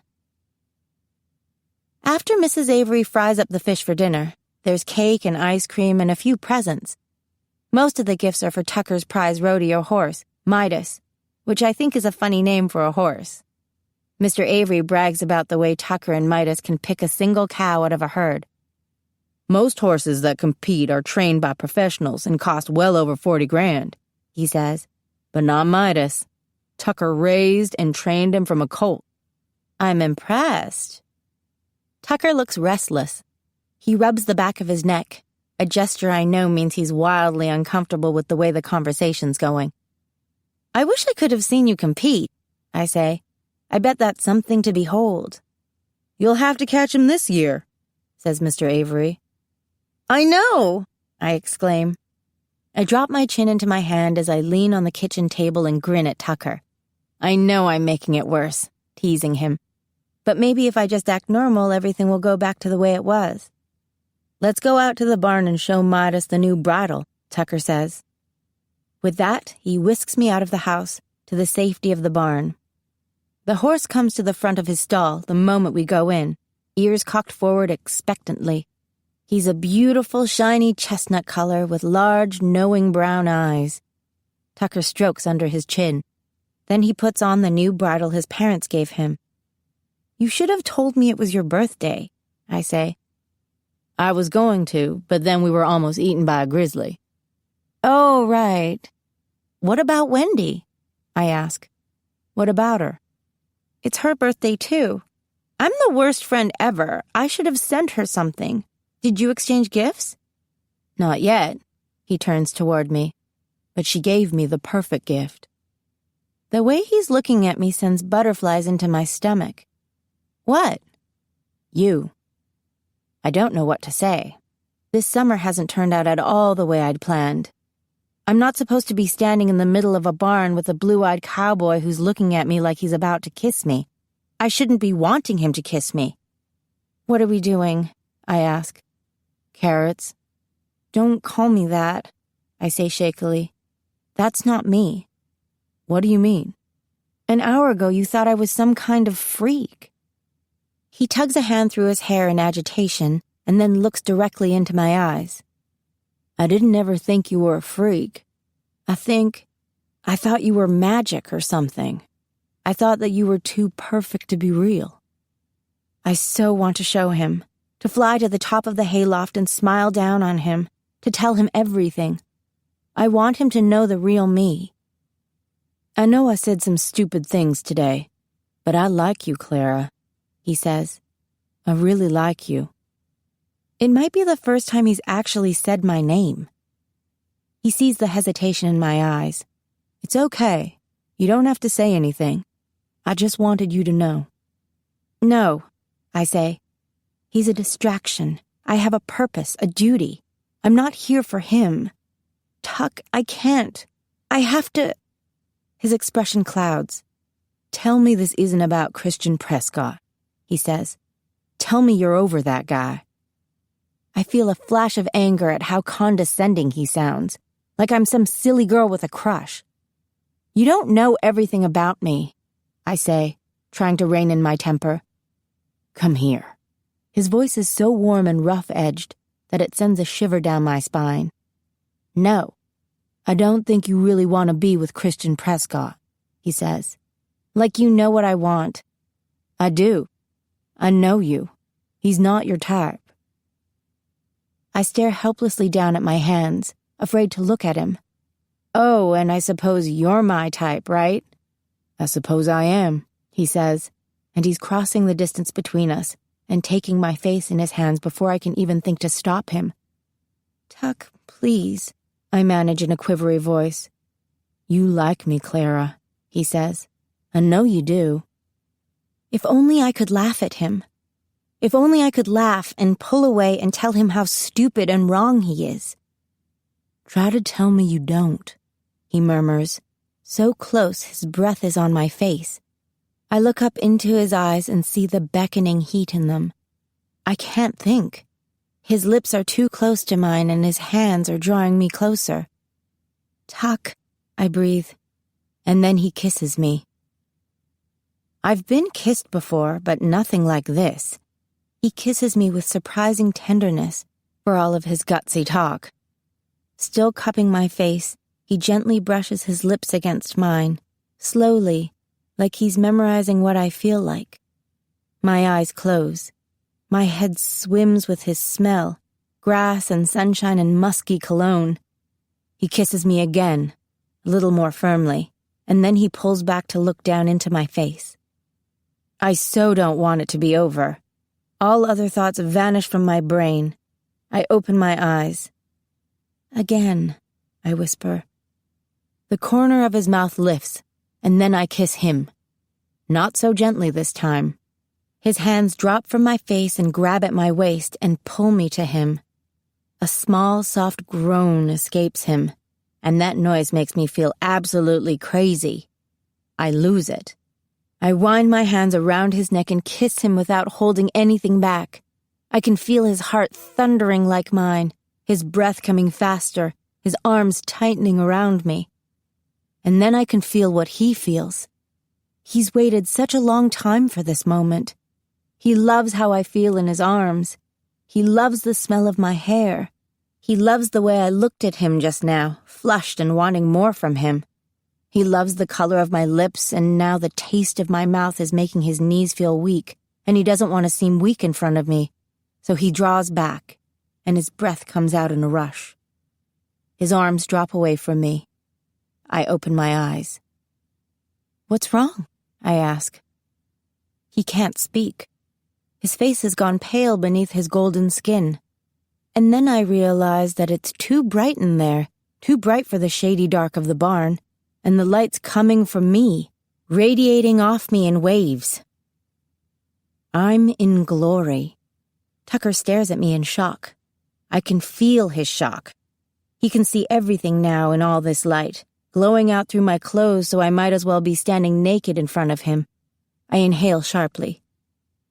After Mrs. Avery fries up the fish for dinner, there's cake and ice cream and a few presents. Most of the gifts are for Tucker's prize rodeo horse, Midas, which I think is a funny name for a horse. Mr. Avery brags about the way Tucker and Midas can pick a single cow out of a herd. Most horses that compete are trained by professionals and cost well over 40 grand, he says, but not Midas. Tucker raised and trained him from a colt. I'm impressed. Tucker looks restless. He rubs the back of his neck, a gesture I know means he's wildly uncomfortable with the way the conversation's going. I wish I could have seen you compete, I say. I bet that's something to behold. You'll have to catch him this year, says Mr. Avery. I know, I exclaim. I drop my chin into my hand as I lean on the kitchen table and grin at Tucker. I know I'm making it worse, teasing him. But maybe if I just act normal, everything will go back to the way it was. Let's go out to the barn and show Midas the new bridle, Tucker says. With that, he whisks me out of the house to the safety of the barn. The horse comes to the front of his stall the moment we go in, ears cocked forward expectantly. He's a beautiful, shiny chestnut color with large, knowing brown eyes. Tucker strokes under his chin. Then he puts on the new bridle his parents gave him. You should have told me it was your birthday, I say. I was going to, but then we were almost eaten by a grizzly. Oh, right. What about Wendy? I ask. What about her? It's her birthday, too, I'm the worst friend ever. I should have sent her something. Did you exchange gifts? Not yet. He turns toward me. But she gave me the perfect gift. The way he's looking at me sends butterflies into my stomach. What? You. I don't know what to say. This summer hasn't turned out at all the way I'd planned. I'm not supposed to be standing in the middle of a barn with a blue-eyed cowboy who's looking at me like he's about to kiss me. I shouldn't be wanting him to kiss me. What are we doing? I ask. Carrots. Don't call me that, I say shakily. That's not me. What do you mean? An hour ago you thought I was some kind of freak. He tugs a hand through his hair in agitation and then looks directly into my eyes. I didn't ever think you were a freak. I thought you were magic or something. I thought that you were too perfect to be real. I so want to show him, to fly to the top of the hayloft and smile down on him, to tell him everything. I want him to know the real me. I know I said some stupid things today, but I like you, Clara, he says. I really like you. It might be the first time he's actually said my name. He sees the hesitation in my eyes. It's okay. You don't have to say anything. I just wanted you to know. No, I say. He's a distraction. I have a purpose, a duty. I'm not here for him. Tuck, I can't. I have to... His expression clouds. Tell me this isn't about Christian Prescott, he says. Tell me you're over that guy. I feel a flash of anger at how condescending he sounds, like I'm some silly girl with a crush. You don't know everything about me, I say, trying to rein in my temper. Come here. His voice is so warm and rough-edged that it sends a shiver down my spine. No, I don't think you really want to be with Christian Prescott, he says. Like you know what I want. I do. I know you. He's not your type. I stare helplessly down at my hands, afraid to look at him. Oh, and I suppose you're my type, right? I suppose I am, he says, and he's crossing the distance between us and taking my face in his hands before I can even think to stop him. Tuck, please, I manage in a quivery voice. You like me, Clara, he says. I know you do. If only I could laugh at him. If only I could laugh and pull away and tell him how stupid and wrong he is. Try to tell me you don't, he murmurs, so close his breath is on my face. I look up into his eyes and see the beckoning heat in them. I can't think. His lips are too close to mine and his hands are drawing me closer. Tuck, I breathe, and then he kisses me. I've been kissed before, but nothing like this. He kisses me with surprising tenderness for all of his gutsy talk. Still cupping my face, he gently brushes his lips against mine, slowly, like he's memorizing what I feel like. My eyes close. My head swims with his smell, grass and sunshine and musky cologne. He kisses me again, a little more firmly, and then he pulls back to look down into my face. I so don't want it to be over. All other thoughts vanish from my brain. I open my eyes. Again, I whisper. The corner of his mouth lifts, and then I kiss him. Not so gently this time. His hands drop from my face and grab at my waist and pull me to him. A small, soft groan escapes him, and that noise makes me feel absolutely crazy. I lose it. I wind my hands around his neck and kiss him without holding anything back. I can feel his heart thundering like mine, his breath coming faster, his arms tightening around me. And then I can feel what he feels. He's waited such a long time for this moment. He loves how I feel in his arms. He loves the smell of my hair. He loves the way I looked at him just now, flushed and wanting more from him. He loves the color of my lips, and now the taste of my mouth is making his knees feel weak, and he doesn't want to seem weak in front of me, so he draws back, and his breath comes out in a rush. His arms drop away from me. I open my eyes. What's wrong? I ask. He can't speak. His face has gone pale beneath his golden skin. And then I realize that it's too bright in there, too bright for the shady dark of the barn, and the light's coming from me, radiating off me in waves. I'm in glory. Tucker stares at me in shock. I can feel his shock. He can see everything now in all this light, glowing out through my clothes so I might as well be standing naked in front of him. I inhale sharply.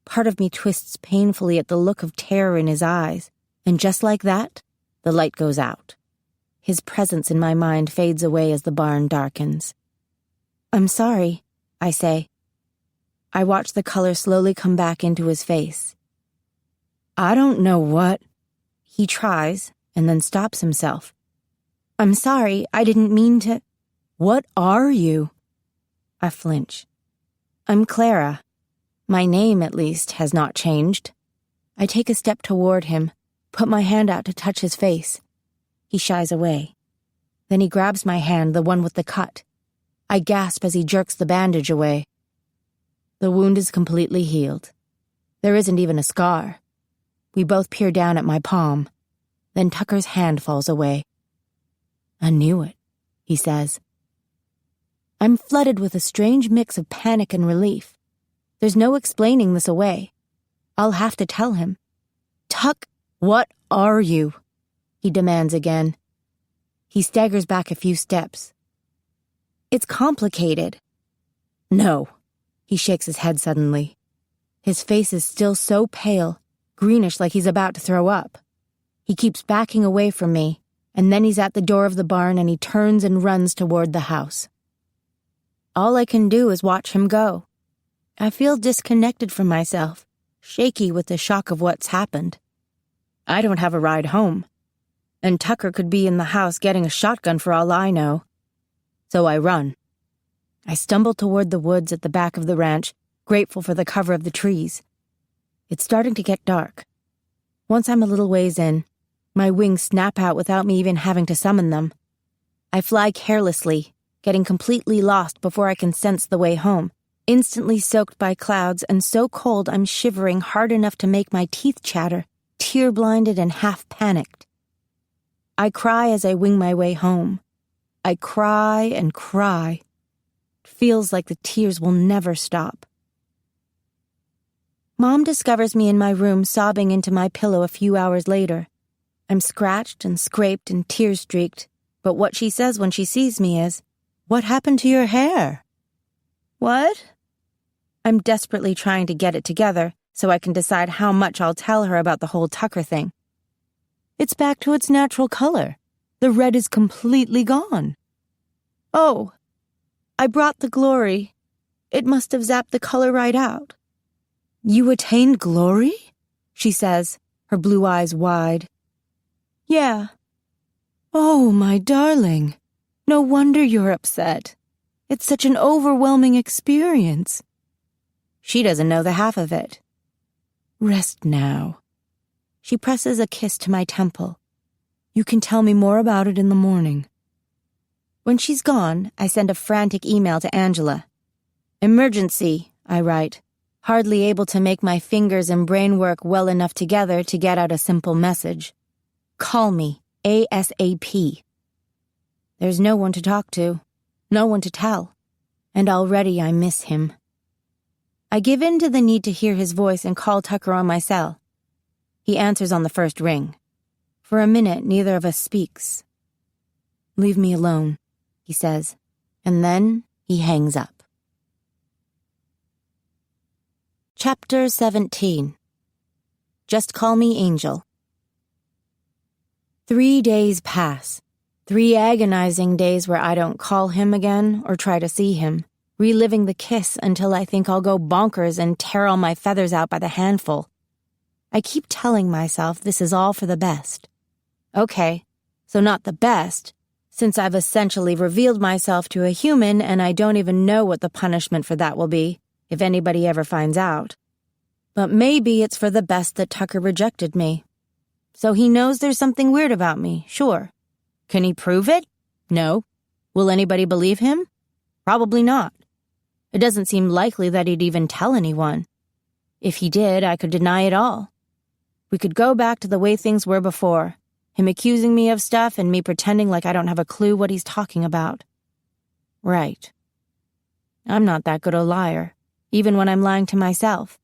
Part of me twists painfully at the look of terror in his eyes, and just like that, the light goes out. His presence in my mind fades away as the barn darkens. "I'm sorry," I say. I watch the color slowly come back into his face. "I don't know what—" He tries, and then stops himself. "I'm sorry, I didn't mean to—" "What are you?" I flinch. "I'm Clara. My name, at least, has not changed." I take a step toward him, put my hand out to touch his face. He shies away. Then he grabs my hand, the one with the cut. I gasp as he jerks the bandage away. The wound is completely healed. There isn't even a scar. We both peer down at my palm. Then Tucker's hand falls away. "I knew it," he says. I'm flooded with a strange mix of panic and relief. There's no explaining this away. I'll have to tell him. "Tuck, what are you?" he demands again. He staggers back a few steps. "It's complicated." "No." He shakes his head suddenly. His face is still so pale, greenish like he's about to throw up. He keeps backing away from me, and then he's at the door of the barn and he turns and runs toward the house. All I can do is watch him go. I feel disconnected from myself, shaky with the shock of what's happened. I don't have a ride home, and Tucker could be in the house getting a shotgun for all I know. So I run. I stumble toward the woods at the back of the ranch, grateful for the cover of the trees. It's starting to get dark. Once I'm a little ways in, my wings snap out without me even having to summon them. I fly carelessly, getting completely lost before I can sense the way home, instantly soaked by clouds and so cold I'm shivering hard enough to make my teeth chatter, tear-blinded and half-panicked. I cry as I wing my way home. I cry and cry. It feels like the tears will never stop. Mom discovers me in my room sobbing into my pillow a few hours later. I'm scratched and scraped and tear-streaked, but what she says when she sees me is, "What happened to your hair?" "What?" I'm desperately trying to get it together so I can decide how much I'll tell her about the whole Tucker thing. "It's back to its natural color. The red is completely gone." "Oh, I brought the glory. It must have zapped the color right out." "You attained glory?" she says, her blue eyes wide. "Yeah." "Oh, my darling. No wonder you're upset. It's such an overwhelming experience." She doesn't know the half of it. "Rest now." She presses a kiss to my temple. "You can tell me more about it in the morning." When she's gone, I send a frantic email to Angela. "Emergency," I write, hardly able to make my fingers and brain work well enough together to get out a simple message. "Call me, ASAP." There's no one to talk to, no one to tell, and already I miss him. I give in to the need to hear his voice and call Tucker on my cell. He answers on the first ring. For a minute, neither of us speaks. "Leave me alone," he says, and then he hangs up. Chapter 17. Just Call Me Angel. 3 days pass. 3 agonizing days where I don't call him again or try to see him, reliving the kiss until I think I'll go bonkers and tear all my feathers out by the handful. I keep telling myself this is all for the best. Okay, so not the best, since I've essentially revealed myself to a human and I don't even know what the punishment for that will be, if anybody ever finds out. But maybe it's for the best that Tucker rejected me. So he knows there's something weird about me, sure. Can he prove it? No. Will anybody believe him? Probably not. It doesn't seem likely that he'd even tell anyone. If he did, I could deny it all. We could go back to the way things were before, him accusing me of stuff and me pretending like I don't have a clue what he's talking about. Right. I'm not that good a liar, even when I'm lying to myself.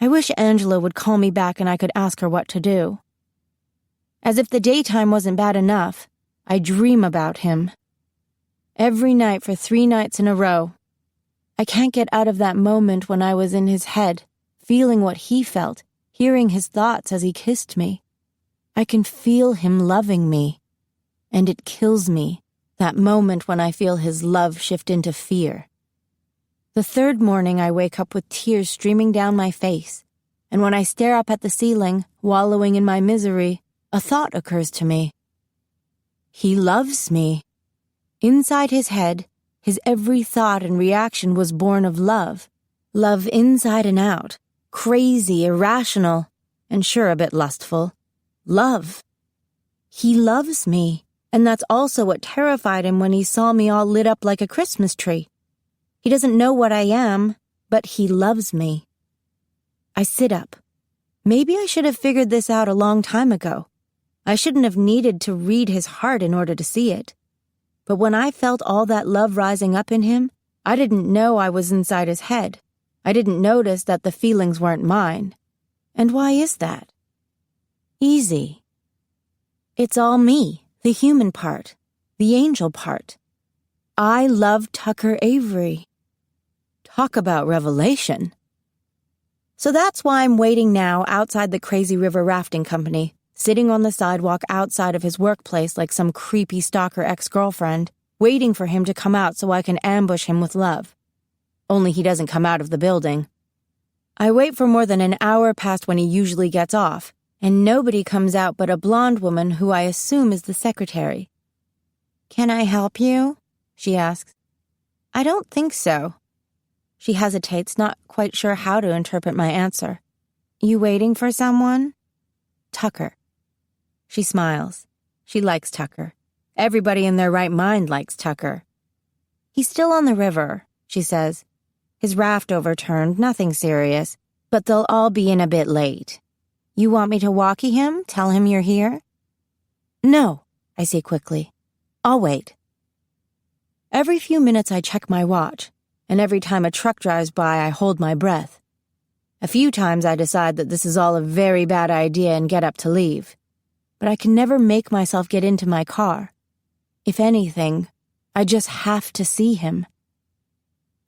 I wish Angela would call me back and I could ask her what to do. As if the daytime wasn't bad enough, I dream about him. Every night for 3 nights in a row. I can't get out of that moment when I was in his head, feeling what he felt, hearing his thoughts as he kissed me. I can feel him loving me, and it kills me, that moment when I feel his love shift into fear. The 3rd morning I wake up with tears streaming down my face, and when I stare up at the ceiling, wallowing in my misery, a thought occurs to me. He loves me. Inside his head, his every thought and reaction was born of love. Love inside and out, crazy, irrational, and sure a bit lustful. Love. He loves me, and that's also what terrified him when he saw me all lit up like a Christmas tree. He doesn't know what I am, but he loves me. I sit up. Maybe I should have figured this out a long time ago. I shouldn't have needed to read his heart in order to see it. But when I felt all that love rising up in him, I didn't know I was inside his head. I didn't notice that the feelings weren't mine. And why is that? Easy. It's all me, the human part, the angel part. I love Tucker Avery. Talk about revelation. So that's why I'm waiting now outside the Crazy River Rafting Company, sitting on the sidewalk outside of his workplace like some creepy stalker ex-girlfriend, waiting for him to come out so I can ambush him with love. Only he doesn't come out of the building. I wait for more than an hour past when he usually gets off, and nobody comes out but a blonde woman who I assume is the secretary. "Can I help you?" she asks. "I don't think so." She hesitates, not quite sure how to interpret my answer. "You waiting for someone?" "Tucker." She smiles. She likes Tucker. Everybody in their right mind likes Tucker. "He's still on the river," she says. "His raft overturned, nothing serious, but they'll all be in a bit late. You want me to walkie him? Tell him you're here?" "No," I say quickly. "I'll wait." Every few minutes I check my watch, and every time a truck drives by I hold my breath. A few times I decide that this is all a very bad idea and get up to leave. But I can never make myself get into my car. If anything, I just have to see him.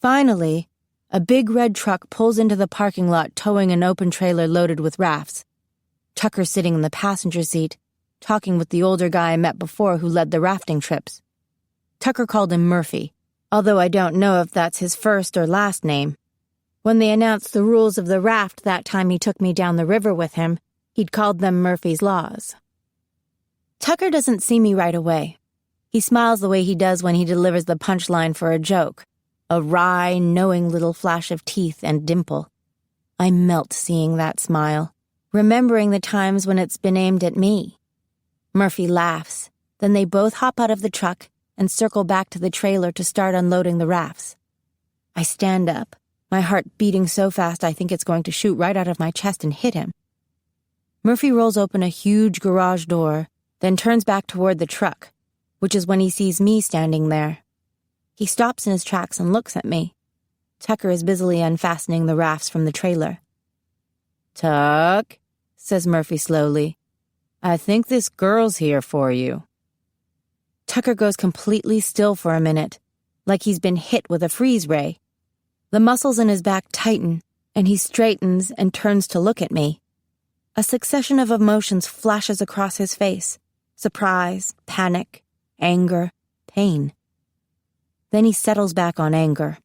Finally, a big red truck pulls into the parking lot towing an open trailer loaded with rafts. Tucker's sitting in the passenger seat, talking with the older guy I met before who led the rafting trips. Tucker called him Murphy, although I don't know if that's his first or last name. When they announced the rules of the raft that time he took me down the river with him, he'd called them Murphy's Laws. Tucker doesn't see me right away. He smiles the way he does when he delivers the punchline for a joke, a wry, knowing little flash of teeth and dimple. I melt seeing that smile, remembering the times when it's been aimed at me. Murphy laughs, then they both hop out of the truck and circle back to the trailer to start unloading the rafts. I stand up, my heart beating so fast I think it's going to shoot right out of my chest and hit him. Murphy rolls open a huge garage door, then turns back toward the truck, which is when he sees me standing there. He stops in his tracks and looks at me. Tucker is busily unfastening the rafts from the trailer. "Tuck," says Murphy slowly, "I think this girl's here for you." Tucker goes completely still for a minute, like he's been hit with a freeze ray. The muscles in his back tighten, and he straightens and turns to look at me. A succession of emotions flashes across his face: surprise, panic, anger, pain. Then he settles back on anger.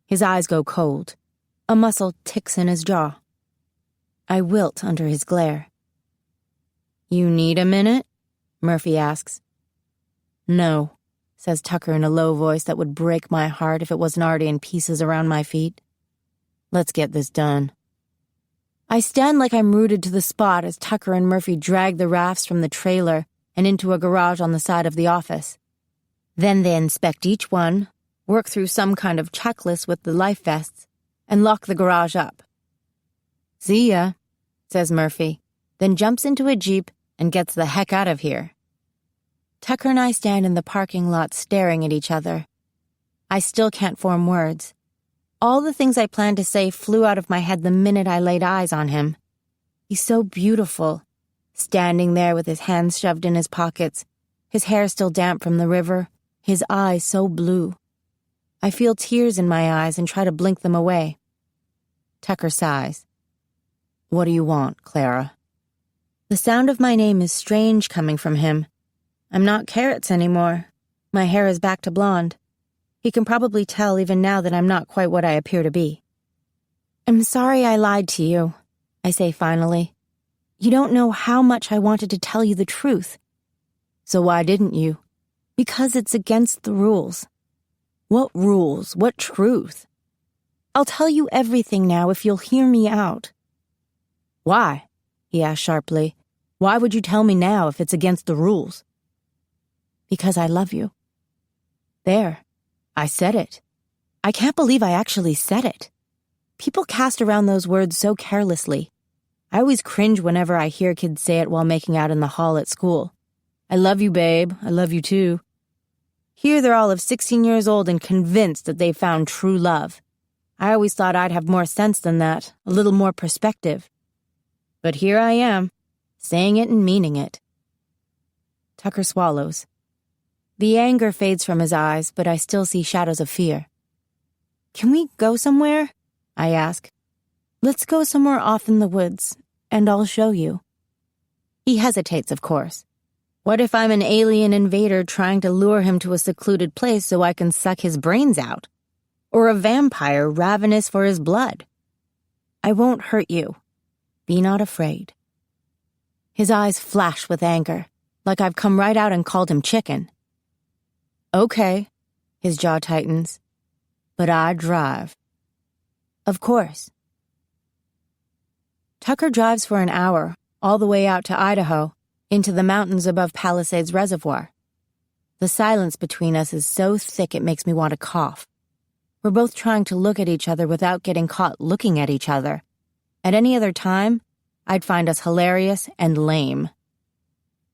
His eyes go cold. A muscle ticks in his jaw. I wilt under his glare. "You need a minute?" Murphy asks. "No," says Tucker in a low voice that would break my heart if it wasn't already in pieces around my feet. "Let's get this done." I stand like I'm rooted to the spot as Tucker and Murphy drag the rafts from the trailer and into a garage on the side of the office. Then they inspect each one, work through some kind of checklist with the life vests, and lock the garage up. "See ya," says Murphy, then jumps into a Jeep and gets the heck out of here. Tucker and I stand in the parking lot staring at each other. I still can't form words. All the things I planned to say flew out of my head the minute I laid eyes on him. He's so beautiful, standing there with his hands shoved in his pockets, his hair still damp from the river, his eyes so blue. I feel tears in my eyes and try to blink them away. Tucker sighs. "What do you want, Clara?" The sound of my name is strange coming from him. I'm not Carrots anymore. My hair is back to blonde. He can probably tell even now that I'm not quite what I appear to be. "I'm sorry I lied to you," I say finally. "You don't know how much I wanted to tell you the truth." "So why didn't you?" "Because it's against the rules." "What rules? What truth?" "I'll tell you everything now if you'll hear me out." "Why?" he asked sharply. "Why would you tell me now if it's against the rules?" "Because I love you." There. I said it. I can't believe I actually said it. People cast around those words so carelessly. I always cringe whenever I hear kids say it while making out in the hall at school. "I love you, babe. I love you too." Here they're all of 16 years old and convinced that they've found true love. I always thought I'd have more sense than that, a little more perspective. But here I am, saying it and meaning it. Tucker swallows. The anger fades from his eyes, but I still see shadows of fear. "Can we go somewhere?" I ask. "Let's go somewhere off in the woods, and I'll show you." He hesitates, of course. What if I'm an alien invader trying to lure him to a secluded place so I can suck his brains out? Or a vampire ravenous for his blood? "I won't hurt you. Be not afraid." His eyes flash with anger, like I've come right out and called him chicken. "Okay," his jaw tightens, "but I drive." "Of course." Tucker drives for an hour, all the way out to Idaho, into the mountains above Palisades Reservoir. The silence between us is so thick it makes me want to cough. We're both trying to look at each other without getting caught looking at each other. At any other time, I'd find us hilarious and lame.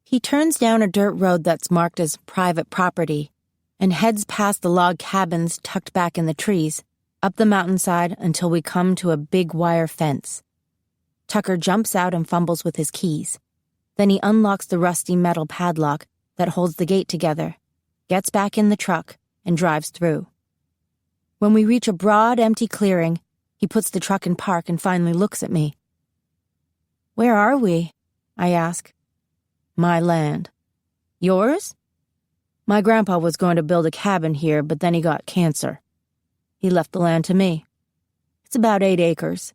He turns down a dirt road that's marked as private property and heads past the log cabins tucked back in the trees, up the mountainside until we come to a big wire fence. Tucker jumps out and fumbles with his keys. Then he unlocks the rusty metal padlock that holds the gate together, gets back in the truck, and drives through. When we reach a broad, empty clearing, he puts the truck in park and finally looks at me. "Where are we?" I ask. "My land." "Yours?" "My grandpa was going to build a cabin here, but then he got cancer. He left the land to me. It's about 8 acres.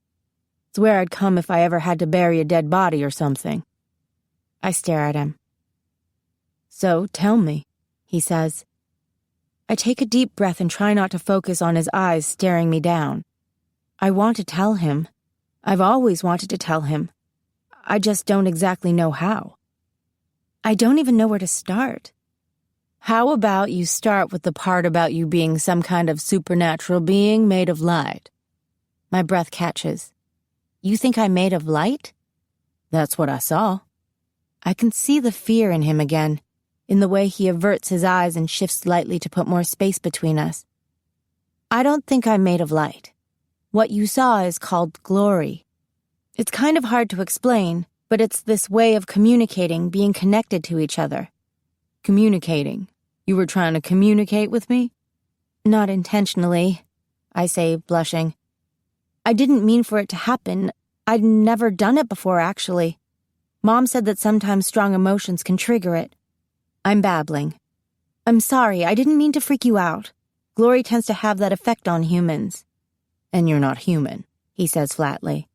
It's where I'd come if I ever had to bury a dead body or something." I stare at him. "So, tell me," he says. I take a deep breath and try not to focus on his eyes staring me down. I want to tell him. I've always wanted to tell him. I just don't exactly know how. I don't even know where to start. "How about you start with the part about you being some kind of supernatural being made of light?" My breath catches. "You think I'm made of light?" "That's what I saw." I can see the fear in him again, in the way he averts his eyes and shifts slightly to put more space between us. "I don't think I'm made of light. What you saw is called glory. It's kind of hard to explain, but it's this way of communicating, being connected to each other." "Communicating? You were trying to communicate with me?" "Not intentionally," I say, blushing. "I didn't mean for it to happen. I'd never done it before, actually. Mom said that sometimes strong emotions can trigger it." I'm babbling. "I'm sorry, I didn't mean to freak you out. Glory tends to have that effect on humans." "And you're not human," he says flatly.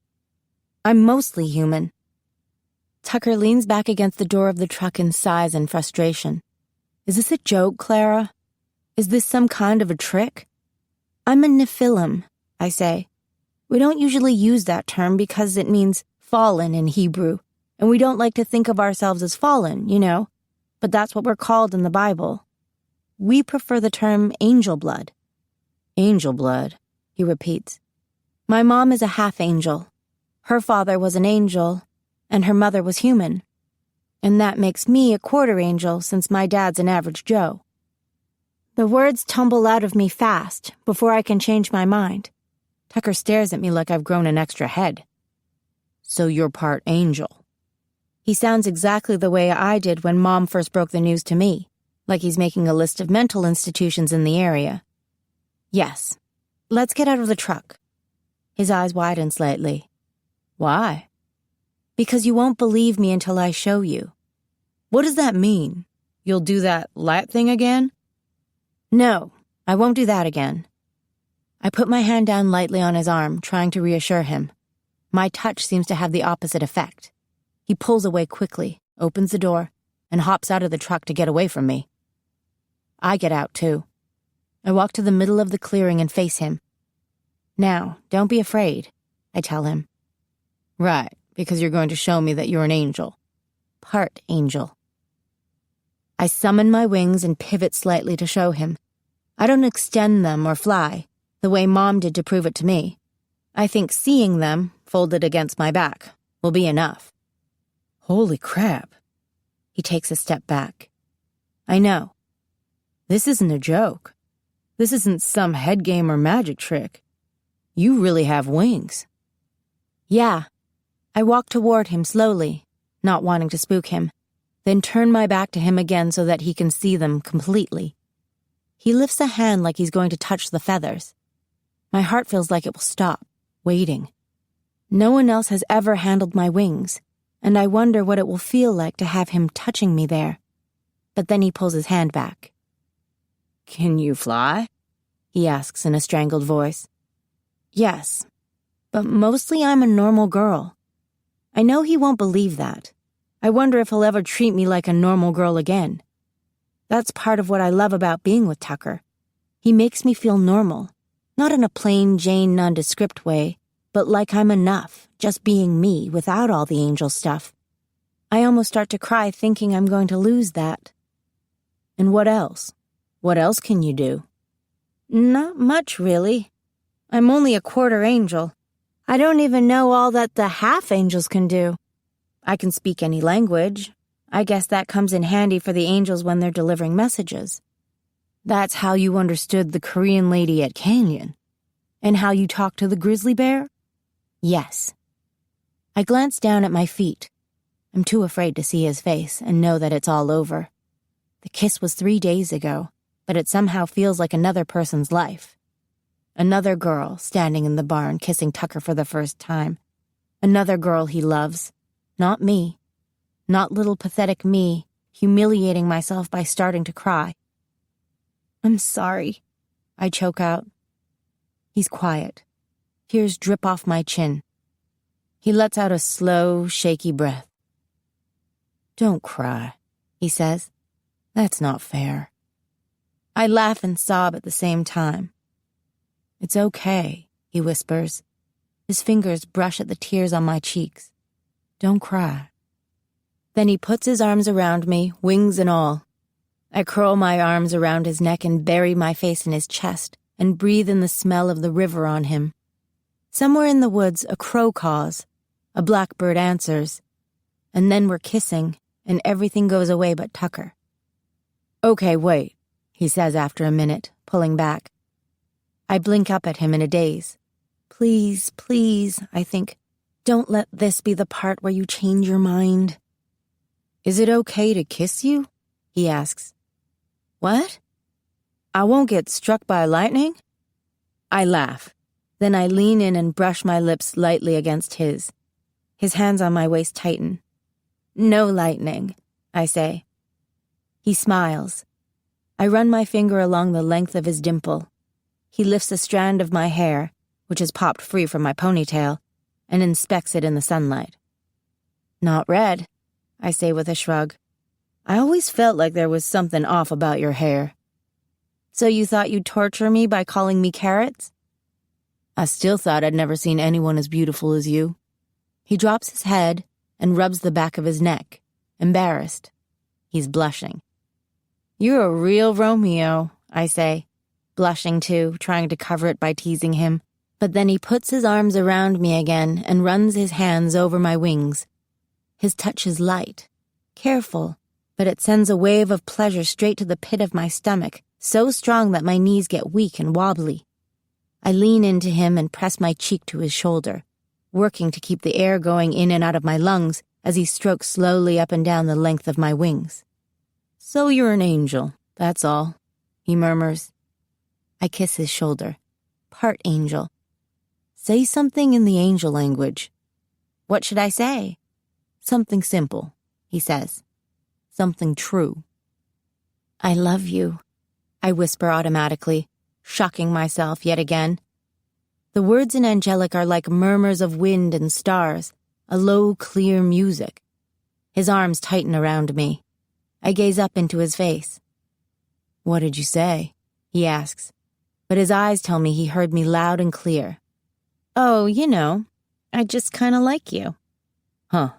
"I'm mostly human." Tucker leans back against the door of the truck and sighs in frustration. "Is this a joke, Clara? Is this some kind of a trick?" "I'm a Nephilim," I say. We don't usually use that term because it means fallen in Hebrew, and we don't like to think of ourselves as fallen, you know, but that's what we're called in the Bible. We prefer the term angel blood. "Angel blood," he repeats. "My mom is a half-angel. Her father was an angel, and her mother was human. And that makes me a quarter angel since my dad's an average Joe. The words tumble out of me fast before I can change my mind. Tucker stares at me like I've grown an extra head. So you're part angel. He sounds exactly the way I did when Mom first broke the news to me, like he's making a list of mental institutions in the area. Yes. Let's get out of the truck. His eyes widen slightly. Why? Because you won't believe me until I show you. What does that mean? You'll do that lat thing again? No, I won't do that again. I put my hand down lightly on his arm, trying to reassure him. My touch seems to have the opposite effect. He pulls away quickly, opens the door, and hops out of the truck to get away from me. I get out, too. I walk to the middle of the clearing and face him. Now, don't be afraid, I tell him. Right, because you're going to show me that you're an angel. Part angel. I summon my wings and pivot slightly to show him. I don't extend them or fly, the way Mom did to prove it to me. I think seeing them, folded against my back, will be enough. Holy crap. He takes a step back. I know. This isn't a joke. This isn't some head game or magic trick. You really have wings. Yeah. I walk toward him slowly, not wanting to spook him, then turn my back to him again so that he can see them completely. He lifts a hand like he's going to touch the feathers. My heart feels like it will stop, waiting. No one else has ever handled my wings, and I wonder what it will feel like to have him touching me there. But then he pulls his hand back. Can you fly? He asks in a strangled voice. Yes, but mostly I'm a normal girl. I know he won't believe that. I wonder if he'll ever treat me like a normal girl again. That's part of what I love about being with Tucker. He makes me feel normal, not in a plain Jane nondescript way, but like I'm enough, just being me without all the angel stuff. I almost start to cry thinking I'm going to lose that. And what else? What else can you do? Not much, really. I'm only a quarter angel. I don't even know all that the half angels can do. I can speak any language. I guess that comes in handy for the angels when they're delivering messages. That's how you understood the Korean lady at Canyon? And how you talked to the grizzly bear? Yes. I glance down at my feet. I'm too afraid to see his face and know that it's all over. The kiss was 3 days ago, but it somehow feels like another person's life. Another girl standing in the barn kissing Tucker for the first time. Another girl he loves. Not me. Not little pathetic me, humiliating myself by starting to cry. I'm sorry, I choke out. He's quiet. Tears drip off my chin. He lets out a slow, shaky breath. Don't cry, he says. That's not fair. I laugh and sob at the same time. It's okay, he whispers. His fingers brush at the tears on my cheeks. Don't cry. Then he puts his arms around me, wings and all. I curl my arms around his neck and bury my face in his chest and breathe in the smell of the river on him. Somewhere in the woods, a crow caws. A blackbird answers. And then we're kissing, and everything goes away but Tucker. Okay, wait, he says after a minute, pulling back. I blink up at him in a daze. Please, please, I think, don't let this be the part where you change your mind. Is it okay to kiss you? He asks. What? I won't get struck by lightning? I laugh. Then I lean in and brush my lips lightly against his. His hands on my waist tighten. No lightning, I say. He smiles. I run my finger along the length of his dimple. He lifts a strand of my hair, which is popped free from my ponytail, and inspects it in the sunlight. Not red, I say with a shrug. I always felt like there was something off about your hair. So you thought you'd torture me by calling me carrots? I still thought I'd never seen anyone as beautiful as you. He drops his head and rubs the back of his neck, embarrassed. He's blushing. You're a real Romeo, I say, blushing too, trying to cover it by teasing him. But then he puts his arms around me again and runs his hands over my wings. His touch is light, careful, but it sends a wave of pleasure straight to the pit of my stomach, so strong that my knees get weak and wobbly. I lean into him and press my cheek to his shoulder, working to keep the air going in and out of my lungs as he strokes slowly up and down the length of my wings. "So you're an angel, that's all," he murmurs. I kiss his shoulder. Part angel. "Say something in the angel language." "What should I say?" "Something simple," he says. "Something true." "I love you," I whisper automatically, shocking myself yet again. The words in angelic are like murmurs of wind and stars, a low, clear music. His arms tighten around me. I gaze up into his face. "What did you say?" he asks, but his eyes tell me he heard me loud and clear. "Oh, I just kinda like you." "Huh."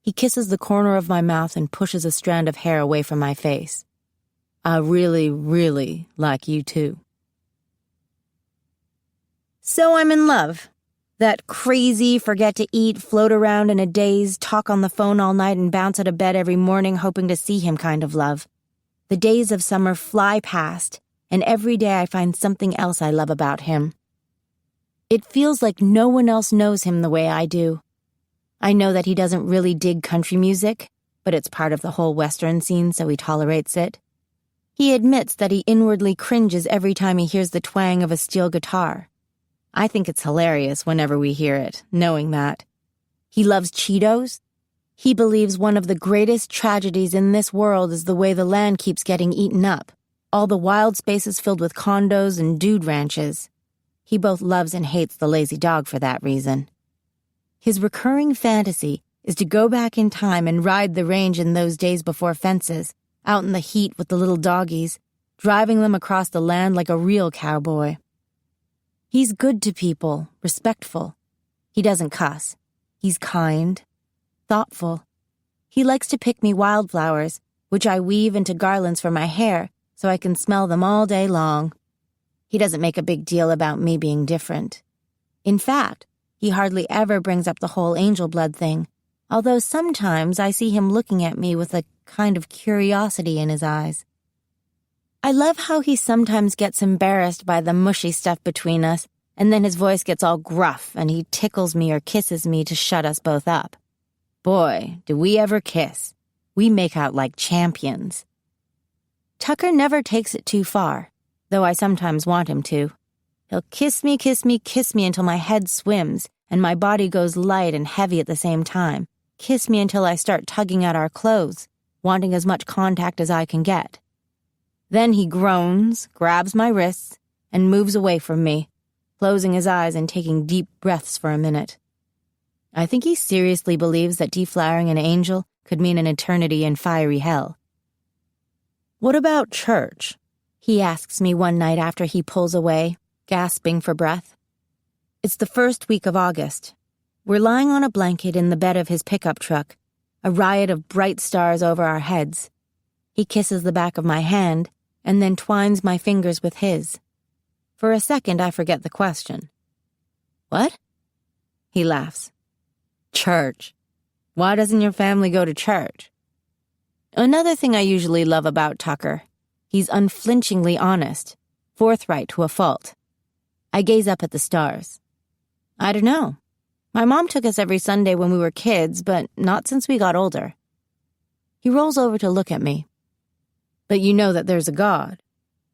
He kisses the corner of my mouth and pushes a strand of hair away from my face. "I really, really like you too." So I'm in love. That crazy, forget to eat, float around in a daze, talk on the phone all night and bounce out of bed every morning hoping to see him kind of love. The days of summer fly past, and every day I find something else I love about him. It feels like no one else knows him the way I do. I know that he doesn't really dig country music, but it's part of the whole Western scene, so he tolerates it. He admits that he inwardly cringes every time he hears the twang of a steel guitar. I think it's hilarious whenever we hear it, knowing that. He loves Cheetos. He believes one of the greatest tragedies in this world is the way the land keeps getting eaten up, all the wild spaces filled with condos and dude ranches. He both loves and hates the lazy dog for that reason. His recurring fantasy is to go back in time and ride the range in those days before fences, out in the heat with the little doggies, driving them across the land like a real cowboy. He's good to people, respectful. He doesn't cuss. He's kind, thoughtful. He likes to pick me wildflowers, which I weave into garlands for my hair so I can smell them all day long. He doesn't make a big deal about me being different. In fact, he hardly ever brings up the whole angel blood thing, although sometimes I see him looking at me with a kind of curiosity in his eyes. I love how he sometimes gets embarrassed by the mushy stuff between us, and then his voice gets all gruff and he tickles me or kisses me to shut us both up. Boy, do we ever kiss. We make out like champions. Tucker never takes it too far, though I sometimes want him to. He'll kiss me, kiss me, kiss me until my head swims and my body goes light and heavy at the same time. Kiss me until I start tugging at our clothes, wanting as much contact as I can get. Then he groans, grabs my wrists, and moves away from me, closing his eyes and taking deep breaths for a minute. I think he seriously believes that deflowering an angel could mean an eternity in fiery hell. "What about church?" he asks me one night after he pulls away, gasping for breath. It's the first week of August. We're lying on a blanket in the bed of his pickup truck, a riot of bright stars over our heads. He kisses the back of my hand and then twines my fingers with his. For a second, I forget the question. "What?" He laughs. "Church. Why doesn't your family go to church?" Another thing I usually love about Tucker, he's unflinchingly honest, forthright to a fault. I gaze up at the stars. I don't know. My mom took us every Sunday when we were kids, but not since we got older. He rolls over to look at me. "But you know that there's a God.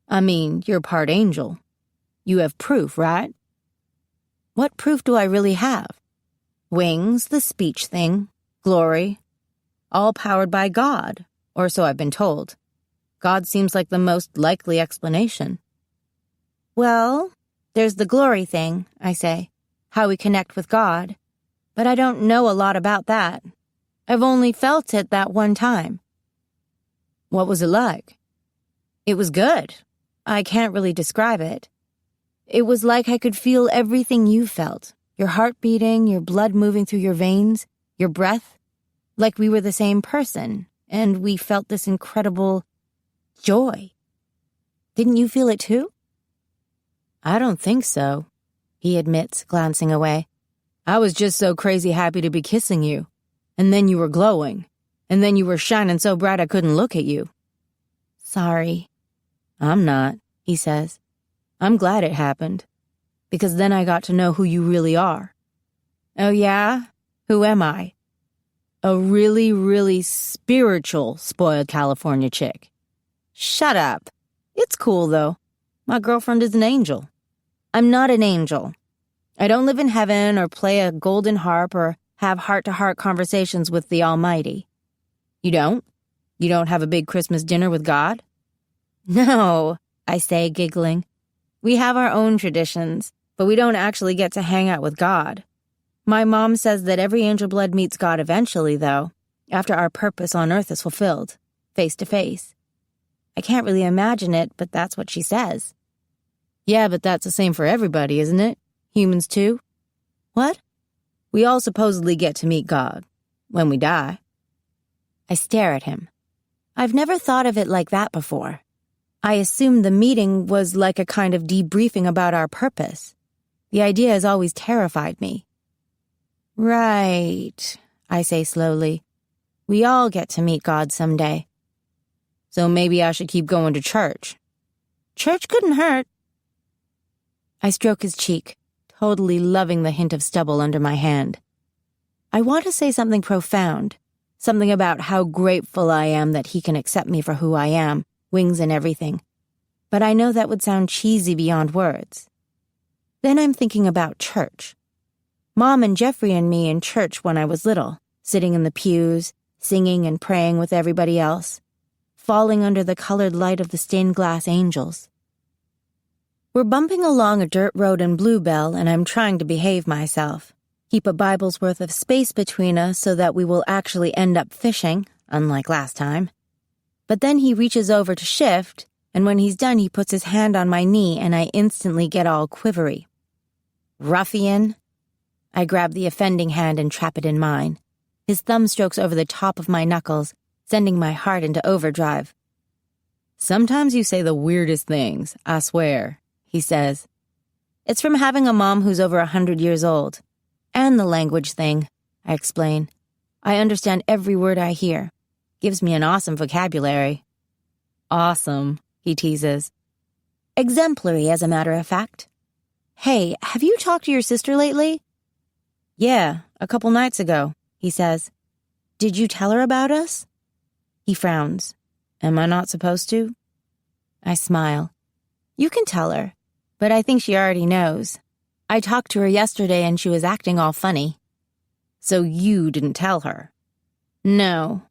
I mean, you're part angel. You have proof, right?" "What proof do I really have?" "Wings, the speech thing, glory. All powered by God, or so I've been told. God seems like the most likely explanation." "Well, there's the glory thing," I say, "how we connect with God. But I don't know a lot about that. I've only felt it that one time." "What was it like?" "It was good. I can't really describe it. It was like I could feel everything you felt. Your heart beating, your blood moving through your veins, your breath. Like we were the same person, and we felt this incredible joy. Didn't you feel it too?" "I don't think so." he admits, glancing away. I was just so crazy happy to be kissing you. And then you were glowing. And then you were shining so bright I couldn't look at you. Sorry. I'm not, he says. I'm glad it happened. Because then I got to know who you really are. Oh yeah? Who am I? A really, really spiritual spoiled California chick. Shut up. It's cool, though. My girlfriend is an angel. I'm not an angel. I don't live in heaven or play a golden harp or have heart-to-heart conversations with the Almighty. You don't? You don't have a big Christmas dinner with God? No, I say, giggling. We have our own traditions, but we don't actually get to hang out with God. My mom says that every angel blood meets God eventually, though, after our purpose on earth is fulfilled, face to face. I can't really imagine it, but that's what she says. Yeah, but that's the same for everybody, isn't it? Humans too? What? We all supposedly get to meet God, when we die. I stare at him. I've never thought of it like that before. I assumed the meeting was like a kind of debriefing about our purpose. The idea has always terrified me. Right, I say slowly. We all get to meet God someday. So maybe I should keep going to church. Church couldn't hurt. I stroke his cheek, totally loving the hint of stubble under my hand. I want to say something profound, something about how grateful I am that he can accept me for who I am, wings and everything. But I know that would sound cheesy beyond words. Then I'm thinking about church. Mom and Jeffrey and me in church when I was little, sitting in the pews, singing and praying with everybody else, falling under the colored light of the stained glass angels. We're bumping along a dirt road in Bluebell, and I'm trying to behave myself, keep a Bible's worth of space between us so that we will actually end up fishing, unlike last time. But then he reaches over to shift, and when he's done he puts his hand on my knee and I instantly get all quivery. Ruffian. I grab the offending hand and trap it in mine. His thumb strokes over the top of my knuckles, sending my heart into overdrive. Sometimes you say the weirdest things, I swear, he says. It's from having a mom who's over 100 years old. And the language thing, I explain. I understand every word I hear. Gives me an awesome vocabulary. Awesome, he teases. Exemplary, as a matter of fact. Hey, have you talked to your sister lately? Yeah, a couple nights ago, he says. Did you tell her about us? He frowns. Am I not supposed to? I smile. You can tell her, but I think she already knows. I talked to her yesterday and she was acting all funny. So you didn't tell her? No.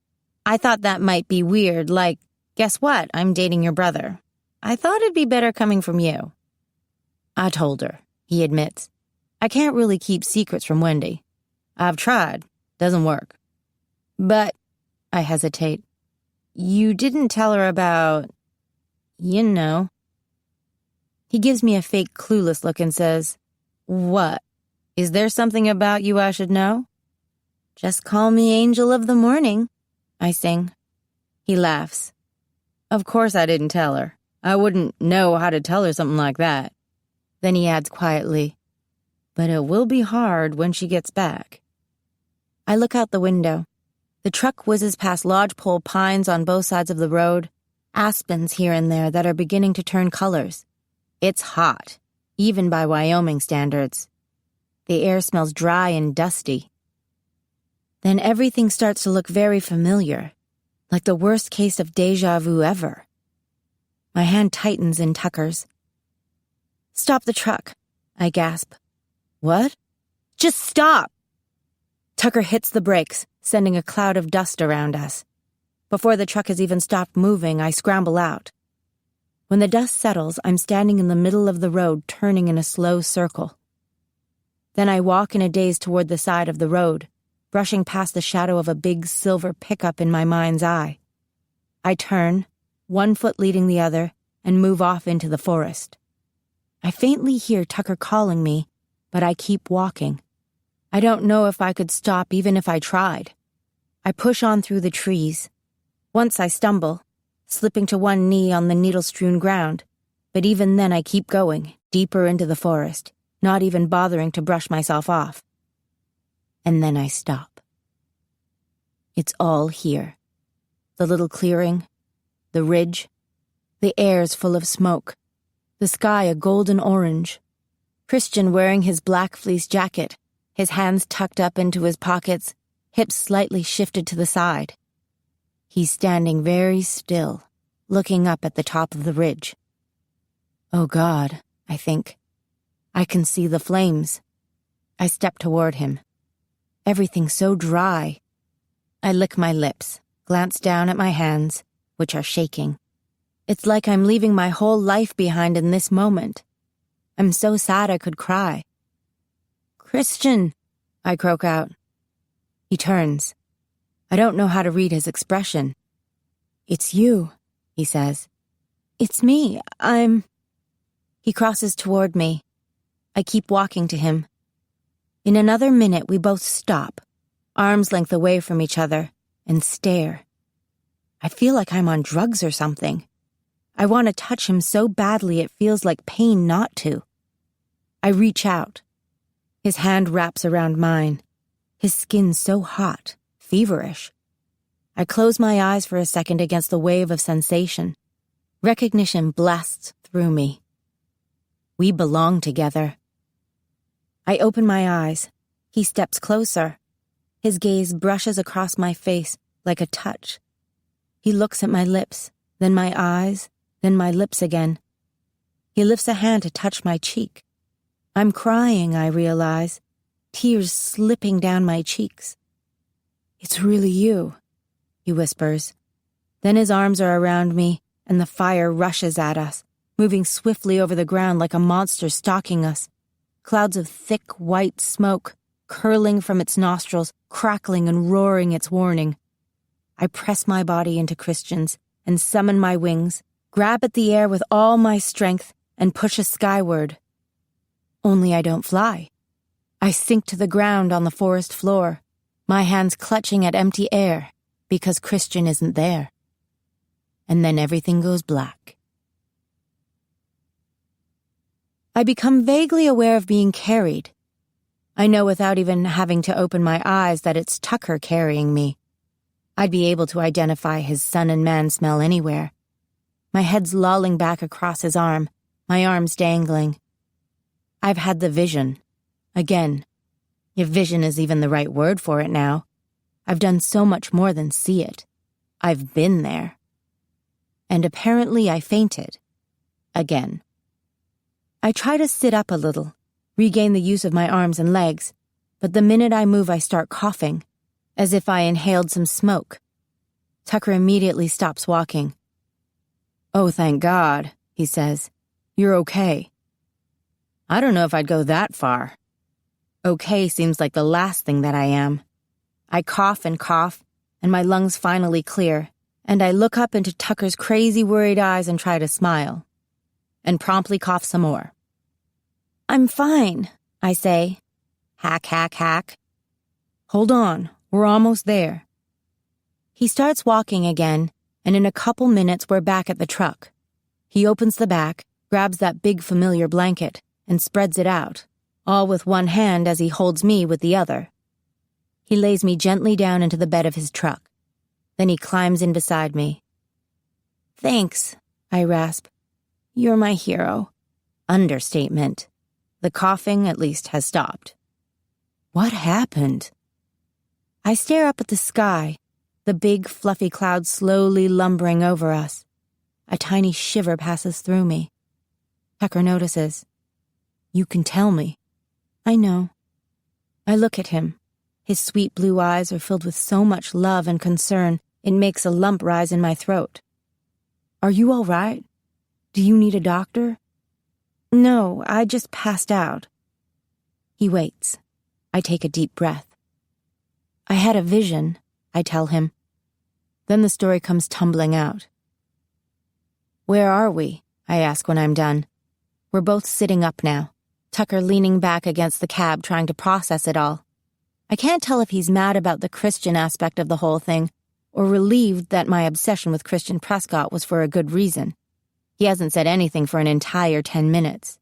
I thought that might be weird, like, guess what, I'm dating your brother. I thought it'd be better coming from you. I told her, he admits. I can't really keep secrets from Wendy. I've tried. Doesn't work. But, I hesitate. You didn't tell her about, you know. He gives me a fake clueless look and says, What? Is there something about you I should know? Just call me Angel of the Morning, I sing. He laughs. Of course I didn't tell her. I wouldn't know how to tell her something like that. Then he adds quietly, But it will be hard when she gets back. I look out the window. The truck whizzes past lodgepole pines on both sides of the road, aspens here and there that are beginning to turn colors. It's hot, even by Wyoming standards. The air smells dry and dusty. Then everything starts to look very familiar, like the worst case of déjà vu ever. My hand tightens in Tucker's. Stop the truck, I gasp. What? Just stop! Tucker hits the brakes, sending a cloud of dust around us. Before the truck has even stopped moving, I scramble out. When the dust settles, I'm standing in the middle of the road, turning in a slow circle. Then I walk in a daze toward the side of the road, brushing past the shadow of a big silver pickup in my mind's eye. I turn, one foot leading the other, and move off into the forest. I faintly hear Tucker calling me, but I keep walking. I don't know if I could stop even if I tried. I push on through the trees. Once I stumble, slipping to one knee on the needle-strewn ground, but even then I keep going, deeper into the forest, not even bothering to brush myself off. And then I stop. It's all here. The little clearing, the ridge, the air's full of smoke, the sky a golden orange. Christian wearing his black fleece jacket, his hands tucked up into his pockets, hips slightly shifted to the side. He's standing very still, looking up at the top of the ridge. Oh God, I think. I can see the flames. I step toward him. Everything so dry. I lick my lips, glance down at my hands, which are shaking. It's like I'm leaving my whole life behind in this moment. I'm so sad I could cry. "Christian," I croak out. He turns. I don't know how to read his expression. "It's you," he says. "It's me. He crosses toward me. I keep walking to him. In another minute, we both stop, arm's length away from each other, and stare. I feel like I'm on drugs or something. I want to touch him so badly it feels like pain not to. I reach out. His hand wraps around mine. His skin so hot, feverish. I close my eyes for a second against the wave of sensation. Recognition blasts through me. We belong together. I open my eyes. He steps closer. His gaze brushes across my face like a touch. He looks at my lips, then my eyes, then my lips again. He lifts a hand to touch my cheek. I'm crying, I realize, tears slipping down my cheeks. "It's really you," he whispers. Then his arms are around me, and the fire rushes at us, moving swiftly over the ground like a monster stalking us. Clouds of thick, white smoke, curling from its nostrils, crackling and roaring its warning. I press my body into Christian's and summon my wings, grab at the air with all my strength, and push us skyward. Only I don't fly. I sink to the ground on the forest floor, my hands clutching at empty air, because Christian isn't there. And then everything goes black. I become vaguely aware of being carried. I know without even having to open my eyes that it's Tucker carrying me. I'd be able to identify his sun and man smell anywhere. My head's lolling back across his arm, my arms dangling. I've had the vision. Again. If vision is even the right word for it now. I've done so much more than see it. I've been there. And apparently I fainted. Again. I try to sit up a little, regain the use of my arms and legs, but the minute I move I start coughing, as if I inhaled some smoke. Tucker immediately stops walking. "Oh, thank God," he says. "You're okay." I don't know if I'd go that far. Okay seems like the last thing that I am. I cough, and my lungs finally clear, and I look up into Tucker's crazy, worried eyes and try to smile. And promptly cough some more. "I'm fine," I say. Hack, hack, hack. "Hold on, we're almost there." He starts walking again, and in a couple minutes we're back at the truck. He opens the back, grabs that big familiar blanket, and spreads it out, all with one hand as he holds me with the other. He lays me gently down into the bed of his truck. Then he climbs in beside me. "Thanks," I rasp. "You're my hero." Understatement. The coughing, at least, has stopped. What happened? I stare up at the sky, the big, fluffy clouds slowly lumbering over us. A tiny shiver passes through me. Tucker notices. "You can tell me." "I know." I look at him. His sweet blue eyes are filled with so much love and concern, it makes a lump rise in my throat. "Are you all right? Do you need a doctor?" "No, I just passed out." He waits. I take a deep breath. "I had a vision," I tell him. Then the story comes tumbling out. "Where are we?" I ask when I'm done. We're both sitting up now, Tucker leaning back against the cab trying to process it all. I can't tell if he's mad about the Christian aspect of the whole thing, or relieved that my obsession with Christian Prescott was for a good reason. He hasn't said anything for an entire 10 minutes.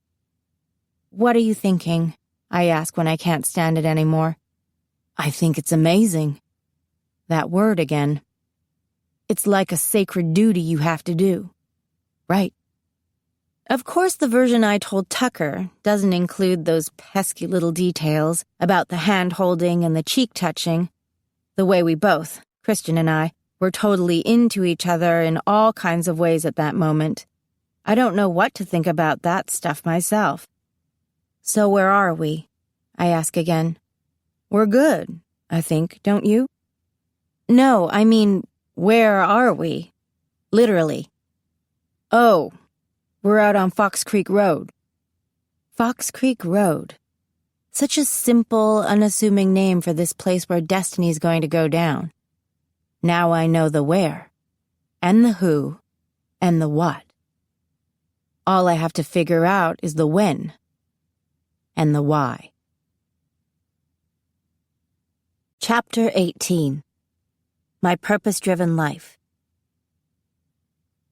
What are you thinking? I ask when I can't stand it anymore. I think it's amazing. That word again. It's like a sacred duty you have to do. Right. Of course, the version I told Tucker doesn't include those pesky little details about the hand-holding and the cheek-touching, the way we both, Christian and I, were totally into each other in all kinds of ways at that moment. I don't know what to think about that stuff myself. So where are we? I ask again. We're good, I think, don't you? No, I mean, where are we? Literally. Oh, we're out on Fox Creek Road. Fox Creek Road. Such a simple, unassuming name for this place where destiny's going to go down. Now I know the where, and the who, and the what. All I have to figure out is the when, and the why. Chapter 18. My Purpose-Driven Life.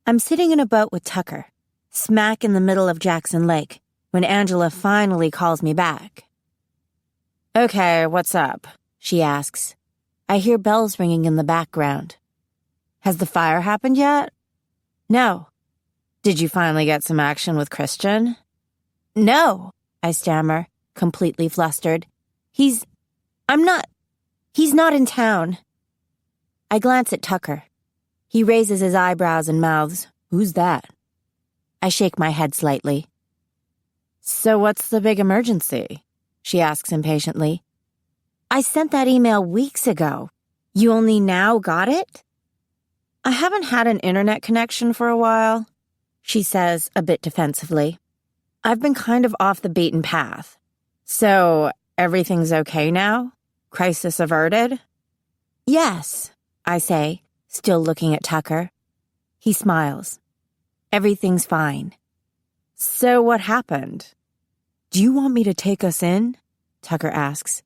I'm sitting in a boat with Tucker, smack in the middle of Jackson Lake, when Angela finally calls me back. Okay, what's up? She asks. I hear bells ringing in the background. Has the fire happened yet? No. Did you finally get some action with Christian? No, I stammer, completely flustered. He's not in town. I glance at Tucker. He raises his eyebrows and mouths, "Who's that?" I shake my head slightly. So what's the big emergency? She asks impatiently. I sent that email weeks ago. You only now got it? I haven't had an internet connection for a while, she says a bit defensively. I've been kind of off the beaten path. So, everything's okay now? Crisis averted? Yes, I say, still looking at Tucker. He smiles. Everything's fine. So what happened? Do you want me to take us in? Tucker asks.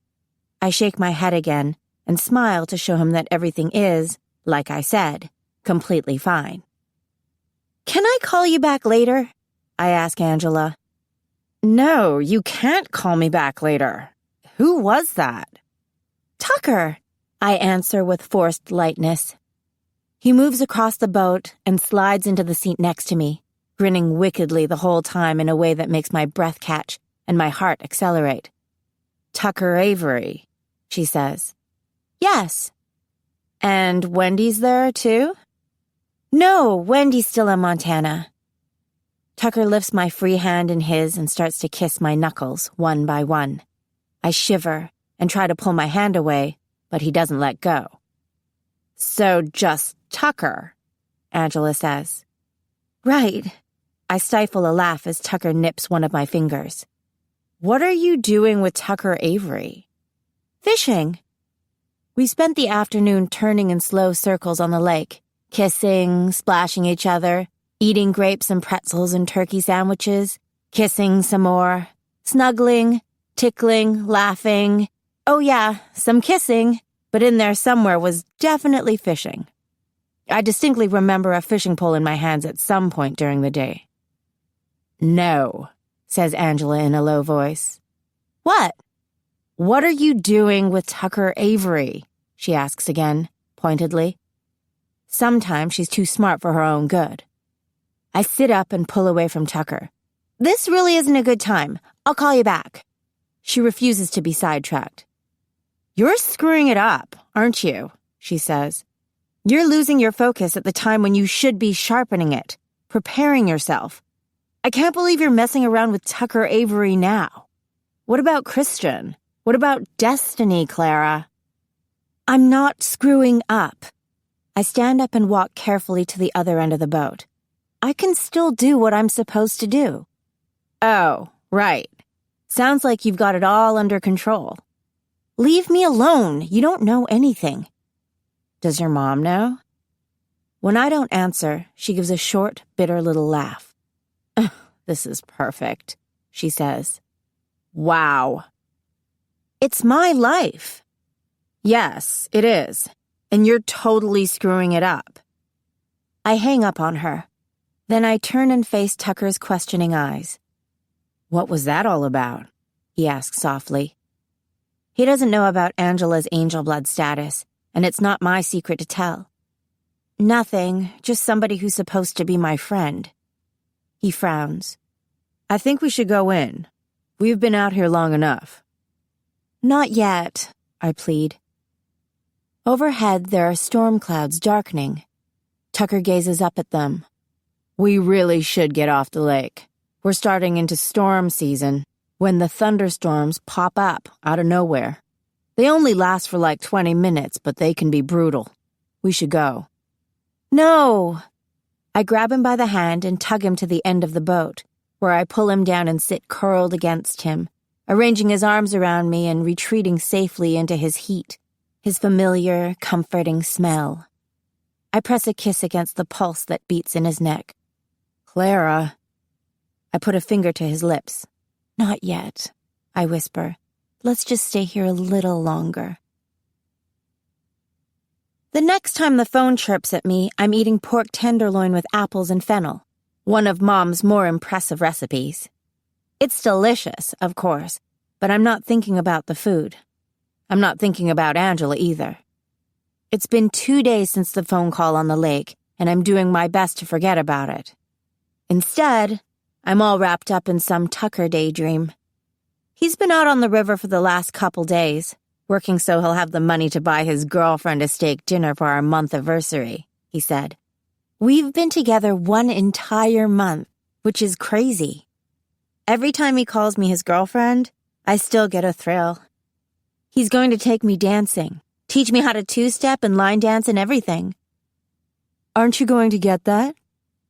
I shake my head again and smile to show him that everything is, like I said, completely fine. Can I call you back later? I ask Angela. No, you can't call me back later. Who was that? Tucker, I answer with forced lightness. He moves across the boat and slides into the seat next to me, grinning wickedly the whole time in a way that makes my breath catch and my heart accelerate. Tucker Avery, she says. Yes. And Wendy's there, too? No, Wendy's still in Montana. Tucker lifts my free hand in his and starts to kiss my knuckles, one by one. I shiver and try to pull my hand away, but he doesn't let go. So just Tucker, Angela says. Right. I stifle a laugh as Tucker nips one of my fingers. What are you doing with Tucker Avery? Fishing. We spent the afternoon turning in slow circles on the lake, kissing, splashing each other, eating grapes and pretzels and turkey sandwiches, kissing some more, snuggling, tickling, laughing. Oh yeah, some kissing, but in there somewhere was definitely fishing. I distinctly remember a fishing pole in my hands at some point during the day. No, says Angela in a low voice. What? What are you doing with Tucker Avery? She asks again, pointedly. Sometimes she's too smart for her own good. I sit up and pull away from Tucker. This really isn't a good time. I'll call you back. She refuses to be sidetracked. You're screwing it up, aren't you? She says. You're losing your focus at the time when you should be sharpening it, preparing yourself. I can't believe you're messing around with Tucker Avery now. What about Christian? What about destiny, Clara? I'm not screwing up. I stand up and walk carefully to the other end of the boat. I can still do what I'm supposed to do. Oh, right. Sounds like you've got it all under control. Leave me alone. You don't know anything. Does your mom know? When I don't answer, she gives a short, bitter little laugh. This is perfect, she says. Wow. It's my life. Yes, it is. And you're totally screwing it up. I hang up on her. Then I turn and face Tucker's questioning eyes. "What was that all about?" he asked softly. He doesn't know about Angela's angel blood status, and it's not my secret to tell. Nothing, just somebody who's supposed to be my friend. He frowns. "I think we should go in. We've been out here long enough." "Not yet," I plead. Overhead, there are storm clouds darkening. Tucker gazes up at them. "We really should get off the lake. We're starting into storm season, when the thunderstorms pop up out of nowhere. They only last for like 20 minutes, but they can be brutal. We should go." "No!" I grab him by the hand and tug him to the end of the boat, where I pull him down and sit curled against him, arranging his arms around me and retreating safely into his heat, his familiar, comforting smell. I press a kiss against the pulse that beats in his neck. "Clara." I put a finger to his lips. "Not yet," I whisper. "Let's just stay here a little longer." The next time the phone chirps at me, I'm eating pork tenderloin with apples and fennel, one of Mom's more impressive recipes. It's delicious, of course, but I'm not thinking about the food. I'm not thinking about Angela either. It's been 2 days since the phone call on the lake, and I'm doing my best to forget about it. Instead, I'm all wrapped up in some Tucker daydream. He's been out on the river for the last couple days, working so he'll have the money to buy his girlfriend a steak dinner for our month anniversary, he said. We've been together 1 entire month, which is crazy. Every time he calls me his girlfriend, I still get a thrill. He's going to take me dancing, teach me how to two-step and line dance and everything. "Aren't you going to get that?"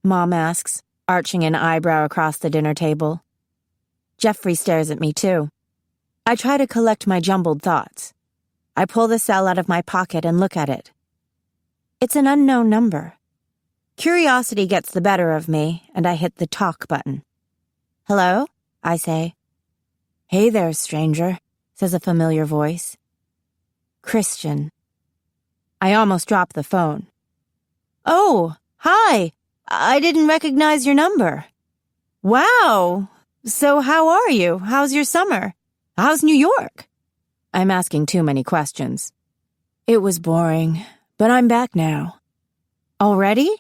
Mom asks, arching an eyebrow across the dinner table. Jeffrey stares at me, too. I try to collect my jumbled thoughts. I pull the cell out of my pocket and look at it. It's an unknown number. Curiosity gets the better of me, and I hit the talk button. "Hello?" I say. "Hey there, stranger," says a familiar voice. Christian. I almost dropped the phone. "Oh, hi. I didn't recognize your number." "Wow. So how are you? How's your summer? How's New York?" I'm asking too many questions. "It was boring, but I'm back now." "Already?"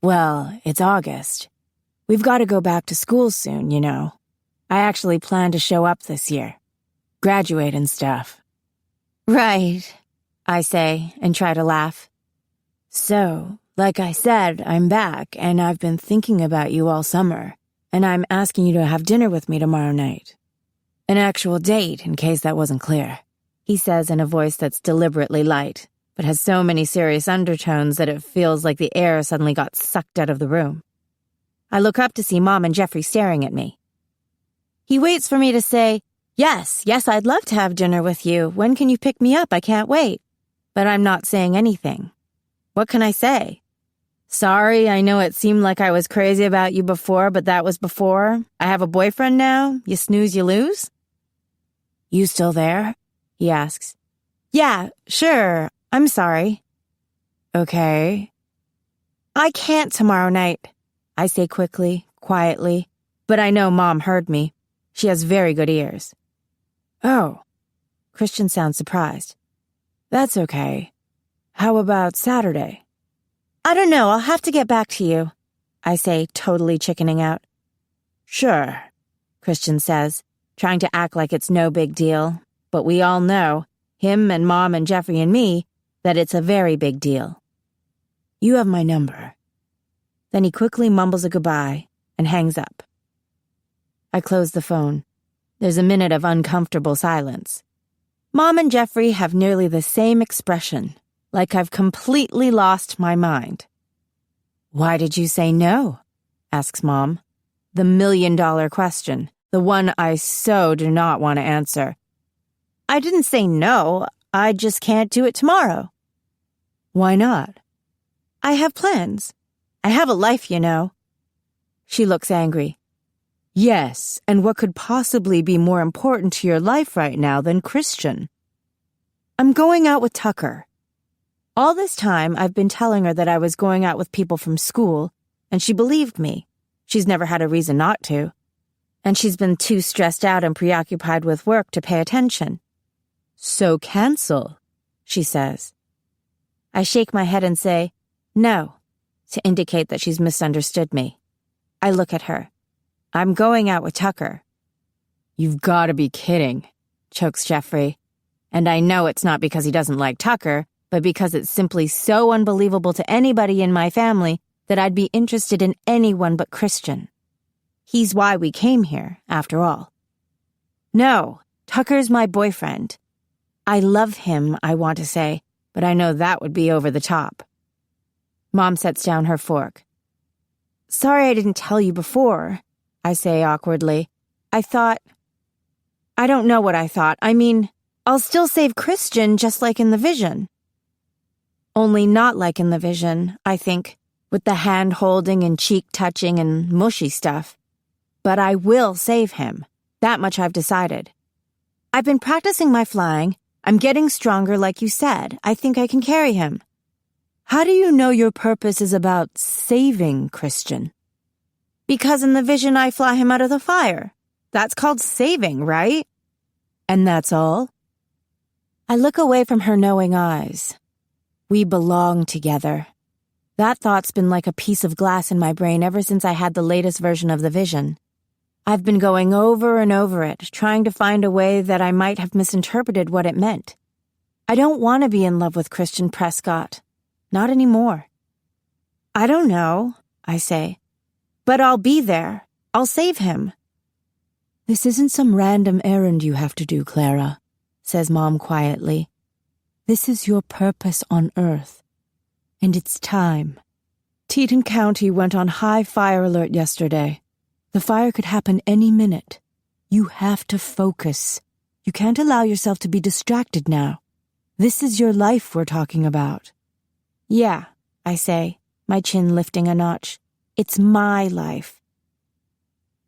"Well, it's August. We've got to go back to school soon, you know. I actually plan to show up this year. Graduate and stuff." "Right," I say, and try to laugh. "So, like I said, I'm back, and I've been thinking about you all summer, and I'm asking you to have dinner with me tomorrow night. An actual date, in case that wasn't clear," he says in a voice that's deliberately light, but has so many serious undertones that it feels like the air suddenly got sucked out of the room. I look up to see Mom and Jeffrey staring at me. He waits for me to say, Yes, I'd love to have dinner with you. When can you pick me up? I can't wait." But I'm not saying anything. What can I say? "Sorry, I know it seemed like I was crazy about you before, but that was before. I have a boyfriend now. You snooze, you lose?" "You still there?" he asks. "Yeah, sure. I'm sorry." "Okay." "I can't tomorrow night," I say quickly, quietly, but I know Mom heard me. She has very good ears. "Oh." Christian sounds surprised. "That's okay. How about Saturday?" "I don't know. I'll have to get back to you," I say, totally chickening out. "Sure," Christian says, trying to act like it's no big deal, but we all know, him and Mom and Jeffrey and me, that it's a very big deal. "You have my number." Then he quickly mumbles a goodbye and hangs up. I close the phone. There's a minute of uncomfortable silence. Mom and Jeffrey have nearly the same expression, like I've completely lost my mind. "Why did you say no?" asks Mom. The $1,000,000 question, the one I so do not want to answer. "I didn't say no. I just can't do it tomorrow." "Why not?" "I have plans. I have a life, you know." She looks angry. "Yes, and what could possibly be more important to your life right now than Christian?" "I'm going out with Tucker." All this time, I've been telling her that I was going out with people from school, and she believed me. She's never had a reason not to. and she's been too stressed out and preoccupied with work to pay attention. "So cancel," she says. I shake my head and say, "No," to indicate that she's misunderstood me. I look at her. "I'm going out with Tucker." "You've got to be kidding," chokes Jeffrey. And I know it's not because he doesn't like Tucker, but because it's simply so unbelievable to anybody in my family that I'd be interested in anyone but Christian. He's why we came here, after all. "No, Tucker's my boyfriend. I love him," I want to say, but I know that would be over the top. Mom sets down her fork. "Sorry I didn't tell you before," I say awkwardly. I don't know what I thought. I mean, I'll still save Christian just like in the vision." Only not like in the vision, I think, with the hand-holding and cheek-touching and mushy stuff. But I will save him. That much I've decided. I've been practicing my flying. I'm getting stronger like you said. I think I can carry him. "How do you know your purpose is about saving Christian?" "Because in the vision I fly him out of the fire. That's called saving, right?" "And that's all?" I look away from her knowing eyes. We belong together. That thought's been like a piece of glass in my brain ever since I had the latest version of the vision. I've been going over and over it, trying to find a way that I might have misinterpreted what it meant. I don't want to be in love with Christian Prescott. Not anymore. "I don't know," I say. "But I'll be there. I'll save him." "This isn't some random errand you have to do, Clara," says Mom quietly. "This is your purpose on Earth. And it's time. Teton County went on high fire alert yesterday. The fire could happen any minute. You have to focus. You can't allow yourself to be distracted now. This is your life we're talking about." "Yeah," I say, my chin lifting a notch. "It's my life."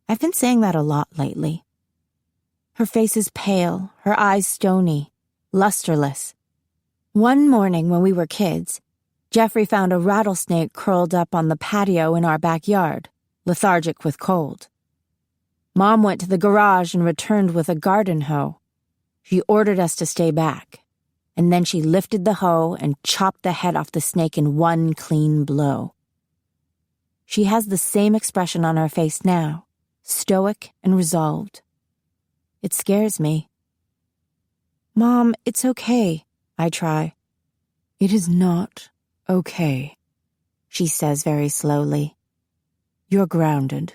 I've been saying that a lot lately. Her face is pale, her eyes stony, lusterless. One morning when we were kids, Jeffrey found a rattlesnake curled up on the patio in our backyard, lethargic with cold. Mom went to the garage and returned with a garden hoe. She ordered us to stay back, and then she lifted the hoe and chopped the head off the snake in one clean blow. She has the same expression on her face now, stoic and resolved. It scares me. "Mom, it's okay," I try. "It is not okay," she says very slowly. "You're grounded."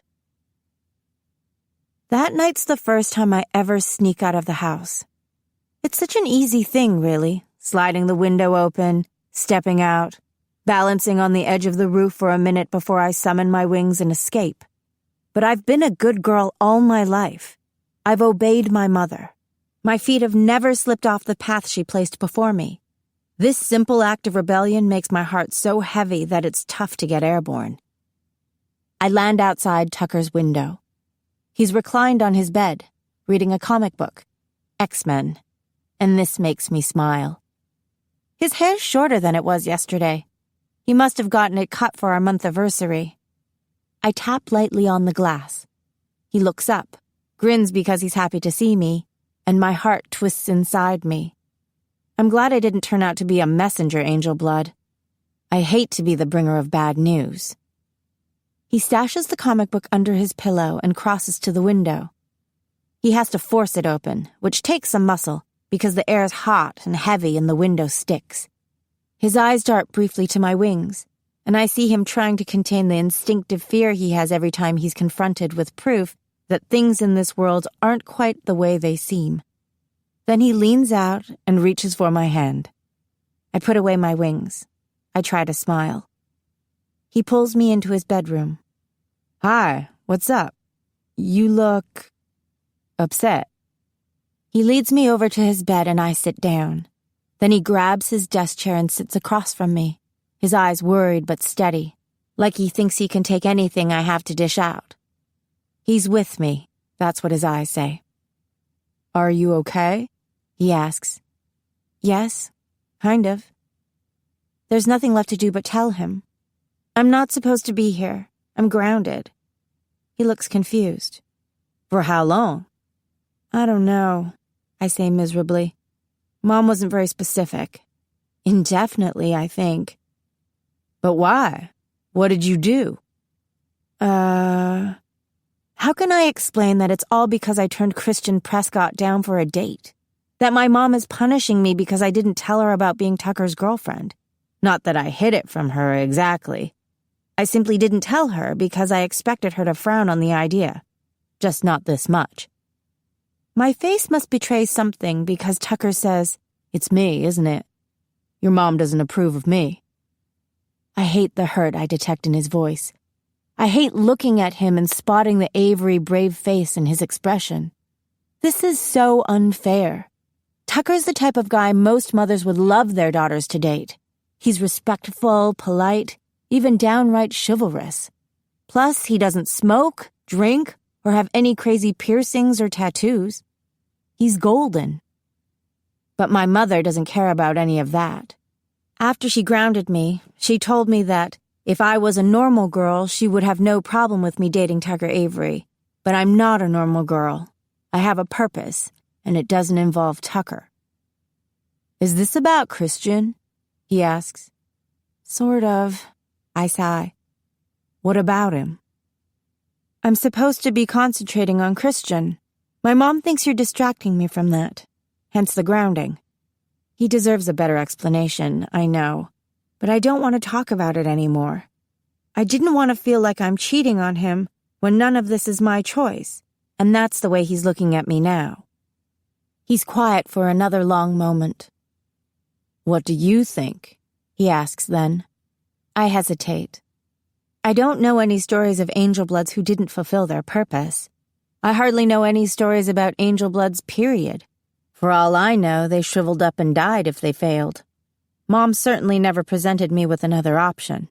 That night's the first time I ever sneak out of the house. It's such an easy thing, really, sliding the window open, stepping out, balancing on the edge of the roof for a minute before I summon my wings and escape. But I've been a good girl all my life. I've obeyed my mother. My feet have never slipped off the path she placed before me. This simple act of rebellion makes my heart so heavy that it's tough to get airborne. I land outside Tucker's window. He's reclined on his bed, reading a comic book, X-Men, and this makes me smile. His hair's shorter than it was yesterday. He must have gotten it cut for our month-iversary. I tap lightly on the glass. He looks up, grins because he's happy to see me, and my heart twists inside me. I'm glad I didn't turn out to be a messenger angel blood. I hate to be the bringer of bad news. He stashes the comic book under his pillow and crosses to the window. He has to force it open, which takes some muscle, because the air's hot and heavy and the window sticks. His eyes dart briefly to my wings, and I see him trying to contain the instinctive fear he has every time he's confronted with proof that things in this world aren't quite the way they seem. Then he leans out and reaches for my hand. I put away my wings. I try to smile. He pulls me into his bedroom. "Hi, what's up? You look upset." He leads me over to his bed and I sit down. Then he grabs his desk chair and sits across from me, his eyes worried but steady, like he thinks he can take anything I have to dish out. He's with me, that's what his eyes say. "Are you okay?" he asks. "Yes, kind of." There's nothing left to do but tell him. I'm not supposed to be here. I'm grounded. He looks confused. For how long? I don't know, I say miserably. Mom wasn't very specific. Indefinitely, I think. But why? What did you do? How can I explain that it's all because I turned Christian Prescott down for a date? That my mom is punishing me because I didn't tell her about being Tucker's girlfriend? Not that I hid it from her exactly. I simply didn't tell her because I expected her to frown on the idea. Just not this much. My face must betray something because Tucker says, "It's me, isn't it? Your mom doesn't approve of me." I hate the hurt I detect in his voice. I hate looking at him and spotting the Avery brave face in his expression. This is so unfair. Tucker's the type of guy most mothers would love their daughters to date. He's respectful, polite, even downright chivalrous. Plus, he doesn't smoke, drink, or have any crazy piercings or tattoos. He's golden. But my mother doesn't care about any of that. After she grounded me, she told me that if I was a normal girl, she would have no problem with me dating Tucker Avery. But I'm not a normal girl. I have a purpose, and it doesn't involve Tucker. Is this about Christian? He asks. Sort of, I sigh. What about him? I'm supposed to be concentrating on Christian. My mom thinks you're distracting me from that. Hence the grounding. He deserves a better explanation, I know. But I don't want to talk about it anymore. I didn't want to feel like I'm cheating on him when none of this is my choice, and that's the way he's looking at me now. He's quiet for another long moment. What do you think? He asks then. I hesitate. I don't know any stories of angel bloods who didn't fulfill their purpose. I hardly know any stories about angel bloods, period. For all I know, they shriveled up and died if they failed. Mom certainly never presented me with another option.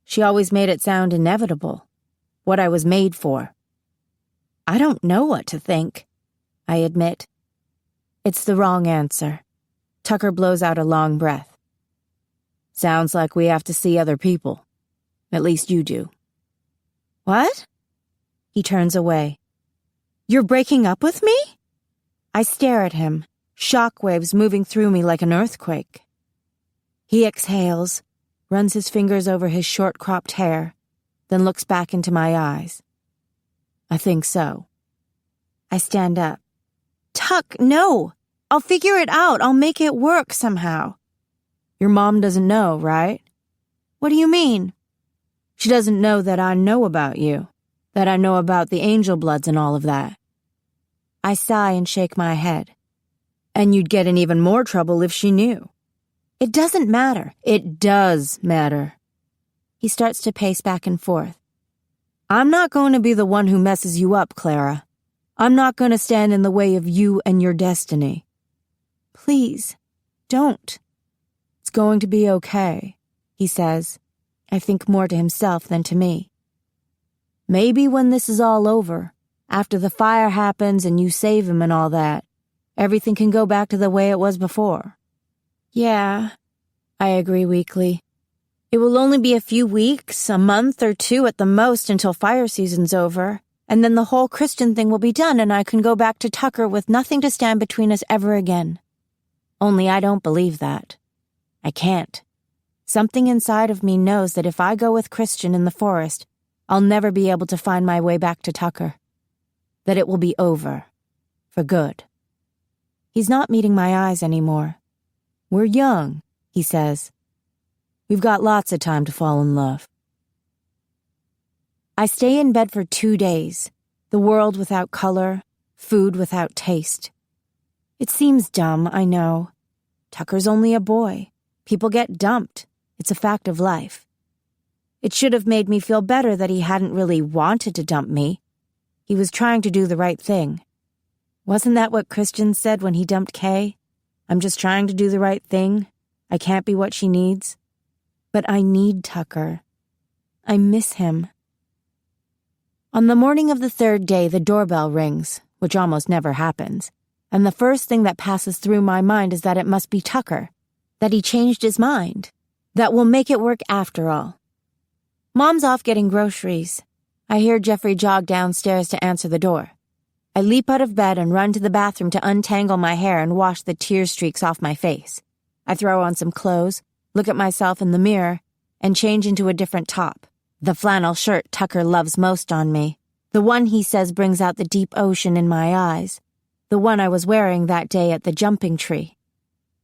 She always made it sound inevitable, what I was made for. I don't know what to think, I admit. It's the wrong answer. Tucker blows out a long breath. Sounds like we have to see other people. At least you do. What? He turns away. You're breaking up with me? I stare at him, shockwaves moving through me like an earthquake. He exhales, runs his fingers over his short-cropped hair, then looks back into my eyes. I think so. I stand up. Tuck, no! I'll figure it out. I'll make it work somehow. Your mom doesn't know, right? What do you mean? She doesn't know that I know about you, that I know about the angel bloods and all of that. I sigh and shake my head. And you'd get in even more trouble if she knew. It doesn't matter. It does matter. He starts to pace back and forth. I'm not going to be the one who messes you up, Clara. I'm not going to stand in the way of you and your destiny. Please, don't. It's going to be okay, he says, I think more to himself than to me. Maybe when this is all over, after the fire happens and you save him and all that, everything can go back to the way it was before. Yeah, I agree weakly. It will only be a few weeks, a month or two at the most until fire season's over, and then the whole Christian thing will be done and I can go back to Tucker with nothing to stand between us ever again. Only I don't believe that. I can't. Something inside of me knows that if I go with Christian in the forest, I'll never be able to find my way back to Tucker. That it will be over. For good. He's not meeting my eyes anymore. We're young, he says. We've got lots of time to fall in love. I stay in bed for 2 days, the world without color, food without taste. It seems dumb, I know. Tucker's only a boy. People get dumped. It's a fact of life. It should have made me feel better that he hadn't really wanted to dump me. He was trying to do the right thing. Wasn't that what Christian said when he dumped Kay? I'm just trying to do the right thing. I can't be what she needs. But I need Tucker. I miss him. On the morning of the 3rd day, the doorbell rings, which almost never happens, and the first thing that passes through my mind is that it must be Tucker, that he changed his mind, that we'll make it work after all. Mom's off getting groceries. I hear Jeffrey jog downstairs to answer the door. I leap out of bed and run to the bathroom to untangle my hair and wash the tear streaks off my face. I throw on some clothes, look at myself in the mirror, and change into a different top. The flannel shirt Tucker loves most on me. The one he says brings out the deep ocean in my eyes. The one I was wearing that day at the jumping tree.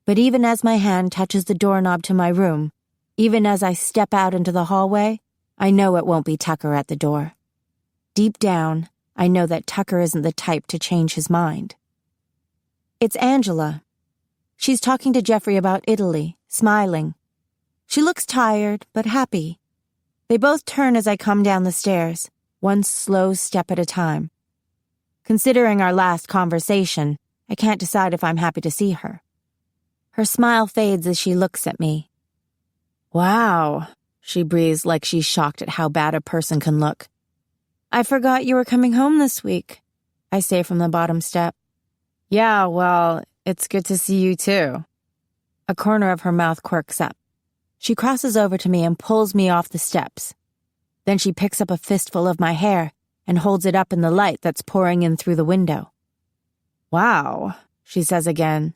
But even as my hand touches the doorknob to my room, even as I step out into the hallway, I know it won't be Tucker at the door. Deep down, I know that Tucker isn't the type to change his mind. It's Angela. She's talking to Jeffrey about Italy, smiling. She looks tired, but happy. They both turn as I come down the stairs, one slow step at a time. Considering our last conversation, I can't decide if I'm happy to see her. Her smile fades as she looks at me. "Wow," she breathes like she's shocked at how bad a person can look. "I forgot you were coming home this week," I say from the bottom step. "Yeah, well, it's good to see you too." A corner of her mouth quirks up. She crosses over to me and pulls me off the steps. Then she picks up a fistful of my hair and holds it up in the light that's pouring in through the window. "Wow," she says again.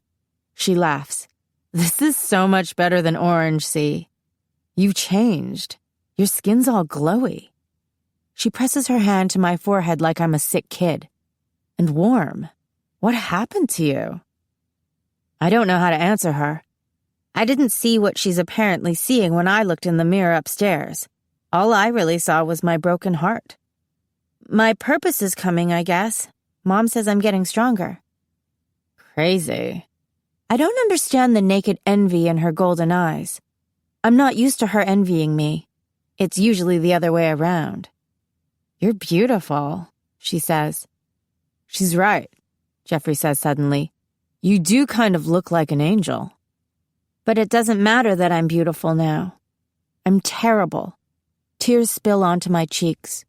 She laughs. "This is so much better than orange, see? You've changed. Your skin's all glowy." She presses her hand to my forehead like I'm a sick kid. "And warm. What happened to you?" I don't know how to answer her. I didn't see what she's apparently seeing when I looked in the mirror upstairs. All I really saw was my broken heart. "My purpose is coming, I guess. Mom says I'm getting stronger." Crazy. I don't understand the naked envy in her golden eyes. I'm not used to her envying me. It's usually the other way around. "You're beautiful," she says. "She's right," Jeffrey says suddenly. "You do kind of look like an angel." But it doesn't matter that I'm beautiful now. I'm terrible. Tears spill onto my cheeks.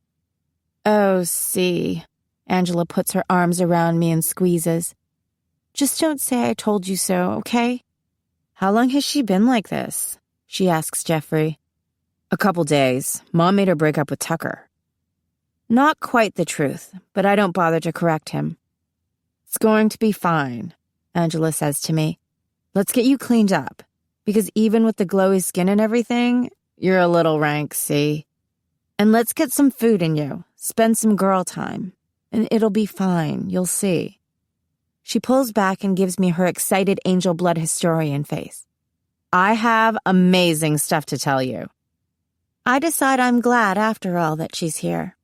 "Oh, see." Angela puts her arms around me and squeezes. "Just don't say I told you so, okay?" "How long has she been like this?" she asks Jeffrey. "A couple days. Mom made her break up with Tucker." Not quite the truth, but I don't bother to correct him. "It's going to be fine," Angela says to me. "Let's get you cleaned up, because even with the glowy skin and everything, you're a little rank, see? And let's get some food in you, spend some girl time, and it'll be fine, you'll see." She pulls back and gives me her excited angel blood historian face. "I have amazing stuff to tell you." I decide I'm glad, after all, that she's here.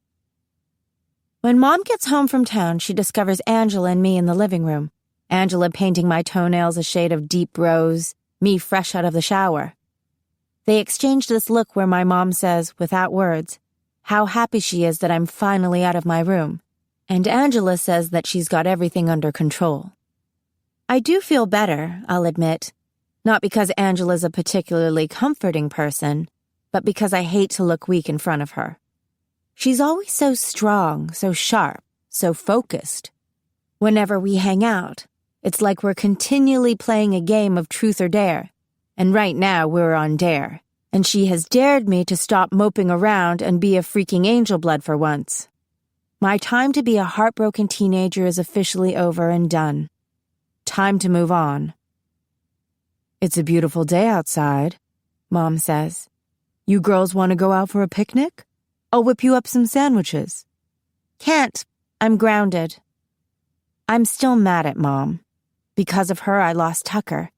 When Mom gets home from town, she discovers Angela and me in the living room. Angela painting my toenails a shade of deep rose, me fresh out of the shower. They exchange this look where my mom says, without words, how happy she is that I'm finally out of my room, and Angela says that she's got everything under control. I do feel better, I'll admit, not because Angela's a particularly comforting person, but because I hate to look weak in front of her. She's always so strong, so sharp, so focused. Whenever we hang out, it's like we're continually playing a game of truth or dare. And right now we're on dare. And she has dared me to stop moping around and be a freaking angel blood for once. My time to be a heartbroken teenager is officially over and done. Time to move on. "It's a beautiful day outside," Mom says. "You girls want to go out for a picnic? I'll whip you up some sandwiches." "Can't. I'm grounded." I'm still mad at Mom. Because of her, I lost Tucker,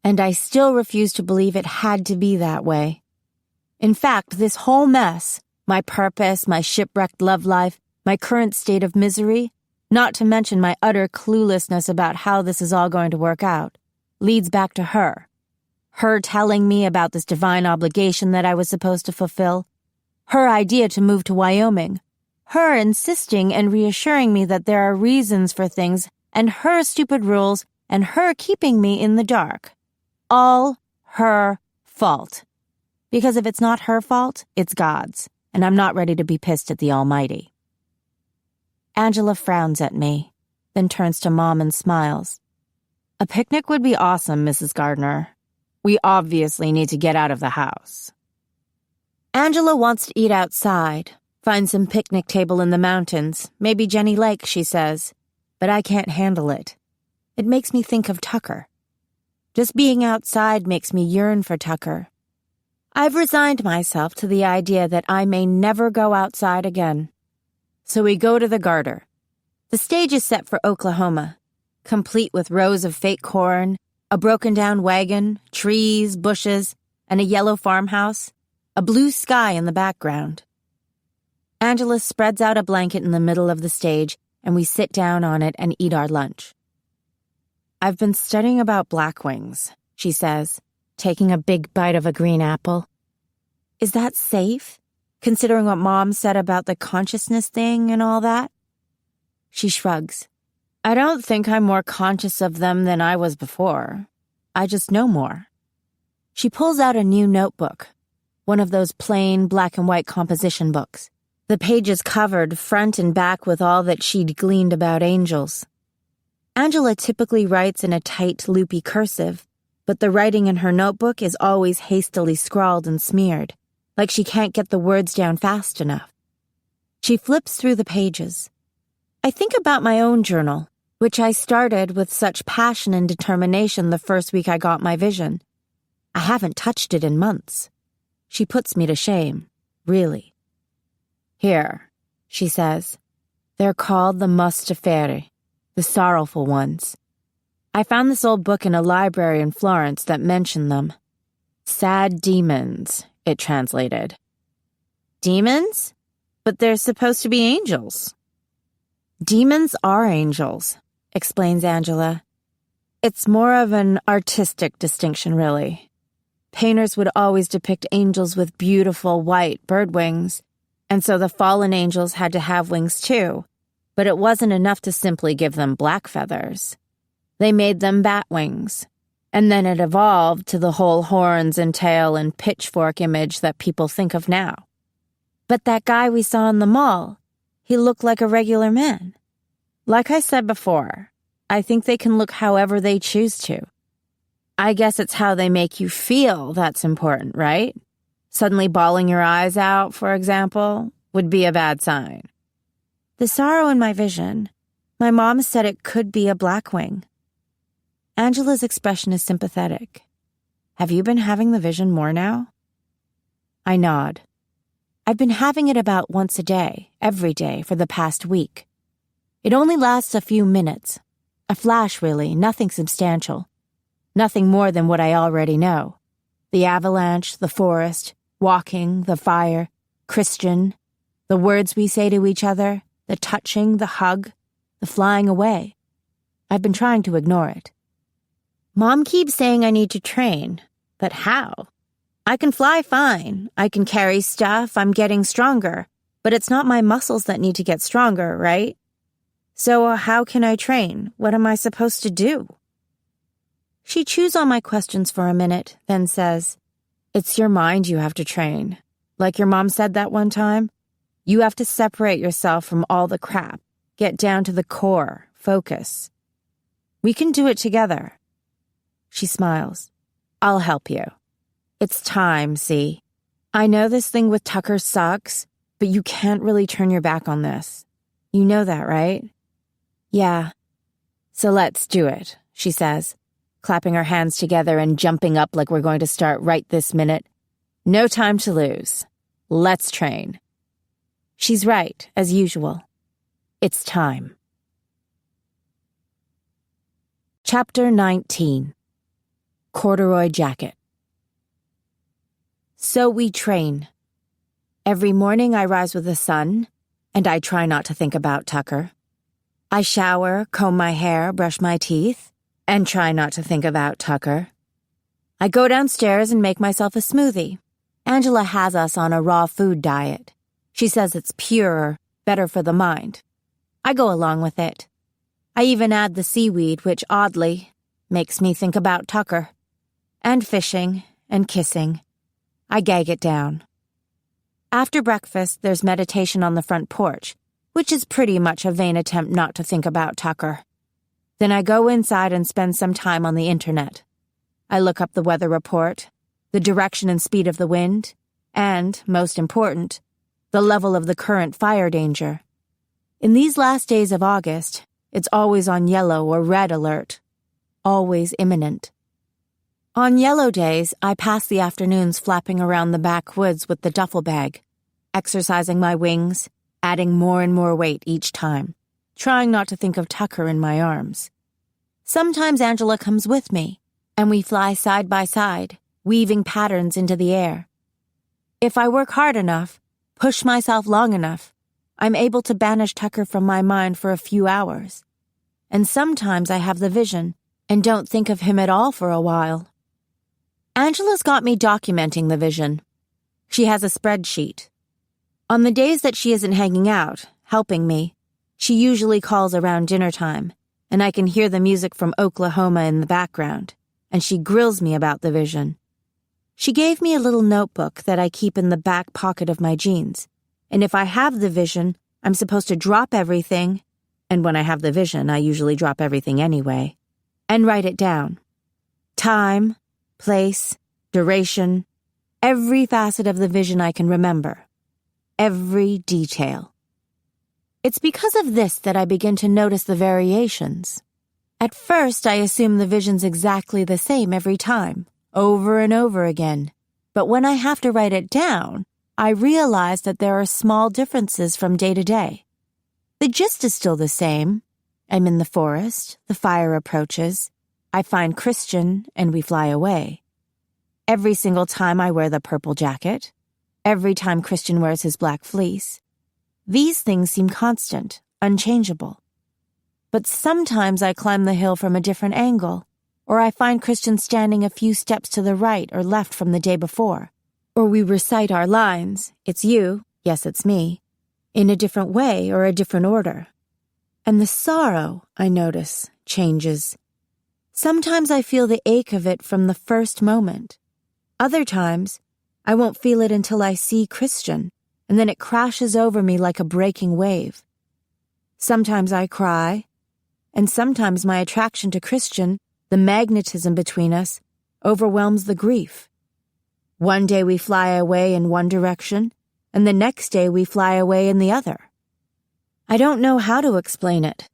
and I still refuse to believe it had to be that way. In fact, this whole mess, my purpose, my shipwrecked love life, my current state of misery, not to mention my utter cluelessness about how this is all going to work out, leads back to her. Her telling me about this divine obligation that I was supposed to fulfill, her idea to move to Wyoming, her insisting and reassuring me that there are reasons for things, and her stupid rules, and her keeping me in the dark. All her fault. Because if it's not her fault, it's God's, and I'm not ready to be pissed at the Almighty. Angela frowns at me, then turns to Mom and smiles. "A picnic would be awesome, Mrs. Gardner. We obviously need to get out of the house." Angela wants to eat outside, find some picnic table in the mountains, maybe Jenny Lake, she says. but I can't handle it. It makes me think of Tucker. Just being outside makes me yearn for Tucker. I've resigned myself to the idea that I may never go outside again. So we go to the Garter. The stage is set for Oklahoma, complete with rows of fake corn, a broken-down wagon, trees, bushes, and a yellow farmhouse, a blue sky in the background. Angela spreads out a blanket in the middle of the stage, and we sit down on it and eat our lunch. "I've been studying about blackwings," she says, taking a big bite of a green apple. "Is that safe, considering what Mom said about the consciousness thing and all that?" She shrugs. "I don't think I'm more conscious of them than I was before. I just know more." She pulls out a new notebook, one of those plain black and white composition books, the pages covered front and back with all that she'd gleaned about angels. Angela typically writes in a tight, loopy cursive, but the writing in her notebook is always hastily scrawled and smeared, like she can't get the words down fast enough. She flips through the pages. I think about my own journal, which I started with such passion and determination the first week I got my vision. I haven't touched it in months. She puts me to shame, really. "Here," she says. "They're called the Mustaferi, the sorrowful ones. I found this old book in a library in Florence that mentioned them. Sad demons, it translated." "Demons? But they're supposed to be angels." "Demons are angels," explains Angela. "It's more of an artistic distinction, really. Painters would always depict angels with beautiful white bird wings, and so the fallen angels had to have wings too, but it wasn't enough to simply give them black feathers. They made them bat wings, and then it evolved to the whole horns and tail and pitchfork image that people think of now. But that guy we saw in the mall, he looked like a regular man. Like I said before, I think they can look however they choose to. I guess it's how they make you feel that's important, right? Suddenly bawling your eyes out, for example, would be a bad sign. The sorrow in my vision, my mom said it could be a blackwing." Angela's expression is sympathetic. "Have you been having the vision more now?" I nod. "I've been having it about once a day, every day, for the past week. It only lasts a few minutes. A flash, really, nothing substantial. Nothing more than what I already know. The avalanche, the forest, walking, the fire, Christian, the words we say to each other, the touching, the hug, the flying away. I've been trying to ignore it. Mom keeps saying I need to train, but how? I can fly fine. I can carry stuff. I'm getting stronger, but it's not my muscles that need to get stronger, right? So how can I train? What am I supposed to do?" She chews on my questions for a minute, then says, "It's your mind you have to train. Like your mom said that one time, you have to separate yourself from all the crap, get down to the core, focus. We can do it together." She smiles. "I'll help you. It's time, see? I know this thing with Tucker sucks, but you can't really turn your back on this. You know that, right?" "Yeah." "So let's do it," she says, clapping her hands together and jumping up like we're going to start right this minute. "No time to lose. Let's train." She's right, as usual. It's time. Chapter 19. Corduroy Jacket. So we train. Every morning I rise with the sun, and I try not to think about Tucker. I shower, comb my hair, brush my teeth, and try not to think about Tucker. I go downstairs and make myself a smoothie. Angela has us on a raw food diet. She says it's purer, better for the mind. I go along with it. I even add the seaweed, which, oddly, makes me think about Tucker. And fishing, and kissing. I gag it down. After breakfast, there's meditation on the front porch, which is pretty much a vain attempt not to think about Tucker. Then I go inside and spend some time on the internet. I look up the weather report, the direction and speed of the wind, and, most important, the level of the current fire danger. In these last days of August, It's always on yellow or red alert. Always imminent. On yellow days, I pass the afternoons flapping around the backwoods with the duffel bag, exercising my wings, adding more and more weight each time, trying not to think of Tucker in my arms. Sometimes Angela comes with me, and we fly side by side, weaving patterns into the air. If I work hard enough, push myself long enough, I'm able to banish Tucker from my mind for a few hours. And sometimes I have the vision and don't think of him at all for a while. Angela's got me documenting the vision. She has a spreadsheet. On the days that she isn't hanging out, helping me, she usually calls around dinner time, and I can hear the music from Oklahoma in the background, and she grills me about the vision. She gave me a little notebook that I keep in the back pocket of my jeans, and if I have the vision, I'm supposed to drop everything, and when I have the vision, I usually drop everything anyway, and write it down. Time, place, duration, every facet of the vision I can remember. Every detail. It's because of this that I begin to notice the variations. At first, I assume the vision's exactly the same every time, over and over again. But when I have to write it down, I realize that there are small differences from day to day. The gist is still the same. I'm in the forest, the fire approaches, I find Christian, and we fly away. Every single time I wear the purple jacket, every time Christian wears his black fleece. These things seem constant, unchangeable. But sometimes I climb the hill from a different angle, or I find Christian standing a few steps to the right or left from the day before, or we recite our lines, it's you, yes it's me, in a different way or a different order. And the sorrow, I notice, changes. Sometimes I feel the ache of it from the first moment. Other times, I won't feel it until I see Christian, and then it crashes over me like a breaking wave. Sometimes I cry, and sometimes my attraction to Christian, the magnetism between us, overwhelms the grief. One day we fly away in one direction, and the next day we fly away in the other. I don't know how to explain it.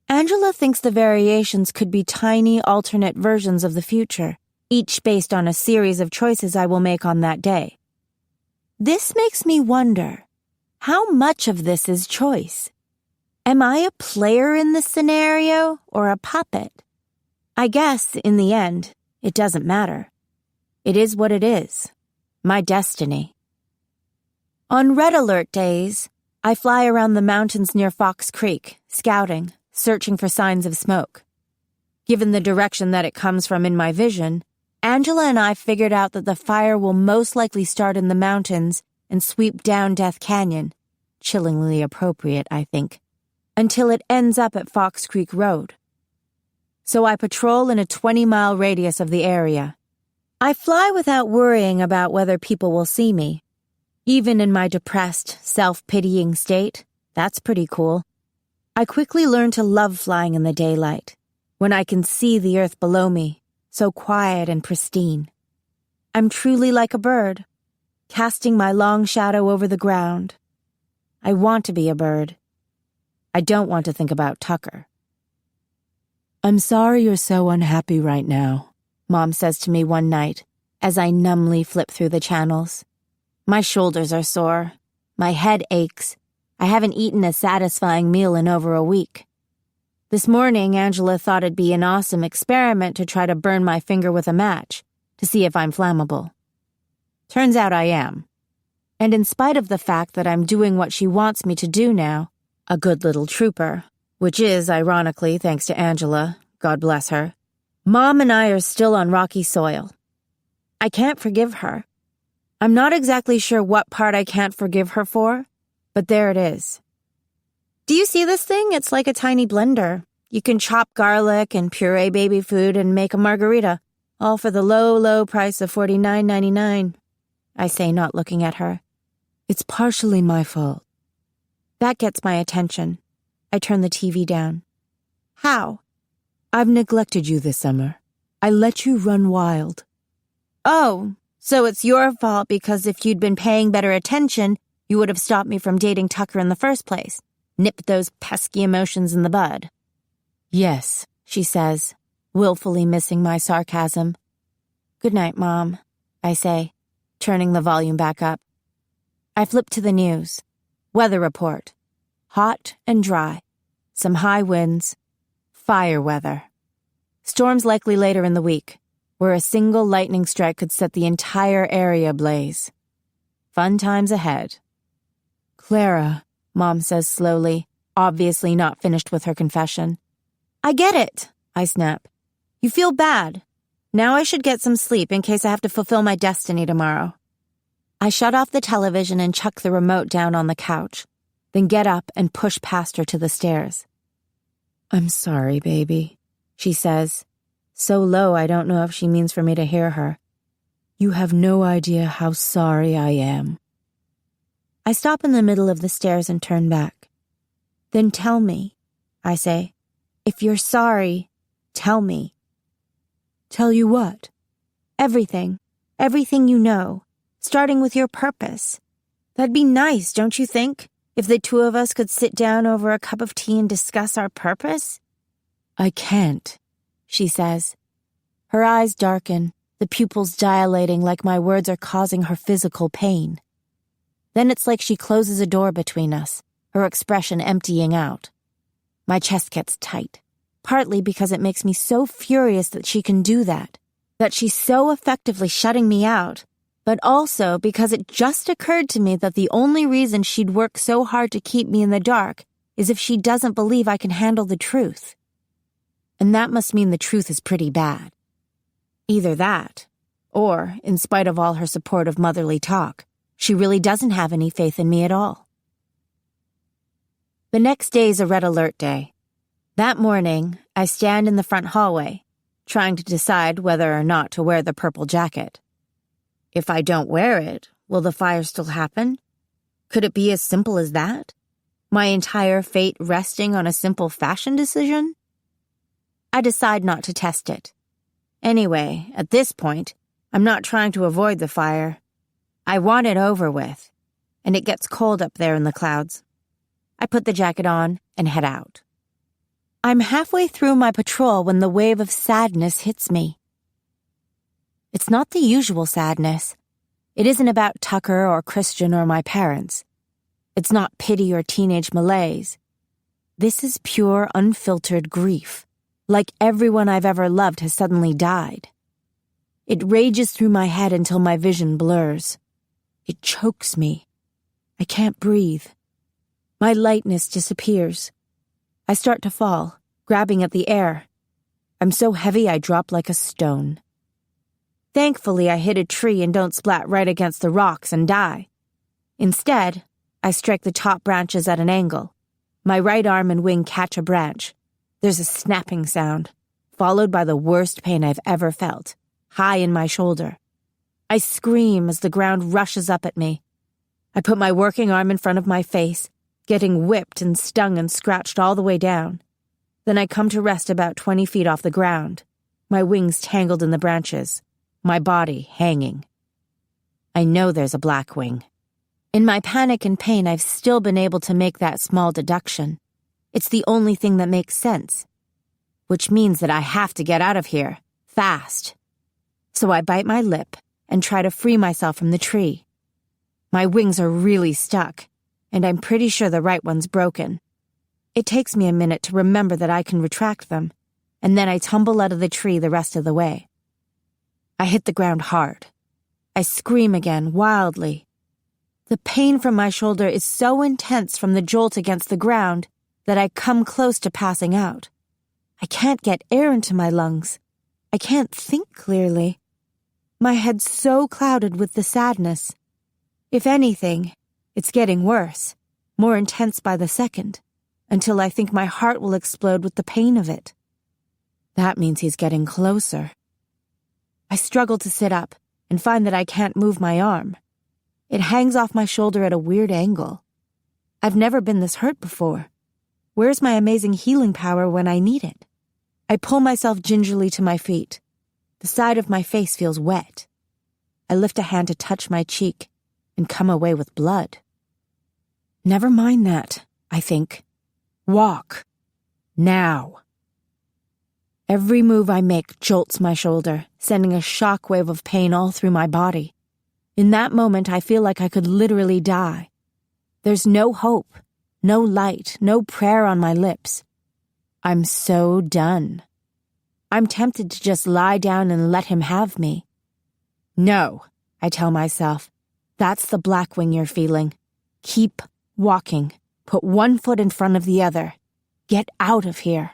Angela thinks the variations could be tiny alternate versions of the future, each based on a series of choices I will make on that day. This makes me wonder, how much of this is choice? Am I a player in this scenario or a puppet? I guess, in the end, it doesn't matter. It is what it is. My destiny. On red alert days, I fly around the mountains near Fox Creek, scouting, searching for signs of smoke. Given the direction that it comes from in my vision, Angela and I figured out that the fire will most likely start in the mountains and sweep down Death Canyon, chillingly appropriate, I think, until it ends up at Fox Creek Road. So I patrol in a 20-mile radius of the area. I fly without worrying about whether people will see me. Even in my depressed, self-pitying state, that's pretty cool. I quickly learn to love flying in the daylight, when I can see the earth below me, so quiet and pristine. I'm truly like a bird, casting my long shadow over the ground. I want to be a bird. I don't want to think about Tucker. "I'm sorry you're so unhappy right now," Mom says to me one night, as I numbly flip through the channels. My shoulders are sore. My head aches. I haven't eaten a satisfying meal in over a week. This morning, Angela thought it'd be an awesome experiment to try to burn my finger with a match, to see if I'm flammable. Turns out I am. And in spite of the fact that I'm doing what she wants me to do now, a good little trooper, which is, ironically, thanks to Angela, God bless her, Mom and I are still on rocky soil. I can't forgive her. I'm not exactly sure what part I can't forgive her for, but there it is. Do you see this thing? It's like a tiny blender. You can chop garlic and puree baby food and make a margarita, all for the low, low price of $49.99. I say, not looking at her. It's partially my fault. That gets my attention. I turn the TV down. How? I've neglected you this summer. I let you run wild. Oh, so it's your fault because if you'd been paying better attention, you would have stopped me from dating Tucker in the first place. Nip those pesky emotions in the bud. Yes, she says, willfully missing my sarcasm. Good night, Mom, I say, turning the volume back up. I flip to the news. Weather report. Hot and dry. Some high winds. Fire weather. Storms likely later in the week, where a single lightning strike could set the entire area ablaze. Fun times ahead. Clara, Mom says slowly, obviously not finished with her confession. I get it, I snap. You feel bad. Now I should get some sleep in case I have to fulfill my destiny tomorrow. I shut off the television and chuck the remote down on the couch, then get up and push past her to the stairs. I'm sorry, baby, she says, so low I don't know if she means for me to hear her. You have no idea how sorry I am. I stop in the middle of the stairs and turn back. Then tell me, I say. If you're sorry, tell me. Tell you what? Everything. Everything you know. Starting with your purpose. That'd be nice, don't you think? If the two of us could sit down over a cup of tea and discuss our purpose? I can't, she says. Her eyes darken, the pupils dilating like my words are causing her physical pain. Then it's like she closes a door between us, her expression emptying out. My chest gets tight, partly because it makes me so furious that she can do that she's so effectively shutting me out, but also because it just occurred to me that the only reason she'd work so hard to keep me in the dark is if she doesn't believe I can handle the truth. And that must mean the truth is pretty bad. Either that, or, in spite of all her supportive motherly talk, she really doesn't have any faith in me at all. The next day's a red alert day. That morning, I stand in the front hallway, trying to decide whether or not to wear the purple jacket. If I don't wear it, will the fire still happen? Could it be as simple as that? My entire fate resting on a simple fashion decision? I decide not to test it. Anyway, at this point, I'm not trying to avoid the fire. I want it over with, and it gets cold up there in the clouds. I put the jacket on and head out. I'm halfway through my patrol when the wave of sadness hits me. It's not the usual sadness. It isn't about Tucker or Christian or my parents. It's not pity or teenage malaise. This is pure, unfiltered grief, like everyone I've ever loved has suddenly died. It rages through my head until my vision blurs. It chokes me. I can't breathe. My lightness disappears. I start to fall, grabbing at the air. I'm so heavy I drop like a stone. Thankfully, I hit a tree and don't splat right against the rocks and die. Instead, I strike the top branches at an angle. My right arm and wing catch a branch. There's a snapping sound, followed by the worst pain I've ever felt, high in my shoulder. I scream as the ground rushes up at me. I put my working arm in front of my face, getting whipped and stung and scratched all the way down. Then I come to rest about 20 feet off the ground, my wings tangled in the branches, my body hanging. I know there's a black wing. In my panic and pain, I've still been able to make that small deduction. It's the only thing that makes sense. Which means that I have to get out of here, fast. So I bite my lip and try to free myself from the tree. My wings are really stuck, and I'm pretty sure the right one's broken. It takes me a minute to remember that I can retract them, and then I tumble out of the tree the rest of the way. I hit the ground hard. I scream again, wildly. The pain from my shoulder is so intense from the jolt against the ground that I come close to passing out. I can't get air into my lungs. I can't think clearly. My head's so clouded with the sadness. If anything, it's getting worse, more intense by the second, until I think my heart will explode with the pain of it. That means he's getting closer. I struggle to sit up and find that I can't move my arm. It hangs off my shoulder at a weird angle. I've never been this hurt before. Where's my amazing healing power when I need it? I pull myself gingerly to my feet. The side of my face feels wet. I lift a hand to touch my cheek and come away with blood. Never mind that, I think. Walk. Now. Every move I make jolts my shoulder, sending a shockwave of pain all through my body. In that moment, I feel like I could literally die. There's no hope, no light, no prayer on my lips. I'm so done. I'm tempted to just lie down and let him have me. No, I tell myself, that's the Blackwing you're feeling. Keep walking. Put one foot in front of the other. Get out of here.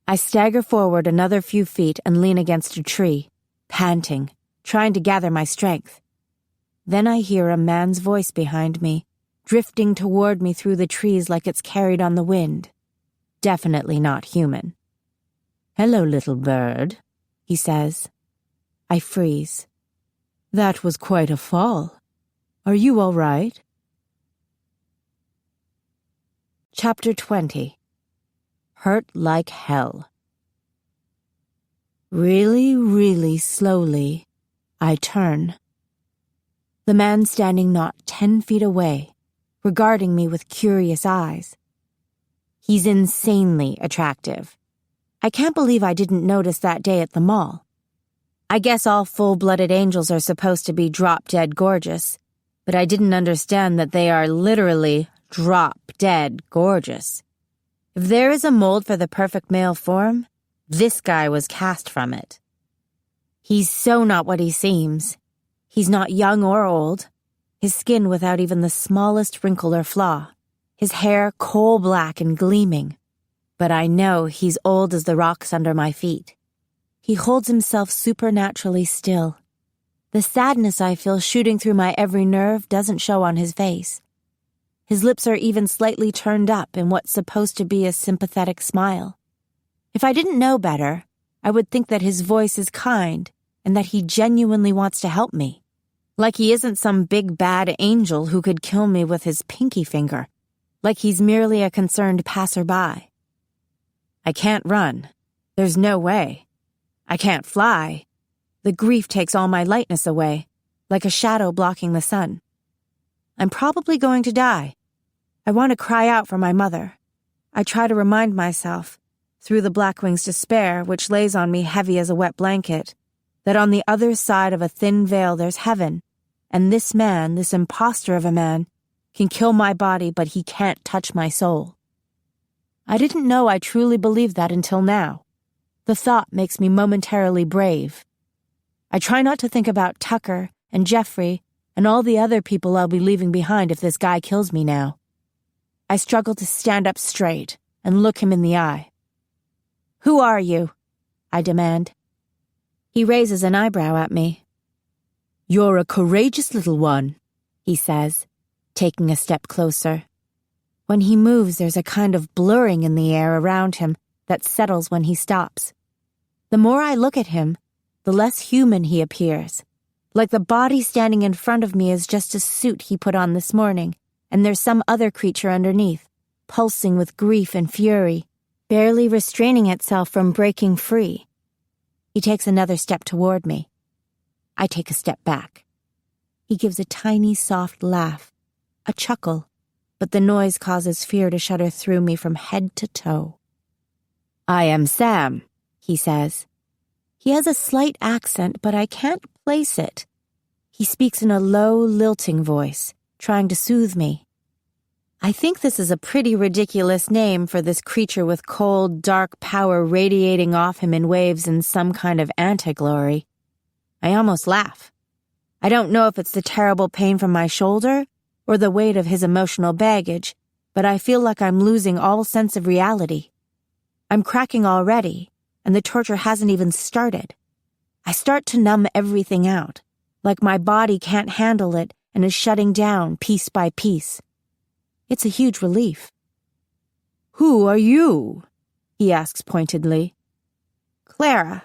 I stagger forward another few feet and lean against a tree, panting, trying to gather my strength. Then I hear a man's voice behind me, drifting toward me through the trees like it's carried on the wind. Definitely not human. "Hello, little bird," he says. I freeze. "That was quite a fall. Are you all right?" Chapter 20. Hurt like hell. Really, really slowly, I turn. The man standing not 10 feet away, regarding me with curious eyes. He's insanely attractive. I can't believe I didn't notice that day at the mall. I guess all full-blooded angels are supposed to be drop-dead gorgeous, but I didn't understand that they are literally drop-dead gorgeous. If there is a mold for the perfect male form, this guy was cast from it. He's so not what he seems. He's not young or old. His skin without even the smallest wrinkle or flaw. His hair coal-black and gleaming. But I know he's old as the rocks under my feet. He holds himself supernaturally still. The sadness I feel shooting through my every nerve doesn't show on his face. His lips are even slightly turned up in what's supposed to be a sympathetic smile. If I didn't know better, I would think that his voice is kind and that he genuinely wants to help me. Like he isn't some big bad angel who could kill me with his pinky finger. Like he's merely a concerned passerby. I can't run. There's no way. I can't fly. The grief takes all my lightness away, like a shadow blocking the sun. I'm probably going to die. I want to cry out for my mother. I try to remind myself, through the Blackwing's despair, which lays on me heavy as a wet blanket, that on the other side of a thin veil there's heaven, and this man, this imposter of a man, can kill my body, but he can't touch my soul. I didn't know I truly believed that until now. The thought makes me momentarily brave. I try not to think about Tucker and Jeffrey and all the other people I'll be leaving behind if this guy kills me now. I struggle to stand up straight and look him in the eye. "Who are you?" I demand. He raises an eyebrow at me. "You're a courageous little one," he says, taking a step closer. When he moves, there's a kind of blurring in the air around him that settles when he stops. The more I look at him, the less human he appears. Like the body standing in front of me is just a suit he put on this morning, and there's some other creature underneath, pulsing with grief and fury, barely restraining itself from breaking free. He takes another step toward me. I take a step back. He gives a tiny, soft laugh, a chuckle, but the noise causes fear to shudder through me from head to toe. "I am Sam," he says. He has a slight accent, but I can't place it. He speaks in a low, lilting voice, trying to soothe me. I think this is a pretty ridiculous name for this creature with cold, dark power radiating off him in waves in some kind of anti-glory. I almost laugh. I don't know if it's the terrible pain from my shoulder or the weight of his emotional baggage, but I feel like I'm losing all sense of reality. I'm cracking already, and the torture hasn't even started. I start to numb everything out, like my body can't handle it and is shutting down piece by piece. It's a huge relief. "Who are you?" he asks pointedly. "Clara."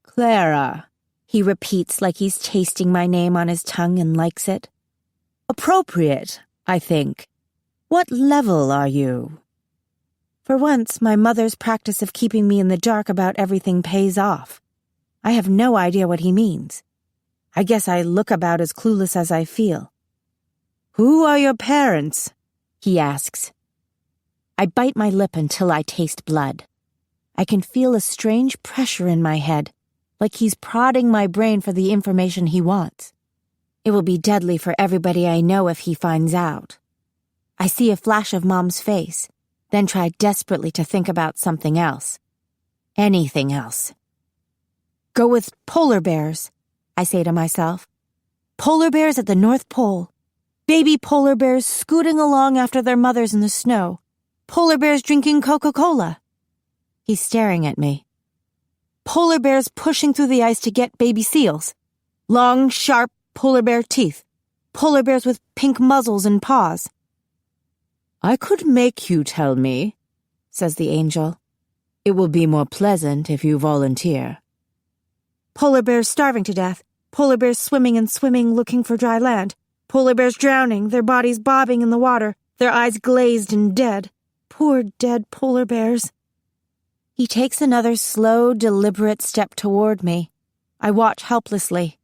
"Clara," he repeats like he's tasting my name on his tongue and likes it. "Appropriate, I think. What level are you?" For once, my mother's practice of keeping me in the dark about everything pays off. I have no idea what he means. I guess I look about as clueless as I feel. "Who are your parents?" he asks. I bite my lip until I taste blood. I can feel a strange pressure in my head, like he's prodding my brain for the information he wants. It will be deadly for everybody I know if he finds out. I see a flash of Mom's face, then try desperately to think about something else. Anything else. Go with polar bears, I say to myself. Polar bears at the North Pole. Baby polar bears scooting along after their mothers in the snow. Polar bears drinking Coca-Cola. He's staring at me. Polar bears pushing through the ice to get baby seals. Long, sharp polar bear teeth. Polar bears with pink muzzles and paws. I could make you tell me, says the angel. It will be more pleasant if you volunteer. Polar bears starving to death. Polar bears swimming and swimming looking for dry land. Polar bears drowning, their bodies bobbing in the water, their eyes glazed and dead. Poor dead polar bears. He takes another slow, deliberate step toward me. I watch helplessly.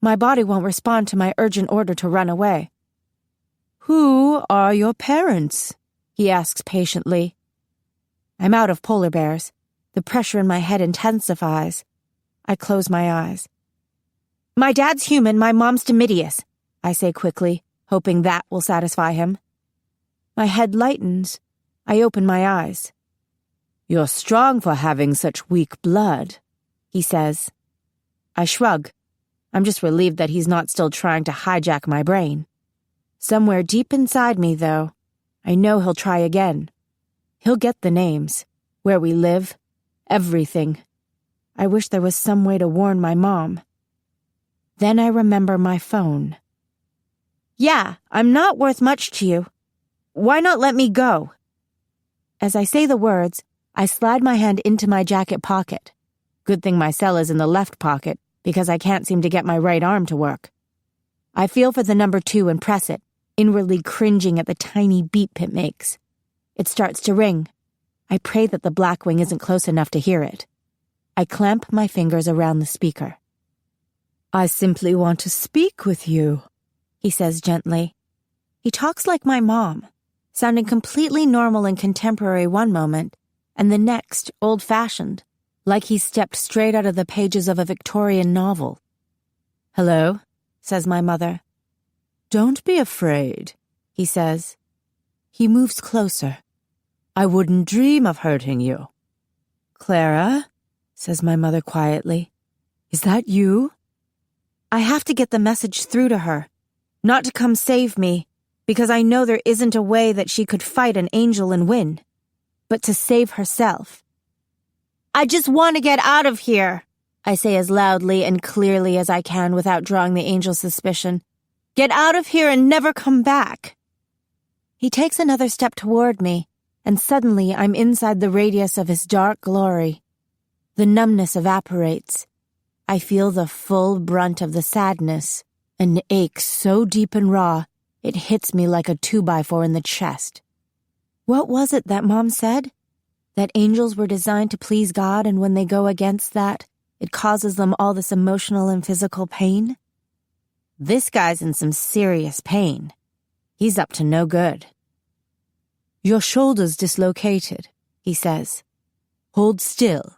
My body won't respond to my urgent order to run away. Who are your parents? He asks patiently. I'm out of polar bears. The pressure in my head intensifies. I close my eyes. My dad's human, my mom's Dimidius, I say quickly, hoping that will satisfy him. My head lightens. I open my eyes. You're strong for having such weak blood, he says. I shrug. I'm just relieved that he's not still trying to hijack my brain. Somewhere deep inside me, though, I know he'll try again. He'll get the names, where we live, everything. I wish there was some way to warn my mom. Then I remember my phone. Yeah, I'm not worth much to you. Why not let me go? As I say the words, I slide my hand into my jacket pocket. Good thing my cell is in the left pocket, because I can't seem to get my right arm to work. I feel for the number 2 and press it, inwardly cringing at the tiny beep it makes. It starts to ring. I pray that the Blackwing isn't close enough to hear it. I clamp my fingers around the speaker. I simply want to speak with you, he says gently. He talks like my mom, sounding completely normal and contemporary one moment, and the next old-fashioned, like he stepped straight out of the pages of a Victorian novel. Hello, says my mother. Don't be afraid, he says. He moves closer. I wouldn't dream of hurting you. Clara, says my mother quietly. Is that you? I have to get the message through to her, not to come save me, because I know there isn't a way that she could fight an angel and win, but to save herself. I just want to get out of here, I say as loudly and clearly as I can without drawing the angel's suspicion. Get out of here and never come back. He takes another step toward me, and suddenly I'm inside the radius of his dark glory. The numbness evaporates. I feel the full brunt of the sadness, an ache so deep and raw, it hits me like a 2x4 in the chest. What was it that Mom said? That angels were designed to please God, and when they go against that, it causes them all this emotional and physical pain? This guy's in some serious pain. He's up to no good. Your shoulder's dislocated, he says. Hold still.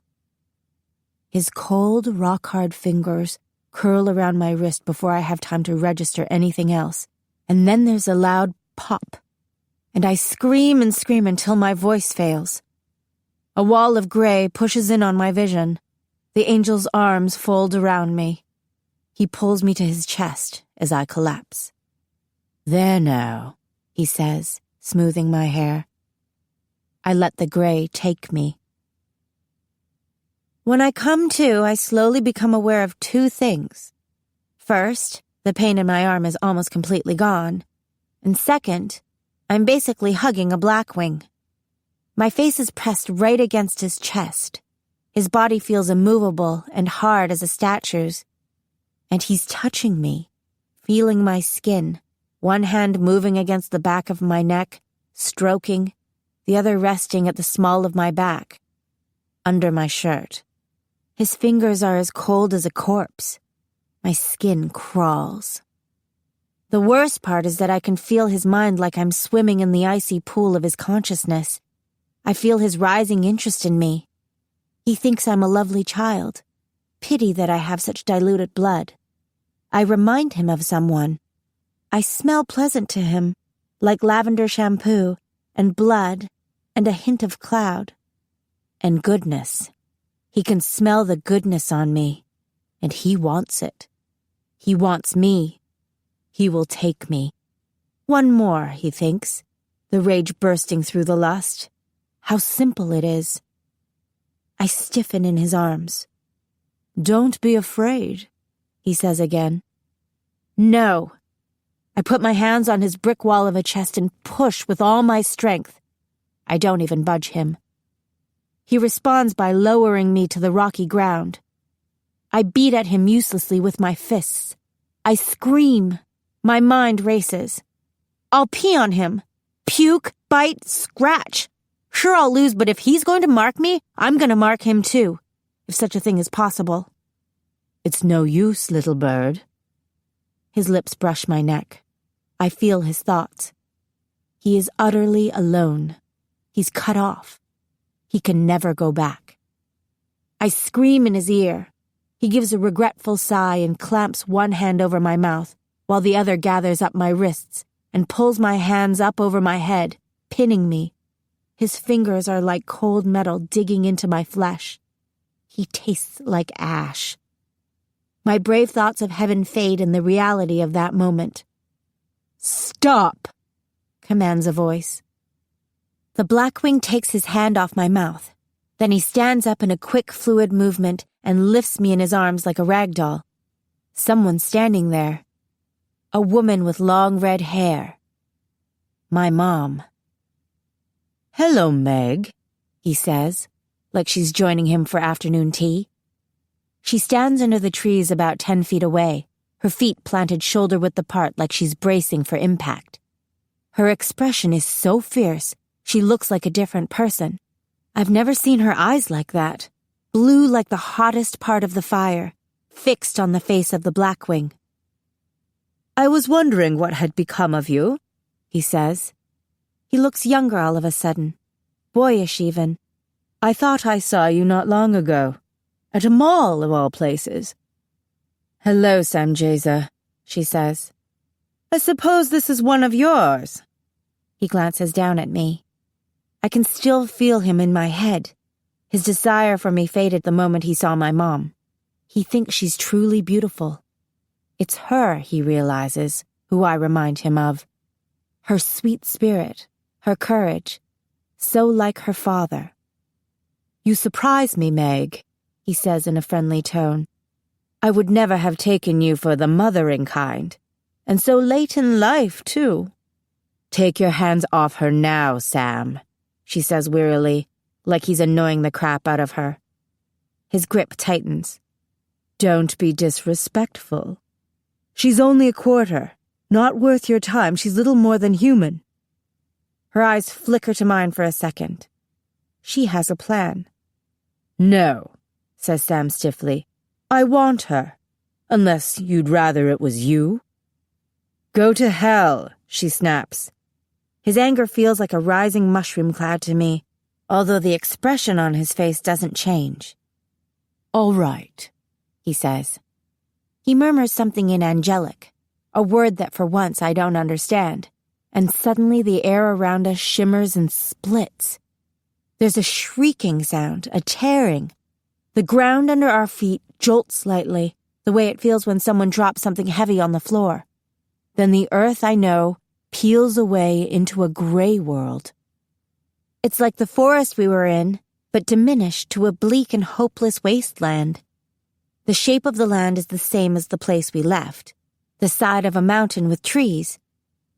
His cold, rock-hard fingers curl around my wrist before I have time to register anything else, and then there's a loud pop, and I scream and scream until my voice fails. A wall of gray pushes in on my vision. The angel's arms fold around me. He pulls me to his chest as I collapse. There now, he says, smoothing my hair. I let the gray take me. When I come to, I slowly become aware of 2 things. First, the pain in my arm is almost completely gone. And second, I'm basically hugging a Blackwing. My face is pressed right against his chest. His body feels immovable and hard as a statue's. And he's touching me, feeling my skin, one hand moving against the back of my neck, stroking, the other resting at the small of my back, under my shirt. His fingers are as cold as a corpse. My skin crawls. The worst part is that I can feel his mind like I'm swimming in the icy pool of his consciousness. I feel his rising interest in me. He thinks I'm a lovely child. Pity that I have such diluted blood. I remind him of someone. I smell pleasant to him, like lavender shampoo, and blood, and a hint of cloud. And goodness. He can smell the goodness on me, and he wants it. He wants me. He will take me. One more, he thinks, the rage bursting through the lust. How simple it is. I stiffen in his arms. Don't be afraid, he says again. No. I put my hands on his brick wall of a chest and push with all my strength. I don't even budge him. He responds by lowering me to the rocky ground. I beat at him uselessly with my fists. I scream. My mind races. I'll pee on him. Puke, bite, scratch. Sure, I'll lose, but if he's going to mark me, I'm going to mark him too, if such a thing is possible. It's no use, little bird. His lips brush my neck. I feel his thoughts. He is utterly alone. He's cut off. He can never go back. I scream in his ear. He gives a regretful sigh and clamps one hand over my mouth, while the other gathers up my wrists and pulls my hands up over my head, pinning me. His fingers are like cold metal digging into my flesh. He tastes like ash. My brave thoughts of heaven fade in the reality of that moment. Stop, commands a voice. The Blackwing takes his hand off my mouth. Then he stands up in a quick, fluid movement and lifts me in his arms like a rag doll. Someone's standing there. A woman with long red hair. My mom. Hello, Meg, he says, like she's joining him for afternoon tea. She stands under the trees about 10 feet away, her feet planted shoulder-width apart like she's bracing for impact. Her expression is so fierce, she looks like a different person. I've never seen her eyes like that, blue like the hottest part of the fire, fixed on the face of the Blackwing. I was wondering what had become of you, he says. He looks younger all of a sudden, boyish even. I thought I saw you not long ago, at a mall of all places. Hello, Samjeza, she says. I suppose this is one of yours. He glances down at me. I can still feel him in my head. His desire for me faded the moment he saw my mom. He thinks she's truly beautiful. It's her, he realizes, who I remind him of. Her sweet spirit, her courage, so like her father. You surprise me, Meg, he says in a friendly tone. I would never have taken you for the mothering kind, and so late in life, too. Take your hands off her now, Sam, she says wearily, like he's annoying the crap out of her. His grip tightens. Don't be disrespectful. She's only a quarter. Not worth your time. She's little more than human. Her eyes flicker to mine for a second. She has a plan. No, says Sam stiffly. I want her. Unless you'd rather it was you. Go to hell, she snaps. His anger feels like a rising mushroom cloud to me, although the expression on his face doesn't change. All right, he says. He murmurs something in angelic, a word that for once I don't understand, and suddenly the air around us shimmers and splits. There's a shrieking sound, a tearing. The ground under our feet jolts slightly, the way it feels when someone drops something heavy on the floor. Then the earth I know peels away into a gray world. It's like the forest we were in, but diminished to a bleak and hopeless wasteland. The shape of the land is the same as the place we left, the side of a mountain with trees,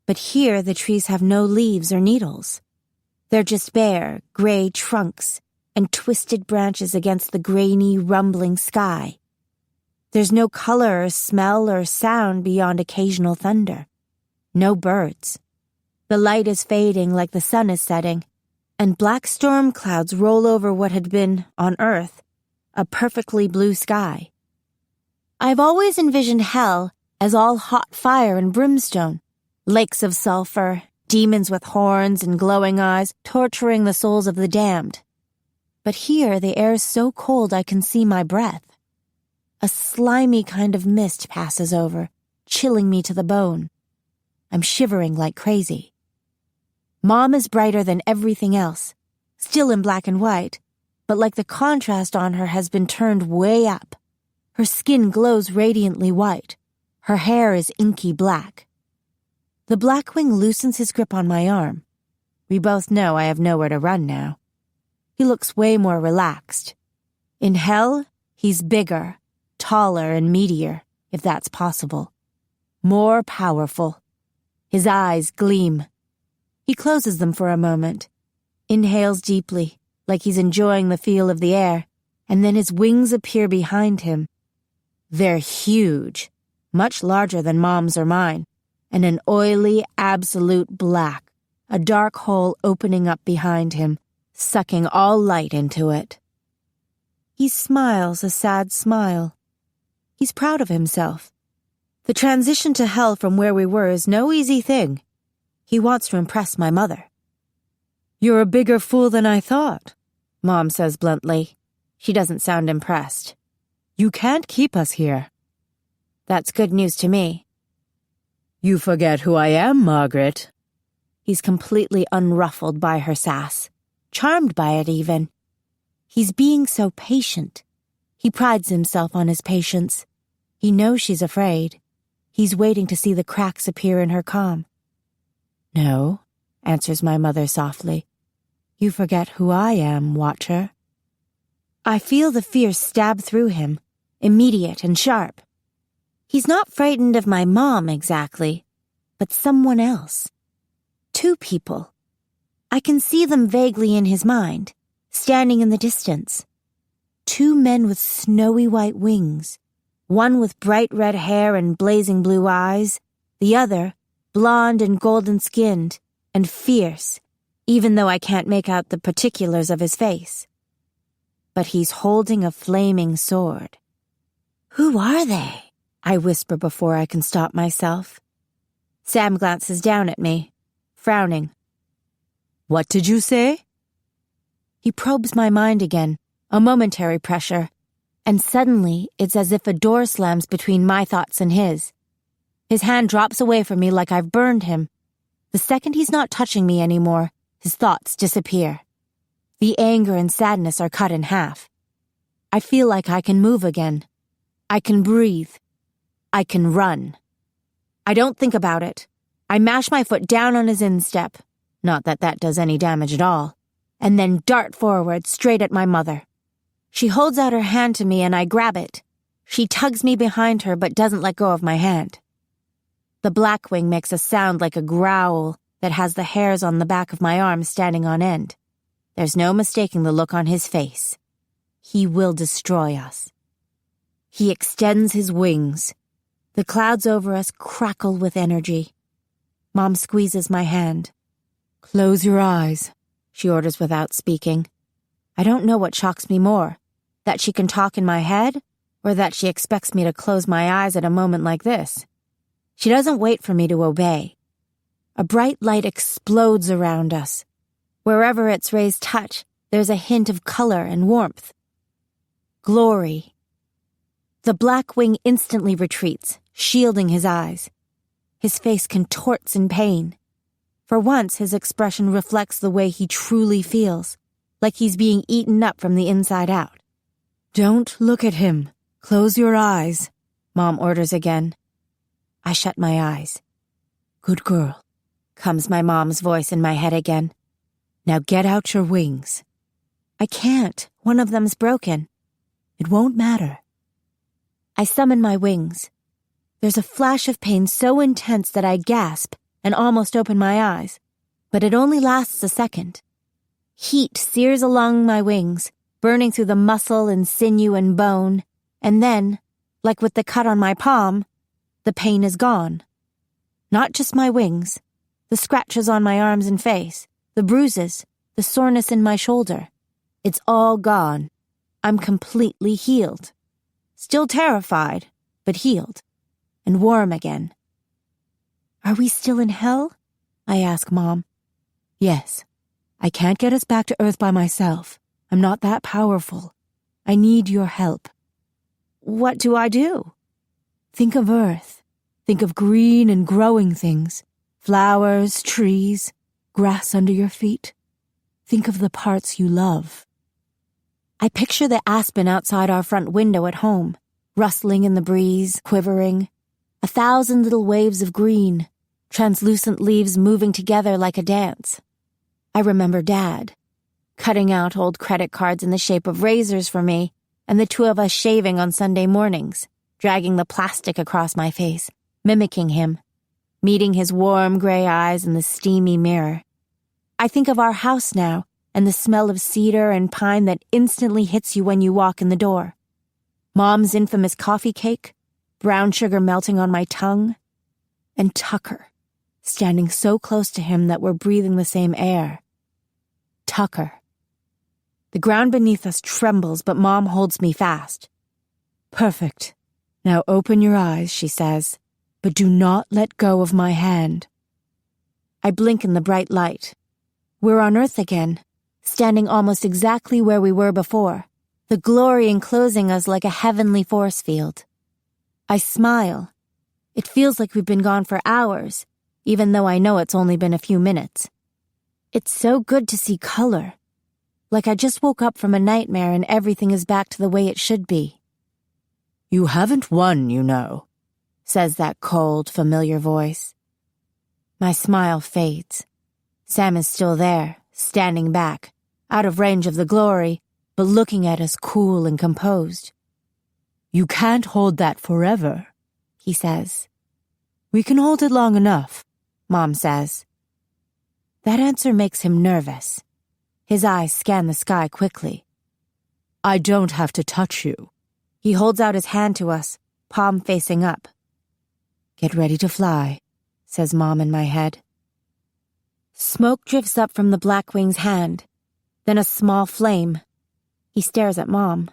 but here the trees have no leaves or needles. They're just bare, gray trunks and twisted branches against the grainy, rumbling sky. There's no color or smell or sound beyond occasional thunder. No birds. The light is fading like the sun is setting, and black storm clouds roll over what had been, on Earth, a perfectly blue sky. I've always envisioned hell as all hot fire and brimstone, lakes of sulfur, demons with horns and glowing eyes torturing the souls of the damned. But here the air is so cold I can see my breath. A slimy kind of mist passes over, chilling me to the bone. I'm shivering like crazy. Mom is brighter than everything else, still in black and white, but like the contrast on her has been turned way up. Her skin glows radiantly white. Her hair is inky black. The Blackwing loosens his grip on my arm. We both know I have nowhere to run now. He looks way more relaxed. In hell, he's bigger, taller and meatier, if that's possible. More powerful. His eyes gleam. He closes them for a moment, inhales deeply, like he's enjoying the feel of the air, and then his wings appear behind him. They're huge, much larger than Mom's or mine, and an oily, absolute black, a dark hole opening up behind him, sucking all light into it. He smiles a sad smile. He's proud of himself. The transition to hell from where we were is no easy thing. He wants to impress my mother. "You're a bigger fool than I thought," Mom says bluntly. She doesn't sound impressed. "You can't keep us here." That's good news to me. "You forget who I am, Margaret." He's completely unruffled by her sass, charmed by it even. He's being so patient. He prides himself on his patience. He knows she's afraid. He's waiting to see the cracks appear in her calm. "No," answers my mother softly. "You forget who I am, Watcher." I feel the fear stab through him, immediate and sharp. He's not frightened of my mom exactly, but someone else. Two people. I can see them vaguely in his mind, standing in the distance. Two men with snowy white wings, one with bright red hair and blazing blue eyes, the other blonde and golden-skinned, and fierce, even though I can't make out the particulars of his face. But he's holding a flaming sword. "Who are they?" I whisper before I can stop myself. Sam glances down at me, frowning. "What did you say?" He probes my mind again, a momentary pressure, and suddenly it's as if a door slams between my thoughts and his. His hand drops away from me like I've burned him. The second he's not touching me anymore, his thoughts disappear. The anger and sadness are cut in half. I feel like I can move again. I can breathe. I can run. I don't think about it. I mash my foot down on his instep, not that that does any damage at all, and then dart forward straight at my mother. She holds out her hand to me and I grab it. She tugs me behind her but doesn't let go of my hand. The Blackwing makes a sound like a growl that has the hairs on the back of my arm standing on end. There's no mistaking the look on his face. He will destroy us. He extends his wings. The clouds over us crackle with energy. Mom squeezes my hand. "Close your eyes," she orders without speaking. I don't know what shocks me more, that she can talk in my head, or that she expects me to close my eyes at a moment like this. She doesn't wait for me to obey. A bright light explodes around us. Wherever its rays touch, there's a hint of color and warmth. Glory. The Blackwing instantly retreats, shielding his eyes. His face contorts in pain. For once, his expression reflects the way he truly feels, like he's being eaten up from the inside out. "Don't look at him. Close your eyes," Mom orders again. I shut my eyes. "Good girl," comes my mom's voice in my head again. "Now get out your wings." "I can't. One of them's broken." "It won't matter." I summon my wings. There's a flash of pain so intense that I gasp and almost open my eyes, but it only lasts a second. Heat sears along my wings, burning through the muscle and sinew and bone, and then, like with the cut on my palm, the pain is gone. Not just my wings, the scratches on my arms and face, the bruises, the soreness in my shoulder. It's all gone. I'm completely healed. Still terrified, but healed. And warm again. "Are we still in hell?" I ask Mom. "Yes. I can't get us back to Earth by myself. I'm not that powerful. I need your help. What do I do? Think of Earth. Think of green and growing things. Flowers, trees, grass under your feet. Think of the parts you love. I picture the aspen outside our front window at home, rustling in the breeze, quivering. 1,000 little waves of green, translucent leaves moving together like a dance. I remember Dad, cutting out old credit cards in the shape of razors for me, and the two of us shaving on Sunday mornings, dragging the plastic across my face, mimicking him, meeting his warm gray eyes in the steamy mirror. I think of our house now, and the smell of cedar and pine that instantly hits you when you walk in the door. Mom's infamous coffee cake, brown sugar melting on my tongue, and Tucker, standing so close to him that we're breathing the same air. Tucker. The ground beneath us trembles, but Mom holds me fast. Perfect. Now open your eyes, she says, but do not let go of my hand. I blink in the bright light. We're on Earth again, standing almost exactly where we were before, the glory enclosing us like a heavenly force field. I smile. It feels like we've been gone for hours, even though I know it's only been a few minutes. It's so good to see color. Like I just woke up from a nightmare and everything is back to the way it should be. You haven't won, you know, says that cold, familiar voice. My smile fades. Sam is still there, standing back, out of range of the glory, but looking at us cool and composed. You can't hold that forever, he says. We can hold it long enough, Mom says. That answer makes him nervous. His eyes scan the sky quickly. I don't have to touch you. He holds out his hand to us, palm facing up. Get ready to fly, says Mom in my head. Smoke drifts up from the Blackwing's hand, then a small flame. He stares at Mom.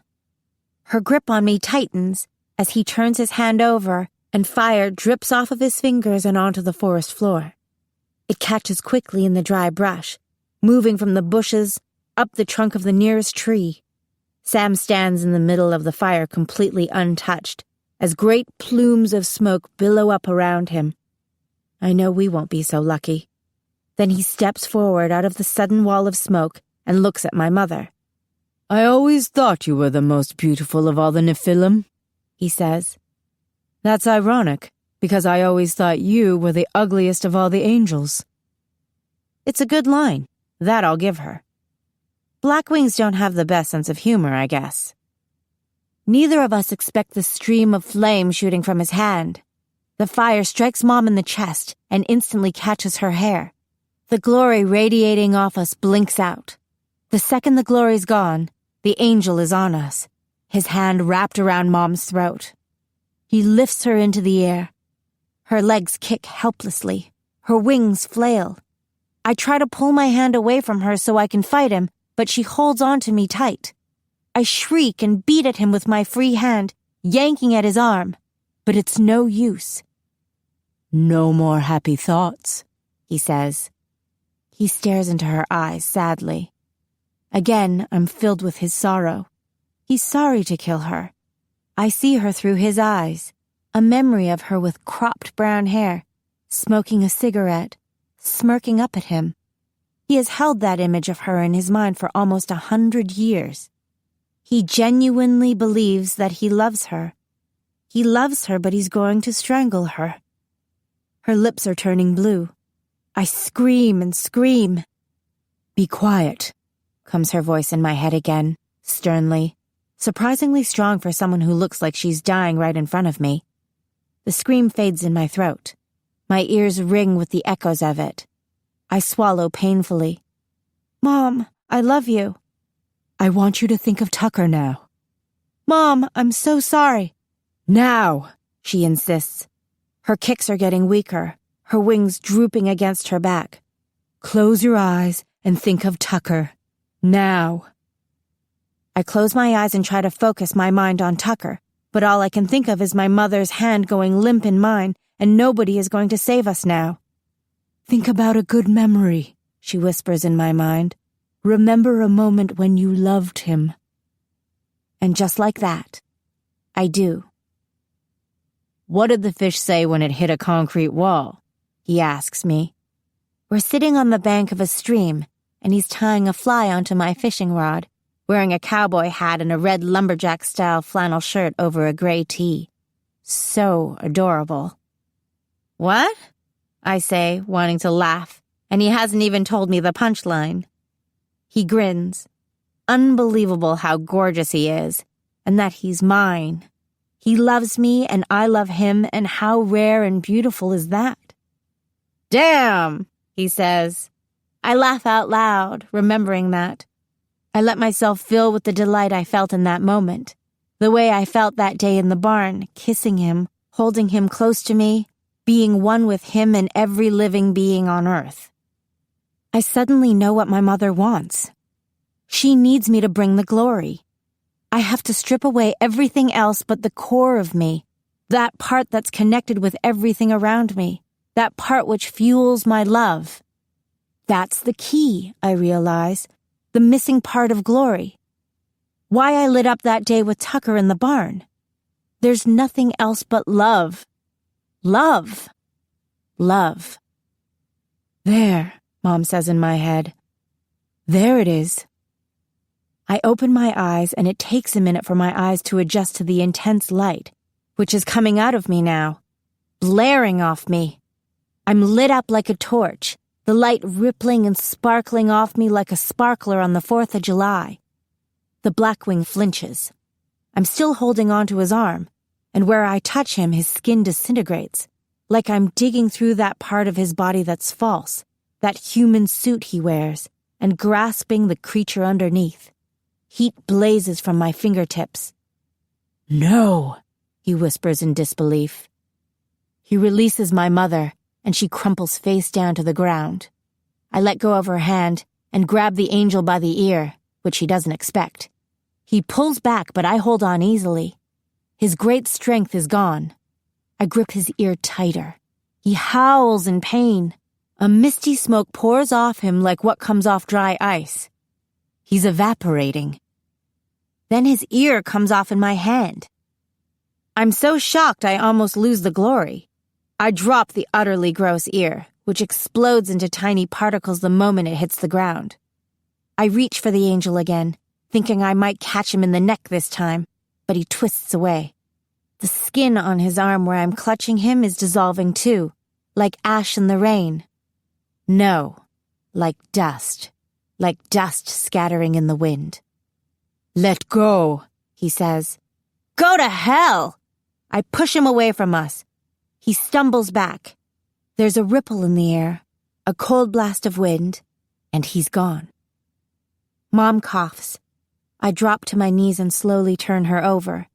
Her grip on me tightens as he turns his hand over and fire drips off of his fingers and onto the forest floor. It catches quickly in the dry brush, moving from the bushes up the trunk of the nearest tree. Sam stands in the middle of the fire completely untouched, as great plumes of smoke billow up around him. I know we won't be so lucky. Then he steps forward out of the sudden wall of smoke and looks at my mother. I always thought you were the most beautiful of all the Nephilim, he says. That's ironic, because I always thought you were the ugliest of all the angels. It's a good line. That I'll give her. Blackwings don't have the best sense of humor, I guess. Neither of us expect the stream of flame shooting from his hand. The fire strikes Mom in the chest and instantly catches her hair. The glory radiating off us blinks out. The second the glory's gone, the angel is on us, his hand wrapped around Mom's throat. He lifts her into the air. Her legs kick helplessly. Her wings flail. I try to pull my hand away from her so I can fight him, but she holds on to me tight. I shriek and beat at him with my free hand, yanking at his arm, but it's no use. No more happy thoughts, he says. He stares into her eyes sadly. Again, I'm filled with his sorrow. He's sorry to kill her. I see her through his eyes, a memory of her with cropped brown hair, smoking a cigarette, smirking up at him. He has held that image of her in his mind for almost 100 years. He genuinely believes that he loves her. He loves her, but he's going to strangle her. Her lips are turning blue. I scream and scream. Be quiet, comes her voice in my head again, sternly, surprisingly strong for someone who looks like she's dying right in front of me. The scream fades in my throat. My ears ring with the echoes of it. I swallow painfully. Mom, I love you. I want you to think of Tucker now. Mom, I'm so sorry. Now, she insists. Her kicks are getting weaker, her wings drooping against her back. Close your eyes and think of Tucker. Now. I close my eyes and try to focus my mind on Tucker, but all I can think of is my mother's hand going limp in mine, and nobody is going to save us now. Think about a good memory, she whispers in my mind. remember a moment when you loved him. And just like that, I do. What did the fish say when it hit a concrete wall? He asks me. We're sitting on the bank of a stream, and he's tying a fly onto my fishing rod, wearing a cowboy hat and a red lumberjack-style flannel shirt over a gray tee. So adorable. What? I say, wanting to laugh, and he hasn't even told me the punchline. He grins. Unbelievable how gorgeous he is, and that he's mine. He loves me, and I love him, and how rare and beautiful is that? Damn, he says. I laugh out loud, remembering that. I let myself fill with the delight I felt in that moment, the way I felt that day in the barn, kissing him, holding him close to me, being one with him and every living being on earth. I suddenly know what my mother wants. She needs me to bring the glory. I have to strip away everything else but the core of me, that part that's connected with everything around me, that part which fuels my love. That's the key, I realize, the missing part of glory. Why I lit up that day with Tucker in the barn. There's nothing else but love. Love. Love. There, Mom says in my head. There it is. I open my eyes, and it takes a minute for my eyes to adjust to the intense light, which is coming out of me now, blaring off me. I'm lit up like a torch, the light rippling and sparkling off me like a sparkler on the 4th of July. The Blackwing flinches. I'm still holding onto his arm, and where I touch him, his skin disintegrates, like I'm digging through that part of his body that's false, that human suit he wears, and grasping the creature underneath. Heat blazes from my fingertips. No, he whispers in disbelief. He releases my mother, and she crumples face down to the ground. I let go of her hand and grab the angel by the ear, which he doesn't expect. He pulls back, but I hold on easily. His great strength is gone. I grip his ear tighter. He howls in pain. A misty smoke pours off him like what comes off dry ice. He's evaporating. Then his ear comes off in my hand. I'm so shocked I almost lose the glory. I drop the utterly gross ear, which explodes into tiny particles the moment it hits the ground. I reach for the angel again, thinking I might catch him in the neck this time, but he twists away. The skin on his arm where I'm clutching him is dissolving too, like ash in the rain. No, like dust scattering in the wind. Let go, he says. Go to hell! I push him away from us. He stumbles back. There's a ripple in the air, a cold blast of wind, and he's gone. Mom coughs. I drop to my knees and slowly turn her over.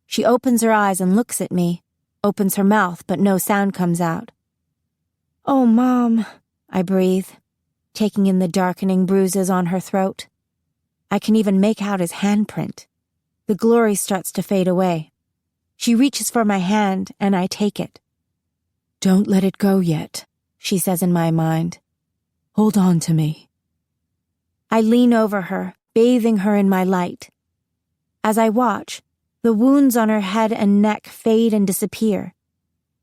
She opens her eyes and looks at me, opens her mouth, but no sound comes out. Oh, Mom, I breathe, taking in the darkening bruises on her throat. I can even make out his handprint. The glory starts to fade away. She reaches for my hand, and I take it. Don't let it go yet, she says in my mind. Hold on to me. I lean over her, bathing her in my light. As I watch, the wounds on her head and neck fade and disappear.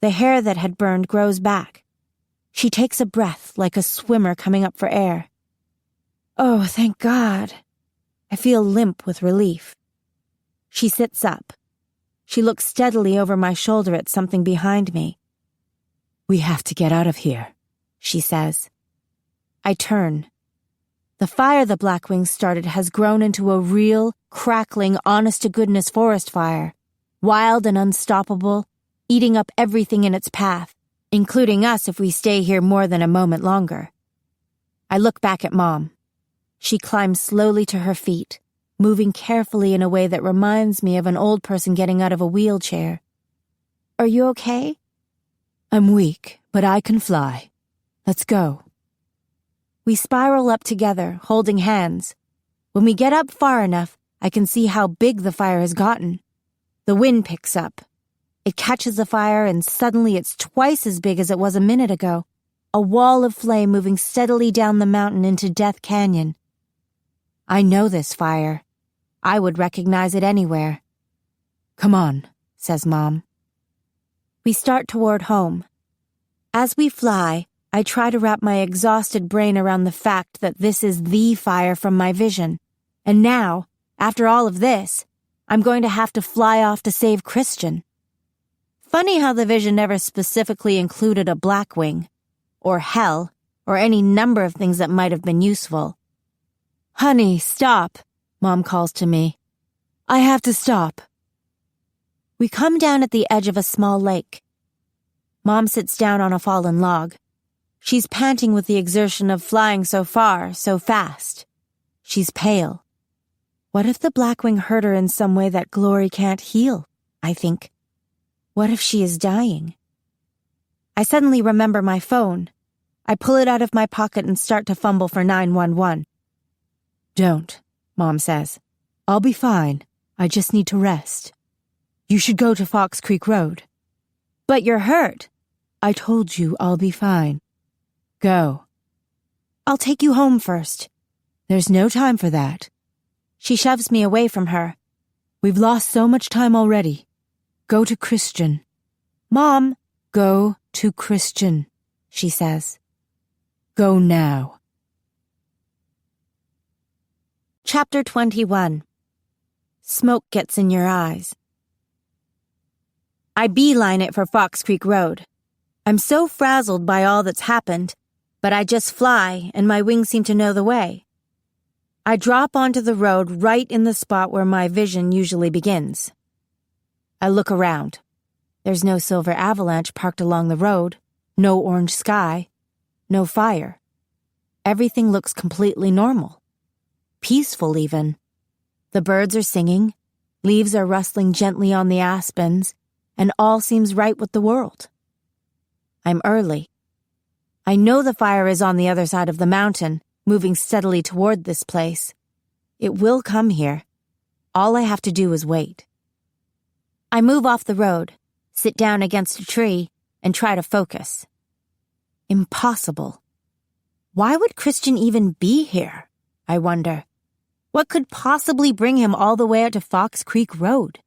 The hair that had burned grows back. She takes a breath like a swimmer coming up for air. Oh, thank God. I feel limp with relief. She sits up. She looks steadily over my shoulder at something behind me. We have to get out of here, she says. I turn. The fire the Blackwings started has grown into a real, crackling, honest-to-goodness forest fire, wild and unstoppable, eating up everything in its path, including us if we stay here more than a moment longer. I look back at Mom. She climbs slowly to her feet, moving carefully in a way that reminds me of an old person getting out of a wheelchair. Are you okay? I'm weak, but I can fly. Let's go. We spiral up together, holding hands. When we get up far enough, I can see how big the fire has gotten. The wind picks up. It catches the fire, and suddenly it's twice as big as it was a minute ago. A wall of flame moving steadily down the mountain into Death Canyon. I know this fire. I would recognize it anywhere. Come on, says Mom. We start toward home. As we fly, I try to wrap my exhausted brain around the fact that this is the fire from my vision. And now, after all of this, I'm going to have to fly off to save Christian. Funny how the vision never specifically included a Blackwing, or hell, or any number of things that might have been useful. Honey, stop, Mom calls to me. I have to stop. We come down at the edge of a small lake. Mom sits down on a fallen log. She's panting with the exertion of flying so far, so fast. She's pale. What if the Blackwing hurt her in some way that glory can't heal, I think. What if she is dying? I suddenly remember my phone. I pull it out of my pocket and start to fumble for 911. Don't, Mom says. I'll be fine. I just need to rest. You should go to Fox Creek Road. But you're hurt. I told you I'll be fine. Go. I'll take you home first. There's no time for that. She shoves me away from her. We've lost so much time already. Go to Christian. Mom, go to Christian, she says. Go now. Chapter 21. Smoke gets in your eyes. I beeline it for Fox Creek Road. I'm so frazzled by all that's happened, but I just fly and my wings seem to know the way. I drop onto the road right in the spot where my vision usually begins. I look around. There's no silver avalanche parked along the road, no orange sky, no fire. Everything looks completely normal. Peaceful even. The birds are singing, leaves are rustling gently on the aspens, and all seems right with the world. I'm early. I know the fire is on the other side of the mountain, moving steadily toward this place. It will come here. All I have to do is wait. I move off the road, sit down against a tree, and try to focus. Impossible. Why would Christian even be here? I wonder. What could possibly bring him all the way out to Fox Creek Road?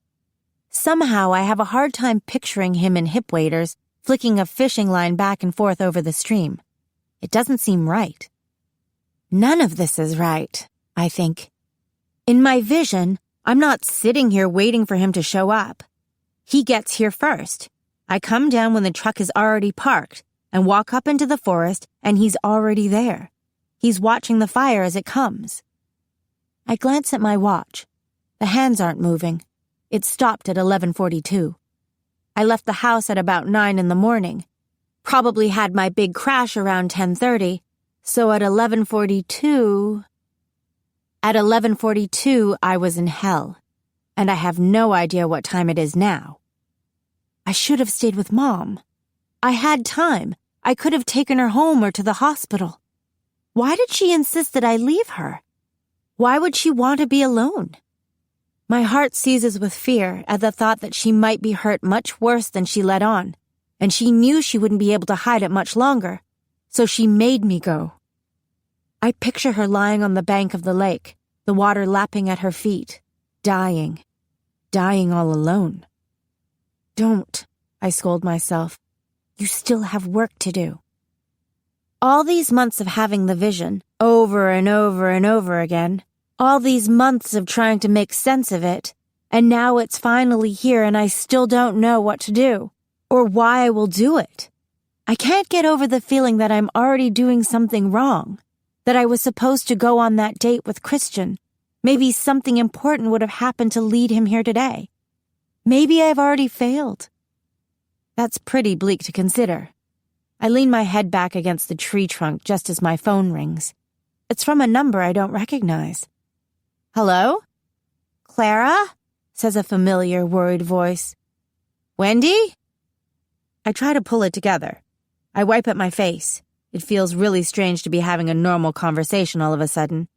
Somehow I have a hard time picturing him in hip waders, flicking a fishing line back and forth over the stream. It doesn't seem right. None of this is right, I think. In my vision, I'm not sitting here waiting for him to show up. He gets here first. I come down when the truck is already parked and walk up into the forest, and he's already there. He's watching the fire as it comes. I glance at my watch. The hands aren't moving. It stopped at 11:42. I left the house at about 9 in the morning. Probably had my big crash around 10:30, so at 11:42... At 11:42, I was in hell, and I have no idea what time it is now. I should have stayed with Mom. I had time. I could have taken her home or to the hospital. Why did she insist that I leave her? Why would she want to be alone? My heart seizes with fear at the thought that she might be hurt much worse than she let on, and she knew she wouldn't be able to hide it much longer, so she made me go. I picture her lying on the bank of the lake, the water lapping at her feet, dying all alone. Don't, I scold myself. You still have work to do. All these months of having the vision, over and over and over again, all these months of trying to make sense of it, and now it's finally here and I still don't know what to do, or why I will do it. I can't get over the feeling that I'm already doing something wrong, that I was supposed to go on that date with Christian. Maybe something important would have happened to lead him here today. Maybe I've already failed. That's pretty bleak to consider. I lean my head back against the tree trunk just as my phone rings. It's from a number I don't recognize. Hello? Clara? Says a familiar, worried voice. Wendy? I try to pull it together. I wipe at my face. It feels really strange to be having a normal conversation all of a sudden.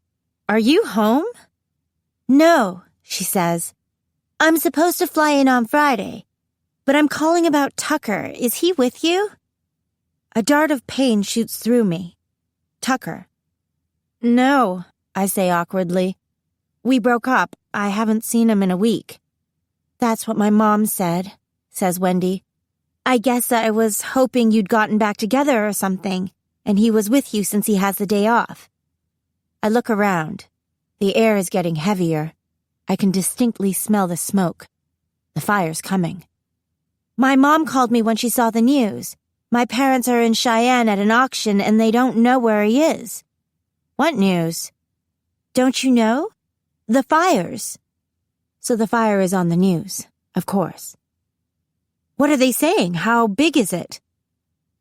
Are you home? No, she says. I'm supposed to fly in on Friday, but I'm calling about Tucker. Is he with you? A dart of pain shoots through me. Tucker. No, I say awkwardly. We broke up. I haven't seen him in a week. That's what my mom said, says Wendy. I guess I was hoping you'd gotten back together or something, and he was with you since he has the day off. I look around. The air is getting heavier. I can distinctly smell the smoke. The fire's coming. My mom called me when she saw the news. My parents are in Cheyenne at an auction and they don't know where he is. What news? Don't you know? The fires. So the fire is on the news, of course. What are they saying? How big is it?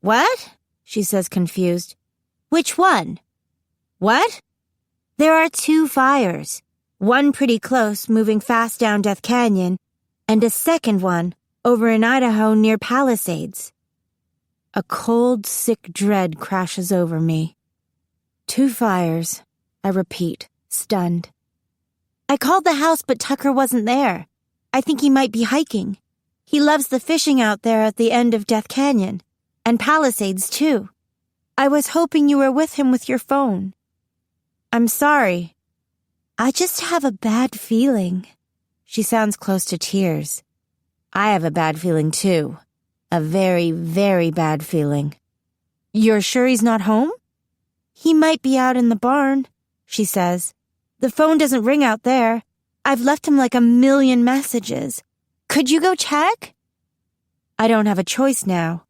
What? She says, confused. Which one? What? There are 2 fires. One pretty close, moving fast down Death Canyon, and a second one over in Idaho near Palisades. A cold, sick dread crashes over me. 2 fires, I repeat, stunned. I called the house, but Tucker wasn't there. I think he might be hiking. He loves the fishing out there at the end of Death Canyon, and Palisades, too. I was hoping you were with him with your phone. I'm sorry. I just have a bad feeling. She sounds close to tears. I have a bad feeling, too. A very, very bad feeling. You're sure he's not home? He might be out in the barn, she says. The phone doesn't ring out there. I've left him like 1,000,000 messages. Could you go check? I don't have a choice now.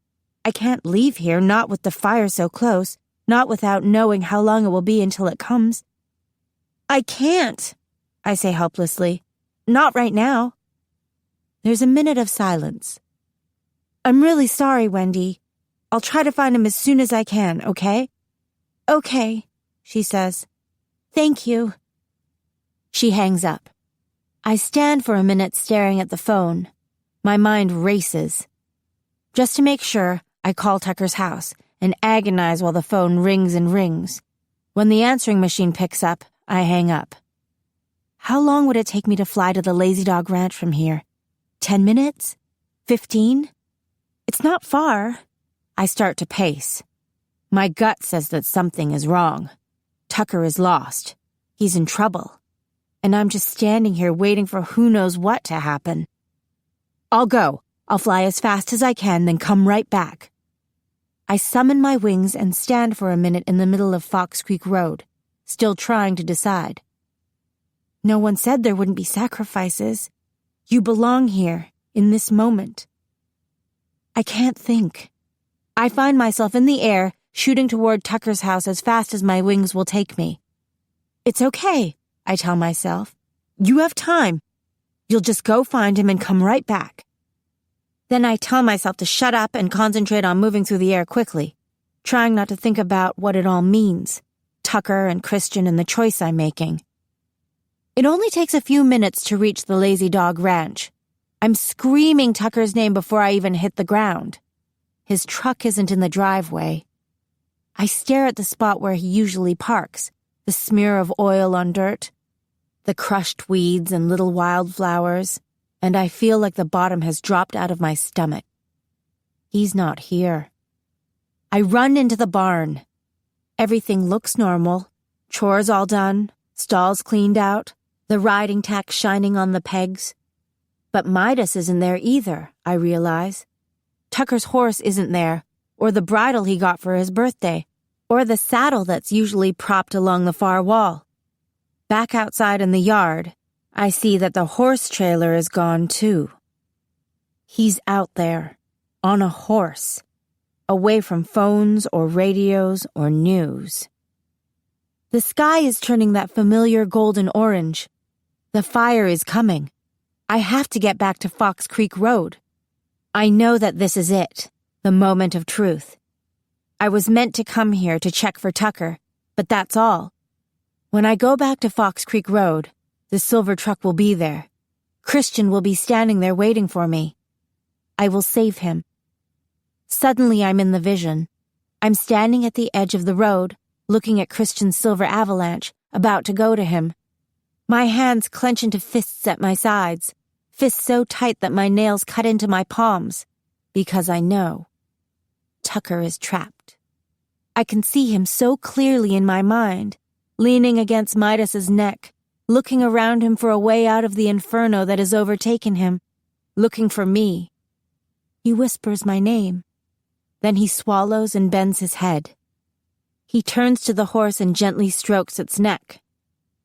I can't leave here, not with the fire so close, not without knowing how long it will be until it comes. I can't, I say helplessly. Not right now. There's a minute of silence. I'm really sorry, Wendy. I'll try to find him as soon as I can, okay? Okay, she says. Thank you. She hangs up. I stand for a minute staring at the phone. My mind races. Just to make sure, I call Tucker's house and agonize while the phone rings and rings. When the answering machine picks up, I hang up. How long would it take me to fly to the Lazy Dog Ranch from here? 10 minutes? 15? It's not far. I start to pace. My gut says that something is wrong. Tucker is lost. He's in trouble. And I'm just standing here waiting for who knows what to happen. I'll go. I'll fly as fast as I can, then come right back. I summon my wings and stand for a minute in the middle of Fox Creek Road, still trying to decide. No one said there wouldn't be sacrifices. You belong here, in this moment. I can't think. I find myself in the air, shooting toward Tucker's house as fast as my wings will take me. It's okay, I tell myself. You have time. You'll just go find him and come right back. Then I tell myself to shut up and concentrate on moving through the air quickly, trying not to think about what it all means, Tucker and Christian and the choice I'm making. It only takes a few minutes to reach the Lazy Dog Ranch. I'm screaming Tucker's name before I even hit the ground. His truck isn't in the driveway. I stare at the spot where he usually parks, the smear of oil on dirt, the crushed weeds and little wildflowers, and I feel like the bottom has dropped out of my stomach. He's not here. I run into the barn. Everything looks normal. Chores all done, stalls cleaned out, the riding tack shining on the pegs. But Midas isn't there either, I realize. Tucker's horse isn't there, or the bridle he got for his birthday, or the saddle that's usually propped along the far wall. Back outside in the yard, I see that the horse trailer is gone too. He's out there, on a horse, away from phones or radios or news. The sky is turning that familiar golden orange. The fire is coming. I have to get back to Fox Creek Road. I know that this is it, the moment of truth. I was meant to come here to check for Tucker, but that's all. When I go back to Fox Creek Road, the silver truck will be there. Christian will be standing there waiting for me. I will save him. Suddenly I'm in the vision. I'm standing at the edge of the road, looking at Christian's silver avalanche, about to go to him. My hands clench into fists at my sides, fists so tight that my nails cut into my palms, because I know Tucker is trapped. I can see him so clearly in my mind, leaning against Midas's neck, looking around him for a way out of the inferno that has overtaken him, looking for me. He whispers my name. Then he swallows and bends his head. He turns to the horse and gently strokes its neck.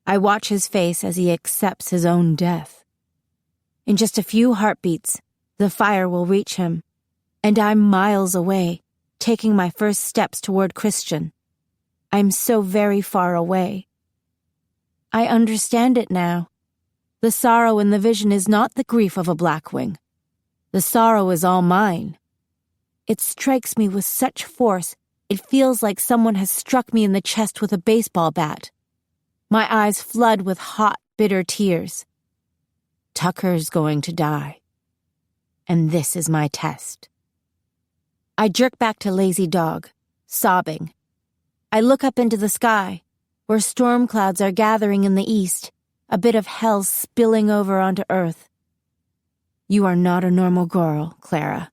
I watch his face as he accepts his own death. In just a few heartbeats, the fire will reach him, and I'm miles away, taking my first steps toward Christian. I'm so very far away. I understand it now. The sorrow in the vision is not the grief of a Blackwing. The sorrow is all mine. It strikes me with such force, it feels like someone has struck me in the chest with a baseball bat. My eyes flood with hot, bitter tears. Tucker's going to die. And this is my test. I jerk back to Lazy Dog, sobbing. I look up into the sky, where storm clouds are gathering in the east, a bit of hell spilling over onto Earth. You are not a normal girl, Clara.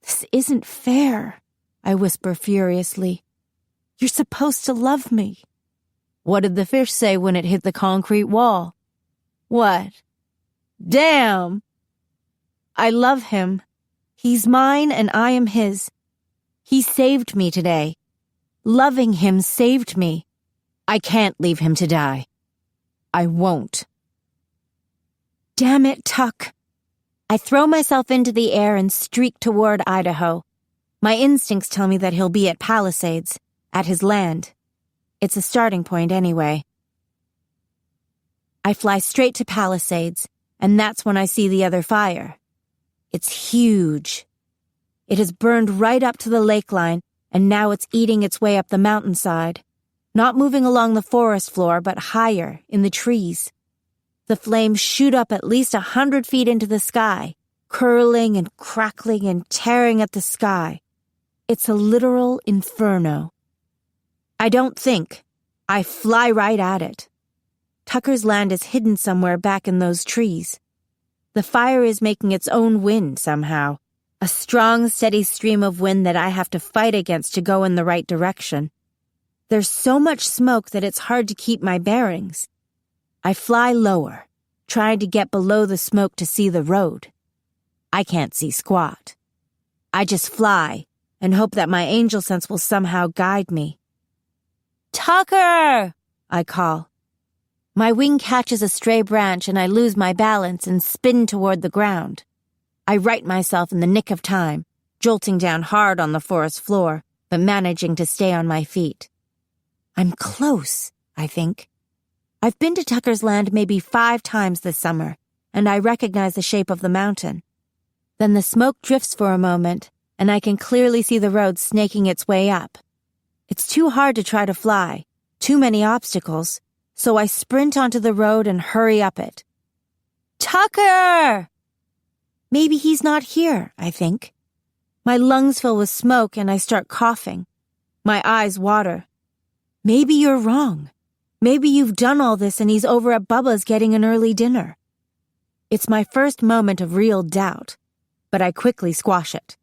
This isn't fair, I whisper furiously. You're supposed to love me. What did the fish say when it hit the concrete wall? What? Damn! I love him. He's mine and I am his. He saved me today. Loving him saved me. I can't leave him to die. I won't. Damn it, Tuck. I throw myself into the air and streak toward Idaho. My instincts tell me that he'll be at Palisades, at his land. It's a starting point anyway. I fly straight to Palisades, and that's when I see the other fire. It's huge. It has burned right up to the lake line, and now it's eating its way up the mountainside, not moving along the forest floor, but higher, in the trees. The flames shoot up at least 100 feet into the sky, curling and crackling and tearing at the sky. It's a literal inferno. I don't think. I fly right at it. Tucker's land is hidden somewhere back in those trees. The fire is making its own wind somehow, a strong, steady stream of wind that I have to fight against to go in the right direction. There's so much smoke that it's hard to keep my bearings. I fly lower, trying to get below the smoke to see the road. I can't see squat. I just fly and hope that my angel sense will somehow guide me. Tucker! I call. My wing catches a stray branch and I lose my balance and spin toward the ground. I right myself in the nick of time, jolting down hard on the forest floor, but managing to stay on my feet. I'm close, I think. I've been to Tucker's land maybe 5 times this summer, and I recognize the shape of the mountain. Then the smoke drifts for a moment, and I can clearly see the road snaking its way up. It's too hard to try to fly, too many obstacles, so I sprint onto the road and hurry up it. Tucker! Maybe he's not here, I think. My lungs fill with smoke and I start coughing. My eyes water. Maybe you're wrong. Maybe you've done all this and he's over at Bubba's getting an early dinner. It's my first moment of real doubt, but I quickly squash it.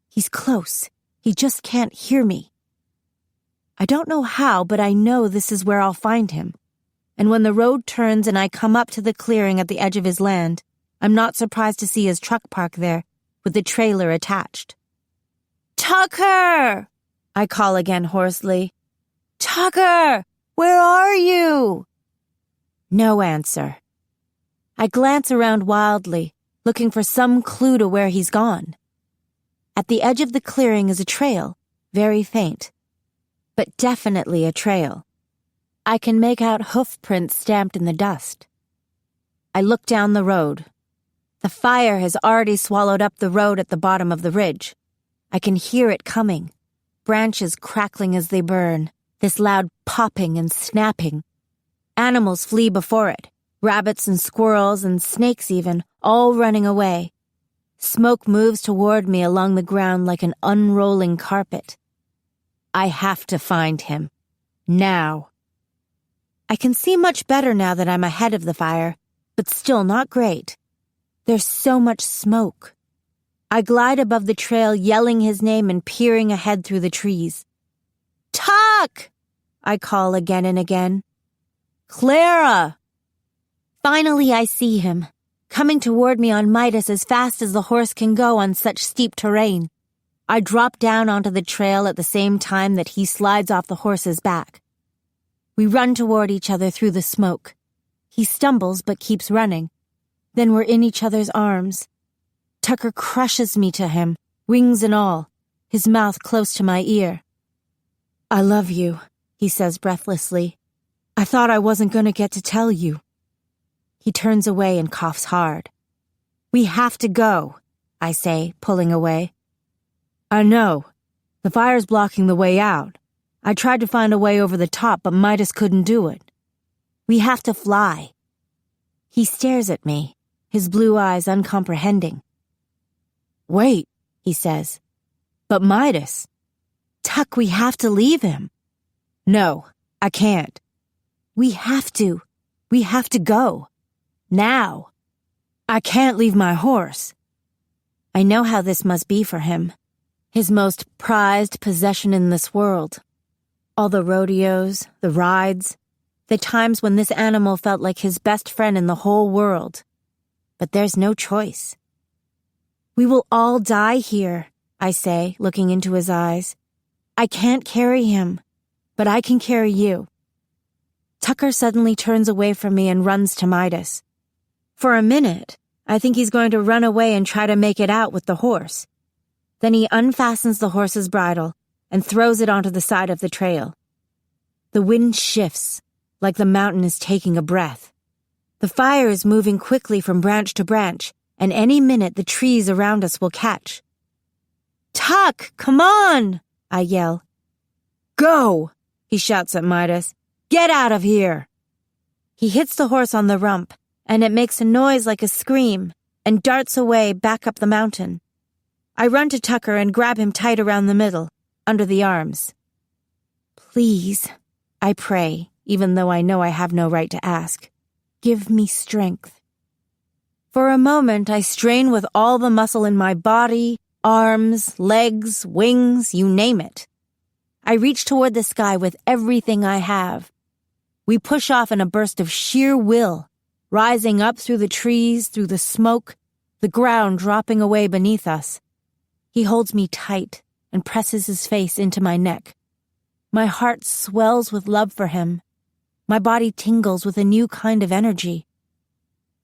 He's close. He just can't hear me. I don't know how, but I know this is where I'll find him. And when the road turns and I come up to the clearing at the edge of his land, I'm not surprised to see his truck parked there, with the trailer attached. Tucker! I call again hoarsely. Tucker! Where are you? No answer. I glance around wildly, looking for some clue to where he's gone. At the edge of the clearing is a trail, very faint, but definitely a trail. I can make out hoof prints stamped in the dust. I look down the road. The fire has already swallowed up the road at the bottom of the ridge. I can hear it coming, branches crackling as they burn, this loud popping and snapping. Animals flee before it, rabbits and squirrels and snakes even, all running away. Smoke moves toward me along the ground like an unrolling carpet. I have to find him. Now. I can see much better now that I'm ahead of the fire, but still not great. There's so much smoke. I glide above the trail, yelling his name and peering ahead through the trees. Tuck! I call again and again. Clara! Finally, I see him, coming toward me on Midas as fast as the horse can go on such steep terrain. I drop down onto the trail at the same time that he slides off the horse's back. We run toward each other through the smoke. He stumbles but keeps running. Then we're in each other's arms. Tucker crushes me to him, wings and all, his mouth close to my ear. "I love you," he says breathlessly. "I thought I wasn't going to get to tell you." He turns away and coughs hard. "We have to go," I say, pulling away. "I know. The fire's blocking the way out. I tried to find a way over the top, but Midas couldn't do it. We have to fly." He stares at me, his blue eyes uncomprehending. "Wait," he says. "But Midas." "Tuck, we have to leave him." "No, I can't." We have to. We have to go. Now. "I can't leave my horse." I know how this must be for him. His most prized possession in this world. All the rodeos, the rides, the times when this animal felt like his best friend in the whole world. But there's no choice. "We will all die here," I say, looking into his eyes. "I can't carry him, but I can carry you." Tucker suddenly turns away from me and runs to Midas. For a minute, I think he's going to run away and try to make it out with the horse. Then he unfastens the horse's bridle and throws it onto the side of the trail. The wind shifts, like the mountain is taking a breath. The fire is moving quickly from branch to branch, and any minute the trees around us will catch. "Tuck, come on!" I yell. "Go!" he shouts at Midas. "Get out of here!" He hits the horse on the rump, and it makes a noise like a scream, and darts away back up the mountain. I run to Tucker and grab him tight around the middle, under the arms. "Please," I pray, even though I know I have no right to ask, "give me strength." For a moment, I strain with all the muscle in my body, arms, legs, wings, you name it. I reach toward the sky with everything I have. We push off in a burst of sheer will, rising up through the trees, through the smoke, the ground dropping away beneath us. He holds me tight and presses his face into my neck. My heart swells with love for him. My body tingles with a new kind of energy.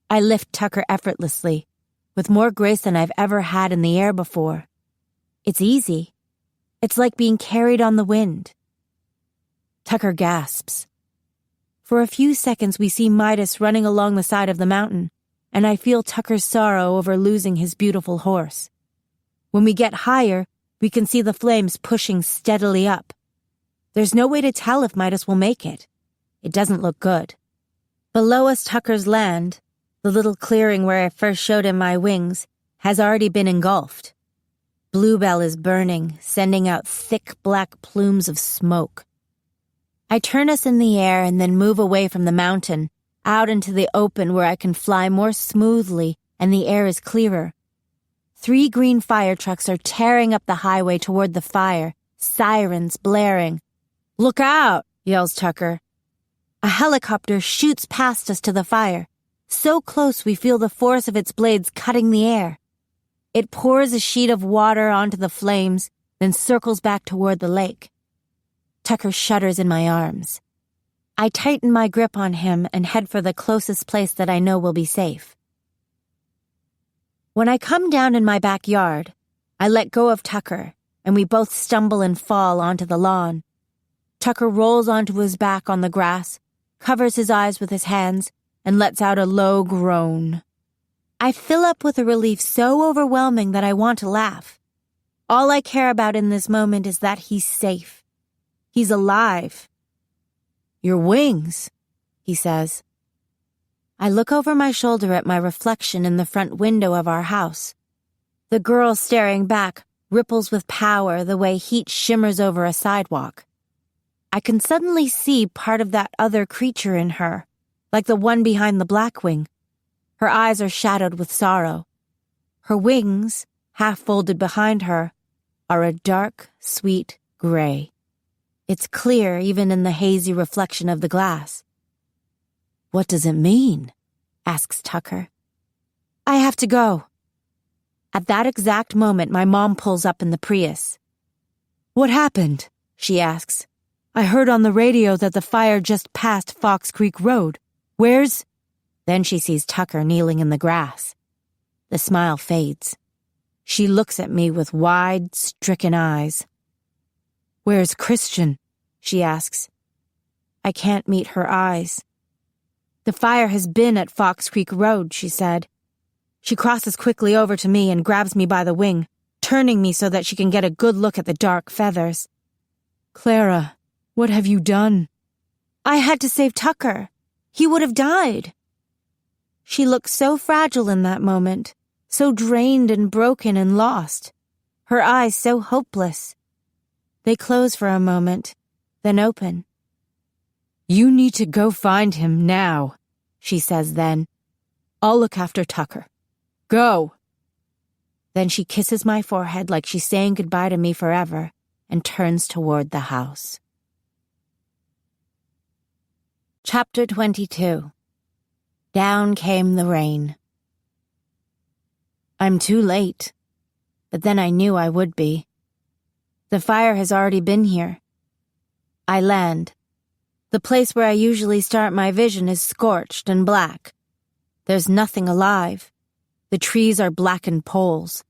I lift Tucker effortlessly, with more grace than I've ever had in the air before. It's easy. It's like being carried on the wind. Tucker gasps. For a few seconds we see Midas running along the side of the mountain, and I feel Tucker's sorrow over losing his beautiful horse. When we get higher, we can see the flames pushing steadily up. There's no way to tell if Midas will make it. It doesn't look good. Below us, Tucker's land, the little clearing where I first showed him my wings, has already been engulfed. Bluebell is burning, sending out thick black plumes of smoke. I turn us in the air and then move away from the mountain, out into the open where I can fly more smoothly and the air is clearer. 3 green fire trucks are tearing up the highway toward the fire, sirens blaring. "Look out!" yells Tucker. A helicopter shoots past us to the fire, so close we feel the force of its blades cutting the air. It pours a sheet of water onto the flames, then circles back toward the lake. Tucker shudders in my arms. I tighten my grip on him and head for the closest place that I know will be safe. When I come down in my backyard, I let go of Tucker, and we both stumble and fall onto the lawn. Tucker rolls onto his back on the grass, covers his eyes with his hands, and lets out a low groan. I fill up with a relief so overwhelming that I want to laugh. All I care about in this moment is that he's safe. He's alive. "Your wings," he says. I look over my shoulder at my reflection in the front window of our house. The girl staring back ripples with power the way heat shimmers over a sidewalk. I can suddenly see part of that other creature in her, like the one behind the Blackwing. Her eyes are shadowed with sorrow. Her wings, half folded behind her, are a dark, sweet gray. It's clear even in the hazy reflection of the glass. "What does it mean?" asks Tucker. "I have to go." At that exact moment, my mom pulls up in the Prius. "What happened?" she asks. "I heard on the radio that the fire just passed Fox Creek Road. Where's—" Then she sees Tucker kneeling in the grass. The smile fades. She looks at me with wide, stricken eyes. "Where's Christian?" she asks. I can't meet her eyes. "The fire has been at Fox Creek Road," she said. She crosses quickly over to me and grabs me by the wing, turning me so that she can get a good look at the dark feathers. "Clara, what have you done?" "I had to save Tucker. He would have died." She looked so fragile in that moment, so drained and broken and lost, her eyes so hopeless. They close for a moment, then open. "You need to go find him now," she says then. "I'll look after Tucker. Go." Then she kisses my forehead like she's saying goodbye to me forever and turns toward the house. Chapter 22. Down came the rain. I'm too late, but then I knew I would be. The fire has already been here. I land. The place where I usually start my vision is scorched and black. There's nothing alive. The trees are blackened poles.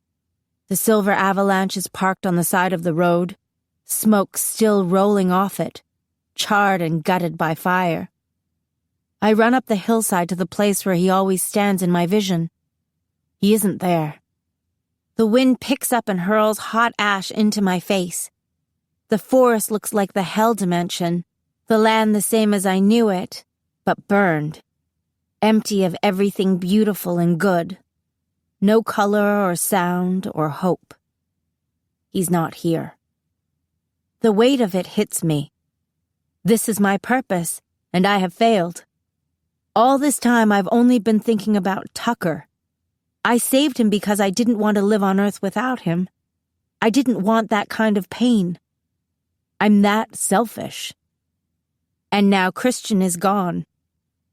The silver avalanche is parked on the side of the road, smoke still rolling off it, charred and gutted by fire. I run up the hillside to the place where he always stands in my vision. He isn't there. The wind picks up and hurls hot ash into my face. The forest looks like the hell dimension, the land the same as I knew it, but burned, empty of everything beautiful and good. No color or sound or hope. He's not here. The weight of it hits me. This is my purpose, and I have failed. All this time I've only been thinking about Tucker. I saved him because I didn't want to live on Earth without him. I didn't want that kind of pain. I'm that selfish. And now Christian is gone.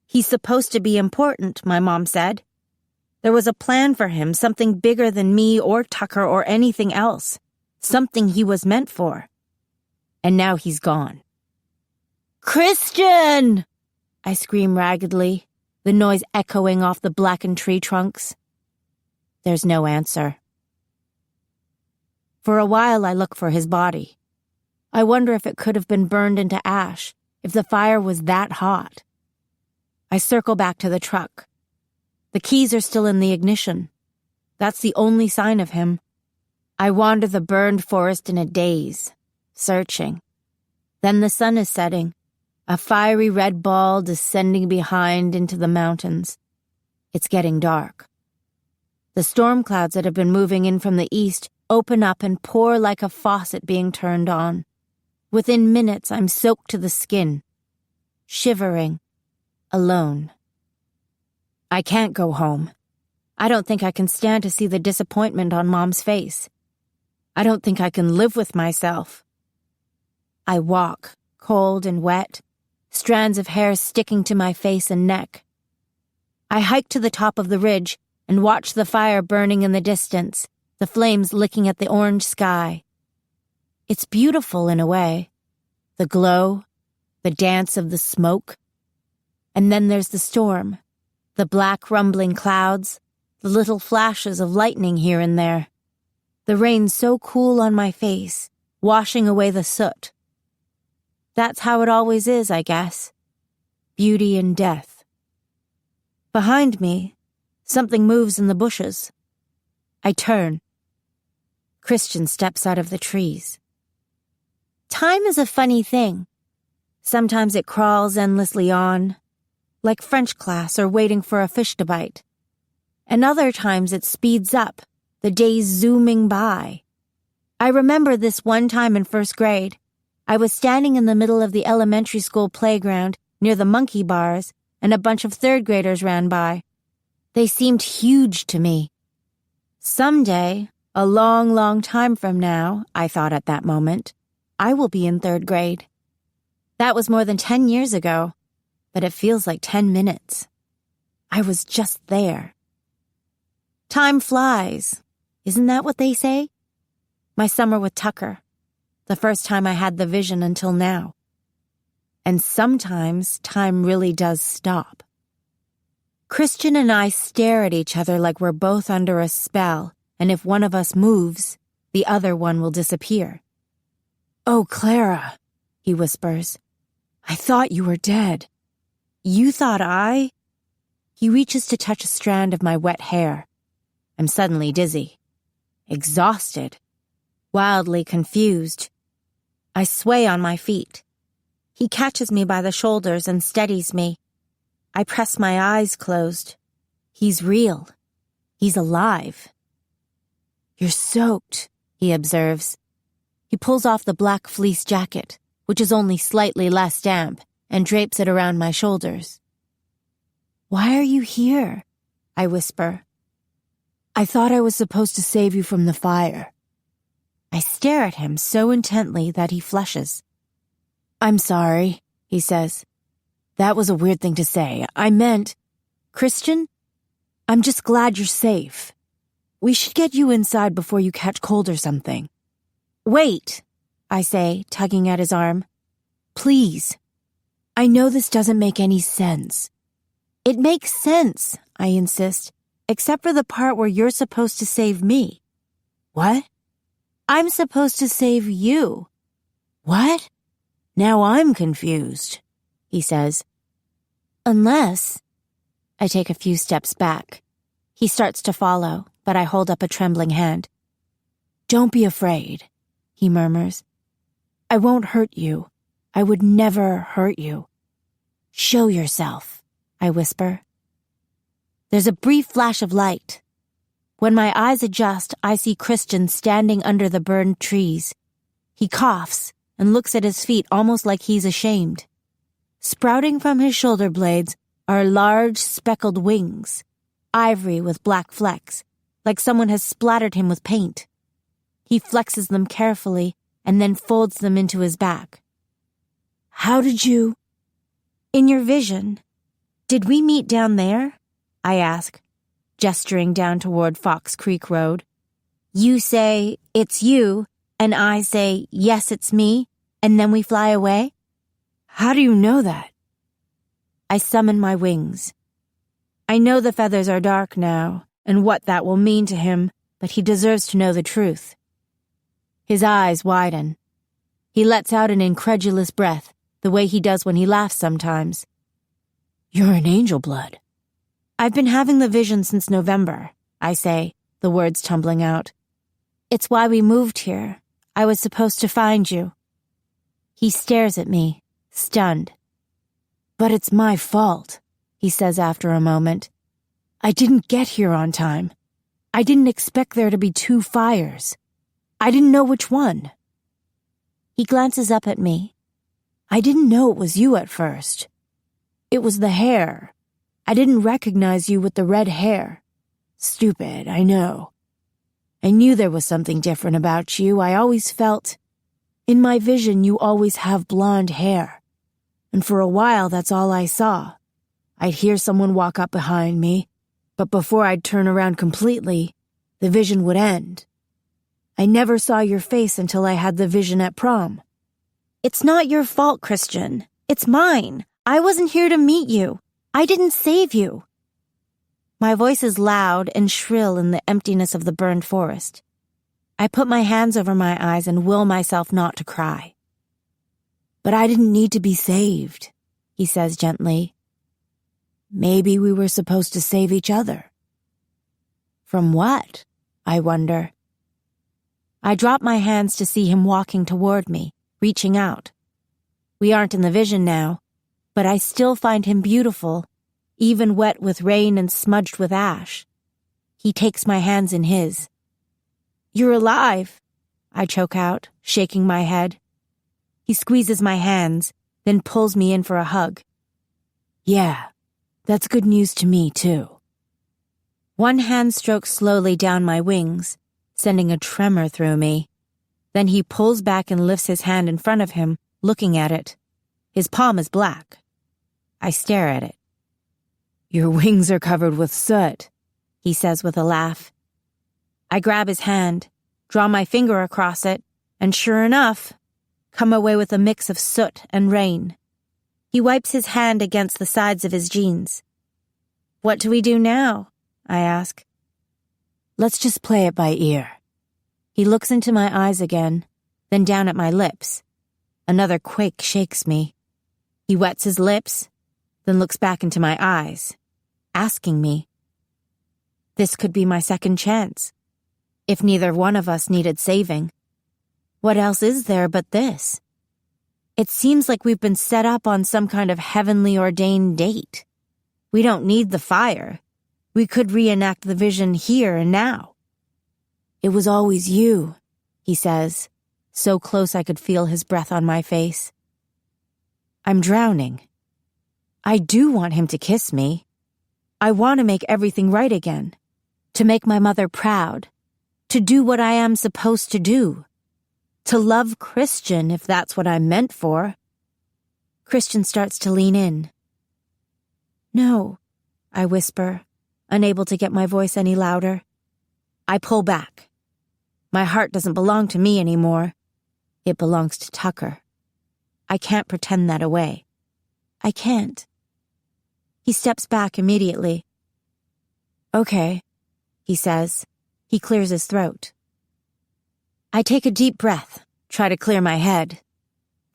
He's supposed to be important, my mom said. There was a plan for him, something bigger than me or Tucker or anything else, something he was meant for. And now he's gone. "Christian!" I scream raggedly, the noise echoing off the blackened tree trunks. There's no answer. For a while I look for his body. I wonder if it could have been burned into ash, if the fire was that hot. I circle back to the truck. The keys are still in the ignition. That's the only sign of him. I wander the burned forest in a daze, searching. Then the sun is setting, a fiery red ball descending behind into the mountains. It's getting dark. The storm clouds that have been moving in from the east open up and pour like a faucet being turned on. Within minutes, I'm soaked to the skin, shivering, alone. I can't go home. I don't think I can stand to see the disappointment on Mom's face. I don't think I can live with myself. I walk, cold and wet, strands of hair sticking to my face and neck. I hike to the top of the ridge and watch the fire burning in the distance, the flames licking at the orange sky. It's beautiful in a way. The glow, the dance of the smoke. And then there's the storm, the black rumbling clouds, the little flashes of lightning here and there. The rain so cool on my face, washing away the soot. That's how it always is, I guess. Beauty and death. Behind me, something moves in the bushes. I turn. Christian steps out of the trees. Time is a funny thing. Sometimes it crawls endlessly on, like French class or waiting for a fish to bite. And other times it speeds up, the days zooming by. I remember this one time in first grade. I was standing in the middle of the elementary school playground near the monkey bars, and a bunch of third graders ran by. They seemed huge to me. Someday, a long, long time from now, I thought at that moment, I will be in third grade. That was more than 10 years ago, but it feels like 10 minutes. I was just there. Time flies. Isn't that what they say? My summer with Tucker. The first time I had the vision until now. And sometimes time really does stop. Christian and I stare at each other like we're both under a spell, and if one of us moves, the other one will disappear. "Oh, Clara," he whispers. "I thought you were dead." "You thought I?" He reaches to touch a strand of my wet hair. I'm suddenly dizzy, exhausted, wildly confused. I sway on my feet. He catches me by the shoulders and steadies me. I press my eyes closed. He's real. He's alive. "You're soaked," he observes. He pulls off the black fleece jacket, which is only slightly less damp, and drapes it around my shoulders. "Why are you here?" I whisper. "I thought I was supposed to save you from the fire." I stare at him so intently that he flushes. "I'm sorry," he says. "That was a weird thing to say. I meant, Christian, I'm just glad you're safe. We should get you inside before you catch cold or something." "Wait," I say, tugging at his arm. "Please. I know this doesn't make any sense." "It makes sense," I insist, "except for the part where you're supposed to save me." "What?" "I'm supposed to save you." "What? Now I'm confused," he says. "Unless..." I take a few steps back. He starts to follow, but I hold up a trembling hand. "Don't be afraid," he murmurs. "I won't hurt you. I would never hurt you." "Show yourself," I whisper. There's a brief flash of light. When my eyes adjust, I see Christian standing under the burned trees. He coughs and looks at his feet almost like he's ashamed. Sprouting from his shoulder blades are large speckled wings, ivory with black flecks, like someone has splattered him with paint. He flexes them carefully and then folds them into his back. "How did you..." "In your vision. Did we meet down there?" I ask, gesturing down toward Fox Creek Road. You say, "It's you," and I say, "Yes, it's me," and then we fly away? "How do you know that?" I summon my wings. I know the feathers are dark now, and what that will mean to him, but he deserves to know the truth. His eyes widen. He lets out an incredulous breath, the way he does when he laughs sometimes. "You're an angel blood." "I've been having the vision since November," I say, the words tumbling out. "It's why we moved here. I was supposed to find you." He stares at me, stunned. "But it's my fault," he says after a moment. "I didn't get here on time. I didn't expect there to be 2 fires. I didn't know which one." He glances up at me. "I didn't know it was you at first. It was the hair. I didn't recognize you with the red hair. Stupid, I know. I knew there was something different about you. I always felt... In my vision, you always have blonde hair. And for a while, that's all I saw. I'd hear someone walk up behind me, but before I'd turn around completely, the vision would end. I never saw your face until I had the vision at prom." "It's not your fault, Christian. It's mine. I wasn't here to meet you. I didn't save you." My voice is loud and shrill in the emptiness of the burned forest. I put my hands over my eyes and will myself not to cry. "But I didn't need to be saved," he says gently. "Maybe we were supposed to save each other." "From what?" I wonder. I drop my hands to see him walking toward me, reaching out. We aren't in the vision now, but I still find him beautiful, even wet with rain and smudged with ash. He takes my hands in his. "You're alive," I choke out, shaking my head. He squeezes my hands, then pulls me in for a hug. "Yeah, that's good news to me, too." One hand strokes slowly down my wings, sending a tremor through me. Then he pulls back and lifts his hand in front of him, looking at it. His palm is black. I stare at it. "Your wings are covered with soot," he says with a laugh. I grab his hand, draw my finger across it, and sure enough, come away with a mix of soot and rain. He wipes his hand against the sides of his jeans. "What do we do now?" I ask. "Let's just play it by ear." He looks into my eyes again, then down at my lips. Another quake shakes me. He wets his lips, then looks back into my eyes, asking me. This could be my second chance, if neither one of us needed saving. What else is there but this? It seems like we've been set up on some kind of heavenly ordained date. We don't need the fire. We could reenact the vision here and now. "It was always you," he says, so close I could feel his breath on my face. I'm drowning. I do want him to kiss me. I want to make everything right again, to make my mother proud, to do what I am supposed to do, to love Christian if that's what I'm meant for. Christian starts to lean in. "No," I whisper, unable to get my voice any louder. I pull back. My heart doesn't belong to me anymore. It belongs to Tucker. I can't pretend that away. I can't. He steps back immediately. "Okay," he says. He clears his throat. I take a deep breath, try to clear my head.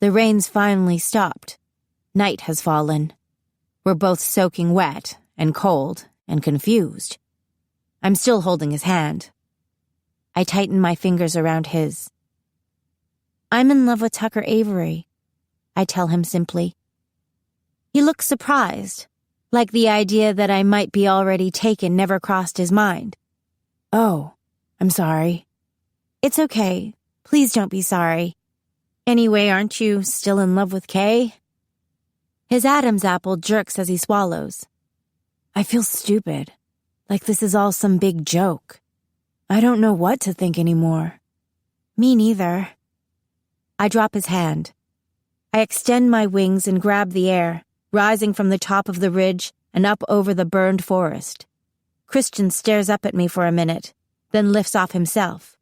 The rain's finally stopped. Night has fallen. We're both soaking wet and cold and confused. I'm still holding his hand. I tighten my fingers around his. "I'm in love with Tucker Avery," I tell him simply. He looks surprised, like the idea that I might be already taken never crossed his mind. "Oh, I'm sorry." "It's okay. Please don't be sorry. Anyway, aren't you still in love with Kay?" His Adam's apple jerks as he swallows. I feel stupid, like this is all some big joke. I don't know what to think anymore. Me neither. I drop his hand. I extend my wings and grab the air, rising from the top of the ridge and up over the burned forest. Christian stares up at me for a minute, then lifts off himself.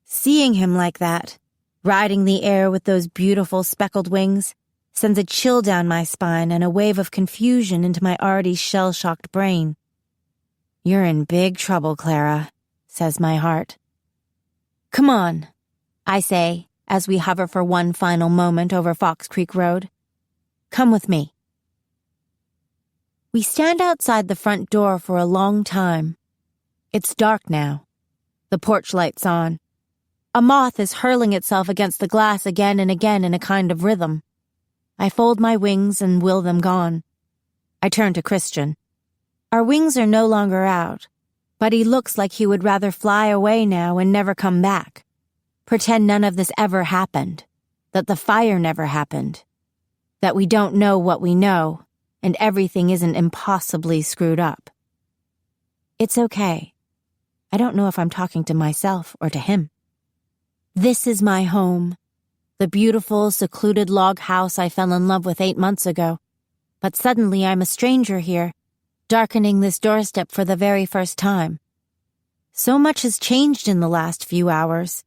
Seeing him like that, riding the air with those beautiful speckled wings, sends a chill down my spine and a wave of confusion into my already shell-shocked brain. "You're in big trouble, Clara," says my heart. "Come on," I say, as we hover for one final moment over Fox Creek Road. "Come with me." We stand outside the front door for a long time. It's dark now. The porch light's on. A moth is hurling itself against the glass again and again in a kind of rhythm. I fold my wings and will them gone. I turn to Christian. Our wings are no longer out, but he looks like he would rather fly away now and never come back. Pretend none of this ever happened, that the fire never happened, that we don't know what we know, and everything isn't impossibly screwed up. It's okay. I don't know if I'm talking to myself or to him. This is my home, the beautiful, secluded log house I fell in love with 8 months ago, but suddenly I'm a stranger here, darkening this doorstep for the very first time. So much has changed in the last few hours.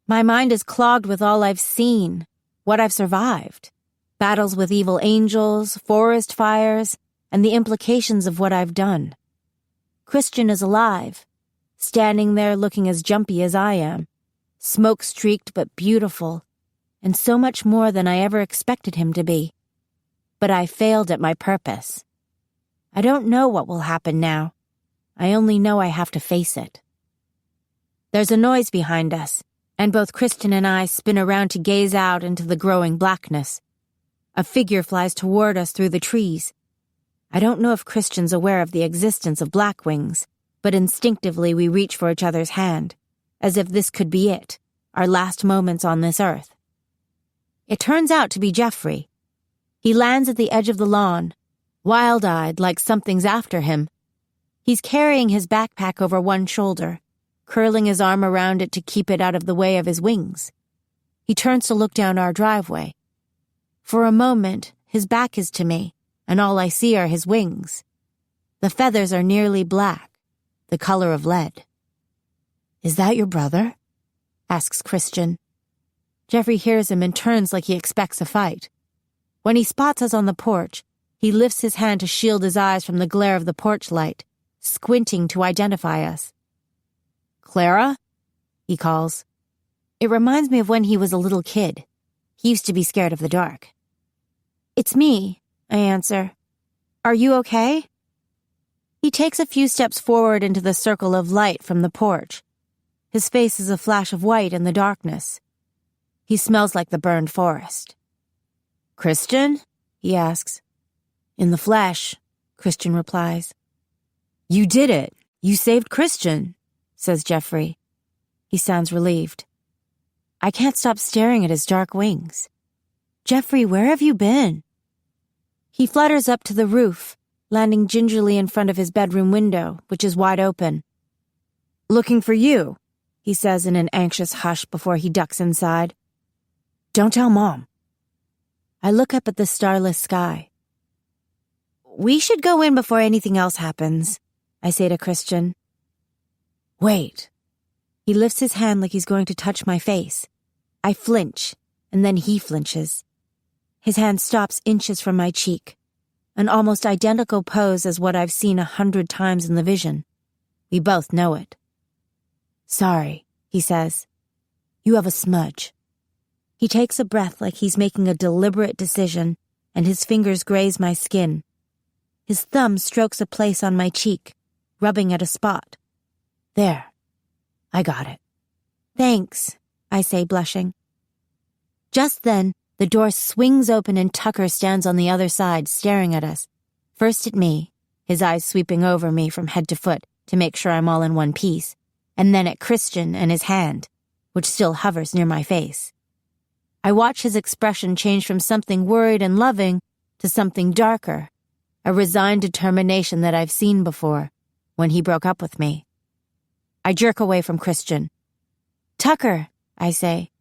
My mind is clogged with all I've seen, what I've survived, battles with evil angels, forest fires, and the implications of what I've done. Christian is alive, standing there looking as jumpy as I am, smoke-streaked but beautiful, and so much more than I ever expected him to be. But I failed at my purpose. I don't know what will happen now. I only know I have to face it. There's a noise behind us, and both Christian and I spin around to gaze out into the growing blackness. A figure flies toward us through the trees. I don't know if Christian's aware of the existence of black wings, but instinctively we reach for each other's hand, as if this could be it, our last moments on this earth. It turns out to be Jeffrey. He lands at the edge of the lawn, wild-eyed like something's after him. He's carrying his backpack over one shoulder, curling his arm around it to keep it out of the way of his wings. He turns to look down our driveway. For a moment, his back is to me, and all I see are his wings. The feathers are nearly black, the color of lead. "Is that your brother?" asks Christian. Jeffrey hears him and turns like he expects a fight. When he spots us on the porch, he lifts his hand to shield his eyes from the glare of the porch light, squinting to identify us. "Clara?" he calls. It reminds me of when he was a little kid. He used to be scared of the dark. "It's me," I answer. "Are you okay?" He takes a few steps forward into the circle of light from the porch. His face is a flash of white in the darkness. He smells like the burned forest. "Christian?" he asks. "In the flesh," Christian replies. "You did it. You saved Christian," says Jeffrey. He sounds relieved. I can't stop staring at his dark wings. "Jeffrey, where have you been?" He flutters up to the roof, landing gingerly in front of his bedroom window, which is wide open. "Looking for you," he says in an anxious hush before he ducks inside. "Don't tell Mom." I look up at the starless sky. "We should go in before anything else happens," I say to Christian. "Wait." He lifts his hand like he's going to touch my face. I flinch, and then he flinches. His hand stops inches from my cheek, an almost identical pose as what I've seen 100 times in the vision. We both know it. "Sorry," he says. "You have a smudge." He takes a breath like he's making a deliberate decision, and his fingers graze my skin. His thumb strokes a place on my cheek, rubbing at a spot. "There. I got it." "Thanks," I say, blushing. Just then, the door swings open and Tucker stands on the other side, staring at us. First at me, his eyes sweeping over me from head to foot to make sure I'm all in one piece, and then at Christian and his hand, which still hovers near my face. I watch his expression change from something worried and loving to something darker, a resigned determination that I've seen before, when he broke up with me. I jerk away from Christian. "Tucker," I say.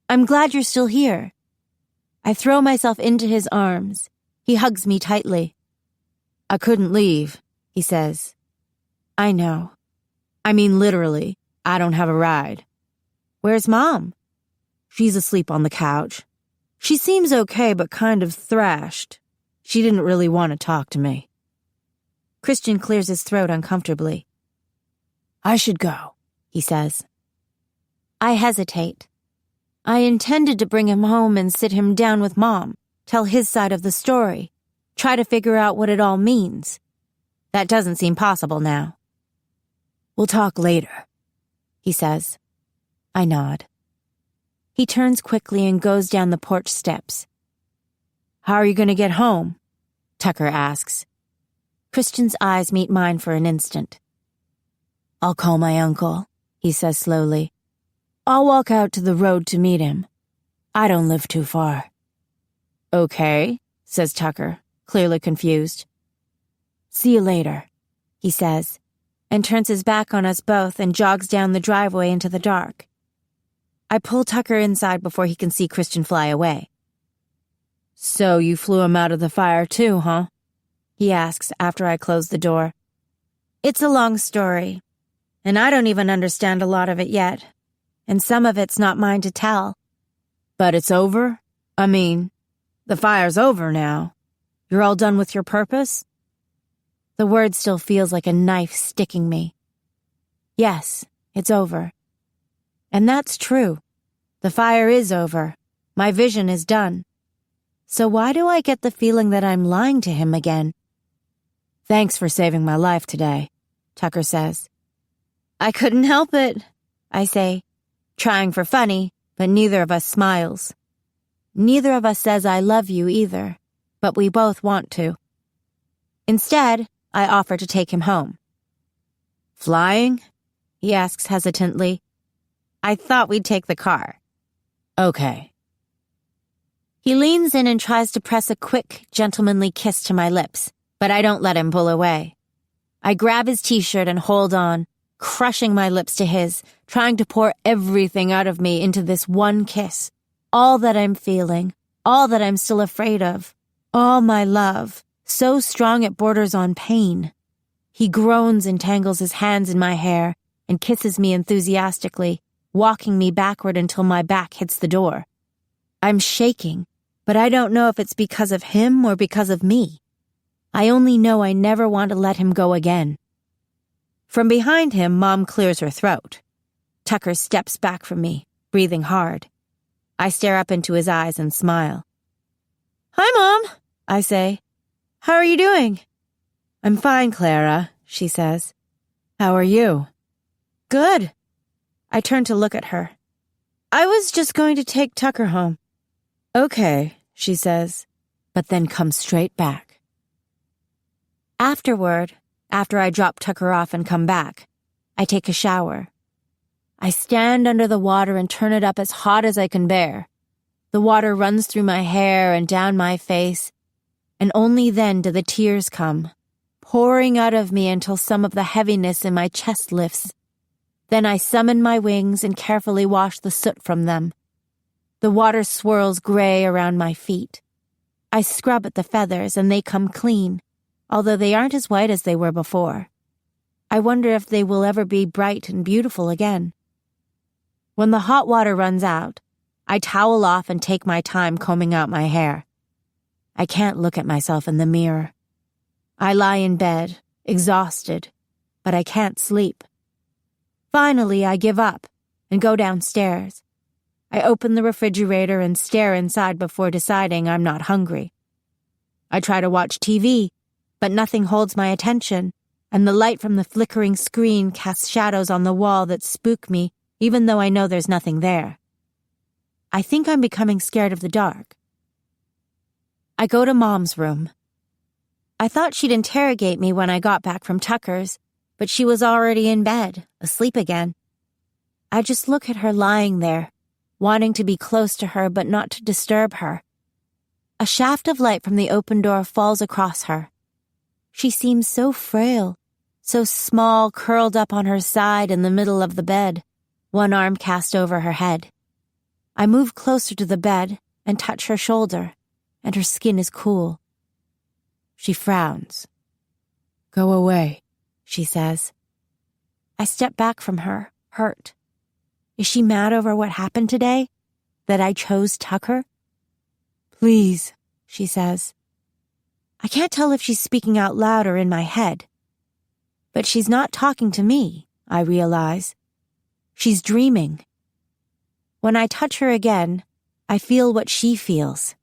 "I'm glad you're still here." I throw myself into his arms. He hugs me tightly. "I couldn't leave," he says. "I know. I mean literally, I don't have a ride." "Where's Mom?" "She's asleep on the couch. She seems okay but kind of thrashed. She didn't really want to talk to me." Christian clears his throat uncomfortably. "I should go," he says. I hesitate. I intended to bring him home and sit him down with Mom, tell his side of the story, try to figure out what it all means. That doesn't seem possible now. "We'll talk later," he says. I nod. He turns quickly and goes down the porch steps. "How are you going to get home?" Tucker asks. Christian's eyes meet mine for an instant. "I'll call my uncle," he says slowly. "I'll walk out to the road to meet him. I don't live too far." "Okay," says Tucker, clearly confused. "See you later," he says, and turns his back on us both and jogs down the driveway into the dark. I pull Tucker inside before he can see Christian fly away. "So you flew him out of the fire too, huh?" he asks after I close the door. It's a long story, and I don't even understand a lot of it yet, and some of it's not mine to tell. "But it's over? I mean, the fire's over now. You're all done with your purpose?" The word still feels like a knife sticking me. Yes, it's over. And that's true. The fire is over. My vision is done. So why do I get the feeling that I'm lying to him again? "Thanks for saving my life today," Tucker says. "I couldn't help it," I say, trying for funny, but neither of us smiles. Neither of us says I love you either, but we both want to. Instead, I offer to take him home. "Flying?" he asks hesitantly. "I thought we'd take the car." "Okay." He leans in and tries to press a quick, gentlemanly kiss to my lips, but I don't let him pull away. I grab his t-shirt and hold on, crushing my lips to his, trying to pour everything out of me into this one kiss. All that I'm feeling, all that I'm still afraid of, all my love, so strong it borders on pain. He groans and tangles his hands in my hair and kisses me enthusiastically, walking me backward until my back hits the door. I'm shaking, but I don't know if it's because of him or because of me. I only know I never want to let him go again. From behind him, Mom clears her throat. Tucker steps back from me, breathing hard. I stare up into his eyes and smile. "Hi, Mom," I say. "How are you doing?" "I'm fine, Clara," she says. "How are you?" "Good." I turn to look at her. "I was just going to take Tucker home." "Okay," she says, but then comes straight back. Afterward, after I drop Tucker off and come back, I take a shower. I stand under the water and turn it up as hot as I can bear. The water runs through my hair and down my face, and only then do the tears come, pouring out of me until some of the heaviness in my chest lifts. Then I summon my wings and carefully wash the soot from them. The water swirls gray around my feet. I scrub at the feathers and they come clean, although they aren't as white as they were before. I wonder if they will ever be bright and beautiful again. When the hot water runs out, I towel off and take my time combing out my hair. I can't look at myself in the mirror. I lie in bed, exhausted, but I can't sleep. Finally, I give up and go downstairs. I open the refrigerator and stare inside before deciding I'm not hungry. I try to watch TV, but nothing holds my attention, and the light from the flickering screen casts shadows on the wall that spook me, even though I know there's nothing there. I think I'm becoming scared of the dark. I go to Mom's room. I thought she'd interrogate me when I got back from Tucker's, but she was already in bed, asleep again. I just look at her lying there, wanting to be close to her but not to disturb her. A shaft of light from the open door falls across her. She seems so frail, so small, curled up on her side in the middle of the bed, one arm cast over her head. I move closer to the bed and touch her shoulder, and her skin is cool. She frowns. "Go away," she says. I step back from her, hurt. Is she mad over what happened today? That I chose Tucker? "Please," she says. I can't tell if she's speaking out loud or in my head. But she's not talking to me, I realize. She's dreaming. When I touch her again, I feel what she feels.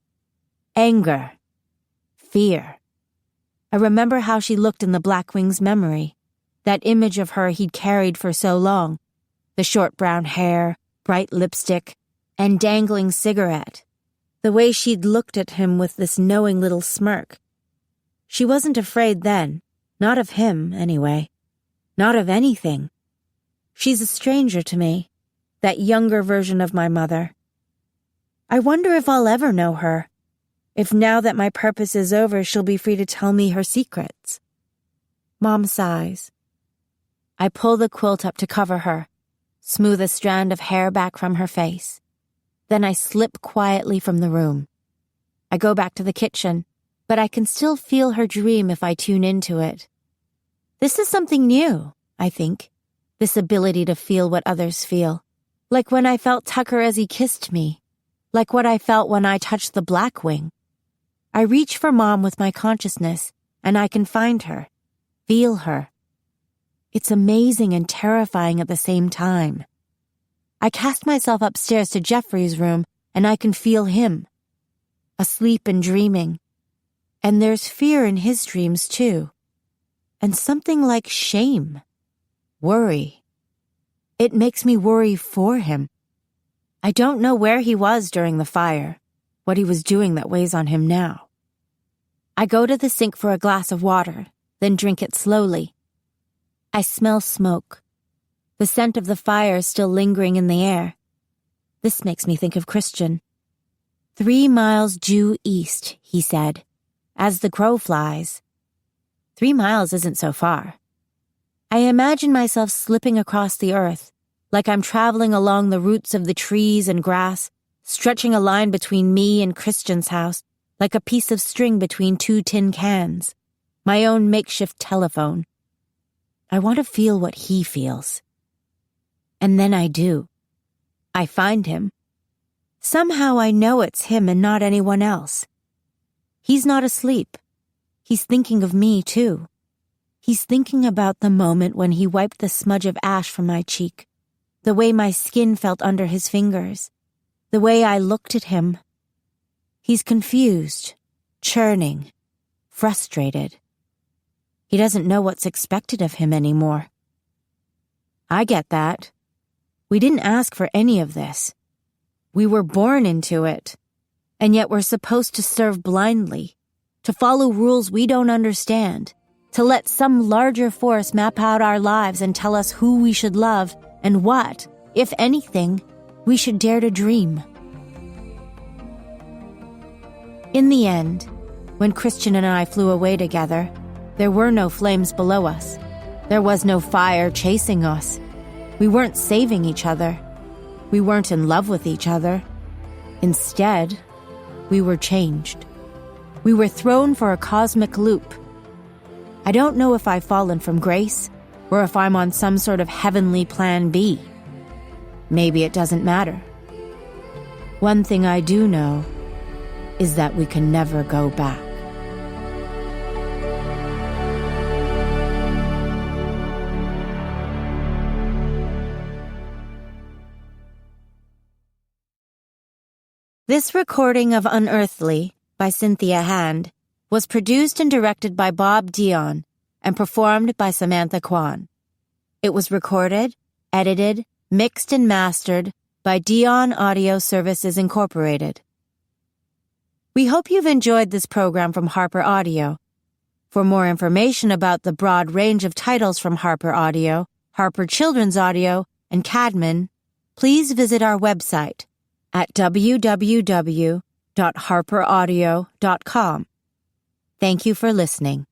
Anger. Fear. I remember how she looked in the Blackwing's memory, that image of her he'd carried for so long, the short brown hair, bright lipstick, and dangling cigarette, the way she'd looked at him with this knowing little smirk. She wasn't afraid then, not of him, anyway, not of anything. She's a stranger to me, that younger version of my mother. I wonder if I'll ever know her, if now that my purpose is over she'll be free to tell me her secrets. Mom sighs. I pull the quilt up to cover her, smooth a strand of hair back from her face. Then I slip quietly from the room. I go back to the kitchen, but I can still feel her dream if I tune into it. This is something new, I think, this ability to feel what others feel. Like when I felt Tucker as he kissed me, like what I felt when I touched the Blackwing. I reach for Mom with my consciousness, and I can find her, feel her. It's amazing and terrifying at the same time. I cast myself upstairs to Jeffrey's room, and I can feel him, asleep and dreaming. And there's fear in his dreams, too. And something like shame, worry. It makes me worry for him. I don't know where he was during the fire, what he was doing that weighs on him now. I go to the sink for a glass of water, then drink it slowly. I smell smoke. The scent of the fire is still lingering in the air. This makes me think of Christian. 3 miles due east, he said, as the crow flies. 3 miles isn't so far. I imagine myself slipping across the earth, like I'm traveling along the roots of the trees and grass, stretching a line between me and Christian's house like a piece of string between two tin cans, my own makeshift telephone. I want to feel what he feels. And then I do. I find him. Somehow I know it's him and not anyone else. He's not asleep. He's thinking of me, too. He's thinking about the moment when he wiped the smudge of ash from my cheek, the way my skin felt under his fingers, the way I looked at him. He's confused, churning, frustrated. He doesn't know what's expected of him anymore. I get that. We didn't ask for any of this. We were born into it, and yet we're supposed to serve blindly, to follow rules we don't understand, to let some larger force map out our lives and tell us who we should love and what, if anything, we should dare to dream. In the end, when Christian and I flew away together, there were no flames below us. There was no fire chasing us. We weren't saving each other. We weren't in love with each other. Instead, we were changed. We were thrown for a cosmic loop. I don't know if I've fallen from grace or if I'm on some sort of heavenly plan B. Maybe it doesn't matter. One thing I do know is that we can never go back. This recording of Unearthly by Cynthia Hand was produced and directed by Bob Dion and performed by Samantha Kwan. It was recorded, edited, mixed, and mastered by Dion Audio Services Incorporated. We hope you've enjoyed this program from Harper Audio. For more information about the broad range of titles from Harper Audio, Harper Children's Audio, and Cadman, please visit our website at www.harperaudio.com. Thank you for listening.